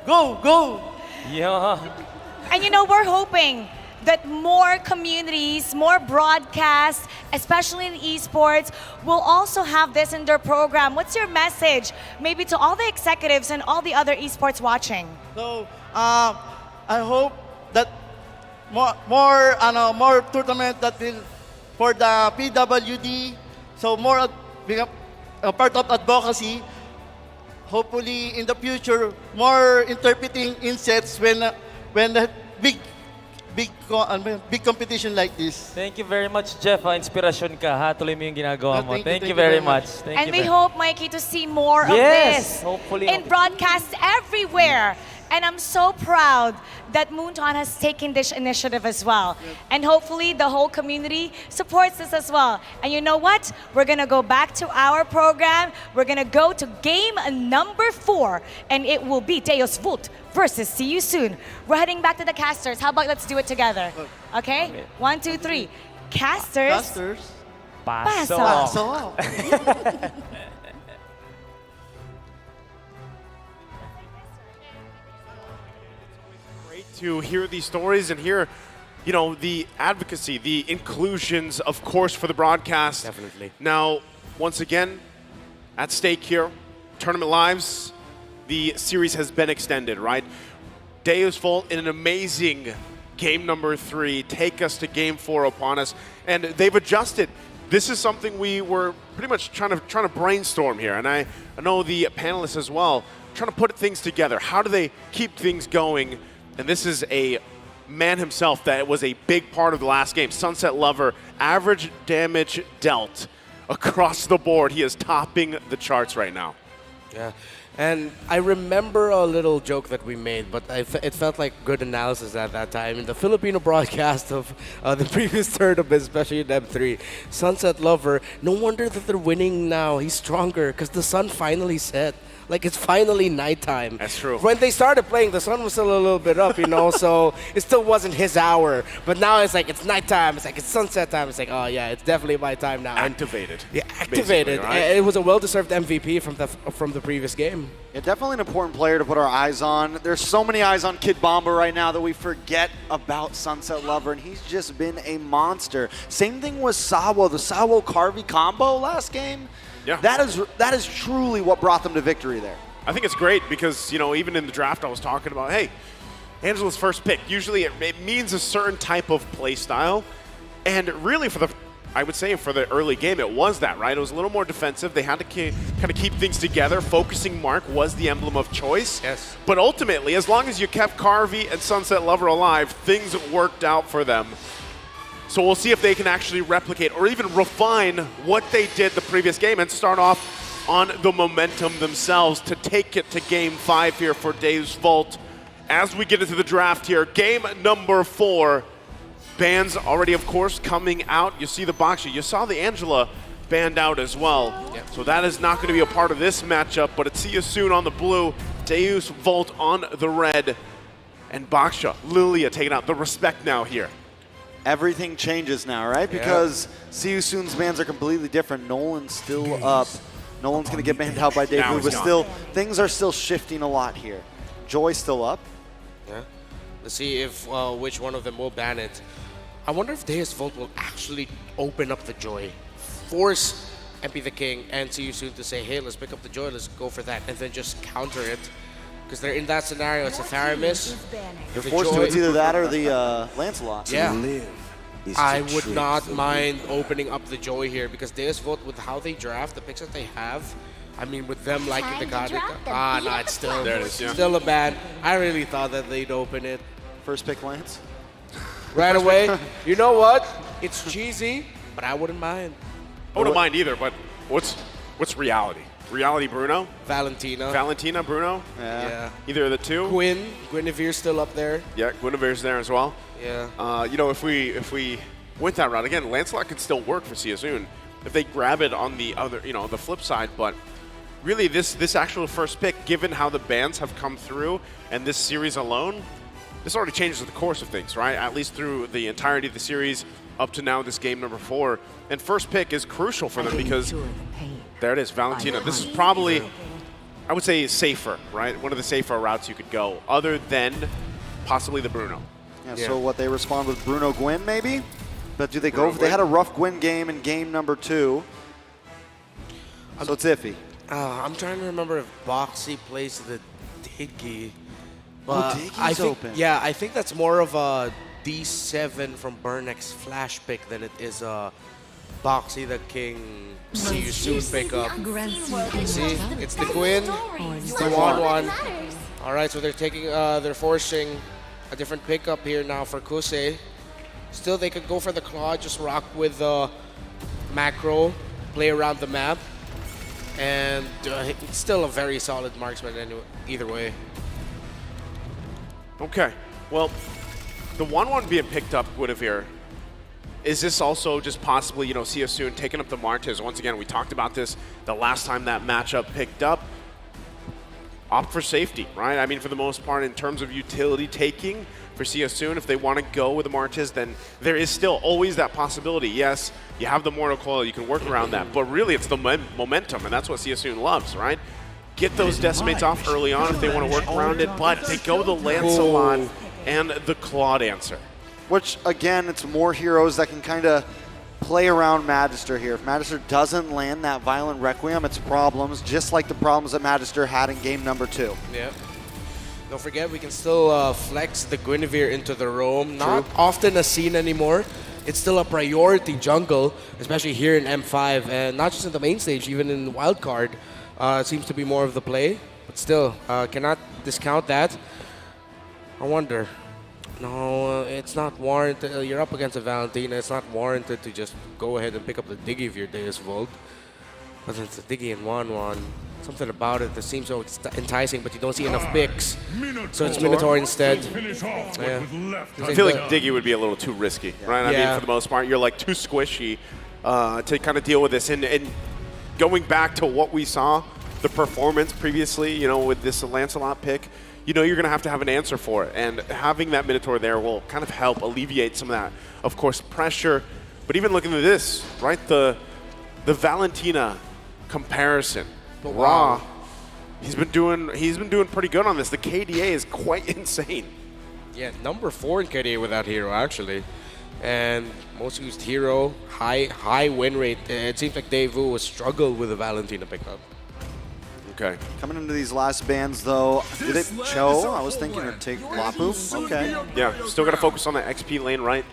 go, go. Yeah. And you know, we're hoping that more communities, more broadcasts, especially in esports, will also have this in their program. What's your message, maybe to all the executives and all the other esports watching? So, I hope that more tournament that will for the PWD. So more being a part of advocacy. Hopefully, in the future, more interpreting insets when the big competition like this. Thank you very much, Jeff. Inspirasyon ka, ha? Tuloy mo yung ginagawa mo. Thank Thank you you very very much. Thank And you we very- hope, Mikey, to see more of Yes, this hopefully. in broadcasts everywhere. And I'm so proud that Moonton has taken this initiative as well. And hopefully the whole community supports this as well. And you know what? We're gonna go back to our program. We're gonna go to game number 4, and it will be Deus Vult versus See You Soon. We're heading back to the casters. How about let's do it together? Okay? 1, 2, 3. Casters. Paso. Paso. To hear these stories and hear, you know, the advocacy, the inclusions, of course, for the broadcast. Definitely. Now, once again, at stake here, Tournament Lives, the series has been extended, right? Deus Vult in an amazing game number 3, take us to game 4 upon us, and they've adjusted. This is something we were pretty much trying to brainstorm here, and I know the panelists as well, trying to put things together. How do they keep things going? And this is a man himself that was a big part of the last game. Sunset Lover, average damage dealt across the board. He is topping the charts right now. Yeah, and I remember a little joke that we made, but it felt like good analysis at that time. In the Filipino broadcast of the previous tournament, especially in M3, Sunset Lover, no wonder that they're winning now. He's stronger because the sun finally set. like it's finally nighttime. That's true. When they started playing, the sun was still a little bit up, you know, so it still wasn't his hour. But now it's like it's nighttime. It's like it's sunset time. It's like, oh yeah, it's definitely my time now. Activated. Yeah, activated. Right? It was a well-deserved MVP from the previous game. Yeah, definitely an important player to put our eyes on. There's so many eyes on Kid Bomba right now that we forget about Sunset Lover, and he's just been a monster. Same thing with Sawo, the Sawo-Carvey combo last game. Yeah. That is truly what brought them to victory there. I think it's great because, you know, even in the draft I was talking about, hey, Angela's first pick, usually it means a certain type of play style, and really I would say for the early game, it was that, right? It was a little more defensive. They had to kind of keep things together. Focusing Mark was the emblem of choice. Yes. But ultimately, as long as you kept Carvey and Sunset Lover alive, things worked out for them. So we'll see if they can actually replicate or even refine what they did the previous game and start off on the momentum themselves to take it to Game 5 here for Deus Vult. As we get into the draft here, game number 4. Bans already, of course, coming out. You see the Boxy. You saw the Angela banned out as well. Yep. So that is not going to be a part of this matchup, but it's See You Soon on the blue, Deus Vult on the red, and Baksha, Lilia taking out the respect now here. Everything changes now, right? Because See You Soon's bans are completely different. Nolan's still up. Nolan's going to get banned out by Dave Blue, but still, things are still shifting a lot here. Joy's still up. Yeah. Let's see if which one of them will ban it. I wonder if Deus Vult will actually open up the Joy, force MP the King and See You Soon to say, hey, let's pick up the Joy, let's go for that, and then just counter it. Because they're in that scenario, it's a Theramis. You're forced to, it's either that or the Lancelot. Yeah. I would not mind opening up the Joy here, because Deus Vult, with how they draft, the picks that they have, I mean, with them liking the card, no, it's still, there it is, yeah. Still a ban. I really thought that they'd open it. First pick Lance? Right away. You know what? It's cheesy, but I wouldn't mind. I wouldn't mind either, but what's reality? Reality Bruno? Valentina, Bruno? Yeah. Either of the two? Guinevere's still up there. Yeah, Guinevere's there as well. Yeah. You know, if we went that route, again, Lancelot could still work for See You Soon if they grab it on the other, you know, the flip side, but really this actual first pick, given how the bans have come through and this series alone, this already changes the course of things, right? At least through the entirety of the series up to now, this game number 4. And first pick is crucial for them because there it is, Valentina. This is probably, I would say, safer, right? One of the safer routes you could go, other than possibly the Bruno. Yeah, so what, they respond with Bruno Gwyn maybe? But do they go? They had a rough Gwyn game in game number 2. So it's iffy. I'm trying to remember if Boxy plays the Diggy. But Diggy's open. Yeah, I think that's more of a D7 from Burnex's flash pick than it is a Boxy the King See You Soon pickup. See, it's the Gwyn, it's the 1-1. All right, so they're forcing a different pickup here now for Kuse. Still, they could go for the Claw, just rock with the macro, play around the map, and it's still a very solid marksman anyway, either way. Okay, well, the 1-1 being picked up, Guinevere, is this also just possibly, you know, See You Soon taking up the Martes? Once again, we talked about this the last time that matchup picked up. Opt for safety, right? I mean, for the most part, in terms of utility taking for See You Soon, if they want to go with the Martes, then there is still always that possibility. Yes, you have the Mortal Coil, you can work around that, but really it's the momentum, and that's what See You Soon loves, right? Get those decimates off early on if they want to work around it, but they go the Lancelot and the Claw Dancer. Which, again, it's more heroes that can kind of play around Magister here. If Magister doesn't land that Violent Requiem, it's problems, just like the problems that Magister had in game number 2. Yeah. Don't forget, we can still flex the Guinevere into the roam. Not often a scene anymore. It's still a priority jungle, especially here in M5, and not just in the main stage, even in Wildcard. It seems to be more of the play, but still, cannot discount that. I wonder. No, it's not warranted. You're up against a Valentina. It's not warranted to just go ahead and pick up the Diggy if you're Deus Vult. But it's a Diggy in 1-1. Something about it that seems so enticing, but you don't see enough picks. So it's Minotaur instead. Yeah. I feel like Diggy would be a little too risky, right? I mean, for the most part, you're like too squishy to kind of deal with this. And going back to what we saw the performance previously, you know, with this Lancelot pick, you know you're going to have an answer for it. And having that Minotaur there will kind of help alleviate some of that, of course, pressure. But even looking at this, right, the Valentina comparison, Raw, he's been doing pretty good on this. The KDA is quite insane. Yeah, number 4 in KDA without hero, actually. And most used hero, high win rate. It seems like Daewoo will struggle with the Valentina pickup. Okay. Coming into these last bands, though, did it Cho? I was thinking it'd take Lapu. Okay. Yeah, still got to focus on the XP lane, right?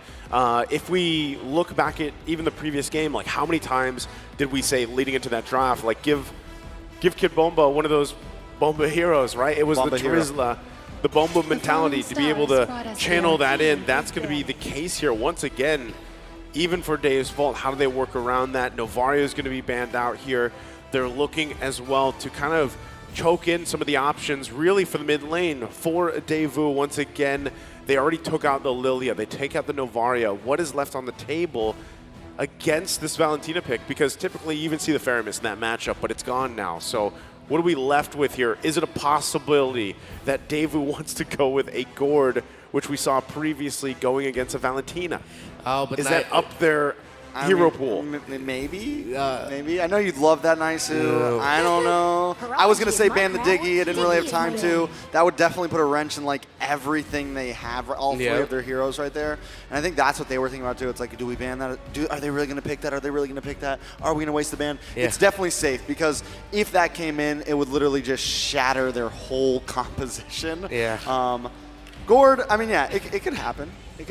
If we look back at even the previous game, like how many times did we say leading into that draft, like give Kid Bomba one of those Bomba heroes, right? It was Bomba the Trizla, the Bomba mentality to be able to channel that in. That's going to be the case here once again. Even for Deus Vault, how do they work around that? Novario is going to be banned out here. They're looking as well to kind of choke in some of the options really for the mid lane for Daewoo. Once again, they already took out the Lilia. They take out the Novaria. What is left on the table against this Valentina pick? Because typically you even see the Faramis in that matchup, but it's gone now. So what are we left with here? Is it a possibility that Daewoo wants to go with a Gord, which we saw previously going against a Valentina? Oh, but is that up there? Hero pool. Maybe. Maybe. I know you'd love that, Naisu. I don't know. I was going to say ban the Diggy. I didn't really have time to. That would definitely put a wrench in like everything they have, all 3 of their heroes right there. And I think that's what they were thinking about too. It's like, do we ban that? Are they really going to pick that? Are they really going to pick that? Are we going to waste the ban? Yeah. It's definitely safe because if that came in, it would literally just shatter their whole composition. Yeah. Gord, I mean, yeah, it could happen. It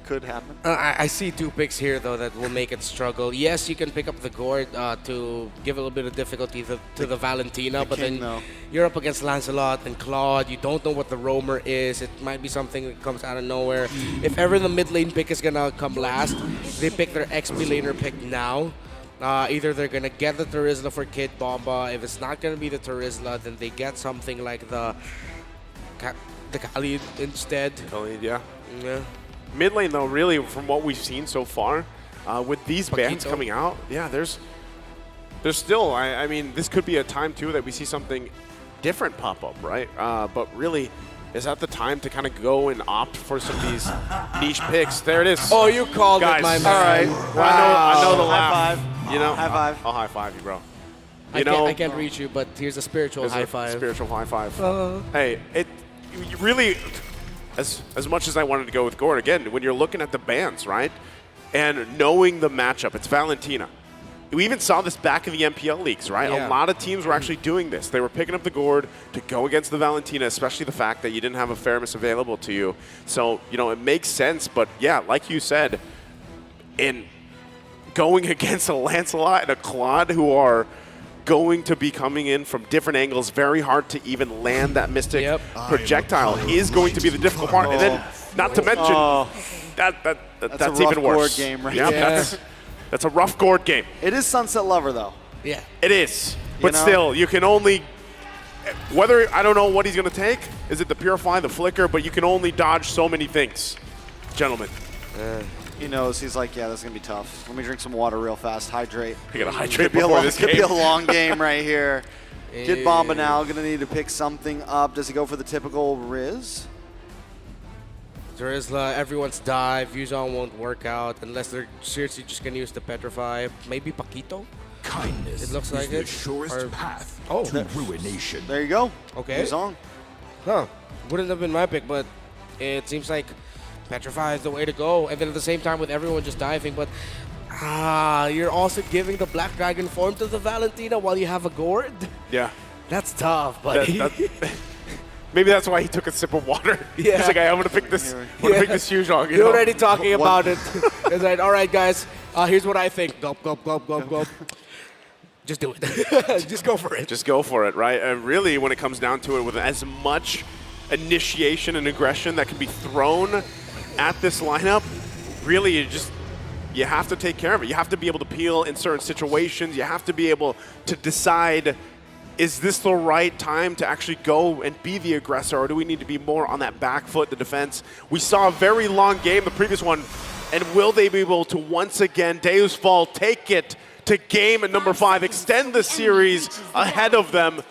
could happen. I see 2 picks here, though, that will make it struggle. Yes, you can pick up the Gord to give a little bit of difficulty to the Valentina, but then you're up against Lancelot and Claude. You don't know what the roamer is. It might be something that comes out of nowhere. If ever the mid lane pick is going to come last, they pick their XP laner pick now. Either they're going to get the Terizla for Kid Bomba. If it's not going to be the Terizla, then they get something like the Khalid instead. Khalid, yeah. Mid lane, though, really, from what we've seen so far, with these bans coming out, yeah, there's still, I mean, this could be a time, too, that we see something different pop up, right? But really, is that the time to kind of go and opt for some of these niche picks? There it is. Oh, you called Guys, it, my man. all right. Wow. I know the laugh. High five. You know? High five. I'll high five you, bro. I can't reach you, but here's a spiritual There's high a five. Spiritual high five. Hey, you really, as much as I wanted to go with Gord, again, when you're looking at the bans, right, and knowing the matchup, it's Valentina. We even saw this back in the MPL leagues, right? Yeah. A lot of teams were actually doing this. They were picking up the Gord to go against the Valentina, especially the fact that you didn't have a Faramis available to you. So, you know, it makes sense. But, yeah, like you said, in going against a Lancelot and a Claude who are going to be coming in from different angles, very hard to even land that Mystic projectile is going to be the difficult part. And then, not to mention, that's even worse. Gord game right there. That's a rough Gord game. It is Sunset Lover, though. Yeah. It is. But still, you can only, whether, I don't know what he's going to take. Is it the Purify, the Flicker? But you can only dodge so many things, gentlemen. He knows. He's like, yeah, that's going to be tough. Let me drink some water real fast. Hydrate. You got to hydrate before this game. Could be a long game right here. Kid Bomba now going to need to pick something up. Does he go for the typical Riz? Terizla, everyone's dive. Yuzon won't work out unless they're seriously just going to use the Petrify. Maybe Paquito? Kindness it looks like is the it. surest path to ruination. There you go. Okay. Yuzon. Huh. Wouldn't have been my pick, but it seems like Petrify is the way to go. And then at the same time with everyone just diving, but you're also giving the Black Dragon form to the Valentina while you have a Gord? Yeah. That's tough, buddy. Maybe that's why he took a sip of water. Yeah. He's like, I'm going to pick this Yuzhong. You're already talking about it. It's like, all right, guys, here's what I think. Gulp, gulp, gulp, gulp, gulp. Just do it. Just go for it. Just go for it, right? And really, when it comes down to it, with as much initiation and aggression that can be thrown at this lineup, really, you have to take care of it. You have to be able to peel in certain situations. You have to be able to decide, is this the right time to actually go and be the aggressor, or do we need to be more on that back foot, the defense? We saw a very long game, the previous one, and will they be able to once again, Deus Vault, take it to game at number 5, extend the series ahead of them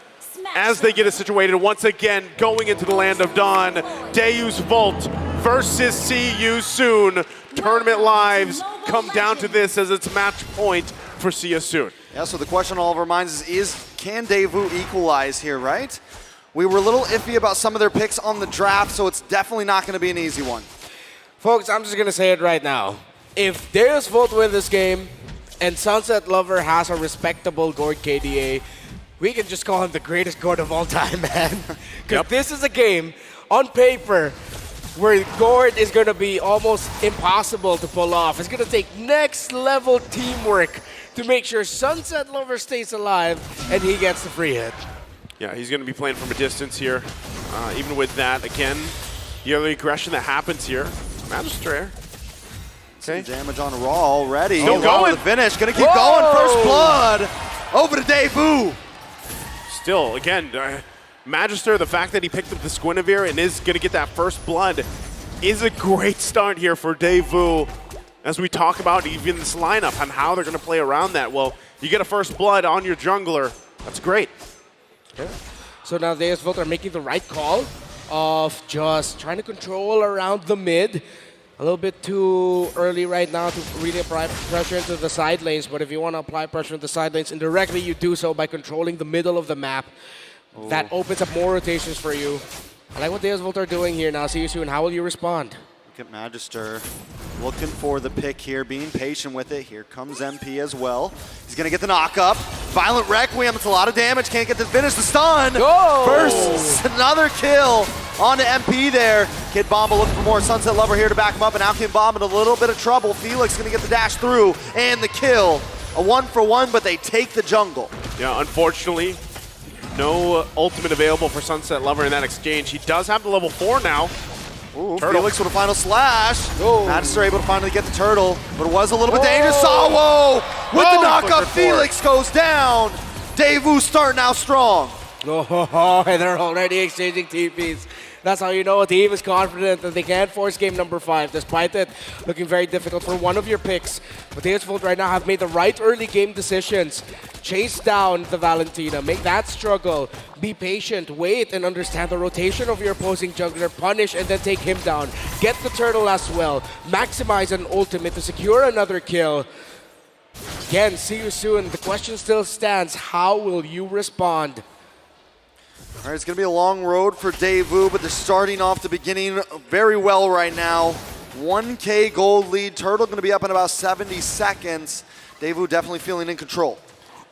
as they get it situated. Once again, going into the land of Dawn, Deus Volt versus See You Soon. Tournament lives come down to this as it's match point for See You Soon. Yeah, so the question on all of our minds is can Daewoo equalize here, right? We were a little iffy about some of their picks on the draft, so it's definitely not going to be an easy one. Folks, I'm just going to say it right now. If Deus Volt win this game and Sunset Lover has a respectable Gord KDA, we can just call him the greatest Gord of all time, man. Because this is a game, on paper, where Gord is going to be almost impossible to pull off. It's going to take next level teamwork to make sure Sunset Lover stays alive and he gets the free hit. Yeah, he's going to be playing from a distance here. Even with that, again, the early aggression that happens here. Magister. Okay. Some damage on Raw already. Still going. The finish. Going to keep going. First blood. Over to Daewoo. Still, again, Magister, the fact that he picked up the Squinavir and is going to get that first blood is a great start here for Daewoo. As we talk about even this lineup and how they're going to play around that. Well, you get a first blood on your jungler. That's great. Yeah. So now Deus Volt are making the right call of just trying to control around the mid. A little bit too early right now to really apply pressure into the side lanes, but if you want to apply pressure into the side lanes indirectly, you do so by controlling the middle of the map. Ooh. That opens up more rotations for you. I like what Deus Volt are doing here now. See you soon. How will you respond? Look at Magister looking for the pick here, being patient with it. Here comes MP as well. He's going to get the knock up. Violent Requiem, it's a lot of damage. Can't get the finish, the stun. Oh! First, another kill onto MP there. Kid Bomba looking for more. Sunset Lover here to back him up, and now Kid Bomba in a little bit of trouble. Felix going to get the dash through and the kill. A 1-for-1, but they take the jungle. Yeah, unfortunately, no ultimate available for Sunset Lover in that exchange. He does have the level 4 now. Ooh, Felix with a final slash. Magister able to finally get the turtle, but it was a little bit dangerous. Oh, whoa! With the knockup, Felix goes down. Daewoo starting out strong. Oh, they're already exchanging TPs. That's how you know a team is confident that they can force game number 5, despite it looking very difficult for one of your picks. But Deus Volt right now have made the right early game decisions. Chase down the Valentina, make that struggle. Be patient, wait, and understand the rotation of your opposing jungler. Punish and then take him down. Get the turtle as well. Maximize an ultimate to secure another kill. Again, see you soon. The question still stands. How will you respond? All right, it's going to be a long road for Daewoo, but they're starting off the beginning very well right now. 1K gold lead. Turtle going to be up in about 70 seconds. Daewoo definitely feeling in control.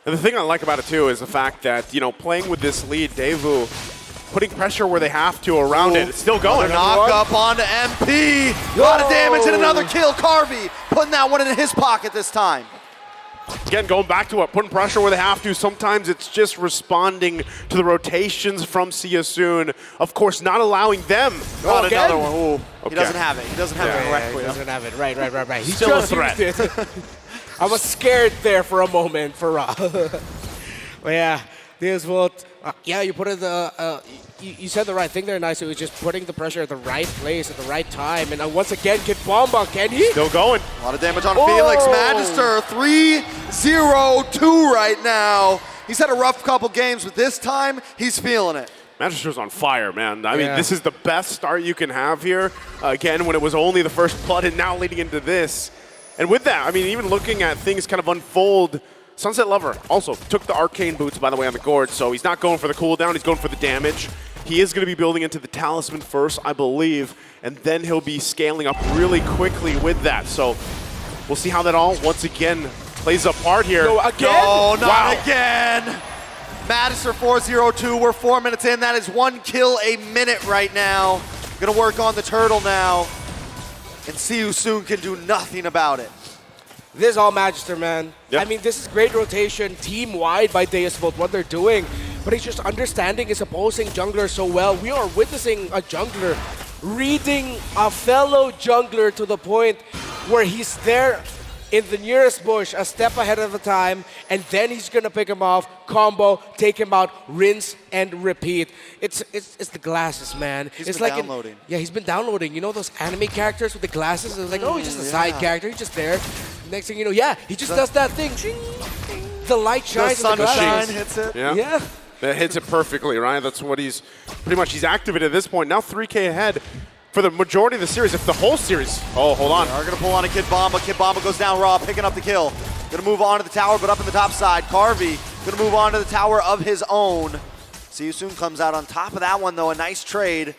And the thing I like about it, too, is the fact that, you know, playing with this lead, Daewoo putting pressure where they have to around it. It's still going. Knock up onto MP. A lot of damage and another kill. Carvey putting that one in his pocket this time. Again, going back to it, putting pressure where they have to. Sometimes it's just responding to the rotations from See You Soon. Of course, not allowing them. Oh, another one. Okay. He doesn't have it. He doesn't have it correctly. He doesn't have it. Right. He's still a threat. I was scared there for a moment for Ra. But yeah, Deus Volt. Yeah, you put it you said the right thing there, nice. It was just putting the pressure at the right place at the right time. And once again, Kid Bomba, can he? Still going. A lot of damage on Felix. Magister 3-0-2 right now. He's had a rough couple games, but this time he's feeling it. Magister's on fire, man. I mean, this is the best start you can have here. Again, when it was only the first blood and now leading into this. And with that, I mean, even looking at things kind of unfold, Sunset Lover also took the arcane boots, by the way, on the Gord, so he's not going for the cooldown, he's going for the damage. He is going to be building into the talisman first, I believe, and then he'll be scaling up really quickly with that. So we'll see how that all, once again, plays a part here. No, not again! Magister 4-0-2, we're 4 minutes in. That is 1 kill a minute right now. Gonna work on the turtle now. And See You Soon can do nothing about it. This is all Magister, man. Yep. I mean, this is great rotation, team-wide by Deus Volt, what they're doing. But he's just understanding his opposing jungler so well. We are witnessing a jungler reading a fellow jungler to the point where he's there in the nearest bush, a step ahead of the time, and then he's gonna pick him off, combo, take him out, rinse and repeat. It's the glasses, man. He's it's been like downloading. he's been downloading. You know those anime characters with the glasses? It's like, oh, he's just a side character. He's just there. Next thing you know, he just does that thing. the light shines The in the sunshine glasses. hits it. Yeah. That hits it perfectly, right? That's what he's pretty much, he's activated at this point. Now 3K ahead for the majority of the series, if the whole series. Oh, hold on. They are going to pull on a Kid Bomba. Kid Bomba goes down raw, picking up the kill. Going to move on to the tower, but up in the top side. Carvey going to move on to the tower of his own. See You Soon comes out on top of that one, though. A nice trade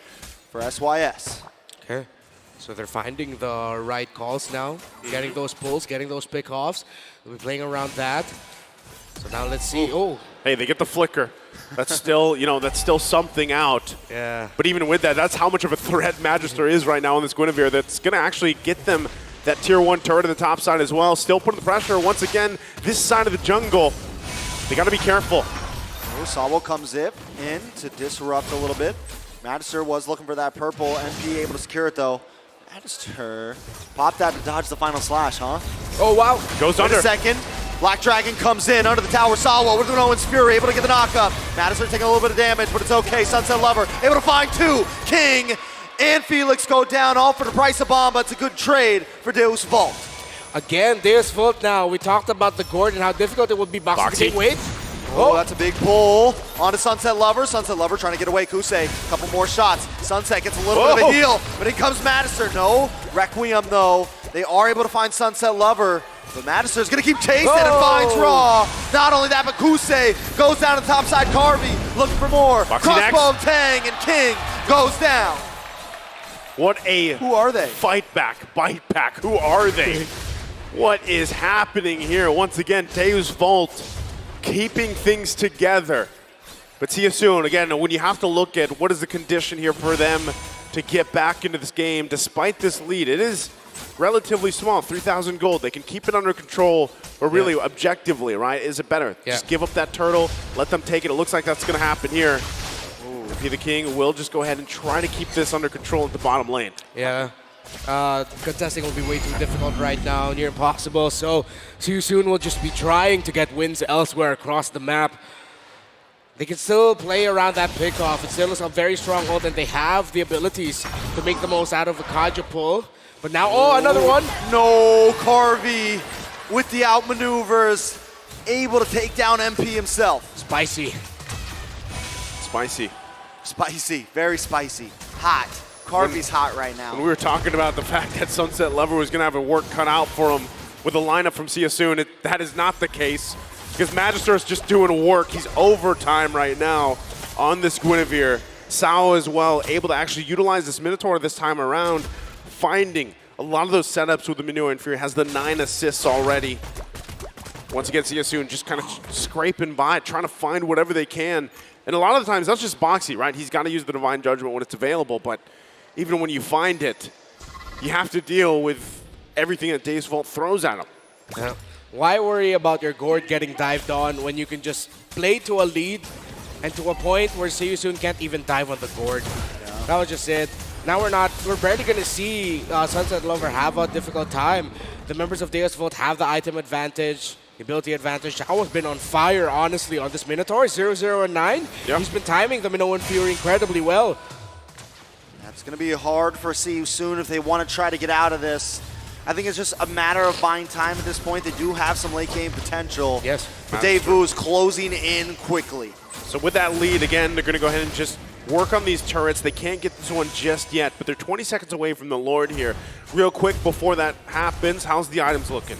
for SYS. Okay. So they're finding the right calls now, getting those pulls, getting those pickoffs. They'll be playing around that. So now let's see. Oh. Hey, they get the flicker. That's still, that's still something out. Yeah. But even with that, that's how much of a threat Magister is right now on this Guinevere. That's going to actually get them that tier 1 turret on the top side as well. Still putting the pressure once again. This side of the jungle, they got to be careful. Oh, Sawo comes in to disrupt a little bit. Magister was looking for that purple. MP able to secure it though. Magister popped that to dodge the final slash, huh? Oh, wow. Goes Wait under. a second. Black Dragon comes in under the tower. Sawo with an Owen's Fury, able to get the knockup. Magister taking a little bit of damage, but it's okay. Sunset Lover able to find 2. King and Felix go down, all for the price of Bomba. It's a good trade for Deus Vault. Again, Deus Vault now. We talked about the Gord and how difficult it would be boxing. Wait. Oh, that's a big pull onto Sunset Lover. Sunset Lover trying to get away. Kusei, a couple more shots. Sunset gets a little bit of a heal, but in comes Magister. No, Requiem though. They are able to find Sunset Lover. But Magister's gonna keep chasing and finds Raw. Not only that, but Kusei goes down to the top side. Carvey looking for more. Crossbow of Tang and King goes down. What a Who are they? Fight back, bite back. Who are they? What is happening here? Once again, Deus Vault keeping things together. But see you soon. Again, when you have to look at what is the condition here for them to get back into this game, despite this lead, it is relatively small, 3,000 gold. They can keep it under control, or really objectively, right? Is it better? Yeah. Just give up that turtle, let them take it. It looks like that's going to happen here. Be the King will just go ahead and try to keep this under control at the bottom lane. Yeah. Contesting will be way too difficult right now, near impossible. So See You Soon will just be trying to get wins elsewhere across the map. They can still play around that pickoff. It still is a very strong hold, and they have the abilities to make the most out of a Kaja pull. But now, oh, another one. No, Carvey with the outmaneuvers, able to take down MP himself. Spicy. Spicy. Spicy, very spicy. Hot. Carvey's hot right now. When we were talking about the fact that Sunset Lover was going to have a work cut out for him with a lineup from See You Soon, that is not the case. Because Magister is just doing work. He's overtime right now on this Guinevere. Sao as well, able to actually utilize this Minotaur this time around, finding a lot of those setups with the Minotaur and Fury. Has the 9 assists already. Once again, See You Soon just kind of scraping by, trying to find whatever they can. And a lot of the times, that's just Boxy, right? He's got to use the Divine Judgment when it's available, but even when you find it, you have to deal with everything that Deus Vault throws at him. Yeah. Why worry about your Gord getting dived on when you can just play to a lead and to a point where See You Soon can't even dive on the Gord? Yeah. That was just it. Now we're barely going to see Sunset Lover have a difficult time. The members of Deus Vault have the item advantage, the ability advantage. Zhao has been on fire, honestly, on this Minotaur, 0-0 and 9. Yep. He's been timing the Minoan Fury incredibly well. That's going to be hard for See You Soon if they want to try to get out of this. I think it's just a matter of buying time at this point. They do have some late game potential. Yes. But Dave Vu's closing in quickly. So with that lead, again, they're going to go ahead and just work on these turrets. They can't get this one just yet, but they're 20 seconds away from the Lord here. Real quick before that happens, how's the items looking?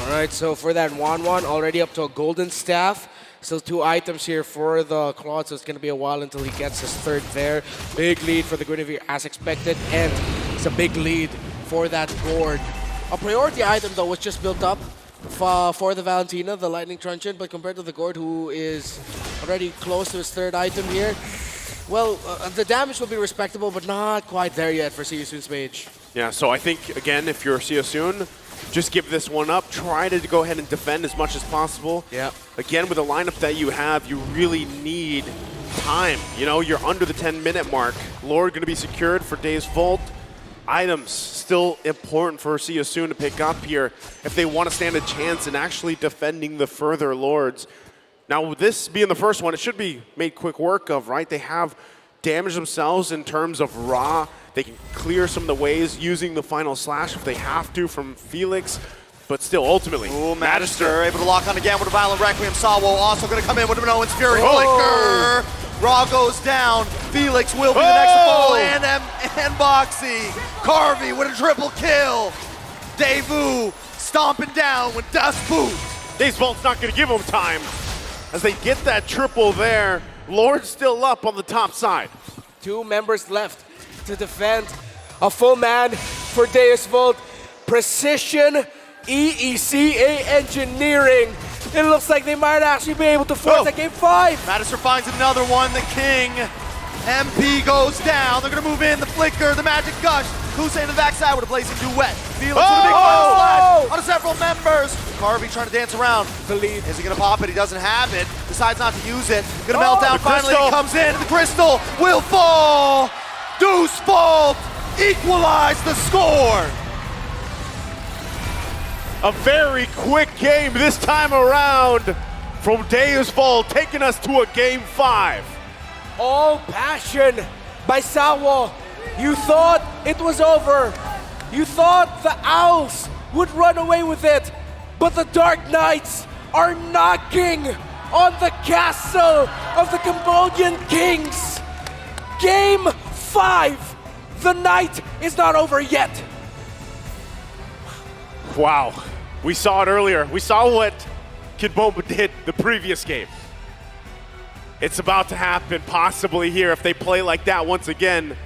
All right, so for that 1-1, already up to a golden staff. Still 2 items here for the Claude, so it's going to be a while until he gets his 3rd there. Big lead for the Guinevere as expected, and it's a big lead for that Gord. A priority item, though, was just built up for the Valentina, the Lightning Truncheon, but compared to the Gord, who is already close to his 3rd item here, well, the damage will be respectable, but not quite there yet for See You Soon's Mage. Yeah, so I think, again, if you're See You Soon, just give this one up. Try to go ahead and defend as much as possible. Yeah. Again, with the lineup that you have, you really need time. You know, you're under the 10-minute mark. Lord going to be secured for Deus Vault. Items still important for See You Soon to pick up here if they want to stand a chance in actually defending the further Lords. Now, with this being the first one, it should be made quick work of, right? They have damaged themselves in terms of Ra. They can clear some of the ways using the final slash if they have to from Felix. but still, ultimately, Ooh, Magister able to lock on again with a Violent Requiem. Salvo also going to come in with an Owens Fury. Flicker! Raw goes down. Felix will be the next to fall. And Boxy. Carvey with a triple kill. Daewoo stomping down with Dust Boot. Dave's not going to give him time as they get that triple there. Lord's still up on the top side. 2 members left to defend. A full man for Deus Vult. Precision EECA Engineering. It looks like they might actually be able to force that game 5. Magister finds another one. The King. MP goes down. They're going to move in. The Flicker, the Magic Gush. Hussein to the backside with a blazing duet. Felix with a big final slash on several members. Carvey trying to dance around. Is he going to pop it? He doesn't have it. Decides not to use it. Going to melt down finally. He comes in. The Crystal will fall. Deus Vult equalize the score. A very quick game this time around from Deus Vult, taking us to a game 5. All passion by Salvo. You thought it was over. You thought the Owls would run away with it. But the Dark Knights are knocking on the castle of the Cambodian Kings. Game 5. The night is not over yet. Wow. We saw it earlier. We saw what Kid Bomba did the previous game. It's about to happen possibly here if they play like that once again.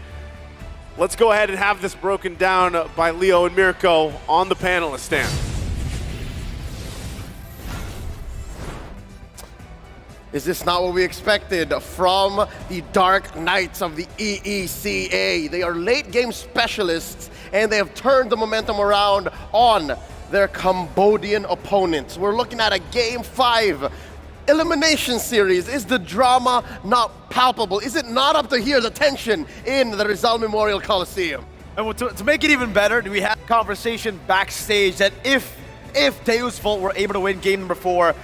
Let's go ahead and have this broken down by Leo and Mirko on the panelist stand. Is this not what we expected from the Dark Knights of the EECA? They are late game specialists and they have turned the momentum around on their Cambodian opponents. We're looking at a game 5 elimination series. Is the drama not palpable? Is it not up to here, the tension in the Rizal Memorial Coliseum? And to make it even better, we had a conversation backstage that if Deus Vult were able to win game number 4,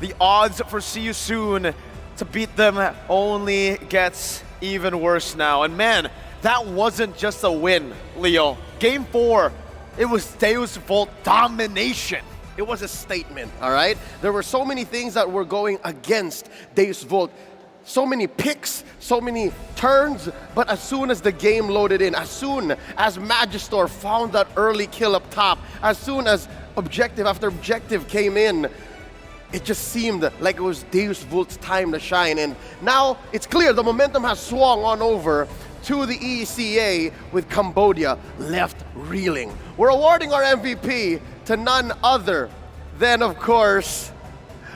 the odds for See You Soon to beat them only gets even worse now. And man, that wasn't just a win, Leo. Game 4, it was Deus Vult domination. It was a statement, all right? There were so many things that were going against Deus Vult. So many picks, so many turns, but as soon as the game loaded in, as soon as Magister found that early kill up top, as soon as objective after objective came in, it just seemed like it was Deus Vult's time to shine. And now it's clear the momentum has swung on over to the ECA with Cambodia left reeling. We're awarding our MVP to none other than, of course,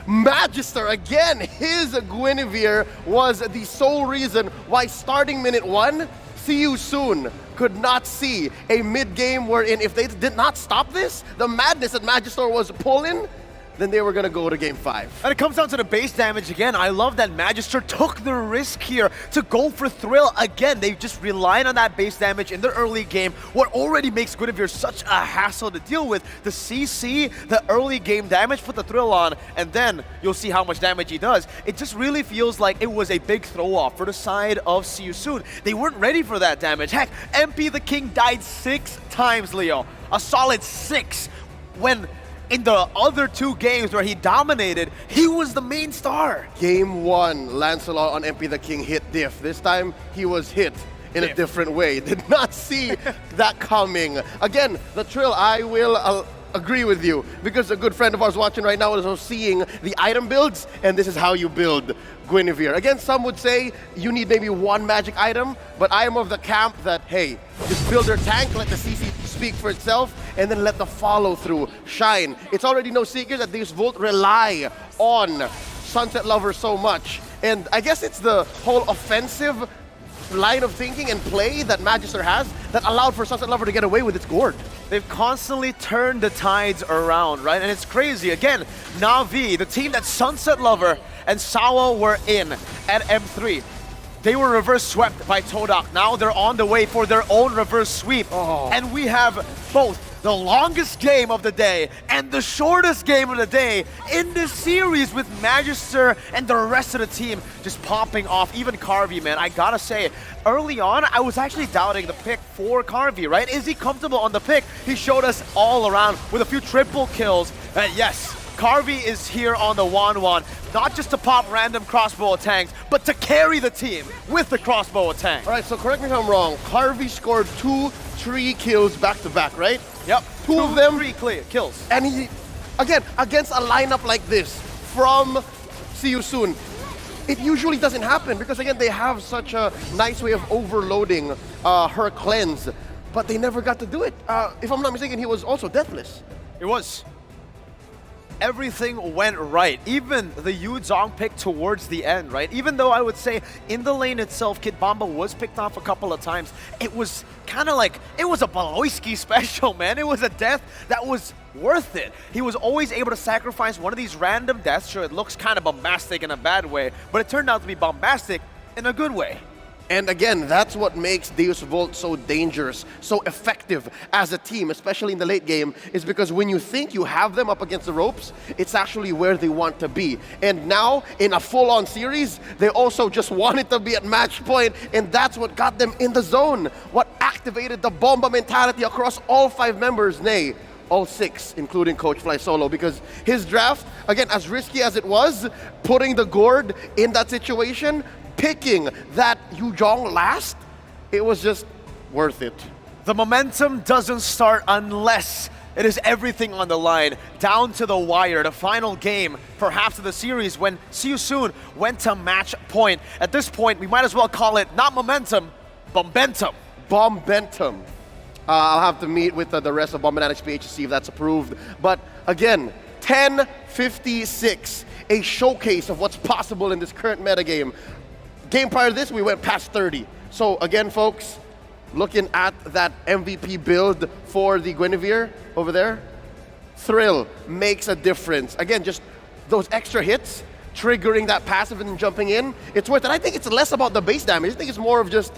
Magister. Again, his Guinevere was the sole reason why starting minute 1, See You Soon could not see a mid-game wherein if they did not stop this, the madness that Magister was pulling, then they were going to go to game 5. And it comes down to the base damage again. I love that Magister took the risk here to go for Thrill again. They just relied on that base damage in the early game, what already makes Guinevere such a hassle to deal with. The CC, the early game damage, put the Thrill on, and then you'll see how much damage he does. It just really feels like it was a big throw-off for the side of See You Soon. They weren't ready for that damage. Heck, MP the King died 6 times, Leo. A solid 6, when in the other 2 games where he dominated, he was the main star. Game 1, Lancelot on MP the King hit diff. This time, he was hit in a different way. Did not see that coming. Again, the Trill, I will agree with you, because a good friend of ours watching right now is also seeing the item builds, and this is how you build Guinevere. Again, some would say you need maybe 1 magic item, but I am of the camp that, hey, just build your tank, let the CC speak for itself, and then let the follow-through shine. It's already no secret that these Vult rely on Sunset Lover so much. And I guess it's the whole offensive line of thinking and play that Magister has that allowed for Sunset Lover to get away with its gourd. They've constantly turned the tides around, right? And it's crazy. Again, Na'Vi, the team that Sunset Lover and Sawa were in at M3, they were reverse swept by Todak. Now they're on the way for their own reverse sweep. And we have both the longest game of the day and the shortest game of the day in this series with Magister and the rest of the team just popping off. Even Carvey, man, I gotta say, early on, I was actually doubting the pick for Carvey, right? Is he comfortable on the pick? He showed us all around with a few triple kills. And yes, Carvey is here on the 1-1, not just to pop random crossbow attacks, but to carry the team with the crossbow attack. All right, so correct me if I'm wrong. Carvey scored 2-3 kills back to back, right? Yep. Two of them. 3 kills. And he, again, against a lineup like this from See You Soon, it usually doesn't happen because, again, they have such a nice way of overloading her cleanse, but they never got to do it. If I'm not mistaken, he was also deathless. It was. Everything went right. Even the Yu Zhong pick towards the end, right? Even though I would say in the lane itself, Kid Bomba was picked off a couple of times, it was kind of like, it was a Baloyski special, man. It was a death that was worth it. He was always able to sacrifice one of these random deaths. Sure, it looks kind of bombastic in a bad way, but it turned out to be bombastic in a good way. And again, that's what makes Deus Vult so dangerous, so effective as a team, especially in the late game, is because when you think you have them up against the ropes, it's actually where they want to be. And now, in a full-on series, they also just wanted to be at match point, and that's what got them in the zone. What activated the Bomba mentality across all 5 members, nay, all 6, including Coach Fly Solo, because his draft, again, as risky as it was, putting the gourd in that situation, picking that Yu Zhong last, it was just worth it. The momentum doesn't start unless it is everything on the line, down to the wire, the final game, perhaps of the series, when See You Soon went to match point. At this point, we might as well call it not momentum, bombentum. Bombentum. I'll have to meet with the rest of Bombanatics PH to see if that's approved. But again, 10-56, a showcase of what's possible in this current metagame. Game prior to this, we went past 30. So again, folks, looking at that MVP build for the Guinevere over there, Thrill makes a difference. Again, just those extra hits, triggering that passive and jumping in, it's worth it. I think it's less about the base damage. I think it's more of just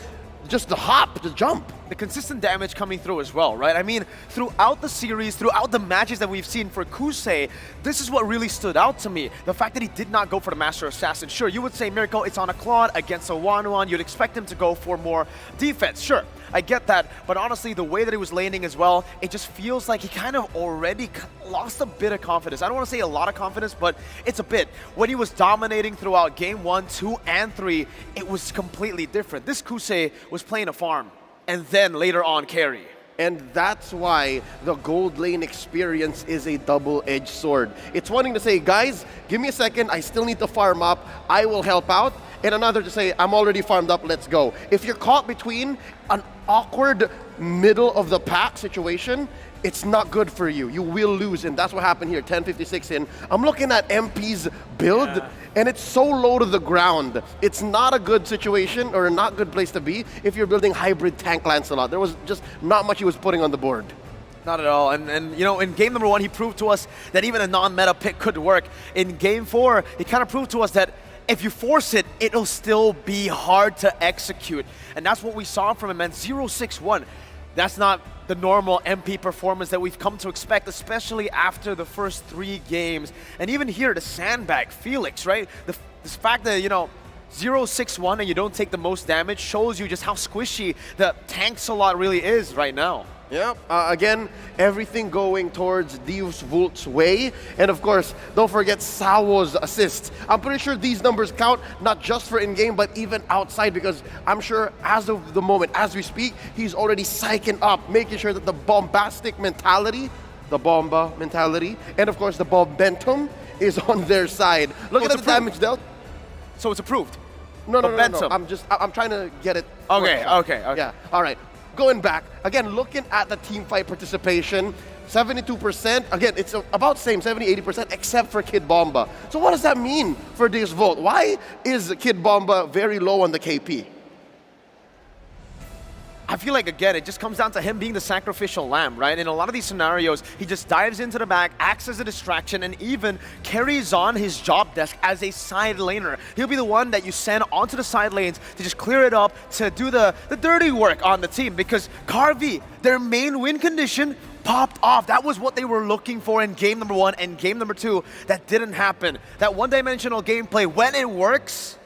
the hop, the jump. The consistent damage coming through as well, right? I mean, throughout the series, throughout the matches that we've seen for Kusei, this is what really stood out to me. The fact that he did not go for the Master Assassin. Sure, you would say, Miracle, it's on a Claude against a 1-1. You'd expect him to go for more defense. Sure, I get that. But honestly, the way that he was laning as well, it just feels like he kind of already lost a bit of confidence. I don't want to say a lot of confidence, but it's a bit. When he was dominating throughout game 1, 2, and 3, it was completely different. This Kusei was playing a farm, and then later on carry. And that's why the gold lane experience is a double-edged sword. It's wanting to say, guys, give me a second, I still need to farm up, I will help out. And another to say, I'm already farmed up, let's go. If you're caught between an awkward middle of the pack situation, it's not good for you. You will lose, and that's what happened here, 10-56 in. I'm looking at MP's build, and it's so low to the ground. It's not a good situation, or a not good place to be if you're building hybrid tank Lancelot. There was just not much he was putting on the board. Not at all. And you know, in game number 1, he proved to us that even a non-meta pick could work. In game 4, he kind of proved to us that if you force it, it'll still be hard to execute. And that's what we saw from him, man. 0-6-1. That's not the normal MP performance that we've come to expect, especially after the first 3 games. And even here, the sandbag, Felix, right? This fact that, you know, 0-6-1 and you don't take the most damage shows you just how squishy the Tank-Salot really is right now. Yeah, again, everything going towards Deus Vult's way. And of course, don't forget Sawo's assists. I'm pretty sure these numbers count not just for in-game, but even outside, because I'm sure as of the moment, as we speak, he's already psyching up, making sure that the bombastic mentality, the Bomba mentality, and of course the Bombentum is on their side. Look at the damage dealt. So it's approved? No. I'm trying to get it. Okay. Yeah, all right. Going back, again, looking at the team fight participation, 72%, again, it's about the same, 70-80%, except for Kid Bomba. So what does that mean for Deus Vult? Why is Kid Bomba very low on the KP? I feel like, again, it just comes down to him being the sacrificial lamb, right? In a lot of these scenarios, he just dives into the back, acts as a distraction, and even carries on his job desk as a side laner. He'll be the one that you send onto the side lanes to just clear it up, to do the dirty work on the team, because Carvey, their main win condition popped off. That was what they were looking for in game number 1 and game number 2. That didn't happen. That one-dimensional gameplay, when it works,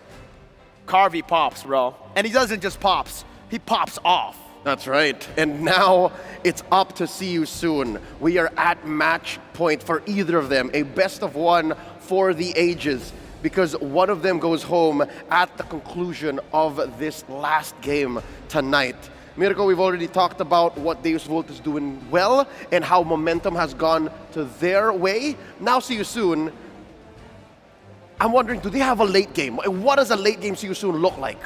Carvey pops, bro. And he doesn't just pops, he pops off. That's right. And now it's up to see you soon. We are at match point for either of them. A best of 1 for the ages, because one of them goes home at the conclusion of this last game tonight. Mirko, we've already talked about what Deus Vult is doing well and how momentum has gone to their way. Now see you soon. I'm wondering, do they have a late game? What does a late game see you soon look like?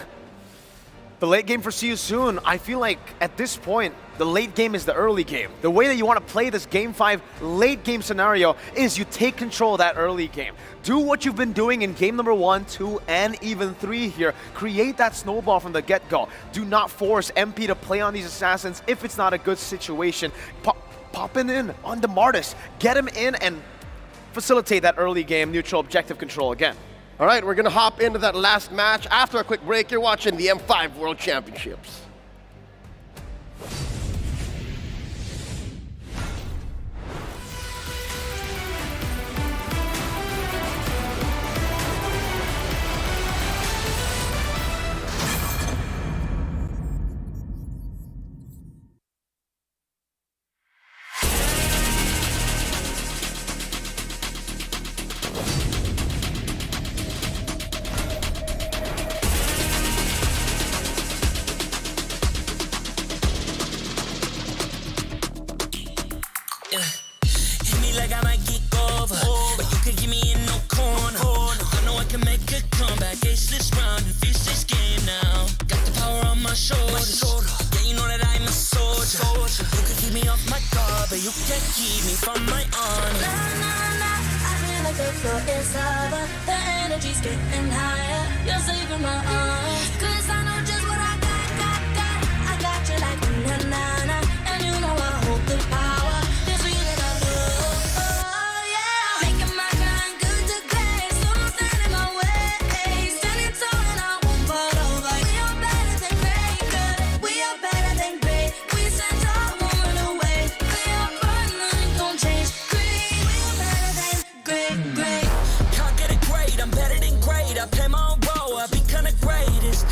The late game for See You Soon, I feel like at this point, the late game is the early game. The way that you want to play this Game 5 late game scenario is you take control of that early game. Do what you've been doing in game number 1, 2, and even 3 here. Create that snowball from the get-go. Do not force MP to play on these assassins if it's not a good situation. Pop in on the Martis. Get him in and facilitate that early game neutral objective control again. All right, we're going to hop into that last match. After a quick break, you're watching the M5 World Championships. Hit me like I might get over, but you can get me in no corner. I know I can make a comeback, ace this round and finish this game now. Got the power on my shoulders, yeah, you know that I'm a soldier. You can keep me off my guard, but you can't keep me from my honor. Nah, nah, nah, I feel like the floor is over, the energy's getting higher. You're saving my arms, 'cause I know just what I got. I got you like na-na-na, and you know I hold the power. I play my role, I become the greatest.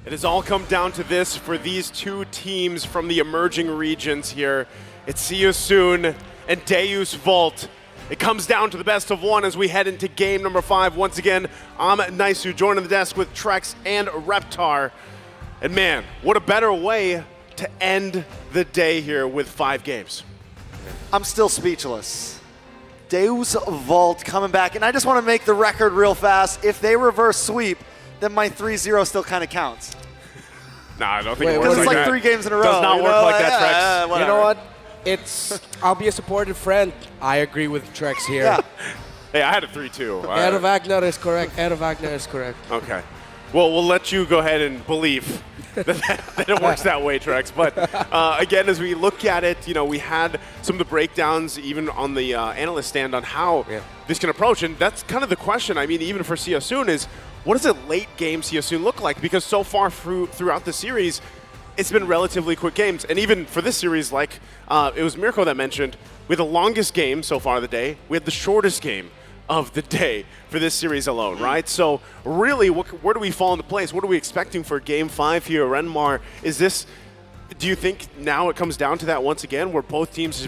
It has all come down to this for these two teams from the emerging regions here. It's See You Soon and Deus Vult. It comes down to the best of one as we head into game number 5. Once again, I'm Naisu, joining the desk with Trex and Reptar. And man, what a better way to end the day here with 5 games. I'm still speechless. Deus Vult coming back, and I just want to make the record real fast. If they reverse sweep, then my 3-0 still kind of counts. Nah, I don't think it works because it's like that. 3 games in a row. Does not work like that, Trex. You know what? I'll be a supportive friend. I agree with Trex here. Yeah. Hey, I had a 3-2. Ed Wagner is correct. Ed Wagner is correct. Okay. Well, we'll let you go ahead and believe that it works that way, Trex. But again, as we look at it, we had some of the breakdowns even on the analyst stand on how this can approach. And that's kind of the question. I mean, even for See You Soon is, what does a late game See You Soon look like? Because so far throughout the series, it's been relatively quick games. And even for this series, like it was Mirko that mentioned, we had the longest game so far of the day. We had the shortest game of the day for this series alone, right? So really, where do we fall into place? What are we expecting for Game 5 here, Renmar? Do you think now it comes down to that once again, where both teams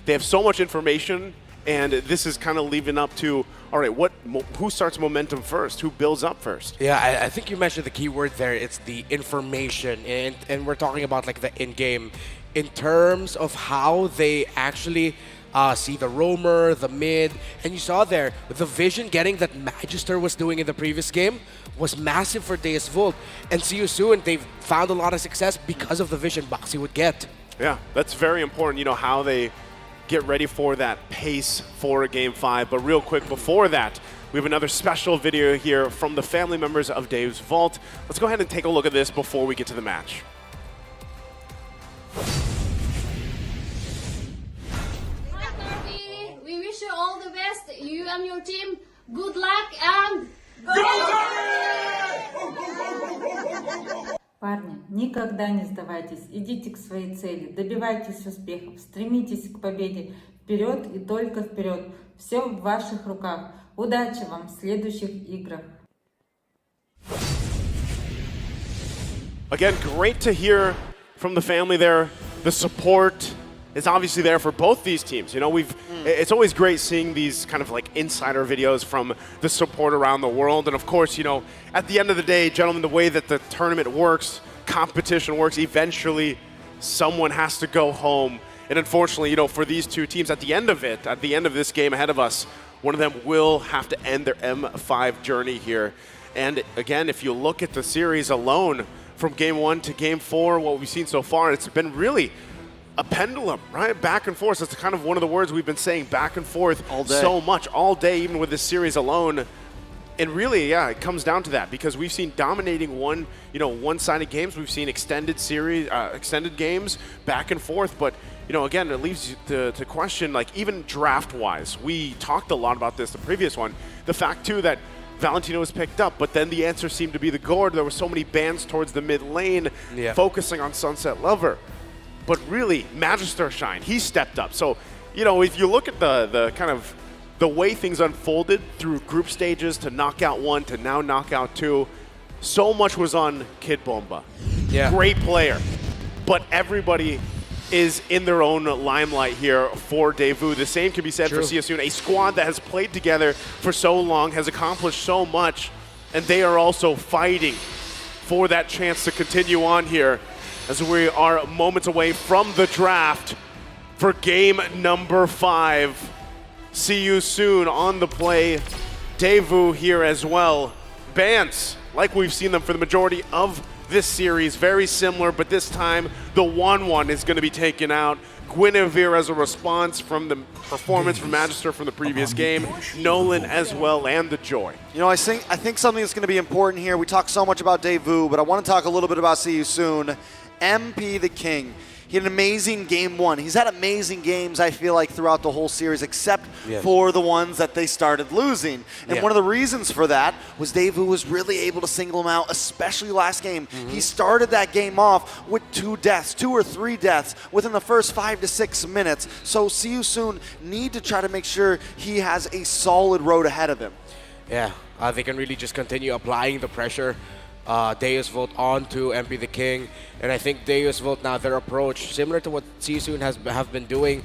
they have so much information, and this is kind of leaving up to, all right, who starts momentum first? Who builds up first? Yeah, I think you mentioned the key word there. It's the information, and we're talking about like the in-game in terms of how they actually see the roamer, the mid, and you saw there the vision getting that Magister was doing in the previous game was massive for Deus Vult. And See You Soon, they've found a lot of success because of the vision Boxy would get. Yeah, that's very important, how they get ready for that pace for Game 5. But real quick before that, we have another special video here from the family members of Deus Vult. Let's go ahead and take a look at this before we get to the match. We wish you all the best, you and your team. Good luck and Парни, никогда не сдавайтесь, идите к своей цели, добивайтесь успехов, стремитесь к победе, вперед и только вперед. Все в ваших руках. Удачи вам в следующих играх. Again, great to hear from the family there. The support is obviously there for both these teams. It's always great seeing these kind of like insider videos from the support around the world. And of course, at the end of the day, gentlemen, the way that the tournament works, competition works, eventually someone has to go home. And unfortunately, for these two teams, at the end of this game ahead of us, one of them will have to end their M5 journey here. And again, if you look at the series alone, from Game 1 to Game 4, what we've seen so far, it's been really a pendulum, right? Back and forth. That's kind of one of the words we've been saying, back and forth all day. So much, all day, even with this series alone. And really, yeah, it comes down to that because we've seen dominating one-sided games. We've seen extended games, back and forth. But, again, it leaves you to question, like, even draft-wise. We talked a lot about this, the previous one. The fact, too, that Valentino was picked up, but then the answer seemed to be the Gord. There were so many bans towards the mid lane, focusing on Sunset Lover. But really, Magister Shine, he stepped up. So, if you look at the kind of the way things unfolded through group stages to knockout 1 to now knockout 2, so much was on Kid Bomba. Yeah. Great player. But everybody is in their own limelight here for Daewoo. The same can be said for See You Soon, a squad that has played together for so long, has accomplished so much, and they are also fighting for that chance to continue on here as we are moments away from the draft for game number 5. See You Soon on the play. Daewoo here as well. Bans, like we've seen them for the majority of this series, very similar, but this time the 1-1 is going to be taken out. Guinevere as a response from the performance from Magister from the previous game. Nolan as well, and the Joy. I think something that's going to be important here. We talk so much about Daewoo, but I want to talk a little bit about See You Soon. MP the King. He had an amazing Game 1. He's had amazing games, I feel like, throughout the whole series, except for the ones that they started losing. And one of the reasons for that was Daewoo was really able to single him out, especially last game. He started that game off with 2 or 3 deaths within the first 5 to 6 minutes. So See You Soon need to try to make sure he has a solid road ahead of him. Yeah, they can really just continue applying the pressure Deus Vult onto MP the King, and I think Deus Vult now, their approach, similar to what Sisun have been doing,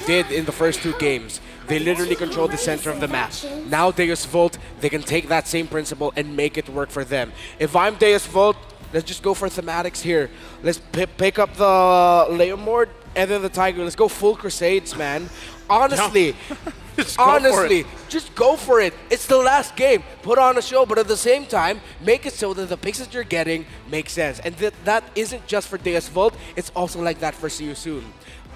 did in the first 2 games. They literally control the center of the map. Now Deus Vult, they can take that same principle and make it work for them. If I'm Deus Vult, let's just go for thematics here. Let's pick up the Leomord and then the Tiger. Let's go full Crusades, man. Honestly, just go for it. It's the last game. Put on a show, but at the same time, make it so that the picks that you're getting make sense. And that isn't just for Deus Vult, it's also like that for See You Soon.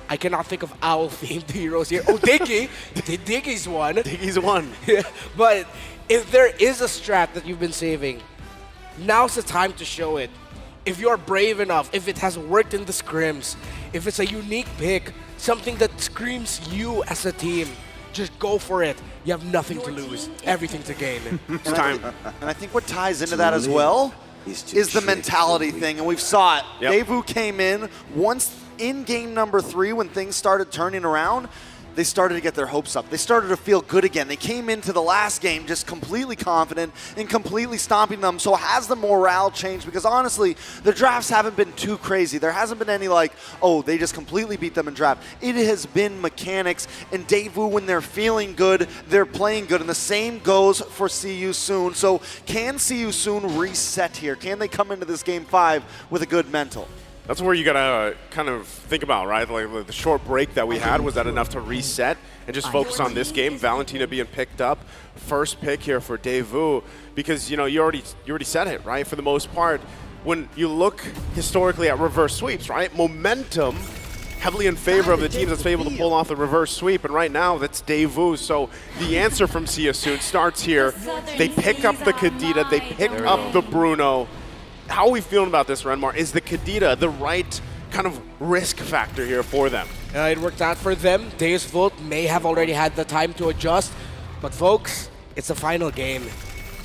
I cannot think of owl-themed heroes here. Oh, Diggy. Diggy's one. Diggy's one. Yeah. But if there is a strat that you've been saving, now's the time to show it. If you're brave enough, if it has worked in the scrims, if it's a unique pick, something that screams you as a team, just go for it. You have nothing to lose, everything to gain. It's time. And I think what ties into that as well is the mentality thing, and we've saw it. Yep. Daewoo came in once in game number 3 when things started turning around. They started to get their hopes up. They started to feel good again. They came into the last game just completely confident and completely stomping them. So has the morale changed? Because honestly, the drafts haven't been too crazy. There hasn't been any like, oh, they just completely beat them in draft. It has been mechanics, and Daewoo, when they're feeling good, they're playing good. And the same goes for See You Soon. So can See You Soon reset here? Can they come into this game 5 with a good mental? That's where you gotta kind of think about, right? Like the short break that we had, was that enough to reset and just focus on this game? Valentina being picked up, first pick here for Daewoo, because you already said it, right? For the most part, when you look historically at reverse sweeps, right? Momentum heavily in favor of the teams that's able to pull off the reverse sweep, and right now that's Daewoo. So the answer from See You Soon starts here. They pick up the Kadita, they pick up the Bruno. How are we feeling about this, Renmar? Is the Kadita the right kind of risk factor here for them? It worked out for them. Deus Vult may have already had the time to adjust, but folks, it's a final game.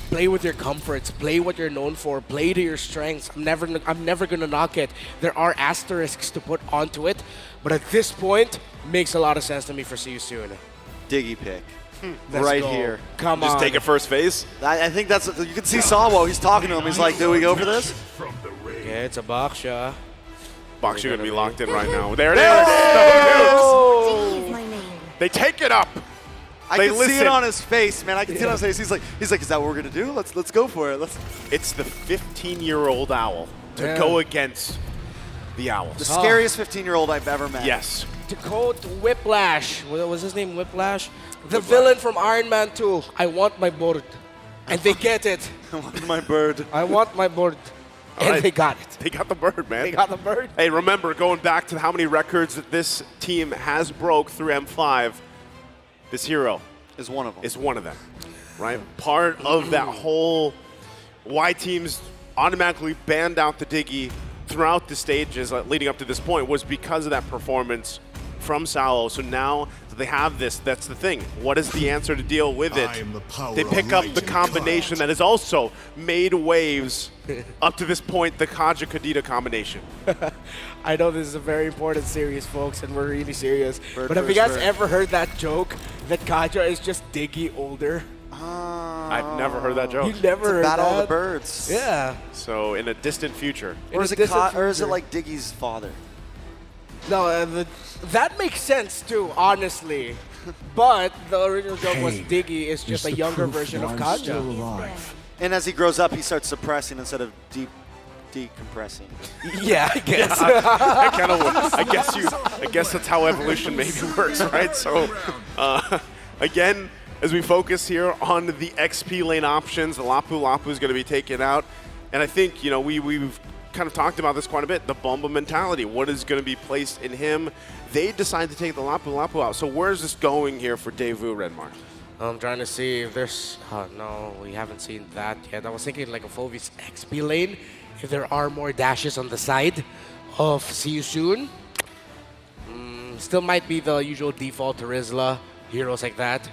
Play with your comforts, play what you're known for, play to your strengths. I'm never gonna knock it. There are asterisks to put onto it, but at this point, makes a lot of sense to me for See You Soon. Diggy pick. Let's right go. here. Come Just on. take it first phase? I think that's, you can see Sawo, he's talking to him. He's like, do we go for this? Yeah, it's a Baksha. Baksha gonna be locked in right now. There it is. No nukes. They take it up. I They can listen. see it on his face, man. I can see it on his face. He's like, is that what we're gonna do? Let's go for it. It's the 15-year-old owl to go against the owls. The scariest 15-year-old I've ever met. Yes. To quote Whiplash, what was his name, Whiplash? The villain from Iron Man 2, I want my board. And they get it. I want my bird. I want my board. And right. they got it. They got the bird, man. They got the bird. Hey, remember, going back to how many records that this team has broke through M5, this hero is one of them. Is one of them, right? Part of that whole why teams automatically banned out the Diggy throughout the stages leading up to this point was because of that performance from Salo. So now that they have this, that's the thing. What is the answer to deal with it? They pick up the combination that has also made waves up to this point, the Kaja Kadita combination. I know this is a very important series, folks, and we're really serious. But have you guys ever heard that joke that Kaja is just Diggy older? I've never heard that joke. You never heard Battle that? of the Birds. Yeah. So in a distant future. Or is it like Diggy's father? No, that makes sense too, honestly. But the original joke was Diggy is just a younger version of Kaja. And as he grows up, he starts suppressing instead of decompressing. Yeah, I guess. That kind of, I guess that's how evolution maybe works, right? So, again, as we focus here on the XP lane options, the Lapu Lapu is going to be taken out. And I think, we've kind of talked about this quite a bit, the Bomba mentality. What is going to be placed in him? They decide to take the Lapu Lapu out. So where is this going here for Daewoo, Redmar? I'm trying to see if there's... no, we haven't seen that yet. I was thinking like a Fovi's XP lane, if there are more dashes on the side of See You Soon. Still might be the usual default to Rizla, heroes like that.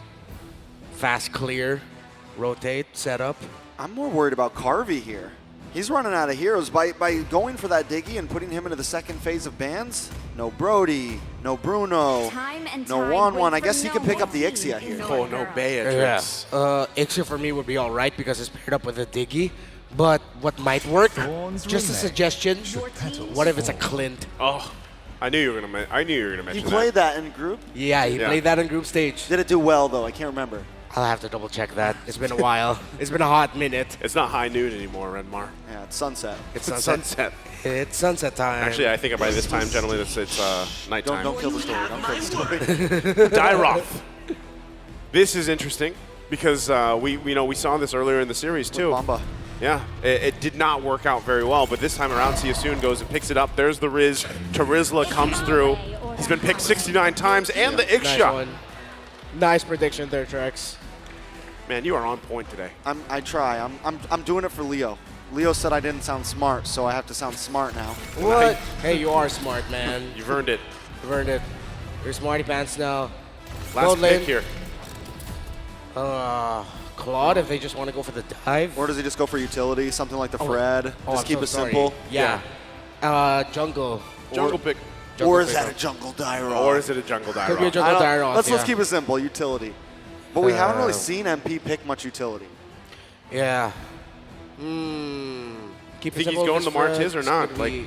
Fast clear, rotate, setup. I'm more worried about Carvey here. He's running out of heroes. By going for that Diggy and putting him into the second phase of bans, no Brody, no Bruno, no Wanwan. I guess he could pick up the Ixia here. Oh, no Beatrix. Yeah. Ixia for me would be all right because it's paired up with a Diggy. But what might work, just a suggestion, what if it's a Clint? Oh, I knew you were gonna mention that. He played that in group? Yeah, he played that in group stage. Did it do well, though? I can't remember. I'll have to double check that. It's been a while. It's been a hot minute. It's not high noon anymore, Redmar. Yeah, it's sunset. It's sunset. It's sunset time. Actually, I think by this time, gentlemen, it's nighttime. Don't kill the story. Don't kill the story. Dyroth. This is interesting because we saw this earlier in the series too. Bamba. Yeah, it did not work out very well, but this time around, Siasoon goes and picks it up. There's the Riz. Tarizla comes through. He's been picked 69 times, and the Iksha. Nice prediction there, Trex. Man, you are on point today. I try. I'm doing it for Leo. Leo said I didn't sound smart, so I have to sound smart now. What? Hey, you are smart, man. You've earned it. You've earned it. You're smarty pants now. Last pick here. Claude, if they just want to go for the dive. Or does he just go for utility, something like the Fred? Just keep it simple. Yeah. Jungle. Jungle pick. Or is that a jungle Dyroth? Or is it a jungle Dyroth? Could be a jungle Dyroth. Let's keep it simple. Utility. But we haven't really seen MP pick much utility. Yeah. Keep think he's going to Martiz or not? Martiz.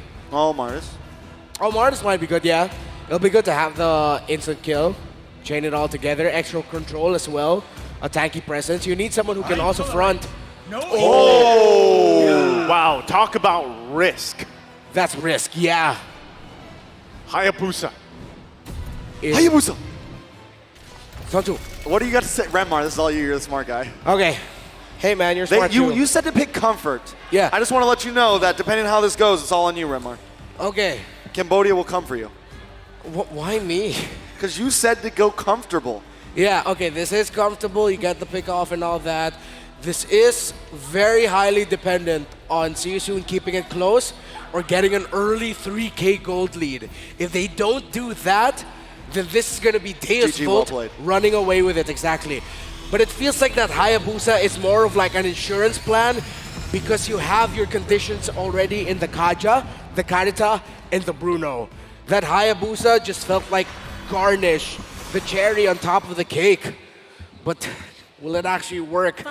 Oh, Martiz might be good, yeah. It'll be good to have the instant kill, chain it all together, extra control as well, a tanky presence. You need someone who can also front. Oh! Wow, talk about risk. That's risk, yeah. Hayabusa. Hayabusa! Santu. What do you got to say? Renmar, this is all you. You're the smart guy. Okay. Hey, man, you're smart too. You said to pick comfort. Yeah. I just want to let you know that depending on how this goes, it's all on you, Renmar. Okay. Cambodia will come for you. Why me? Because you said to go comfortable. Yeah, okay, this is comfortable. You get the pick off and all that. This is very highly dependent on Siasoon keeping it close or getting an early 3K gold lead. If they don't do that, then this is going to be Deus Vult running away with it, exactly. But it feels like that Hayabusa is more of like an insurance plan because you have your conditions already in the Kaja, the Karita, and the Bruno. That Hayabusa just felt like garnish, the cherry on top of the cake. But will it actually work?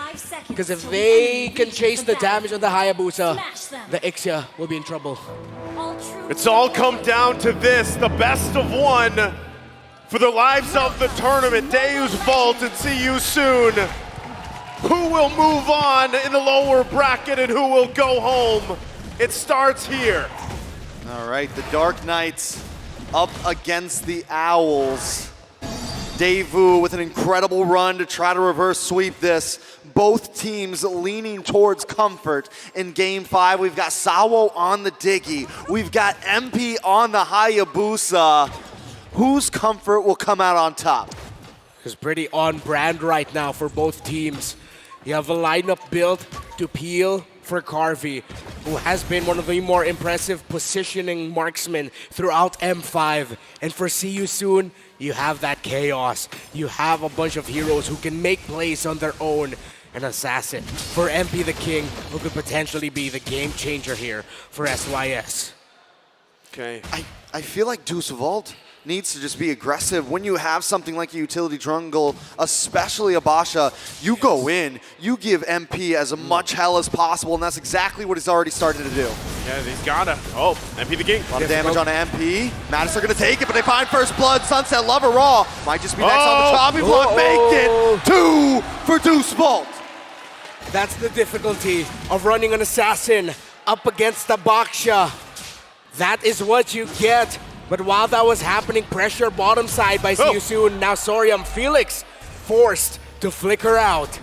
Because if they can chase the damage on the Hayabusa, the Ixia will be in trouble. It's all come down to this, the best of one for the lives of the tournament. Deus Vult and see you soon. Who will move on in the lower bracket and who will go home? It starts here. All right, the Dark Knights up against the Owls. Daewoo with an incredible run to try to reverse sweep this. Both teams leaning towards comfort in Game 5. We've got Sawo on the Diggy. We've got MP on the Hayabusa. Whose comfort will come out on top? It's pretty on brand right now for both teams. You have a lineup built to peel for Carvey, who has been one of the more impressive positioning marksmen throughout M5. And for See You Soon, you have that chaos. You have a bunch of heroes who can make plays on their own. An assassin for MP the King, who could potentially be the game changer here for SYS. Okay. I feel like Deus Vult needs to just be aggressive. When you have something like a utility jungle, especially a Basha, you go in, you give MP as much hell as possible, and that's exactly what he's already started to do. Yeah, he's gotta. Oh, MP the King. A lot of damage on MP. Madison are gonna take it, but they find first blood. Sunset Lover Raw might just be next on the chopping block. Make it 2 for Deus Vult. That's the difficulty of running an assassin up against the Baksha. That is what you get. But while that was happening, pressure bottom side by See You Soon. Now Sorium Felix forced to flicker out.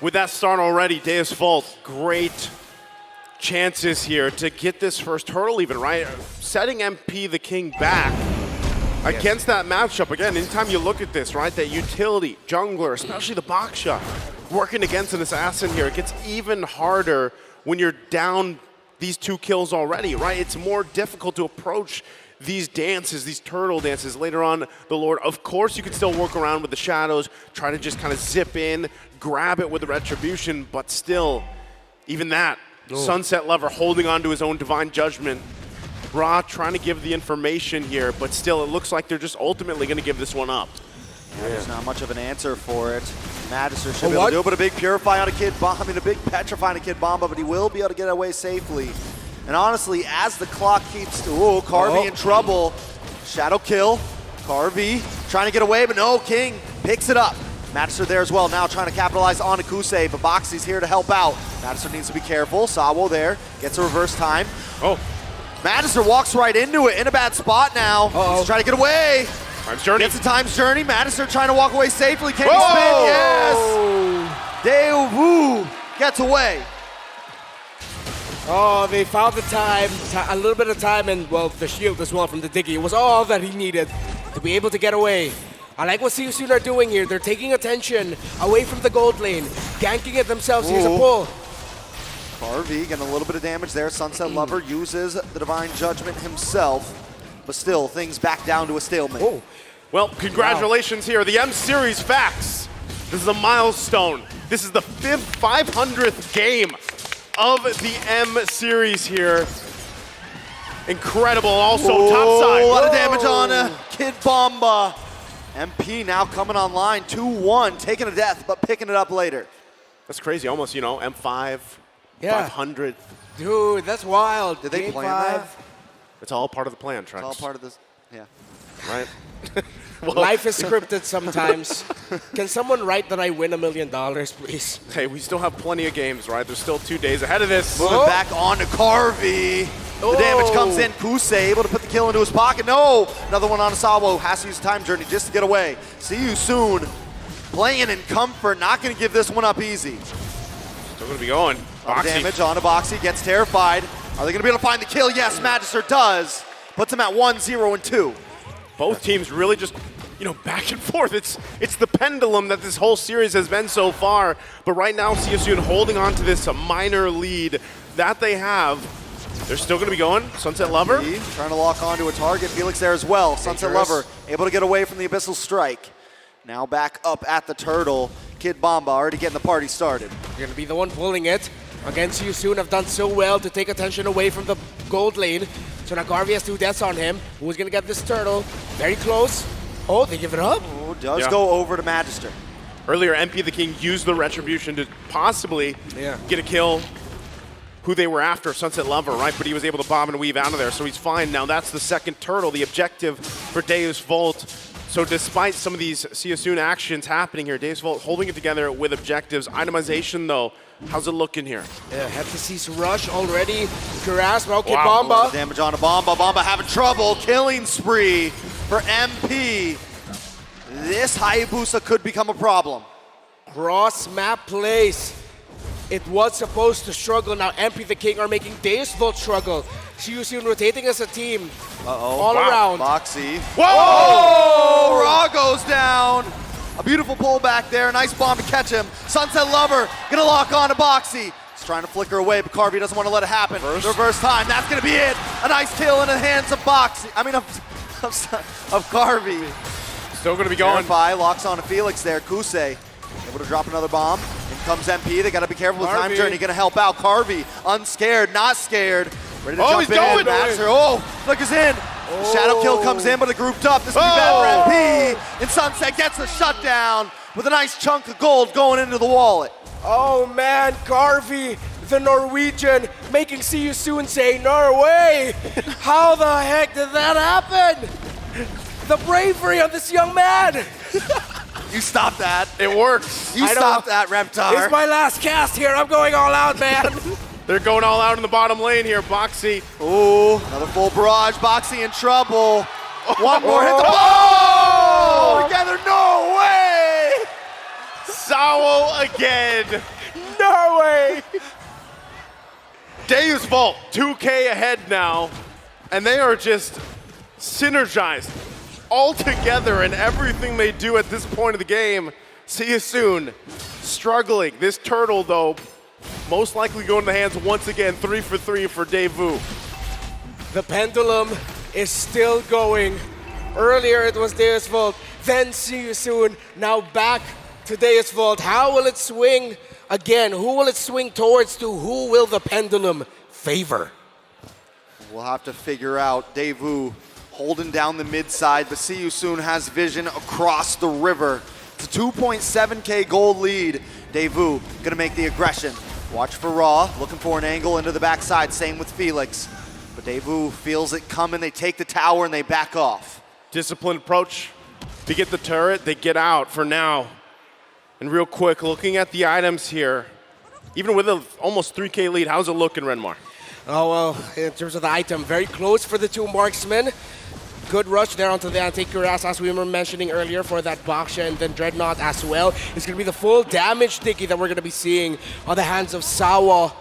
With that start already, Deus Vult, great chances here to get this first hurdle even, right? Setting MP the King back against that matchup. Again, anytime you look at this, right, that utility, jungler, especially the Baksha, working against an assassin here, it gets even harder when you're down these 2 kills already, right? It's more difficult to approach these dances, these turtle dances later on the Lord. Of course, you can still work around with the shadows, try to just kind of zip in, grab it with the retribution, but still, even that, Sunset Lover holding on to his own divine judgment. Ra trying to give the information here, but still, it looks like they're just ultimately going to give this one up. Yeah, there's not much of an answer for it. Magister should be able to do it, but a big Purify on a Kid Bomb. I mean, a big Petrify on a Kid Bomba, but he will be able to get away safely. And honestly, as the clock keeps... Ooh, Carvey in trouble. Shadow kill. Carvey trying to get away, but no, King picks it up. Magister there as well, now trying to capitalize on Akuse, but Boxy's here to help out. Magister needs to be careful. Sawo there, gets a reverse time. Magister walks right into it, in a bad spot now. He's trying to get away. Time's Journey. Gets a Time's Journey. Magister trying to walk away safely. Can he spin? Yes! Daewoo gets away. Oh, they found the time, a little bit of time, and, well, the shield as well from the Diggy. It was all that he needed to be able to get away. I like what CU are doing here. They're taking attention away from the gold lane, ganking it themselves. Here's a pull. Carvey getting a little bit of damage there. Sunset Lover uses the Divine Judgment himself, but still, things back down to a stalemate. Well, congratulations here. The M Series Facts. This is a milestone. This is the 500th game of the M Series here. Incredible. Also, top side. A lot of damage on Kid Bomba. MP now coming online, 2-1, taking a death, but picking it up later. That's crazy. Almost, M5, 500. Dude, that's wild. Did they plan that? It's all part of the plan, Trex. It's all part of this, yeah. Right? Life is scripted sometimes. Can someone write that I win $1 million, please? Hey, we still have plenty of games, right? There's still 2 days ahead of this. Moving back on to Carvey. The damage comes in. Kuse able to put the kill into his pocket. No! Another one on Asawo. Has to use Time Journey just to get away. See you soon. Playing in comfort. Not going to give this one up easy. Still going to be going. Damage on to Boxy. Gets terrified. Are they going to be able to find the kill? Yes, Magister does. Puts him at 1-0 and 2. Both teams really just, back and forth. It's the pendulum that this whole series has been so far. But right now, CSU holding on to this minor lead that they have. They're still going to be going. Sunset Lover. Trying to lock onto a target. Felix there as well. Sunset Lover able to get away from the Abyssal Strike. Now back up at the Turtle. Kid Bomba already getting the party started. You're going to be the one pulling it. Against you soon have done so well to take attention away from the gold lane. So now Garvey has 2 deaths on him. Who's going to get this Turtle? Very close. Oh, they give it up. Oh, does go over to Magister. Earlier, MP the King used the Retribution to possibly get a kill. Who they were after, Sunset Lover, right? But he was able to bomb and weave out of there, so he's fine. Now that's the second Turtle, the objective for Deus Volt. So despite some of these CSU actions happening here, Deus Volt holding it together with objectives. Itemization, though, how's it looking here? Yeah, Hephaestus Rush already. Grasp, okay, A Bomba. lot of damage on a Bomba. Bomba having trouble. Killing spree for MP. This Hayabusa could become a problem. Cross map plays. It was supposed to struggle. Now MP the King are making Deus Volt struggle. CU rotating as a team. All around. Boxy. Whoa! Ra goes down. A beautiful pullback there. Nice bomb to catch him. Sunset Lover gonna lock on to Boxy. He's trying to flicker away, but Carvey doesn't want to let it happen. Reverse time. That's gonna be it. A nice kill in the hands of Boxy. I mean, of Carvey. Still gonna be going. Verify locks on to Felix there. Kuse able to drop another bomb. In comes MP. They got to be careful with Time Journey. Going to help out. Carvey, unscared, not scared. Ready to jump in. Master, flickers in. Shadow kill comes in, but it grouped up. This could be bad for MP. And Sunset gets the shutdown with a nice chunk of gold going into the wallet. Oh man, Carvey, the Norwegian, making CU soon say Norway. How the heck did that happen? The bravery of this young man. You stop that. It works. You stop that, Reptar. It's my last cast here. I'm going all out, man. They're going all out in the bottom lane here. Boxy. Ooh, another full barrage. Boxy in trouble. One more hit the ball. Together, no way. Sawo again. No way. Deus Volt, 2K ahead now. And they are just synergized all together in everything they do at this point of the game. See you soon. Struggling. This Turtle, though, most likely going to the hands once again. 3 for 3 for Daewoo. The pendulum is still going. Earlier it was Deus Volt, then See You Soon, now back to Deus Volt. How will it swing again? Who will it swing towards to? Who will the pendulum favor? We'll have to figure out. Daewoo holding down the mid side, but See You Soon has vision across the river. It's a 2.7K gold lead. Daewoo gonna make the aggression. Watch for Raw, looking for an angle into the backside, same with Felix. But Daewoo feels it coming, they take the tower and they back off. Disciplined approach to get the turret, they get out for now. And real quick, looking at the items here, even with an almost 3K lead, how's it looking, Renmar? Oh, well, in terms of the item, very close for the two marksmen. Good rush there onto the anti-cuirass, as we were mentioning earlier, for that Baksha and then Dreadnought as well. It's going to be the full damage Dicky that we're going to be seeing on the hands of Sawa.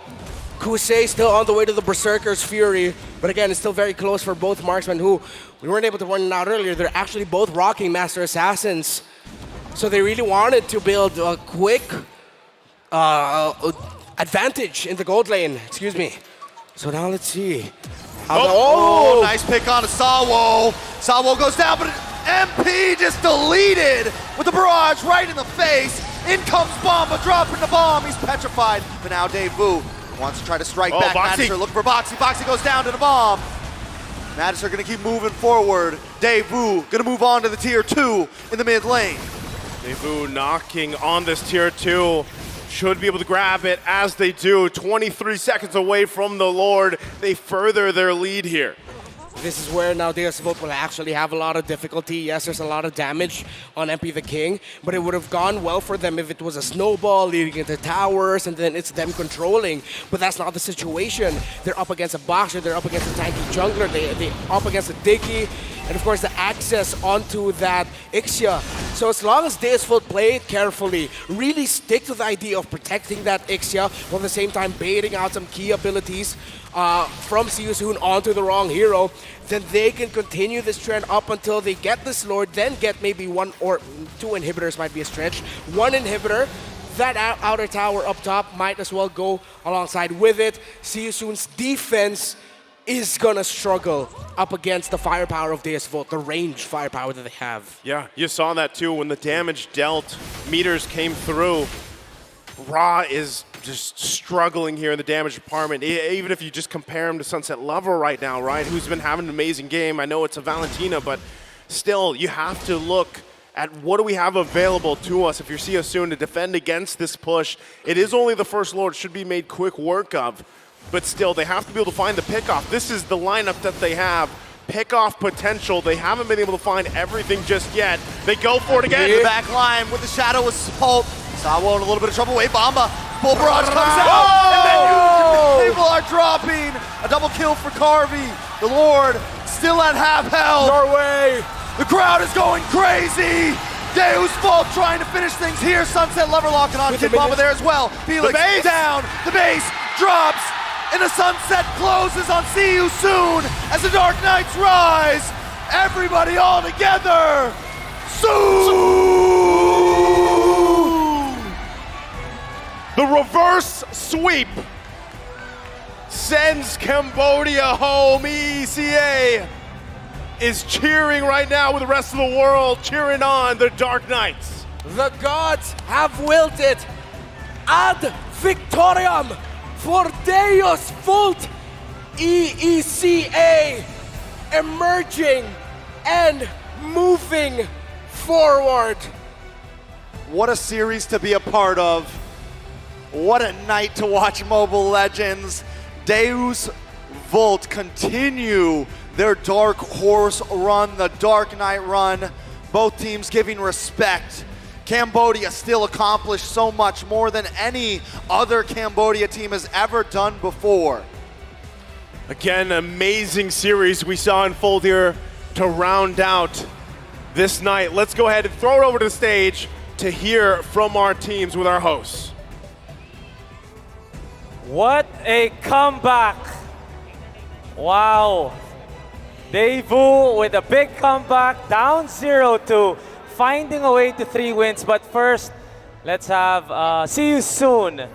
Kusei still on the way to the Berserker's Fury, but again, it's still very close for both marksmen who we weren't able to run out earlier. They're actually both rocking Master Assassins. So they really wanted to build a quick advantage in the gold lane, excuse me. So now let's see. Oh, nice pick on Sawo. Sawo goes down, but MP just deleted with the barrage right in the face. In comes Bomba, dropping the bomb. He's petrified, but now Daewoo wants to try to strike back. Madison looking for Boxy. Boxy goes down to the bomb. Madison gonna keep moving forward. Daewoo gonna move on to the tier 2 in the mid lane. Daewoo knocking on this tier 2. Should be able to grab it as they do. 23 seconds away from the Lord. They further their lead here. This is where now Deus Vult will actually have a lot of difficulty. Yes, there's a lot of damage on MP the King, but it would have gone well for them if it was a snowball leading into towers and then it's them controlling. But that's not the situation. They're up against a Baksha, they're up against a tanky jungler, they're up against a Dicky, and of course the access onto that Ixia. So as long as Deus Vult play it carefully, really stick to the idea of protecting that Ixia while at the same time baiting out some key abilities from See You Soon onto the wrong hero, then they can continue this trend up until they get this Lord, then get maybe 1 or 2 inhibitors might be a stretch. 1 inhibitor, that outer tower up top might as well go alongside with it. See You Soon's defense is gonna struggle up against the firepower of Deus Vult, the range firepower that they have. Yeah, you saw that too when the damage dealt meters came through. Ra is just struggling here in the damage department. Even if you just compare him to Sunset Lover right now, right, who's been having an amazing game. I know it's a Valentina, but still, you have to look at what do we have available to us if you're See You Soon to defend against this push. It is only the first Lord, should be made quick work of, but still, they have to be able to find the pickoff. This is the lineup that they have. Pickoff potential. They haven't been able to find everything just yet. They go for it again. The back line with the Shadow Assault. Sawo in a little bit of trouble. Wait, Bomba. Full barrage comes out. And then people are dropping. A double kill for Carvey. The Lord still at half health. Norway. The crowd is going crazy. Deus Vult trying to finish things here. Sunset Lover locking on Kid Bomba there as well. Felix down. The base drops. And the sunset closes on See You Soon as the Dark Knights rise. Everybody all together. Soon! The reverse sweep sends Cambodia home. ECA is cheering right now with the rest of the world, cheering on the Dark Knights. The gods have willed it. Ad victoriam for Deus Vult. EECA emerging and moving forward. What a series to be a part of. What a night to watch Mobile Legends. Deus Vult continue their Dark Horse run, the Dark Knight run. Both teams giving respect. Cambodia still accomplished so much more than any other Cambodia team has ever done before. Again, amazing series we saw unfold here to round out this night. Let's go ahead and throw it over to the stage to hear from our teams with our hosts. What a comeback! Wow. Daewoo with a big comeback, down 0-2, finding a way to 3 wins. But first, let's have See You Soon.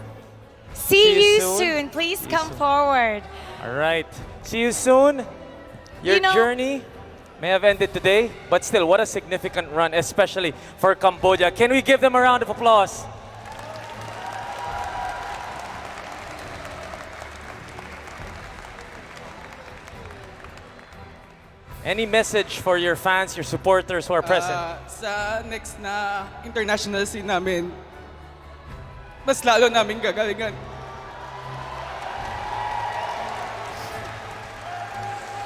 See you soon. Please come forward. All right. See You Soon. Your journey may have ended today, but still, what a significant run, especially for Cambodia. Can we give them a round of applause? Any message for your fans, your supporters who are present? Sa next na international scene namin, mas lalo namin gagalingan.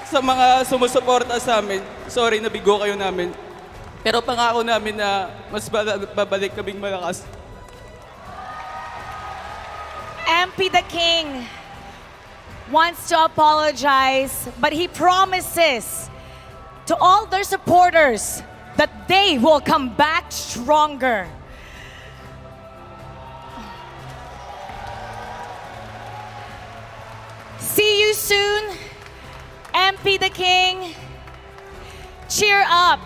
Sa mga sumusuporta sa amin, sorry nabigo kayo namin. Pero pangako namin na mas babalik kaming malakas. MP the King wants to apologize, but he promises to all their supporters that they will come back stronger. See you soon, MP the King. Cheer up,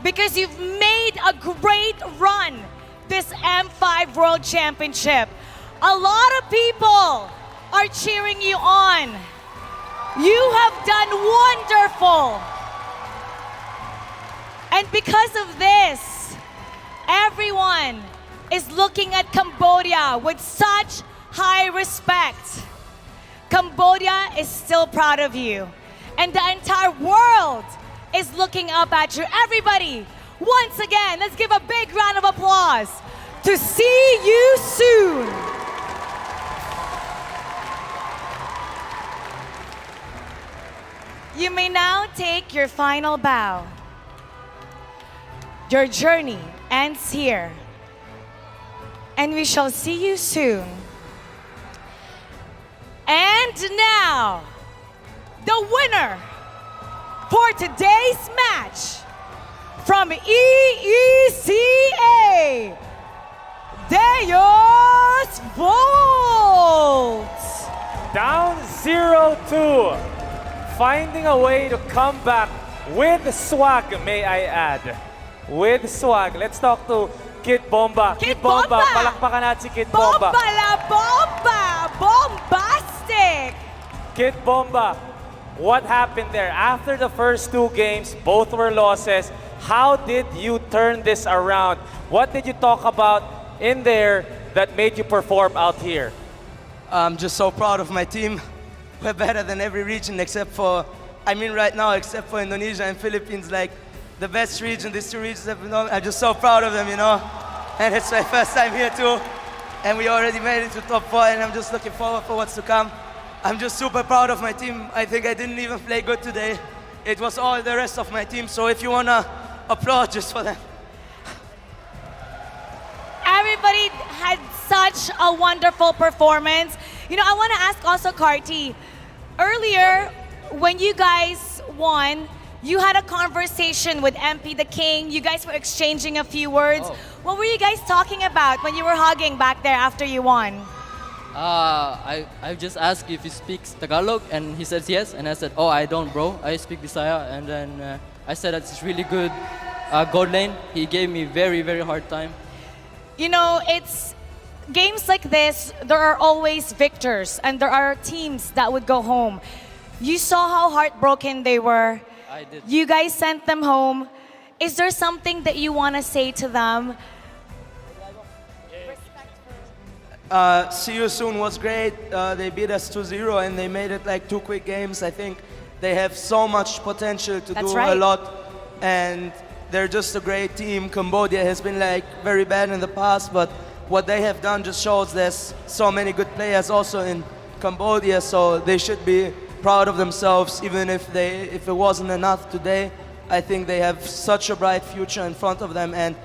because you've made a great run this M5 World Championship. A lot of people are cheering you on. You have done wonderful. And because of this, everyone is looking at Cambodia with such high respect. Cambodia is still proud of you. And the entire world is looking up at you. Everybody, once again, let's give a big round of applause to see you soon. You may now take your final bow. Your journey ends here, and we shall see you soon. And now, the winner for today's match from EECA, Deus Volts. Down 0-2. Finding a way to come back with swag, may I add. With swag. Let's talk to Kid Bomba. Kid Bomba! Palakpakan natin si Kid Bomba. Bomba la bomba! Bombastic! Kid Bomba, what happened there? After the first two games, both were losses. How did you turn this around? What did you talk about in there that made you perform out here? I'm just so proud of my team. We're better than every region except for, right now, except for Indonesia and Philippines, like the best region, these two regions have been, I'm just so proud of them, And it's my first time here too. And we already made it to top 4 and I'm just looking forward for what's to come. I'm just super proud of my team. I think I didn't even play good today. It was all the rest of my team, so if you wanna applaud just for them. Everybody had such a wonderful performance. I want to ask also Carty, earlier when you guys won, you had a conversation with MP the King. You guys were exchanging a few words. Oh. What were you guys talking about when you were hugging back there after you won? I just asked if he speaks Tagalog, and he says yes. And I said, oh, I don't, bro. I speak Bisaya. And then I said that it's really good gold lane. He gave me very, very hard time. It's games like this, there are always victors, and there are teams that would go home. You saw how heartbroken they were. I did. You guys sent them home. Is there something that you want to say to them? See you soon was great. They beat us 2-0 and they made it like 2 quick games. I think they have so much potential to do a lot, and they're just a great team. Cambodia has been very bad in the past, but what they have done just shows there's so many good players also in Cambodia, so they should be proud of themselves, even if it wasn't enough today. I think they have such a bright future in front of them, and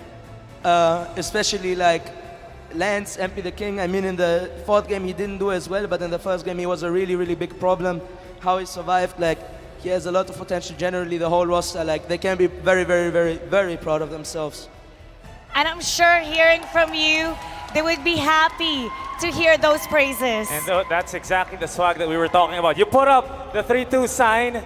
especially Lance, MP the King. In the 4th game he didn't do as well, but in the 1st game he was a really, really big problem. How he survived, he has a lot of potential. Generally, the whole roster, they can be very, very, very, very proud of themselves. And I'm sure hearing from you, they would be happy to hear those praises. And that's exactly the swag that we were talking about. You put up the 3-2 sign.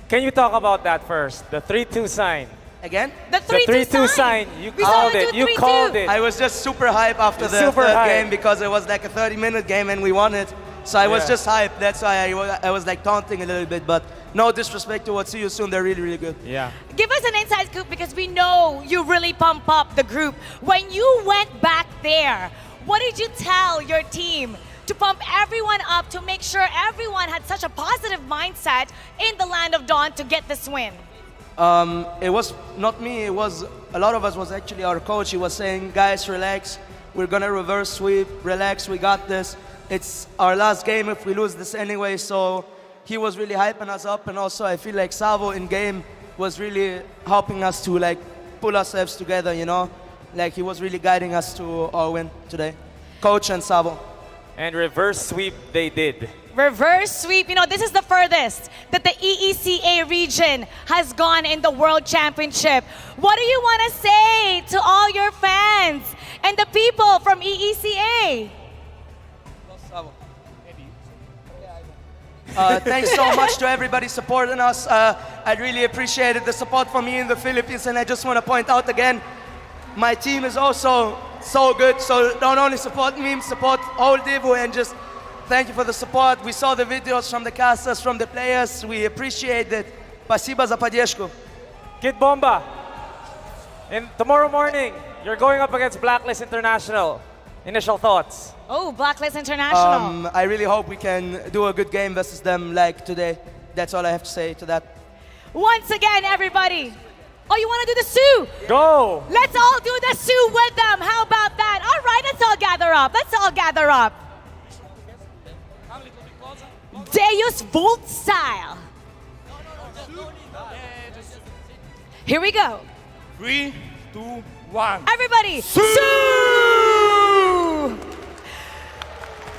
Can you talk about that first? The 3-2 sign. Again? The 3-2 sign. You called it. You called it. I was just super hyped after the third game because it was like a 30-minute game and we won it. So I was just hyped. That's why I was taunting a little bit. But no disrespect to what See You Soon. They're really, really good. Yeah. Give us an inside scoop because we know you really pump up the group. When you went back there, what did you tell your team to pump everyone up, to make sure everyone had such a positive mindset in the Land of Dawn to get this win? It was not me, it was a lot of us, was actually our coach. He was saying, guys, relax, we're gonna reverse sweep, relax, we got this. It's our last game if we lose this anyway, so he was really hyping us up, and also I feel like Savo in game was really helping us to like pull ourselves together, you know? Like he was really guiding us to our win today. Coach and Savo. And reverse sweep they did. Reverse sweep, you know, this is the furthest that the EECA region has gone in the World Championship. What do you want to say to all your fans and the people from EECA? Thanks so much to everybody supporting us. I really appreciated the support from me in the Philippines, and I just want to point out again, my team is also so good, so don't only support me, support whole Divu, and just thank you for the support. We saw the videos from the casters, from the players. We appreciate it. Спасибо за поддержку. Kid Bomba, and tomorrow morning, you're going up against Blacklist International. Initial thoughts? Oh, Blacklist International. I really hope we can do a good game versus them like today. That's all I have to say to that. Once again, everybody. Oh, you want to do the Sioux? Go! Let's all do the Sioux with them. How about that? All right, let's all gather up. Let's all gather up. Deus Vult style. Here we go. 3, 2, 1. Everybody, Sioux!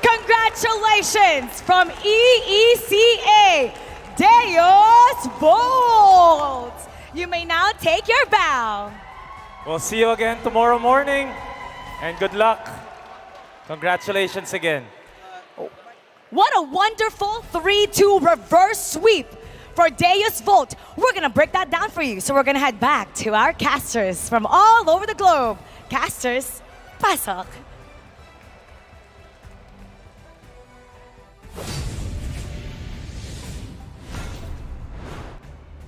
Congratulations from EECA, Deus Vult. You may now take your bow. We'll see you again tomorrow morning, and good luck. Congratulations again. What a wonderful 3-2 reverse sweep for Deus Vult. We're going to break that down for you. So we're going to head back to our casters from all over the globe. Casters, pasok.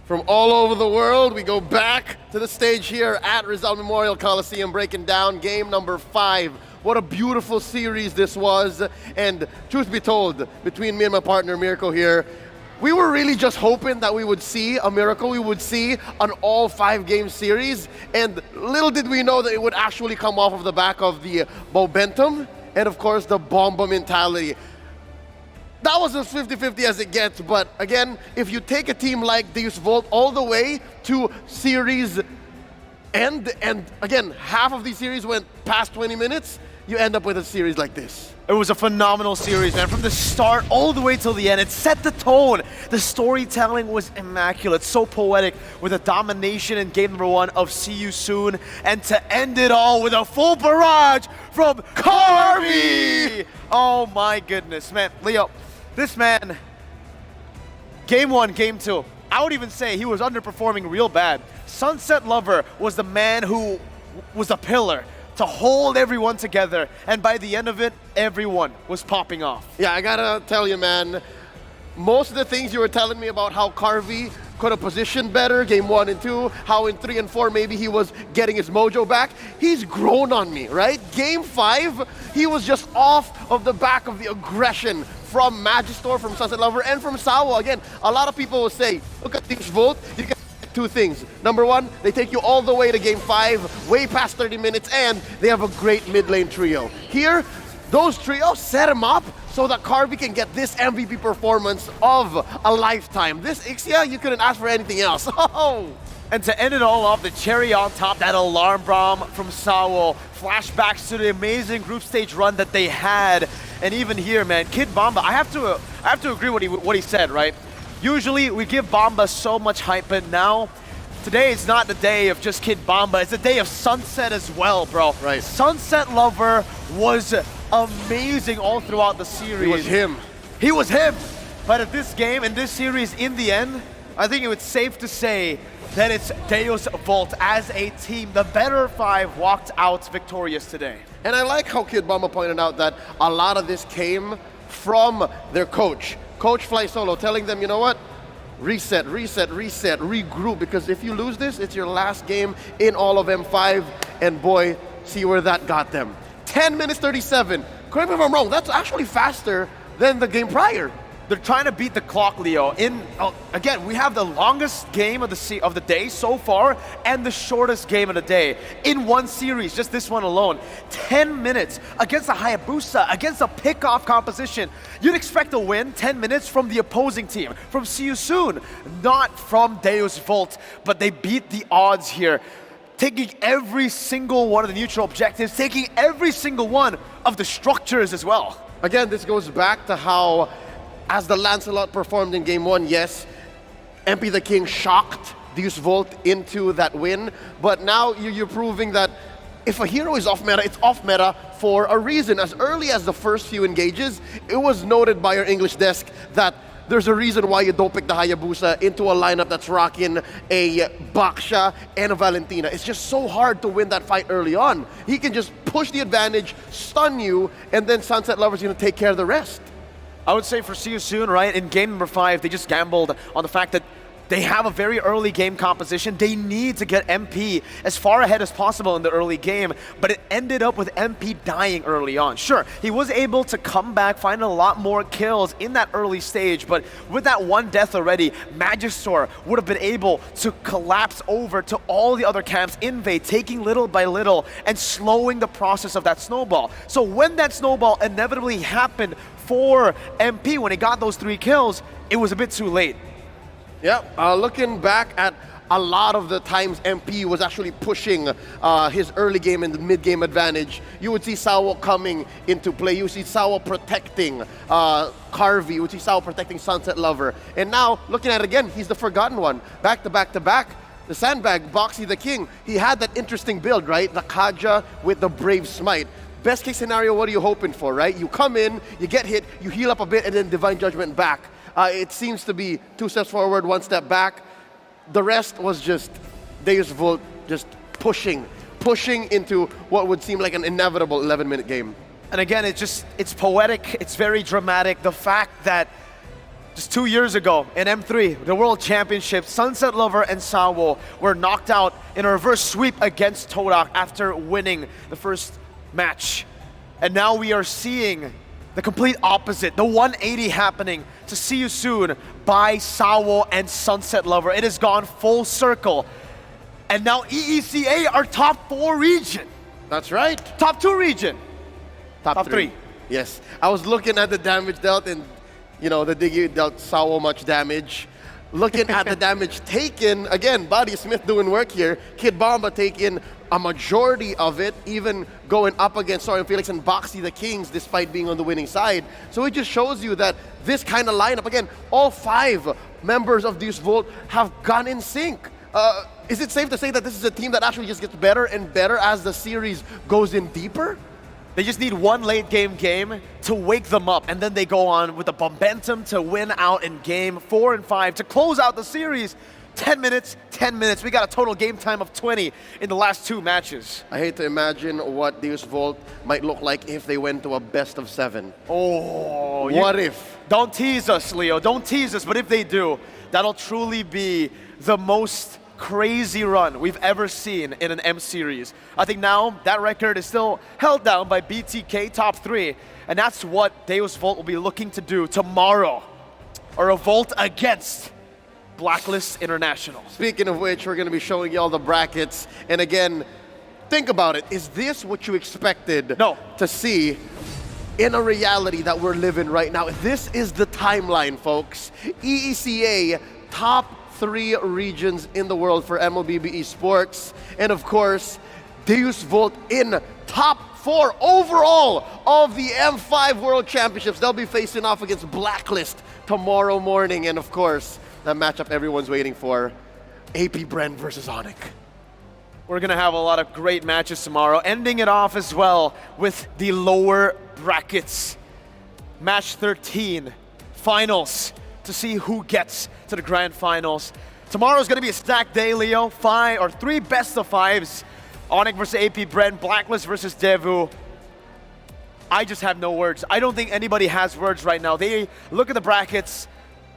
From all over the world, we go back to the stage here at Rizal Memorial Coliseum, breaking down game number 5. What a beautiful series this was. And truth be told, between me and my partner Mirko here, we were really just hoping that we would see a miracle. We would see an all 5-game series. And little did we know that it would actually come off of the back of the momentum and, of course, the Bomba mentality. That was as 50-50 as it gets, but again, if you take a team like Deus Vult all the way to series end, and again, half of these series went past 20 minutes, you end up with a series like this. It was a phenomenal series, man. From the start all the way till the end, it set the tone. The storytelling was immaculate, so poetic, with a domination in game number 1 of See You Soon, and to end it all with a full barrage from Carvey! Oh my goodness, man. Leo, this man, game 1, game 2, I would even say he was underperforming real bad. Sunset Lover was the man who was a pillar to hold everyone together, and by the end of it, everyone was popping off. Yeah, I gotta tell you, man, most of the things you were telling me about how Carvey could have positioned better, game 1 and 2, how in 3 and 4 maybe he was getting his mojo back, he's grown on me, right? Game 5, he was just off of the back of the aggression from Magister, from Sunset Lover, and from Sawo. Again, a lot of people will say, look at Deus Vult, you can two things. Number 1, they take you all the way to game 5, way past 30 minutes, and they have a great mid lane trio. Here, those trios set him up so that Carvey can get this MVP performance of a lifetime. This Ixia, you couldn't ask for anything else. Oh! And to end it all off, the cherry on top, that alarm bomb from Sawo. Flashbacks to the amazing group stage run that they had. And even here, man, Kid Bomba, I have to agree what he said, right? Usually we give Bomba so much hype, but now, today is not the day of just Kid Bomba, it's the day of Sunset as well, bro. Right. Sunset Lover was amazing all throughout the series. He was him. He was him. But at this game, in this series, in the end, I think it's safe to say that it's Deus Vult as a team. The better 5 walked out victorious today. And I like how Kid Bomba pointed out that a lot of this came from their coach. Coach Fly Solo telling them, you know what? Reset, reset, reset, regroup, because if you lose this, it's your last game in all of M5, and boy, see where that got them. 10 minutes 37, correct me if I'm wrong, that's actually faster than the game prior. They're trying to beat the clock, Leo. Again, we have the longest game of the day so far and the shortest game of the day in one series, just this one alone. 10 minutes against a Hayabusa, against a pick-off composition. You'd expect a win 10 minutes from the opposing team, from See You Soon, not from Deus Vult, but they beat the odds here, taking every single one of the neutral objectives, taking every single one of the structures as well. Again, this goes back to how, as the Lancelot performed in Game 1, yes, MP the King shocked Deus Vult into that win, but now you're proving that if a hero is off meta, it's off meta for a reason. As early as the first few engages, it was noted by our English desk that there's a reason why you don't pick the Hayabusa into a lineup that's rocking a Baksha and a Valentina. It's just so hard to win that fight early on. He can just push the advantage, stun you, and then Sunset Lover's gonna take care of the rest. I would say for See You Soon, right, in game number 5, they just gambled on the fact that they have a very early game composition. They need to get MP as far ahead as possible in the early game, but it ended up with MP dying early on. Sure, he was able to come back, find a lot more kills in that early stage, but with that one death already, Magister would have been able to collapse over to all the other camps, invade, taking little by little and slowing the process of that snowball. So when that snowball inevitably happened for MP, when he got those 3 kills, it was a bit too late. Yep, looking back at a lot of the times MP was actually pushing his early game and the mid-game advantage, you would see Sawo coming into play. You would see Sawo protecting Carvey. You would see Sawo protecting Sunset Lover. And now, looking at it again, he's the forgotten one. Back to back to back. The Sandbag, Boxy the King, he had that interesting build, right? The Kaja with the Brave Smite. Best case scenario, what are you hoping for, right? You come in, you get hit, you heal up a bit, and then Divine Judgment back. It seems to be 2 steps forward, 1 step back. The rest was just Deus Vult just pushing into what would seem like an inevitable 11-minute game. And again, it's poetic, it's very dramatic. The fact that just 2 years ago in M3, the World Championship, Sunset Lover and Sawo were knocked out in a reverse sweep against Todak after winning the first match. And now we are seeing the complete opposite, the 180 happening to See You Soon by Sawo and Sunset Lover. It has gone full circle. And now EECA are top 4 region. That's right. Top 2 region. Top 3. Yes. I was looking at the damage dealt, and you know, the Diggy dealt Sawo much damage. Looking at the damage taken, again, Buddy Smith doing work here. Kid Bomba taking a majority of it, even going up against Soren Felix and Boxy the Kings despite being on the winning side. So it just shows you that this kind of lineup, again, all 5 members of Deus Vult have gone in sync. Is it safe to say that this is a team that actually just gets better and better as the series goes in deeper? They just need one late game to wake them up, and then they go on with the momentum to win out in game 4 and 5 to close out the series. 10 minutes, 10 minutes. We got a total game time of 20 in the last 2 matches. I hate to imagine what Deus Vult might look like if they went to a best of 7. Oh, what if? Don't tease us, Leo. Don't tease us. But if they do, that'll truly be the most crazy run we've ever seen in an M series. I think now that record is still held down by BTK top 3, and that's what Deus Vult will be looking to do tomorrow. A revolt against Blacklist International. Speaking of which, we're going to be showing you all the brackets. And again, think about it. Is this what you expected to see in a reality that we're living right now? This is the timeline, folks. EECA, top 3 regions in the world for MLBB Esports. And of course, Deus Vult in top 4 overall of the M5 World Championships. They'll be facing off against Blacklist tomorrow morning. And of course, that matchup everyone's waiting for, AP Bren versus Onic. We're going to have a lot of great matches tomorrow, ending it off as well with the lower brackets. Match 13, finals, to see who gets to the grand finals. Tomorrow's going to be a stacked day, Leo. 3 best of 5s. Onic versus AP Bren, Blacklist versus Devu. I just have no words. I don't think anybody has words right now. They look at the brackets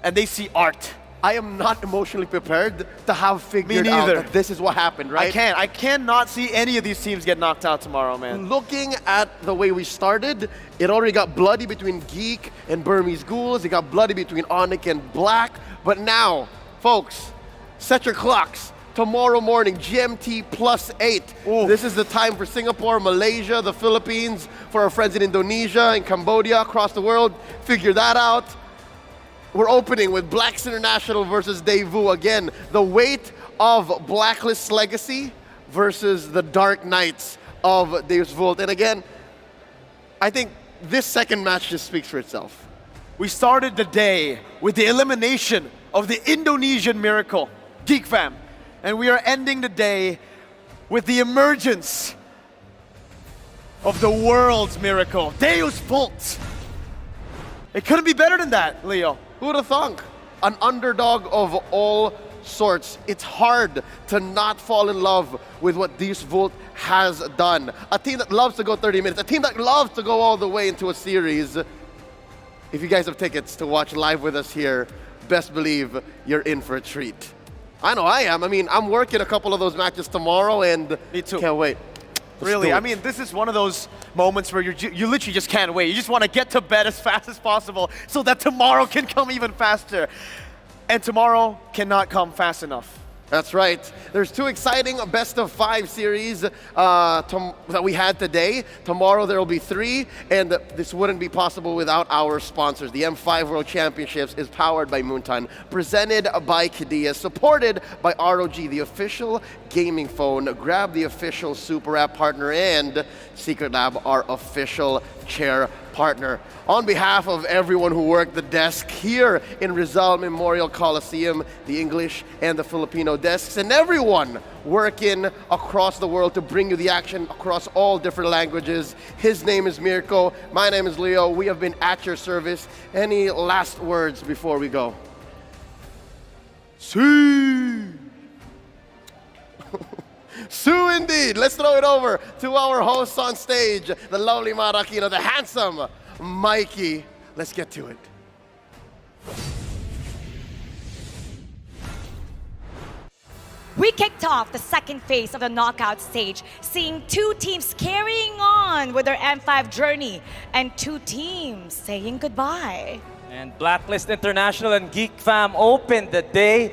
and they see art. I am not emotionally prepared to have figured Me out neither. that this is what happened, right? I cannot see any of these teams get knocked out tomorrow, man. Looking at the way we started, it already got bloody between Geek and Burmese Ghouls. It got bloody between Onyx and Black. But now, folks, set your clocks. Tomorrow morning, GMT +8. This is the time for Singapore, Malaysia, the Philippines, for our friends in Indonesia and Cambodia, across the world. Figure that out. We're opening with Blacks International versus Daewoo. Again, the weight of Blacklist's legacy versus the Dark Knights of Deus Vult. And again, I think this second match just speaks for itself. We started the day with the elimination of the Indonesian Miracle, Geek Fam. And we are ending the day with the emergence of the world's miracle, Deus Vult. It couldn't be better than that, Leo. Who would have thunk? An underdog of all sorts. It's hard to not fall in love with what Deus Vult has done. A team that loves to go 30 minutes, a team that loves to go all the way into a series. If you guys have tickets to watch live with us here, best believe you're in for a treat. I know I am. I mean, I'm working a couple of those matches tomorrow, and me too. Can't wait. Really, I mean, this is one of those moments where you literally just can't wait. You just want to get to bed as fast as possible so that tomorrow can come even faster. And tomorrow cannot come fast enough. That's right. There's two exciting best-of-5 series that we had today. Tomorrow there will be 3, and this wouldn't be possible without our sponsors. The M5 World Championships is powered by Moonton, presented by Kidia, supported by ROG, the official gaming phone. Grab the official Super App partner, and Secret Lab, our official chair partner. On behalf of everyone who worked the desk here in Rizal Memorial Coliseum, the English and the Filipino desks, and everyone working across the world to bring you the action across all different languages. His name is Mirko. My name is Leo. We have been at your service. Any last words before we go? See. Sue indeed. Let's throw it over to our hosts on stage, the lovely Marakino, the handsome Mikey. Let's get to it. We kicked off the second phase of the knockout stage, seeing 2 teams carrying on with their M5 journey and 2 teams saying goodbye. And Blacklist International and Geek Fam opened the day.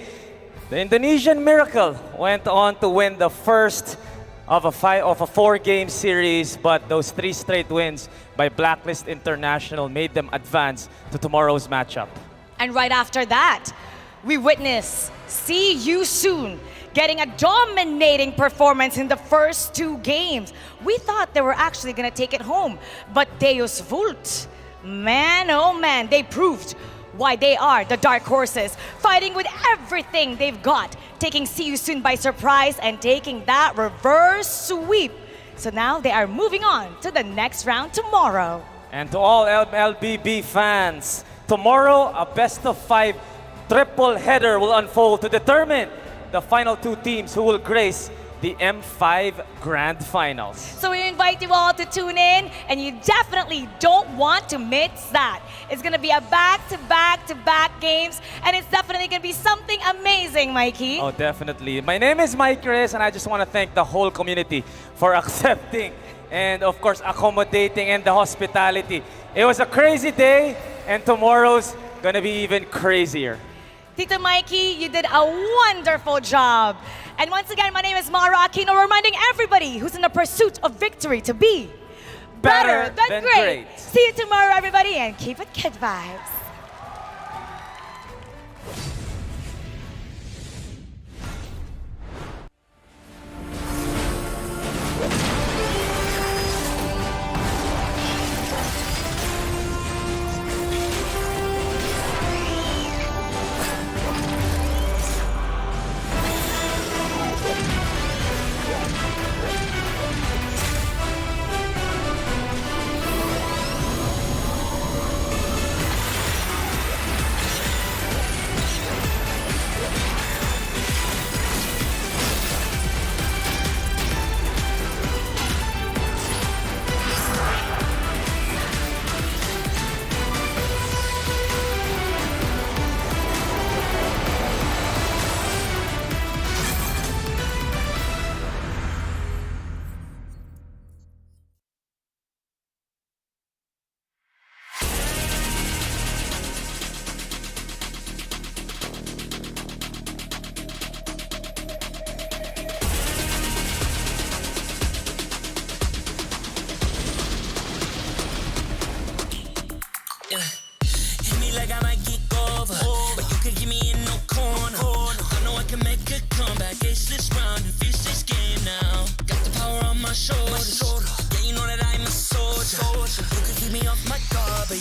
The Indonesian Miracle went on to win the first of a 4-game series, but those 3 straight wins by Blacklist International made them advance to tomorrow's matchup. And right after that, we witness See You Soon getting a dominating performance in the first 2 games. We thought they were actually going to take it home, but Deus Vult, man oh man, they proved why they are the dark horses, fighting with everything they've got, taking See You Soon by surprise and taking that reverse sweep. So now they are moving on to the next round tomorrow. And to all MLBB fans, tomorrow a best-of-5 triple header will unfold to determine the final 2 teams who will grace the M5 Grand Finals. So we invite you all to tune in, and you definitely don't want to miss that. It's going to be a back-to-back games, and it's definitely going to be something amazing, Mikey. Oh, definitely. My name is Mike Chris, and I just want to thank the whole community for accepting and, of course, accommodating and the hospitality. It was a crazy day, and tomorrow's going to be even crazier. Tito Mikey, you did a wonderful job. And once again, my name is Mara Aquino, reminding everybody who's in the pursuit of victory to be better than great. See you tomorrow, everybody, and keep it kid vibes.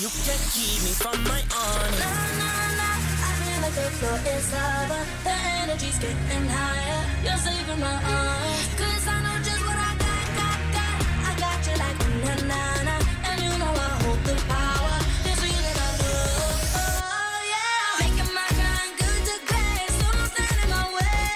you can't keep me from my honor. Nah, nah, nah, I feel like the floor is lava. The energy's getting higher. You're saving my arms. 'Cause I know just what I got. I got you like na-na-na. And you know I hold the power. This feeling I love. Oh, yeah. Making my grind good to great. So don't stand in my way.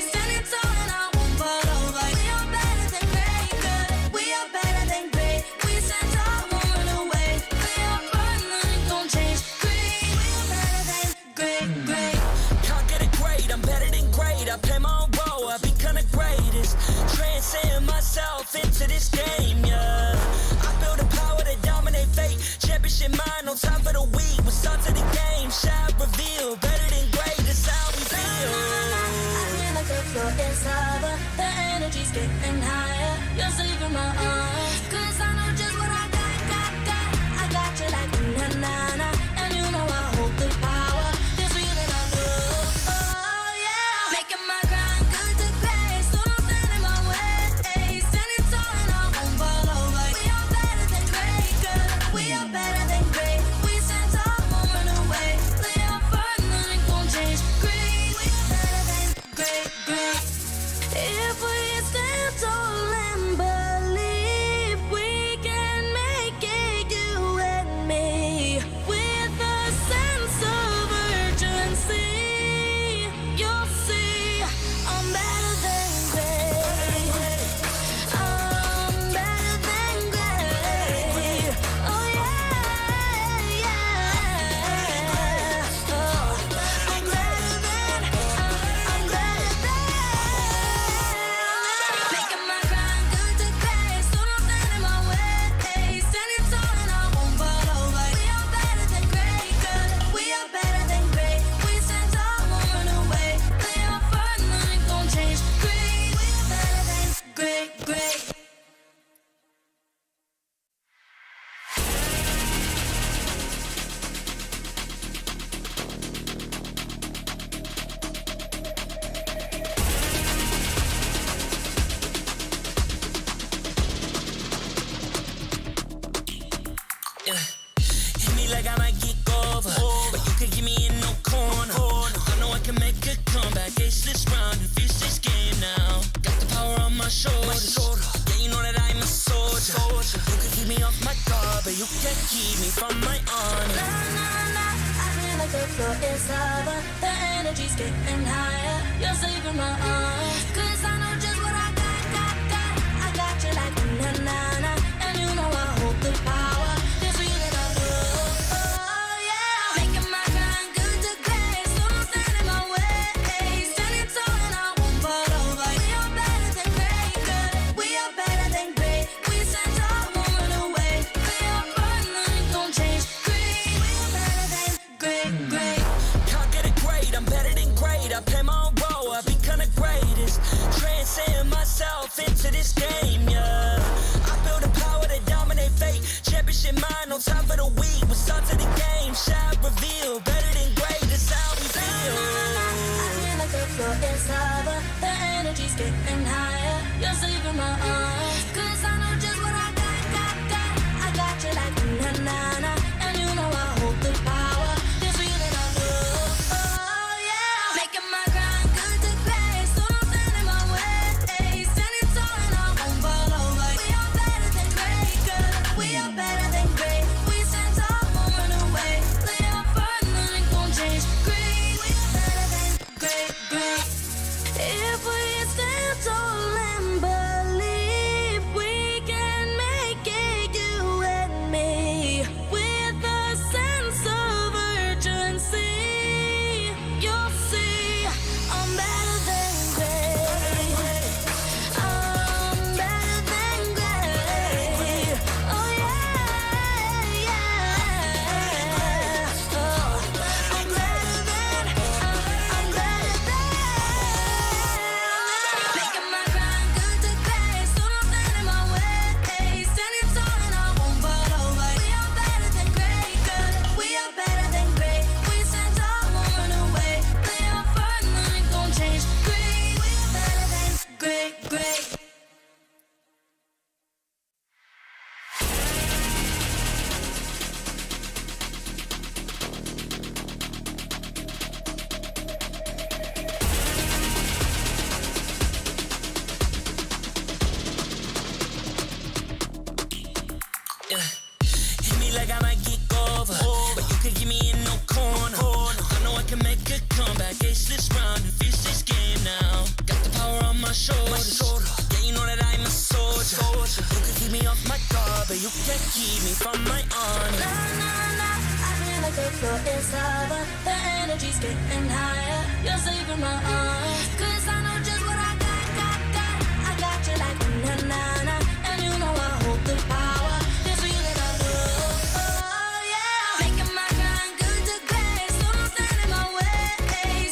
Standing tall and I won't fall over. We are better than great, good. We are better than great. We stand tall, won't run away. We are fun, nothing gon' change. Great, we are better than great. Can't get it great, I'm better than great. I play my own role, I become the greatest. Transcend myself into this game, yeah. I build a power to dominate fate. Championship mind, no time for the weak. We start to the game, shine, reveal. Better than great, that's how we feel. I feel like the floor is lava. The energy's getting higher. You're saving my arms. 'Cause I know just what I got. I got you like na-na-na. And you know I hold the power. This feeling I love. Oh, yeah. Making my grind good to great. So don't stand in my way. Standing tall and I won't fall over. We are better than great, good. We are better than great. We stand tall, won't run away. Play our fun, nothing gon' change. Great, we are better than great. If we stand tall and believe we can make it, you and me, with a sense of urgency, you'll see I'm better than great. I'm better than great. Oh yeah, yeah. Oh, I'm better than. Making my grind good to great. So don't stand in my way. Standing tall and I won't fall over. We are better than great, good. We are better than great. We stand tall, won't run away. Play our fun, nothing gon' change. Great, we are better than great. Hit me like I might get over, but you can get me in no corner. I know I can make a comeback. Ace this round and finish this game now. Got the power on my shoulders. Yeah, you know that I'm a soldier. You can keep me off my guard, but you can't keep me from my honor. Nah, I feel like the floor is lava. The energy's getting higher. You're saving my arms. 'Cause I know just what I got. I got you like na-na-na. And you know I hold the power. This feeling I love. Oh, yeah. Making my grind good to great. So don't stand in my way. Standing tall and I won't fall over. We are better than great, good. We are better than great. We stand tall, won't run away. Play our fun, nothing gon' change. Great, we are better than great. Can't get it great, I'm better than great. I play my own role, I become the greatest. Transcend myself into this game, yeah. I build a power to dominate fate. Championship mind, no time for the weak. We start to the game, shine, reveal. Better than great, that's how we feel. I feel like the floor is lava. The energy's getting higher. You're saving my arms. 'Cause I know just what I got. I got you like na-na-na. And you know I hold the power. This feeling I love. Oh, yeah. Making my grind good to great. So don't stand in my way. Standing tall and I won't fall over. We are better than great, good. We are better than great. We stand tall, won't run away. Play our fun, nothing gon' change. Great, we are better than great. If we stand tall and believe my shoulders. Yeah, you know that I'm a soldier. You can keep me off my guard, but you can't keep me from my honor. Nah, nah, nah, I feel like the floor is lava. The energy's getting higher. You're saving my arms. 'Cause I know just what I got. I got you like na-na-na. And you know I hold the power. This feeling I love. Oh, yeah. Making my grind good to great. So don't stand in my way.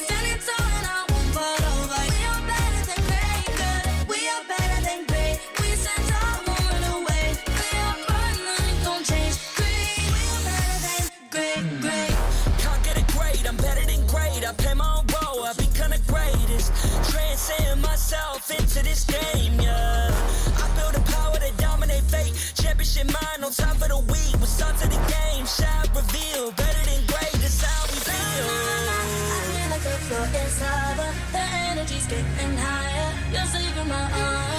Standing tall and I won't fall over. We are better than great, good. We are better than great. We stand tall, won't run away. We are burn, nothing gon' change. Great. We are better than great. Can't get it great, I'm better than great. I play my own role, I become the greatest. Transcend myself into this game, yeah. I build a power to dominate fate. Championship mind on top of the week. What's up to the game? Shot reveal. Better than great, that's how we feel. I feel like the floor is lava. The energy's getting higher. You're saving my arms.